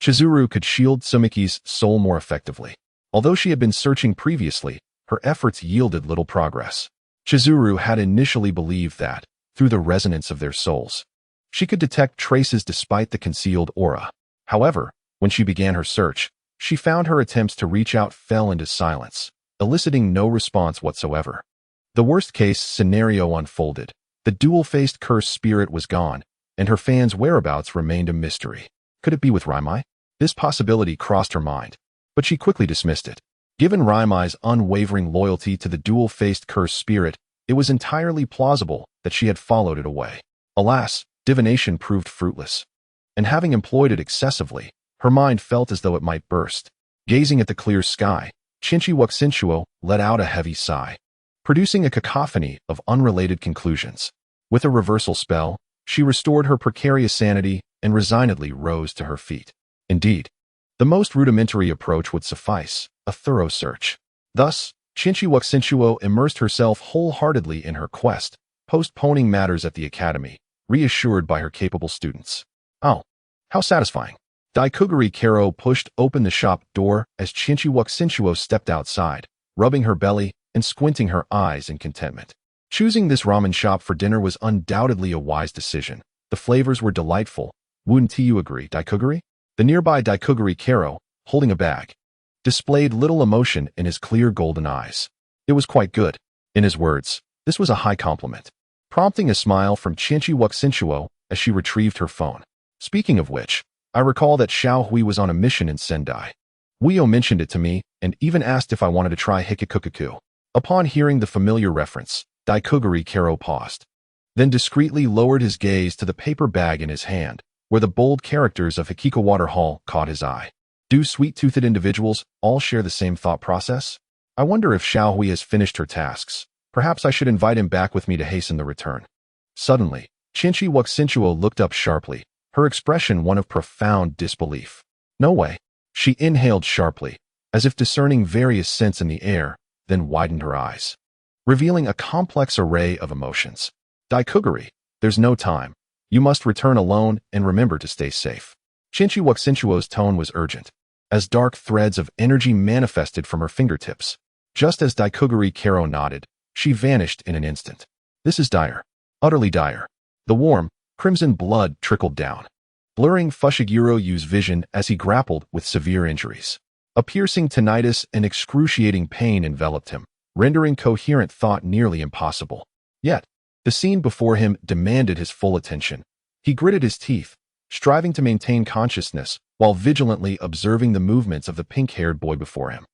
Chizuru could shield Tsumiki's soul more effectively. Although she had been searching previously, her efforts yielded little progress. Chizuru had initially believed that, through the resonance of their souls, she could detect traces despite the concealed aura. However, when she began her search, she found her attempts to reach out fell into silence, eliciting no response whatsoever. The worst-case scenario unfolded. The dual-faced cursed spirit was gone, and her fan's whereabouts remained a mystery. Could it be with Raimai? This possibility crossed her mind, but she quickly dismissed it. Given Raimai's unwavering loyalty to the dual-faced cursed spirit, it was entirely plausible that she had followed it away. Alas, divination proved fruitless, and having employed it excessively, her mind felt as though it might burst. Gazing at the clear sky, Chinchi Wuxinchuo let out a heavy sigh, producing a cacophony of unrelated conclusions. With a reversal spell, she restored her precarious sanity and resignedly rose to her feet. Indeed, the most rudimentary approach would suffice, a thorough search. Thus, Chinchi Wuxinchuo immersed herself wholeheartedly in her quest, postponing matters at the academy, reassured by her capable students. Oh, how satisfying. Daikuguri Karo pushed open the shop door as Chinchi Wuxinchuo stepped outside, rubbing her belly and squinting her eyes in contentment. Choosing this ramen shop for dinner was undoubtedly a wise decision. The flavors were delightful, Wouldn't you agree, Daikuguri? The nearby Daikuguri Kero, holding a bag, displayed little emotion in his clear golden eyes. It was quite good. In his words, this was a high compliment, prompting a smile from Chienchi Wuxinchuo as she retrieved her phone. Speaking of which, I recall that Xiao Hui was on a mission in Sendai. Uio mentioned it to me and even asked if I wanted to try Hikikukuku. Upon hearing the familiar reference, Daikuguri Kero paused, then discreetly lowered his gaze to the paper bag in his hand, where the bold characters of Hikikowater Hall caught his eye. Do sweet-toothed individuals all share the same thought process? I wonder if Xiao Hui has finished her tasks. Perhaps I should invite him back with me to hasten the return. Suddenly, Chienchi Wuxinchuo looked up sharply, her expression one of profound disbelief. No way. She inhaled sharply, as if discerning various scents in the air, then widened her eyes, revealing a complex array of emotions. Daikuguri, there's no time. You must return alone and remember to stay safe. Chienchi Wuxinchuo's tone was urgent, as dark threads of energy manifested from her fingertips. Just as Daikuguri Kero nodded, she vanished in an instant. This is dire. Utterly dire. The warm, crimson blood trickled down, blurring Fushiguro Yu's vision as he grappled with severe injuries. A piercing tinnitus and excruciating pain enveloped him, rendering coherent thought nearly impossible. Yet, the scene before him demanded his full attention. He gritted his teeth, striving to maintain consciousness while vigilantly observing the movements of the pink-haired boy before him.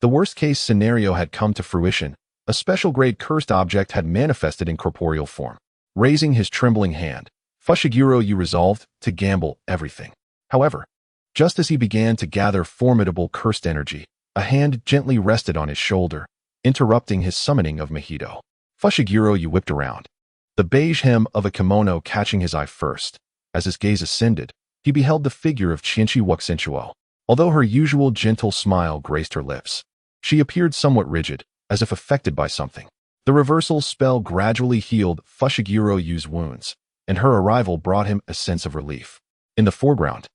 The worst-case scenario had come to fruition. A special-grade cursed object had manifested in corporeal form. Raising his trembling hand, Fushiguro Yu resolved to gamble everything. However, just as he began to gather formidable cursed energy, a hand gently rested on his shoulder, interrupting his summoning of Mahito. Fushiguro Yu whipped around, the beige hem of a kimono catching his eye first. As his gaze ascended, he beheld the figure of Chienchi Wuxinchuo. Although her usual gentle smile graced her lips, she appeared somewhat rigid, as if affected by something. The reversal spell gradually healed Fushiguro Yu's wounds, and her arrival brought him a sense of relief. In the foreground,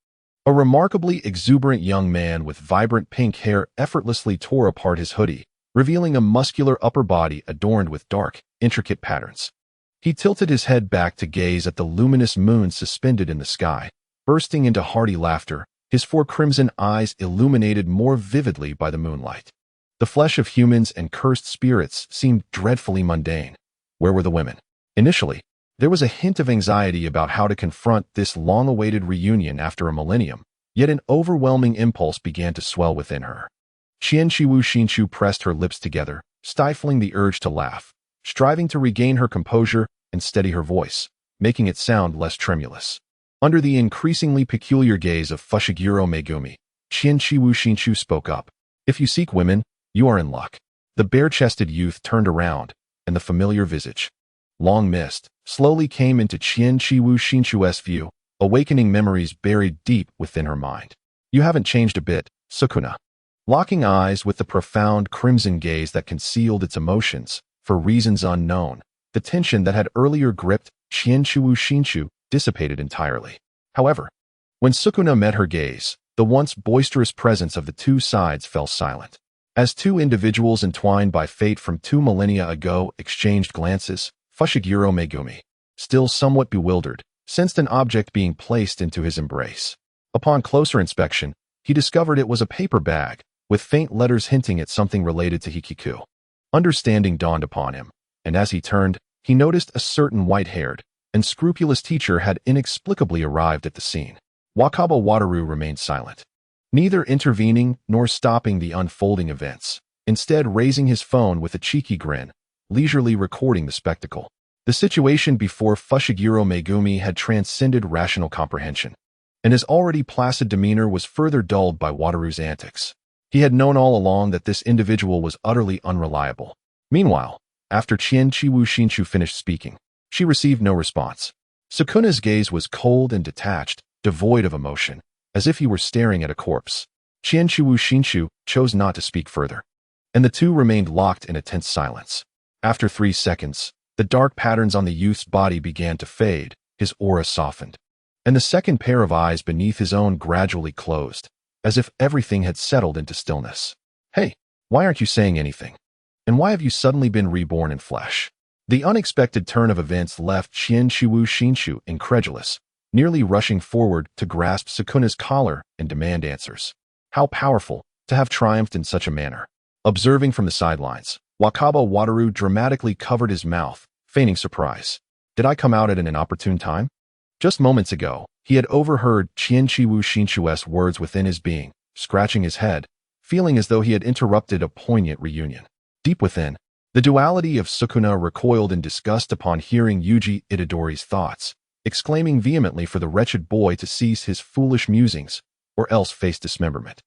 a remarkably exuberant young man with vibrant pink hair effortlessly tore apart his hoodie, revealing a muscular upper body adorned with dark, intricate patterns. He tilted his head back to gaze at the luminous moon suspended in the sky, bursting into hearty laughter, his four crimson eyes illuminated more vividly by the moonlight. The flesh of humans and cursed spirits seemed dreadfully mundane. Where were the women? Initially, there was a hint of anxiety about how to confront this long-awaited reunion after a millennium, yet an overwhelming impulse began to swell within her. Chienchi Wuxinchuo pressed her lips together, stifling the urge to laugh, striving to regain her composure and steady her voice, making it sound less tremulous. Under the increasingly peculiar gaze of Fushiguro Megumi, Chienchi Wuxinchuo spoke up. If you seek women, you are in luck. The bare-chested youth turned around, and the familiar visage, long missed, slowly came into Chienchi Wuxinchuo's view, awakening memories buried deep within her mind. You haven't changed a bit, Sukuna. Locking eyes with the profound crimson gaze that concealed its emotions, for reasons unknown, the tension that had earlier gripped Chienchi Wuxinchuo dissipated entirely. However, when Sukuna met her gaze, the once boisterous presence of the two sides fell silent. As two individuals entwined by fate from 2 millennia ago exchanged glances, Fushiguro Megumi, still somewhat bewildered, sensed an object being placed into his embrace. Upon closer inspection, he discovered it was a paper bag, with faint letters hinting at something related to Hikiku. Understanding dawned upon him, and as he turned, he noticed a certain white-haired and scrupulous teacher had inexplicably arrived at the scene. Wakaba Wataru remained silent, neither intervening nor stopping the unfolding events, instead raising his phone with a cheeky grin, leisurely recording the spectacle. The situation before Fushiguro Megumi had transcended rational comprehension, and his already placid demeanor was further dulled by Wataru's antics. He had known all along that this individual was utterly unreliable. Meanwhile, after Chienchi Wuxinchuo finished speaking, she received no response. Sukuna's gaze was cold and detached, devoid of emotion, as if he were staring at a corpse. Chienchi Wuxinchuo chose not to speak further, and the two remained locked in a tense silence. After 3 seconds, the dark patterns on the youth's body began to fade, his aura softened, and the second pair of eyes beneath his own gradually closed, as if everything had settled into stillness. Hey, why aren't you saying anything? And why have you suddenly been reborn in flesh? The unexpected turn of events left Chienchi Wuxinchuo incredulous, nearly rushing forward to grasp Sukuna's collar and demand answers. How powerful to have triumphed in such a manner. Observing from the sidelines, Wakaba Wataru dramatically covered his mouth, feigning surprise. Did I come out at an inopportune time? Just moments ago, he had overheard Qianqiwu Shinshu's words within his being, scratching his head, feeling as though he had interrupted a poignant reunion. Deep within, the duality of Sukuna recoiled in disgust upon hearing Yuji Itadori's thoughts, exclaiming vehemently for the wretched boy to cease his foolish musings, or else face dismemberment.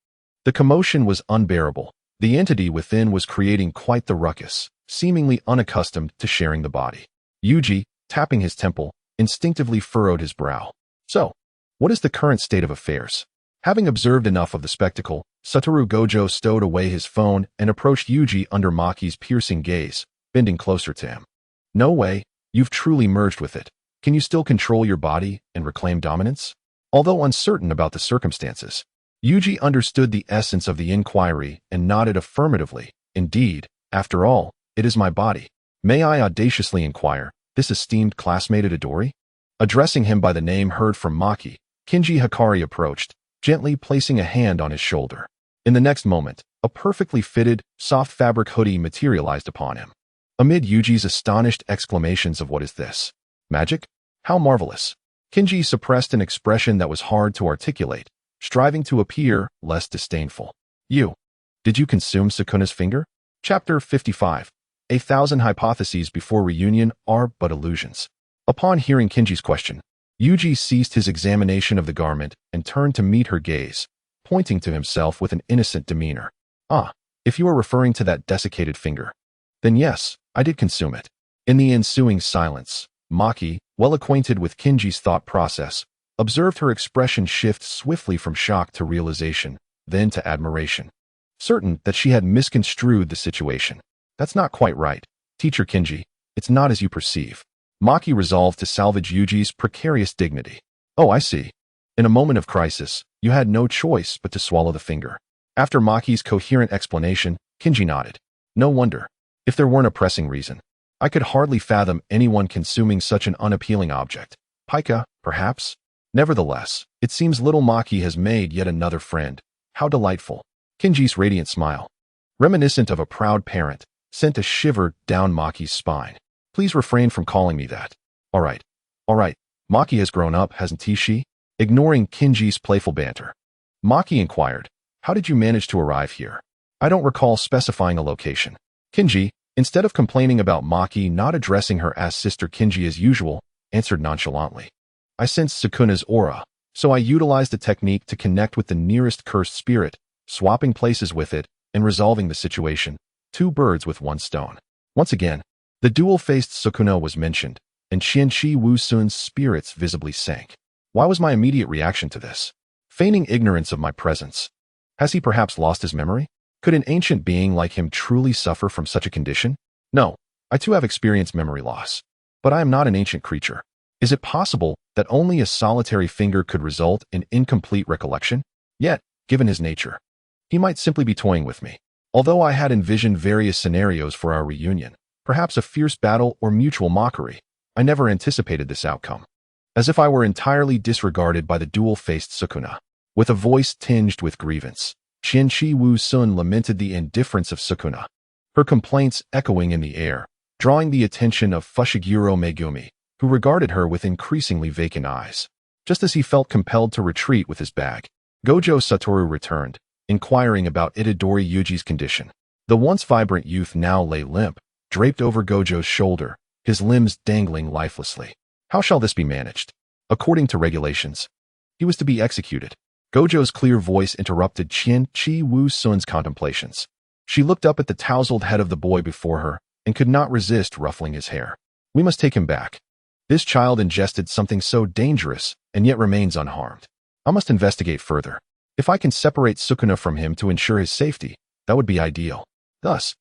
The commotion was unbearable. The entity within was creating quite the ruckus, seemingly unaccustomed to sharing the body. Yuji, tapping his temple, instinctively furrowed his brow. So, what is the current state of affairs? Having observed enough of the spectacle, Satoru Gojo stowed away his phone and approached Yuji under Maki's piercing gaze, bending closer to him. No way, you've truly merged with it. Can you still control your body and reclaim dominance? Although uncertain about the circumstances, Yuji understood the essence of the inquiry and nodded affirmatively. Indeed, after all, it is my body. May I audaciously inquire, this esteemed classmate Itadori? Addressing him by the name heard from Maki, Kinji Hikari approached, gently placing a hand on his shoulder. In the next moment, a perfectly fitted, soft fabric hoodie materialized upon him. Amid Yuji's astonished exclamations of "What is this? Magic? How marvelous!" Kinji suppressed an expression that was hard to articulate, striving to appear less disdainful. Did you consume Sukuna's finger? Chapter 55. 1,000 hypotheses before reunion are but illusions. Upon hearing Kinji's question, Yuji ceased his examination of the garment and turned to meet her gaze, pointing to himself with an innocent demeanor. Ah, if you are referring to that desiccated finger, then yes, I did consume it. In the ensuing silence, Maki, well acquainted with Kinji's thought process, observed her expression shift swiftly from shock to realization, then to admiration. Certain that she had misconstrued the situation. That's not quite right, Teacher Kinji. It's not as you perceive. Maki resolved to salvage Yuji's precarious dignity. Oh, I see. In a moment of crisis, you had no choice but to swallow the finger. After Maki's coherent explanation, Kinji nodded. No wonder. If there weren't a pressing reason, I could hardly fathom anyone consuming such an unappealing object. Pika, perhaps? Nevertheless, it seems little Maki has made yet another friend. How delightful. Kinji's radiant smile, reminiscent of a proud parent, sent a shiver down Maki's spine. Please refrain from calling me that. All right. Maki has grown up, hasn't she? Ignoring Kinji's playful banter, Maki inquired, how did you manage to arrive here? I don't recall specifying a location. Kinji, instead of complaining about Maki not addressing her as Sister Kinji as usual, answered nonchalantly. I sensed Sukuna's aura, so I utilized the technique to connect with the nearest cursed spirit, swapping places with it and resolving the situation. 2 birds with 1 stone. Once again, the dual-faced Sukuna was mentioned, and Qianqi Wusun's spirits visibly sank. Why was my immediate reaction to this? Feigning ignorance of my presence. Has he perhaps lost his memory? Could an ancient being like him truly suffer from such a condition? No, I too have experienced memory loss. But I am not an ancient creature. Is it possible that only a solitary finger could result in incomplete recollection? Yet, given his nature, he might simply be toying with me. Although I had envisioned various scenarios for our reunion, perhaps a fierce battle or mutual mockery, I never anticipated this outcome. As if I were entirely disregarded by the dual-faced Sukuna. With a voice tinged with grievance, Qianqi Wusun lamented the indifference of Sukuna, her complaints echoing in the air, drawing the attention of Fushiguro Megumi, who regarded her with increasingly vacant eyes. Just as he felt compelled to retreat with his bag, Gojo Satoru returned, inquiring about Itadori Yuji's condition. The once vibrant youth now lay limp, draped over Gojo's shoulder, his limbs dangling lifelessly. How shall this be managed? According to regulations, he was to be executed. Gojo's clear voice interrupted Qianqi Wusun's contemplations. She looked up at the tousled head of the boy before her and could not resist ruffling his hair. We must take him back. This child ingested something so dangerous and yet remains unharmed. I must investigate further. If I can separate Sukuna from him to ensure his safety, that would be ideal. Thus,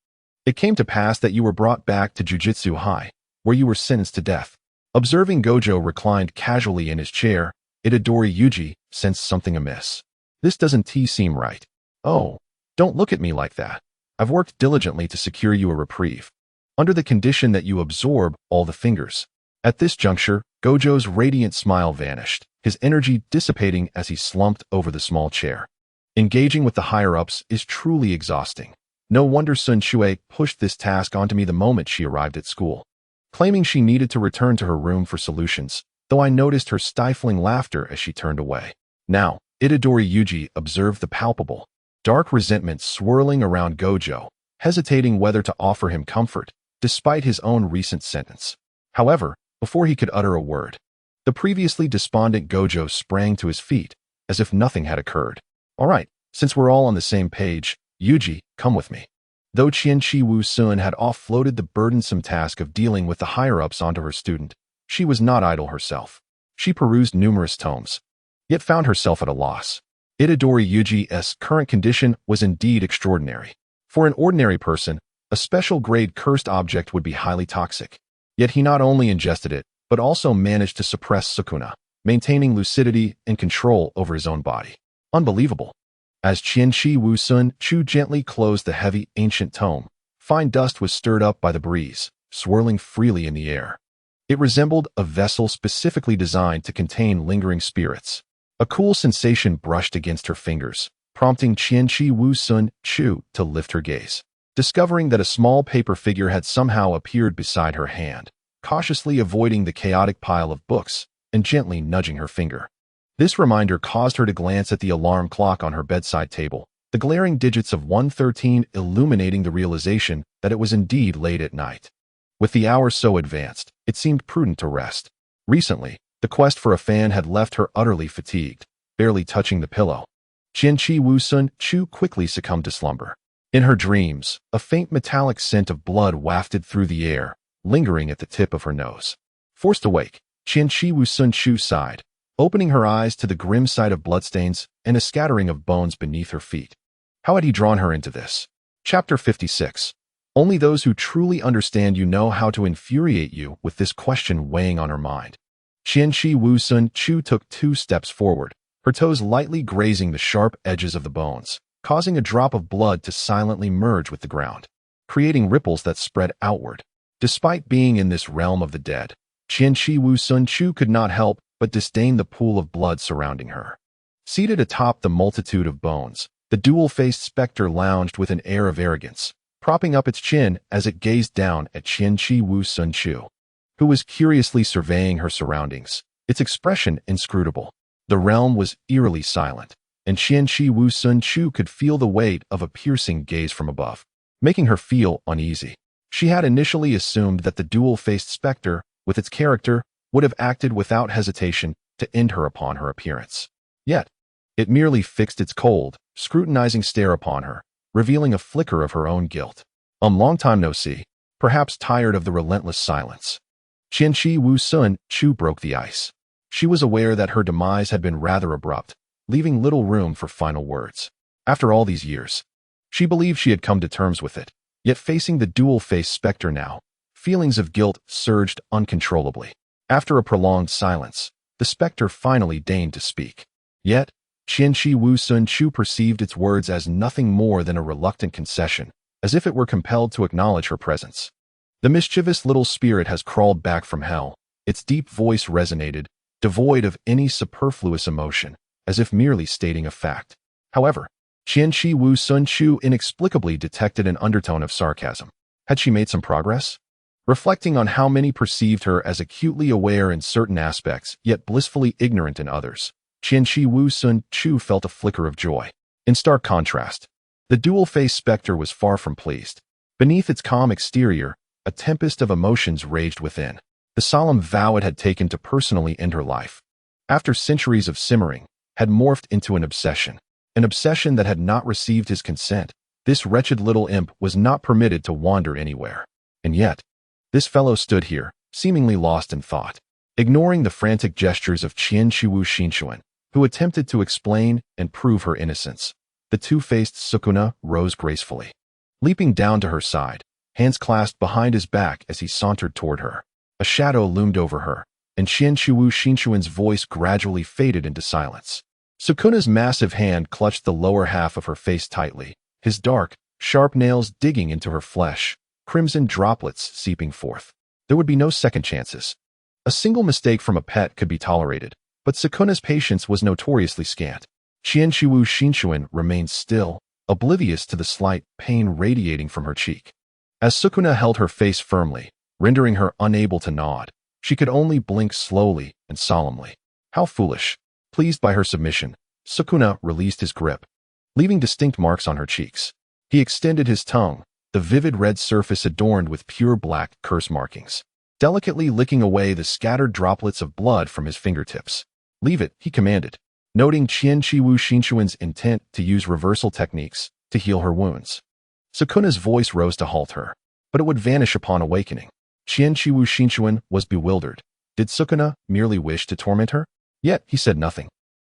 it came to pass that you were brought back to Jujutsu High, where you were sentenced to death. Observing Gojo reclined casually in his chair, Itadori Yuji sensed something amiss. This doesn't seem right. Oh, don't look at me like that. I've worked diligently to secure you a reprieve, under the condition that you absorb all the fingers. At this juncture, Gojo's radiant smile vanished, his energy dissipating as he slumped over the small chair. Engaging with the higher-ups is truly exhausting. No wonder Sun Shui pushed this task onto me the moment she arrived at school, claiming she needed to return to her room for solutions, though I noticed her stifling laughter as she turned away. Now, Itadori Yuji observed the palpable, dark resentment swirling around Gojo, hesitating whether to offer him comfort, despite his own recent sentence. However, before he could utter a word, the previously despondent Gojo sprang to his feet, as if nothing had occurred. All right, since we're all on the same page, Yuji, come with me. Though Qianqi Wu-sun had offloaded the burdensome task of dealing with the higher-ups onto her student, she was not idle herself. She perused numerous tomes, yet found herself at a loss. Itadori Yuji's current condition was indeed extraordinary. For an ordinary person, a special-grade cursed object would be highly toxic. Yet he not only ingested it, but also managed to suppress Sukuna, maintaining lucidity and control over his own body. Unbelievable. As Qianqi Wu-sun Chu gently closed the heavy, ancient tome, fine dust was stirred up by the breeze, swirling freely in the air. It resembled a vessel specifically designed to contain lingering spirits. A cool sensation brushed against her fingers, prompting Qianqi Wu-sun Chu to lift her gaze. Discovering that a small paper figure had somehow appeared beside her hand, cautiously avoiding the chaotic pile of books and gently nudging her finger. This reminder caused her to glance at the alarm clock on her bedside table, the glaring digits of 1:13 illuminating the realization that it was indeed late at night. With the hour so advanced, it seemed prudent to rest. Recently, the quest for a fan had left her utterly fatigued, barely touching the pillow. Qianqi Wu-sun Chu quickly succumbed to slumber. In her dreams, a faint metallic scent of blood wafted through the air, lingering at the tip of her nose. Forced awake, Qianqi Wu-sun Chu sighed, opening her eyes to the grim sight of bloodstains and a scattering of bones beneath her feet. How had he drawn her into this? Chapter 56. Only those who truly understand you know how to infuriate you with this question weighing on her mind. Qianqi Wu-sun Chu took 2 steps forward, her toes lightly grazing the sharp edges of the bones, causing a drop of blood to silently merge with the ground, creating ripples that spread outward. Despite being in this realm of the dead, Qianqi Wu-sun Chu could not help but disdain the pool of blood surrounding her. Seated atop the multitude of bones, the dual-faced specter lounged with an air of arrogance, propping up its chin as it gazed down at Qianqi Wu-sun Chu, who was curiously surveying her surroundings, its expression inscrutable. The realm was eerily silent, and Qianqi Wu-sun Chu could feel the weight of a piercing gaze from above, making her feel uneasy. She had initially assumed that the dual-faced specter, with its character, would have acted without hesitation to end her upon her appearance. Yet, it merely fixed its cold, scrutinizing stare upon her, revealing a flicker of her own guilt. Long time no see, perhaps tired of the relentless silence. Qianqi Wu-sun Chu broke the ice. She was aware that her demise had been rather abrupt, leaving little room for final words. After all these years, she believed she had come to terms with it, yet facing the dual-faced specter now, feelings of guilt surged uncontrollably. After a prolonged silence, the specter finally deigned to speak. Yet, Qianqi Wu-sun Chu perceived its words as nothing more than a reluctant concession, as if it were compelled to acknowledge her presence. The mischievous little spirit has crawled back from hell. Its deep voice resonated, devoid of any superfluous emotion, as if merely stating a fact. However, Qianqi Wu-sun Chu inexplicably detected an undertone of sarcasm. Had she made some progress? Reflecting on how many perceived her as acutely aware in certain aspects, yet blissfully ignorant in others, Qianqi Wu-sun Chu felt a flicker of joy. In stark contrast, the dual-faced specter was far from pleased. Beneath its calm exterior, a tempest of emotions raged within. The solemn vow it had taken to personally end her life, after centuries of simmering, had morphed into an obsession that had not received his consent. This wretched little imp was not permitted to wander anywhere. And yet, this fellow stood here, seemingly lost in thought, ignoring the frantic gestures of Qianqi Wu-shinchuan, who attempted to explain and prove her innocence. The two-faced Sukuna rose gracefully, leaping down to her side, hands clasped behind his back as he sauntered toward her. A shadow loomed over her, and Qianqi Wu-shinchuan's voice gradually faded into silence. Sukuna's massive hand clutched the lower half of her face tightly, his dark, sharp nails digging into her flesh, crimson droplets seeping forth. There would be no second chances. A single mistake from a pet could be tolerated, but Sukuna's patience was notoriously scant. Qianqiwu Shinchuan remained still, oblivious to the slight pain radiating from her cheek. As Sukuna held her face firmly, rendering her unable to nod, she could only blink slowly and solemnly. How foolish. Pleased by her submission, Sukuna released his grip, leaving distinct marks on her cheeks. He extended his tongue, the vivid red surface adorned with pure black curse markings, delicately licking away the scattered droplets of blood from his fingertips. Leave it, he commanded, noting Qianqiwu Shinchuan's intent to use reversal techniques to heal her wounds. Sukuna's voice rose to halt her, but it would vanish upon awakening. Qianqiwu Shinchuan was bewildered. Did Sukuna merely wish to torment her? Yet he said nothing,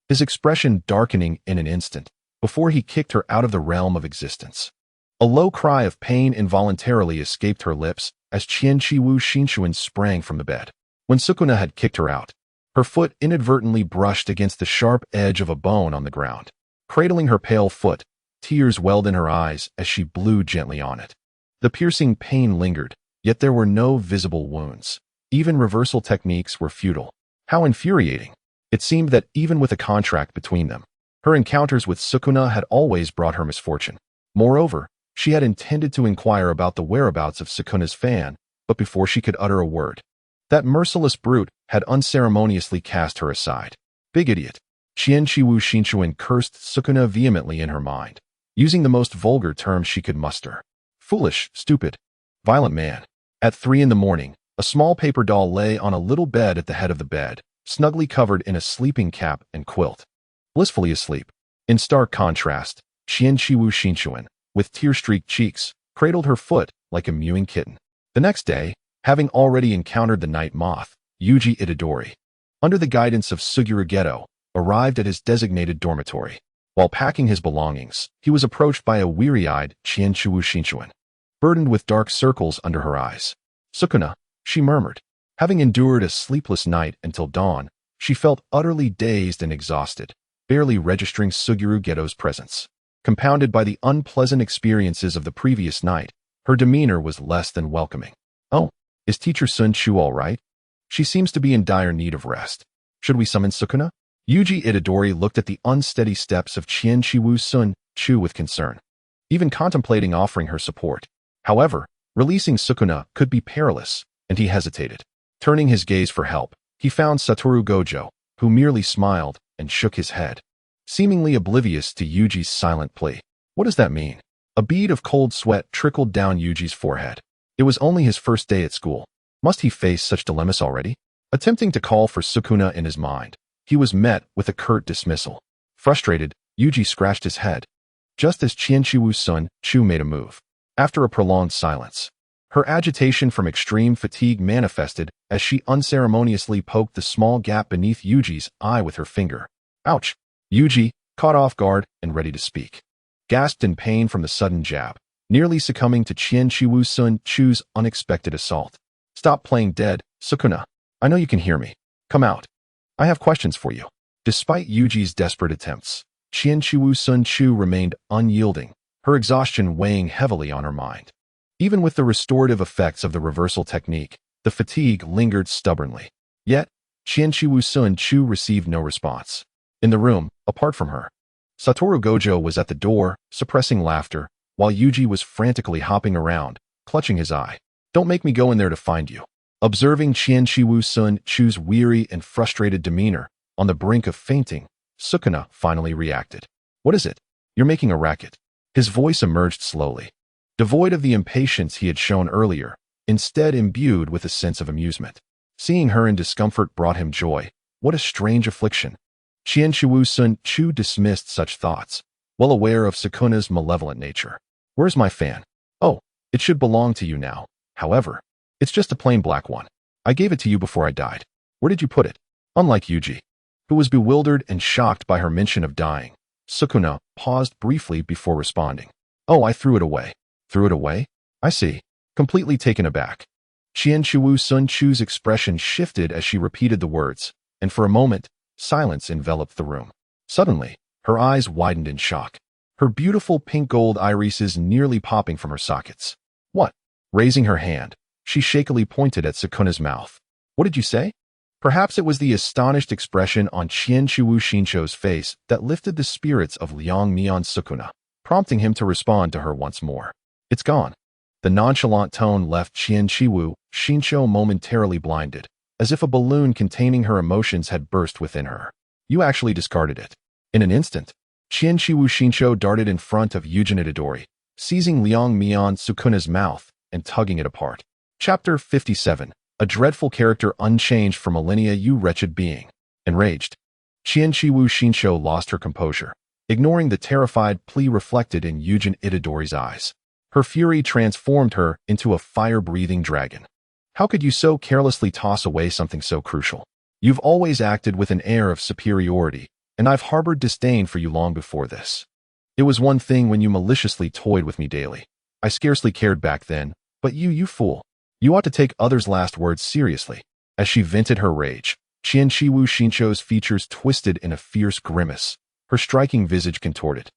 his expression darkening in an instant, before he kicked her out of the realm of existence. A low cry of pain involuntarily escaped her lips as Qianqiwu Shinchuan sprang from the bed. When Sukuna had kicked her out, her foot inadvertently brushed against the sharp edge of a bone on the ground. Cradling her pale foot, tears welled in her eyes as she blew gently on it. The piercing pain lingered, yet there were no visible wounds. Even reversal techniques were futile. How infuriating! It seemed that even with a contract between them, her encounters with Sukuna had always brought her misfortune. Moreover, she had intended to inquire about the whereabouts of Sukuna's fan, but before she could utter a word, that merciless brute had unceremoniously cast her aside. Big idiot. Qianqiwu Shinchuan cursed Sukuna vehemently in her mind, using the most vulgar terms she could muster. Foolish, stupid, violent man. At 3 a.m, a small paper doll lay on a little bed at the head of the bed, snugly covered in a sleeping cap and quilt. Blissfully asleep. In stark contrast, Qianqiwu Shinchuan, with tear-streaked cheeks, cradled her foot like a mewing kitten. The next day, having already encountered the night moth, Yuji Itadori, under the guidance of Suguru Geto, arrived at his designated dormitory. While packing his belongings, he was approached by a weary-eyed Qianqiwu Shinchuan, burdened with dark circles under her eyes. Sukuna, she murmured. Having endured a sleepless night until dawn, she felt utterly dazed and exhausted, barely registering Suguru Geto's presence. Compounded by the unpleasant experiences of the previous night, her demeanor was less than welcoming. Oh, is Teacher Sun Chu all right? She seems to be in dire need of rest. Should we summon Sukuna? Yuji Itadori looked at the unsteady steps of Qianqiwu Sun Chu with concern, even contemplating offering her support. However, releasing Sukuna could be perilous, and he hesitated. Turning his gaze for help, he found Satoru Gojo, who merely smiled and shook his head, seemingly oblivious to Yuji's silent plea. What does that mean? A bead of cold sweat trickled down Yuji's forehead. It was only his first day at school. Must he face such dilemmas already? Attempting to call for Sukuna in his mind, he was met with a curt dismissal. Frustrated, Yuji scratched his head, just as Qianqiwu Sun Chu made a move. After a prolonged silence, her agitation from extreme fatigue manifested as she unceremoniously poked the small gap beneath Yuji's eye with her finger. Ouch! Yuji, caught off guard and ready to speak, gasped in pain from the sudden jab, nearly succumbing to Qianqiwu Sun Chu's unexpected assault. Stop playing dead, Sukuna. I know you can hear me. Come out. I have questions for you. Despite Yuji's desperate attempts, Qianqiwu Sun Chu remained unyielding, her exhaustion weighing heavily on her mind. Even with the restorative effects of the reversal technique, the fatigue lingered stubbornly. Yet, Qianqiwu Sun Chu received no response. In the room, apart from her, Satoru Gojo was at the door, suppressing laughter, while Yuji was frantically hopping around, clutching his eye. Don't make me go in there to find you. Observing Qianqiwu Sun Chu's weary and frustrated demeanor, on the brink of fainting, Sukuna finally reacted. What is it? You're making a racket. His voice emerged slowly, devoid of the impatience he had shown earlier, instead imbued with a sense of amusement. Seeing her in discomfort brought him joy. What a strange affliction. Qianqiwu Sun Chu dismissed such thoughts, well aware of Sukuna's malevolent nature. Where's my fan? Oh, it should belong to you now. However, it's just a plain black one. I gave it to you before I died. Where did you put it? Unlike Yuji, who was bewildered and shocked by her mention of dying, Sukuna paused briefly before responding. Oh, I threw it away. Threw it away? I see. Completely taken aback. Qianqiwu Sun Chu's expression shifted as she repeated the words, and for a moment, silence enveloped the room. Suddenly, her eyes widened in shock, her beautiful pink-gold irises nearly popping from her sockets. What? Raising her hand, she shakily pointed at Sukuna's mouth. What did you say? Perhaps it was the astonished expression on Qianqiwu Shinsho's face that lifted the spirits of Liang Mian Sukuna, prompting him to respond to her once more. It's gone. The nonchalant tone left Qianqiwu Shinsho momentarily blinded, as if a balloon containing her emotions had burst within her. You actually discarded it. In an instant, Qianqiwu Shinsho darted in front of Yujin Itadori, seizing Liang Mian Sukuna's mouth and tugging it apart. Chapter 57. A dreadful character unchanged for millennia, you wretched being. Enraged, Qianqiwu Shinsho lost her composure, ignoring the terrified plea reflected in Yujin Itadori's eyes. Her fury transformed her into a fire-breathing dragon. How could you so carelessly toss away something so crucial? You've always acted with an air of superiority, and I've harbored disdain for you long before this. It was one thing when you maliciously toyed with me daily. I scarcely cared back then, but you fool. You ought to take others' last words seriously. As she vented her rage, Qianqiwu Shinsho's features twisted in a fierce grimace, her striking visage contorted,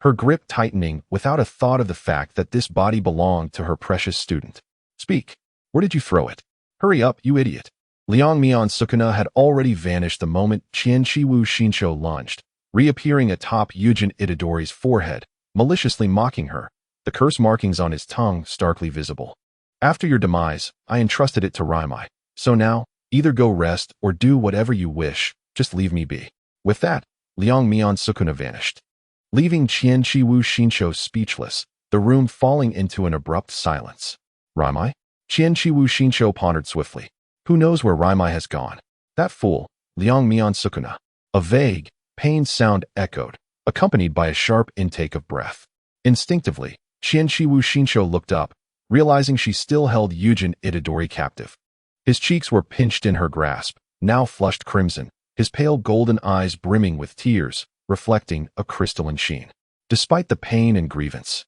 her grip tightening without a thought of the fact that this body belonged to her precious student. Speak. Where did you throw it? Hurry up, you idiot. Liang Mian Sukuna had already vanished the moment Qianqiwu Shinsho lunged, reappearing atop Yujin Itadori's forehead, maliciously mocking her, the curse markings on his tongue starkly visible. After your demise, I entrusted it to Raimai, so now, either go rest or do whatever you wish, just leave me be. With that, Liang Mian Sukuna vanished, leaving Qianqiwu Shinsho speechless, the room falling into an abrupt silence. Raimai? Qianqiwu Shinsho pondered swiftly. Who knows where Raimai has gone? That fool, Liang Mian Sukuna. A vague, pained sound echoed, accompanied by a sharp intake of breath. Instinctively, Qianqiwu Shinsho looked up, realizing she still held Yujin Itadori captive. His cheeks were pinched in her grasp, now flushed crimson, his pale golden eyes brimming with tears, reflecting a crystalline sheen. Despite the pain and grievance,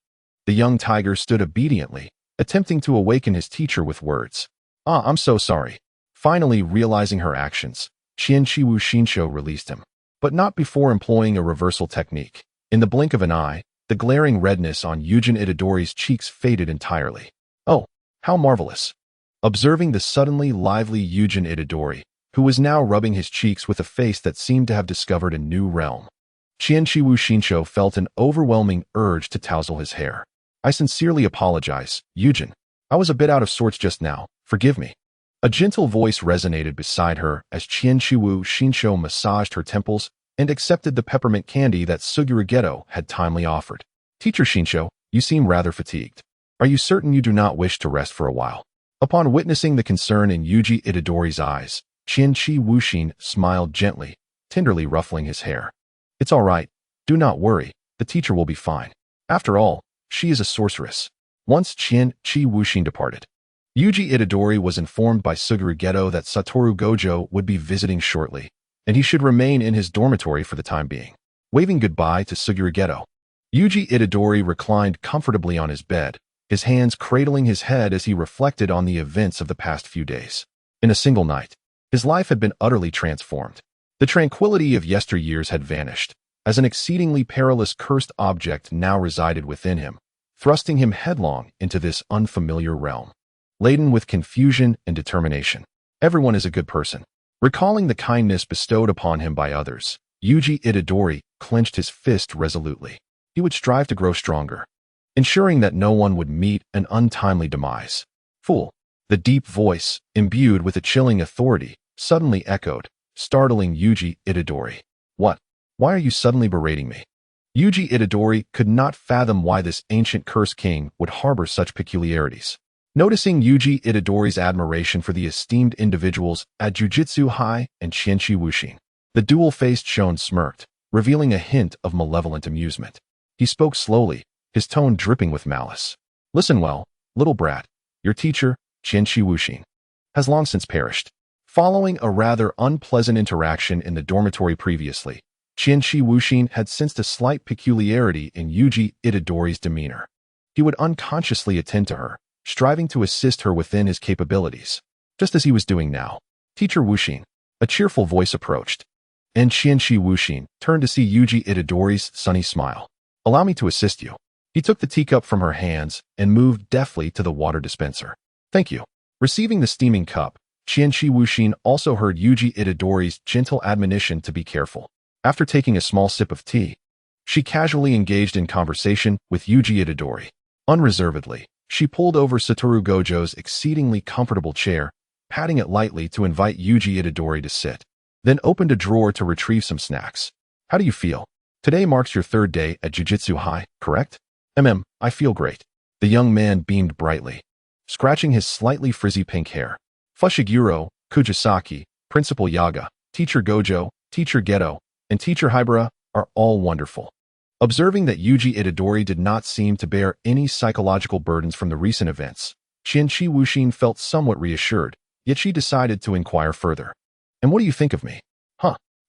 the young tiger stood obediently, attempting to awaken his teacher with words. I'm so sorry. Finally realizing her actions, Qianqiwu Shinsho released him, but not before employing a reversal technique. In the blink of an eye, the glaring redness on Yujin Itadori's cheeks faded entirely. Oh, how marvelous! Observing the suddenly lively Yujin Itadori, who was now rubbing his cheeks with a face that seemed to have discovered a new realm, Qianqiwu Shinsho felt an overwhelming urge to tousle his hair. I sincerely apologize, Yujin. I was a bit out of sorts just now, forgive me. A gentle voice resonated beside her as Qianqiwu Shinsho massaged her temples and accepted the peppermint candy that Suguru Geto had timely offered. Teacher Shinsho, you seem rather fatigued. Are you certain you do not wish to rest for a while? Upon witnessing the concern in Yuji Itadori's eyes, Qianqiwu Shin smiled gently, tenderly ruffling his hair. It's all right. Do not worry. The teacher will be fine. After all, she is a sorceress. Once Qianqiwu Shin departed, Yuji Itadori was informed by Suguru Geto that Satoru Gojo would be visiting shortly, and he should remain in his dormitory for the time being. Waving goodbye to Suguru Geto, Yuji Itadori reclined comfortably on his bed, his hands cradling his head as he reflected on the events of the past few days. In a single night, his life had been utterly transformed. The tranquility of yesteryears had vanished, as an exceedingly perilous cursed object now resided within him, thrusting him headlong into this unfamiliar realm. Laden with confusion and determination, everyone is a good person. Recalling the kindness bestowed upon him by others, Yuji Itadori clenched his fist resolutely. He would strive to grow stronger, ensuring that no one would meet an untimely demise. Fool! The deep voice, imbued with a chilling authority, suddenly echoed, startling Yuji Itadori. What? Why are you suddenly berating me? Yuji Itadori could not fathom why this ancient curse king would harbor such peculiarities. Noticing Yuji Itadori's admiration for the esteemed individuals at Jujutsu High and Qianqiwu Shin, the dual-faced Shon smirked, revealing a hint of malevolent amusement. He spoke slowly, his tone dripping with malice. Listen well, little brat. Your teacher, Qianqiwu Shin, has long since perished. Following a rather unpleasant interaction in the dormitory previously, Qianqiwu Shin had sensed a slight peculiarity in Yuji Itadori's demeanor. He would unconsciously attend to her, striving to assist her within his capabilities, just as he was doing now. Teacher Wushin, a cheerful voice approached, and Qianqiwu Shin turned to see Yuji Itadori's sunny smile. Allow me to assist you. He took the teacup from her hands and moved deftly to the water dispenser. Thank you. Receiving the steaming cup, Qianqi Wuxin also heard Yuji Itadori's gentle admonition to be careful. After taking a small sip of tea, she casually engaged in conversation with Yuji Itadori. Unreservedly, she pulled over Satoru Gojo's exceedingly comfortable chair, patting it lightly to invite Yuji Itadori to sit, then opened a drawer to retrieve some snacks. How do you feel? Today marks your third day at Jujutsu High, correct? I feel great. The young man beamed brightly, scratching his slightly frizzy pink hair. Fushiguro, Kujisaki, Principal Yaga, Teacher Gojo, Teacher Geto, and Teacher Hibara are all wonderful. Observing that Yuji Itadori did not seem to bear any psychological burdens from the recent events, Qianqi Wuxin felt somewhat reassured, yet she decided to inquire further. And what do you think of me?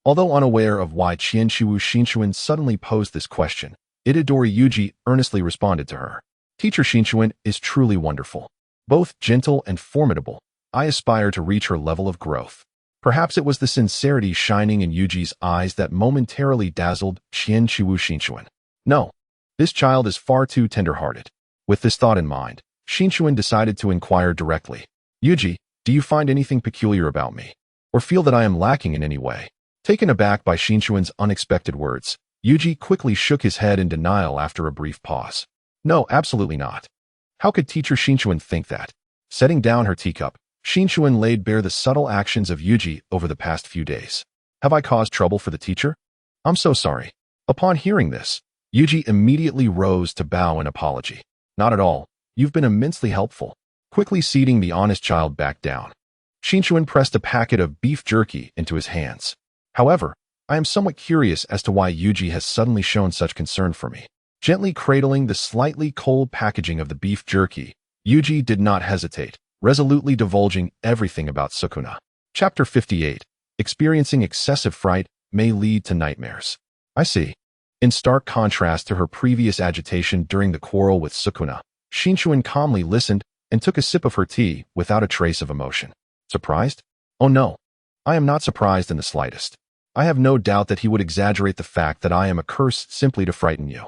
Although unaware of why Qianqi Wuxin suddenly posed this question, Itadori Yuji earnestly responded to her. Teacher Shinchuan is truly wonderful. Both gentle and formidable, I aspire to reach her level of growth. Perhaps it was the sincerity shining in Yuji's eyes that momentarily dazzled Qianqi Wuxin. No, this child is far too tender-hearted. With this thought in mind, Shinchuan decided to inquire directly. Yuji, do you find anything peculiar about me? Or feel that I am lacking in any way? Taken aback by Shinchuan's unexpected words, Yuji quickly shook his head in denial after a brief pause. No, absolutely not. How could Teacher Shinchuan think that? Setting down her teacup, Shinchuan laid bare the subtle actions of Yuji over the past few days. Have I caused trouble for the teacher? I'm so sorry. Upon hearing this, Yuji immediately rose to bow in apology. Not at all. You've been immensely helpful. Quickly seating the honest child back down, Shinchuan pressed a packet of beef jerky into his hands. However, I am somewhat curious as to why Yuji has suddenly shown such concern for me. Gently cradling the slightly cold packaging of the beef jerky, Yuji did not hesitate, resolutely divulging everything about Sukuna. Chapter 58. Experiencing excessive fright may lead to nightmares. I see. In stark contrast to her previous agitation during the quarrel with Sukuna, Shinchuan calmly listened and took a sip of her tea without a trace of emotion. Surprised? Oh no. I am not surprised in the slightest. I have no doubt that he would exaggerate the fact that I am a curse simply to frighten you.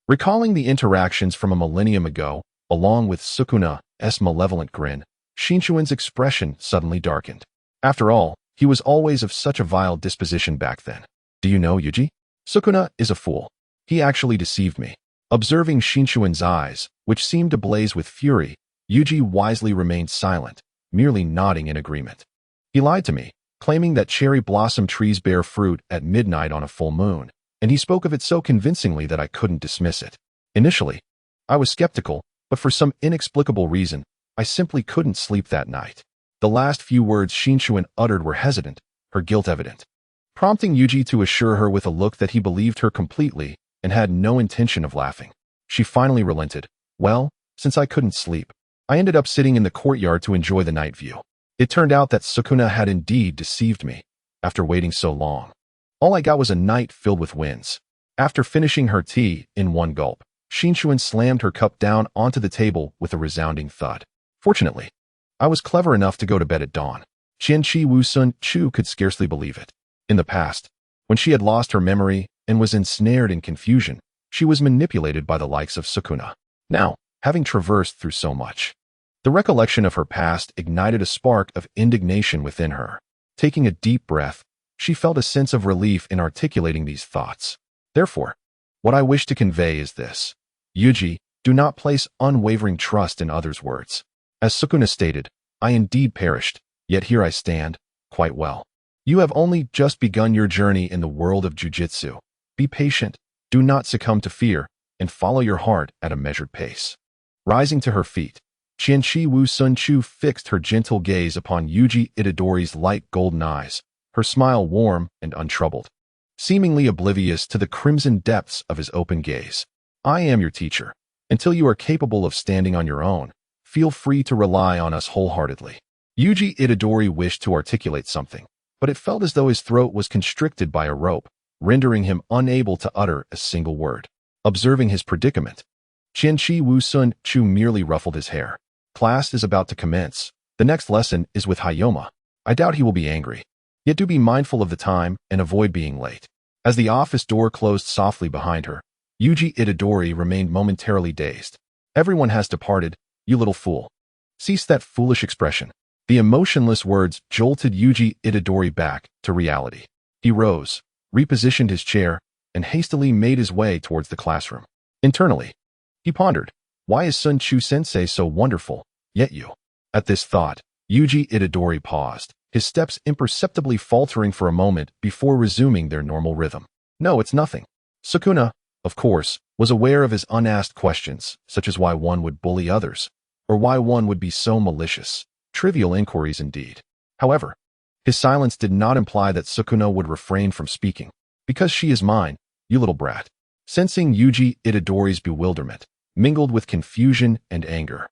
Recalling the interactions from a millennium ago, along with Sukuna's malevolent grin, Shinchuan's expression suddenly darkened. After all, he was always of such a vile disposition back then. Do you know, Yuji? Sukuna is a fool. He actually deceived me. Observing Shinchuan's eyes, which seemed to blaze with fury, Yuji wisely remained silent, merely nodding in agreement. He lied to me, claiming that cherry blossom trees bear fruit at midnight on a full moon, and he spoke of it so convincingly that I couldn't dismiss it. Initially, I was skeptical, but for some inexplicable reason, I simply couldn't sleep that night. The last few words Shinchuan uttered were hesitant, her guilt evident. Prompting Yuji to assure her with a look that he believed her completely and had no intention of laughing. She finally relented. Well, since I couldn't sleep, I ended up sitting in the courtyard to enjoy the night view. It turned out that Sukuna had indeed deceived me, after waiting so long. All I got was a night filled with winds. After finishing her tea in one gulp, Shinchuan slammed her cup down onto the table with a resounding thud. Fortunately, I was clever enough to go to bed at dawn. Qianqi Wuxin could scarcely believe it. In the past, when she had lost her memory and was ensnared in confusion, she was manipulated by the likes of Sukuna. Now, having traversed through so much, the recollection of her past ignited a spark of indignation within her. Taking a deep breath, she felt a sense of relief in articulating these thoughts. Therefore, what I wish to convey is this. Yuji, do not place unwavering trust in others' words. As Sukuna stated, I indeed perished, yet here I stand, quite well. You have only just begun your journey in the world of Jujutsu. Be patient, do not succumb to fear, and follow your heart at a measured pace. Rising to her feet, Qianqi Wuxin fixed her gentle gaze upon Yuji Itadori's light golden eyes, her smile warm and untroubled, seemingly oblivious to the crimson depths of his open gaze. I am your teacher. Until you are capable of standing on your own, feel free to rely on us wholeheartedly. Yuji Itadori wished to articulate something, but it felt as though his throat was constricted by a rope, rendering him unable to utter a single word. Observing his predicament, Qianqi Wuxin merely ruffled his hair. Class is about to commence. The next lesson is with Hayoma. I doubt he will be angry. Yet do be mindful of the time and avoid being late. As the office door closed softly behind her, Yuji Itadori remained momentarily dazed. Everyone has departed, you little fool. Cease that foolish expression. The emotionless words jolted Yuji Itadori back to reality. He rose, repositioned his chair, and hastily made his way towards the classroom. Internally, he pondered, why is Sun Chu-sensei so wonderful, yet you? At this thought, Yuji Itadori paused, his steps imperceptibly faltering for a moment before resuming their normal rhythm. No, it's nothing. Sukuna, of course, was aware of his unasked questions, such as why one would bully others, or why one would be so malicious. Trivial inquiries indeed. However, his silence did not imply that Sukuna would refrain from speaking. Because she is mine, you little brat. Sensing Yuji Itadori's bewilderment, mingled with confusion and anger,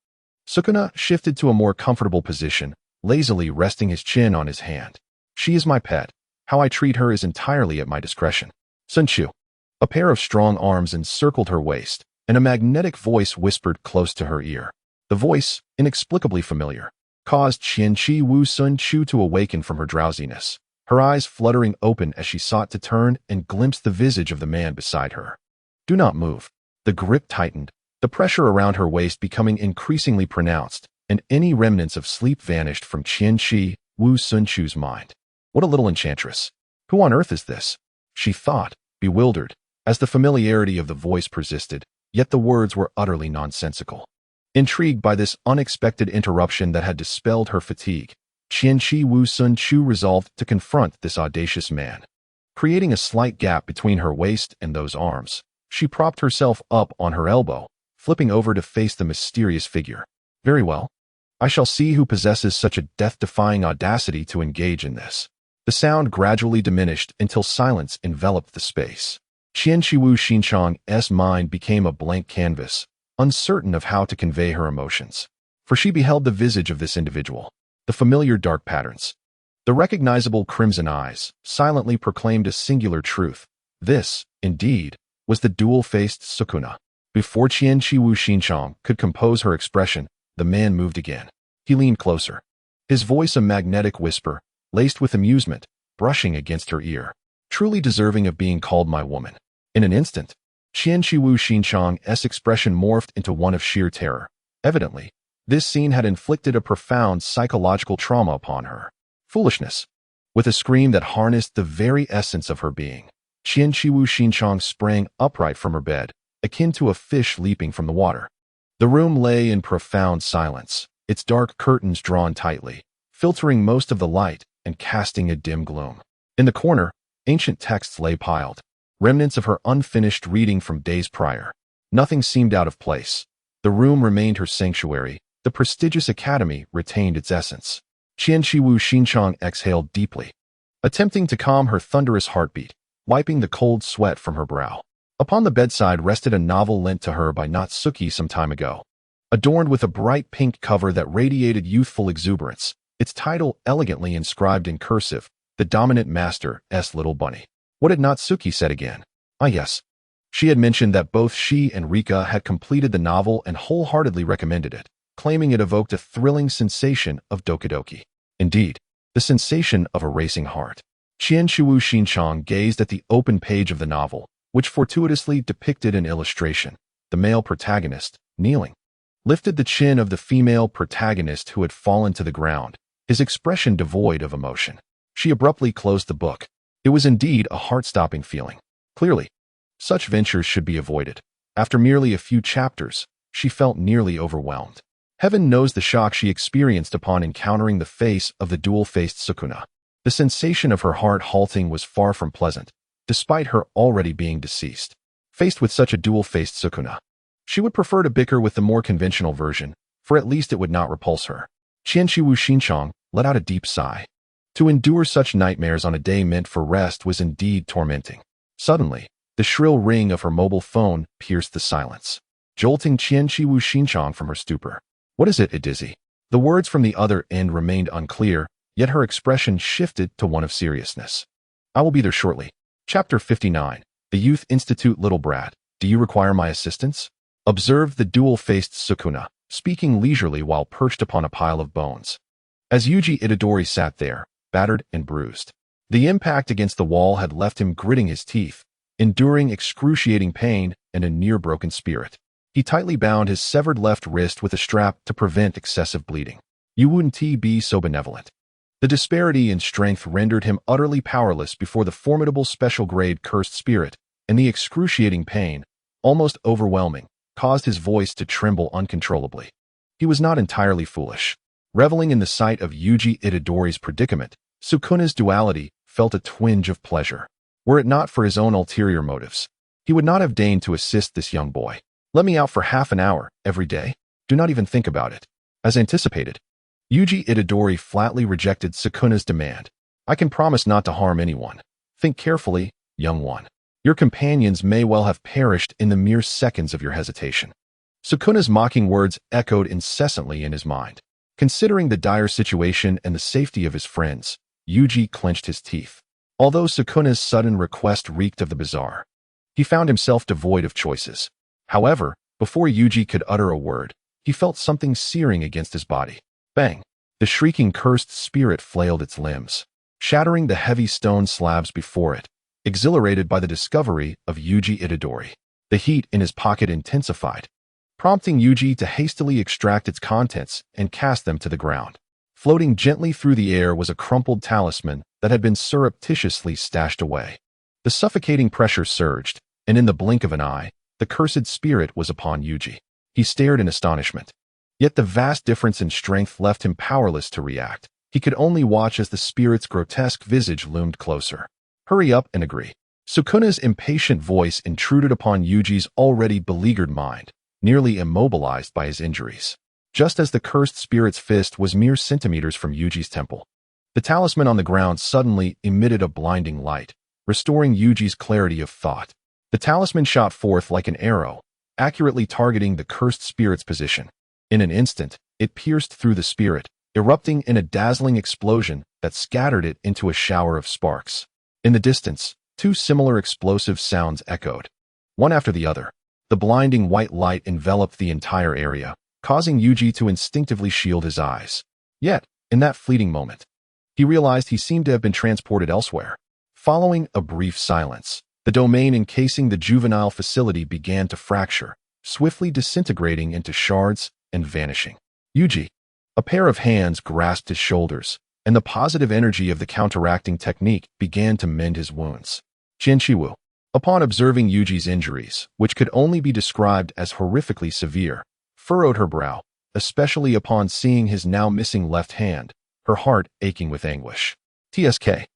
Sukuna shifted to a more comfortable position, lazily resting his chin on his hand. She is my pet. How I treat her is entirely at my discretion. Sun Chu. A pair of strong arms encircled her waist, and a magnetic voice whispered close to her ear. The voice, inexplicably familiar, caused Qianqi Wu Sun Chu to awaken from her drowsiness, her eyes fluttering open as she sought to turn and glimpse the visage of the man beside her. Do not move. The grip tightened, the pressure around her waist becoming increasingly pronounced, and any remnants of sleep vanished from Qianqi Wu Sun Chu's mind. What a little enchantress. Who on earth is this? She thought, bewildered, as the familiarity of the voice persisted, yet the words were utterly nonsensical. Intrigued by this unexpected interruption that had dispelled her fatigue, Qianqi Wu Sun Chu resolved to confront this audacious man. Creating a slight gap between her waist and those arms, she propped herself up on her elbow, flipping over to face the mysterious figure. Very well. I shall see who possesses such a death-defying audacity to engage in this. The sound gradually diminished until silence enveloped the space. Qianqi Wu Xinchang's mind became a blank canvas, uncertain of how to convey her emotions. For she beheld the visage of this individual, the familiar dark patterns, the recognizable crimson eyes, silently proclaimed a singular truth. This, indeed, was the dual-faced Sukuna. Before Qianqi Wu Xinchang could compose her expression, the man moved again. He leaned closer, his voice a magnetic whisper, laced with amusement, brushing against her ear. Truly deserving of being called my woman. In an instant, Qianqi Wu Xinchang's expression morphed into one of sheer terror. Evidently, this scene had inflicted a profound psychological trauma upon her. Foolishness. With a scream that harnessed the very essence of her being, Qianqi Wu Xinchang sprang upright from her bed, akin to a fish leaping from the water. The room lay in profound silence, its dark curtains drawn tightly, filtering most of the light and casting a dim gloom. In the corner, ancient texts lay piled, remnants of her unfinished reading from days prior. Nothing seemed out of place. The room remained her sanctuary. The prestigious academy retained its essence. Qianqi Wu Xinchang exhaled deeply, attempting to calm her thunderous heartbeat, wiping the cold sweat from her brow. Upon the bedside rested a novel lent to her by Natsuki some time ago, adorned with a bright pink cover that radiated youthful exuberance, its title elegantly inscribed in cursive, The Dominant Master's Little Bunny. What had Natsuki said again? Ah yes. She had mentioned that both she and Rika had completed the novel and wholeheartedly recommended it, claiming it evoked a thrilling sensation of dokidoki. Indeed, the sensation of a racing heart. Qianqi Wu Xinchang gazed at the open page of the novel, which fortuitously depicted an illustration. The male protagonist, kneeling, lifted the chin of the female protagonist who had fallen to the ground, his expression devoid of emotion. She abruptly closed the book. It was indeed a heart-stopping feeling. Clearly, such ventures should be avoided. After merely a few chapters, she felt nearly overwhelmed. Heaven knows the shock she experienced upon encountering the face of the dual-faced Sukuna. The sensation of her heart halting was far from pleasant, despite her already being deceased. Faced with such a dual-faced Sukuna, she would prefer to bicker with the more conventional version, for at least it would not repulse her. Qianqi Wu Xinchang let out a deep sigh. To endure such nightmares on a day meant for rest was indeed tormenting. Suddenly, the shrill ring of her mobile phone pierced the silence, jolting Qianqi Wu Xinchang from her stupor. What is it, Dizzy? The words from the other end remained unclear, yet her expression shifted to one of seriousness. I will be there shortly. Chapter 59. The Youth Institute. Little brat, do you require my assistance? Observed the dual-faced Sukuna, speaking leisurely while perched upon a pile of bones. As Yuji Itadori sat there, battered and bruised, the impact against the wall had left him gritting his teeth, enduring excruciating pain and a near-broken spirit. He tightly bound his severed left wrist with a strap to prevent excessive bleeding. You wouldn't be so benevolent. The disparity in strength rendered him utterly powerless before the formidable special-grade cursed spirit, and the excruciating pain, almost overwhelming, caused his voice to tremble uncontrollably. He was not entirely foolish. Reveling in the sight of Yuji Itadori's predicament, Sukuna's duality felt a twinge of pleasure. Were it not for his own ulterior motives, he would not have deigned to assist this young boy. Let me out for half an hour, every day? Do not even think about it. As anticipated, Yuji Itadori flatly rejected Sukuna's demand. I can promise not to harm anyone. Think carefully, young one. Your companions may well have perished in the mere seconds of your hesitation. Sukuna's mocking words echoed incessantly in his mind. Considering the dire situation and the safety of his friends, Yuji clenched his teeth. Although Sukuna's sudden request reeked of the bizarre, he found himself devoid of choices. However, before Yuji could utter a word, he felt something searing against his body. Bang! The shrieking cursed spirit flailed its limbs, shattering the heavy stone slabs before it, exhilarated by the discovery of Yuji Itadori. The heat in his pocket intensified, prompting Yuji to hastily extract its contents and cast them to the ground. Floating gently through the air was a crumpled talisman that had been surreptitiously stashed away. The suffocating pressure surged, and in the blink of an eye, the cursed spirit was upon Yuji. He stared in astonishment. Yet the vast difference in strength left him powerless to react. He could only watch as the spirit's grotesque visage loomed closer. Hurry up and agree. Sukuna's impatient voice intruded upon Yuji's already beleaguered mind, nearly immobilized by his injuries. Just as the cursed spirit's fist was mere centimeters from Yuji's temple, the talisman on the ground suddenly emitted a blinding light, restoring Yuji's clarity of thought. The talisman shot forth like an arrow, accurately targeting the cursed spirit's position. In an instant, it pierced through the spirit, erupting in a dazzling explosion that scattered it into a shower of sparks. In the distance, two similar explosive sounds echoed, one after the other. The blinding white light enveloped the entire area, causing Yuji to instinctively shield his eyes. Yet, in that fleeting moment, he realized he seemed to have been transported elsewhere. Following a brief silence, the domain encasing the juvenile facility began to fracture, swiftly disintegrating into shards and vanishing. Yuji. A pair of hands grasped his shoulders, and the positive energy of the counteracting technique began to mend his wounds. Jinshiwu. Upon observing Yuji's injuries, which could only be described as horrifically severe, furrowed her brow, especially upon seeing his now missing left hand, her heart aching with anguish. TSK.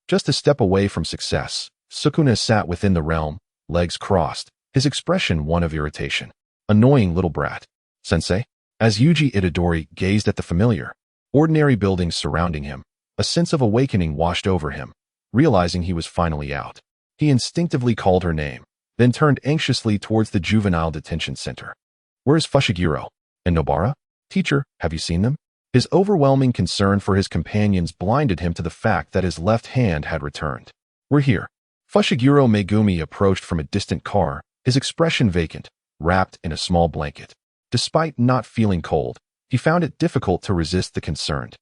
Just a step away from success, Sukuna sat within the realm, legs crossed, his expression one of irritation. Annoying little brat. Sensei? As Yuji Itadori gazed at the familiar, ordinary buildings surrounding him, a sense of awakening washed over him. Realizing he was finally out, he instinctively called her name, then turned anxiously towards the juvenile detention center. Where's Fushiguro? And Nobara? Teacher, have you seen them? His overwhelming concern for his companions blinded him to the fact that his left hand had returned. We're here. Fushiguro Megumi approached from a distant car, his expression vacant, wrapped in a small blanket. Despite not feeling cold, he found it difficult to resist the concerned,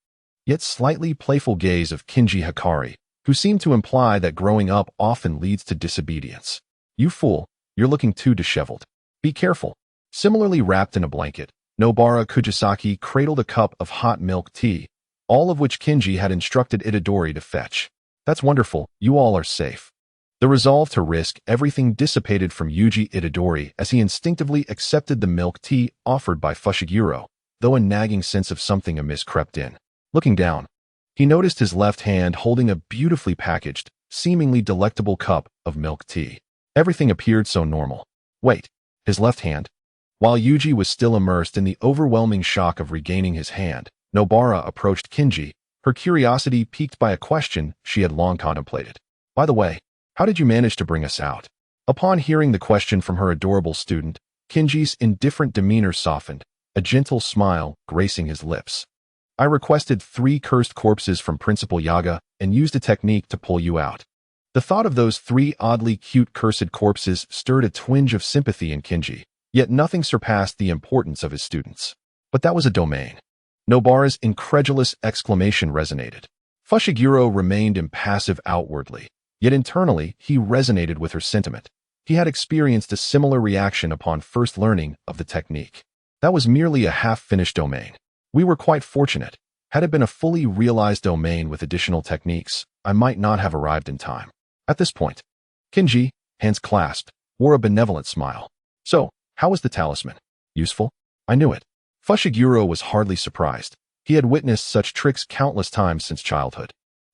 yet slightly playful gaze of Kinji Hikari, who seemed to imply that growing up often leads to disobedience. You fool, you're looking too disheveled. Be careful. Similarly wrapped in a blanket, Nobara Kujisaki cradled a cup of hot milk tea, all of which Kinji had instructed Itadori to fetch. That's wonderful, you all are safe. The resolve to risk everything dissipated from Yuji Itadori as he instinctively accepted the milk tea offered by Fushiguro, though a nagging sense of something amiss crept in. Looking down, he noticed his left hand holding a beautifully packaged, seemingly delectable cup of milk tea. Everything appeared so normal. Wait, his left hand? While Yuji was still immersed in the overwhelming shock of regaining his hand, Nobara approached Kinji, her curiosity piqued by a question she had long contemplated. By the way, how did you manage to bring us out? Upon hearing the question from her adorable student, Kinji's indifferent demeanor softened, a gentle smile gracing his lips. I requested 3 cursed corpses from Principal Yaga and used a technique to pull you out. The thought of those 3 oddly cute cursed corpses stirred a twinge of sympathy in Kinji, yet nothing surpassed the importance of his students. But that was a domain. Nobara's incredulous exclamation resonated. Fushiguro remained impassive outwardly, yet internally he resonated with her sentiment. He had experienced a similar reaction upon first learning of the technique. That was merely a half-finished domain. We were quite fortunate. Had it been a fully realized domain with additional techniques, I might not have arrived in time. At this point, Kinji, hands clasped, wore a benevolent smile. So, how was the talisman? Useful? I knew it. Fushiguro was hardly surprised. He had witnessed such tricks countless times since childhood.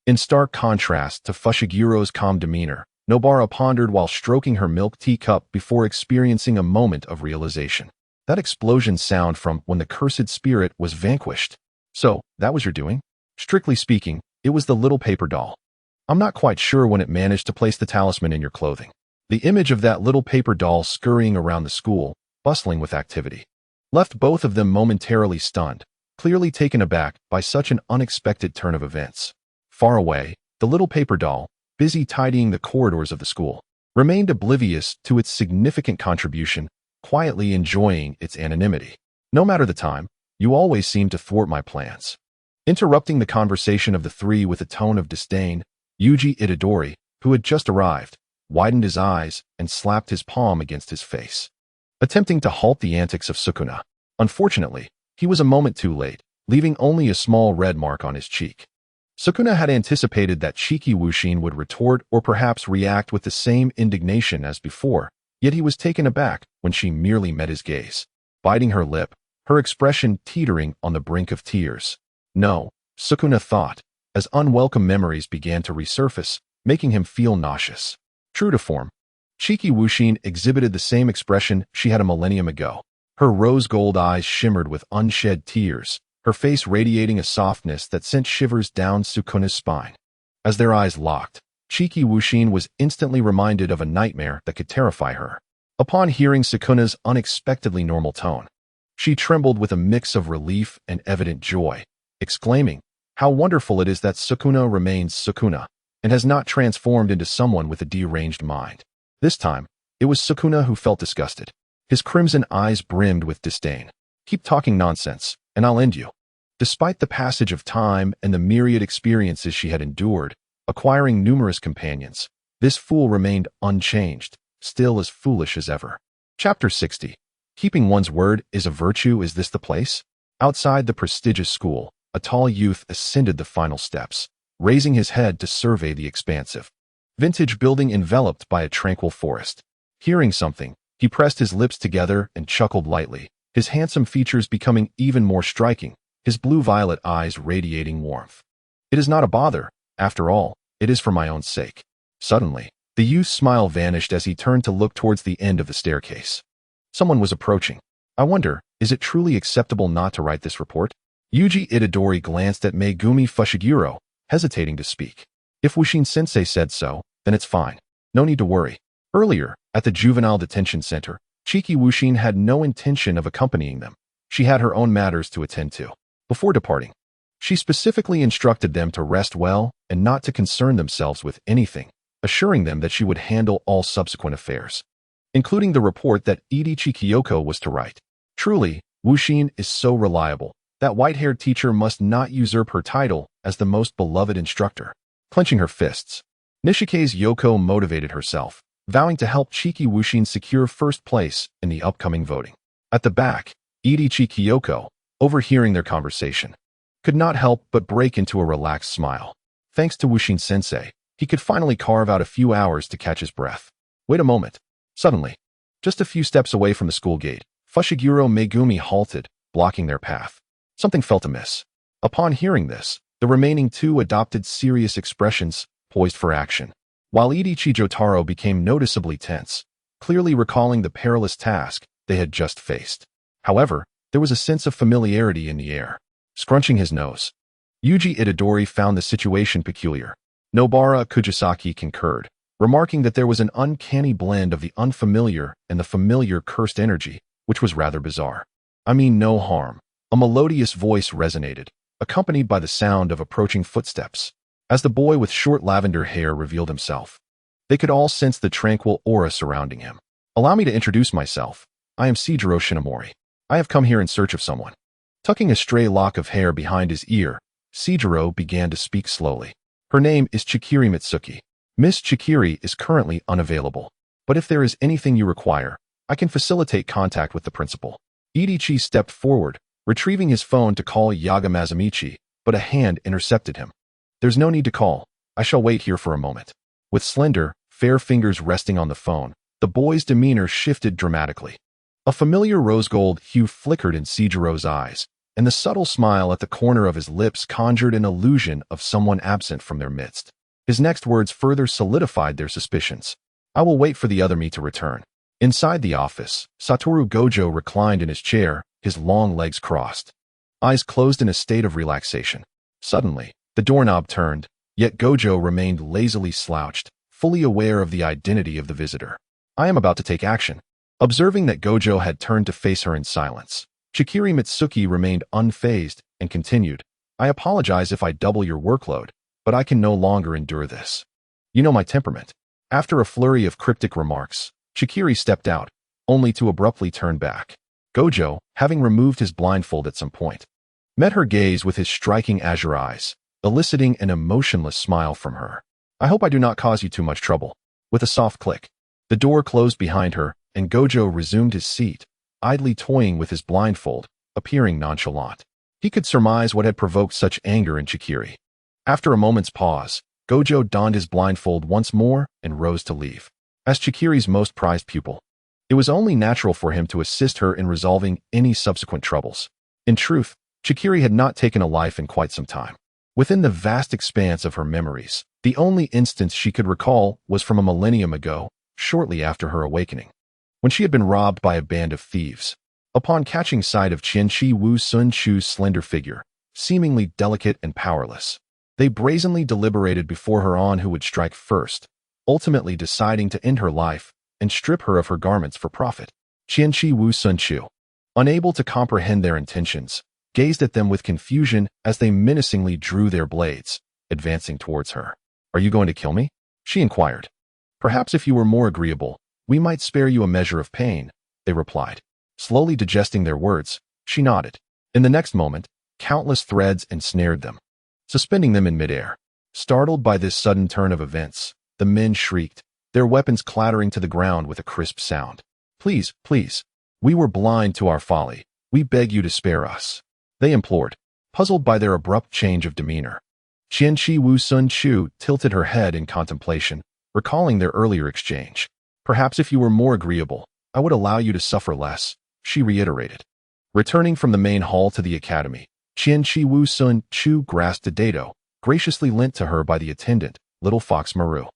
In stark contrast to Fushiguro's calm demeanor, Nobara pondered while stroking her milk teacup before experiencing a moment of realization. That explosion sound from when the cursed spirit was vanquished. So, that was your doing? Strictly speaking, it was the little paper doll. I'm not quite sure when it managed to place the talisman in your clothing. The image of that little paper doll scurrying around the school, bustling with activity, left both of them momentarily stunned, clearly taken aback by such an unexpected turn of events. Far away, the little paper doll, busy tidying the corridors of the school, remained oblivious to its significant contribution, quietly enjoying its anonymity. No matter the time, you always seem to thwart my plans. Interrupting the conversation of the three with a tone of disdain, Yuji Itadori, who had just arrived, widened his eyes and slapped his palm against his face, attempting to halt the antics of Sukuna. Unfortunately, he was a moment too late, leaving only a small red mark on his cheek. Sukuna had anticipated that Cheeky Wushin would retort or perhaps react with the same indignation as before, yet he was taken aback when she merely met his gaze, biting her lip, her expression teetering on the brink of tears. No, Sukuna thought, as unwelcome memories began to resurface, making him feel nauseous. True to form, Cheeky Wushin exhibited the same expression she had a millennium ago. Her rose-gold eyes shimmered with unshed tears, her face radiating a softness that sent shivers down Sukuna's spine. As their eyes locked, Cheeky Wushin was instantly reminded of a nightmare that could terrify her. Upon hearing Sukuna's unexpectedly normal tone, she trembled with a mix of relief and evident joy, exclaiming, "How wonderful it is that Sukuna remains Sukuna, and has not transformed into someone with a deranged mind." This time, it was Sukuna who felt disgusted. His crimson eyes brimmed with disdain. "Keep talking nonsense, and I'll end you." Despite the passage of time and the myriad experiences she had endured, acquiring numerous companions, this fool remained unchanged, still as foolish as ever. Chapter 60. Keeping one's word is a virtue. Is this the place? Outside the prestigious school, a tall youth ascended the final steps, raising his head to survey the expansive vintage building enveloped by a tranquil forest. Hearing something, he pressed his lips together and chuckled lightly, his handsome features becoming even more striking, his blue-violet eyes radiating warmth. "It is not a bother. After all, it is for my own sake." Suddenly, the youth's smile vanished as he turned to look towards the end of the staircase. Someone was approaching. "I wonder, is it truly acceptable not to write this report?" Yuji Itadori glanced at Megumi Fushiguro, hesitating to speak. If Wushin-sensei said so, then it's fine. No need to worry. Earlier, at the juvenile detention center, Cheeky Wushin had no intention of accompanying them. She had her own matters to attend to. Before departing, she specifically instructed them to rest well and not to concern themselves with anything, assuring them that she would handle all subsequent affairs, including the report that Idichi Kyoko was to write. Truly, Wushin is so reliable. That white-haired teacher must not usurp her title as the most beloved instructor. Clenching her fists, Nishike's Yoko motivated herself, vowing to help Cheeky Wushin secure first place in the upcoming voting. At the back, Idichi Kyoko, overhearing their conversation, could not help but break into a relaxed smile. Thanks to Wushin-sensei, he could finally carve out a few hours to catch his breath. Wait a moment. Suddenly, just a few steps away from the school gate, Fushiguro Megumi halted, blocking their path. Something felt amiss. Upon hearing this, the remaining two adopted serious expressions, poised for action, while Idichi Jotaro became noticeably tense, clearly recalling the perilous task they had just faced. However, there was a sense of familiarity in the air. Scrunching his nose, Yuji Itadori found the situation peculiar. Nobara Kujisaki concurred, remarking that there was an uncanny blend of the unfamiliar and the familiar cursed energy, which was rather bizarre. "I mean no harm." A melodious voice resonated, accompanied by the sound of approaching footsteps. As the boy with short lavender hair revealed himself, they could all sense the tranquil aura surrounding him. "Allow me to introduce myself. I am Seijiro Shinomori. I have come here in search of someone." Tucking a stray lock of hair behind his ear, Seijiro began to speak slowly. "Her name is Chikiri Mitsuki. Miss Chikiri is currently unavailable, but if there is anything you require, I can facilitate contact with the principal." Idichi stepped forward, retrieving his phone to call Yaga Mazamichi, but a hand intercepted him. "There's no need to call. I shall wait here for a moment." With slender, fair fingers resting on the phone, the boy's demeanor shifted dramatically. A familiar rose-gold hue flickered in Seijiro's eyes, and the subtle smile at the corner of his lips conjured an illusion of someone absent from their midst. His next words further solidified their suspicions. "I will wait for the other me to return." Inside the office, Satoru Gojo reclined in his chair, his long legs crossed, eyes closed in a state of relaxation. Suddenly, the doorknob turned, yet Gojo remained lazily slouched, fully aware of the identity of the visitor. "I am about to take action." Observing that Gojo had turned to face her in silence, Chikiri Mitsuki remained unfazed and continued, "I apologize if I double your workload, but I can no longer endure this. You know my temperament." After a flurry of cryptic remarks, Chikiri stepped out, only to abruptly turn back. Gojo, having removed his blindfold at some point, met her gaze with his striking azure eyes, eliciting an emotionless smile from her. "I hope I do not cause you too much trouble." With a soft click, the door closed behind her, and Gojo resumed his seat, idly toying with his blindfold, appearing nonchalant. He could surmise what had provoked such anger in Chikiri. After a moment's pause, Gojo donned his blindfold once more and rose to leave. As Chikiri's most prized pupil, it was only natural for him to assist her in resolving any subsequent troubles. In truth, Chikiri had not taken a life in quite some time. Within the vast expanse of her memories, the only instance she could recall was from a millennium ago, shortly after her awakening, when she had been robbed by a band of thieves. Upon catching sight of Qianqi Wu Sun Chu's slender figure, seemingly delicate and powerless, they brazenly deliberated before her on who would strike first, ultimately deciding to end her life and strip her of her garments for profit. Qianqi Wu Sun Chu, unable to comprehend their intentions, gazed at them with confusion as they menacingly drew their blades, advancing towards her. "Are you going to kill me?" she inquired. "Perhaps if you were more agreeable, we might spare you a measure of pain," they replied. Slowly digesting their words, she nodded. In the next moment, countless threads ensnared them, suspending them in midair. Startled by this sudden turn of events, the men shrieked, their weapons clattering to the ground with a crisp sound. "Please, please. We were blind to our folly. We beg you to spare us," they implored, puzzled by their abrupt change of demeanor. Qianqi Wu Sun Chu tilted her head in contemplation, recalling their earlier exchange. "Perhaps if you were more agreeable, I would allow you to suffer less," she reiterated. Returning from the main hall to the academy, Qianqi Wu Sun Chu grasped a dado, graciously lent to her by the attendant, Little Fox Maru.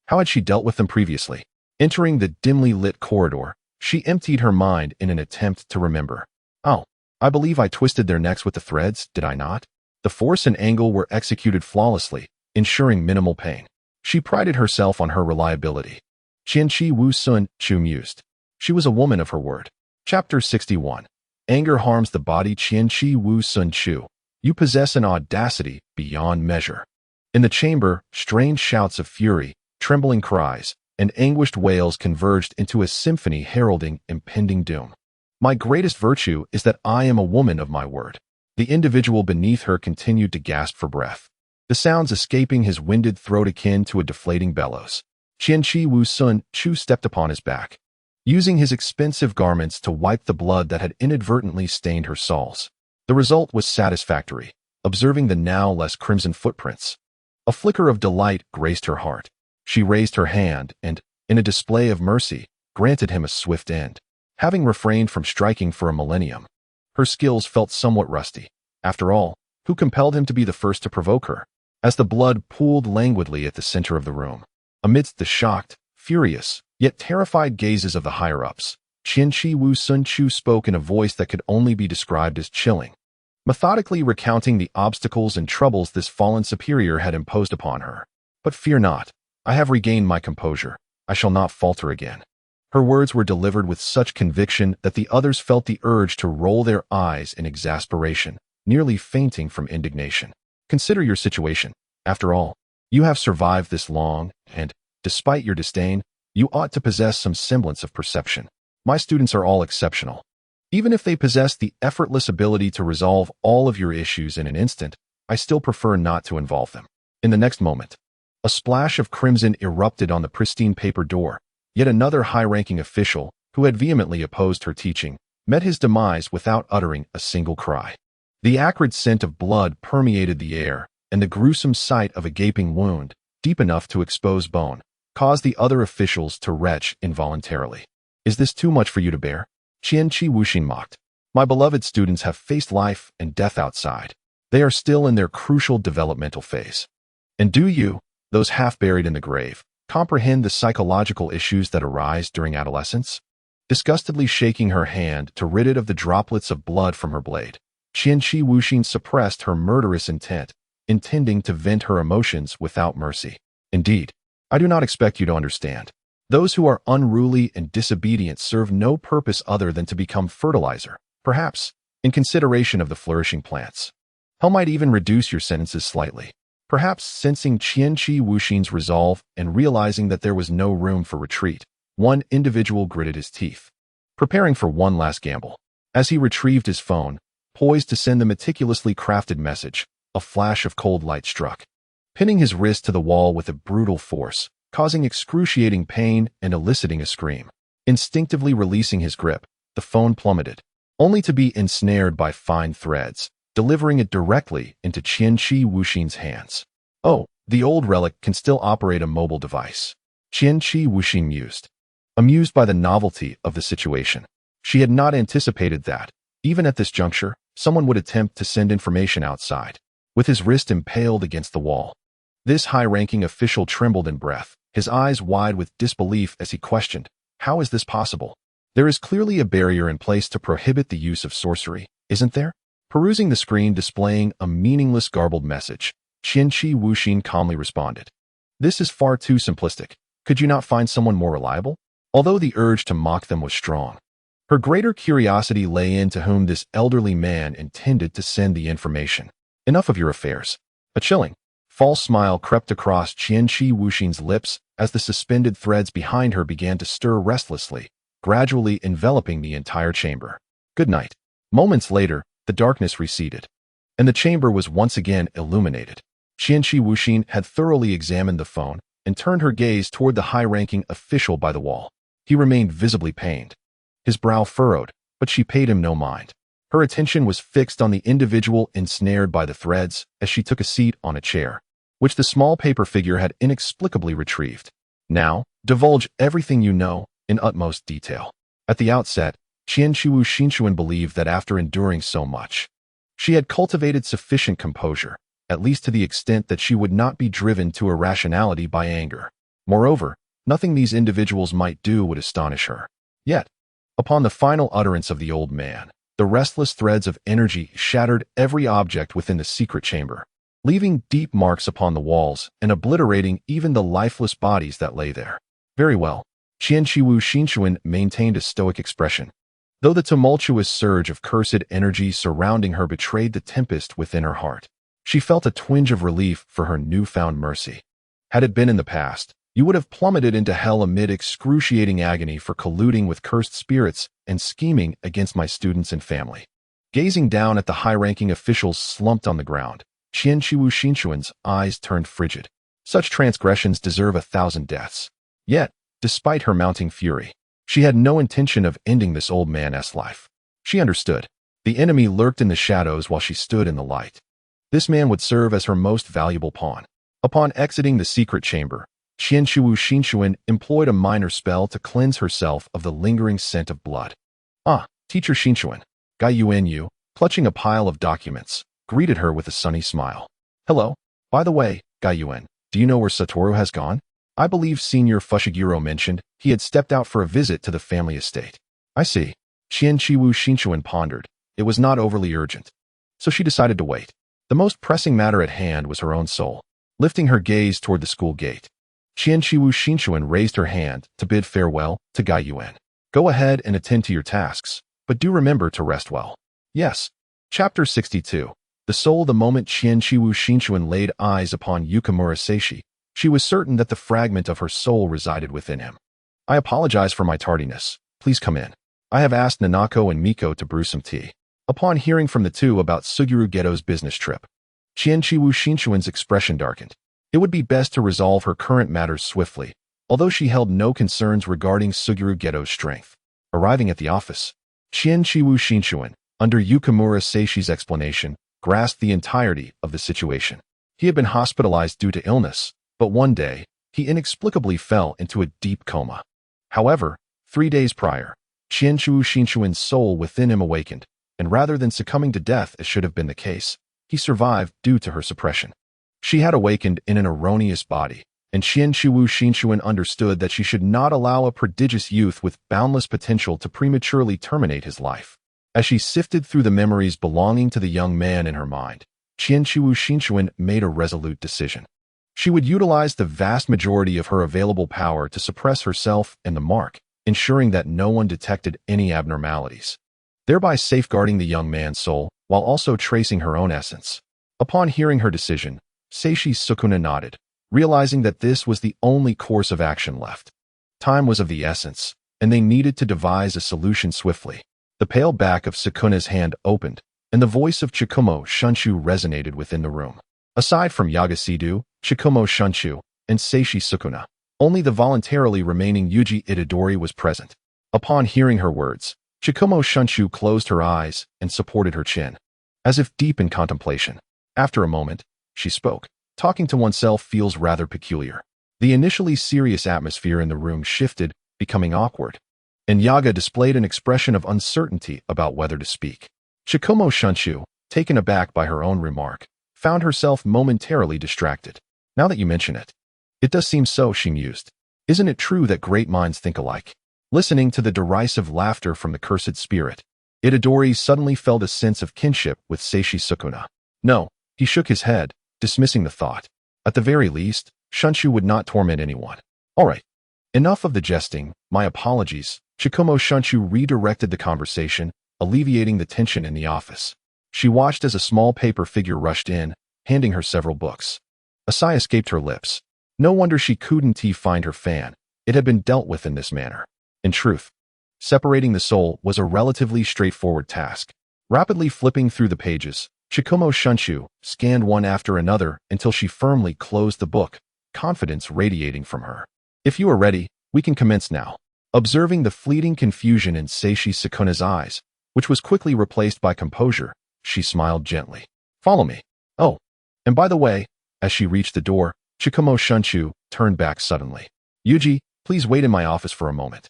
How had she dealt with them previously? Entering the dimly lit corridor, she emptied her mind in an attempt to remember. "Oh, I believe I twisted their necks with the threads, did I not?" The force and angle were executed flawlessly, ensuring minimal pain. She prided herself on her reliability. Qianqi Wu Sun Chu mused. She was a woman of her word. Chapter 61. Anger harms the body. Qianqi Wu Sun Chu, you possess an audacity beyond measure. In the chamber, strange shouts of fury, trembling cries, and anguished wails converged into a symphony heralding impending doom. "My greatest virtue is that I am a woman of my word." The individual beneath her continued to gasp for breath, the sounds escaping his winded throat akin to a deflating bellows. Qianqi Wu Sun Chu stepped upon his back, using his expensive garments to wipe the blood that had inadvertently stained her soles. The result was satisfactory, observing the now less crimson footprints. A flicker of delight graced her heart. She raised her hand and, in a display of mercy, granted him a swift end. Having refrained from striking for a millennium, her skills felt somewhat rusty. After all, who compelled him to be the first to provoke her? As the blood pooled languidly at the center of the room, amidst the shocked, furious, yet terrified gazes of the higher-ups, Qianqi Wu Sun Chu spoke in a voice that could only be described as chilling, methodically recounting the obstacles and troubles this fallen superior had imposed upon her. "But fear not. I have regained my composure. I shall not falter again." Her words were delivered with such conviction that the others felt the urge to roll their eyes in exasperation, nearly fainting from indignation. "Consider your situation. After all, you have survived this long, and, despite your disdain, you ought to possess some semblance of perception. My students are all exceptional. Even if they possess the effortless ability to resolve all of your issues in an instant, I still prefer not to involve them." In the next moment, a splash of crimson erupted on the pristine paper door. Yet another high-ranking official, who had vehemently opposed her teaching, met his demise without uttering a single cry. The acrid scent of blood permeated the air, and the gruesome sight of a gaping wound, deep enough to expose bone, caused the other officials to retch involuntarily. Is this too much for you to bear? Qianqi Wuxin mocked. My beloved students have faced life and death outside. They are still in their crucial developmental phase. And do you, those half buried in the grave, comprehend the psychological issues that arise during adolescence? Disgustedly shaking her hand to rid it of the droplets of blood from her blade, Qianqi Wuxin suppressed her murderous intent, intending to vent her emotions without mercy. Indeed, I do not expect you to understand. Those who are unruly and disobedient serve no purpose other than to become fertilizer, perhaps, in consideration of the flourishing plants. Hell might even reduce your sentences slightly. Perhaps sensing Qianqi Wuxin's resolve and realizing that there was no room for retreat, one individual gritted his teeth, preparing for one last gamble. As he retrieved his phone, poised to send the meticulously crafted message, a flash of cold light struck, pinning his wrist to the wall with a brutal force, causing excruciating pain and eliciting a scream. Instinctively releasing his grip, the phone plummeted, only to be ensnared by fine threads, delivering it directly into Qianqi Wuxin's hands. Oh, the old relic can still operate a mobile device. Qianqi Wuxin mused, amused by the novelty of the situation. She had not anticipated that, even at this juncture, someone would attempt to send information outside. With his wrist impaled against the wall, this high-ranking official trembled in breath, his eyes wide with disbelief as he questioned, how is this possible? There is clearly a barrier in place to prohibit the use of sorcery, isn't there? Perusing the screen displaying a meaningless garbled message, Qianqi Wuxin calmly responded. This is far too simplistic. Could you not find someone more reliable? Although the urge to mock them was strong, her greater curiosity lay in to whom this elderly man intended to send the information. Enough of your affairs. A chilling, false smile crept across Qianqi Wuxin's lips as the suspended threads behind her began to stir restlessly, gradually enveloping the entire chamber. Good night. Moments later, the darkness receded, and the chamber was once again illuminated. Qianqi Wuxin had thoroughly examined the phone and turned her gaze toward the high-ranking official by the wall. He remained visibly pained, his brow furrowed, but she paid him no mind. Her attention was fixed on the individual ensnared by the threads as she took a seat on a chair, which the small paper figure had inexplicably retrieved. Now, divulge everything you know in utmost detail. At the outset, Qianqi Wuxin believed that after enduring so much, she had cultivated sufficient composure, at least to the extent that she would not be driven to irrationality by anger. Moreover, nothing these individuals might do would astonish her. Yet, upon the final utterance of the old man, the restless threads of energy shattered every object within the secret chamber, leaving deep marks upon the walls and obliterating even the lifeless bodies that lay there. Very well. Qianqi Wuxin maintained a stoic expression, though the tumultuous surge of cursed energy surrounding her betrayed the tempest within her heart. She felt a twinge of relief for her newfound mercy. Had it been in the past, you would have plummeted into hell amid excruciating agony for colluding with cursed spirits and scheming against my students and family. Gazing down at the high-ranking officials slumped on the ground, Qianqi Wuxin's eyes turned frigid. Such transgressions deserve 1,000 deaths. Yet, despite her mounting fury, she had no intention of ending this old man's life. She understood. The enemy lurked in the shadows while she stood in the light. This man would serve as her most valuable pawn. Upon exiting the secret chamber, Qianqi Wuxin employed a minor spell to cleanse herself of the lingering scent of blood. Ah, Teacher Xinchuan, Gai Yuan, clutching a pile of documents, greeted her with a sunny smile. Hello. By the way, Gai Yuan, do you know where Satoru has gone? I believe Senior Fushiguro mentioned he had stepped out for a visit to the family estate. I see. Qianqi Wuxin pondered. It was not overly urgent, so she decided to wait. The most pressing matter at hand was her own soul. Lifting her gaze toward the school gate, Qianqi Wuxin raised her hand to bid farewell to Gai Yuan. Go ahead and attend to your tasks, but do remember to rest well. Yes. Chapter 62. The soul. The moment Qianqi Wuxin laid eyes upon Yukimura Seishi, she was certain that the fragment of her soul resided within him. I apologize for my tardiness. Please come in. I have asked Nanako and Miko to brew some tea. Upon hearing from the two about Suguru Geto's business trip, Qianqi Wuxin's expression darkened. It would be best to resolve her current matters swiftly, although she held no concerns regarding Suguru Geto's strength. Arriving at the office, Qianqiwu Shinshuan, under Yukimura Seishi's explanation, grasped the entirety of the situation. He had been hospitalized due to illness, but one day, he inexplicably fell into a deep coma. However, 3 days prior, Qianqiwu Shinshuan's soul within him awakened, and rather than succumbing to death as should have been the case, he survived due to her suppression. She had awakened in an erroneous body, and Qianqiwu Shinshuan understood that she should not allow a prodigious youth with boundless potential to prematurely terminate his life. As she sifted through the memories belonging to the young man in her mind, Qianqiwu Shinshuan made a resolute decision. She would utilize the vast majority of her available power to suppress herself and the mark, ensuring that no one detected any abnormalities, thereby safeguarding the young man's soul while also tracing her own essence. Upon hearing her decision, Seishi Sukuna nodded, realizing that this was the only course of action left. Time was of the essence, and they needed to devise a solution swiftly. The pale back of Sukuna's hand opened, and the voice of Chikumo Shunshu resonated within the room. Aside from Yagasidu, Chikumo Shunshu, and Seishi Sukuna, only the voluntarily remaining Yuji Itadori was present. Upon hearing her words, Chikumo Shunshu closed her eyes and supported her chin, as if deep in contemplation. After a moment, she spoke. Talking to oneself feels rather peculiar. The initially serious atmosphere in the room shifted, becoming awkward, and Yaga displayed an expression of uncertainty about whether to speak. Chikumo Shunshu, taken aback by her own remark, found herself momentarily distracted. Now that you mention it, it does seem so, she mused. Isn't it true that great minds think alike? Listening to the derisive laughter from the cursed spirit, Itadori suddenly felt a sense of kinship with Seishi Sukuna. No, he shook his head, dismissing the thought. At the very least, Shunshu would not torment anyone. All right. Enough of the jesting, my apologies. Chikumo Shunshu redirected the conversation, alleviating the tension in the office. She watched as a small paper figure rushed in, handing her several books. A sigh escaped her lips. No wonder she couldn't find her fan. It had been dealt with in this manner. In truth, separating the soul was a relatively straightforward task. Rapidly flipping through the pages, Chikumo Shunshu scanned one after another until she firmly closed the book, confidence radiating from her. If you are ready, we can commence now. Observing the fleeting confusion in Seishi Sukuna's eyes, which was quickly replaced by composure, she smiled gently. Follow me. Oh, and by the way, as she reached the door, Chikumo Shunshu turned back suddenly. Yuji, please wait in my office for a moment.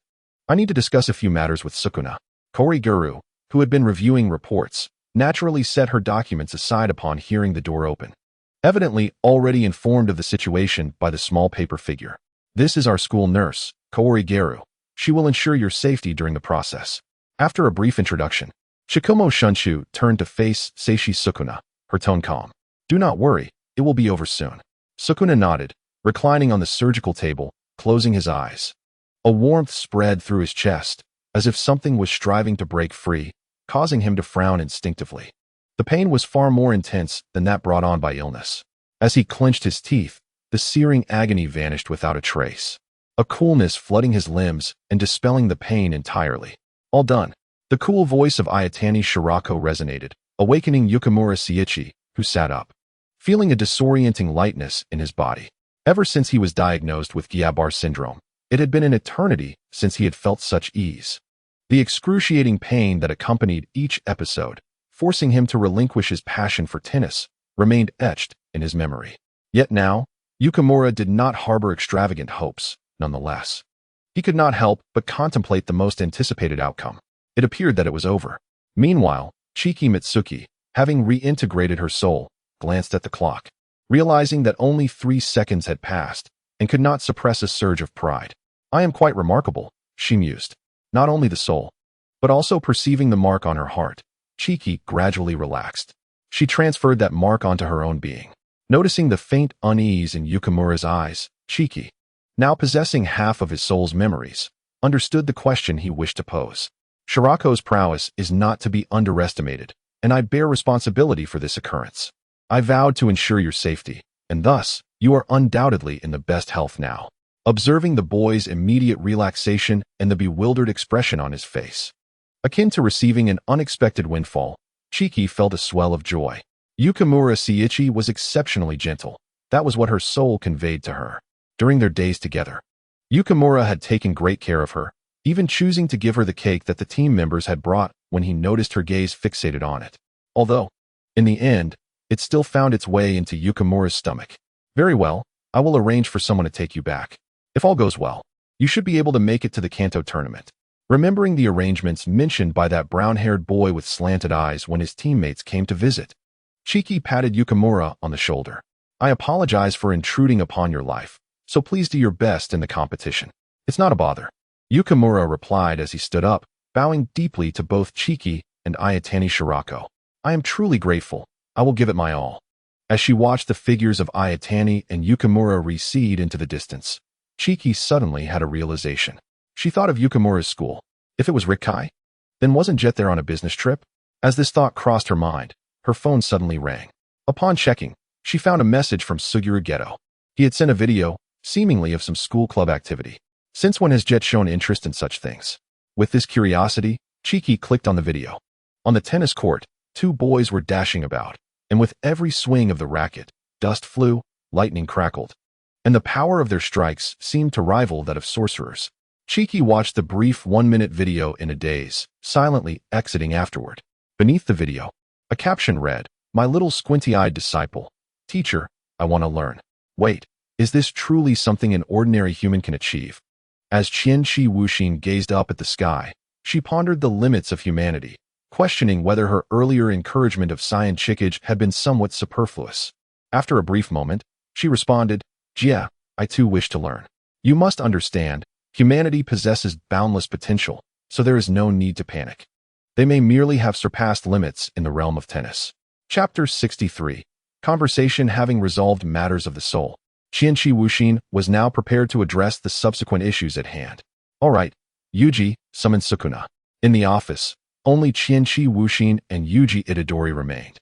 I need to discuss a few matters with Sukuna. Koriguru, who had been reviewing reports, naturally set her documents aside upon hearing the door open. Evidently already informed of the situation by the small paper figure. This is our school nurse, Koriguru. She will ensure your safety during the process. After a brief introduction, Chikumo Shunshu turned to face Seishi Sukuna, her tone calm. Do not worry, it will be over soon. Sukuna nodded, reclining on the surgical table, closing his eyes. A warmth spread through his chest, as if something was striving to break free, causing him to frown instinctively. The pain was far more intense than that brought on by illness. As he clenched his teeth, the searing agony vanished without a trace, a coolness flooding his limbs and dispelling the pain entirely. All done. The cool voice of Ayatani Shirako resonated, awakening Yukimura Seiichi, who sat up, feeling a disorienting lightness in his body. Ever since he was diagnosed with Guillain-Barré syndrome, it had been an eternity since he had felt such ease. The excruciating pain that accompanied each episode, forcing him to relinquish his passion for tennis, remained etched in his memory. Yet now, Yukimura did not harbor extravagant hopes, nonetheless. He could not help but contemplate the most anticipated outcome. It appeared that it was over. Meanwhile, Chiki Mitsuki, having reintegrated her soul, glanced at the clock, realizing that only 3 seconds had passed, and could not suppress a surge of pride. I am quite remarkable, she mused. Not only the soul, but also perceiving the mark on her heart, Chiki gradually relaxed. She transferred that mark onto her own being. Noticing the faint unease in Yukimura's eyes, Chiki, now possessing half of his soul's memories, understood the question he wished to pose. Shirako's prowess is not to be underestimated, and I bear responsibility for this occurrence. I vowed to ensure your safety, and thus, you are undoubtedly in the best health now. Observing the boy's immediate relaxation and the bewildered expression on his face, akin to receiving an unexpected windfall, Chiki felt a swell of joy. Yukimura Seiichi was exceptionally gentle. That was what her soul conveyed to her. During their days together, Yukimura had taken great care of her, even choosing to give her the cake that the team members had brought when he noticed her gaze fixated on it. Although, in the end, it still found its way into Yukimura's stomach. Very well, I will arrange for someone to take you back. If all goes well, you should be able to make it to the Kanto tournament. Remembering the arrangements mentioned by that brown-haired boy with slanted eyes when his teammates came to visit, Chiki patted Yukimura on the shoulder. I apologize for intruding upon your life, so please do your best in the competition. It's not a bother. Yukimura replied as he stood up, bowing deeply to both Chiki and Ayatani Shirako. I am truly grateful. I will give it my all. As she watched the figures of Ayatani and Yukimura recede into the distance, Chiki suddenly had a realization. She thought of Yukimura's school. If it was Rikkai, then wasn't Jet there on a business trip? As this thought crossed her mind, her phone suddenly rang. Upon checking, she found a message from Suguru Geto. He had sent a video, seemingly of some school club activity. Since when has Jet shown interest in such things? With this curiosity, Chiki clicked on the video. On the tennis court, two boys were dashing about, and with every swing of the racket, dust flew, lightning crackled, and the power of their strikes seemed to rival that of sorcerers. Chiki watched the brief 1-minute video in a daze, silently exiting afterward. Beneath the video, a caption read, "My little squinty-eyed disciple. Teacher, I want to learn." Wait, is this truly something an ordinary human can achieve? As Qianqi Wuxin gazed up at the sky, she pondered the limits of humanity, questioning whether her earlier encouragement of scientific had been somewhat superfluous. After a brief moment, she responded, "Yeah, I too wish to learn. You must understand, humanity possesses boundless potential, so there is no need to panic. They may merely have surpassed limits in the realm of tennis." Chapter 63. Conversation having resolved matters of the soul, Qianqi Wuxin was now prepared to address the subsequent issues at hand. All right, Yuji, summon Sukuna. In the office, only Qianqi Wuxin and Yuji Itadori remained.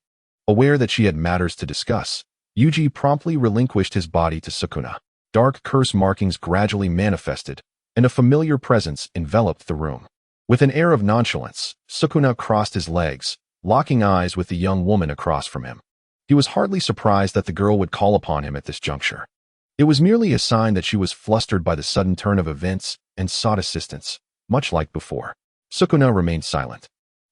Aware that she had matters to discuss, Yuji promptly relinquished his body to Sukuna. Dark curse markings gradually manifested, and a familiar presence enveloped the room. With an air of nonchalance, Sukuna crossed his legs, locking eyes with the young woman across from him. He was hardly surprised that the girl would call upon him at this juncture. It was merely a sign that she was flustered by the sudden turn of events and sought assistance, much like before. Sukuna remained silent,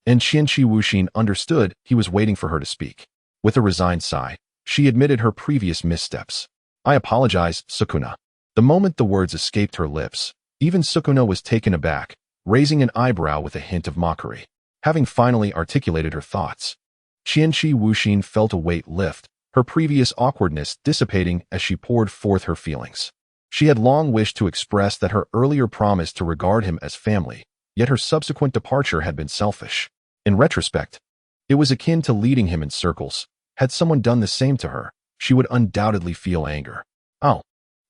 and Qianqi Wuxin understood he was waiting for her to speak. With a resigned sigh, she admitted her previous missteps. "I apologize, Sukuna." The moment the words escaped her lips, even Sukuna was taken aback, raising an eyebrow with a hint of mockery. Having finally articulated her thoughts, Qianqi Wuxin felt a weight lift, her previous awkwardness dissipating as she poured forth her feelings. She had long wished to express that her earlier promise to regard him as family, yet her subsequent departure had been selfish. In retrospect, it was akin to leading him in circles. Had someone done the same to her, she would undoubtedly feel anger. Oh,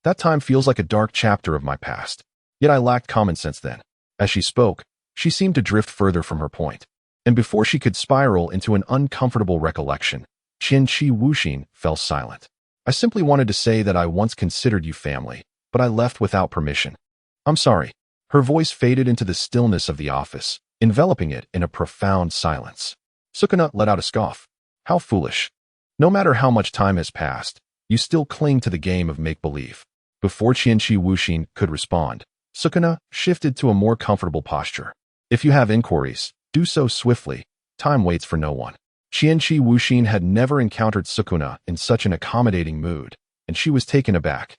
that time feels like a dark chapter of my past. Yet I lacked common sense then. As she spoke, she seemed to drift further from her point. And before she could spiral into an uncomfortable recollection, Qianqi Wuxin fell silent. "I simply wanted to say that I once considered you family, but I left without permission. I'm sorry." Her voice faded into the stillness of the office, enveloping it in a profound silence. Sukuna let out a scoff. "How foolish. No matter how much time has passed, you still cling to the game of make-believe." Before Qianqi Wuxin could respond, Sukuna shifted to a more comfortable posture. "If you have inquiries, do so swiftly. Time waits for no one." Qianqi Wuxin had never encountered Sukuna in such an accommodating mood, and she was taken aback.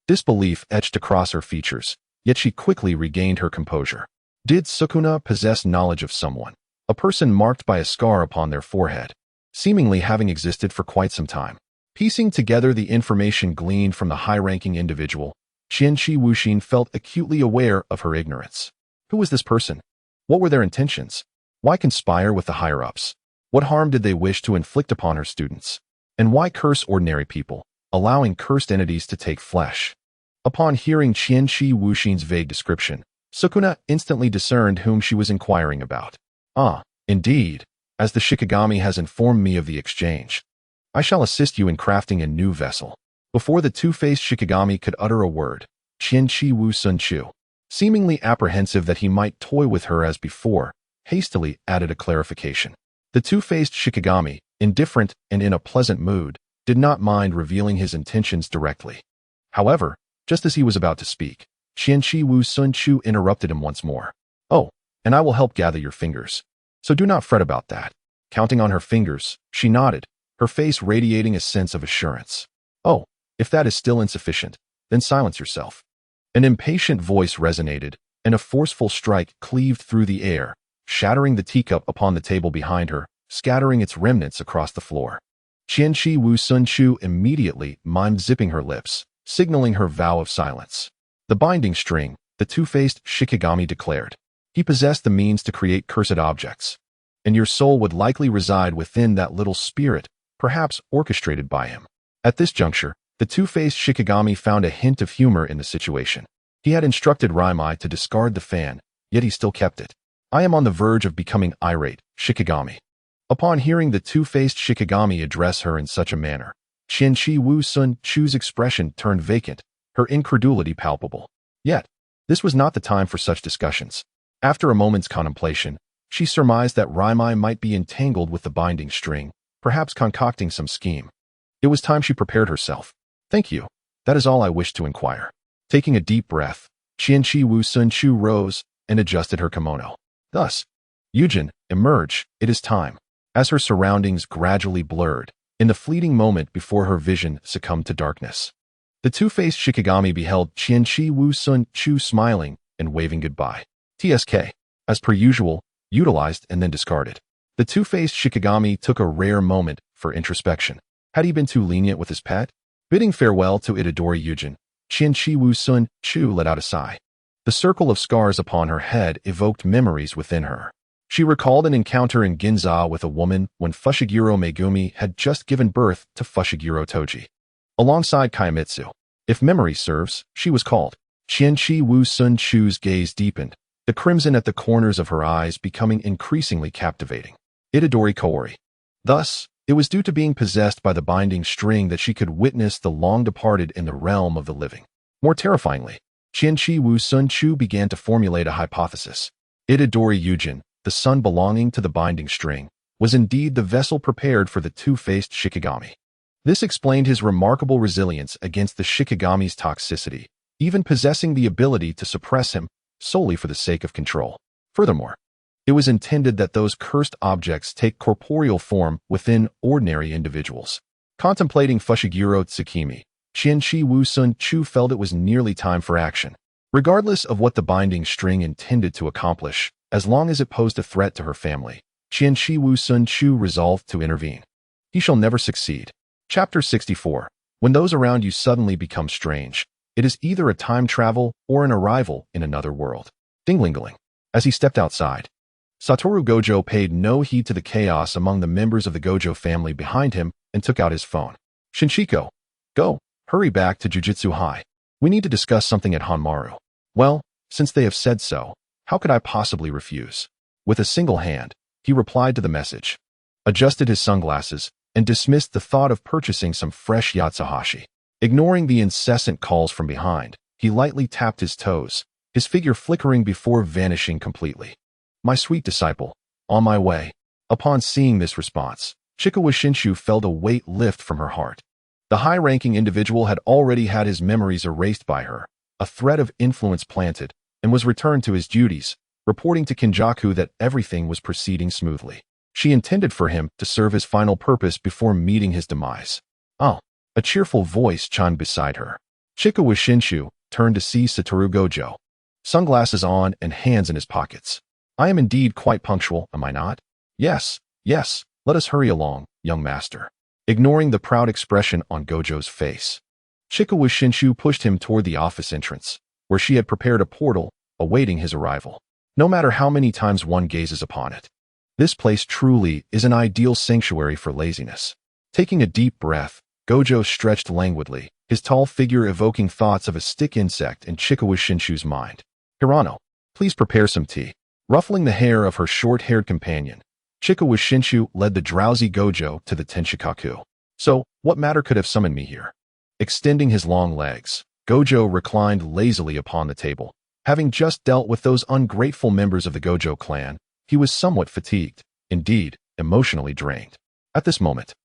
Disbelief etched across her features, yet she quickly regained her composure. Did Sukuna possess knowledge of someone, a person marked by a scar upon their forehead, seemingly having existed for quite some time? Piecing together the information gleaned from the high-ranking individual, Qianqi Wuxin felt acutely aware of her ignorance. Who was this person? What were their intentions? Why conspire with the higher-ups? What harm did they wish to inflict upon her students? And why curse ordinary people, allowing cursed entities to take flesh? Upon hearing Qianqi Wuxin's vague description, Sukuna instantly discerned whom she was inquiring about. "Ah, indeed, as the shikigami has informed me of the exchange. I shall assist you in crafting a new vessel." Before the two-faced shikigami could utter a word, Qianqi Wuxin, seemingly apprehensive that he might toy with her as before, hastily added a clarification. The two-faced shikigami, indifferent and in a pleasant mood, did not mind revealing his intentions directly. However, just as he was about to speak, Qianqi Wu Sun Chu interrupted him once more. Oh, and I will help gather your fingers. So do not fret about that. Counting on her fingers, she nodded, her face radiating a sense of assurance. Oh, if that is still insufficient, then silence yourself. An impatient voice resonated, and a forceful strike cleaved through the air, shattering the teacup upon the table behind her, scattering its remnants across the floor. Qianqi Wu Sun Chu immediately mimed zipping her lips, signaling her vow of silence. The binding string, the two-faced shikigami declared. He possessed the means to create cursed objects, and your soul would likely reside within that little spirit, perhaps orchestrated by him. At this juncture, the two-faced shikigami found a hint of humor in the situation. He had instructed Raimai to discard the fan, yet he still kept it. I am on the verge of becoming irate, Shikigami. Upon hearing the two-faced shikigami address her in such a manner, Qianqi Wu Sun Chu's expression turned vacant, her incredulity palpable. Yet, this was not the time for such discussions. After a moment's contemplation, she surmised that Raimai might be entangled with the binding string, perhaps concocting some scheme. It was time she prepared herself. Thank you. That is all I wished to inquire. Taking a deep breath, Qianqi Wu Sun Chu rose and adjusted her kimono. Thus, Yujin, emerge, it is time. As her surroundings gradually blurred, in the fleeting moment before her vision succumbed to darkness, the two-faced shikigami beheld Qianqi Wu Sun Chu smiling and waving goodbye. TSK, as per usual, utilized and then discarded. The two-faced shikigami took a rare moment for introspection. Had he been too lenient with his pet? Bidding farewell to Itadori Yujin, Qianqi Wu Sun Chu let out a sigh. The circle of scars upon her head evoked memories within her. She recalled an encounter in Ginza with a woman when Fushiguro Megumi had just given birth to Fushiguro Toji. Alongside Kaimitsu, if memory serves, she was called. Qianqi Wu Sun Chu's gaze deepened, the crimson at the corners of her eyes becoming increasingly captivating. Itadori Kaori. Thus, it was due to being possessed by the binding string that she could witness the long-departed in the realm of the living. More terrifyingly, Qianqi Wu Sun Chu began to formulate a hypothesis. Itadori Yujin, the son belonging to the binding string, was indeed the vessel prepared for the two-faced shikigami. This explained his remarkable resilience against the shikigami's toxicity, even possessing the ability to suppress him solely for the sake of control. Furthermore, it was intended that those cursed objects take corporeal form within ordinary individuals. Contemplating Fushiguro Tsukimi, Qianqi Wu Sun Chu felt it was nearly time for action. Regardless of what the binding string intended to accomplish, as long as it posed a threat to her family, Qianqi Wu Sun Chu resolved to intervene. He shall never succeed. Chapter 64. When those around you suddenly become strange, it is either a time travel or an arrival in another world. Dinglingaling. As he stepped outside, Satoru Gojo paid no heed to the chaos among the members of the Gojo family behind him and took out his phone. Shinchiko, go, hurry back to Jujutsu High. We need to discuss something at Hanmaru. Well, since they have said so, how could I possibly refuse? With a single hand, he replied to the message, adjusted his sunglasses, and dismissed the thought of purchasing some fresh yatsuhashi. Ignoring the incessant calls from behind, he lightly tapped his toes, his figure flickering before vanishing completely. My sweet disciple, on my way. Upon seeing this response, Chikawa Shinshu felt a weight lift from her heart. The high-ranking individual had already had his memories erased by her, a thread of influence planted, and was returned to his duties, reporting to Kinjaku that everything was proceeding smoothly. She intended for him to serve his final purpose before meeting his demise. Oh, a cheerful voice chimed beside her. Chikawa Shinshu turned to see Satoru Gojo, sunglasses on and hands in his pockets. I am indeed quite punctual, am I not? Yes, yes, let us hurry along, young master. Ignoring the proud expression on Gojo's face, Chikawa Shinshu pushed him toward the office entrance, where she had prepared a portal, awaiting his arrival. No matter how many times one gazes upon it, this place truly is an ideal sanctuary for laziness. Taking a deep breath, Gojo stretched languidly, his tall figure evoking thoughts of a stick insect in Chikawa Shinshu's mind. Hirano, please prepare some tea. Ruffling the hair of her short-haired companion, Chikawa Shinshu led the drowsy Gojo to the Tenshikaku. So, what matter could have summoned me here? Extending his long legs, Gojo reclined lazily upon the table. Having just dealt with those ungrateful members of the Gojo clan, he was somewhat fatigued, indeed, emotionally drained. At this moment,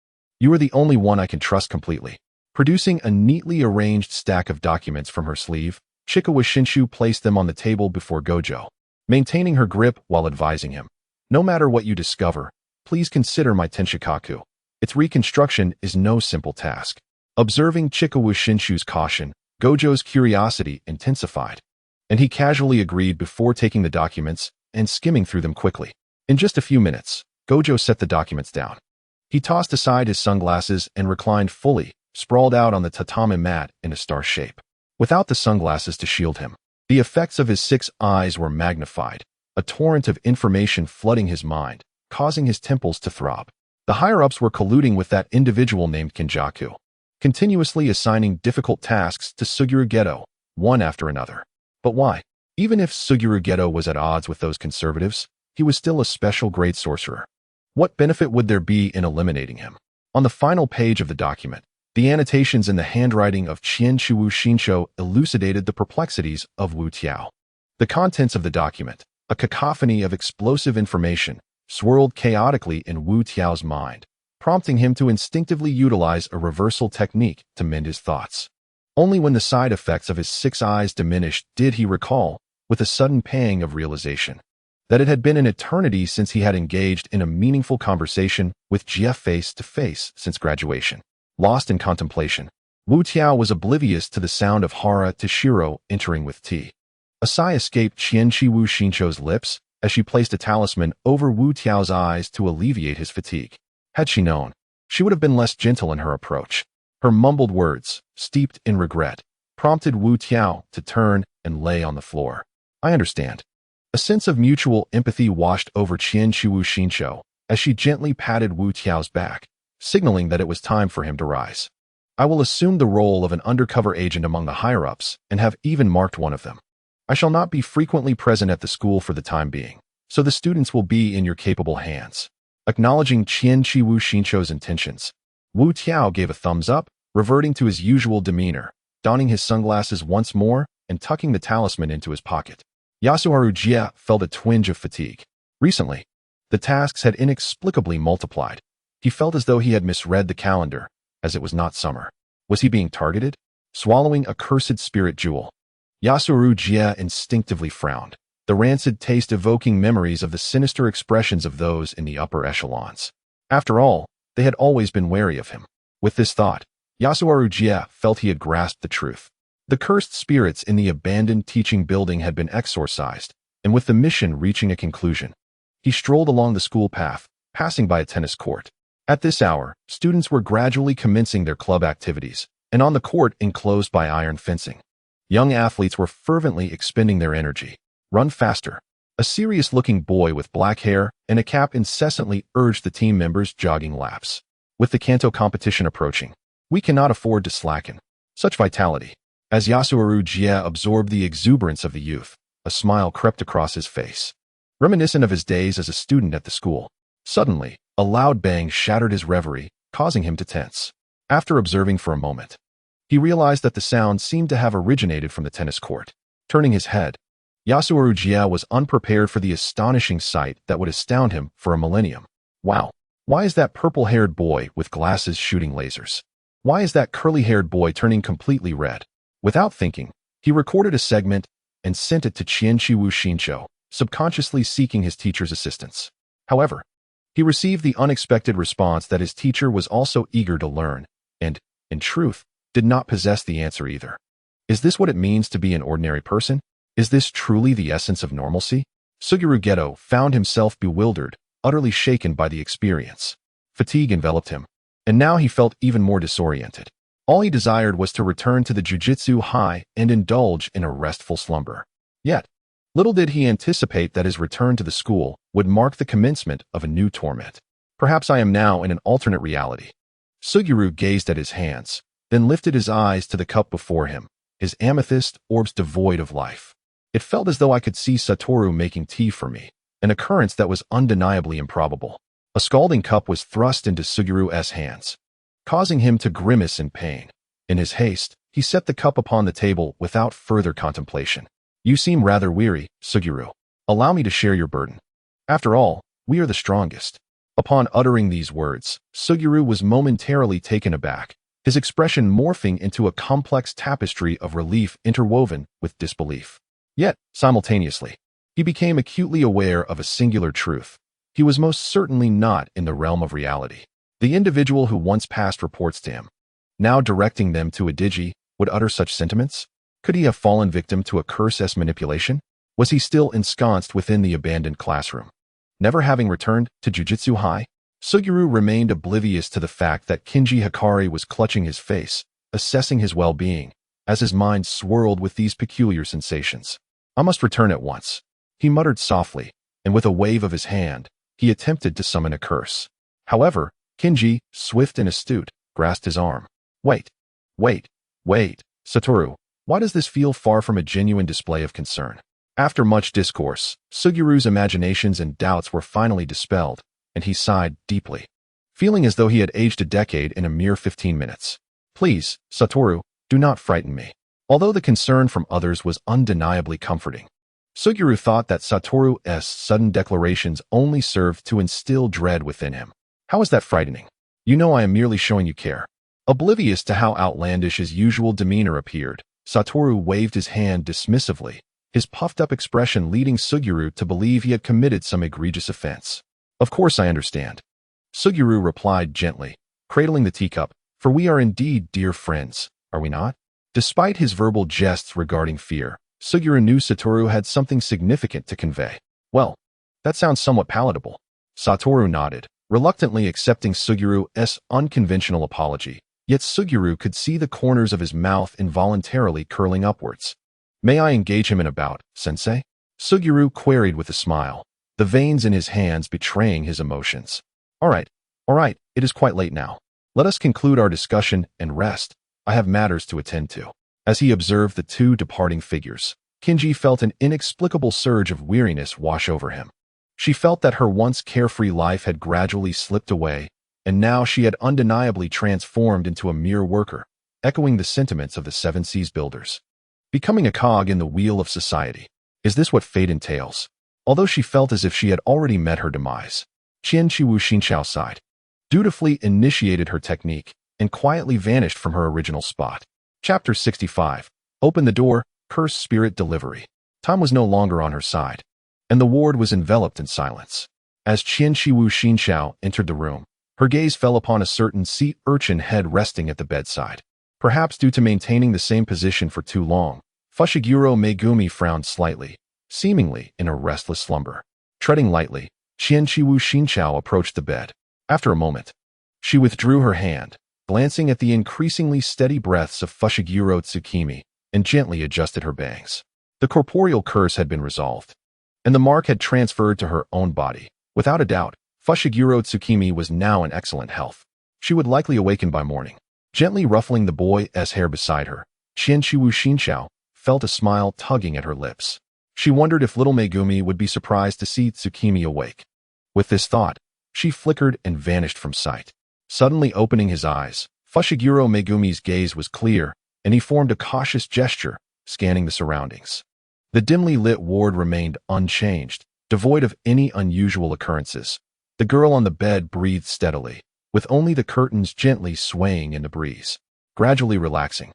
you are the only one I can trust completely. Producing a neatly arranged stack of documents from her sleeve, Chikawa Shinshu placed them on the table before Gojo, maintaining her grip while advising him. No matter what you discover, please consider my Tenshikaku. Its reconstruction is no simple task. Observing Chikawa Shinshu's caution, Gojo's curiosity intensified, and he casually agreed before taking the documents and skimming through them quickly. In just a few minutes, Gojo set the documents down. He tossed aside his sunglasses and reclined fully, sprawled out on the tatami mat in a star shape. Without the sunglasses to shield him, the effects of his 6 eyes were magnified, a torrent of information flooding his mind, causing his temples to throb. The higher-ups were colluding with that individual named Kenjaku, continuously assigning difficult tasks to Suguru Geto, one after another. But why? Even if Suguru Geto was at odds with those conservatives, he was still a special grade sorcerer. What benefit would there be in eliminating him? On the final page of the document, the annotations in the handwriting of Qianqiwu Shinsho elucidated the perplexities of Wu Tiao. The contents of the document, a cacophony of explosive information, swirled chaotically in Wu Tiao's mind, prompting him to instinctively utilize a reversal technique to mend his thoughts. Only when the side effects of his 6 eyes diminished did he recall, with a sudden pang of realization, that it had been an eternity since he had engaged in a meaningful conversation with Jie face-to-face since graduation. Lost in contemplation, Wu Tiao was oblivious to the sound of Hara Toshiro entering with tea. A sigh escaped Qianqiwu Shinsho's lips as she placed a talisman over Wu Tiao's eyes to alleviate his fatigue. Had she known, she would have been less gentle in her approach. Her mumbled words, steeped in regret, prompted Wu Tiao to turn and lay on the floor. I understand. A sense of mutual empathy washed over Qianqiwu Shinsho as she gently patted Wu Tiao's back, signaling that it was time for him to rise. I will assume the role of an undercover agent among the higher-ups and have even marked one of them. I shall not be frequently present at the school for the time being, so the students will be in your capable hands. Acknowledging Qianqiwu Shinsho's intentions, Wu Tiao gave a thumbs up, reverting to his usual demeanor, donning his sunglasses once more and tucking the talisman into his pocket. Yasuharu Jie felt a twinge of fatigue. Recently, the tasks had inexplicably multiplied. He felt as though he had misread the calendar, as it was not summer. Was he being targeted? Swallowing a cursed spirit jewel. Yasuharu Jie instinctively frowned, the rancid taste evoking memories of the sinister expressions of those in the upper echelons. After all, they had always been wary of him. With this thought, Yasuharu Jie felt he had grasped the truth. The cursed spirits in the abandoned teaching building had been exorcised, and with the mission reaching a conclusion, he strolled along the school path, passing by a tennis court. At this hour, students were gradually commencing their club activities, and on the court enclosed by iron fencing, young athletes were fervently expending their energy. Run faster. A serious-looking boy with black hair and a cap incessantly urged the team members jogging laps. With the Kanto competition approaching, we cannot afford to slacken. Such vitality. As Yasuharu Jie absorbed the exuberance of the youth, a smile crept across his face. Reminiscent of his days as a student at the school. Suddenly, a loud bang shattered his reverie, causing him to tense. After observing for a moment, he realized that the sound seemed to have originated from the tennis court. Turning his head, Yasuharu Jie was unprepared for the astonishing sight that would astound him for a millennium. Wow! Why is that purple-haired boy with glasses shooting lasers? Why is that curly-haired boy turning completely red? Without thinking, he recorded a segment and sent it to Qianqiwu Shinsho, subconsciously seeking his teacher's assistance. However, he received the unexpected response that his teacher was also eager to learn, and, in truth, did not possess the answer either. Is this what it means to be an ordinary person? Is this truly the essence of normalcy? Suguru Geto found himself bewildered, utterly shaken by the experience. Fatigue enveloped him, and now he felt even more disoriented. All he desired was to return to the Jujutsu High and indulge in a restful slumber. Yet, little did he anticipate that his return to the school would mark the commencement of a new torment. Perhaps I am now in an alternate reality. Suguru gazed at his hands, then lifted his eyes to the cup before him, his amethyst orbs devoid of life. It felt as though I could see Satoru making tea for me, an occurrence that was undeniably improbable. A scalding cup was thrust into Suguru's hands, causing him to grimace in pain. In his haste, he set the cup upon the table without further contemplation. You seem rather weary, Suguru. Allow me to share your burden. After all, we are the strongest. Upon uttering these words, Suguru was momentarily taken aback, his expression morphing into a complex tapestry of relief interwoven with disbelief. Yet, simultaneously, he became acutely aware of a singular truth. He was most certainly not in the realm of reality. The individual who once passed reports to him, now directing them to a digi, would utter such sentiments? Could he have fallen victim to a curse-esque manipulation? Was he still ensconced within the abandoned classroom? Never having returned to Jujutsu High, Suguru remained oblivious to the fact that Kinji Hikari was clutching his face, assessing his well-being, as his mind swirled with these peculiar sensations. I must return at once, he muttered softly, and with a wave of his hand, he attempted to summon a curse. However, Kinji, swift and astute, grasped his arm. Wait, Satoru, why does this feel far from a genuine display of concern? After much discourse, Suguru's imaginations and doubts were finally dispelled, and he sighed deeply, feeling as though he had aged a decade in a mere 15 minutes. Please, Satoru, do not frighten me. Although the concern from others was undeniably comforting, Suguru thought that Satoru's sudden declarations only served to instill dread within him. How is that frightening? You know I am merely showing you care. Oblivious to how outlandish his usual demeanor appeared, Satoru waved his hand dismissively, his puffed-up expression leading Suguru to believe he had committed some egregious offense. Of course I understand, Suguru replied gently, cradling the teacup, for we are indeed dear friends, are we not? Despite his verbal jests regarding fear, Suguru knew Satoru had something significant to convey. Well, that sounds somewhat palatable. Satoru nodded, reluctantly accepting Suguru's unconventional apology, yet Suguru could see the corners of his mouth involuntarily curling upwards. May I engage him in a bout, sensei? Suguru queried with a smile, the veins in his hands betraying his emotions. All right, it is quite late now. Let us conclude our discussion and rest. I have matters to attend to. As he observed the two departing figures, Kinji felt an inexplicable surge of weariness wash over him. She felt that her once carefree life had gradually slipped away, and now she had undeniably transformed into a mere worker, echoing the sentiments of the Seven Seas builders. Becoming a cog in the wheel of society. Is this what fate entails? Although she felt as if she had already met her demise, Qianqiwu Xinqiao sighed, dutifully initiated her technique, and quietly vanished from her original spot. Chapter 65. Open the door, Curse Spirit Delivery. Time was no longer on her side, and the ward was enveloped in silence. As Qianqiwu Xinqiao entered the room, her gaze fell upon a certain sea urchin head resting at the bedside. Perhaps due to maintaining the same position for too long, Fushiguro Megumi frowned slightly, seemingly in a restless slumber. Treading lightly, Qianqiwu Xinqiao approached the bed. After a moment, she withdrew her hand, glancing at the increasingly steady breaths of Fushiguro Tsukimi, and gently adjusted her bangs. The corporeal curse had been resolved, and the mark had transferred to her own body. Without a doubt, Fushiguro Tsukimi was now in excellent health. She would likely awaken by morning. Gently ruffling the boy's hair beside her, Qianqiwu Xinqiao felt a smile tugging at her lips. She wondered if little Megumi would be surprised to see Tsukimi awake. With this thought, she flickered and vanished from sight. Suddenly opening his eyes, Fushiguro Megumi's gaze was clear, and he formed a cautious gesture, scanning the surroundings. The dimly lit ward remained unchanged, devoid of any unusual occurrences. The girl on the bed breathed steadily, with only the curtains gently swaying in the breeze. Gradually relaxing,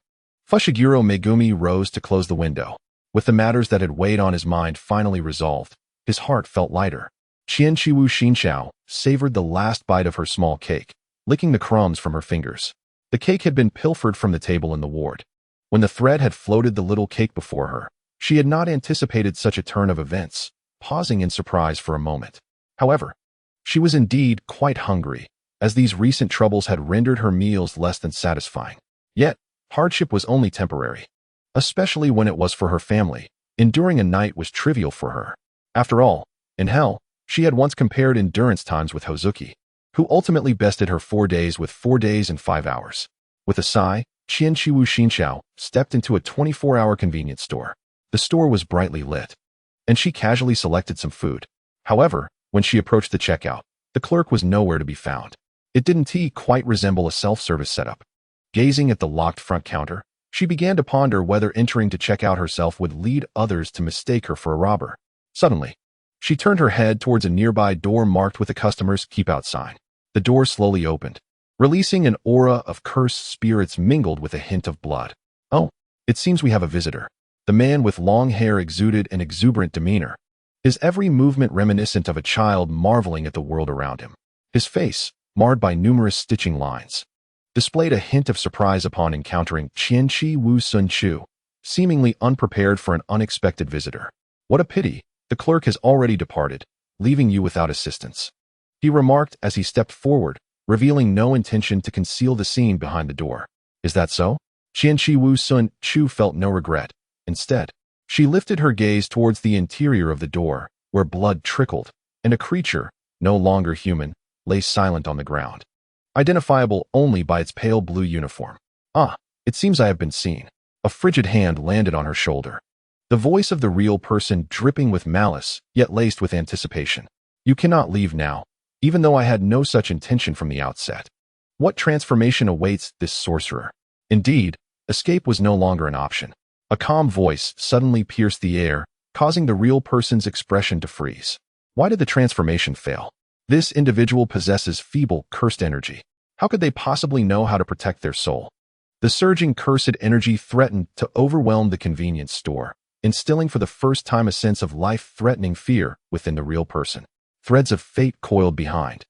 Fushiguro Megumi rose to close the window. With the matters that had weighed on his mind finally resolved, his heart felt lighter. Qianqiwu Xinqiao savored the last bite of her small cake, licking the crumbs from her fingers. The cake had been pilfered from the table in the ward. When the thread had floated the little cake before her, she had not anticipated such a turn of events, pausing in surprise for a moment. However, she was indeed quite hungry, as these recent troubles had rendered her meals less than satisfying. Yet, hardship was only temporary. Especially when it was for her family, enduring a night was trivial for her. After all, in hell, she had once compared endurance times with Hozuki, who ultimately bested her 4 days with 4 days and 5 hours. With a sigh, Qianqiwu Xinqiao stepped into a 24-hour convenience store. The store was brightly lit, and she casually selected some food. However, when she approached the checkout, the clerk was nowhere to be found. It didn't quite resemble a self-service setup. Gazing at the locked front counter, she began to ponder whether entering to check out herself would lead others to mistake her for a robber. Suddenly, she turned her head towards a nearby door marked with a customer's keep out sign. The door slowly opened, releasing an aura of cursed spirits mingled with a hint of blood. "Oh, it seems we have a visitor." The man with long hair exuded an exuberant demeanor, his every movement reminiscent of a child marveling at the world around him. His face, marred by numerous stitching lines, displayed a hint of surprise upon encountering Qianqi Wu Sun Chu, seemingly unprepared for an unexpected visitor. "What a pity, the clerk has already departed, leaving you without assistance," he remarked as he stepped forward, revealing no intention to conceal the scene behind the door. "Is that so?" Qianqi Wu Sun Chu felt no regret. Instead, she lifted her gaze towards the interior of the door, where blood trickled, and a creature, no longer human, lay silent on the ground, identifiable only by its pale blue uniform. "Ah, it seems I have been seen." A frigid hand landed on her shoulder, the voice of the real person dripping with malice, yet laced with anticipation. "You cannot leave now, even though I had no such intention from the outset. What transformation awaits this sorcerer?" Indeed, escape was no longer an option. A calm voice suddenly pierced the air, causing the real person's expression to freeze. Why did the transformation fail? This individual possesses feeble, cursed energy. How could they possibly know how to protect their soul? The surging cursed energy threatened to overwhelm the convenience store, instilling for the first time a sense of life-threatening fear within the real person. Threads of fate coiled behind,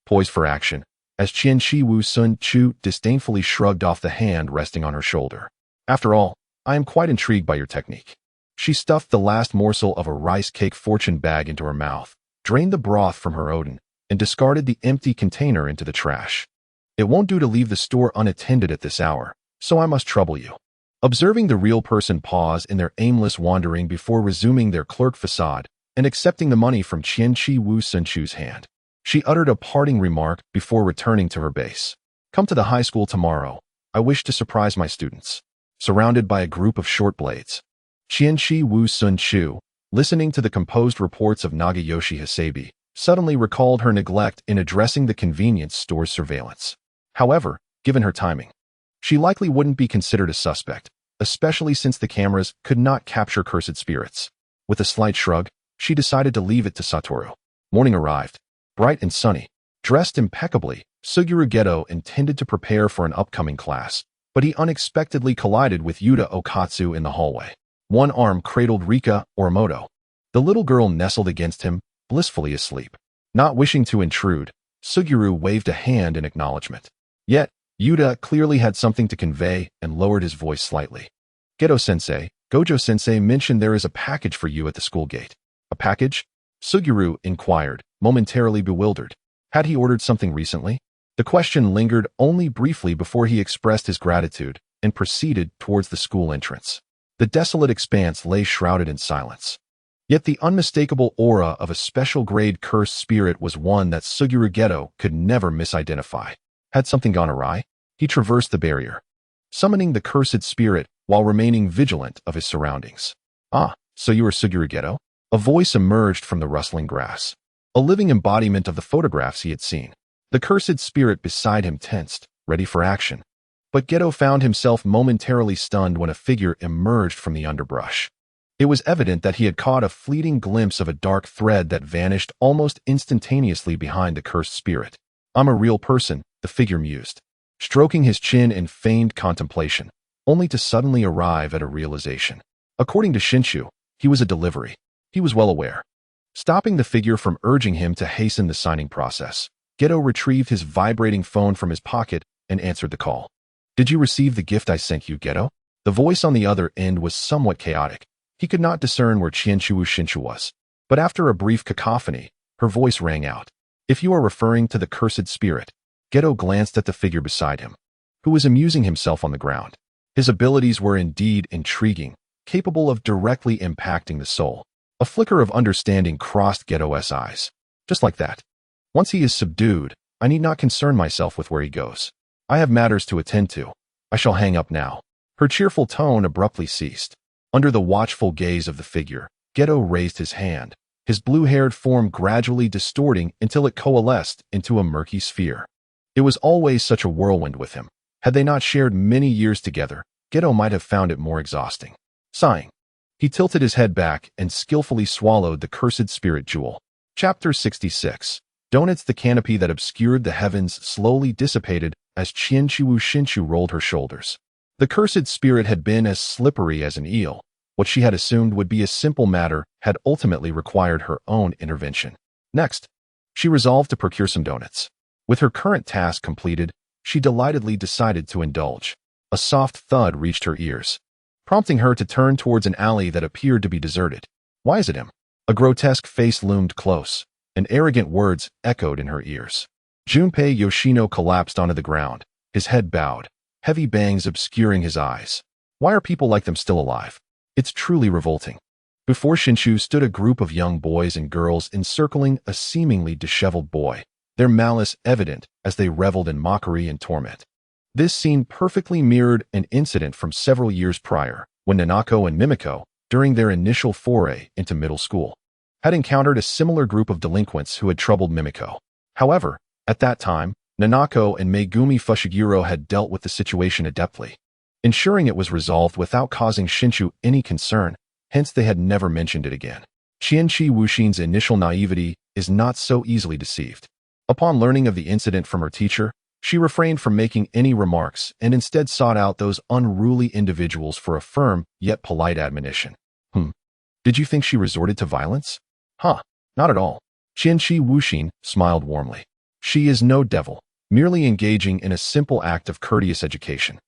poised for action, as Qianqi Wu Sun Chu disdainfully shrugged off the hand resting on her shoulder. "After all, I am quite intrigued by your technique." She stuffed the last morsel of a rice cake fortune bag into her mouth, drained the broth from her odin, and discarded the empty container into the trash. "It won't do to leave the store unattended at this hour, so I must trouble you." Observing the real person pause in their aimless wandering before resuming their clerk facade and accepting the money from Qianqi Wu Sun Chu's hand, she uttered a parting remark before returning to her base. "Come to the high school tomorrow. I wish to surprise my students." Surrounded by a group of short blades, Qianqi Wu Sun Chu, listening to the composed reports of Nagayoshi Hasebi, suddenly recalled her neglect in addressing the convenience store's surveillance. However, given her timing, she likely wouldn't be considered a suspect, especially since the cameras could not capture cursed spirits. With a slight shrug, she decided to leave it to Satoru. Morning arrived, bright and sunny. Dressed impeccably, Suguru Geto intended to prepare for an upcoming class, but he unexpectedly collided with Yuta Okatsu in the hallway. One arm cradled Rika Orimoto. The little girl nestled against him, blissfully asleep. Not wishing to intrude, Suguru waved a hand in acknowledgement. Yet, Yuta clearly had something to convey and lowered his voice slightly. "Geto-sensei, Gojo-sensei mentioned there is a package for you at the school gate." "A package?" Suguru inquired, momentarily bewildered. Had he ordered something recently? The question lingered only briefly before he expressed his gratitude and proceeded towards the school entrance. The desolate expanse lay shrouded in silence. Yet the unmistakable aura of a special-grade cursed spirit was one that Suguru Geto could never misidentify. Had something gone awry? He traversed the barrier, summoning the cursed spirit while remaining vigilant of his surroundings. "Ah, so you are Suguru Geto?" A voice emerged from the rustling grass, a living embodiment of the photographs he had seen. The cursed spirit beside him tensed, ready for action. But Geto found himself momentarily stunned when a figure emerged from the underbrush. It was evident that he had caught a fleeting glimpse of a dark thread that vanished almost instantaneously behind the cursed spirit. "I'm a real person," the figure mused, stroking his chin in feigned contemplation, only to suddenly arrive at a realization. According to Shinshu, he was a delivery. He was well aware. Stopping the figure from urging him to hasten the signing process, Geto retrieved his vibrating phone from his pocket and answered the call. "Did you receive the gift I sent you, Geto?" The voice on the other end was somewhat chaotic. He could not discern where Qianqi Shinshu was. But after a brief cacophony, her voice rang out. "If you are referring to the cursed spirit," Geto glanced at the figure beside him, who was amusing himself on the ground. His abilities were indeed intriguing, capable of directly impacting the soul. A flicker of understanding crossed Geto's eyes. Just like that. Once he is subdued, I need not concern myself with where he goes. I have matters to attend to. I shall hang up now. Her cheerful tone abruptly ceased. Under the watchful gaze of the figure, Geto raised his hand, his blue-haired form gradually distorting until it coalesced into a murky sphere. It was always such a whirlwind with him. Had they not shared many years together, Geto might have found it more exhausting. Sighing, he tilted his head back and skillfully swallowed the cursed spirit jewel. Chapter 66. Donuts. The canopy that obscured the heavens slowly dissipated as Qianqiwu Shinshu rolled her shoulders. The cursed spirit had been as slippery as an eel. What she had assumed would be a simple matter had ultimately required her own intervention. Next, she resolved to procure some donuts. With her current task completed, she delightedly decided to indulge. A soft thud reached her ears, prompting her to turn towards an alley that appeared to be deserted. "Why is it him?" A grotesque face loomed close, and arrogant words echoed in her ears. Junpei Yoshino collapsed onto the ground, his head bowed, heavy bangs obscuring his eyes. Why are people like them still alive? It's truly revolting. Before Shinshu stood a group of young boys and girls encircling a seemingly disheveled boy, their malice evident as they reveled in mockery and torment. This scene perfectly mirrored an incident from several years prior, when Nanako and Mimiko, during their initial foray into middle school, had encountered a similar group of delinquents who had troubled Mimiko. However, at that time, Nanako and Megumi Fushiguro had dealt with the situation adeptly, ensuring it was resolved without causing Shinshu any concern, hence they had never mentioned it again. Qianqi Wushin's initial naivety is not so easily deceived. Upon learning of the incident from her teacher, she refrained from making any remarks and instead sought out those unruly individuals for a firm yet polite admonition. Did you think she resorted to violence? Not at all. Qianqi Wushin smiled warmly. She is no devil, merely engaging in a simple act of courteous education.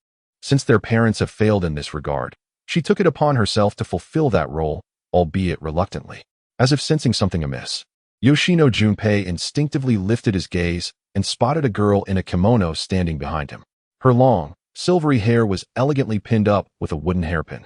Since their parents have failed in this regard, she took it upon herself to fulfill that role, albeit reluctantly. As if sensing something amiss, Yoshino Junpei instinctively lifted his gaze and spotted a girl in a kimono standing behind him. Her long, silvery hair was elegantly pinned up with a wooden hairpin,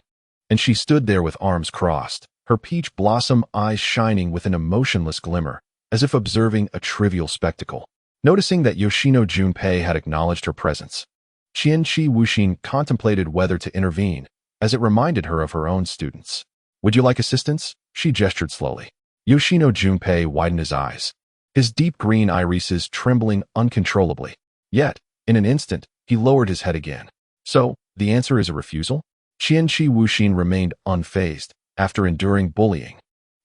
and she stood there with arms crossed, her peach blossom eyes shining with an emotionless glimmer, as if observing a trivial spectacle. Noticing that Yoshino Junpei had acknowledged her presence, Qianqi Wushin contemplated whether to intervene, as it reminded her of her own students. "Would you like assistance?" She gestured slowly. Yoshino Junpei widened his eyes, his deep green irises trembling uncontrollably. Yet, in an instant, he lowered his head again. "So, the answer is a refusal?" Qianqi Wushin remained unfazed. After enduring bullying,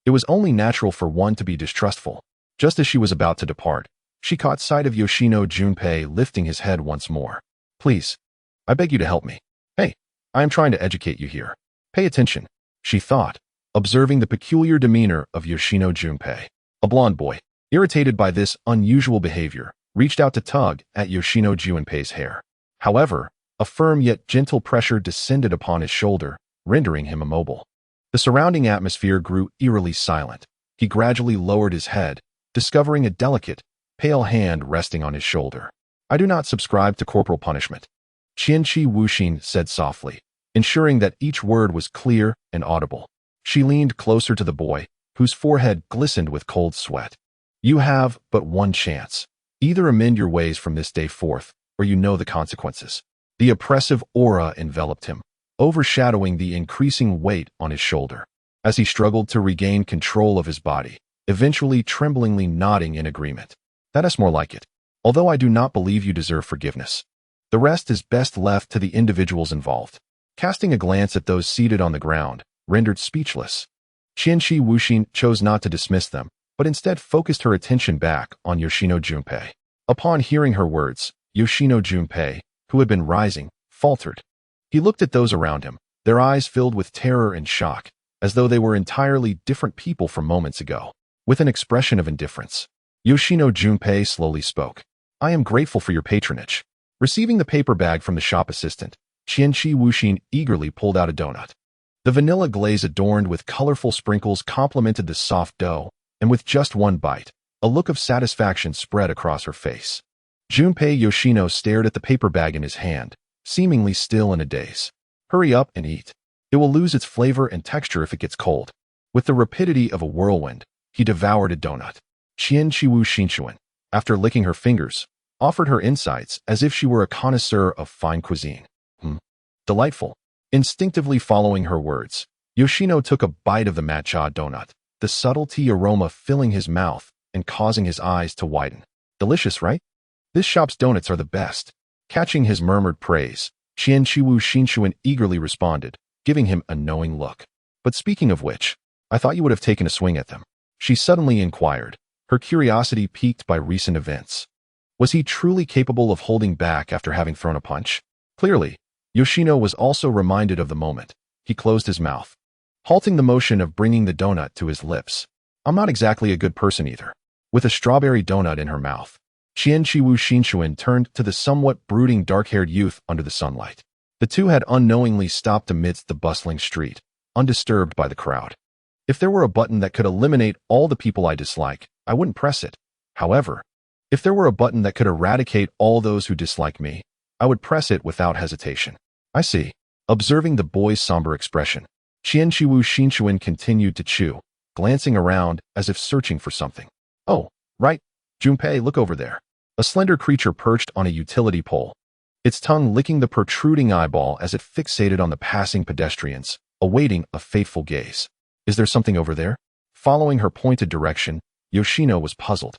it was only natural for one to be distrustful. Just as she was about to depart, she caught sight of Yoshino Junpei lifting his head once more. "Please, I beg you to help me. Hey, I am trying to educate you here. Pay attention," she thought, observing the peculiar demeanor of Yoshino Junpei. A blond boy, irritated by this unusual behavior, reached out to tug at Yoshino Junpei's hair. However, a firm yet gentle pressure descended upon his shoulder, rendering him immobile. The surrounding atmosphere grew eerily silent. He gradually lowered his head, discovering a delicate, pale hand resting on his shoulder. "I do not subscribe to corporal punishment," Qianqi Wushin said softly, ensuring that each word was clear and audible. She leaned closer to the boy, whose forehead glistened with cold sweat. "You have but one chance. Either amend your ways from this day forth, or you know the consequences." The oppressive aura enveloped him, overshadowing the increasing weight on his shoulder. As he struggled to regain control of his body, eventually tremblingly nodding in agreement. "That is more like it. Although I do not believe you deserve forgiveness. The rest is best left to the individuals involved." Casting a glance at those seated on the ground, rendered speechless, Qianqi Wushin chose not to dismiss them, but instead focused her attention back on Yoshino Junpei. Upon hearing her words, Yoshino Junpei, who had been rising, faltered. He looked at those around him, their eyes filled with terror and shock, as though they were entirely different people from moments ago. With an expression of indifference, Yoshino Junpei slowly spoke. "I am grateful for your patronage." Receiving the paper bag from the shop assistant, Qianqi Wushin eagerly pulled out a donut. The vanilla glaze adorned with colorful sprinkles complemented the soft dough, and with just one bite, a look of satisfaction spread across her face. Junpei Yoshino stared at the paper bag in his hand, seemingly still in a daze. "Hurry up and eat. It will lose its flavor and texture if it gets cold." With the rapidity of a whirlwind, he devoured a donut. Qianqi Wushin, after licking her fingers, offered her insights as if she were a connoisseur of fine cuisine. Delightful. Instinctively following her words, Yoshino took a bite of the matcha donut, the subtle tea aroma filling his mouth and causing his eyes to widen. "Delicious, right? This shop's donuts are the best." Catching his murmured praise, Qianqi Wushin eagerly responded, giving him a knowing look. "But speaking of which, I thought you would have taken a swing at them," she suddenly inquired, her curiosity piqued by recent events. Was he truly capable of holding back after having thrown a punch? Clearly, Yoshino was also reminded of the moment. He closed his mouth, halting the motion of bringing the donut to his lips. I'm not exactly a good person either. With a strawberry donut in her mouth, Qianqiwu Xinshuan turned to the somewhat brooding dark-haired youth under the sunlight. The two had unknowingly stopped amidst the bustling street, undisturbed by the crowd. If there were a button that could eliminate all the people I dislike, I wouldn't press it. However, if there were a button that could eradicate all those who dislike me, I would press it without hesitation. I see. Observing the boy's somber expression, Qianqiwu Xinshuan continued to chew, glancing around as if searching for something. Oh, right. Junpei, look over there. A slender creature perched on a utility pole, its tongue licking the protruding eyeball as it fixated on the passing pedestrians, awaiting a fateful gaze. Is there something over there? Following her pointed direction, Yoshino was puzzled,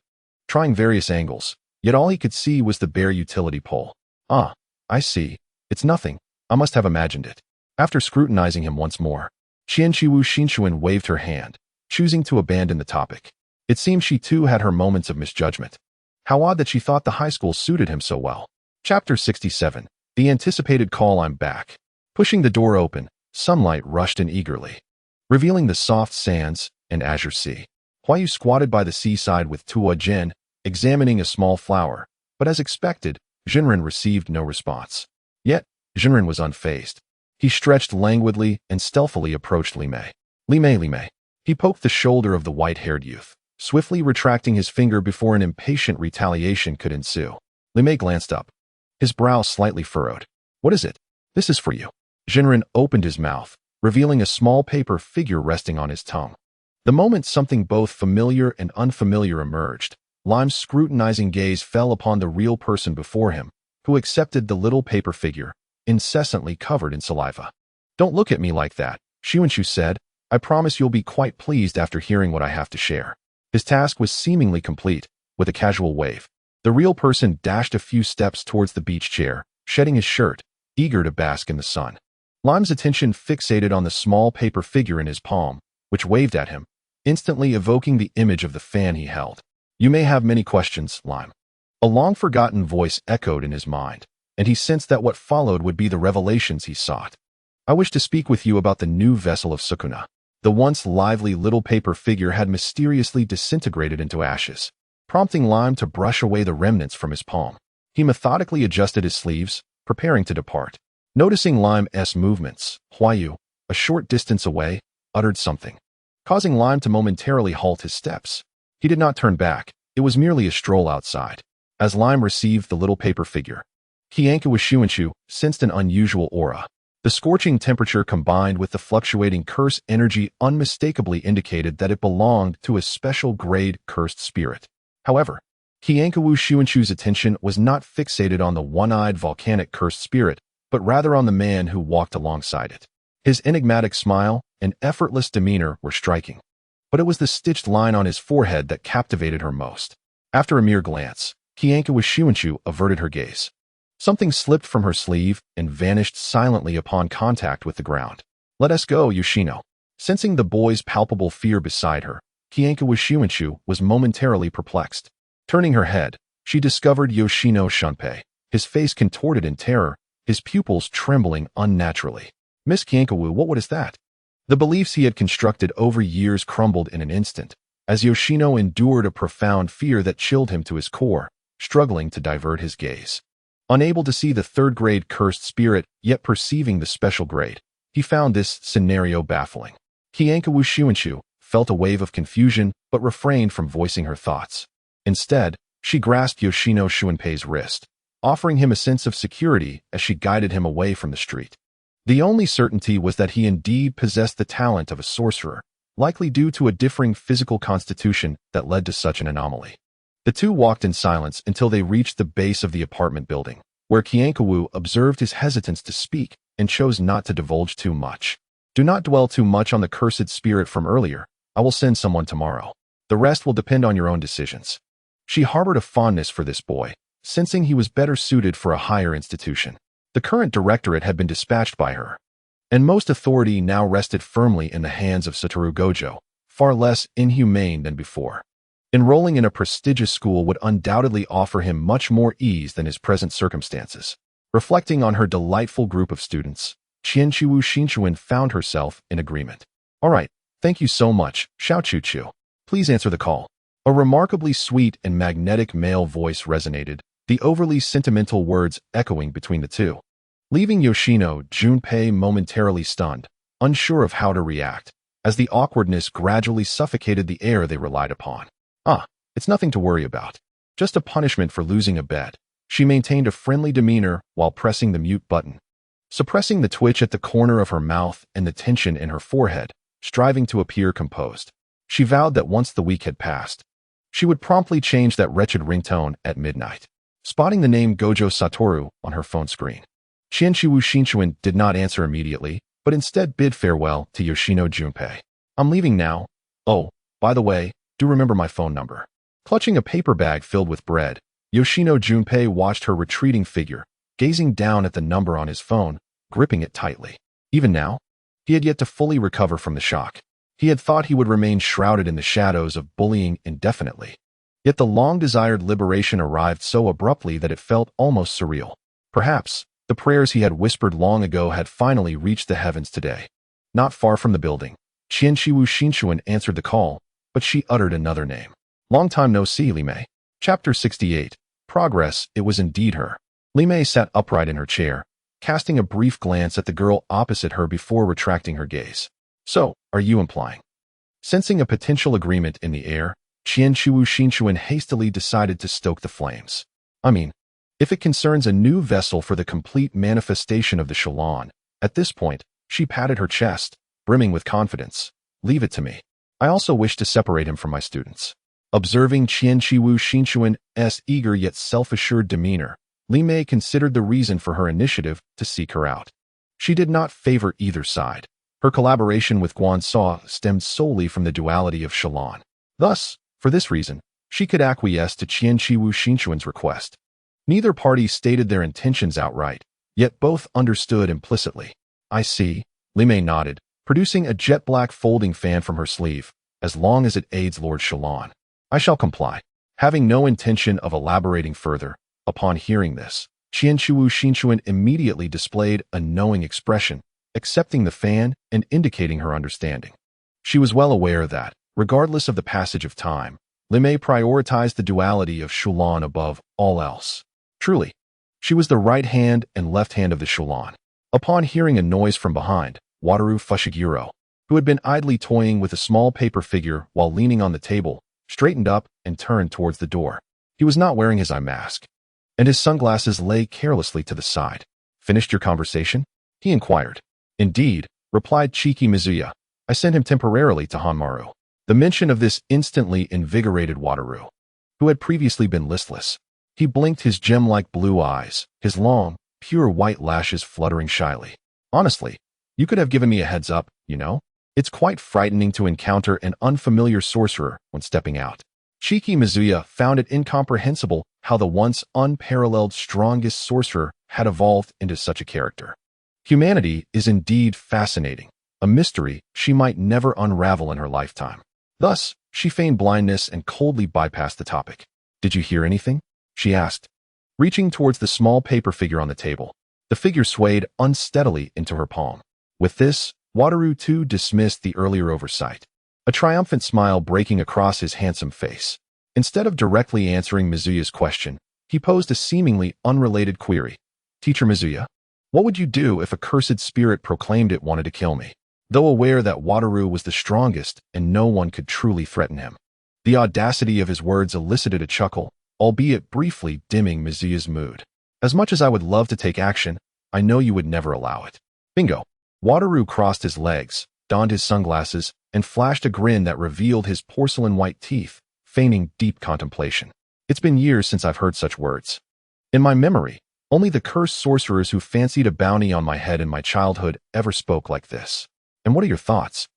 trying various angles, yet all he could see was the bare utility pole. Ah, I see. It's nothing. I must have imagined it. After scrutinizing him once more, Qianqiwu Xinshuan waved her hand, choosing to abandon the topic. It seemed she too had her moments of misjudgment. How odd that she thought the high school suited him so well. Chapter 67. The anticipated call. I'm back. Pushing the door open, sunlight rushed in eagerly, revealing the soft sands and azure sea. Huayu squatted by the seaside with Tua Jin, examining a small flower, but as expected, Jinren received no response. Yet, Jinren was unfazed. He stretched languidly and stealthily approached Li Mei. Li Mei. He poked the shoulder of the white-haired youth, swiftly retracting his finger before an impatient retaliation could ensue. Li Mei glanced up, his brow slightly furrowed. What is it? This is for you. Jinren opened his mouth, revealing a small paper figure resting on his tongue. The moment something both familiar and unfamiliar emerged, Lime's scrutinizing gaze fell upon the real person before him, who accepted the little paper figure, incessantly covered in saliva. Don't look at me like that, Xiunshu said. I promise you'll be quite pleased after hearing what I have to share. His task was seemingly complete. With a casual wave, the real person dashed a few steps towards the beach chair, shedding his shirt, eager to bask in the sun. Lime's attention fixated on the small paper figure in his palm, which waved at him, instantly evoking the image of the fan he held. You may have many questions, Lime. A long-forgotten voice echoed in his mind, and he sensed that what followed would be the revelations he sought. I wish to speak with you about the new vessel of Sukuna. The once lively little paper figure had mysteriously disintegrated into ashes, prompting Lime to brush away the remnants from his palm. He methodically adjusted his sleeves, preparing to depart. Noticing Lime's movements, Huayu, a short distance away, uttered something, causing Lime to momentarily halt his steps. He did not turn back. It was merely a stroll outside. As Lime received the little paper figure, Qianqiwu Xiunshu sensed an unusual aura. The scorching temperature combined with the fluctuating curse energy unmistakably indicated that it belonged to a special grade cursed spirit. However, Qianqiwu Xiunshu's attention was not fixated on the one-eyed volcanic cursed spirit, but rather on the man who walked alongside it. His enigmatic smile and effortless demeanor were striking, but it was the stitched line on his forehead that captivated her most. After a mere glance, Qianqiwu Xiunshu averted her gaze. Something slipped from her sleeve and vanished silently upon contact with the ground. Let us go, Yoshino. Sensing the boy's palpable fear beside her, Qianqiwu Xiunshu was momentarily perplexed. Turning her head, she discovered Yoshino Shunpei, his face contorted in terror, his pupils trembling unnaturally. Miss Qianqiwu, what is that? The beliefs he had constructed over years crumbled in an instant, as Yoshino endured a profound fear that chilled him to his core, struggling to divert his gaze. Unable to see the third-grade cursed spirit, yet perceiving the special grade, he found this scenario baffling. Qianqiwu Xiunshu felt a wave of confusion but refrained from voicing her thoughts. Instead, she grasped Yoshino Shunpei's wrist, offering him a sense of security as she guided him away from the street. The only certainty was that he indeed possessed the talent of a sorcerer, likely due to a differing physical constitution that led to such an anomaly. The two walked in silence until they reached the base of the apartment building, where Qianqiwu observed his hesitance to speak and chose not to divulge too much. Do not dwell too much on the cursed spirit from earlier. I will send someone tomorrow. The rest will depend on your own decisions. She harbored a fondness for this boy, sensing he was better suited for a higher institution. The current directorate had been dispatched by her, and most authority now rested firmly in the hands of Satoru Gojo, far less inhumane than before. Enrolling in a prestigious school would undoubtedly offer him much more ease than his present circumstances. Reflecting on her delightful group of students, Qianqiwu Xinchuan found herself in agreement. All right, thank you so much, Xiao Chu. Please answer the call. A remarkably sweet and magnetic male voice resonated, the overly sentimental words echoing between the two. Leaving Yoshino Junpei momentarily stunned, unsure of how to react, as the awkwardness gradually suffocated the air they relied upon. It's nothing to worry about. Just a punishment for losing a bet. She maintained a friendly demeanor while pressing the mute button, suppressing the twitch at the corner of her mouth and the tension in her forehead, striving to appear composed. She vowed that once the week had passed, she would promptly change that wretched ringtone at midnight. Spotting the name Gojo Satoru on her phone screen, Qianqiwu Xinchuan did not answer immediately, but instead bid farewell to Yoshino Junpei. I'm leaving now. Oh, by the way, do remember my phone number. Clutching a paper bag filled with bread, Yoshino Junpei watched her retreating figure, gazing down at the number on his phone, gripping it tightly. Even now, he had yet to fully recover from the shock. He had thought he would remain shrouded in the shadows of bullying indefinitely. Yet the long-desired liberation arrived so abruptly that it felt almost surreal. Perhaps the prayers he had whispered long ago had finally reached the heavens today. Not far from the building, Qianqiwu Xinchuan answered the call, but she uttered another name. Long time no see, Li Mei. Chapter 68. Progress. It was indeed her. Li Mei sat upright in her chair, casting a brief glance at the girl opposite her before retracting her gaze. So, are you implying? Sensing a potential agreement in the air, Qianqiwu Xinchuan hastily decided to stoke the flames. I mean, if it concerns a new vessel for the complete manifestation of the Shalon, at this point, she patted her chest, brimming with confidence. Leave it to me. I also wish to separate him from my students. Observing Qianqiwu Xinchuan's eager yet self-assured demeanor, Li Mei considered the reason for her initiative to seek her out. She did not favor either side. Her collaboration with Guan Sa stemmed solely from the duality of Shalon. Thus, for this reason, she could acquiesce to Qianqiwu Xinchuan's request. Neither party stated their intentions outright, yet both understood implicitly. I see, Li Mei nodded, producing a jet-black folding fan from her sleeve, as long as it aids Lord Shalon. I shall comply. Having no intention of elaborating further, upon hearing this, Qianqiwu Xinchuan immediately displayed a knowing expression, accepting the fan and indicating her understanding. She was well aware that, regardless of the passage of time, Li Mei prioritized the duality of Shalon above all else. Truly, she was the right hand and left hand of the Shalon. Upon hearing a noise from behind, Wataru Fushiguro, who had been idly toying with a small paper figure while leaning on the table, straightened up and turned towards the door. He was not wearing his eye mask, and his sunglasses lay carelessly to the side. Finished your conversation? He inquired. Indeed, replied Chiki Mizuya. I sent him temporarily to Hanmaru. The mention of this instantly invigorated Wataru, who had previously been listless. He blinked his gem-like blue eyes, his long, pure white lashes fluttering shyly. Honestly, you could have given me a heads up, you know? It's quite frightening to encounter an unfamiliar sorcerer when stepping out. Chiki Mizuya found it incomprehensible how the once unparalleled strongest sorcerer had evolved into such a character. Humanity is indeed fascinating, a mystery she might never unravel in her lifetime. Thus, she feigned blindness and coldly bypassed the topic. Did you hear anything? She asked, reaching towards the small paper figure on the table. The figure swayed unsteadily into her palm. With this, Wataru too dismissed the earlier oversight, a triumphant smile breaking across his handsome face. Instead of directly answering Mizuya's question, he posed a seemingly unrelated query. Teacher Mizuya, what would you do if a cursed spirit proclaimed it wanted to kill me? Though aware that Wataru was the strongest and no one could truly threaten him, the audacity of his words elicited a chuckle, albeit briefly dimming Mizuya's mood. As much as I would love to take action, I know you would never allow it. Bingo. Wataru crossed his legs, donned his sunglasses, and flashed a grin that revealed his porcelain-white teeth, feigning deep contemplation. It's been years since I've heard such words. In my memory, only the cursed sorcerers who fancied a bounty on my head in my childhood ever spoke like this. And what are your thoughts?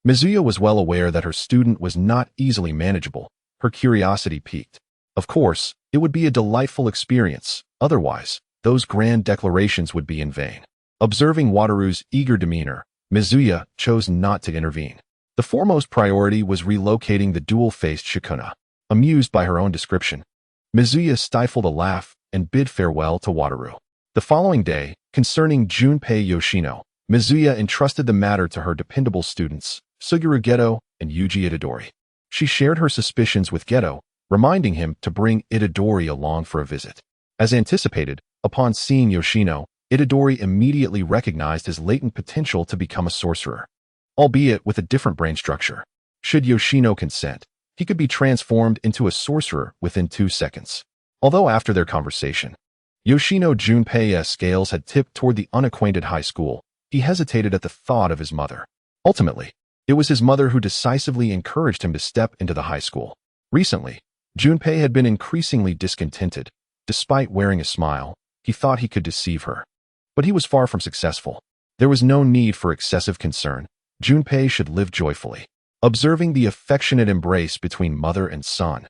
Mizuya was well aware that her student was not easily manageable. Her curiosity piqued. Of course, it would be a delightful experience. Otherwise, those grand declarations would be in vain. Observing Wataru's eager demeanor, Mizuya chose not to intervene. The foremost priority was relocating the dual-faced Shikuna. Amused by her own description, Mizuya stifled a laugh and bid farewell to Wataru. The following day, concerning Junpei Yoshino, Mizuya entrusted the matter to her dependable students, Suguru Geto and Yuji Itadori. She shared her suspicions with Geto, reminding him to bring Itadori along for a visit. As anticipated, upon seeing Yoshino, Itadori immediately recognized his latent potential to become a sorcerer, albeit with a different brain structure. Should Yoshino consent, he could be transformed into a sorcerer within 2 seconds. Although after their conversation, Yoshino Junpei's scales had tipped toward the unacquainted high school, he hesitated at the thought of his mother. Ultimately, it was his mother who decisively encouraged him to step into the high school. Recently, Junpei had been increasingly discontented. Despite wearing a smile, he thought he could deceive her. But he was far from successful. There was no need for excessive concern. Junpei should live joyfully. Observing the affectionate embrace between mother and son,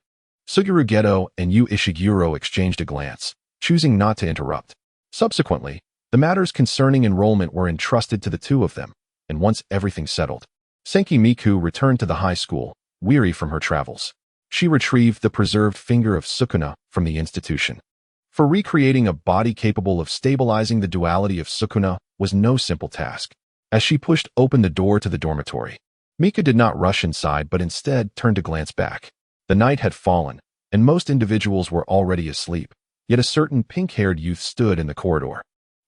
Suguru Geto and Yu Ishiguro exchanged a glance, choosing not to interrupt. Subsequently, the matters concerning enrollment were entrusted to the two of them, and once everything settled, Senki Miku returned to the high school, weary from her travels. She retrieved the preserved finger of Sukuna from the institution. For recreating a body capable of stabilizing the duality of Sukuna was no simple task. As she pushed open the door to the dormitory, Mika did not rush inside but instead turned to glance back. The night had fallen, and most individuals were already asleep, yet a certain pink-haired youth stood in the corridor.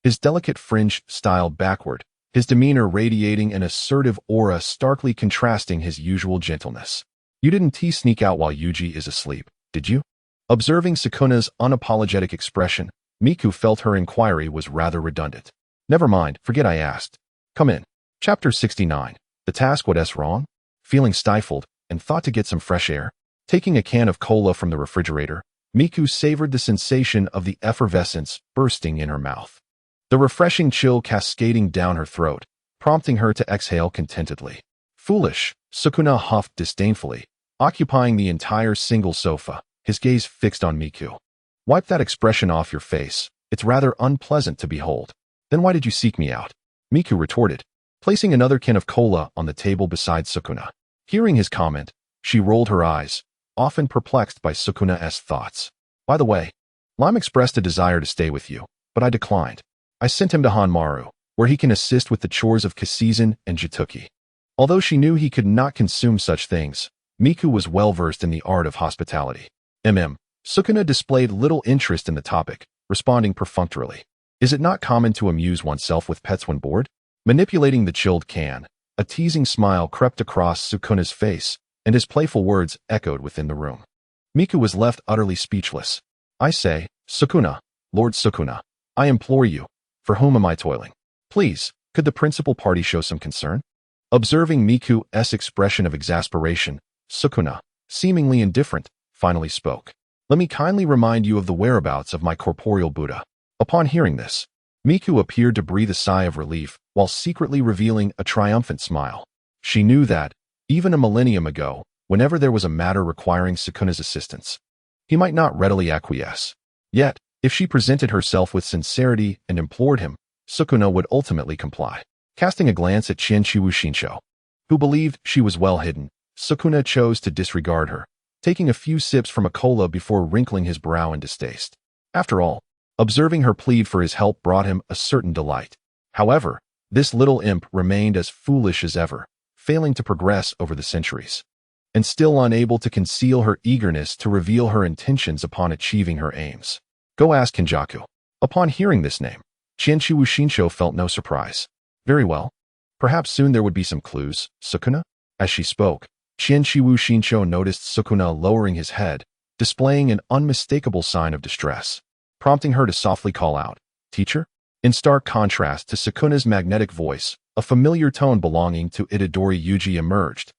His delicate fringe styled backward, his demeanor radiating an assertive aura starkly contrasting his usual gentleness. "You didn't sneak out while Yuji is asleep, did you?" Observing Sukuna's unapologetic expression, Miku felt her inquiry was rather redundant. "Never mind, forget I asked. Come in." Chapter 69. The task what's wrong? Feeling stifled, and thought to get some fresh air. Taking a can of cola from the refrigerator, Miku savored the sensation of the effervescence bursting in her mouth. The refreshing chill cascading down her throat, prompting her to exhale contentedly. "Foolish," Sukuna huffed disdainfully, occupying the entire single sofa, his gaze fixed on Miku. "Wipe that expression off your face. It's rather unpleasant to behold." "Then why did you seek me out?" Miku retorted, placing another can of cola on the table beside Sukuna. Hearing his comment, she rolled her eyes, often perplexed by Sukuna's thoughts. "By the way, Lime expressed a desire to stay with you, but I declined. I sent him to Hanmaru, where he can assist with the chores of Kasizen and Jituki." Although she knew he could not consume such things, Miku was well-versed in the art of hospitality. Sukuna displayed little interest in the topic, responding perfunctorily. "Is it not common to amuse oneself with pets when bored?" Manipulating the chilled can, a teasing smile crept across Sukuna's face, and his playful words echoed within the room. Miku was left utterly speechless. "I say, Sukuna, Lord Sukuna, I implore you, for whom am I toiling? Please, could the principal party show some concern?" Observing Miku's expression of exasperation, Sukuna, seemingly indifferent, finally spoke. "Let me kindly remind you of the whereabouts of my corporeal Buddha." Upon hearing this, Miku appeared to breathe a sigh of relief while secretly revealing a triumphant smile. She knew that, even a millennium ago, whenever there was a matter requiring Sukuna's assistance, he might not readily acquiesce. Yet, if she presented herself with sincerity and implored him, Sukuna would ultimately comply. Casting a glance at Chienchiwu Shinsho, who believed she was well hidden, Sukuna chose to disregard her, taking a few sips from a cola before wrinkling his brow in distaste. After all, observing her plead for his help brought him a certain delight. However, this little imp remained as foolish as ever, failing to progress over the centuries, and still unable to conceal her eagerness to reveal her intentions upon achieving her aims. "Go ask Kinjaku." Upon hearing this name, Chienchiwu Shinsho felt no surprise. "Very well. Perhaps soon there would be some clues, Sukuna?" As she spoke, Chienchiwu Shinsho noticed Sukuna lowering his head, displaying an unmistakable sign of distress, prompting her to softly call out, "Teacher?" In stark contrast to Sukuna's magnetic voice, a familiar tone belonging to Itadori Yuji emerged,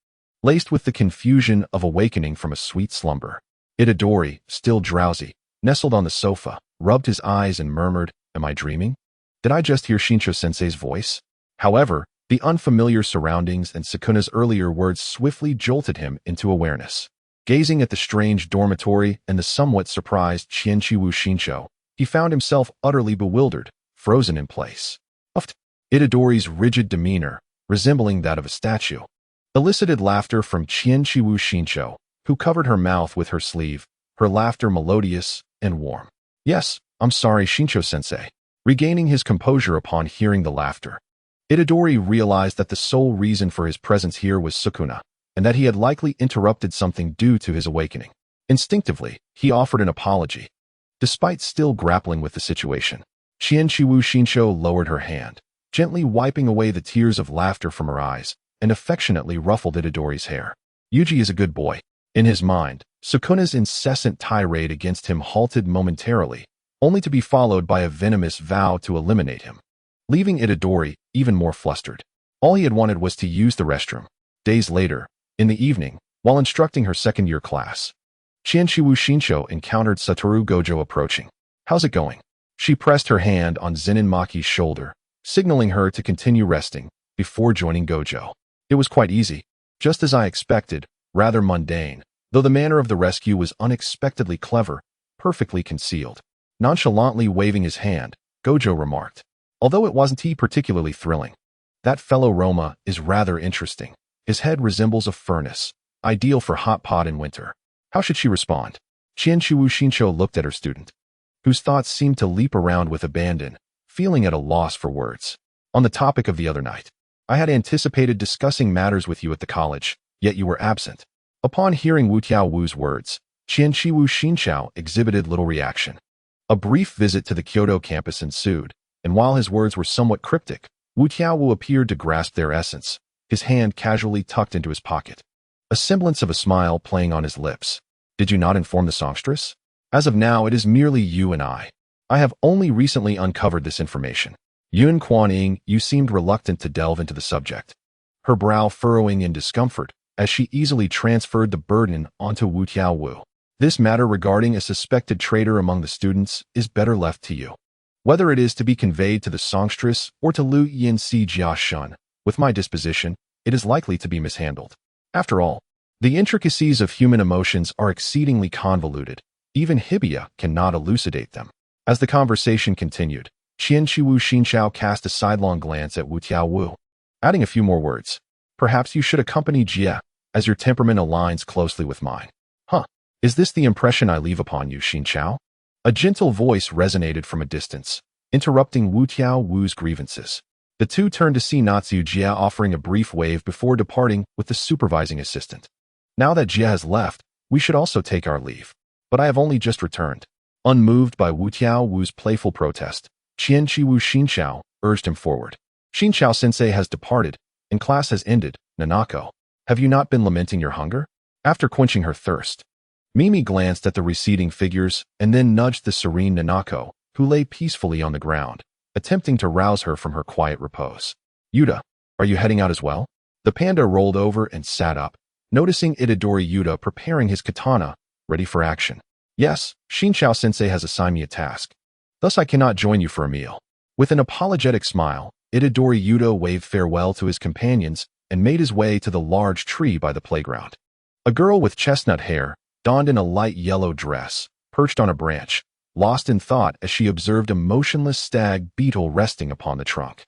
laced with the confusion of awakening from a sweet slumber. Itadori, still drowsy, nestled on the sofa, rubbed his eyes and murmured, "Am I dreaming? Did I just hear Shinsho-sensei's voice?" However, the unfamiliar surroundings and Sukuna's earlier words swiftly jolted him into awareness. Gazing at the strange dormitory and the somewhat surprised Chienchiwu Shinsho, he found himself utterly bewildered, frozen in place. Itadori's rigid demeanor, resembling that of a statue, elicited laughter from Chienchiwu Shinsho, who covered her mouth with her sleeve, her laughter melodious and warm. Yes, I'm sorry, Shincho-sensei. Regaining his composure upon hearing the laughter, Itadori realized that the sole reason for his presence here was Sukuna, and that he had likely interrupted something due to his awakening. Instinctively, he offered an apology. Despite still grappling with the situation, Qianqiwu Shincho lowered her hand, gently wiping away the tears of laughter from her eyes, and affectionately ruffled Itadori's hair. Yuji is a good boy. In his mind, Sukuna's incessant tirade against him halted momentarily, only to be followed by a venomous vow to eliminate him, leaving Itadori even more flustered. All he had wanted was to use the restroom. Days later, in the evening, while instructing her second-year class, Qianqiwu Shincho encountered Satoru Gojo approaching. How's it going? She pressed her hand on Zenin Maki's shoulder, signaling her to continue resting before joining Gojo. It was quite easy, just as I expected, rather mundane, though the manner of the rescue was unexpectedly clever, perfectly concealed. Nonchalantly waving his hand, Gojo remarked, although it wasn't particularly thrilling. That fellow Roma is rather interesting. His head resembles a furnace, ideal for hot pot in winter. How should she respond? Qianqiwu Shincho looked at her student, whose thoughts seemed to leap around with abandon, feeling at a loss for words. On the topic of the other night, I had anticipated discussing matters with you at the college, yet you were absent. Upon hearing Wu Tiaowu's words, Qianqiwu Shincho exhibited little reaction. A brief visit to the Kyoto campus ensued, and while his words were somewhat cryptic, Wu Tiaowu appeared to grasp their essence, his hand casually tucked into his pocket, a semblance of a smile playing on his lips. Did you not inform the songstress? As of now, it is merely you and I. I have only recently uncovered this information. Yun Kuan-ing, you seemed reluctant to delve into the subject, her brow furrowing in discomfort as she easily transferred the burden onto Wu Tiaowu. This matter regarding a suspected traitor among the students is better left to you. Whether it is to be conveyed to the songstress or to Lu Yinci Jiashun, with my disposition, it is likely to be mishandled. After all, the intricacies of human emotions are exceedingly convoluted. Even Hibiya cannot elucidate them. As the conversation continued, Qianqiwu Shincho cast a sidelong glance at Wu Tiaowu, adding a few more words. Perhaps you should accompany Jie, as your temperament aligns closely with mine. Huh. Is this the impression I leave upon you, Shincho? A gentle voice resonated from a distance, interrupting Wu Tiaowu's grievances. The two turned to see Natsu Jie offering a brief wave before departing with the supervising assistant. Now that Jie has left, we should also take our leave. But I have only just returned. Unmoved by Wu Tiaowu's playful protest, Qianqiwu Shincho urged him forward. Shincho-sensei has departed, and class has ended. Nanako, have you not been lamenting your hunger? After quenching her thirst, Mimi glanced at the receding figures and then nudged the serene Nanako, who lay peacefully on the ground, attempting to rouse her from her quiet repose. Yuta, are you heading out as well? The panda rolled over and sat up, noticing Itadori Yuta preparing his katana, ready for action. Yes, Shincho-sensei has assigned me a task. Thus I cannot join you for a meal. With an apologetic smile, Itadori Yuta waved farewell to his companions and made his way to the large tree by the playground. A girl with chestnut hair, donned in a light yellow dress, perched on a branch, lost in thought as she observed a motionless stag beetle resting upon the trunk.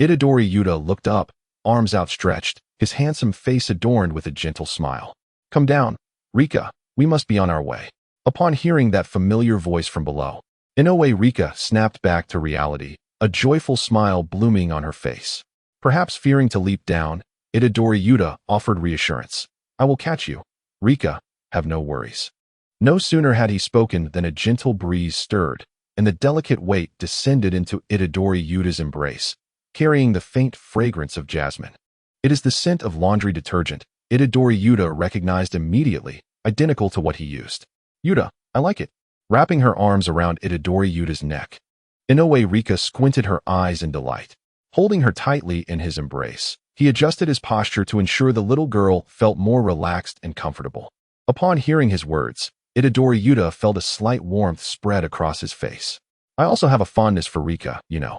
Itadori Yuta looked up, arms outstretched, his handsome face adorned with a gentle smile. Come down, Rika, we must be on our way. Upon hearing that familiar voice from below, Inoue Rika snapped back to reality, a joyful smile blooming on her face. Perhaps fearing to leap down, Itadori Yuta offered reassurance. I will catch you, Rika, have no worries. No sooner had he spoken than a gentle breeze stirred, and the delicate weight descended into Itadori Yuta's embrace, carrying the faint fragrance of jasmine. It is the scent of laundry detergent, Itadori Yuta recognized immediately, identical to what he used. Yuta, I like it. Wrapping her arms around Itadori Yuta's neck, Inoue Rika squinted her eyes in delight. Holding her tightly in his embrace, he adjusted his posture to ensure the little girl felt more relaxed and comfortable. Upon hearing his words, Itadori Yuta felt a slight warmth spread across his face. I also have a fondness for Rika, you know.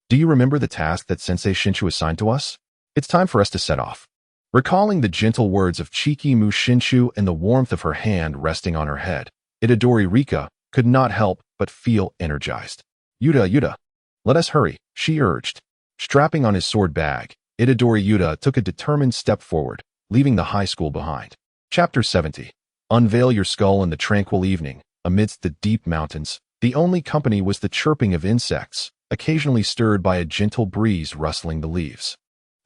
Do you remember the task that Sensei Shinshu assigned to us? It's time for us to set off. Recalling the gentle words of Chikimu Shinshu and the warmth of her hand resting on her head, Itadori Rika could not help but feel energized. Yuta, let us hurry, she urged. Strapping on his sword bag, Itadori Yuta took a determined step forward, leaving the high school behind. Chapter 70. Unveil your skull in the tranquil evening, amidst the deep mountains. The only company was the chirping of insects, occasionally stirred by a gentle breeze rustling the leaves.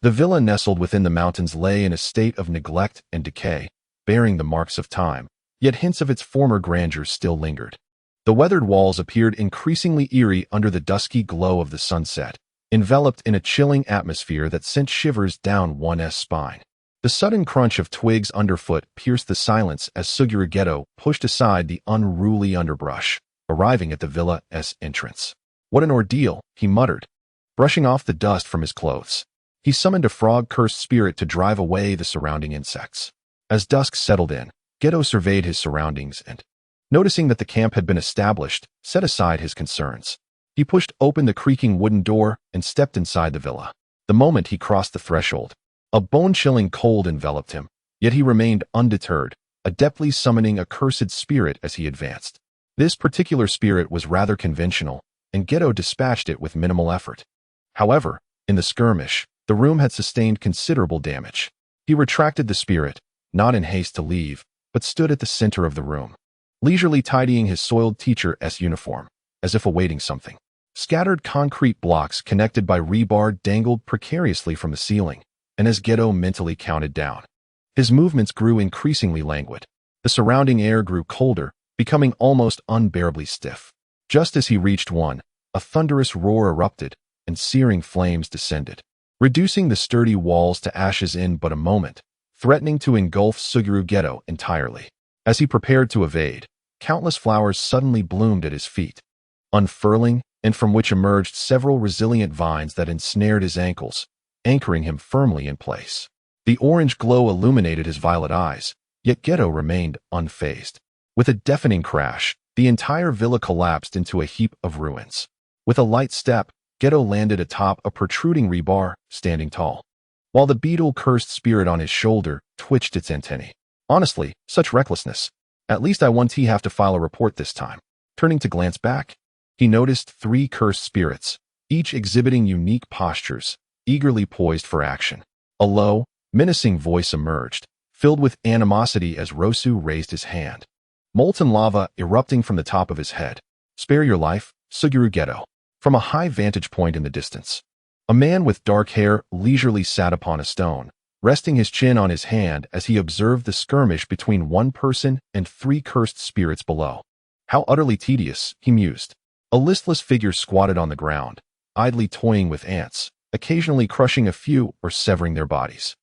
The villa nestled within the mountains lay in a state of neglect and decay, bearing the marks of time, yet hints of its former grandeur still lingered. The weathered walls appeared increasingly eerie under the dusky glow of the sunset, enveloped in a chilling atmosphere that sent shivers down one's spine. The sudden crunch of twigs underfoot pierced the silence as Suguru Geto pushed aside the unruly underbrush, arriving at the villa's entrance. "What an ordeal," he muttered, brushing off the dust from his clothes. He summoned a frog-cursed spirit to drive away the surrounding insects. As dusk settled in, Geto surveyed his surroundings and, noticing that the camp had been established, set aside his concerns. He pushed open the creaking wooden door and stepped inside the villa. The moment he crossed the threshold, a bone-chilling cold enveloped him, yet he remained undeterred, adeptly summoning a cursed spirit as he advanced. This particular spirit was rather conventional, and Geto dispatched it with minimal effort. However, in the skirmish, the room had sustained considerable damage. He retracted the spirit, not in haste to leave, but stood at the center of the room, leisurely tidying his soiled teacher's uniform, as if awaiting something. Scattered concrete blocks connected by rebar dangled precariously from the ceiling, and as Geto mentally counted down, his movements grew increasingly languid. The surrounding air grew colder, becoming almost unbearably stiff. Just as he reached one, a thunderous roar erupted, and searing flames descended, reducing the sturdy walls to ashes in but a moment, threatening to engulf Suguru Geto entirely. As he prepared to evade, countless flowers suddenly bloomed at his feet, unfurling, and from which emerged several resilient vines that ensnared his ankles, anchoring him firmly in place. The orange glow illuminated his violet eyes, yet Geto remained unfazed. With a deafening crash, the entire villa collapsed into a heap of ruins. With a light step, Geto landed atop a protruding rebar, standing tall, while the beetle-cursed spirit on his shoulder twitched its antennae. Honestly, such recklessness. At least I won't have to file a report this time. Turning to glance back, he noticed 3 cursed spirits, each exhibiting unique postures, eagerly poised for action. A low, menacing voice emerged, filled with animosity as Rosu raised his hand, molten lava erupting from the top of his head. "Spare your life, Suguru Geto." From a high vantage point in the distance, a man with dark hair leisurely sat upon a stone, resting his chin on his hand as he observed the skirmish between one person and 3 cursed spirits below. How utterly tedious, he mused. A listless figure squatted on the ground, idly toying with ants, occasionally crushing a few or severing their bodies.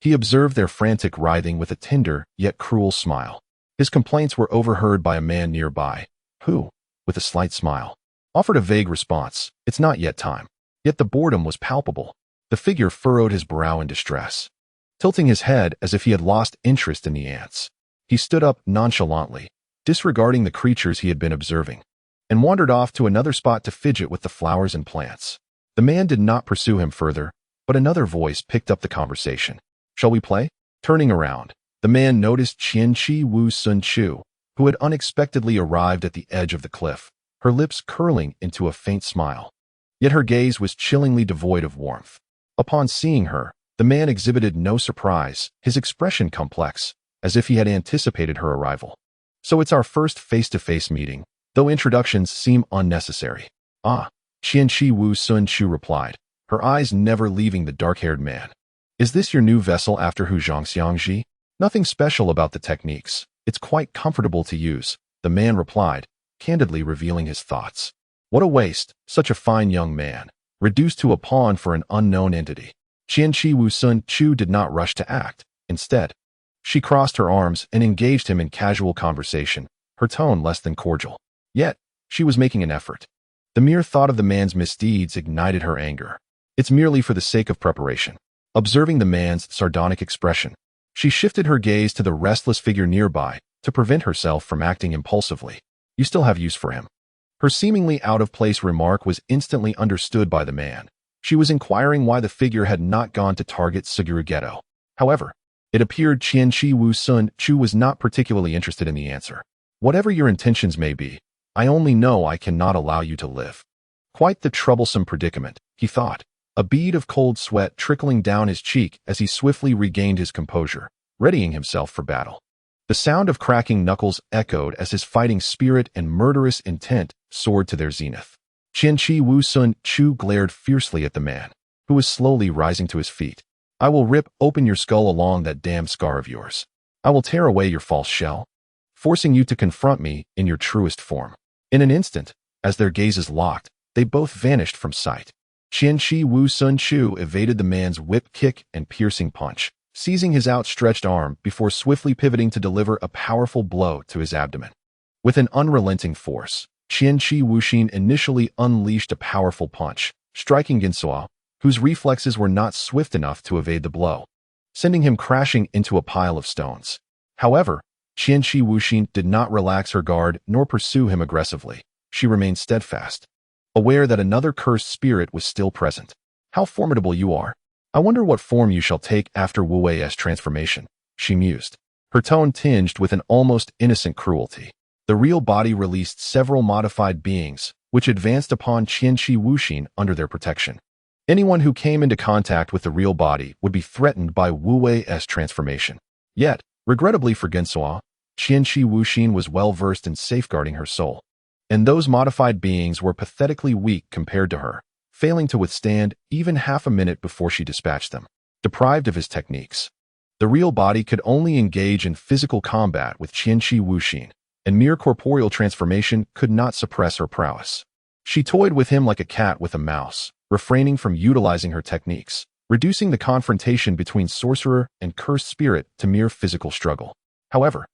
He observed their frantic writhing with a tender yet cruel smile. His complaints were overheard by a man nearby, who, with a slight smile, offered a vague response. "It's not yet time." Yet the boredom was palpable. The figure furrowed his brow in distress, tilting his head as if he had lost interest in the ants. He stood up nonchalantly, disregarding the creatures he had been observing, and wandered off to another spot to fidget with the flowers and plants. The man did not pursue him further, but another voice picked up the conversation. "Shall we play?" Turning around, the man noticed Qianqi Wu Sun Chu, who had unexpectedly arrived at the edge of the cliff, her lips curling into a faint smile. Yet her gaze was chillingly devoid of warmth. Upon seeing her, the man exhibited no surprise, his expression complex, as if he had anticipated her arrival. "So it's our first face-to-face meeting, though introductions seem unnecessary." "Ah," Qianqi Wu Sun Chu replied, her eyes never leaving the dark-haired man. "Is this your new vessel after Huzhangxiangji?" "Nothing special about the techniques. It's quite comfortable to use," the man replied, candidly revealing his thoughts. What a waste, such a fine young man, reduced to a pawn for an unknown entity. Qianqi Wu Sun Chu did not rush to act. Instead, she crossed her arms and engaged him in casual conversation, her tone less than cordial. Yet, she was making an effort. The mere thought of the man's misdeeds ignited her anger. "It's merely for the sake of preparation." Observing the man's sardonic expression, she shifted her gaze to the restless figure nearby to prevent herself from acting impulsively. "You still have use for him." Her seemingly out-of-place remark was instantly understood by the man. She was inquiring why the figure had not gone to target Suguru Geto. However, it appeared Qianqi Wu Sun Chu was not particularly interested in the answer. "Whatever your intentions may be, I only know I cannot allow you to live." Quite the troublesome predicament, he thought, a bead of cold sweat trickling down his cheek as he swiftly regained his composure, readying himself for battle. The sound of cracking knuckles echoed as his fighting spirit and murderous intent soared to their zenith. Qianqi Wusun Chu glared fiercely at the man, who was slowly rising to his feet. I will rip open your skull along that damn scar of yours. I will tear away your false shell, forcing you to confront me in your truest form. In an instant, as their gazes locked, they both vanished from sight. Qianqi Wusun Chu evaded the man's whip kick and piercing punch, seizing his outstretched arm before swiftly pivoting to deliver a powerful blow to his abdomen. With an unrelenting force, Qianqi Wuxin initially unleashed a powerful punch, striking Ginsuo, whose reflexes were not swift enough to evade the blow, sending him crashing into a pile of stones. However, Qianqi Wuxin did not relax her guard nor pursue him aggressively. She remained steadfast, aware that another cursed spirit was still present. How formidable you are! I wonder what form you shall take after Wu Wei's transformation, she mused, her tone tinged with an almost innocent cruelty. The real body released several modified beings, which advanced upon Qianqi Wuxin under their protection. Anyone who came into contact with the real body would be threatened by Wu Wei's transformation. Yet, regrettably for Ginsuo, Qianqi Wuxin was well versed in safeguarding her soul. And those modified beings were pathetically weak compared to her, failing to withstand even half a minute before she dispatched them. Deprived of his techniques, the real body could only engage in physical combat with Qianqi Wuxin, and mere corporeal transformation could not suppress her prowess. She toyed with him like a cat with a mouse, refraining from utilizing her techniques, reducing the confrontation between sorcerer and cursed spirit to mere physical struggle. However,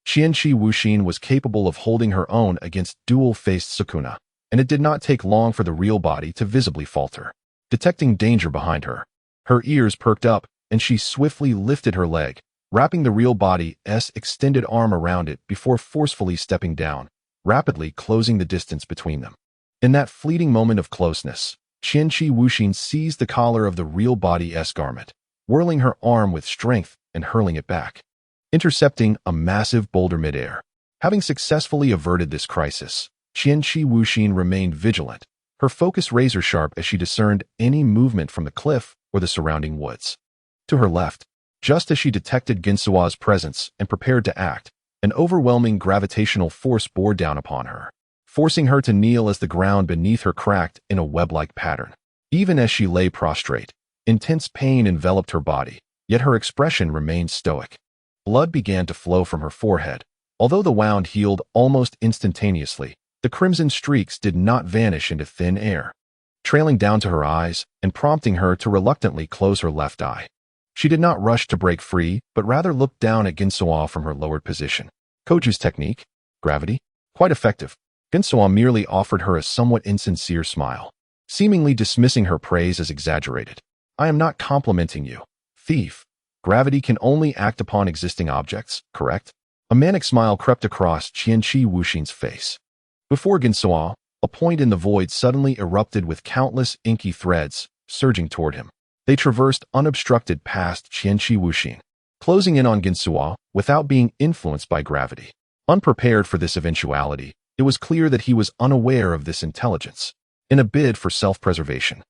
Qianqi Wuxin was capable of holding her own against dual-faced Sukuna, and it did not take long for the real body to visibly falter. Detecting danger behind her, her ears perked up, and she swiftly lifted her leg, wrapping the real body's extended arm around it before forcefully stepping down, rapidly closing the distance between them. In that fleeting moment of closeness, Qianqi Wuxin seized the collar of the real body's garment, whirling her arm with strength and hurling it back, intercepting a massive boulder midair. Having successfully averted this crisis, Qianqi Wuxin remained vigilant, her focus razor-sharp as she discerned any movement from the cliff or the surrounding woods. To her left, just as she detected Ginsuo's presence and prepared to act, an overwhelming gravitational force bore down upon her, forcing her to kneel as the ground beneath her cracked in a web-like pattern. Even as she lay prostrate, intense pain enveloped her body, yet her expression remained stoic. Blood began to flow from her forehead. Although the wound healed almost instantaneously, the crimson streaks did not vanish into thin air, trailing down to her eyes and prompting her to reluctantly close her left eye. She did not rush to break free, but rather looked down at Ginsuo from her lowered position. Gojo's technique, gravity, quite effective. Ginsuo merely offered her a somewhat insincere smile, seemingly dismissing her praise as exaggerated. I am not complimenting you, thief. Gravity can only act upon existing objects, correct? A manic smile crept across Qianqi Wuxin's face. Before Ginsuo, a point in the void suddenly erupted with countless inky threads surging toward him. They traversed unobstructed past Qianqi Wuxin, closing in on Ginsuo without being influenced by gravity. Unprepared for this eventuality, it was clear that he was unaware of this intelligence. In a bid for self-preservation,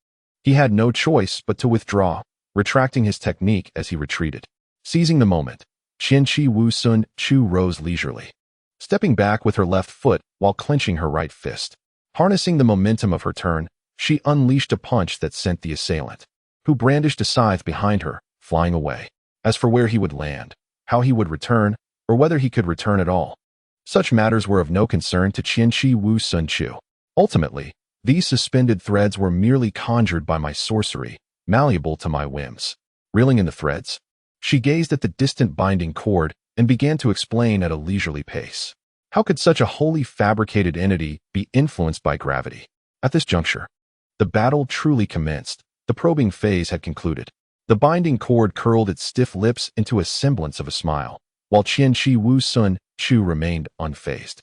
he had no choice but to withdraw, retracting his technique as he retreated. Seizing the moment, Qianqi Wusun Chu rose leisurely, stepping back with her left foot while clenching her right fist. Harnessing the momentum of her turn, she unleashed a punch that sent the assailant, who brandished a scythe behind her, flying away. As for where he would land, how he would return, or whether he could return at all, such matters were of no concern to Qianqi Wusun Chu. Ultimately, these suspended threads were merely conjured by my sorcery, malleable to my whims. Reeling in the threads, she gazed at the distant binding cord and began to explain at a leisurely pace. How could such a wholly fabricated entity be influenced by gravity? At this juncture, the battle truly commenced. The probing phase had concluded. The binding cord curled its stiff lips into a semblance of a smile, while Qianqi Wusun Chu remained unfazed.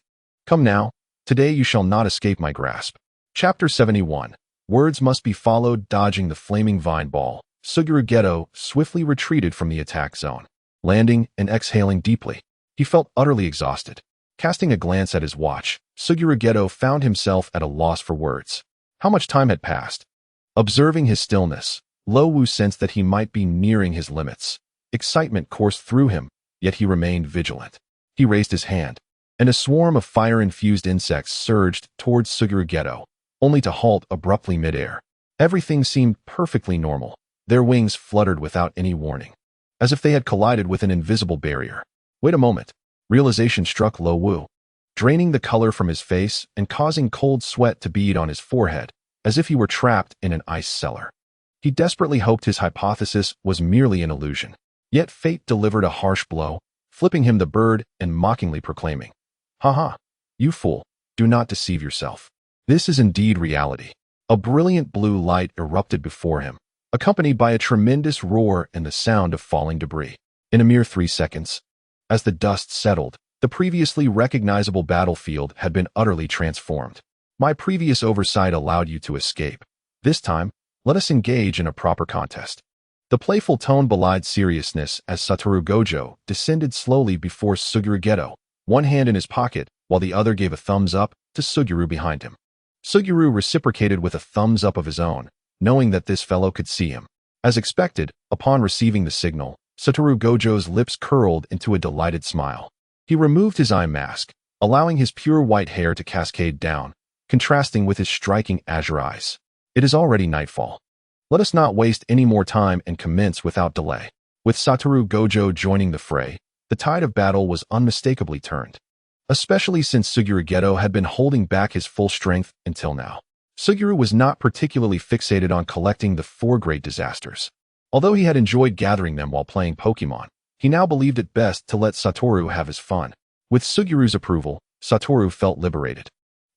Come now, today you shall not escape my grasp. Chapter 71. Words must be followed. Dodging the flaming vine ball, Suguru Geto swiftly retreated from the attack zone, landing and exhaling deeply. He felt utterly exhausted. Casting a glance at his watch, Suguru Geto found himself at a loss for words. How much time had passed? Observing his stillness, Lo Wu sensed that he might be nearing his limits. Excitement coursed through him, yet he remained vigilant. He raised his hand, and a swarm of fire-infused insects surged towards Suguru Geto, only to halt abruptly midair. Everything seemed perfectly normal. Their wings fluttered without any warning, as if they had collided with an invisible barrier. Wait a moment. Realization struck Lo Wu, draining the color from his face and causing cold sweat to bead on his forehead, as if he were trapped in an ice cellar. He desperately hoped his hypothesis was merely an illusion. Yet fate delivered a harsh blow, flipping him the bird and mockingly proclaiming, "Haha, you fool, do not deceive yourself. This is indeed reality." A brilliant blue light erupted before him, accompanied by a tremendous roar and the sound of falling debris. In a mere 3 seconds, as the dust settled, the previously recognizable battlefield had been utterly transformed. My previous oversight allowed you to escape. This time, let us engage in a proper contest. The playful tone belied seriousness as Satoru Gojo descended slowly before Suguru Geto, one hand in his pocket while the other gave a thumbs up to Suguru behind him. Suguru reciprocated with a thumbs up of his own, knowing that this fellow could see him. As expected, upon receiving the signal, Satoru Gojo's lips curled into a delighted smile. He removed his eye mask, allowing his pure white hair to cascade down, contrasting with his striking azure eyes. It is already nightfall. Let us not waste any more time and commence without delay. With Satoru Gojo joining the fray, the tide of battle was unmistakably turned, especially since Suguru Geto had been holding back his full strength until now. Suguru was not particularly fixated on collecting the 4 great disasters. Although he had enjoyed gathering them while playing Pokemon, he now believed it best to let Satoru have his fun. With Suguru's approval, Satoru felt liberated.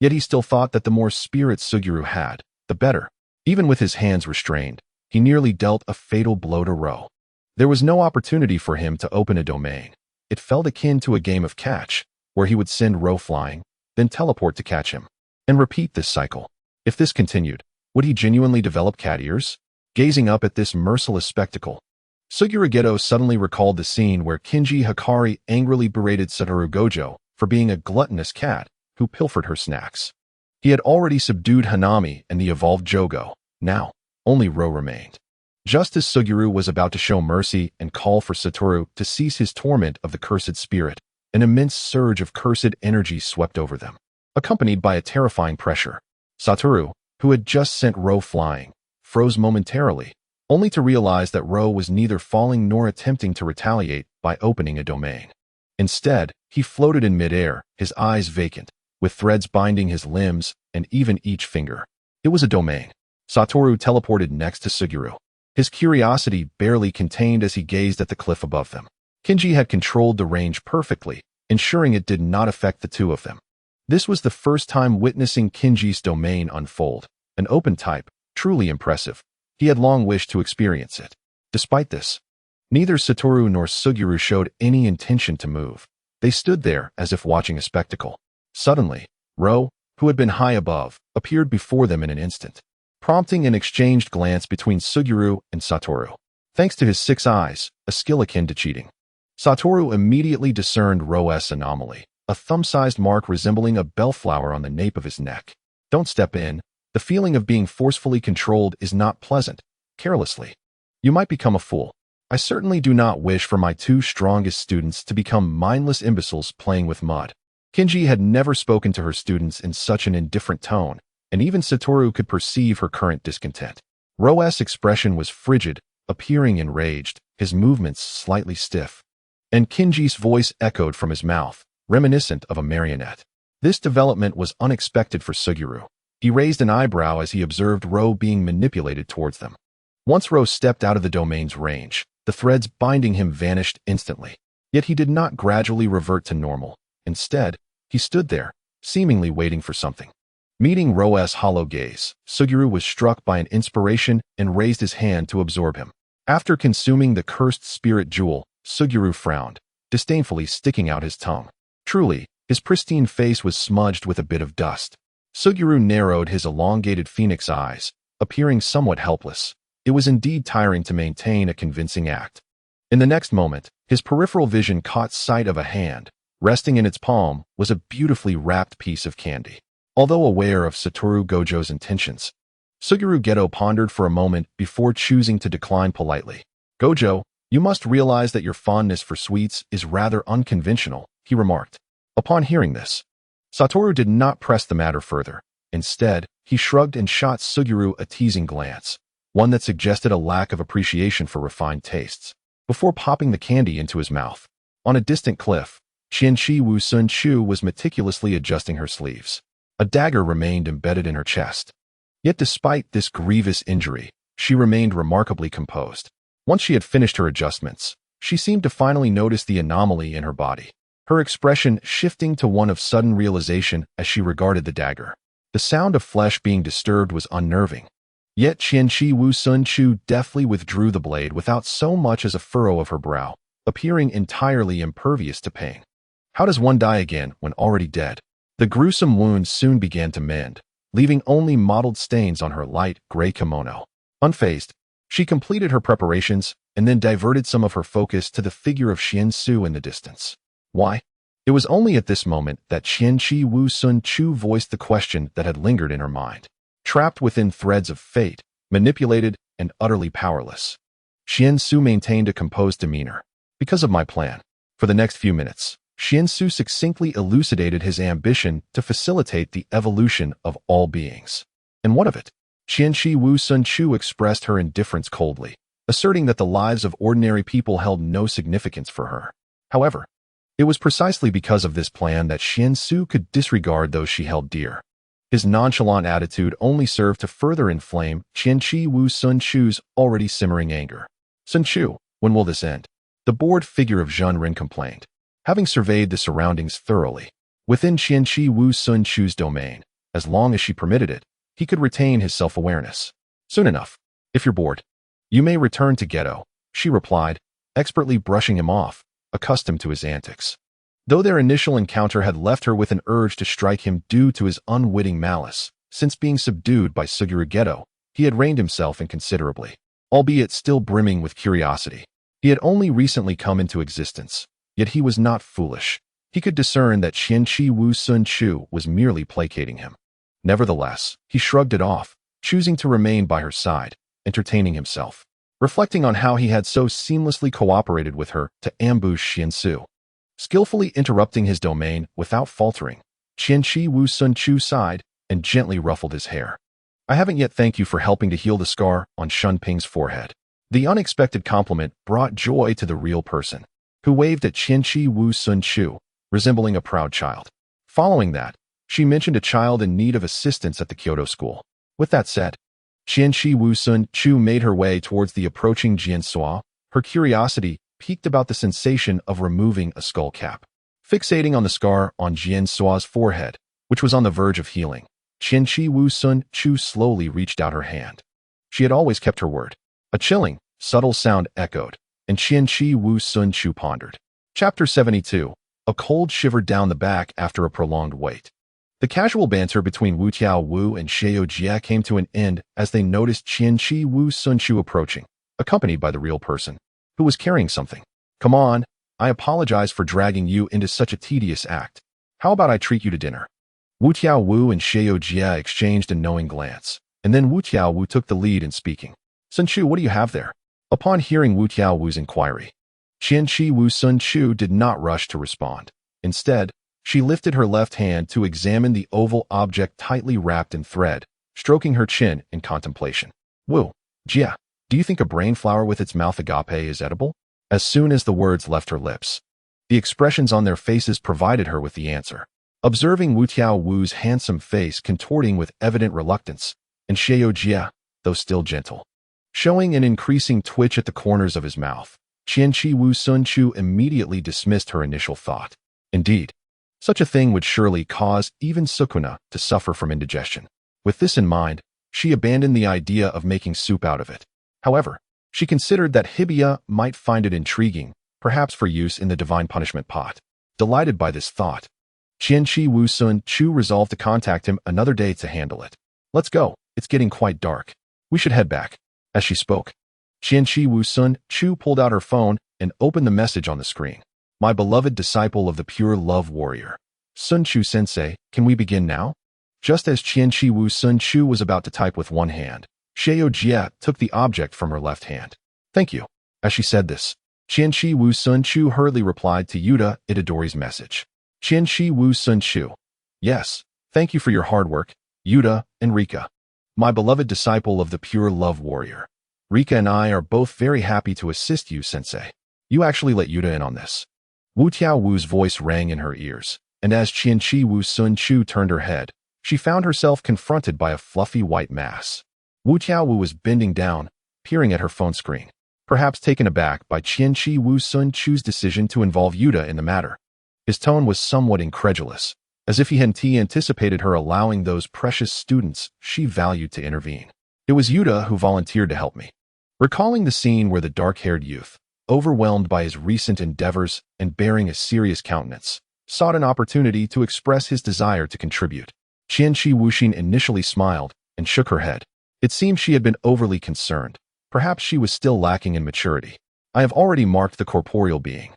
Yet he still thought that the more spirit Suguru had, the better. Even with his hands restrained, he nearly dealt a fatal blow to Ro. There was no opportunity for him to open a domain. It felt akin to a game of catch, where he would send Ro flying, then teleport to catch him, and repeat this cycle. If this continued, would he genuinely develop cat ears? Gazing up at this merciless spectacle, Suguru Geto suddenly recalled the scene where Kinji Hikari angrily berated Satoru Gojo for being a gluttonous cat who pilfered her snacks. He had already subdued Hanami and the evolved Jogo. Now, only Ro remained. Just as Suguru was about to show mercy and call for Satoru to cease his torment of the cursed spirit, an immense surge of cursed energy swept over them, accompanied by a terrifying pressure. Satoru, who had just sent Ro flying, froze momentarily, only to realize that Ro was neither falling nor attempting to retaliate by opening a domain. Instead, he floated in midair, his eyes vacant, with threads binding his limbs and even each finger. It was a domain. Satoru teleported next to Suguru, his curiosity barely contained as he gazed at the cliff above them. Kinji had controlled the range perfectly, ensuring it did not affect the two of them. This was the first time witnessing Kinji's domain unfold, an open type, truly impressive. He had long wished to experience it. Despite this, neither Satoru nor Suguru showed any intention to move. They stood there as if watching a spectacle. Suddenly, Ro, who had been high above, appeared before them in an instant, prompting an exchanged glance between Suguru and Satoru. Thanks to his 6 eyes, a skill akin to cheating, Satoru immediately discerned Ro's anomaly, a thumb-sized mark resembling a bellflower on the nape of his neck. Don't step in. The feeling of being forcefully controlled is not pleasant. Carelessly, you might become a fool. I certainly do not wish for my 2 strongest students to become mindless imbeciles playing with mud. Kinji had never spoken to her students in such an indifferent tone, and even Satoru could perceive her current discontent. Ro's expression was frigid, appearing enraged, his movements slightly stiff, and Kinji's voice echoed from his mouth, reminiscent of a marionette. This development was unexpected for Suguru. He raised an eyebrow as he observed Ro being manipulated towards them. Once Ro stepped out of the domain's range, the threads binding him vanished instantly. Yet he did not gradually revert to normal. Instead, he stood there, seemingly waiting for something. Meeting Ro's hollow gaze, Suguru was struck by an inspiration and raised his hand to absorb him. After consuming the cursed spirit jewel, Suguru frowned, disdainfully sticking out his tongue. Truly, his pristine face was smudged with a bit of dust. Suguru narrowed his elongated phoenix eyes, appearing somewhat helpless. It was indeed tiring to maintain a convincing act. In the next moment, his peripheral vision caught sight of a hand. Resting in its palm was a beautifully wrapped piece of candy. Although aware of Satoru Gojo's intentions, Suguru Geto pondered for a moment before choosing to decline politely. Gojo, you must realize that your fondness for sweets is rather unconventional, he remarked. Upon hearing this, Satoru did not press the matter further. Instead, he shrugged and shot Suguru a teasing glance, one that suggested a lack of appreciation for refined tastes, before popping the candy into his mouth. On a distant cliff, Qianqi Wu Sun Chu was meticulously adjusting her sleeves. A dagger remained embedded in her chest. Yet despite this grievous injury, she remained remarkably composed. Once she had finished her adjustments, she seemed to finally notice the anomaly in her body, her expression shifting to one of sudden realization as she regarded the dagger. The sound of flesh being disturbed was unnerving. Yet Qianqi Wu Sun Chu deftly withdrew the blade without so much as a furrow of her brow, appearing entirely impervious to pain. How does one die again when already dead? The gruesome wounds soon began to mend, leaving only mottled stains on her light gray kimono. Unfazed, she completed her preparations and then diverted some of her focus to the figure of Xian Su in the distance. Why? It was only at this moment that Qianqi Wu Sun Chu voiced the question that had lingered in her mind. Trapped within threads of fate, manipulated and utterly powerless, Xian Su maintained a composed demeanor. Because of my plan. For the next few minutes, Xian Su succinctly elucidated his ambition to facilitate the evolution of all beings. And what of it? Qianqi Wu Sun Chu expressed her indifference coldly, asserting that the lives of ordinary people held no significance for her. However, it was precisely because of this plan that Xian Su could disregard those she held dear. His nonchalant attitude only served to further inflame Qianqi Wu Sun Chu's already simmering anger. Sun Chu, when will this end? The bored figure of Zhen Rin complained. Having surveyed the surroundings thoroughly, within Qianqi Wu Sun Chu's domain, as long as she permitted it, he could retain his self-awareness. Soon enough. If you're bored, you may return to Geto, she replied, expertly brushing him off, accustomed to his antics. Though their initial encounter had left her with an urge to strike him due to his unwitting malice, since being subdued by Suguru Geto, he had reined himself inconsiderably, albeit still brimming with curiosity. He had only recently come into existence, yet he was not foolish. He could discern that Qianqi Wu Sun Chu was merely placating him. Nevertheless, he shrugged it off, choosing to remain by her side, entertaining himself, reflecting on how he had so seamlessly cooperated with her to ambush Xian Su. Skillfully interrupting his domain without faltering, Qianqi Wu Sun Chu sighed and gently ruffled his hair. I haven't yet thanked you for helping to heal the scar on Shun Ping's forehead. The unexpected compliment brought joy to the real person, who waved at Qianqi Wu Sun Chu, resembling a proud child. Following that, she mentioned a child in need of assistance at the Kyoto school. With that said, Qianqi Wu Sun Chu made her way towards the approaching Jian Sua, her curiosity piqued about the sensation of removing a skull cap. Fixating on the scar on Jian Sua's forehead, which was on the verge of healing, Qianqi Wu Sun Chu slowly reached out her hand. She had always kept her word. A chilling, subtle sound echoed, and Qianqi Wu Sun Chu pondered. Chapter 72. A cold shivered down the back after a prolonged wait. The casual banter between Wu Tiao Wu and Xiao Jia came to an end as they noticed Qianqi Wu Sun Chu approaching, accompanied by the real person, who was carrying something. Come on, I apologize for dragging you into such a tedious act. How about I treat you to dinner? Wu Tiao Wu and Xiao Jia exchanged a knowing glance, and then Wu Tiao Wu took the lead in speaking. Sun Chu, what do you have there? Upon hearing Wu Tiao Wu's inquiry, Qianqi Wu Sun Chu did not rush to respond. Instead, she lifted her left hand to examine the oval object tightly wrapped in thread, stroking her chin in contemplation. Wu, Jia, do you think a brain flower with its mouth agape is edible? As soon as the words left her lips, the expressions on their faces provided her with the answer. Observing Wu Tiao Wu's handsome face contorting with evident reluctance, and Xiao Jia, though still gentle, showing an increasing twitch at the corners of his mouth, Qianqi Wu Sun Chu immediately dismissed her initial thought. Indeed, such a thing would surely cause even Sukuna to suffer from indigestion. With this in mind, she abandoned the idea of making soup out of it. However, she considered that Hibiya might find it intriguing, perhaps for use in the divine punishment pot. Delighted by this thought, Qianqi Wu Sun Chu resolved to contact him another day to handle it. Let's go, it's getting quite dark. We should head back. As she spoke, Qianqi Wu Sun Chu pulled out her phone and opened the message on the screen. My beloved disciple of the pure love warrior, Sun Chu Sensei, can we begin now? Just as Qianqi Wu Sun Chu was about to type with one hand, Xiao Jia took the object from her left hand. Thank you. As she said this, Qianqi Wu Sun Chu hurriedly replied to Yuta Itadori's message. Qianqi Wu Sun Chu. Yes, thank you for your hard work, Yuta and Rika. My beloved disciple of the pure love warrior. Rika and I are both very happy to assist you, sensei. You actually let Yuta in on this. Wu Tiaowu's voice rang in her ears, and as Qianqi Wu Sun Chu turned her head, she found herself confronted by a fluffy white mass. Wu Tiaowu was bending down, peering at her phone screen, perhaps taken aback by Qianqi Wu Sun Chu's decision to involve Yuta in the matter. His tone was somewhat incredulous, as if he hadn't anticipated her allowing those precious students she valued to intervene. It was Yuta who volunteered to help me. Recalling the scene where the dark-haired youth, overwhelmed by his recent endeavors and bearing a serious countenance, sought an opportunity to express his desire to contribute, Qianqi Wuxin initially smiled and shook her head. It seemed she had been overly concerned. Perhaps she was still lacking in maturity. I have already marked the corporeal being,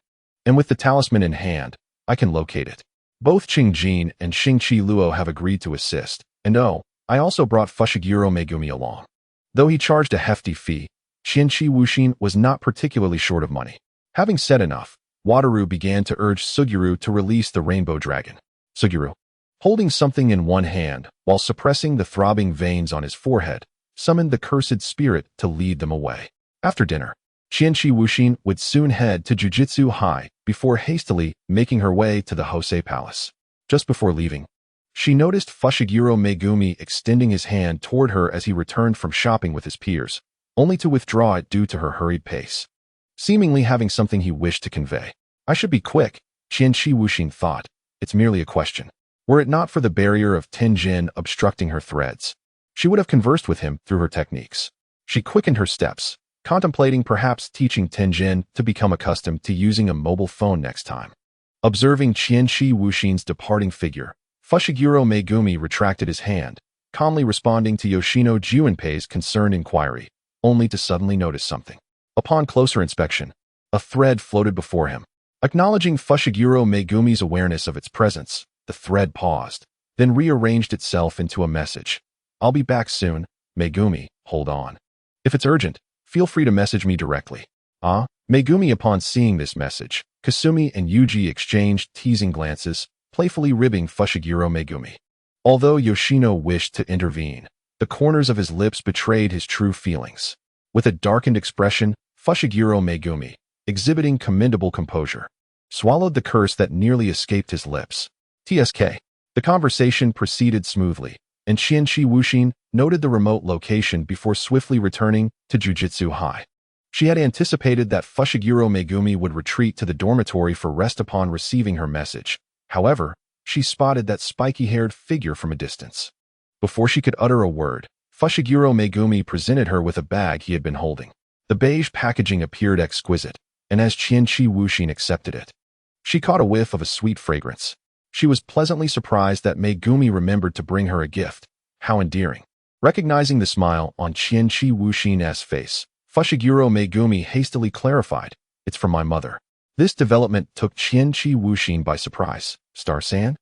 and with the talisman in hand, I can locate it. Both Qing Jin and Xingqi Luo have agreed to assist, and oh, I also brought Fushiguro Megumi along. Though he charged a hefty fee, Qianqi Wuxin was not particularly short of money. Having said enough, Wataru began to urge Suguru to release the rainbow dragon. Suguru, holding something in one hand while suppressing the throbbing veins on his forehead, summoned the cursed spirit to lead them away. After dinner, Qianqi Wuxin would soon head to Jujutsu High before hastily making her way to the Hosei Palace. Just before leaving, she noticed Fushiguro Megumi extending his hand toward her as he returned from shopping with his peers, only to withdraw it due to her hurried pace, seemingly having something he wished to convey. I should be quick, Qianqi Wuxin thought. It's merely a question. Were it not for the barrier of Tenjin obstructing her threads, she would have conversed with him through her techniques. She quickened her steps, contemplating perhaps teaching Tenjin to become accustomed to using a mobile phone next time. Observing Qianqi Wuxin's departing figure, Fushiguro Megumi retracted his hand, calmly responding to Yoshino Juinpei's concerned inquiry, only to suddenly notice something. Upon closer inspection, a thread floated before him. Acknowledging Fushiguro Megumi's awareness of its presence, the thread paused, then rearranged itself into a message. I'll be back soon, Megumi, hold on. If it's urgent, feel free to message me directly. Megumi. Upon seeing this message, Kasumi and Yuji exchanged teasing glances, playfully ribbing Fushiguro Megumi. Although Yoshino wished to intervene, the corners of his lips betrayed his true feelings. With a darkened expression, Fushiguro Megumi, exhibiting commendable composure, swallowed the curse that nearly escaped his lips. TSK. The conversation proceeded smoothly, and Qianqi Wuxin noted the remote location before swiftly returning to Jujutsu High. She had anticipated that Fushiguro Megumi would retreat to the dormitory for rest upon receiving her message. However, she spotted that spiky-haired figure from a distance. Before she could utter a word, Fushiguro Megumi presented her with a bag he had been holding. The beige packaging appeared exquisite, and as Qianqi Wuxin accepted it, she caught a whiff of a sweet fragrance. She was pleasantly surprised that Megumi remembered to bring her a gift. How endearing. Recognizing the smile on Qianqi Wuxin's face, Fushiguro Megumi hastily clarified, it's from my mother. This development took Qianqi Wuxin by surprise. Star-san?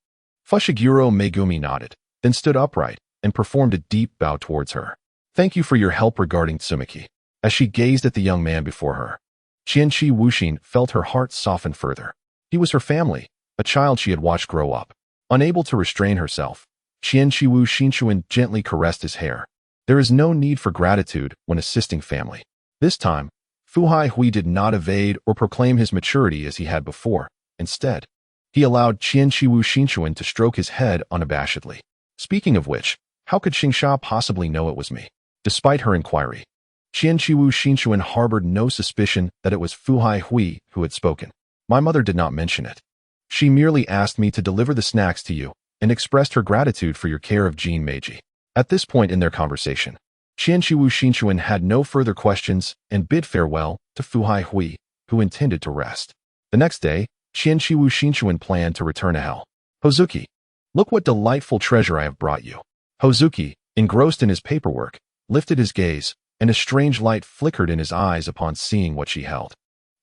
Fushiguro Megumi nodded, then stood upright and performed a deep bow towards her. Thank you for your help regarding Tsumaki. As she gazed at the young man before her, Qianqi Wuxin felt her heart soften further. He was her family, a child she had watched grow up. Unable to restrain herself, Qianqi Wuxin gently caressed his hair. There is no need for gratitude when assisting family. This time, Fuhai Hui did not evade or proclaim his maturity as he had before. Instead, he allowed Qianqi Wuxin to stroke his head unabashedly. Speaking of which, how could Xingsha possibly know it was me? Despite her inquiry, Qianqi Wuxin harbored no suspicion that it was Fuhai Hui who had spoken. My mother did not mention it. She merely asked me to deliver the snacks to you and expressed her gratitude for your care of Jean Meiji. At this point in their conversation, Qianqi Wuxin had no further questions and bid farewell to Fuhai Hui, who intended to rest. The next day, Qianqi Wuxin planned to return to hell. Hozuki, look what delightful treasure I have brought you. Hozuki, engrossed in his paperwork, lifted his gaze, and a strange light flickered in his eyes upon seeing what she held.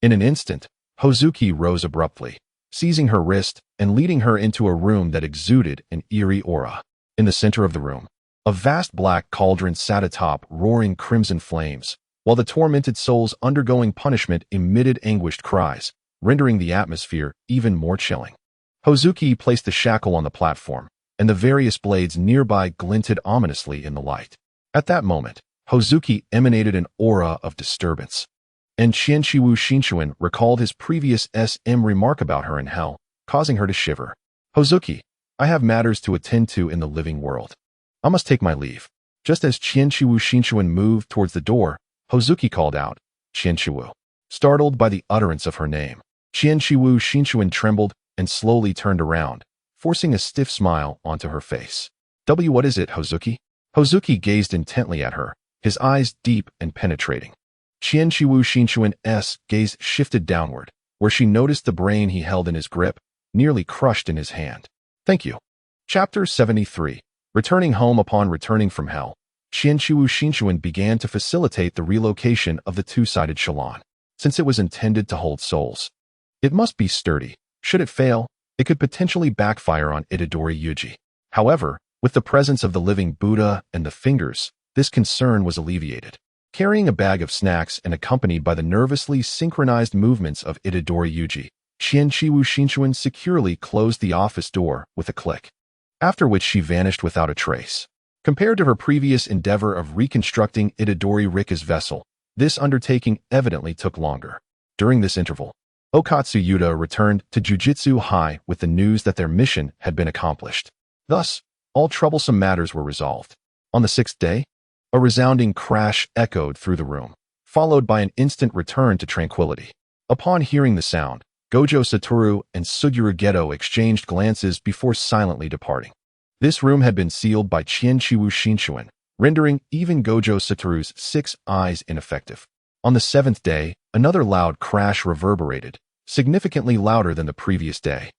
In an instant, Hozuki rose abruptly, seizing her wrist and leading her into a room that exuded an eerie aura. In the center of the room, a vast black cauldron sat atop roaring crimson flames, while the tormented souls undergoing punishment emitted anguished cries, rendering the atmosphere even more chilling. Hozuki placed the shackle on the platform, and the various blades nearby glinted ominously in the light. At that moment, Hozuki emanated an aura of disturbance. And Qianqiwu Shinchuan recalled his previous SM remark about her in hell, causing her to shiver. Hozuki, I have matters to attend to in the living world. I must take my leave. Just as Qianqiwu Shinchuan moved towards the door, Hozuki called out, Qianqiwu. Startled by the utterance of her name, Qianqiwu Shinchuan trembled and slowly turned around, forcing a stiff smile onto her face. What is it, Hozuki? Hozuki gazed intently at her, his eyes deep and penetrating. Qianqiwu Shinchuan's gaze shifted downward, where she noticed the brain he held in his grip, nearly crushed in his hand. Thank you. Chapter 73. Returning home. Upon returning from hell, Qianqiwu Shinchuan began to facilitate the relocation of the two-sided shalon. Since it was intended to hold souls, it must be sturdy. Should it fail, it could potentially backfire on Itadori Yuji. However, with the presence of the living Buddha and the fingers, this concern was alleviated. Carrying a bag of snacks and accompanied by the nervously synchronized movements of Itadori Yuji, Qianqiwu Shinchuan securely closed the office door with a click, after which she vanished without a trace. Compared to her previous endeavor of reconstructing Itadori Rika's vessel, this undertaking evidently took longer. During this interval, Okatsu Yuta returned to Jujutsu High with the news that their mission had been accomplished. Thus, all troublesome matters were resolved. On the sixth day, a resounding crash echoed through the room, followed by an instant return to tranquility. Upon hearing the sound, Gojo Satoru and Suguru Geto exchanged glances before silently departing. This room had been sealed by Qianqiwu Shinchuan, rendering even Gojo Satoru's 6 eyes ineffective. On the seventh day, another loud crash reverberated, significantly louder than the previous day.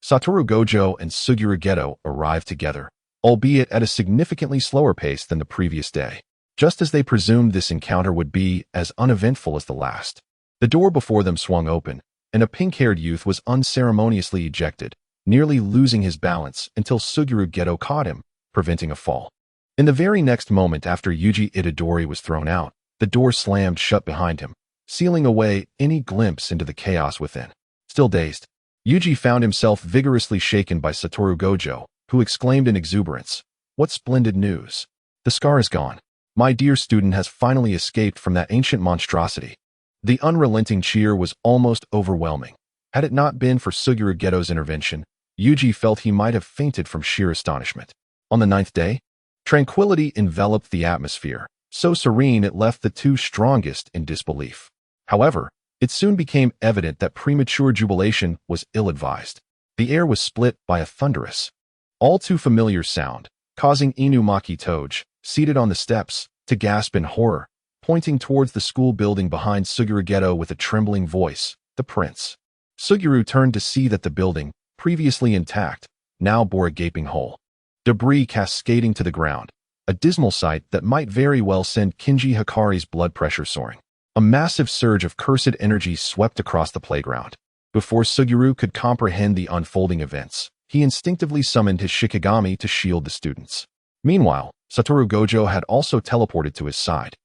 Satoru Gojo and Suguru Geto arrived together, albeit at a significantly slower pace than the previous day, just as they presumed this encounter would be as uneventful as the last. The door before them swung open, and a pink-haired youth was unceremoniously ejected, nearly losing his balance until Suguru Geto caught him, preventing a fall. In the very next moment after Yuji Itadori was thrown out, the door slammed shut behind him, sealing away any glimpse into the chaos within. Still dazed, Yuji found himself vigorously shaken by Satoru Gojo, who exclaimed in exuberance, "What splendid news! The scar is gone. My dear student has finally escaped from that ancient monstrosity." The unrelenting cheer was almost overwhelming. Had it not been for Suguru Geto's intervention, Yuji felt he might have fainted from sheer astonishment. On the ninth day, tranquility enveloped the atmosphere, so serene it left the two strongest in disbelief. However, it soon became evident that premature jubilation was ill-advised. The air was split by a thunderous, all too familiar sound, causing Inumaki Toji, seated on the steps, to gasp in horror, pointing towards the school building behind Suguru Geto with a trembling voice, "The prince." Suguru turned to see that the building, previously intact, now bore a gaping hole. Debris cascading to the ground, a dismal sight that might very well send Kinji Hikari's blood pressure soaring. A massive surge of cursed energy swept across the playground. Before Suguru could comprehend the unfolding events, he instinctively summoned his shikigami to shield the students. Meanwhile, Satoru Gojo had also teleported to his side,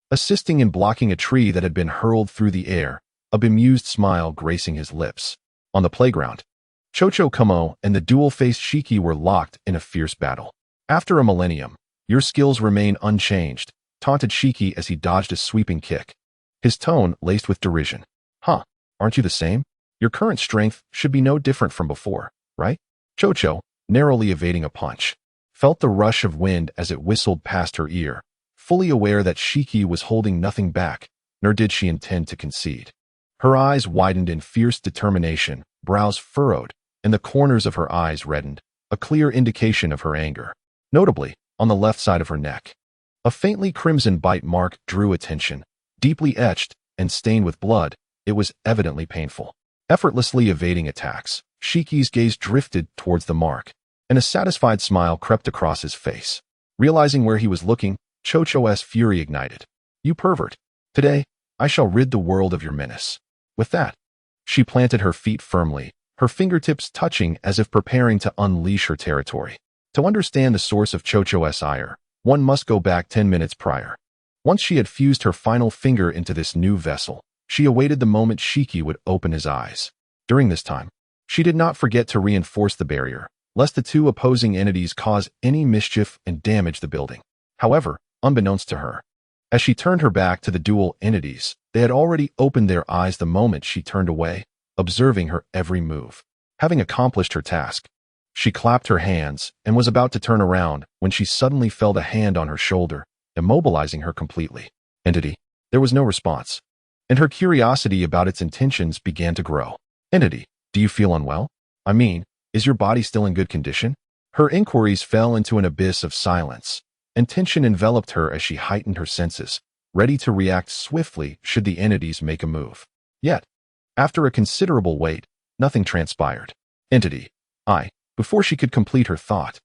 assisting in blocking a tree that had been hurled through the air, a bemused smile gracing his lips. On the playground, Chocho Kumo and the dual-faced Shiki were locked in a fierce battle. "After a millennium, your skills remain unchanged," taunted Shiki as he dodged a sweeping kick, his tone laced with derision. "Huh, aren't you the same? Your current strength should be no different from before, right?" Chocho, narrowly evading a punch, felt the rush of wind as it whistled past her ear, fully aware that Shiki was holding nothing back, nor did she intend to concede. Her eyes widened in fierce determination, brows furrowed, and the corners of her eyes reddened, a clear indication of her anger. Notably, on the left side of her neck, a faintly crimson bite mark drew attention. Deeply etched and stained with blood, it was evidently painful. Effortlessly evading attacks, Shiki's gaze drifted towards the mark, and a satisfied smile crept across his face. Realizing where he was looking, Chocho's fury ignited. "You pervert! Today, I shall rid the world of your menace." With that, she planted her feet firmly, her fingertips touching as if preparing to unleash her territory. To understand the source of Chocho's ire, one must go back 10 minutes prior. Once she had fused her final finger into this new vessel, she awaited the moment Shiki would open his eyes. During this time, she did not forget to reinforce the barrier, lest the two opposing entities cause any mischief and damage the building. However, unbeknownst to her, as she turned her back to the dual entities, they had already opened their eyes the moment she turned away, observing her every move. Having accomplished her task, she clapped her hands and was about to turn around when she suddenly felt a hand on her shoulder, immobilizing her completely. Entity. There was no response, and her curiosity about its intentions began to grow. Entity, do you feel unwell? I mean, is your body still in good condition? Her inquiries fell into an abyss of silence, and tension enveloped her as she heightened her senses, ready to react swiftly should the entities make a move. Yet, after a considerable wait, nothing transpired. Entity. Before she could complete her thought,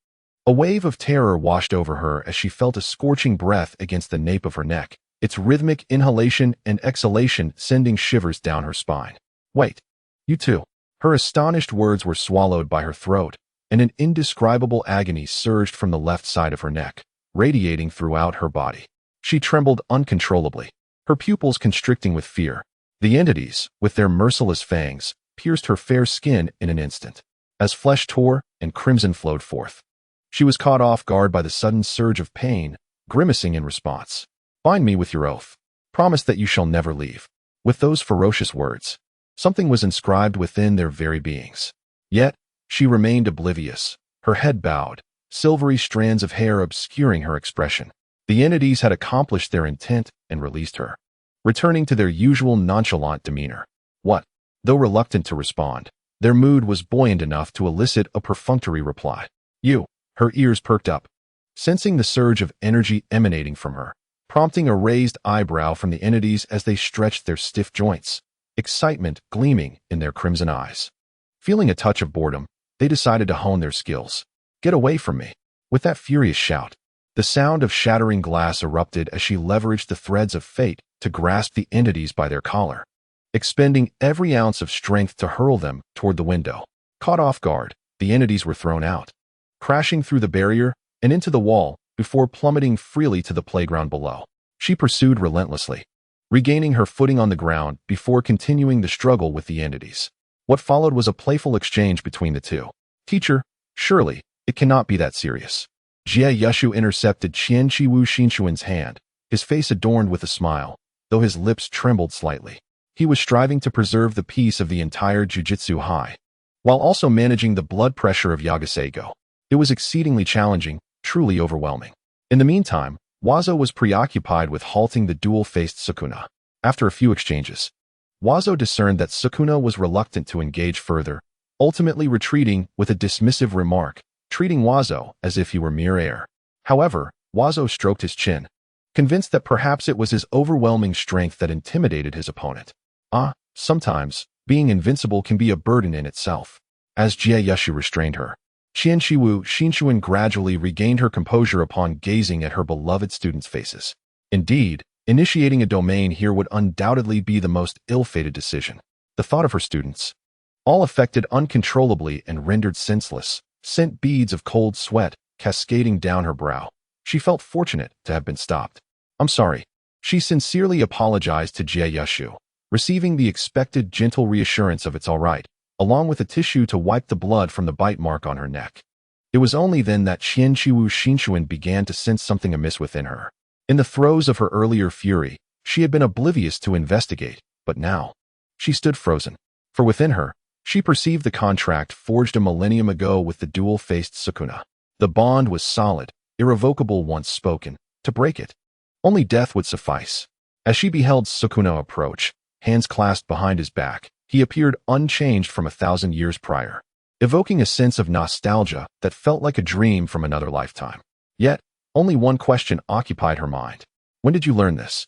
a wave of terror washed over her as she felt a scorching breath against the nape of her neck, its rhythmic inhalation and exhalation sending shivers down her spine. Wait. You too. Her astonished words were swallowed by her throat, and an indescribable agony surged from the left side of her neck, radiating throughout her body. She trembled uncontrollably, her pupils constricting with fear. The entities, with their merciless fangs, pierced her fair skin in an instant. As flesh tore and crimson flowed forth, she was caught off guard by the sudden surge of pain, grimacing in response. Bind me with your oath. Promise that you shall never leave. With those ferocious words, something was inscribed within their very beings. Yet, she remained oblivious, her head bowed, silvery strands of hair obscuring her expression. The entities had accomplished their intent and released her, returning to their usual nonchalant demeanor. What? Though reluctant to respond, their mood was buoyant enough to elicit a perfunctory reply. You. Her ears perked up, sensing the surge of energy emanating from her, prompting a raised eyebrow from the entities as they stretched their stiff joints, excitement gleaming in their crimson eyes. Feeling a touch of boredom, they decided to hone their skills. Get away from me. With that furious shout, the sound of shattering glass erupted as she leveraged the threads of fate to grasp the entities by their collar, expending every ounce of strength to hurl them toward the window. Caught off guard, the entities were thrown out, crashing through the barrier and into the wall before plummeting freely to the playground below. She pursued relentlessly, regaining her footing on the ground before continuing the struggle with the entities. What followed was a playful exchange between the two. Teacher, surely, it cannot be that serious. Jie Yushu intercepted Qian Shiwu Shinshuan's hand, his face adorned with a smile, though his lips trembled slightly. He was striving to preserve the peace of the entire Jujutsu High, while also managing the blood pressure of Yagaseigo. It was exceedingly challenging, truly overwhelming. In the meantime, Wazo was preoccupied with halting the dual-faced Sukuna. After a few exchanges, Wazo discerned that Sukuna was reluctant to engage further, ultimately retreating with a dismissive remark, treating Wazo as if he were mere air. However, Wazo stroked his chin, convinced that perhaps it was his overwhelming strength that intimidated his opponent. Sometimes, being invincible can be a burden in itself. As Jie Yushu restrained her, Qian Shiwu Shinshuan gradually regained her composure upon gazing at her beloved students' faces. Indeed, initiating a domain here would undoubtedly be the most ill-fated decision. The thought of her students, all affected uncontrollably and rendered senseless, sent beads of cold sweat cascading down her brow. She felt fortunate to have been stopped. I'm sorry. She sincerely apologized to Jie Yushu, receiving the expected gentle reassurance of it's all right, along with a tissue to wipe the blood from the bite mark on her neck. It was only then that Qian Shiwu Shinshuan began to sense something amiss within her. In the throes of her earlier fury, she had been oblivious to investigate, but now, she stood frozen. For within her, she perceived the contract forged a millennium ago with the dual-faced Sukuna. The bond was solid, irrevocable once spoken. To break it, only death would suffice. As she beheld Sukuna approach, hands clasped behind his back, he appeared unchanged from 1,000 years prior, evoking a sense of nostalgia that felt like a dream from another lifetime. Yet, only one question occupied her mind. When did you learn this?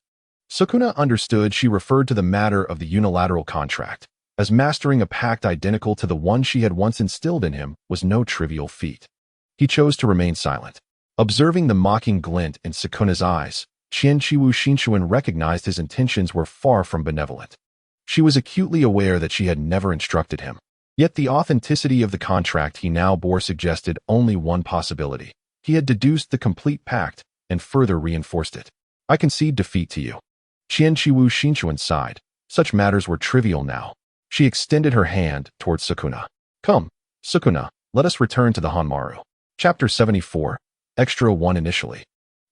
Sukuna understood she referred to the matter of the unilateral contract, as mastering a pact identical to the one she had once instilled in him was no trivial feat. He chose to remain silent. Observing the mocking glint in Sukuna's eyes, Qian Shiwu Shinshuan recognized his intentions were far from benevolent. She was acutely aware that she had never instructed him. Yet the authenticity of the contract he now bore suggested only one possibility. He had deduced the complete pact and further reinforced it. I concede defeat to you. Qianqiwu Xinchuan sighed. Such matters were trivial now. She extended her hand towards Sukuna. Come, Sukuna, let us return to the Hanmaru. Chapter 74, Extra 1 Initially.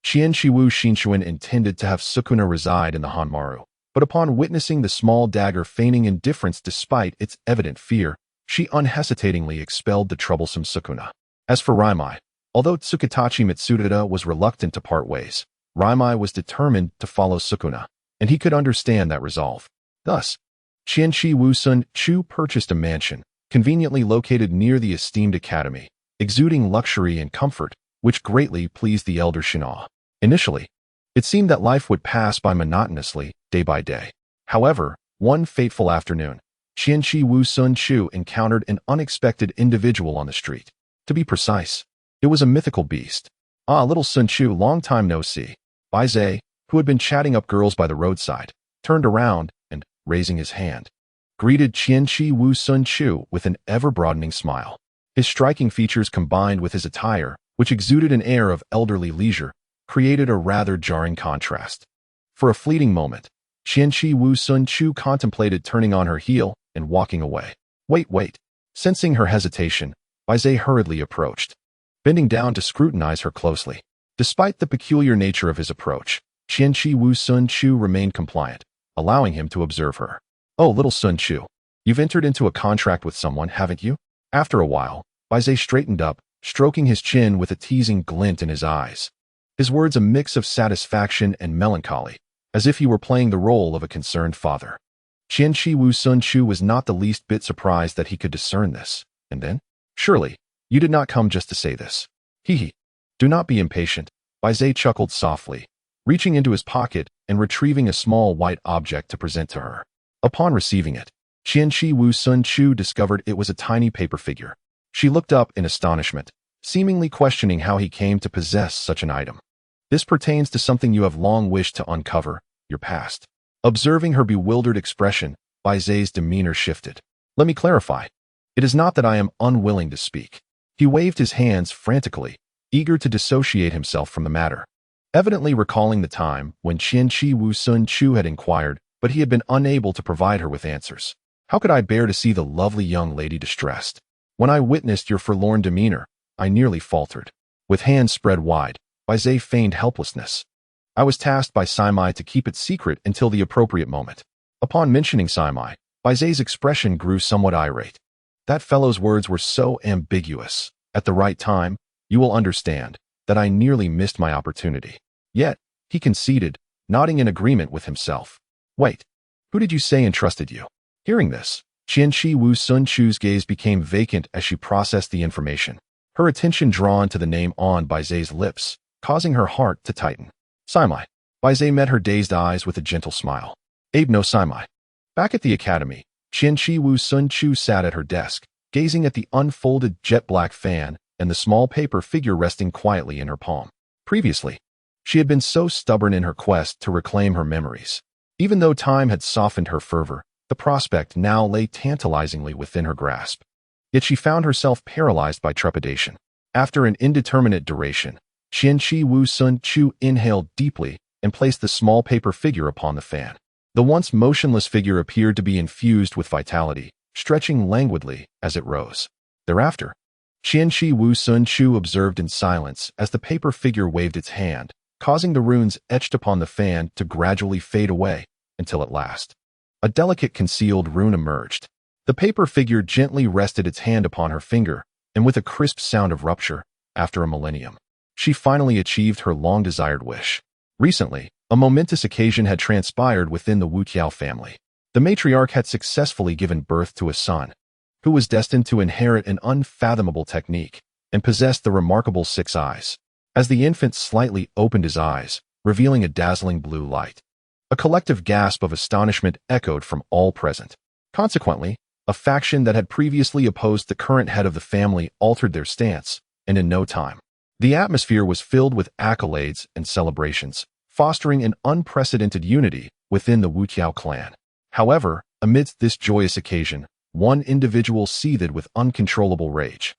Qianqiwu Xinchuan intended to have Sukuna reside in the Hanmaru, but upon witnessing the small dagger feigning indifference despite its evident fear, she unhesitatingly expelled the troublesome Sukuna. As for Raimai, although Tsukitachi Mitsuda was reluctant to part ways, Raimai was determined to follow Sukuna, and he could understand that resolve. Thus, Qianqiwu Sun Chu purchased a mansion, conveniently located near the esteemed academy, exuding luxury and comfort, which greatly pleased the elder Shina. Initially, it seemed that life would pass by monotonously, day by day. However, one fateful afternoon, Qianqiwu Sun Chu encountered an unexpected individual on the street. To be precise, it was a mythical beast. Ah, little Sun Chu, long time no see. Bai Zhe, who had been chatting up girls by the roadside, turned around and, raising his hand, greeted Qianqiwu Sun Chu with an ever-broadening smile. His striking features combined with his attire, which exuded an air of elderly leisure, created a rather jarring contrast. For a fleeting moment, Qianqiwu Sun Chu contemplated turning on her heel and walking away. Wait. Sensing her hesitation, Bai Zhe hurriedly approached, bending down to scrutinize her closely. Despite the peculiar nature of his approach, Qianqiwu Sun Chu remained compliant, allowing him to observe her. Oh, little Sun Chu, you've entered into a contract with someone, haven't you? After a while, Bai Zhe straightened up, stroking his chin with a teasing glint in his eyes. His words a mix of satisfaction and melancholy, as if he were playing the role of a concerned father. Qianqiwu Sun Chu was not the least bit surprised that he could discern this. And then, surely, you did not come just to say this. Hee. Do not be impatient, Bai Zhe chuckled softly, reaching into his pocket and retrieving a small white object to present to her. Upon receiving it, Qianqiwu Sun Chu discovered it was a tiny paper figure. She looked up in astonishment, seemingly questioning how he came to possess such an item. This pertains to something you have long wished to uncover, your past. Observing her bewildered expression, Bai Zhe's demeanor shifted. Let me clarify. It is not that I am unwilling to speak. He waved his hands frantically, eager to dissociate himself from the matter, evidently recalling the time when Qianqiwu Sun Chu had inquired, but he had been unable to provide her with answers. How could I bear to see the lovely young lady distressed? When I witnessed your forlorn demeanor, I nearly faltered. With hands spread wide, Bai Zhe feigned helplessness. I was tasked by Saimai to keep it secret until the appropriate moment. Upon mentioning Saimai, Bai Zhe's expression grew somewhat irate. That fellow's words were so ambiguous. At the right time, you will understand that I nearly missed my opportunity. Yet, he conceded, nodding in agreement with himself. Wait, who did you say entrusted you? Hearing this, Qianqiwu Sun Chu's gaze became vacant as she processed the information, her attention drawn to the name on Bai Zhe's lips, causing her heart to tighten. Saimai. Bai Zhe met her dazed eyes with a gentle smile. Abe no Saimai. Back at the academy, Qianqiwu Sun Chu sat at her desk, gazing at the unfolded jet-black fan and the small paper figure resting quietly in her palm. Previously, she had been so stubborn in her quest to reclaim her memories. Even though time had softened her fervor, the prospect now lay tantalizingly within her grasp. Yet she found herself paralyzed by trepidation. After an indeterminate duration, Qianqiwu Sun Chu inhaled deeply and placed the small paper figure upon the fan. The once motionless figure appeared to be infused with vitality, stretching languidly as it rose. Thereafter, Qianqiwu Sun Chu observed in silence as the paper figure waved its hand, causing the runes etched upon the fan to gradually fade away, until at last, a delicate concealed rune emerged. The paper figure gently rested its hand upon her finger, and with a crisp sound of rupture, after a millennium, she finally achieved her long-desired wish. Recently, a momentous occasion had transpired within the Wuqiao family. The matriarch had successfully given birth to a son, who was destined to inherit an unfathomable technique and possessed the remarkable 6 eyes. As the infant slightly opened his eyes, revealing a dazzling blue light, a collective gasp of astonishment echoed from all present. Consequently, a faction that had previously opposed the current head of the family altered their stance, and in no time, the atmosphere was filled with accolades and celebrations, fostering an unprecedented unity within the Wuqiao clan. However, amidst this joyous occasion, one individual seethed with uncontrollable rage.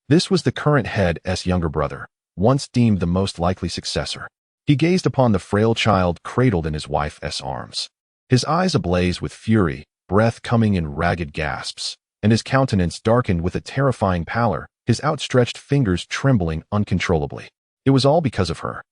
This was the current head's younger brother, once deemed the most likely successor. He gazed upon the frail child cradled in his wife's arms. His eyes ablaze with fury, breath coming in ragged gasps, and his countenance darkened with a terrifying pallor, his outstretched fingers trembling uncontrollably. It was all because of her.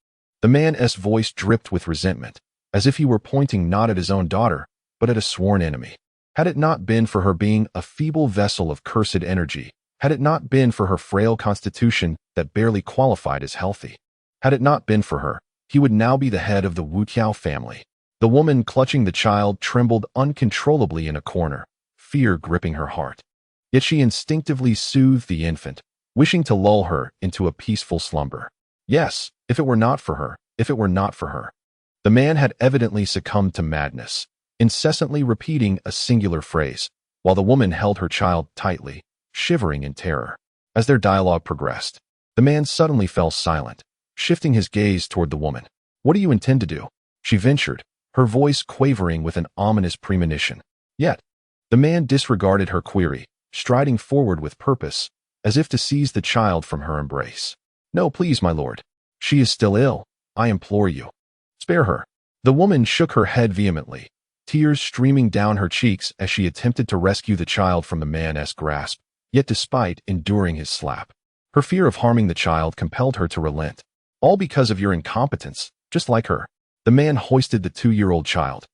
The man's voice dripped with resentment, as if he were pointing not at his own daughter, but at a sworn enemy. Had it not been for her being a feeble vessel of cursed energy, had it not been for her frail constitution that barely qualified as healthy, had it not been for her, he would now be the head of the Wuqiao family. The woman clutching the child trembled uncontrollably in a corner, fear gripping her heart. Yet she instinctively soothed the infant, wishing to lull her into a peaceful slumber. Yes, if it were not for her, if it were not for her. The man had evidently succumbed to madness, incessantly repeating a singular phrase, while the woman held her child tightly, shivering in terror. As their dialogue progressed, the man suddenly fell silent, shifting his gaze toward the woman. "What do you intend to do?" she ventured, her voice quavering with an ominous premonition. Yet, the man disregarded her query, striding forward with purpose, as if to seize the child from her embrace. "No, please, my lord. She is still ill. I implore you. Spare her." The woman shook her head vehemently, tears streaming down her cheeks as she attempted to rescue the child from the man's grasp, yet despite enduring his slap, her fear of harming the child compelled her to relent. "All because of your incompetence, just like her." The man hoisted the 2-year-old child,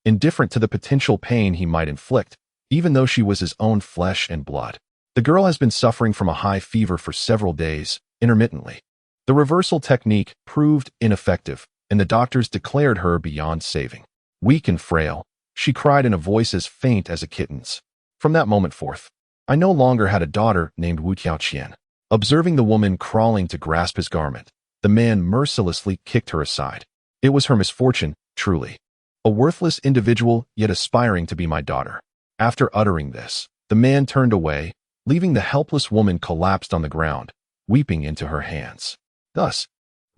indifferent to the potential pain he might inflict, even though she was his own flesh and blood. "The girl has been suffering from a high fever for several days, intermittently. The reversal technique proved ineffective, and the doctors declared her beyond saving. Weak and frail, she cried in a voice as faint as a kitten's. From that moment forth, I no longer had a daughter named Wu Tiaoqian." Observing the woman crawling to grasp his garment, the man mercilessly kicked her aside. "It was her misfortune, truly. A worthless individual, yet aspiring to be my daughter." After uttering this, the man turned away, leaving the helpless woman collapsed on the ground, weeping into her hands. Thus,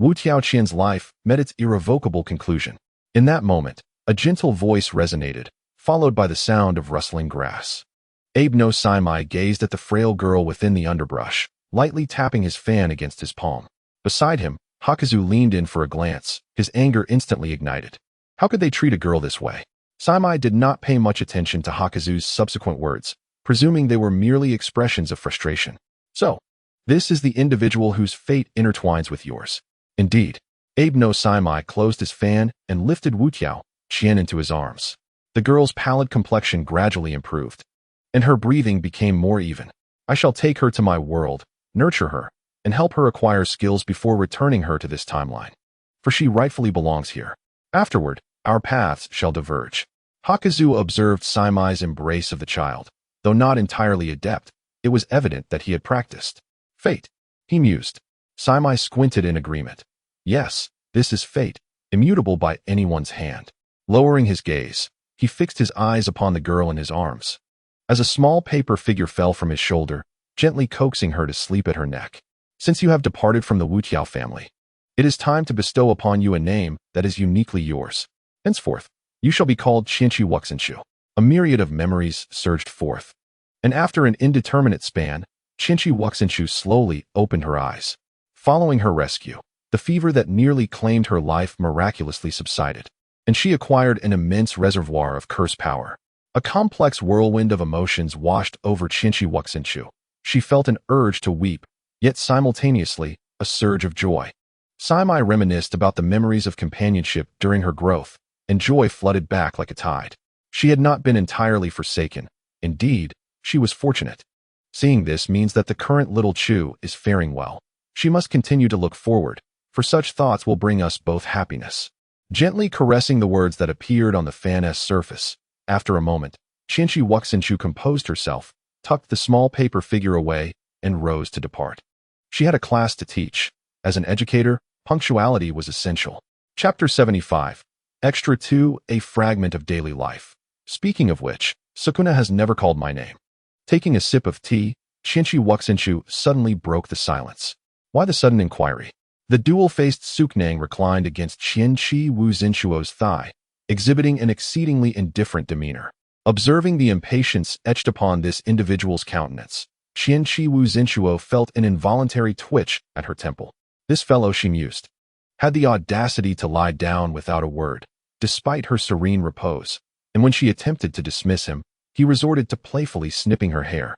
Wu Tiaoqian's life met its irrevocable conclusion. In that moment, a gentle voice resonated, followed by the sound of rustling grass. Abe no Saimai gazed at the frail girl within the underbrush, lightly tapping his fan against his palm. Beside him, Hakuzu leaned in for a glance, his anger instantly ignited. How could they treat a girl this way? Saimai did not pay much attention to Hakuzu's subsequent words, presuming they were merely expressions of frustration. "So, this is the individual whose fate intertwines with yours." Indeed. Abe no Saimai closed his fan and lifted Wu Tiaoqian into his arms. The girl's pallid complexion gradually improved, and her breathing became more even. "I shall take her to my world, nurture her, and help her acquire skills before returning her to this timeline. For she rightfully belongs here. Afterward, our paths shall diverge." Hakuzu observed Saimai's embrace of the child. Though not entirely adept, it was evident that he had practiced. "Fate," he mused. Saimai squinted in agreement. "Yes, this is fate, immutable by anyone's hand." Lowering his gaze, he fixed his eyes upon the girl in his arms. As a small paper figure fell from his shoulder, gently coaxing her to sleep at her neck. "Since you have departed from the Wuqiao family, it is time to bestow upon you a name that is uniquely yours. Henceforth, you shall be called Qianqi Wuxinshu." A myriad of memories surged forth, and after an indeterminate span, Qianqi Wuxinshu slowly opened her eyes. Following her rescue, the fever that nearly claimed her life miraculously subsided, and she acquired an immense reservoir of curse power. A complex whirlwind of emotions washed over Qianqi Wuxinshu. She felt an urge to weep, yet simultaneously, a surge of joy. Saimai reminisced about the memories of companionship during her growth, and joy flooded back like a tide. She had not been entirely forsaken. Indeed, she was fortunate. Seeing this means that the current little Chu is faring well. She must continue to look forward, for such thoughts will bring us both happiness. Gently caressing the words that appeared on the fan's surface, after a moment, Qianqi Wuxinshu composed herself, tucked the small paper figure away, and rose to depart. She had a class to teach. As an educator, punctuality was essential. Chapter 75. Extra 2, A Fragment of Daily Life. Speaking of which, Sukuna has never called my name. Taking a sip of tea, Qianqi Wuxinshu suddenly broke the silence. Why the sudden inquiry? The dual-faced Suknang reclined against Qianqi Wuxinshuo's thigh, exhibiting an exceedingly indifferent demeanor. Observing the impatience etched upon this individual's countenance, Qianqi Wuxinshuo felt an involuntary twitch at her temple. This fellow, she mused. had the audacity to lie down without a word, despite her serene repose, and when she attempted to dismiss him, he resorted to playfully snipping her hair,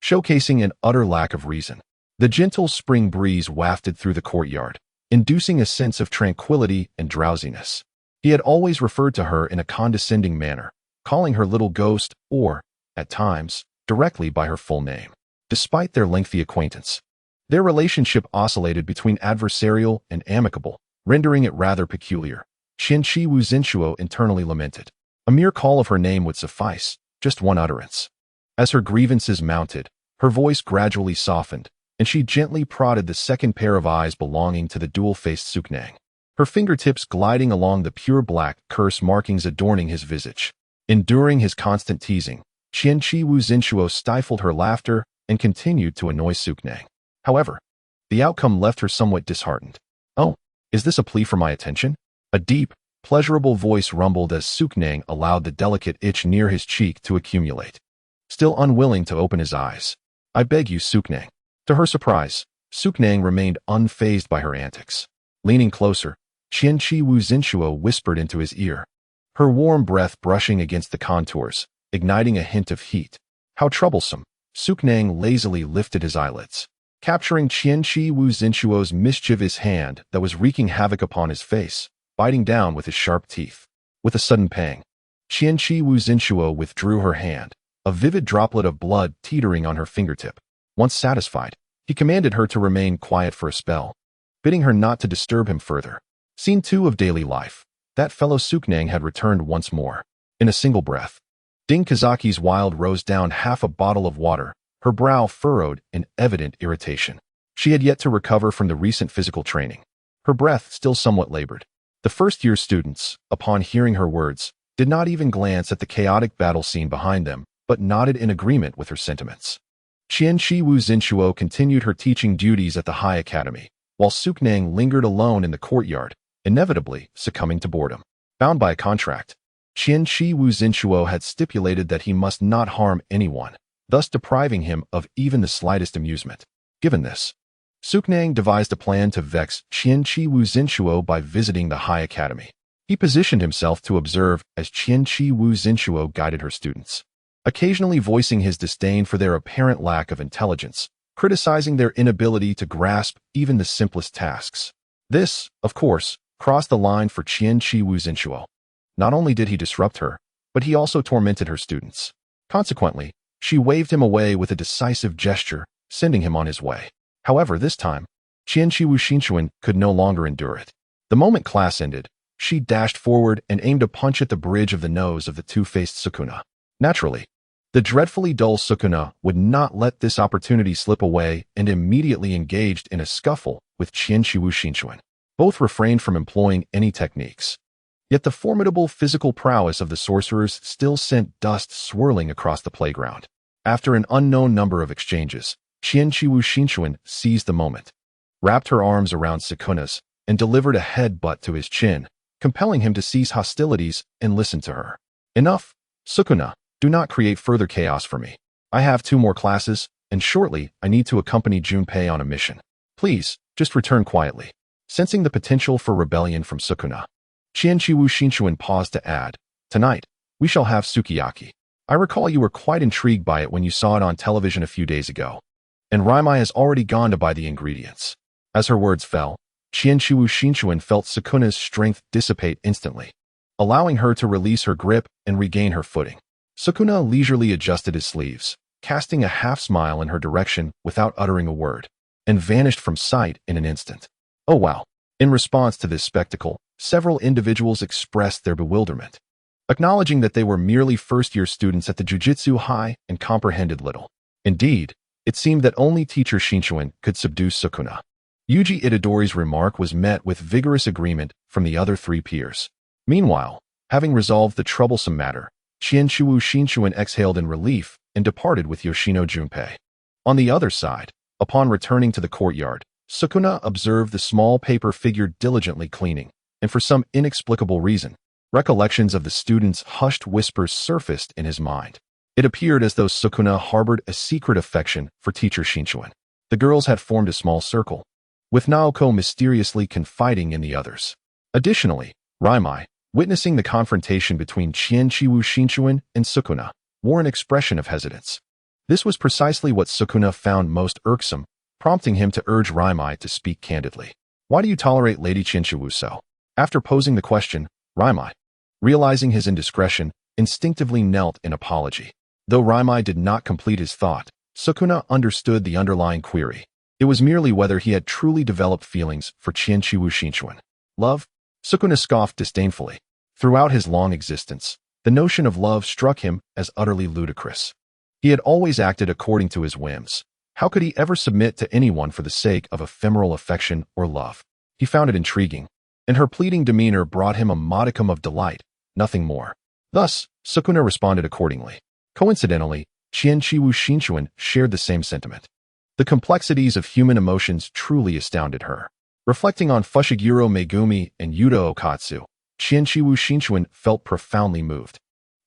showcasing an utter lack of reason. The gentle spring breeze wafted through the courtyard, inducing a sense of tranquility and drowsiness. He had always referred to her in a condescending manner, calling her little ghost or, at times, directly by her full name. Despite their lengthy acquaintance, their relationship oscillated between adversarial and amicable, rendering it rather peculiar. Qianqi Wu Zenshuo internally lamented. A mere call of her name would suffice, just one utterance. As her grievances mounted, her voice gradually softened, and she gently prodded the second pair of eyes belonging to the dual-faced Suknang, her fingertips gliding along the pure black curse markings adorning his visage. Enduring his constant teasing, Qianqi Wu Zenshuo stifled her laughter and continued to annoy Suknang. However, the outcome left her somewhat disheartened. "Oh, is this a plea for my attention?" A deep, pleasurable voice rumbled as Suknang allowed the delicate itch near his cheek to accumulate. Still unwilling to open his eyes, "I beg you, Suknang." To her surprise, Suknang remained unfazed by her antics. Leaning closer, Qianqi Wu Zenshuo whispered into his ear, her warm breath brushing against the contours, igniting a hint of heat. How troublesome. Suknang lazily lifted his eyelids, capturing Qianqi Wu Zenshuo's mischievous hand that was wreaking havoc upon his face, biting down with his sharp teeth. With a sudden pang, Qianqi Wu Zenshuo withdrew her hand, a vivid droplet of blood teetering on her fingertip. Once satisfied, he commanded her to remain quiet for a spell, bidding her not to disturb him further. Scene 2 of daily life. That fellow Suknang had returned once more. In a single breath, Ding Kazaki's wild rose down half a bottle of water, her brow furrowed in evident irritation. She had yet to recover from the recent physical training, her breath still somewhat labored. The first-year students, upon hearing her words, did not even glance at the chaotic battle scene behind them, but nodded in agreement with her sentiments. Qianqi Wu Zenshuo continued her teaching duties at the High Academy, while Suknang lingered alone in the courtyard, inevitably succumbing to boredom. Bound by a contract, Qianqi Wu Zenshuo had stipulated that he must not harm anyone, thus depriving him of even the slightest amusement. Given this, Suknang devised a plan to vex Qianqi Wu Zenshuo by visiting the High Academy. He positioned himself to observe as Qianqi Wu Zenshuo guided her students, occasionally voicing his disdain for their apparent lack of intelligence, criticizing their inability to grasp even the simplest tasks. This, of course, crossed the line for Qianqi Wu Zenshuo. Not only did he disrupt her, but he also tormented her students. Consequently, she waved him away with a decisive gesture, sending him on his way. However, this time, Qianqi Wu Zenshuo could no longer endure it. The moment class ended, she dashed forward and aimed a punch at the bridge of the nose of the two-faced Sukuna. Naturally, the dreadfully dull Sukuna would not let this opportunity slip away and immediately engaged in a scuffle with Qianqi Wu Zenshuo. Both refrained from employing any techniques. Yet the formidable physical prowess of the sorcerers still sent dust swirling across the playground. After an unknown number of exchanges, Qianqi Wu Zenshuo seized the moment, wrapped her arms around Sukuna's, and delivered a headbutt to his chin, compelling him to cease hostilities and listen to her. "Enough, Sukuna. Do not create further chaos for me. I have 2 more classes, and shortly I need to accompany Junpei on a mission. Please, just return quietly." Sensing the potential for rebellion from Sukuna, Qianqi Wu Zenshuo paused to add, "Tonight, we shall have sukiyaki. I recall you were quite intrigued by it when you saw it on television a few days ago. And Raimai has already gone to buy the ingredients." As her words fell, Qianqi Wu Zenshuo felt Sukuna's strength dissipate instantly, allowing her to release her grip and regain her footing. Sukuna leisurely adjusted his sleeves, casting a half-smile in her direction without uttering a word, and vanished from sight in an instant. Oh wow. In response to this spectacle, several individuals expressed their bewilderment, acknowledging that they were merely first-year students at the Jujutsu High and comprehended little. Indeed, it seemed that only teacher Zenshuo could subdue Sukuna. Yuji Itadori's remark was met with vigorous agreement from the other 3 peers. Meanwhile, having resolved the troublesome matter, Qianqi Wu Zenshuo exhaled in relief and departed with Yoshino Junpei. On the other side, upon returning to the courtyard, Sukuna observed the small paper figure diligently cleaning, and for some inexplicable reason, recollections of the students' hushed whispers surfaced in his mind. It appeared as though Sukuna harbored a secret affection for teacher Zenshuo. The girls had formed a small circle, with Naoko mysteriously confiding in the others. Additionally, Raimai, witnessing the confrontation between Qianqiwu Shinchuan and Sukuna, wore an expression of hesitance. This was precisely what Sukuna found most irksome, prompting him to urge Raimai to speak candidly. Why do you tolerate Lady Qianqiwu so? After posing the question, Raimai, realizing his indiscretion, instinctively knelt in apology. Though Raimai did not complete his thought, Sukuna understood the underlying query. It was merely whether he had truly developed feelings for Qianqiwu Shinchuan. Love? Sukuna scoffed disdainfully. Throughout his long existence, the notion of love struck him as utterly ludicrous. He had always acted according to his whims. How could he ever submit to anyone for the sake of ephemeral affection or love? He found it intriguing, and her pleading demeanor brought him a modicum of delight, nothing more. Thus, Sukuna responded accordingly. Coincidentally, Qianqiwu Shinchuan shared the same sentiment. The complexities of human emotions truly astounded her. Reflecting on Fushiguro Megumi and Yuta Okatsu, Qianqiwu Shinchuan felt profoundly moved.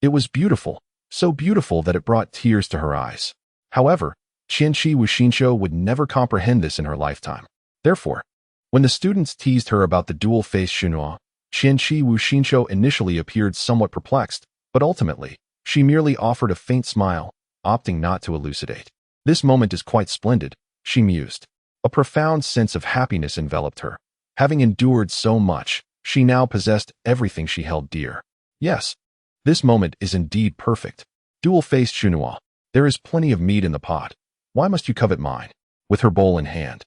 It was beautiful, so beautiful that it brought tears to her eyes. However, Qianqiwu Shincho would never comprehend this in her lifetime. Therefore, when the students teased her about the dual-faced Shinua, Qianqiwu Shincho initially appeared somewhat perplexed, but ultimately, she merely offered a faint smile, opting not to elucidate. This moment is quite splendid, she mused. A profound sense of happiness enveloped her. Having endured so much, she now possessed everything she held dear. Yes, this moment is indeed perfect. Dual-faced Shinua, there is plenty of meat in the pot. Why must you covet mine? With her bowl in hand,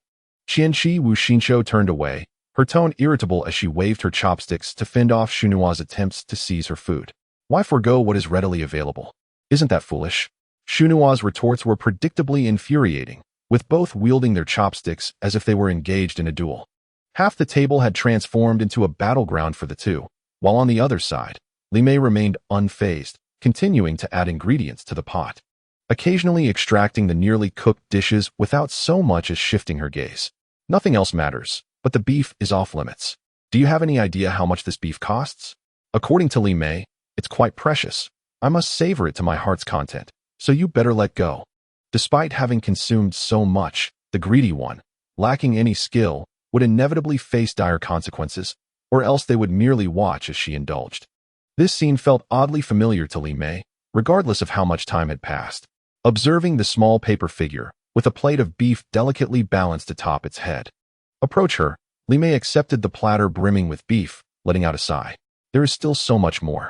Qianqiwu Shincho turned away, her tone irritable as she waved her chopsticks to fend off Shunua's attempts to seize her food. Why forego what is readily available? Isn't that foolish? Shunua's retorts were predictably infuriating, with both wielding their chopsticks as if they were engaged in a duel. Half the table had transformed into a battleground for the two, while on the other side, Limei remained unfazed, continuing to add ingredients to the pot, occasionally extracting the nearly cooked dishes without so much as shifting her gaze. Nothing else matters, but the beef is off limits. Do you have any idea how much this beef costs? According to Limei, it's quite precious. I must savor it to my heart's content, so you better let go. Despite having consumed so much, the greedy one, lacking any skill, would inevitably face dire consequences, or else they would merely watch as she indulged. This scene felt oddly familiar to Limei, regardless of how much time had passed. Observing the small paper figure, with a plate of beef delicately balanced atop its head. Approach her, Limei accepted the platter brimming with beef, letting out a sigh. There is still so much more.